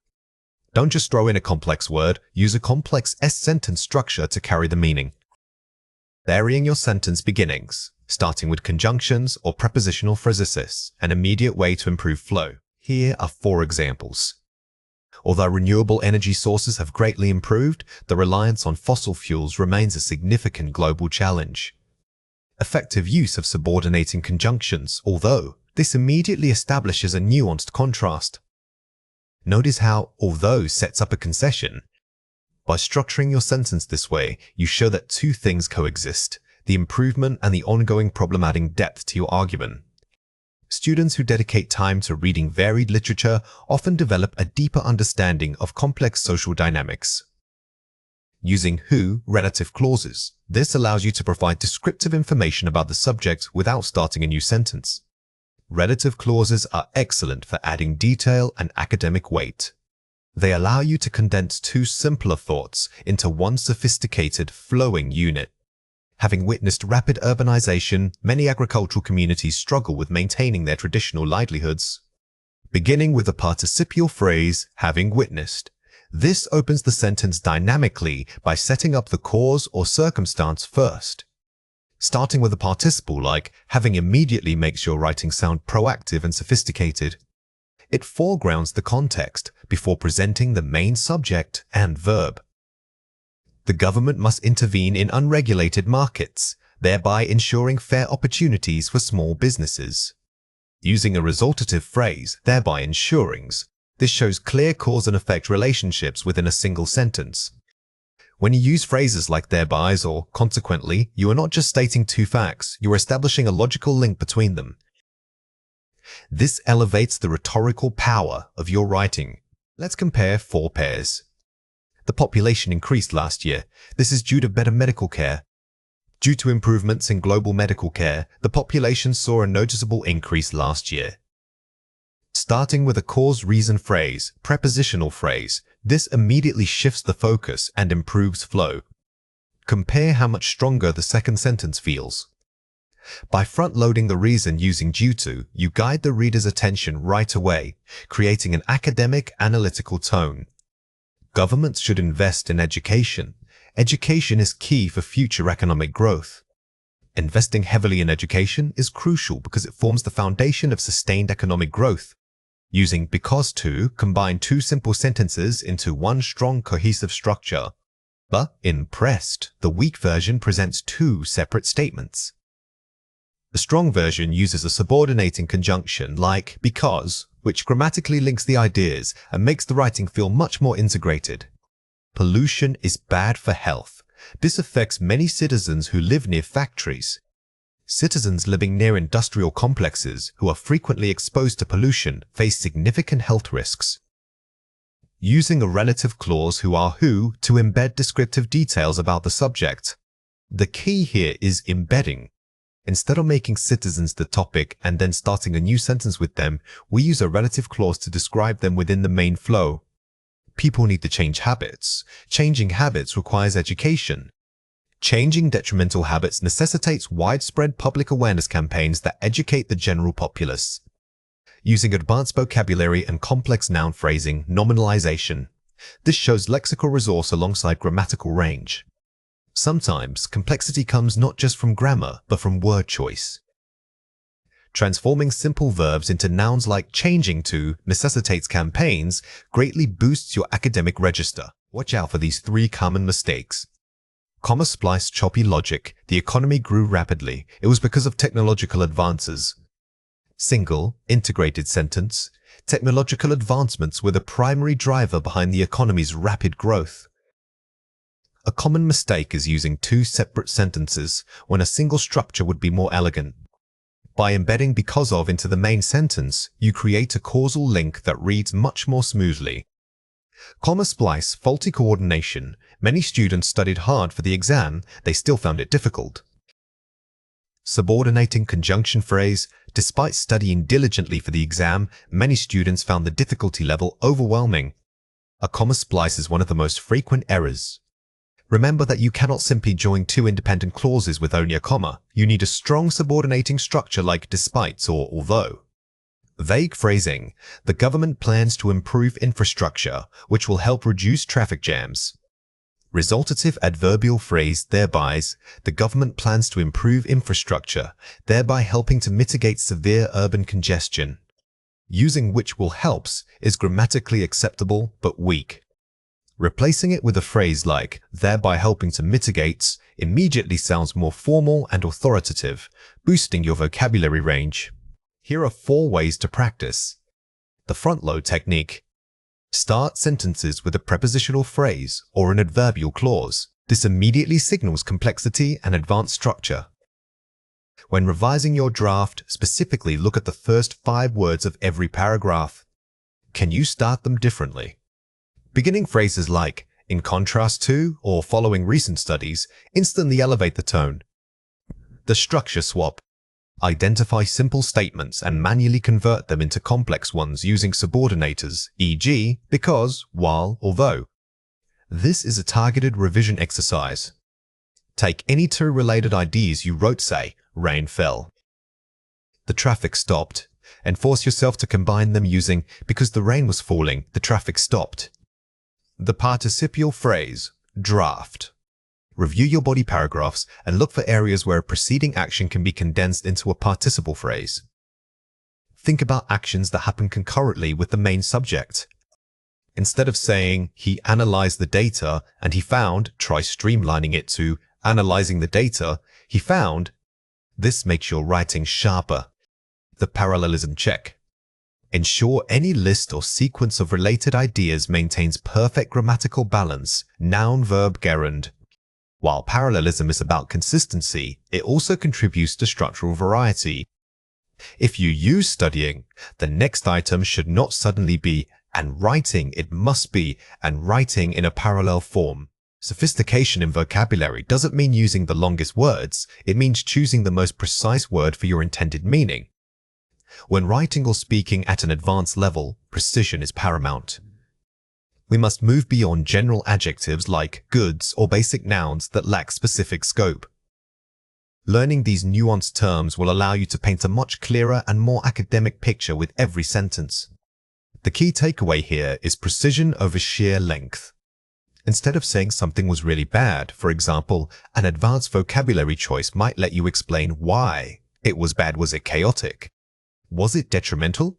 Don't just throw in a complex word, use a complex S-sentence structure to carry the meaning. Varying your sentence beginnings, starting with conjunctions or prepositional phrases, an immediate way to improve flow. Here are 4 examples. Although renewable energy sources have greatly improved, the reliance on fossil fuels remains a significant global challenge. Effective use of subordinating conjunctions, although this immediately establishes a nuanced contrast. Notice how although sets up a concession. By structuring your sentence this way, you show that 2 things coexist, the improvement and the ongoing problem adding depth to your argument. Students who dedicate time to reading varied literature often develop a deeper understanding of complex social dynamics. Using who relative clauses. This allows you to provide descriptive information about the subject without starting a new sentence. Relative clauses are excellent for adding detail and academic weight. They allow you to condense 2 simpler thoughts into one sophisticated, flowing unit. Having witnessed rapid urbanization, many agricultural communities struggle with maintaining their traditional livelihoods. Beginning with the participial phrase, having witnessed. This opens the sentence dynamically by setting up the cause or circumstance first. Starting with a participle like having immediately makes your writing sound proactive and sophisticated. It foregrounds the context before presenting the main subject and verb. The government must intervene in unregulated markets, thereby ensuring fair opportunities for small businesses. Using a resultative phrase, thereby ensurings, this shows clear cause and effect relationships within a single sentence. When you use phrases like therebys or consequently, you are not just stating 2 facts, you are establishing a logical link between them. This elevates the rhetorical power of your writing. Let's compare 4 pairs. The population increased last year. This is due to better medical care. Due to improvements in global medical care, the population saw a noticeable increase last year. Starting with a cause-reason phrase, prepositional phrase, this immediately shifts the focus and improves flow. Compare how much stronger the second sentence feels. By front-loading the reason using due to, you guide the reader's attention right away, creating an academic, analytical tone. Governments should invest in education. Education is key for future economic growth. Investing heavily in education is crucial because it forms the foundation of sustained economic growth. Using because to combine 2 simple sentences into one strong cohesive structure. But in pressed, the weak version presents 2 separate statements. The strong version uses a subordinating conjunction like because, which grammatically links the ideas and makes the writing feel much more integrated. Pollution is bad for health. This affects many citizens who live near factories. Citizens living near industrial complexes who are frequently exposed to pollution face significant health risks. Using a relative clause who to embed descriptive details about the subject. The key here is embedding. Instead of making citizens the topic and then starting a new sentence with them, we use a relative clause to describe them within the main flow. People need to change habits. Changing habits requires education. Changing detrimental habits necessitates widespread public awareness campaigns that educate the general populace. Using advanced vocabulary and complex noun phrasing, nominalization. This shows lexical resource alongside grammatical range. Sometimes complexity comes not just from grammar, but from word choice. Transforming simple verbs into nouns like changing to necessitates campaigns greatly boosts your academic register. Watch out for these 3 common mistakes. Comma spliced choppy logic. The economy grew rapidly. It was because of technological advances. Single, integrated sentence. Technological advancements were the primary driver behind the economy's rapid growth. A common mistake is using 2 separate sentences when a single structure would be more elegant. By embedding because of into the main sentence, you create a causal link that reads much more smoothly. Comma splice, faulty coordination. Many students studied hard for the exam, they still found it difficult. Subordinating conjunction phrase. Despite studying diligently for the exam, many students found the difficulty level overwhelming. A comma splice is one of the most frequent errors. Remember that you cannot simply join 2 independent clauses with only a comma. You need a strong subordinating structure like despite or although. Vague phrasing. The government plans to improve infrastructure, which will help reduce traffic jams. Resultative adverbial phrase thereby. The government plans to improve infrastructure, thereby helping to mitigate severe urban congestion. Using which will helps is grammatically acceptable but weak. Replacing it with a phrase like thereby helping to mitigate immediately sounds more formal and authoritative, boosting your vocabulary range. Here are 4 ways to practice. The front load technique. Start sentences with a prepositional phrase or an adverbial clause. This immediately signals complexity and advanced structure. When revising your draft, specifically look at the first 5 words of every paragraph. Can you start them differently? Beginning phrases like, in contrast to, or following recent studies, instantly elevate the tone. The structure swap. Identify simple statements and manually convert them into complex ones using subordinators, e.g., because, while, although. This is a targeted revision exercise. Take any 2 related ideas you wrote, say, rain fell. The traffic stopped, and force yourself to combine them using, because the rain was falling, the traffic stopped. The participial phrase, draft. Review your body paragraphs and look for areas where a preceding action can be condensed into a participle phrase. Think about actions that happen concurrently with the main subject. Instead of saying, he analyzed the data and he found, try streamlining it to, analyzing the data, he found. This makes your writing sharper. The parallelism check. Ensure any list or sequence of related ideas maintains perfect grammatical balance, noun-verb gerund. While parallelism is about consistency, it also contributes to structural variety. If you use studying, the next item should not suddenly be and writing, it must be and writing in a parallel form. Sophistication in vocabulary doesn't mean using the longest words, it means choosing the most precise word for your intended meaning. When writing or speaking at an advanced level, precision is paramount. We must move beyond general adjectives like goods or basic nouns that lack specific scope. Learning these nuanced terms will allow you to paint a much clearer and more academic picture with every sentence. The key takeaway here is precision over sheer length. Instead of saying something was really bad, for example, an advanced vocabulary choice might let you explain why it was bad. Was it chaotic? Was it detrimental?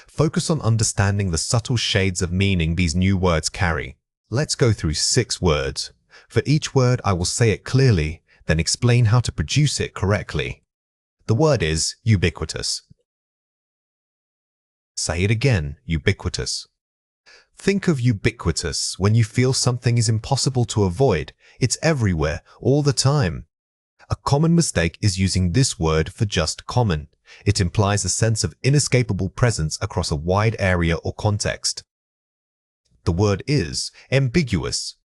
Focus on understanding the subtle shades of meaning these new words carry. Let's go through 6 words. For each word, I will say it clearly, then explain how to produce it correctly. The word is ubiquitous. Say it again, ubiquitous. Think of ubiquitous when you feel something is impossible to avoid. It's everywhere, all the time. A common mistake is using this word for just common. It implies a sense of inescapable presence across a wide area or context. The word is ambiguous.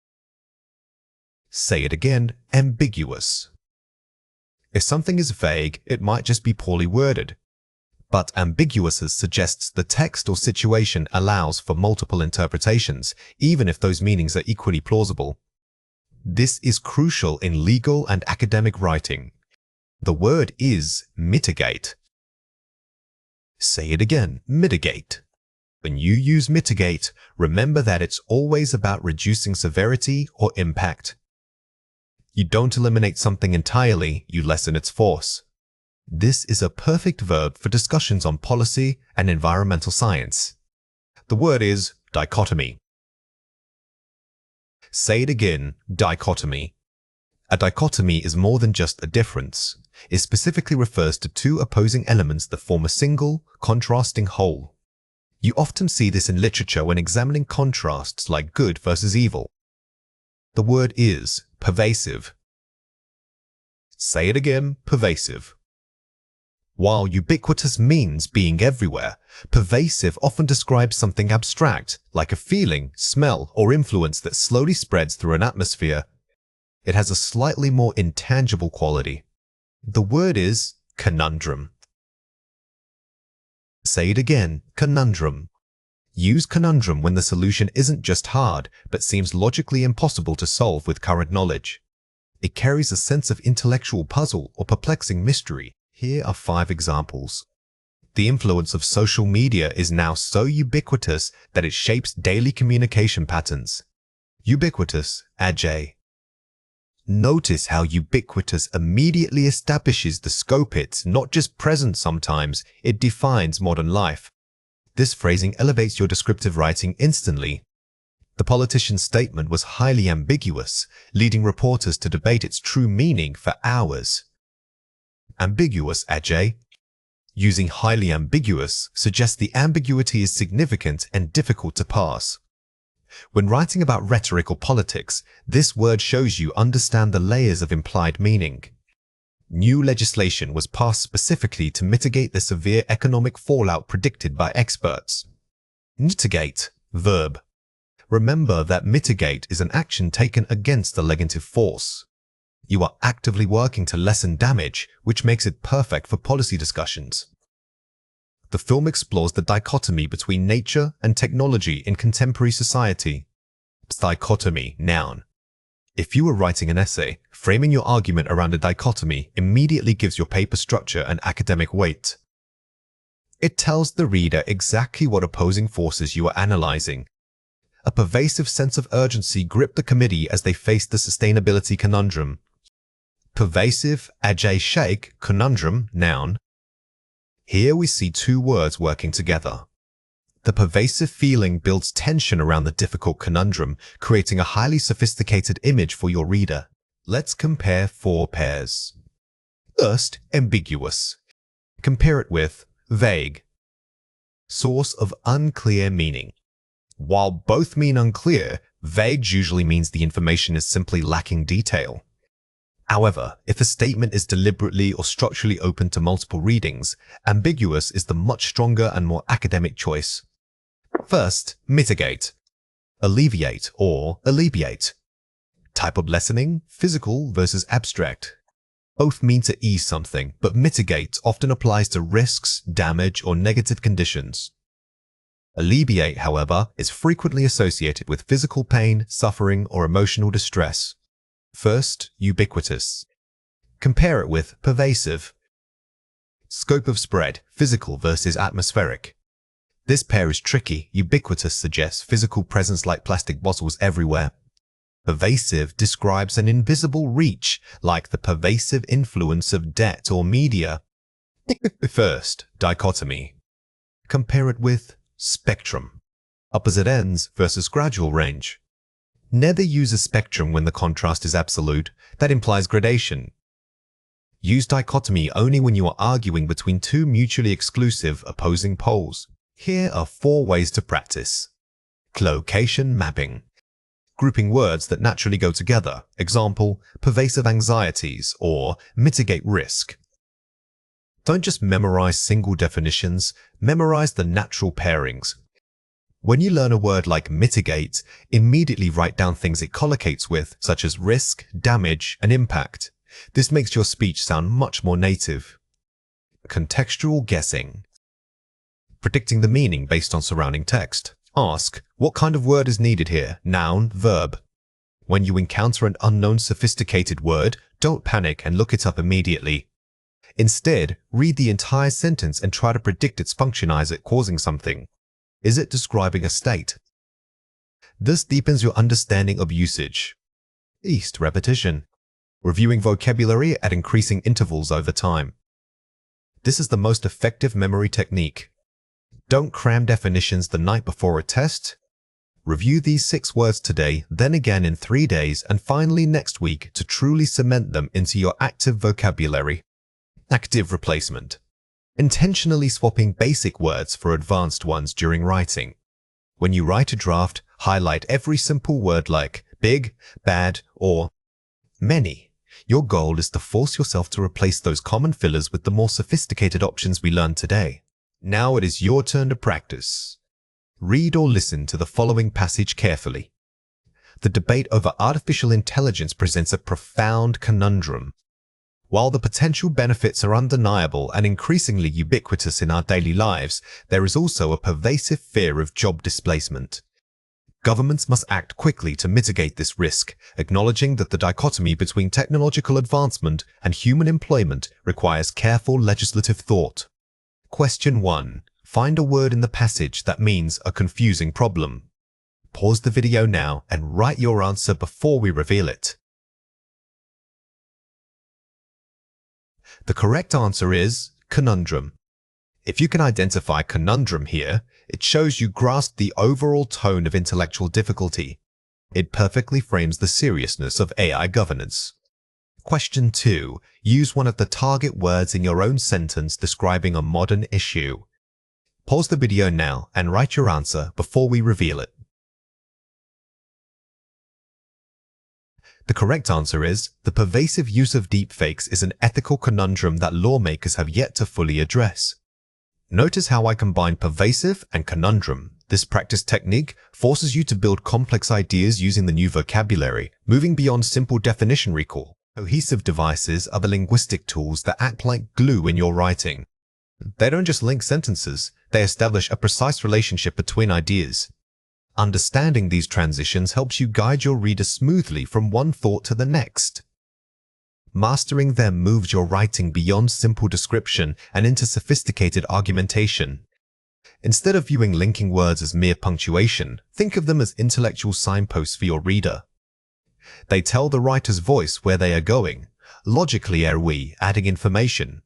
Say it again, ambiguous. If something is vague, it might just be poorly worded. But ambiguous suggests the text or situation allows for multiple interpretations, even if those meanings are equally plausible. This is crucial in legal and academic writing. The word is mitigate. Say it again, mitigate. When you use mitigate, remember that it's always about reducing severity or impact. You don't eliminate something entirely, you lessen its force. This is a perfect verb for discussions on policy and environmental science. The word is dichotomy. Say it again, dichotomy. A dichotomy is more than just a difference. It specifically refers to two opposing elements that form a single, contrasting whole. You often see this in literature when examining contrasts like good versus evil. The word is pervasive. Say it again, pervasive. While ubiquitous means being everywhere, pervasive often describes something abstract, like a feeling, smell, or influence that slowly spreads through an atmosphere. It has a slightly more intangible quality. The word is conundrum. Say it again, conundrum. Use conundrum when the solution isn't just hard, but seems logically impossible to solve with current knowledge. It carries a sense of intellectual puzzle or perplexing mystery. Here are 5 examples. The influence of social media is now so ubiquitous that it shapes daily communication patterns. Ubiquitous, adjective. Notice how ubiquitous immediately establishes the scope. It's not just present sometimes, it defines modern life. This phrasing elevates your descriptive writing instantly. The politician's statement was highly ambiguous, leading reporters to debate its true meaning for hours. Ambiguous, adjective. Using highly ambiguous suggests the ambiguity is significant and difficult to parse. When writing about rhetoric or politics, this word shows you understand the layers of implied meaning. New legislation was passed specifically to mitigate the severe economic fallout predicted by experts. Mitigate, verb. Remember that mitigate is an action taken against the negative force. You are actively working to lessen damage, which makes it perfect for policy discussions. The film explores the dichotomy between nature and technology in contemporary society. Dichotomy, noun. If you were writing an essay, framing your argument around a dichotomy immediately gives your paper structure and academic weight. It tells the reader exactly what opposing forces you are analyzing. A pervasive sense of urgency gripped the committee as they faced the sustainability conundrum. Pervasive, adjective, conundrum, noun. Here we see 2 words working together. The pervasive feeling builds tension around the difficult conundrum, creating a highly sophisticated image for your reader. Let's compare 4 pairs. First, ambiguous. Compare it with vague. Source of unclear meaning. While both mean unclear, vague usually means the information is simply lacking detail. However, if a statement is deliberately or structurally open to multiple readings, ambiguous is the much stronger and more academic choice. First, mitigate. Alleviate or alleviate. Type of lessening, physical versus abstract. Both mean to ease something, but mitigate often applies to risks, damage, or negative conditions. Alleviate, however, is frequently associated with physical pain, suffering, or emotional distress. First, ubiquitous. Compare it with pervasive. Scope of spread, physical versus atmospheric. This pair is tricky. Ubiquitous suggests physical presence like plastic bottles everywhere. Pervasive describes an invisible reach, like the pervasive influence of debt or media. First, dichotomy. Compare it with spectrum. Opposite ends versus gradual range. Never use a spectrum when the contrast is absolute. That implies gradation. Use dichotomy only when you are arguing between 2 mutually exclusive opposing poles. Here are 4 ways to practice. Collocation mapping. Grouping words that naturally go together. Example, pervasive anxieties or mitigate risk. Don't just memorize single definitions, memorize the natural pairings. When you learn a word like mitigate, immediately write down things it collocates with, such as risk, damage, and impact. This makes your speech sound much more native. Contextual guessing. Predicting the meaning based on surrounding text. Ask, what kind of word is needed here? Noun, verb. When you encounter an unknown sophisticated word, don't panic and look it up immediately. Instead, read the entire sentence and try to predict its function. Is it causing something? Is it describing a state? This deepens your understanding of usage. Repetition. reviewing vocabulary at increasing intervals over time. This is the most effective memory technique. Don't cram definitions the night before a test. Review these 6 words today, then again in 3 days, and finally next week to truly cement them into your active vocabulary. Active replacement. Intentionally swapping basic words for advanced ones during writing. When you write a draft, highlight every simple word like big, bad, or many. Your goal is to force yourself to replace those common fillers with the more sophisticated options we learned today. Now it is your turn to practice. Read or listen to the following passage carefully. The debate over artificial intelligence presents a profound conundrum. While the potential benefits are undeniable and increasingly ubiquitous in our daily lives, there is also a pervasive fear of job displacement. Governments must act quickly to mitigate this risk, acknowledging that the dichotomy between technological advancement and human employment requires careful legislative thought. Question 1. Find a word in the passage that means a confusing problem. Pause the video now and write your answer before we reveal it. The correct answer is conundrum. If you can identify conundrum here, it shows you grasp the overall tone of intellectual difficulty. It perfectly frames the seriousness of AI governance. Question 2. Use one of the target words in your own sentence describing a modern issue. Pause the video now and write your answer before we reveal it. The correct answer is, the pervasive use of deepfakes is an ethical conundrum that lawmakers have yet to fully address. Notice how I combine pervasive and conundrum. This practice technique forces you to build complex ideas using the new vocabulary, moving beyond simple definition recall. Cohesive devices are the linguistic tools that act like glue in your writing. They don't just link sentences, they establish a precise relationship between ideas. Understanding these transitions helps you guide your reader smoothly from one thought to the next. Mastering them moves your writing beyond simple description and into sophisticated argumentation. Instead of viewing linking words as mere punctuation, think of them as intellectual signposts for your reader. They tell the writer's voice where they are going. Logically, are we adding information?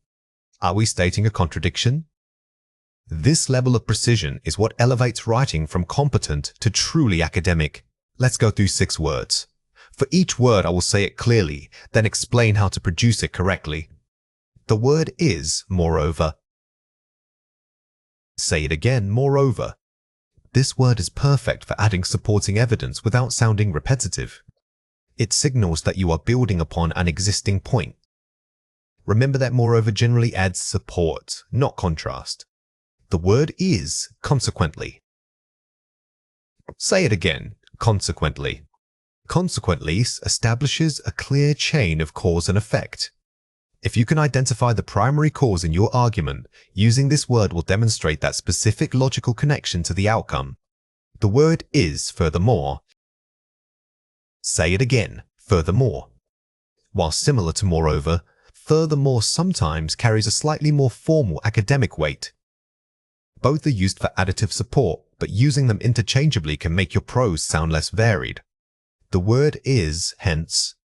Are we stating a contradiction? This level of precision is what elevates writing from competent to truly academic. Let's go through 6 words. For each word, I will say it clearly, then explain how to produce it correctly. The word is moreover. Say it again, moreover. This word is perfect for adding supporting evidence without sounding repetitive. It signals that you are building upon an existing point. Remember that moreover generally adds support, not contrast. The word is consequently. Say it again, consequently. Consequently establishes a clear chain of cause and effect. If you can identify the primary cause in your argument, using this word will demonstrate that specific logical connection to the outcome. The word is furthermore. Say it again, furthermore. While similar to moreover, furthermore sometimes carries a slightly more formal academic weight. Both are used for additive support, but using them interchangeably can make your prose sound less varied. The word is, hence.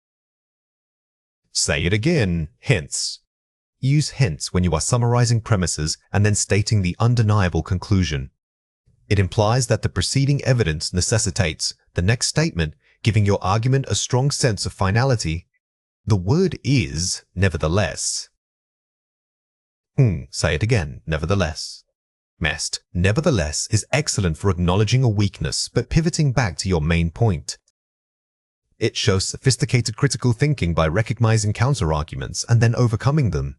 Say it again, hence. Use hence when you are summarizing premises and then stating the undeniable conclusion. It implies that the preceding evidence necessitates the next statement, giving your argument a strong sense of finality. The word is, nevertheless. Say it again, nevertheless. Nevertheless is excellent for acknowledging a weakness but pivoting back to your main point. It shows sophisticated critical thinking by recognizing counterarguments and then overcoming them.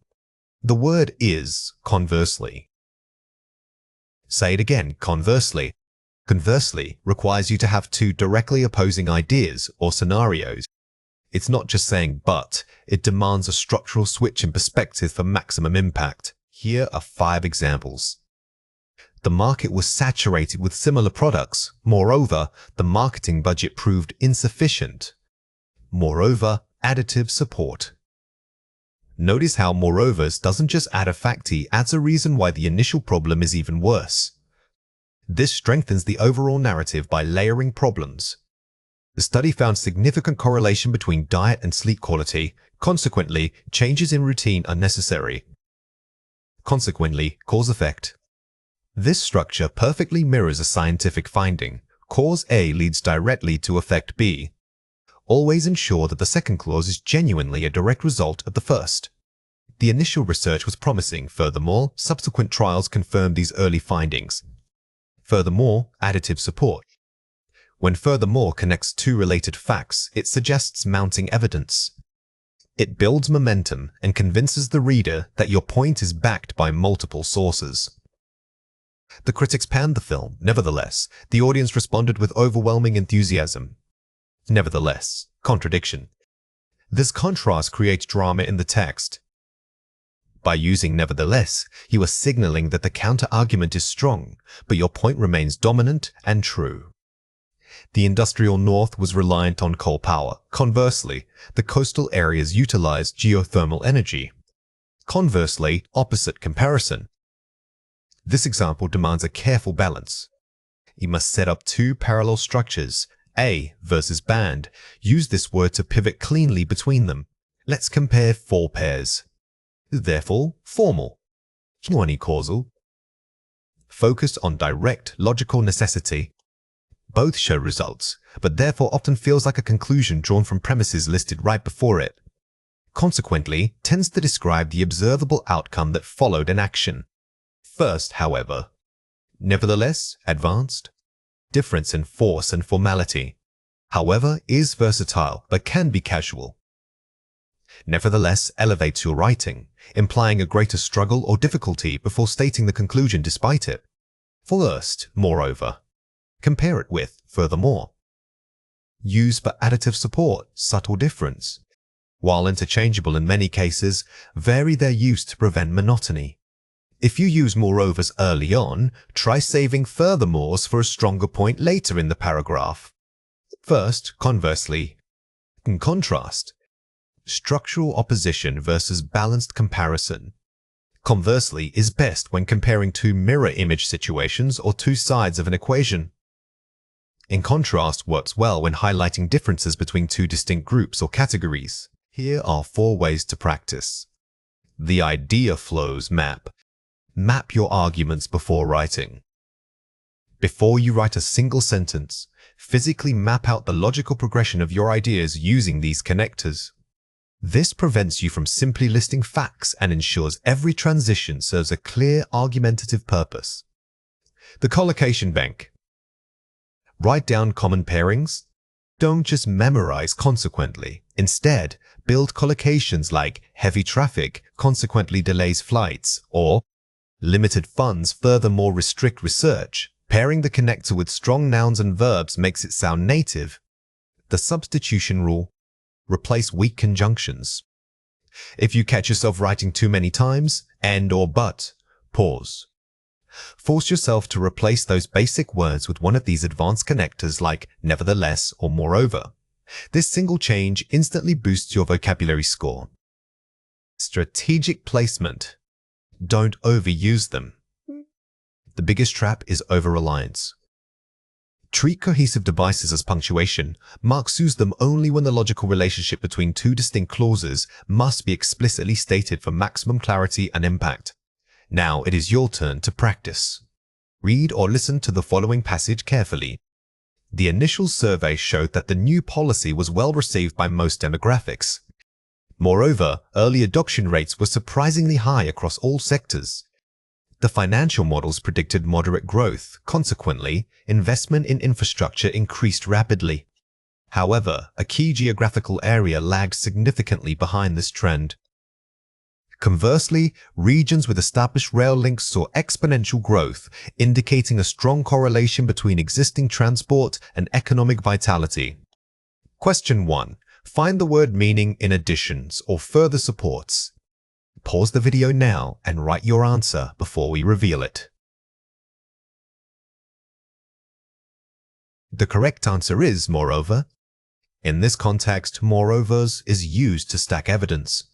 The word is, conversely. Say it again, conversely. Conversely requires you to have 2 directly opposing ideas or scenarios. It's not just saying but, it demands a structural switch in perspective for maximum impact. Here are 5 examples. The market was saturated with similar products. Moreover, the marketing budget proved insufficient. Moreover, additive support. Notice how moreovers doesn't just add a fact, it adds a reason why the initial problem is even worse. This strengthens the overall narrative by layering problems. The study found significant correlation between diet and sleep quality. Consequently, changes in routine are necessary. Consequently, cause-effect. This structure perfectly mirrors a scientific finding. Cause A leads directly to effect B. Always ensure that the second clause is genuinely a direct result of the first. The initial research was promising. Furthermore, subsequent trials confirmed these early findings. Furthermore, additive support. When furthermore connects two related facts, it suggests mounting evidence. It builds momentum and convinces the reader that your point is backed by multiple sources. The critics panned the film. Nevertheless, the audience responded with overwhelming enthusiasm. Nevertheless, contradiction. This contrast creates drama in the text. By using nevertheless, you are signaling that the counter-argument is strong, but your point remains dominant and true. The industrial north was reliant on coal power. Conversely, the coastal areas utilized geothermal energy. Conversely, opposite comparison. This example demands a careful balance. You must set up two parallel structures, A versus band. Use this word to pivot cleanly between them. Let's compare four pairs. Therefore, formal. Causal. Focused on direct, logical necessity. Both show results, but therefore often feels like a conclusion drawn from premises listed right before it. Consequently, tends to describe the observable outcome that followed an action. First, however, nevertheless, advanced. Difference in force and formality. However, is versatile but can be casual. Nevertheless, elevates your writing, implying a greater struggle or difficulty before stating the conclusion despite it. First, moreover. Compare it with, furthermore. Use for additive support, subtle difference. While interchangeable in many cases, vary their use to prevent monotony. If you use moreovers early on, try saving furthermores for a stronger point later in the paragraph. First, conversely. In contrast, structural opposition versus balanced comparison. Conversely is best when comparing two mirror image situations or two sides of an equation. In contrast works well when highlighting differences between two distinct groups or categories. Here are 4 ways to practice. The idea flows map. Map your arguments before writing. Before you write a single sentence, physically map out the logical progression of your ideas using these connectors. This prevents you from simply listing facts and ensures every transition serves a clear argumentative purpose. The collocation bank. Write down common pairings. Don't just memorize consequently. Instead, build collocations like heavy traffic consequently delays flights or limited funds furthermore restrict research. Pairing the connector with strong nouns and verbs makes it sound native. The substitution rule. Replace weak conjunctions. If you catch yourself writing too many times, and or but, pause. Force yourself to replace those basic words with one of these advanced connectors like nevertheless or moreover. This single change instantly boosts your vocabulary score. Strategic placement. Don't overuse them. The biggest trap is over-reliance. Treat cohesive devices as punctuation. Marks use them only when the logical relationship between two distinct clauses must be explicitly stated for maximum clarity and impact. Now it is your turn to practice. Read or listen to the following passage carefully. The initial survey showed that the new policy was well received by most demographics. Moreover, early adoption rates were surprisingly high across all sectors. The financial models predicted moderate growth. Consequently, investment in infrastructure increased rapidly. However, a key geographical area lagged significantly behind this trend. Conversely, regions with established rail links saw exponential growth, indicating a strong correlation between existing transport and economic vitality. Question 1. Find the word meaning in additions or further supports. Pause the video now and write your answer before we reveal it. The correct answer is moreover. In this context, moreovers is used to stack evidence.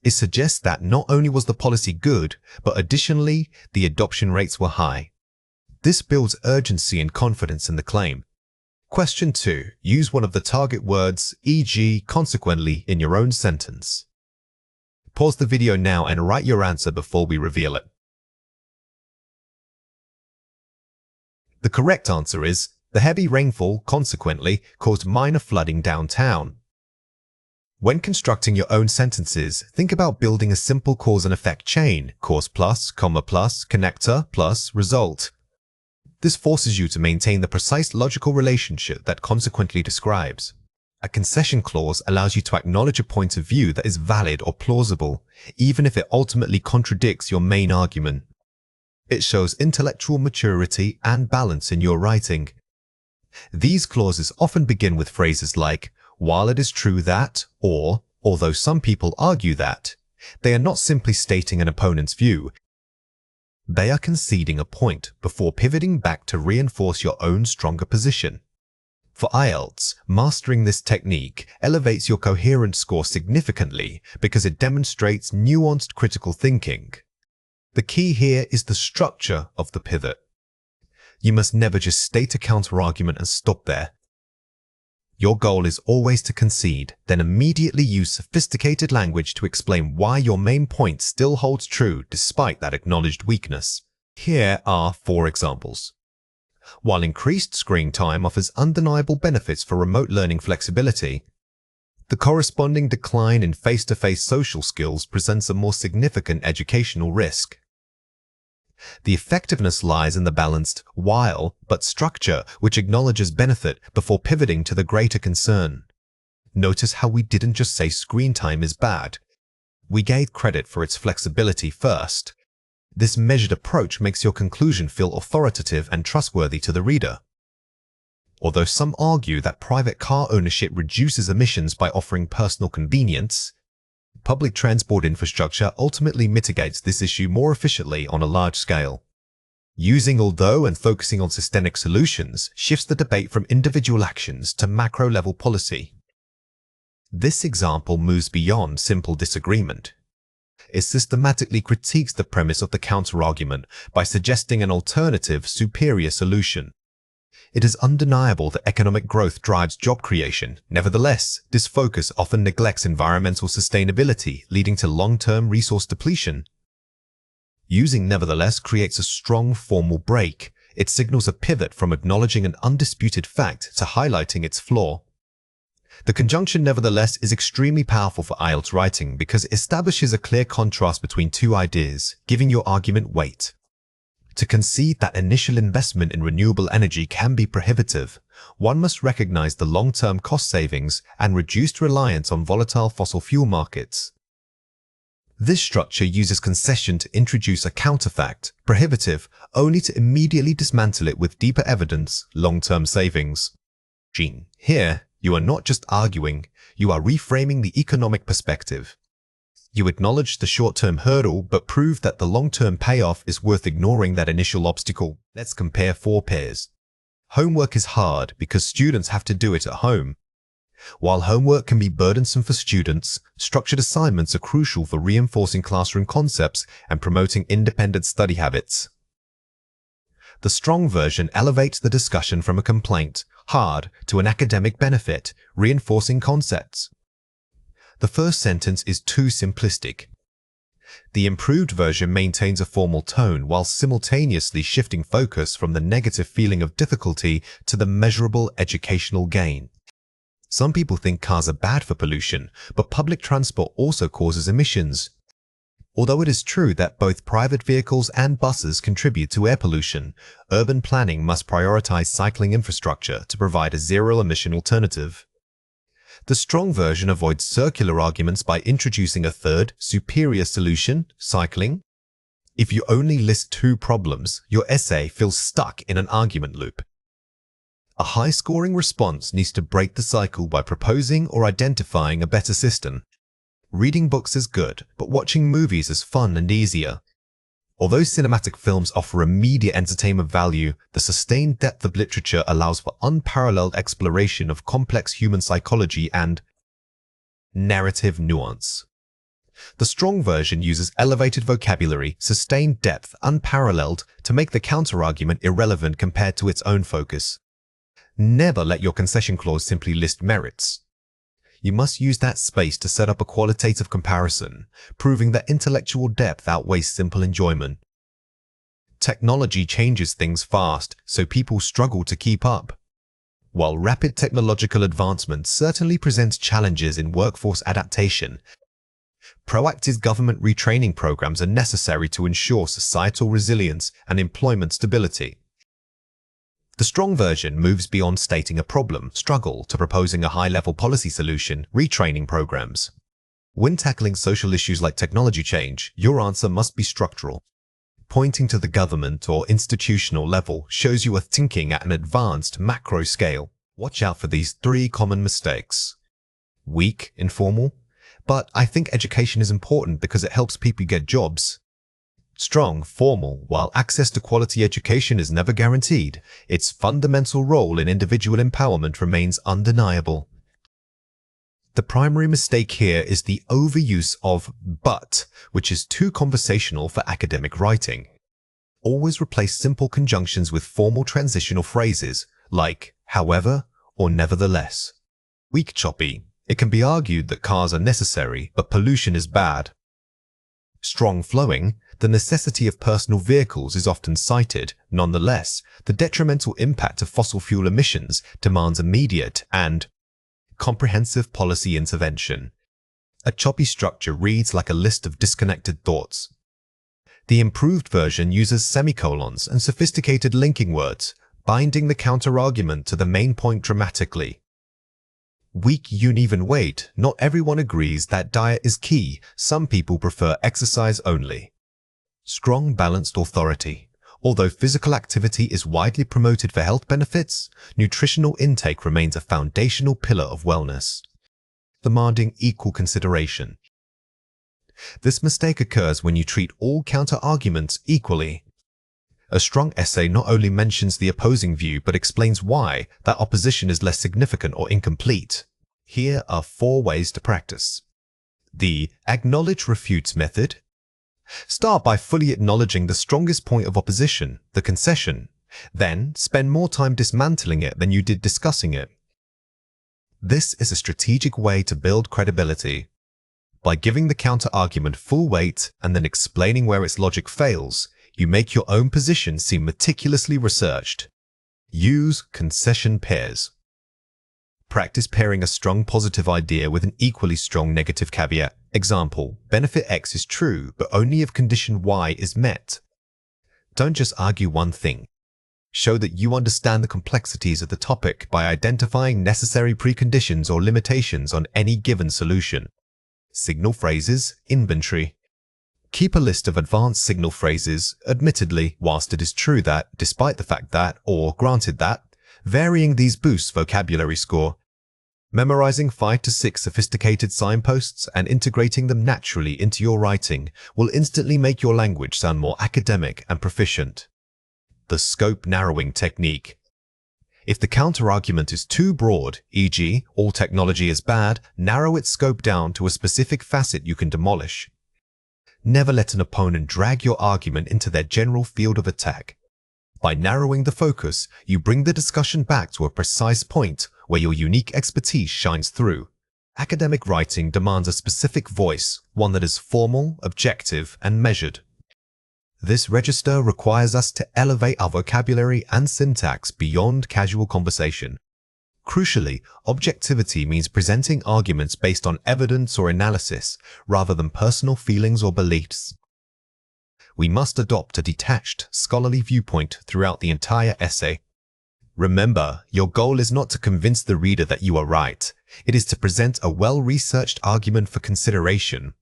It suggests that not only was the policy good, but additionally, the adoption rates were high. This builds urgency and confidence in the claim. Question 2. Use one of the target words, e.g., consequently, in your own sentence. Pause the video now and write your answer before we reveal it. The correct answer is, the heavy rainfall, consequently, caused minor flooding downtown. When constructing your own sentences, think about building a simple cause and effect chain, cause plus, comma plus, connector plus, result. This forces you to maintain the precise logical relationship that consequently describes. A concession clause allows you to acknowledge a point of view that is valid or plausible, even if it ultimately contradicts your main argument. It shows intellectual maturity and balance in your writing. These clauses often begin with phrases like, while it is true that, or, although some people argue that. They are not simply stating an opponent's view. They are conceding a point before pivoting back to reinforce your own stronger position. For IELTS, mastering this technique elevates your coherence score significantly because it demonstrates nuanced critical thinking. The key here is the structure of the pivot. You must never just state a counterargument and stop there. Your goal is always to concede, then immediately use sophisticated language to explain why your main point still holds true despite that acknowledged weakness. Here are 4 examples. While increased screen time offers undeniable benefits for remote learning flexibility, the corresponding decline in face-to-face social skills presents a more significant educational risk. The effectiveness lies in the balanced while but structure which acknowledges benefit before pivoting to the greater concern. Notice how we didn't just say screen time is bad. We gave credit for its flexibility first. This measured approach makes your conclusion feel authoritative and trustworthy to the reader. Although some argue that private car ownership reduces emissions by offering personal convenience, public transport infrastructure ultimately mitigates this issue more efficiently on a large scale. Using although and focusing on systemic solutions shifts the debate from individual actions to macro-level policy. This example moves beyond simple disagreement. It systematically critiques the premise of the counterargument by suggesting an alternative, superior solution. It is undeniable that economic growth drives job creation. Nevertheless, this focus often neglects environmental sustainability, leading to long-term resource depletion. Using nevertheless creates a strong formal break. It signals a pivot from acknowledging an undisputed fact to highlighting its flaw. The conjunction nevertheless is extremely powerful for IELTS writing because it establishes a clear contrast between two ideas, giving your argument weight. To concede that initial investment in renewable energy can be prohibitive, one must recognize the long-term cost savings and reduced reliance on volatile fossil fuel markets. This structure uses concession to introduce a counterfact, prohibitive, only to immediately dismantle it with deeper evidence, long-term savings. Here, you are not just arguing, you are reframing the economic perspective. You acknowledge the short-term hurdle but prove that the long-term payoff is worth ignoring that initial obstacle. Let's compare 4 pairs. Homework is hard because students have to do it at home. While homework can be burdensome for students, structured assignments are crucial for reinforcing classroom concepts and promoting independent study habits. The strong version elevates the discussion from a complaint, hard, to an academic benefit, reinforcing concepts. The first sentence is too simplistic. The improved version maintains a formal tone while simultaneously shifting focus from the negative feeling of difficulty to the measurable educational gain. Some people think cars are bad for pollution, but public transport also causes emissions. Although it is true that both private vehicles and buses contribute to air pollution, urban planning must prioritize cycling infrastructure to provide a zero-emission alternative. The strong version avoids circular arguments by introducing a third, superior solution, cycling. If you only list 2 problems, your essay feels stuck in an argument loop. A high-scoring response needs to break the cycle by proposing or identifying a better system. Reading books is good, but watching movies is fun and easier. Although cinematic films offer immediate entertainment value, the sustained depth of literature allows for unparalleled exploration of complex human psychology and narrative nuance. The strong version uses elevated vocabulary, sustained depth, unparalleled, to make the counterargument irrelevant compared to its own focus. Never let your concession clause simply list merits. You must use that space to set up a qualitative comparison, proving that intellectual depth outweighs simple enjoyment. Technology changes things fast, so people struggle to keep up. While rapid technological advancement certainly presents challenges in workforce adaptation, proactive government retraining programs are necessary to ensure societal resilience and employment stability. The strong version moves beyond stating a problem, struggle to proposing a high-level policy solution, retraining programs. When tackling social issues like technology change, your answer must be structural. Pointing to the government or institutional level shows you are thinking at an advanced macro scale. Watch out for these 3 common mistakes. Weak, informal. But I think education is important because it helps people get jobs. Strong, formal. While access to quality education is never guaranteed, its fundamental role in individual empowerment remains undeniable. The primary mistake here is the overuse of but, which is too conversational for academic writing. Always replace simple conjunctions with formal transitional phrases like however or nevertheless. Weak, choppy. It can be argued that cars are necessary, but pollution is bad. Strong, flowing. The necessity of personal vehicles is often cited. Nonetheless, the detrimental impact of fossil fuel emissions demands immediate and comprehensive policy intervention. A choppy structure reads like a list of disconnected thoughts. The improved version uses semicolons and sophisticated linking words, binding the counter-argument to the main point dramatically. Weak, uneven weight. Not everyone agrees that diet is key. Some people prefer exercise only. Strong, balanced authority. Although physical activity is widely promoted for health benefits, nutritional intake remains a foundational pillar of wellness, demanding equal consideration. This mistake occurs when you treat all counter-arguments equally. A strong essay not only mentions the opposing view but explains why that opposition is less significant or incomplete. Here are 4 ways to practice. The acknowledge refutes method. Start by fully acknowledging the strongest point of opposition, the concession. Then spend more time dismantling it than you did discussing it. This is a strategic way to build credibility. By giving the counter-argument full weight and then explaining where its logic fails, you make your own position seem meticulously researched. Use concession pairs. Practice pairing a strong positive idea with an equally strong negative caveat. Example, benefit X is true, but only if condition Y is met. Don't just argue one thing. Show that you understand the complexities of the topic by identifying necessary preconditions or limitations on any given solution. Signal phrases, inventory. Keep a list of advanced signal phrases, admittedly, whilst it is true that, despite the fact that, or granted that, varying these boosts vocabulary score. Memorizing 5 to 6 sophisticated signposts and integrating them naturally into your writing will instantly make your language sound more academic and proficient. The scope narrowing technique. If the counter-argument is too broad, e.g., all technology is bad, narrow its scope down to a specific facet you can demolish. Never let an opponent drag your argument into their general field of attack. By narrowing the focus, you bring the discussion back to a precise point where your unique expertise shines through. Academic writing demands a specific voice, one that is formal, objective, and measured. This register requires us to elevate our vocabulary and syntax beyond casual conversation. Crucially, objectivity means presenting arguments based on evidence or analysis rather than personal feelings or beliefs. We must adopt a detached, scholarly viewpoint throughout the entire essay. Remember, your goal is not to convince the reader that you are right. It is to present a well-researched argument for consideration.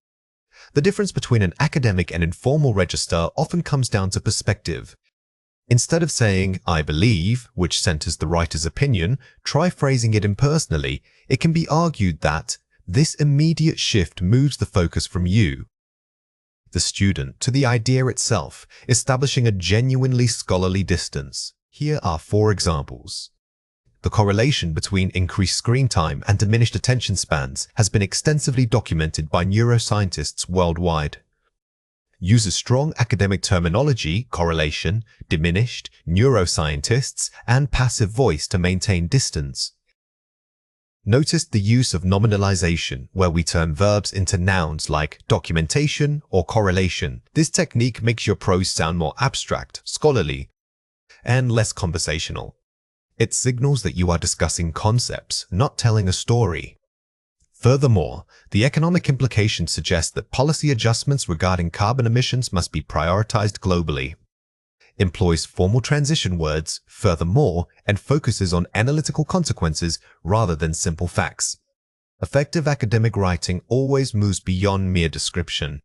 The difference between an academic and informal register often comes down to perspective. Instead of saying, I believe, which centers the writer's opinion, try phrasing it impersonally. It can be argued that this immediate shift moves the focus from you, the student, to the idea itself, establishing a genuinely scholarly distance. Here are 4 examples. The correlation between increased screen time and diminished attention spans has been extensively documented by neuroscientists worldwide. uses strong academic terminology, correlation, diminished, neuroscientists, and passive voice to maintain distance. Notice the use of nominalization, where we turn verbs into nouns like documentation or correlation. This technique makes your prose sound more abstract, scholarly, and less conversational. It signals that you are discussing concepts, not telling a story. Furthermore, the economic implications suggest that policy adjustments regarding carbon emissions must be prioritized globally. Employs formal transition words, furthermore, and focuses on analytical consequences rather than simple facts. Effective academic writing always moves beyond mere description.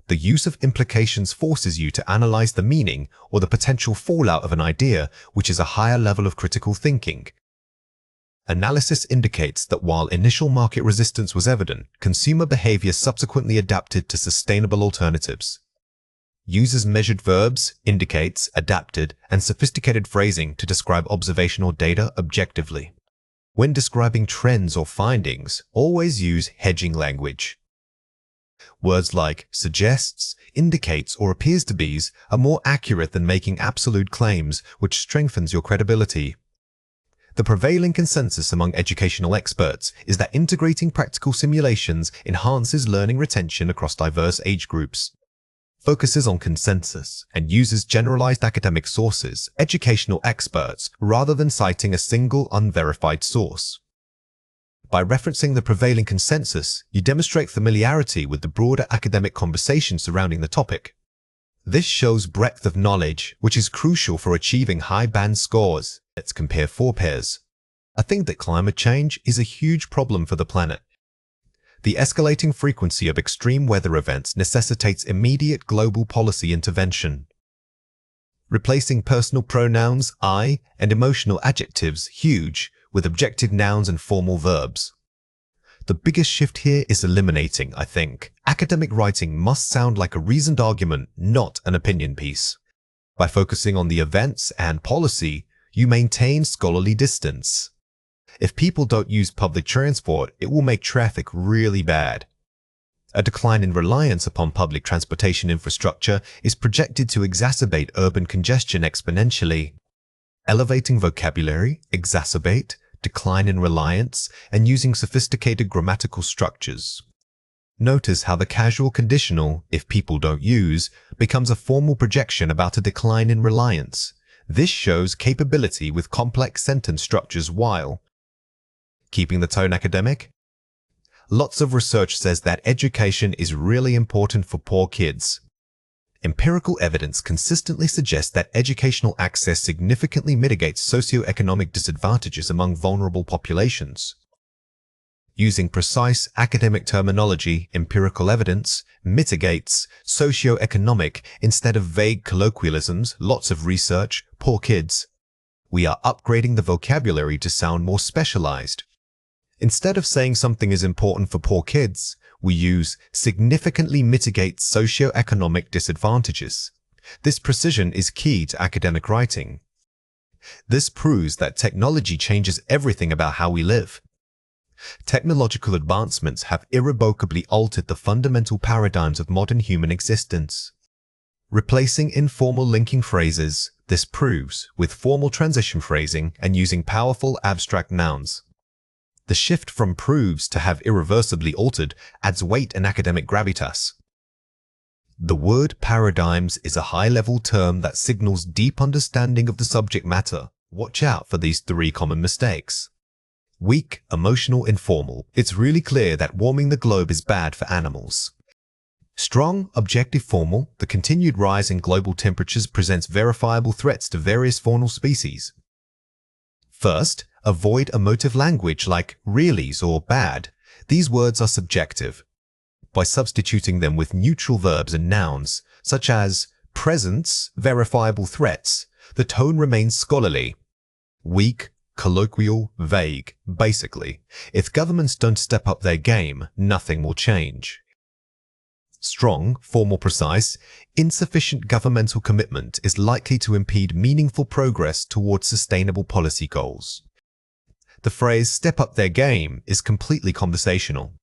The use of implications forces you to analyze the meaning or the potential fallout of an idea, which is a higher level of critical thinking. Analysis indicates that while initial market resistance was evident, consumer behavior subsequently adapted to sustainable alternatives. Uses measured verbs, indicates, adapted, and sophisticated phrasing to describe observational data objectively. When describing trends or findings, always use hedging language. Words like suggests, indicates, or appears to be are more accurate than making absolute claims, which strengthens your credibility. The prevailing consensus among educational experts is that integrating practical simulations enhances learning retention across diverse age groups. Focuses on consensus and uses generalized academic sources, educational experts, rather than citing a single unverified source. By referencing the prevailing consensus, you demonstrate familiarity with the broader academic conversation surrounding the topic. This shows breadth of knowledge, which is crucial for achieving high band scores. Let's compare forebears. I think that climate change is a huge problem for the planet. The escalating frequency of extreme weather events necessitates immediate global policy intervention. Replacing personal pronouns, I, and emotional adjectives, huge, with objective nouns and formal verbs. The biggest shift here is eliminating, I think. Academic writing must sound like a reasoned argument, not an opinion piece. By focusing on the events and policy, you maintain scholarly distance. If people don't use public transport, it will make traffic really bad. A decline in reliance upon public transportation infrastructure is projected to exacerbate urban congestion exponentially. Elevating vocabulary, exacerbate, decline in reliance, and using sophisticated grammatical structures. Notice how the casual conditional, if people don't use, becomes a formal projection about a decline in reliance. This shows capability with complex sentence structures while keeping the tone academic. Lots of research says that education is really important for poor kids. Empirical evidence consistently suggests that educational access significantly mitigates socioeconomic disadvantages among vulnerable populations. Using precise academic terminology, empirical evidence mitigates socioeconomic instead of vague colloquialisms, lots of research, poor kids. We are upgrading the vocabulary to sound more specialized. Instead of saying something is important for poor kids, we use significantly mitigate socioeconomic disadvantages. This precision is key to academic writing. This proves that technology changes everything about how we live. Technological advancements have irrevocably altered the fundamental paradigms of modern human existence. Replacing informal linking phrases, this proves, with formal transition phrasing and using powerful abstract nouns. The shift from proves to have irreversibly altered adds weight and academic gravitas. The word paradigms is a high-level term that signals deep understanding of the subject matter. Watch out for these 3 common mistakes. Weak, emotional, informal. It's really clear that warming the globe is bad for animals. Strong, objective, formal. The continued rise in global temperatures presents verifiable threats to various faunal species. First, avoid emotive language like reallys or bad. These words are subjective. By substituting them with neutral verbs and nouns, such as presents, verifiable threats, the tone remains scholarly. Weak, colloquial, vague. Basically, if governments don't step up their game, nothing will change. Strong, formal, precise, insufficient governmental commitment is likely to impede meaningful progress towards sustainable policy goals. The phrase step up their game is completely conversational.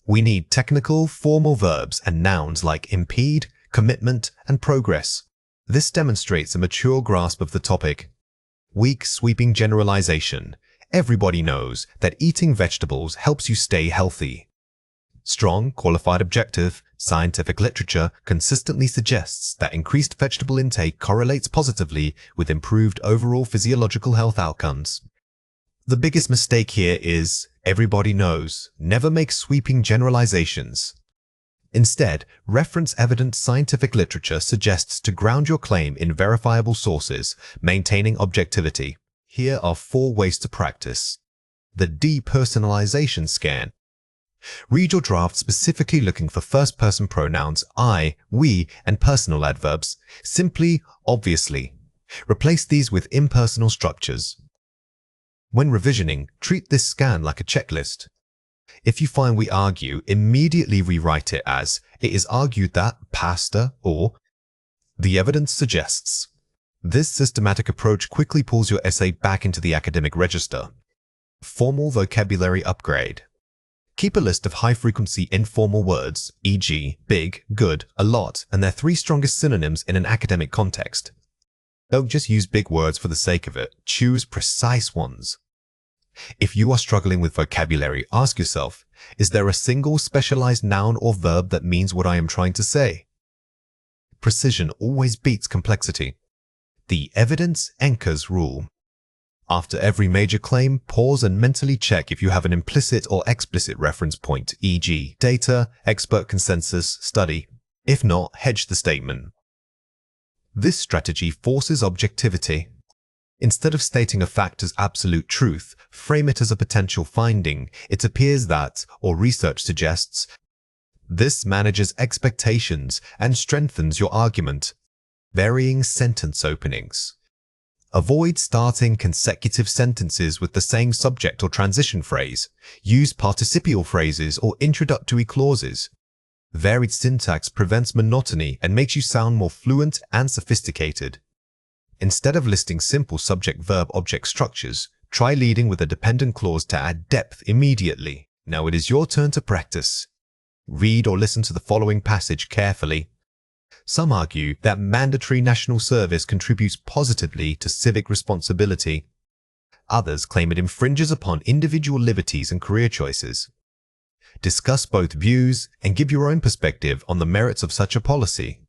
We need technical, formal verbs and nouns like impede, commitment, and progress. This demonstrates a mature grasp of the topic. Weak, sweeping generalization. Everybody knows that eating vegetables helps you stay healthy. Strong, qualified objective, scientific literature consistently suggests that increased vegetable intake correlates positively with improved overall physiological health outcomes. The biggest mistake here is, everybody knows, never make sweeping generalizations. Instead, reference evident scientific literature suggests to ground your claim in verifiable sources, maintaining objectivity. Here are 4 ways to practice. The depersonalization scan. Read your draft specifically looking for first-person pronouns I, we, and personal adverbs. Simply, obviously. Replace these with impersonal structures. When revisioning, treat this scan like a checklist. If you find we argue, immediately rewrite it as, it is argued that pasta or the evidence suggests. This systematic approach quickly pulls your essay back into the academic register. Formal vocabulary upgrade. Keep a list of high-frequency informal words, e.g., big, good, a lot, and their 3 strongest synonyms in an academic context. Don't just use big words for the sake of it. Choose precise ones. If you are struggling with vocabulary, ask yourself, is there a single specialized noun or verb that means what I am trying to say? Precision always beats complexity. The evidence anchors rule. After every major claim, pause and mentally check if you have an implicit or explicit reference point, e.g., data, expert consensus, study. If not, hedge the statement. This strategy forces objectivity. Instead of stating a fact as absolute truth, frame it as a potential finding. It appears that, or research suggests. This manages expectations and strengthens your argument. Varying sentence openings. Avoid starting consecutive sentences with the same subject or transition phrase. Use participial phrases or introductory clauses. Varied syntax prevents monotony and makes you sound more fluent and sophisticated. Instead of listing simple subject-verb-object structures, try leading with a dependent clause to add depth immediately. Now it is your turn to practice. Read or listen to the following passage carefully. Some argue that mandatory national service contributes positively to civic responsibility. Others claim it infringes upon individual liberties and career choices. Discuss both views and give your own perspective on the merits of such a policy.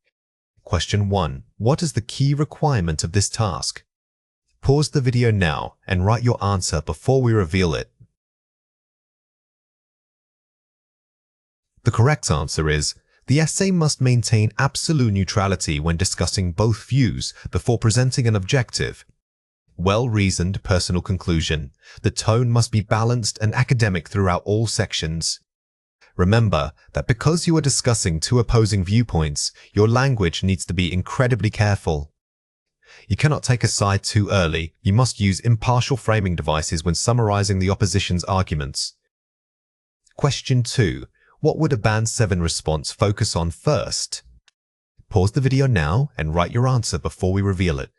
Question 1. What is the key requirement of this task? Pause the video now and write your answer before we reveal it. The correct answer is, the essay must maintain absolute neutrality when discussing both views before presenting an objective. Well-reasoned personal conclusion. The tone must be balanced and academic throughout all sections. Remember that because you are discussing 2 opposing viewpoints, your language needs to be incredibly careful. You cannot take a side too early. You must use impartial framing devices when summarizing the opposition's arguments. Question 2. What would a Band 7 response focus on first? Pause the video now and write your answer before we reveal it.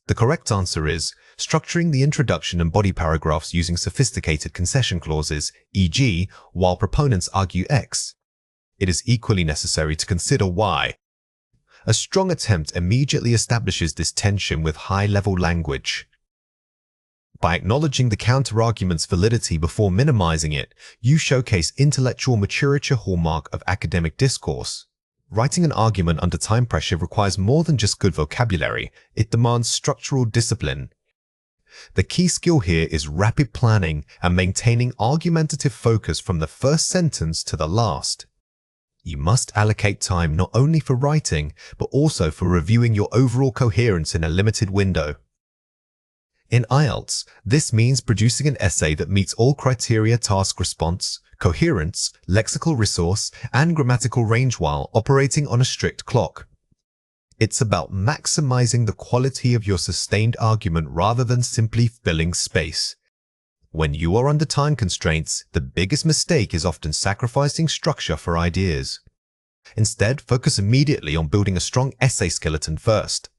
The correct answer is structuring the introduction and body paragraphs using sophisticated concession clauses, e.g., while proponents argue X. It is equally necessary to consider Y. A strong attempt immediately establishes this tension with high-level language. By acknowledging the counter-argument's validity before minimizing it, you showcase intellectual maturity hallmark of academic discourse. Writing an argument under time pressure requires more than just good vocabulary. It demands structural discipline. The key skill here is rapid planning and maintaining argumentative focus from the first sentence to the last. You must allocate time not only for writing, but also for reviewing your overall coherence in a limited window. In IELTS, this means producing an essay that meets all criteria: task response, coherence, lexical resource, and grammatical range while operating on a strict clock. It's about maximizing the quality of your sustained argument rather than simply filling space. When you are under time constraints, the biggest mistake is often sacrificing structure for ideas. Instead, focus immediately on building a strong essay skeleton first.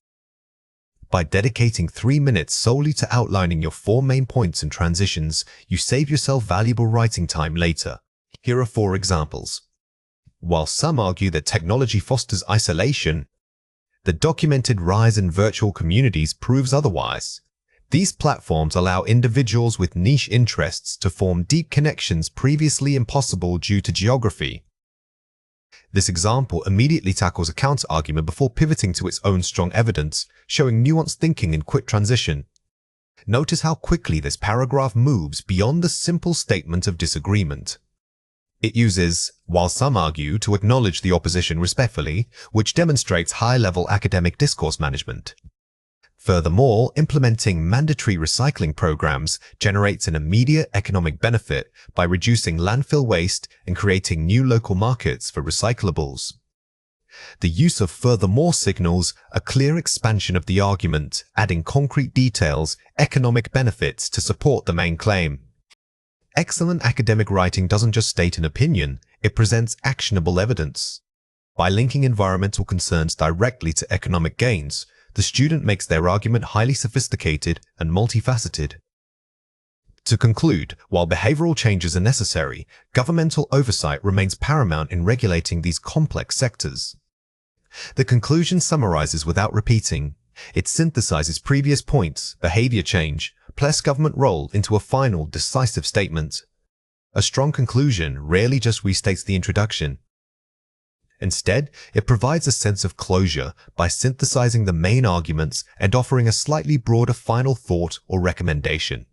By dedicating 3 minutes solely to outlining your 4 main points and transitions, you save yourself valuable writing time later. Here are 4 examples. While some argue that technology fosters isolation, the documented rise in virtual communities proves otherwise. These platforms allow individuals with niche interests to form deep connections previously impossible due to geography. This example immediately tackles a counter-argument before pivoting to its own strong evidence, showing nuanced thinking in quick transition. Notice how quickly this paragraph moves beyond the simple statement of disagreement. It uses, while some argue, to acknowledge the opposition respectfully, which demonstrates high-level academic discourse management. Furthermore, implementing mandatory recycling programs generates an immediate economic benefit by reducing landfill waste and creating new local markets for recyclables. The use of furthermore signals a clear expansion of the argument, adding concrete details, economic benefits to support the main claim. Excellent academic writing doesn't just state an opinion, it presents actionable evidence. By linking environmental concerns directly to economic gains, the student makes their argument highly sophisticated and multifaceted. To conclude, while behavioral changes are necessary, governmental oversight remains paramount in regulating these complex sectors. The conclusion summarizes without repeating. It synthesizes previous points, behavior change, plus government role into a final, decisive statement. A strong conclusion rarely just restates the introduction. Instead, it provides a sense of closure by synthesizing the main arguments and offering a slightly broader final thought or recommendation.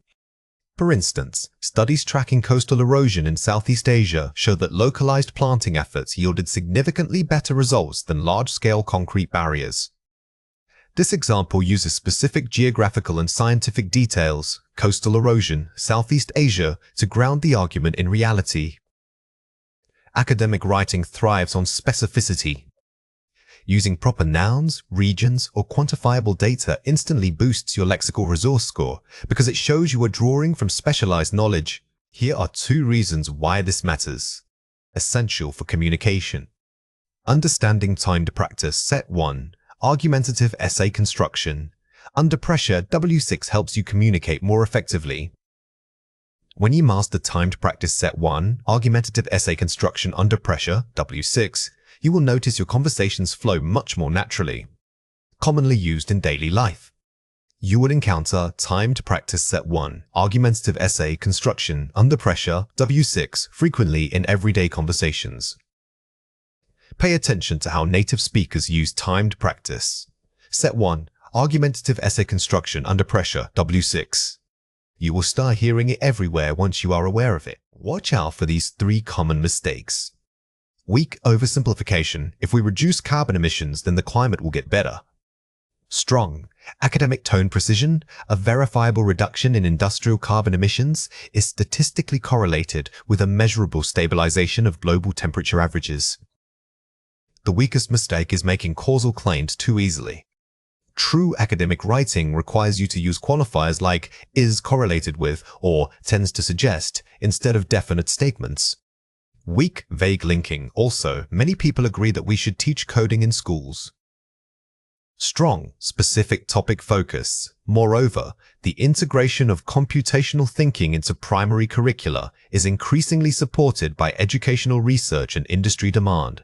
For instance, studies tracking coastal erosion in Southeast Asia show that localized planting efforts yielded significantly better results than large-scale concrete barriers. This example uses specific geographical and scientific details, coastal erosion, Southeast Asia, to ground the argument in reality. Academic writing thrives on specificity. Using proper nouns, regions, or quantifiable data instantly boosts your lexical resource score because it shows you are drawing from specialized knowledge. Here are 2 reasons why this matters. Essential for communication. Understanding timed practice. Set 1. Argumentative essay construction. Under pressure, W6 helps you communicate more effectively. When you master timed practice set 1, argumentative essay construction under pressure, W6, you will notice your conversations flow much more naturally. Commonly used in daily life. You will encounter timed practice set 1, argumentative essay construction under pressure, W6, frequently in everyday conversations. Pay attention to how native speakers use timed practice. Set 1, argumentative essay construction under pressure, W6. You will start hearing it everywhere once you are aware of it. Watch out for these 3 common mistakes. Weak oversimplification. If we reduce carbon emissions, then the climate will get better. Strong academic tone precision. A verifiable reduction in industrial carbon emissions is statistically correlated with a measurable stabilization of global temperature averages. The weakest mistake is making causal claims too easily. True academic writing requires you to use qualifiers like is correlated with or tends to suggest instead of definite statements. Weak, vague linking. Also, many people agree that we should teach coding in schools. Strong, specific topic focus. Moreover, the integration of computational thinking into primary curricula is increasingly supported by educational research and industry demand.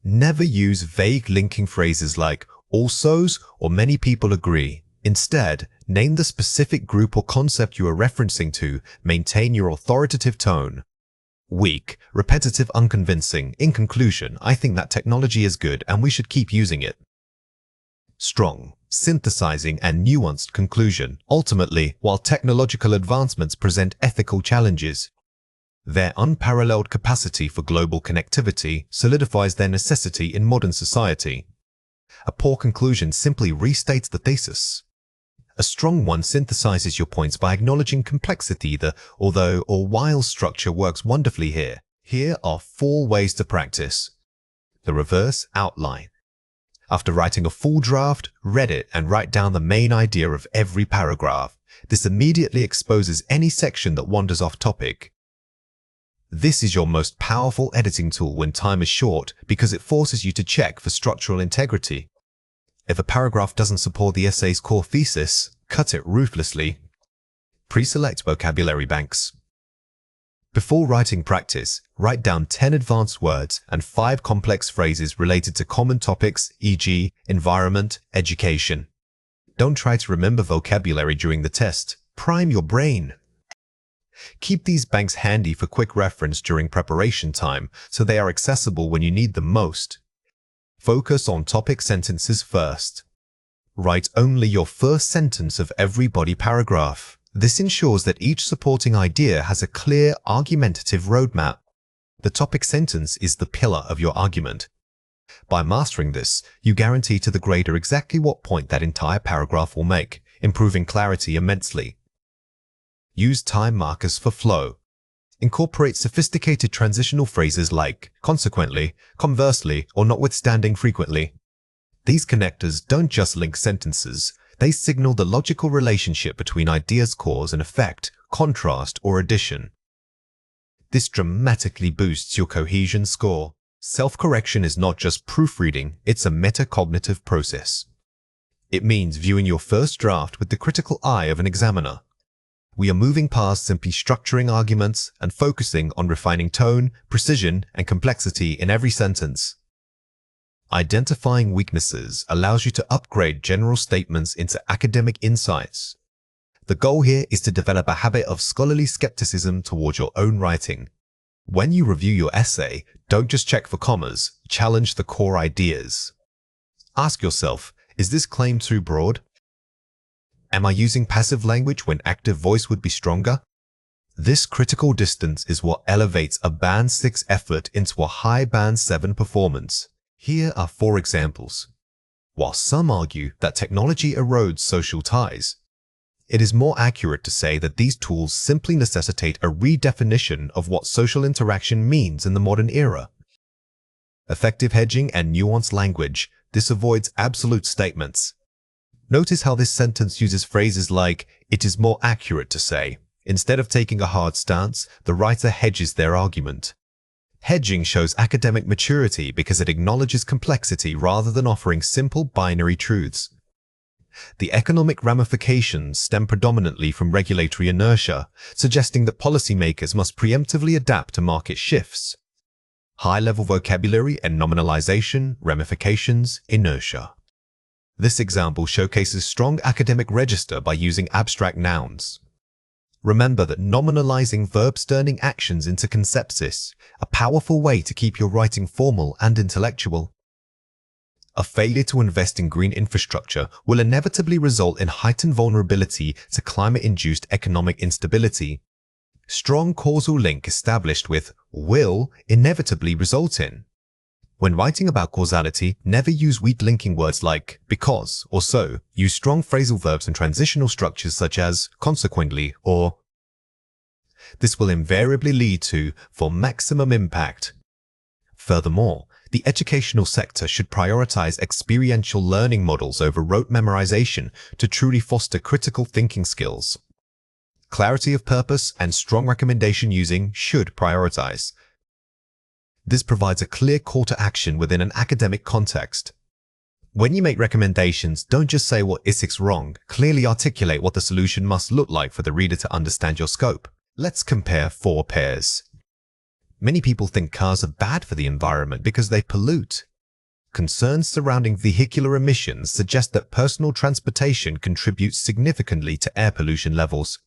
Never use vague linking phrases like alsos or many people agree. Instead, name the specific group or concept you are referencing to. Maintain your authoritative tone. Weak, repetitive, unconvincing. In conclusion, I think that technology is good and we should keep using it. Strong, synthesizing and nuanced conclusion. Ultimately, while technological advancements present ethical challenges, their unparalleled capacity for global connectivity solidifies their necessity in modern society. A poor conclusion simply restates the thesis. A strong one synthesizes your points by acknowledging complexity. The although or while structure works wonderfully here. Here are 4 ways to practice. The reverse outline. After writing a full draft, read it and write down the main idea of every paragraph. This immediately exposes any section that wanders off topic. This is your most powerful editing tool when time is short because it forces you to check for structural integrity. If a paragraph doesn't support the essay's core thesis, cut it ruthlessly. Pre-select vocabulary banks. Before writing practice, write down 10 advanced words and 5 complex phrases related to common topics, e.g., environment, education. Don't try to remember vocabulary during the test. Prime your brain. Keep these banks handy for quick reference during preparation time so they are accessible when you need them most. Focus on topic sentences first. Write only your first sentence of every body paragraph. This ensures that each supporting idea has a clear, argumentative roadmap. The topic sentence is the pillar of your argument. By mastering this, you guarantee to the grader exactly what point that entire paragraph will make, improving clarity immensely. Use time markers for flow. Incorporate sophisticated transitional phrases like consequently, conversely, or notwithstanding frequently. These connectors don't just link sentences, they signal the logical relationship between ideas' cause and effect, contrast, or addition. This dramatically boosts your cohesion score. Self-correction is not just proofreading, it's a metacognitive process. It means viewing your first draft with the critical eye of an examiner. We are moving past simply structuring arguments and focusing on refining tone, precision, and complexity in every sentence. Identifying weaknesses allows you to upgrade general statements into academic insights. The goal here is to develop a habit of scholarly skepticism towards your own writing. When you review your essay, don't just check for commas, challenge the core ideas. Ask yourself, is this claim too broad? Am I using passive language when active voice would be stronger? This critical distance is what elevates a Band 6 effort into a high Band 7 performance. Here are 4 examples. While some argue that technology erodes social ties, it is more accurate to say that these tools simply necessitate a redefinition of what social interaction means in the modern era. Effective hedging and nuanced language. This avoids absolute statements. Notice how this sentence uses phrases like, it is more accurate to say. Instead of taking a hard stance, the writer hedges their argument. Hedging shows academic maturity because it acknowledges complexity rather than offering simple binary truths. The economic ramifications stem predominantly from regulatory inertia, suggesting that policymakers must preemptively adapt to market shifts. High-level vocabulary and nominalization, ramifications, inertia. This example showcases strong academic register by using abstract nouns. Remember that nominalizing verbs turning actions into concepts, a powerful way to keep your writing formal and intellectual. A failure to invest in green infrastructure will inevitably result in heightened vulnerability to climate-induced economic instability. Strong causal link established with will inevitably result in. When writing about causality, never use weak linking words like because or so. Use strong phrasal verbs and transitional structures such as consequently or. This will invariably lead to for maximum impact. Furthermore, the educational sector should prioritize experiential learning models over rote memorization to truly foster critical thinking skills. Clarity of purpose and strong recommendation using should prioritize. This provides a clear call to action within an academic context. When you make recommendations, don't just say what is wrong, clearly articulate what the solution must look like for the reader to understand your scope. Let's compare 4 pairs. Many people think cars are bad for the environment because they pollute. Concerns surrounding vehicular emissions suggest that personal transportation contributes significantly to air pollution levels.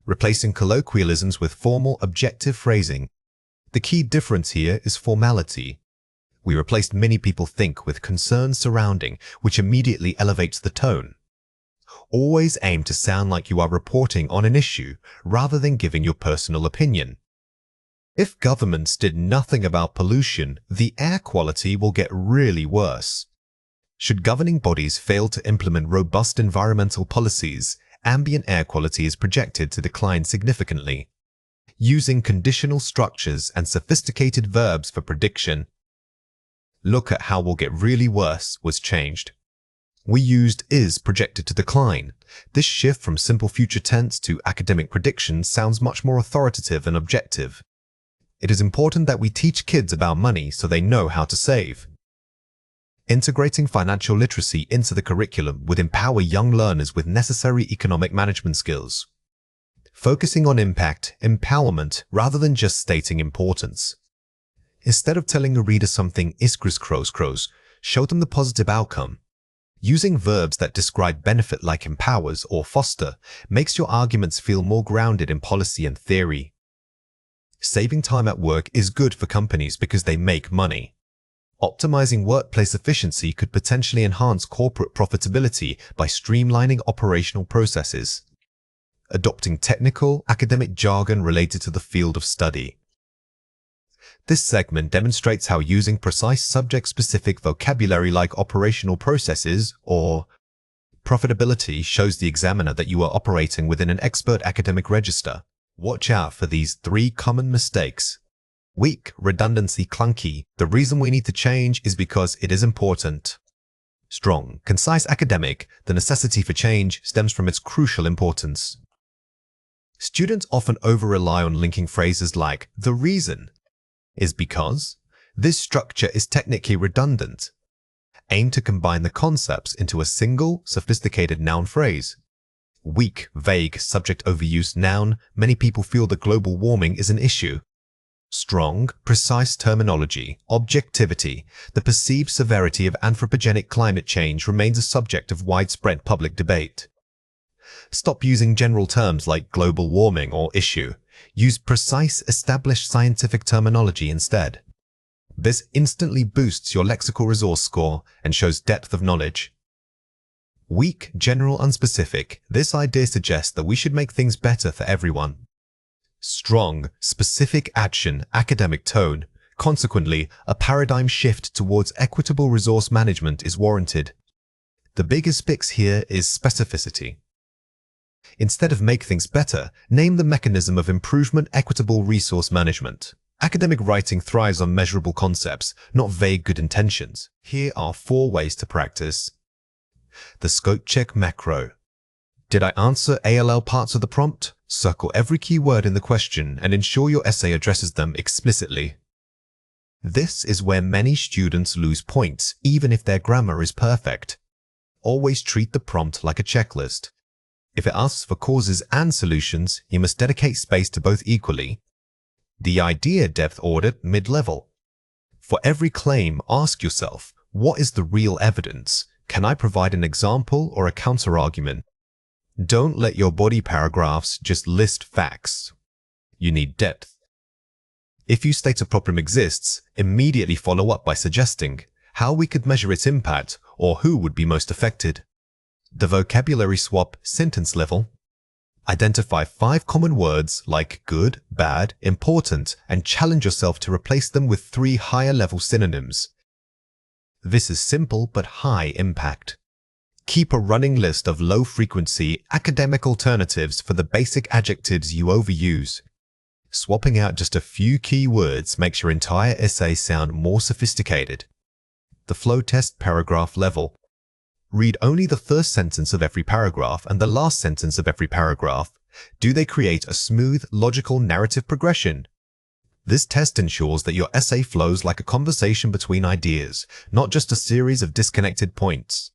Replacing colloquialisms with formal, objective phrasing. The key difference here is formality. We replaced many people think with concerns surrounding, which immediately elevates the tone. Always aim to sound like you are reporting on an issue rather than giving your personal opinion. If governments did nothing about pollution, the air quality will get really worse. Should governing bodies fail to implement robust environmental policies, ambient air quality is projected to decline significantly. Using conditional structures and sophisticated verbs for prediction. Look at how will get really worse was changed. We used is projected to decline. This shift from simple future tense to academic prediction sounds much more authoritative and objective. It is important that we teach kids about money so they know how to save. Integrating financial literacy into the curriculum would empower young learners with necessary economic management skills. focusing on impact, empowerment, rather than just stating importance. Instead of telling a reader something is crows, show them the positive outcome. Using verbs that describe benefit like empowers or foster makes your arguments feel more grounded in policy and theory. Saving time at work is good for companies because they make money. Optimizing workplace efficiency could potentially enhance corporate profitability by streamlining operational processes. Adopting technical, academic jargon related to the field of study. This segment demonstrates how using precise subject-specific vocabulary like operational processes or profitability shows the examiner that you are operating within an expert academic register. Watch out for these 3 common mistakes. Weak, redundancy, clunky. The reason we need to change is because it is important. Strong, concise, academic. The necessity for change stems from its crucial importance. Students often over-rely on linking phrases like the reason is because. This structure is technically redundant. Aim to combine the concepts into a single, sophisticated noun phrase. Weak, vague, subject overuse noun. Many people feel that global warming is an issue. Strong, precise terminology, objectivity. The perceived severity of anthropogenic climate change remains a subject of widespread public debate. Stop using general terms like global warming or issue. Use precise, established scientific terminology instead. This instantly boosts your lexical resource score and shows depth of knowledge. Weak, general, unspecific. This idea suggests that we should make things better for everyone. Strong, specific action, academic tone. Consequently, a paradigm shift towards equitable resource management is warranted. The biggest fix here is specificity. Instead of make things better, name the mechanism of improvement. Equitable resource management. Academic writing thrives on measurable concepts, not vague good intentions. Here are 4 ways to practice. The scope check macro. Did I answer ALL parts of the prompt? Circle every key word in the question and ensure your essay addresses them explicitly. This is where many students lose points, even if their grammar is perfect. Always treat the prompt like a checklist. If it asks for causes and solutions, you must dedicate space to both equally. The idea depth audit mid-level. For every claim, ask yourself, what is the real evidence? Can I provide an example or a counter-argument? Don't let your body paragraphs just list facts. You need depth. If you state a problem exists, immediately follow up by suggesting how we could measure its impact or who would be most affected. The vocabulary swap sentence level. Identify 5 common words like good, bad, important, and challenge yourself to replace them with 3 higher-level synonyms. This is simple but high impact. Keep a running list of low-frequency academic alternatives for the basic adjectives you overuse. Swapping out just a few key words makes your entire essay sound more sophisticated. The flow test paragraph level. Read only the first sentence of every paragraph and the last sentence of every paragraph. Do they create a smooth, logical narrative progression? This test ensures that your essay flows like a conversation between ideas, not just a series of disconnected points.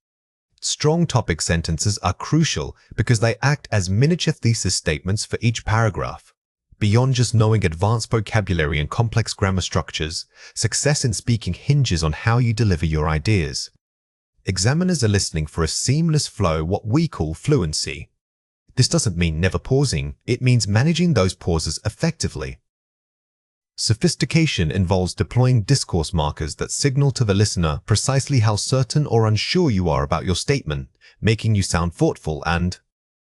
Strong topic sentences are crucial because they act as miniature thesis statements for each paragraph. Beyond just knowing advanced vocabulary and complex grammar structures, success in speaking hinges on how you deliver your ideas. Examiners are listening for a seamless flow, what we call fluency. This doesn't mean never pausing, it means managing those pauses effectively. Sophistication involves deploying discourse markers that signal to the listener precisely how certain or unsure you are about your statement, making you sound thoughtful and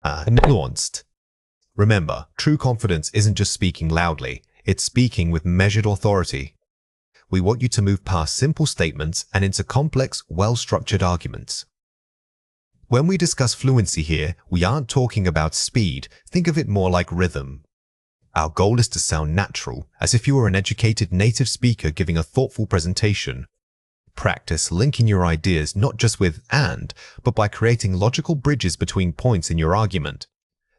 nuanced. Remember, true confidence isn't just speaking loudly, it's speaking with measured authority. We want you to move past simple statements and into complex, well-structured arguments. When we discuss fluency here, we aren't talking about speed. Think of it more like rhythm. Our goal is to sound natural, as if you were an educated native speaker giving a thoughtful presentation. Practice linking your ideas not just with "and", but by creating logical bridges between points in your argument.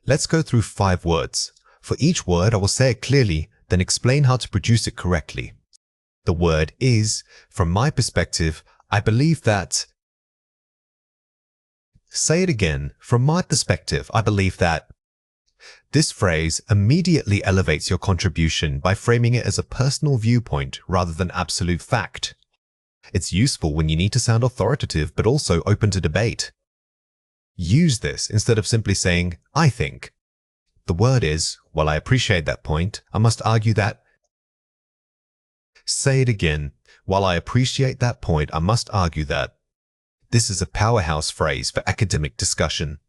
Let's go through 5 words. For each word, I will say it clearly, then explain how to produce it correctly. The word is, from my perspective, I believe that. Say it again. From my perspective, I believe that. This phrase immediately elevates your contribution by framing it as a personal viewpoint rather than absolute fact. It's useful when you need to sound authoritative but also open to debate. Use this instead of simply saying, "I think." The word is, "While I appreciate that point, I must argue that." Say it again. "While I appreciate that point, I must argue that." This is a powerhouse phrase for academic discussion.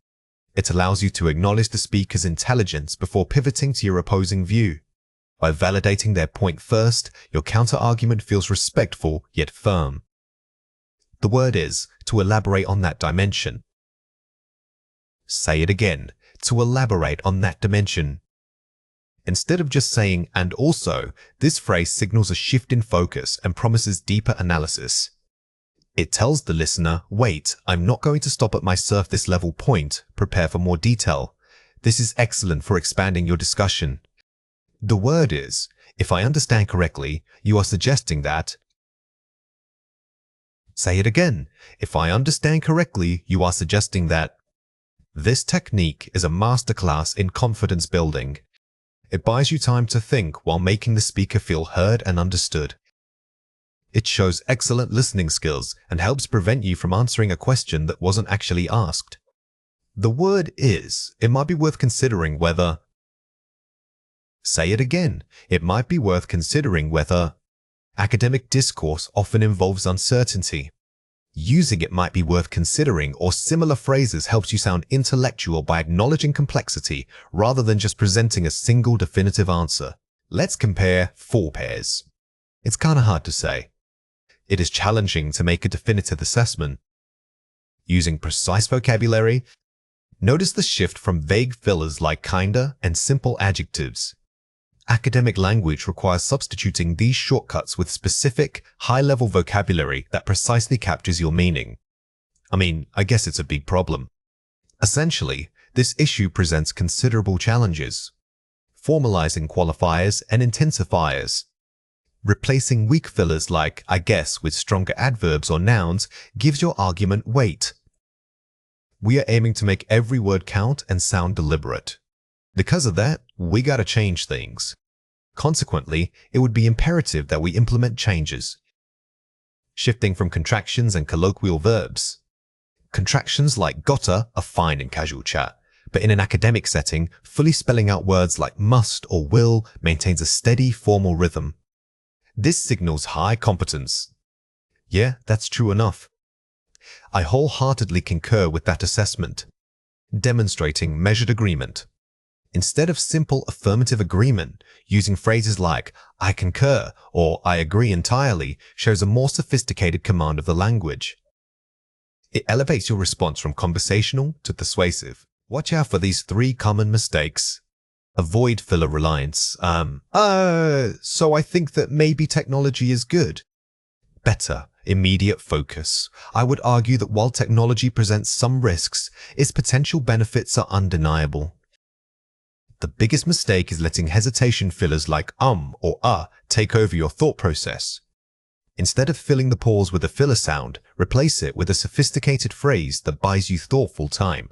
It allows you to acknowledge the speaker's intelligence before pivoting to your opposing view. By validating their point first, your counter-argument feels respectful yet firm. The word is, to elaborate on that dimension. Say it again, to elaborate on that dimension. Instead of just saying "and also," this phrase signals a shift in focus and promises deeper analysis. It tells the listener, "Wait, I'm not going to stop at my surface level point, prepare for more detail." This is excellent for expanding your discussion. The word is, if I understand correctly, you are suggesting that. Say it again. If I understand correctly, you are suggesting that. This technique is a masterclass in confidence building. It buys you time to think while making the speaker feel heard and understood. It shows excellent listening skills and helps prevent you from answering a question that wasn't actually asked. The word is, it might be worth considering whether. Say it again. It might be worth considering whether. Academic discourse often involves uncertainty. Using it might be worth considering or similar phrases helps you sound intellectual by acknowledging complexity rather than just presenting a single definitive answer. Let's compare 4 pairs. It's kind of hard to say. It is challenging to make a definitive assessment. Using precise vocabulary, notice the shift from vague fillers like kinda and simple adjectives. Academic language requires substituting these shortcuts with specific, high-level vocabulary that precisely captures your meaning. I guess it's a big problem. Essentially, this issue presents considerable challenges. Formalizing qualifiers and intensifiers. Replacing weak fillers like "I guess" with stronger adverbs or nouns gives your argument weight. We are aiming to make every word count and sound deliberate. Because of that, we gotta change things. Consequently, it would be imperative that we implement changes. Shifting from contractions and colloquial verbs. Contractions like "gotta" are fine in casual chat, but in an academic setting, fully spelling out words like "must" or "will" maintains a steady, formal rhythm. This signals high competence. Yeah, that's true enough. I wholeheartedly concur with that assessment. Demonstrating measured agreement. Instead of simple affirmative agreement, using phrases like "I concur" or "I agree entirely" shows a more sophisticated command of the language. It elevates your response from conversational to persuasive. Watch out for these 3 common mistakes. Avoid filler reliance. So I think that maybe technology is good. Better, immediate focus. I would argue that while technology presents some risks, its potential benefits are undeniable. The biggest mistake is letting hesitation fillers like or take over your thought process. Instead of filling the pause with a filler sound, replace it with a sophisticated phrase that buys you thoughtful time.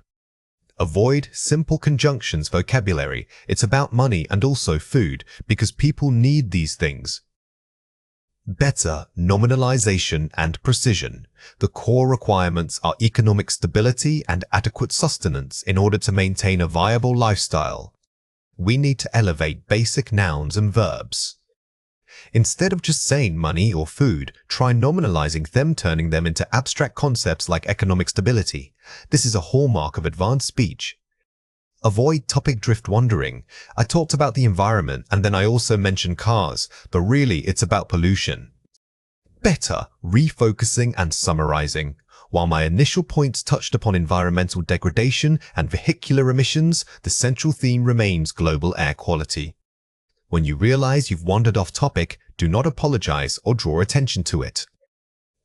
Avoid simple conjunctions vocabulary. It's about money and also food because people need these things. Better nominalization and precision. The core requirements are economic stability and adequate sustenance in order to maintain a viable lifestyle. We need to elevate basic nouns and verbs. Instead of just saying money or food, try nominalizing them, turning them into abstract concepts like economic stability. This is a hallmark of advanced speech. Avoid topic drift wandering. I talked about the environment and then I also mentioned cars, but really it's about pollution. Better refocusing and summarizing. While my initial points touched upon environmental degradation and vehicular emissions, the central theme remains global air quality. When you realize you've wandered off topic, do not apologize or draw attention to it.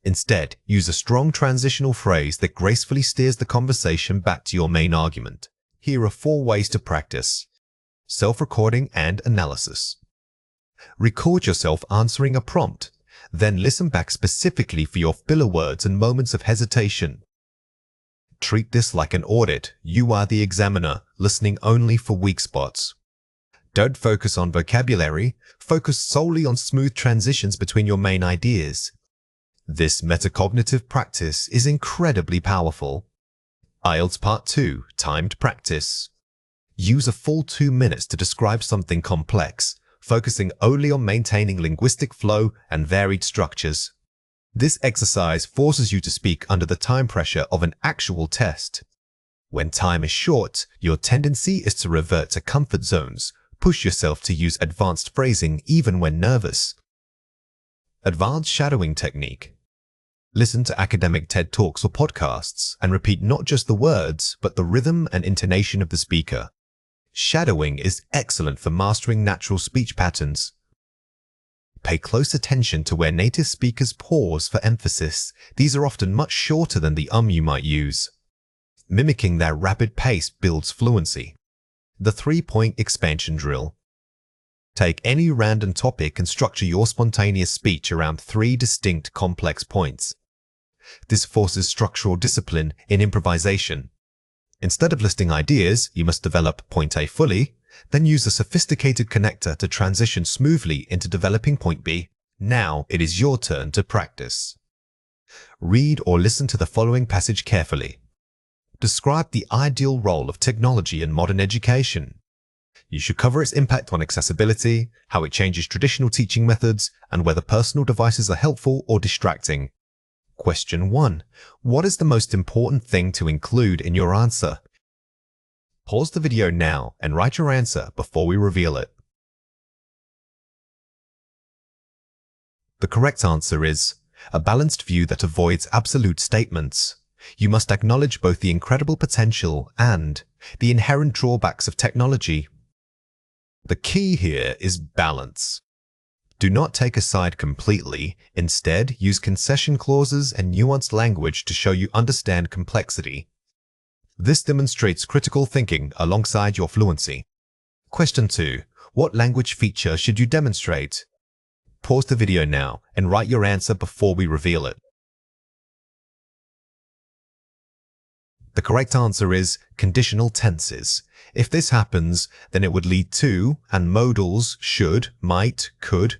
Instead, use a strong transitional phrase that gracefully steers the conversation back to your main argument. Here are 4 ways to practice: self-recording and analysis. Record yourself answering a prompt, then listen back specifically for your filler words and moments of hesitation. Treat this like an audit. You are the examiner, listening only for weak spots. Don't focus on vocabulary, focus solely on smooth transitions between your main ideas. This metacognitive practice is incredibly powerful. IELTS Part 2, Timed Practice. Use a full 2 minutes to describe something complex, focusing only on maintaining linguistic flow and varied structures. This exercise forces you to speak under the time pressure of an actual test. When time is short, your tendency is to revert to comfort zones. Push yourself to use advanced phrasing even when nervous. Advanced shadowing technique. Listen to academic TED Talks or podcasts and repeat not just the words, but the rhythm and intonation of the speaker. Shadowing is excellent for mastering natural speech patterns. Pay close attention to where native speakers pause for emphasis. These are often much shorter than the you might use. Mimicking their rapid pace builds fluency. The 3-point expansion drill. Take any random topic and structure your spontaneous speech around 3 distinct complex points. This forces structural discipline in improvisation. Instead of listing ideas, you must develop point A fully, then use a sophisticated connector to transition smoothly into developing point B. Now it is your turn to practice. Read or listen to the following passage carefully. Describe the ideal role of technology in modern education. You should cover its impact on accessibility, how it changes traditional teaching methods, and whether personal devices are helpful or distracting. Question 1. What is the most important thing to include in your answer? Pause the video now and write your answer before we reveal it. The correct answer is a balanced view that avoids absolute statements. You must acknowledge both the incredible potential and the inherent drawbacks of technology. The key here is balance. Do not take a side completely. Instead, use concession clauses and nuanced language to show you understand complexity. This demonstrates critical thinking alongside your fluency. Question 2. What language feature should you demonstrate? Pause the video now and write your answer before we reveal it. The correct answer is conditional tenses. If this happens, then it would lead to and modals should, might, could.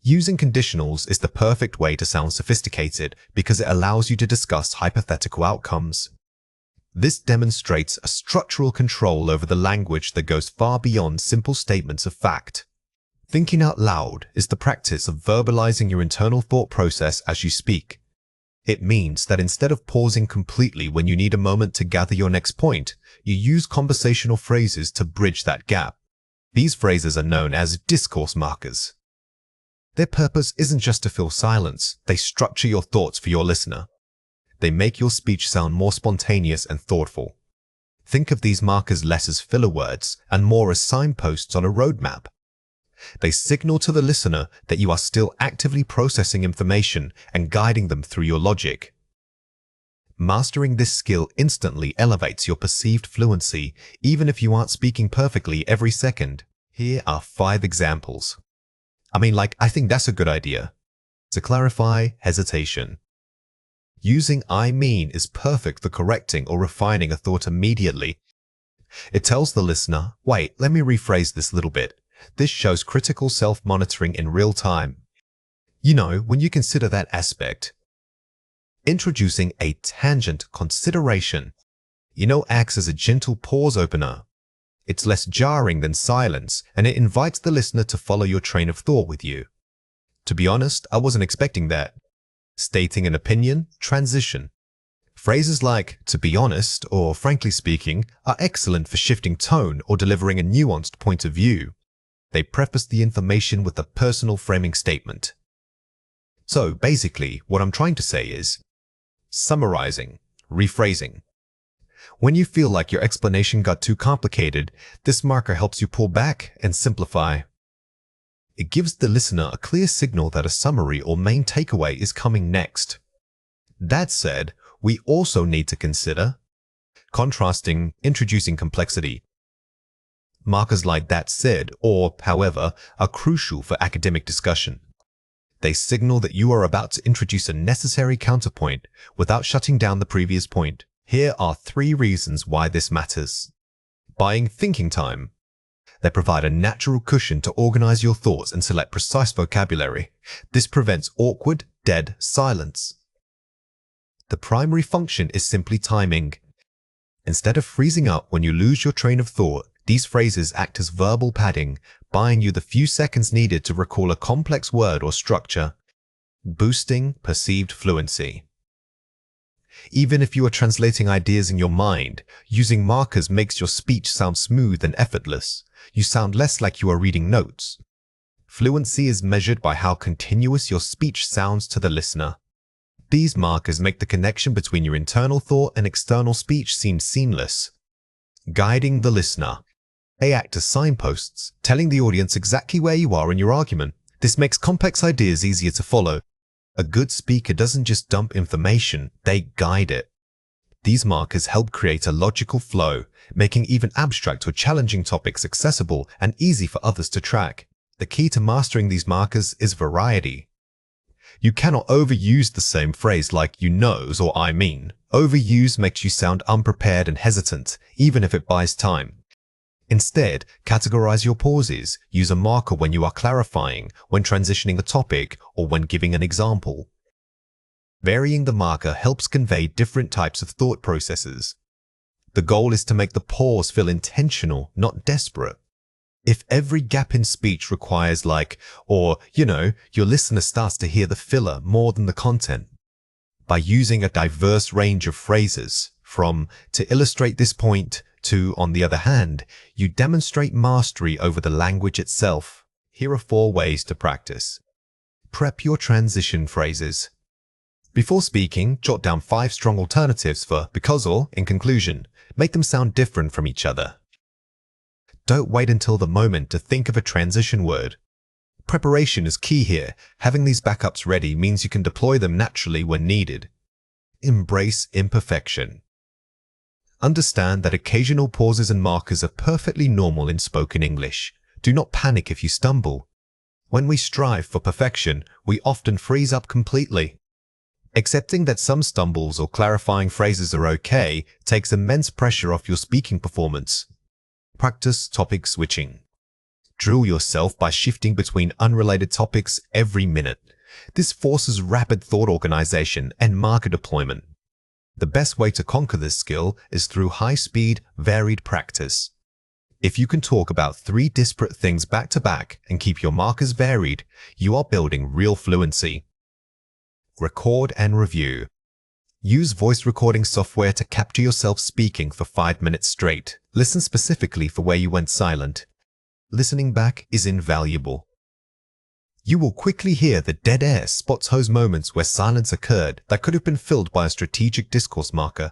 Using conditionals is the perfect way to sound sophisticated because it allows you to discuss hypothetical outcomes. This demonstrates a structural control over the language that goes far beyond simple statements of fact. Thinking out loud is the practice of verbalizing your internal thought process as you speak. It means that instead of pausing completely when you need a moment to gather your next point, you use conversational phrases to bridge that gap. These phrases are known as discourse markers. Their purpose isn't just to fill silence, they structure your thoughts for your listener. They make your speech sound more spontaneous and thoughtful. Think of these markers less as filler words and more as signposts on a roadmap. They signal to the listener that you are still actively processing information and guiding them through your logic. Mastering this skill instantly elevates your perceived fluency, even if you aren't speaking perfectly every second. Here are 5 examples. I think that's a good idea. To clarify, hesitation. Using I mean is perfect for correcting or refining a thought immediately. It tells the listener, wait, let me rephrase this a little bit. This shows critical self-monitoring in real time. When you consider that aspect. Introducing a tangent consideration, acts as a gentle pause opener. It's less jarring than silence, and it invites the listener to follow your train of thought with you. To be honest, I wasn't expecting that. Stating an opinion, transition. Phrases like, to be honest, or frankly speaking, are excellent for shifting tone or delivering a nuanced point of view. They preface the information with a personal framing statement. So basically, what I'm trying to say is, summarizing, rephrasing. When you feel like your explanation got too complicated, this marker helps you pull back and simplify. It gives the listener a clear signal that a summary or main takeaway is coming next. That said, we also need to consider contrasting, introducing complexity. Markers like that said or however are crucial for academic discussion. They signal that you are about to introduce a necessary counterpoint without shutting down the previous point. Here are 3 reasons why this matters. Buying thinking time. They provide a natural cushion to organize your thoughts and select precise vocabulary. This prevents awkward, dead silence. The primary function is simply timing. Instead of freezing up when you lose your train of thought, these phrases act as verbal padding, buying you the few seconds needed to recall a complex word or structure. Boosting perceived fluency. Even if you are translating ideas in your mind, using markers makes your speech sound smooth and effortless. You sound less like you are reading notes. Fluency is measured by how continuous your speech sounds to the listener. These markers make the connection between your internal thought and external speech seem seamless. Guiding the listener. They act as signposts, telling the audience exactly where you are in your argument. This makes complex ideas easier to follow. A good speaker doesn't just dump information, they guide it. These markers help create a logical flow, making even abstract or challenging topics accessible and easy for others to track. The key to mastering these markers is variety. You cannot overuse the same phrase like "you knows" or "I mean." Overuse makes you sound unprepared and hesitant, even if it buys time. Instead, categorize your pauses. Use a marker when you are clarifying, when transitioning a topic, or when giving an example. Varying the marker helps convey different types of thought processes. The goal is to make the pause feel intentional, not desperate. If every gap in speech requires like, or, your listener starts to hear the filler more than the content. By using a diverse range of phrases, from "to illustrate this point" to "on the other hand," you demonstrate mastery over the language itself. Here are 4 ways to practice. Prep your transition phrases. Before speaking, jot down 5 strong alternatives for because or in conclusion. Make them sound different from each other. Don't wait until the moment to think of a transition word. Preparation is key here. Having these backups ready means you can deploy them naturally when needed. Embrace imperfection. Understand that occasional pauses and markers are perfectly normal in spoken English. Do not panic if you stumble. When we strive for perfection, we often freeze up completely. Accepting that some stumbles or clarifying phrases are okay takes immense pressure off your speaking performance. Practice topic switching. Drill yourself by shifting between unrelated topics every minute. This forces rapid thought organization and marker deployment. The best way to conquer this skill is through high-speed, varied practice. If you can talk about 3 disparate things back to back and keep your markers varied, you are building real fluency. Record and review. Use voice recording software to capture yourself speaking for 5 minutes straight. Listen specifically for where you went silent. Listening back is invaluable. You will quickly hear the dead air spots those moments where silence occurred that could have been filled by a strategic discourse marker.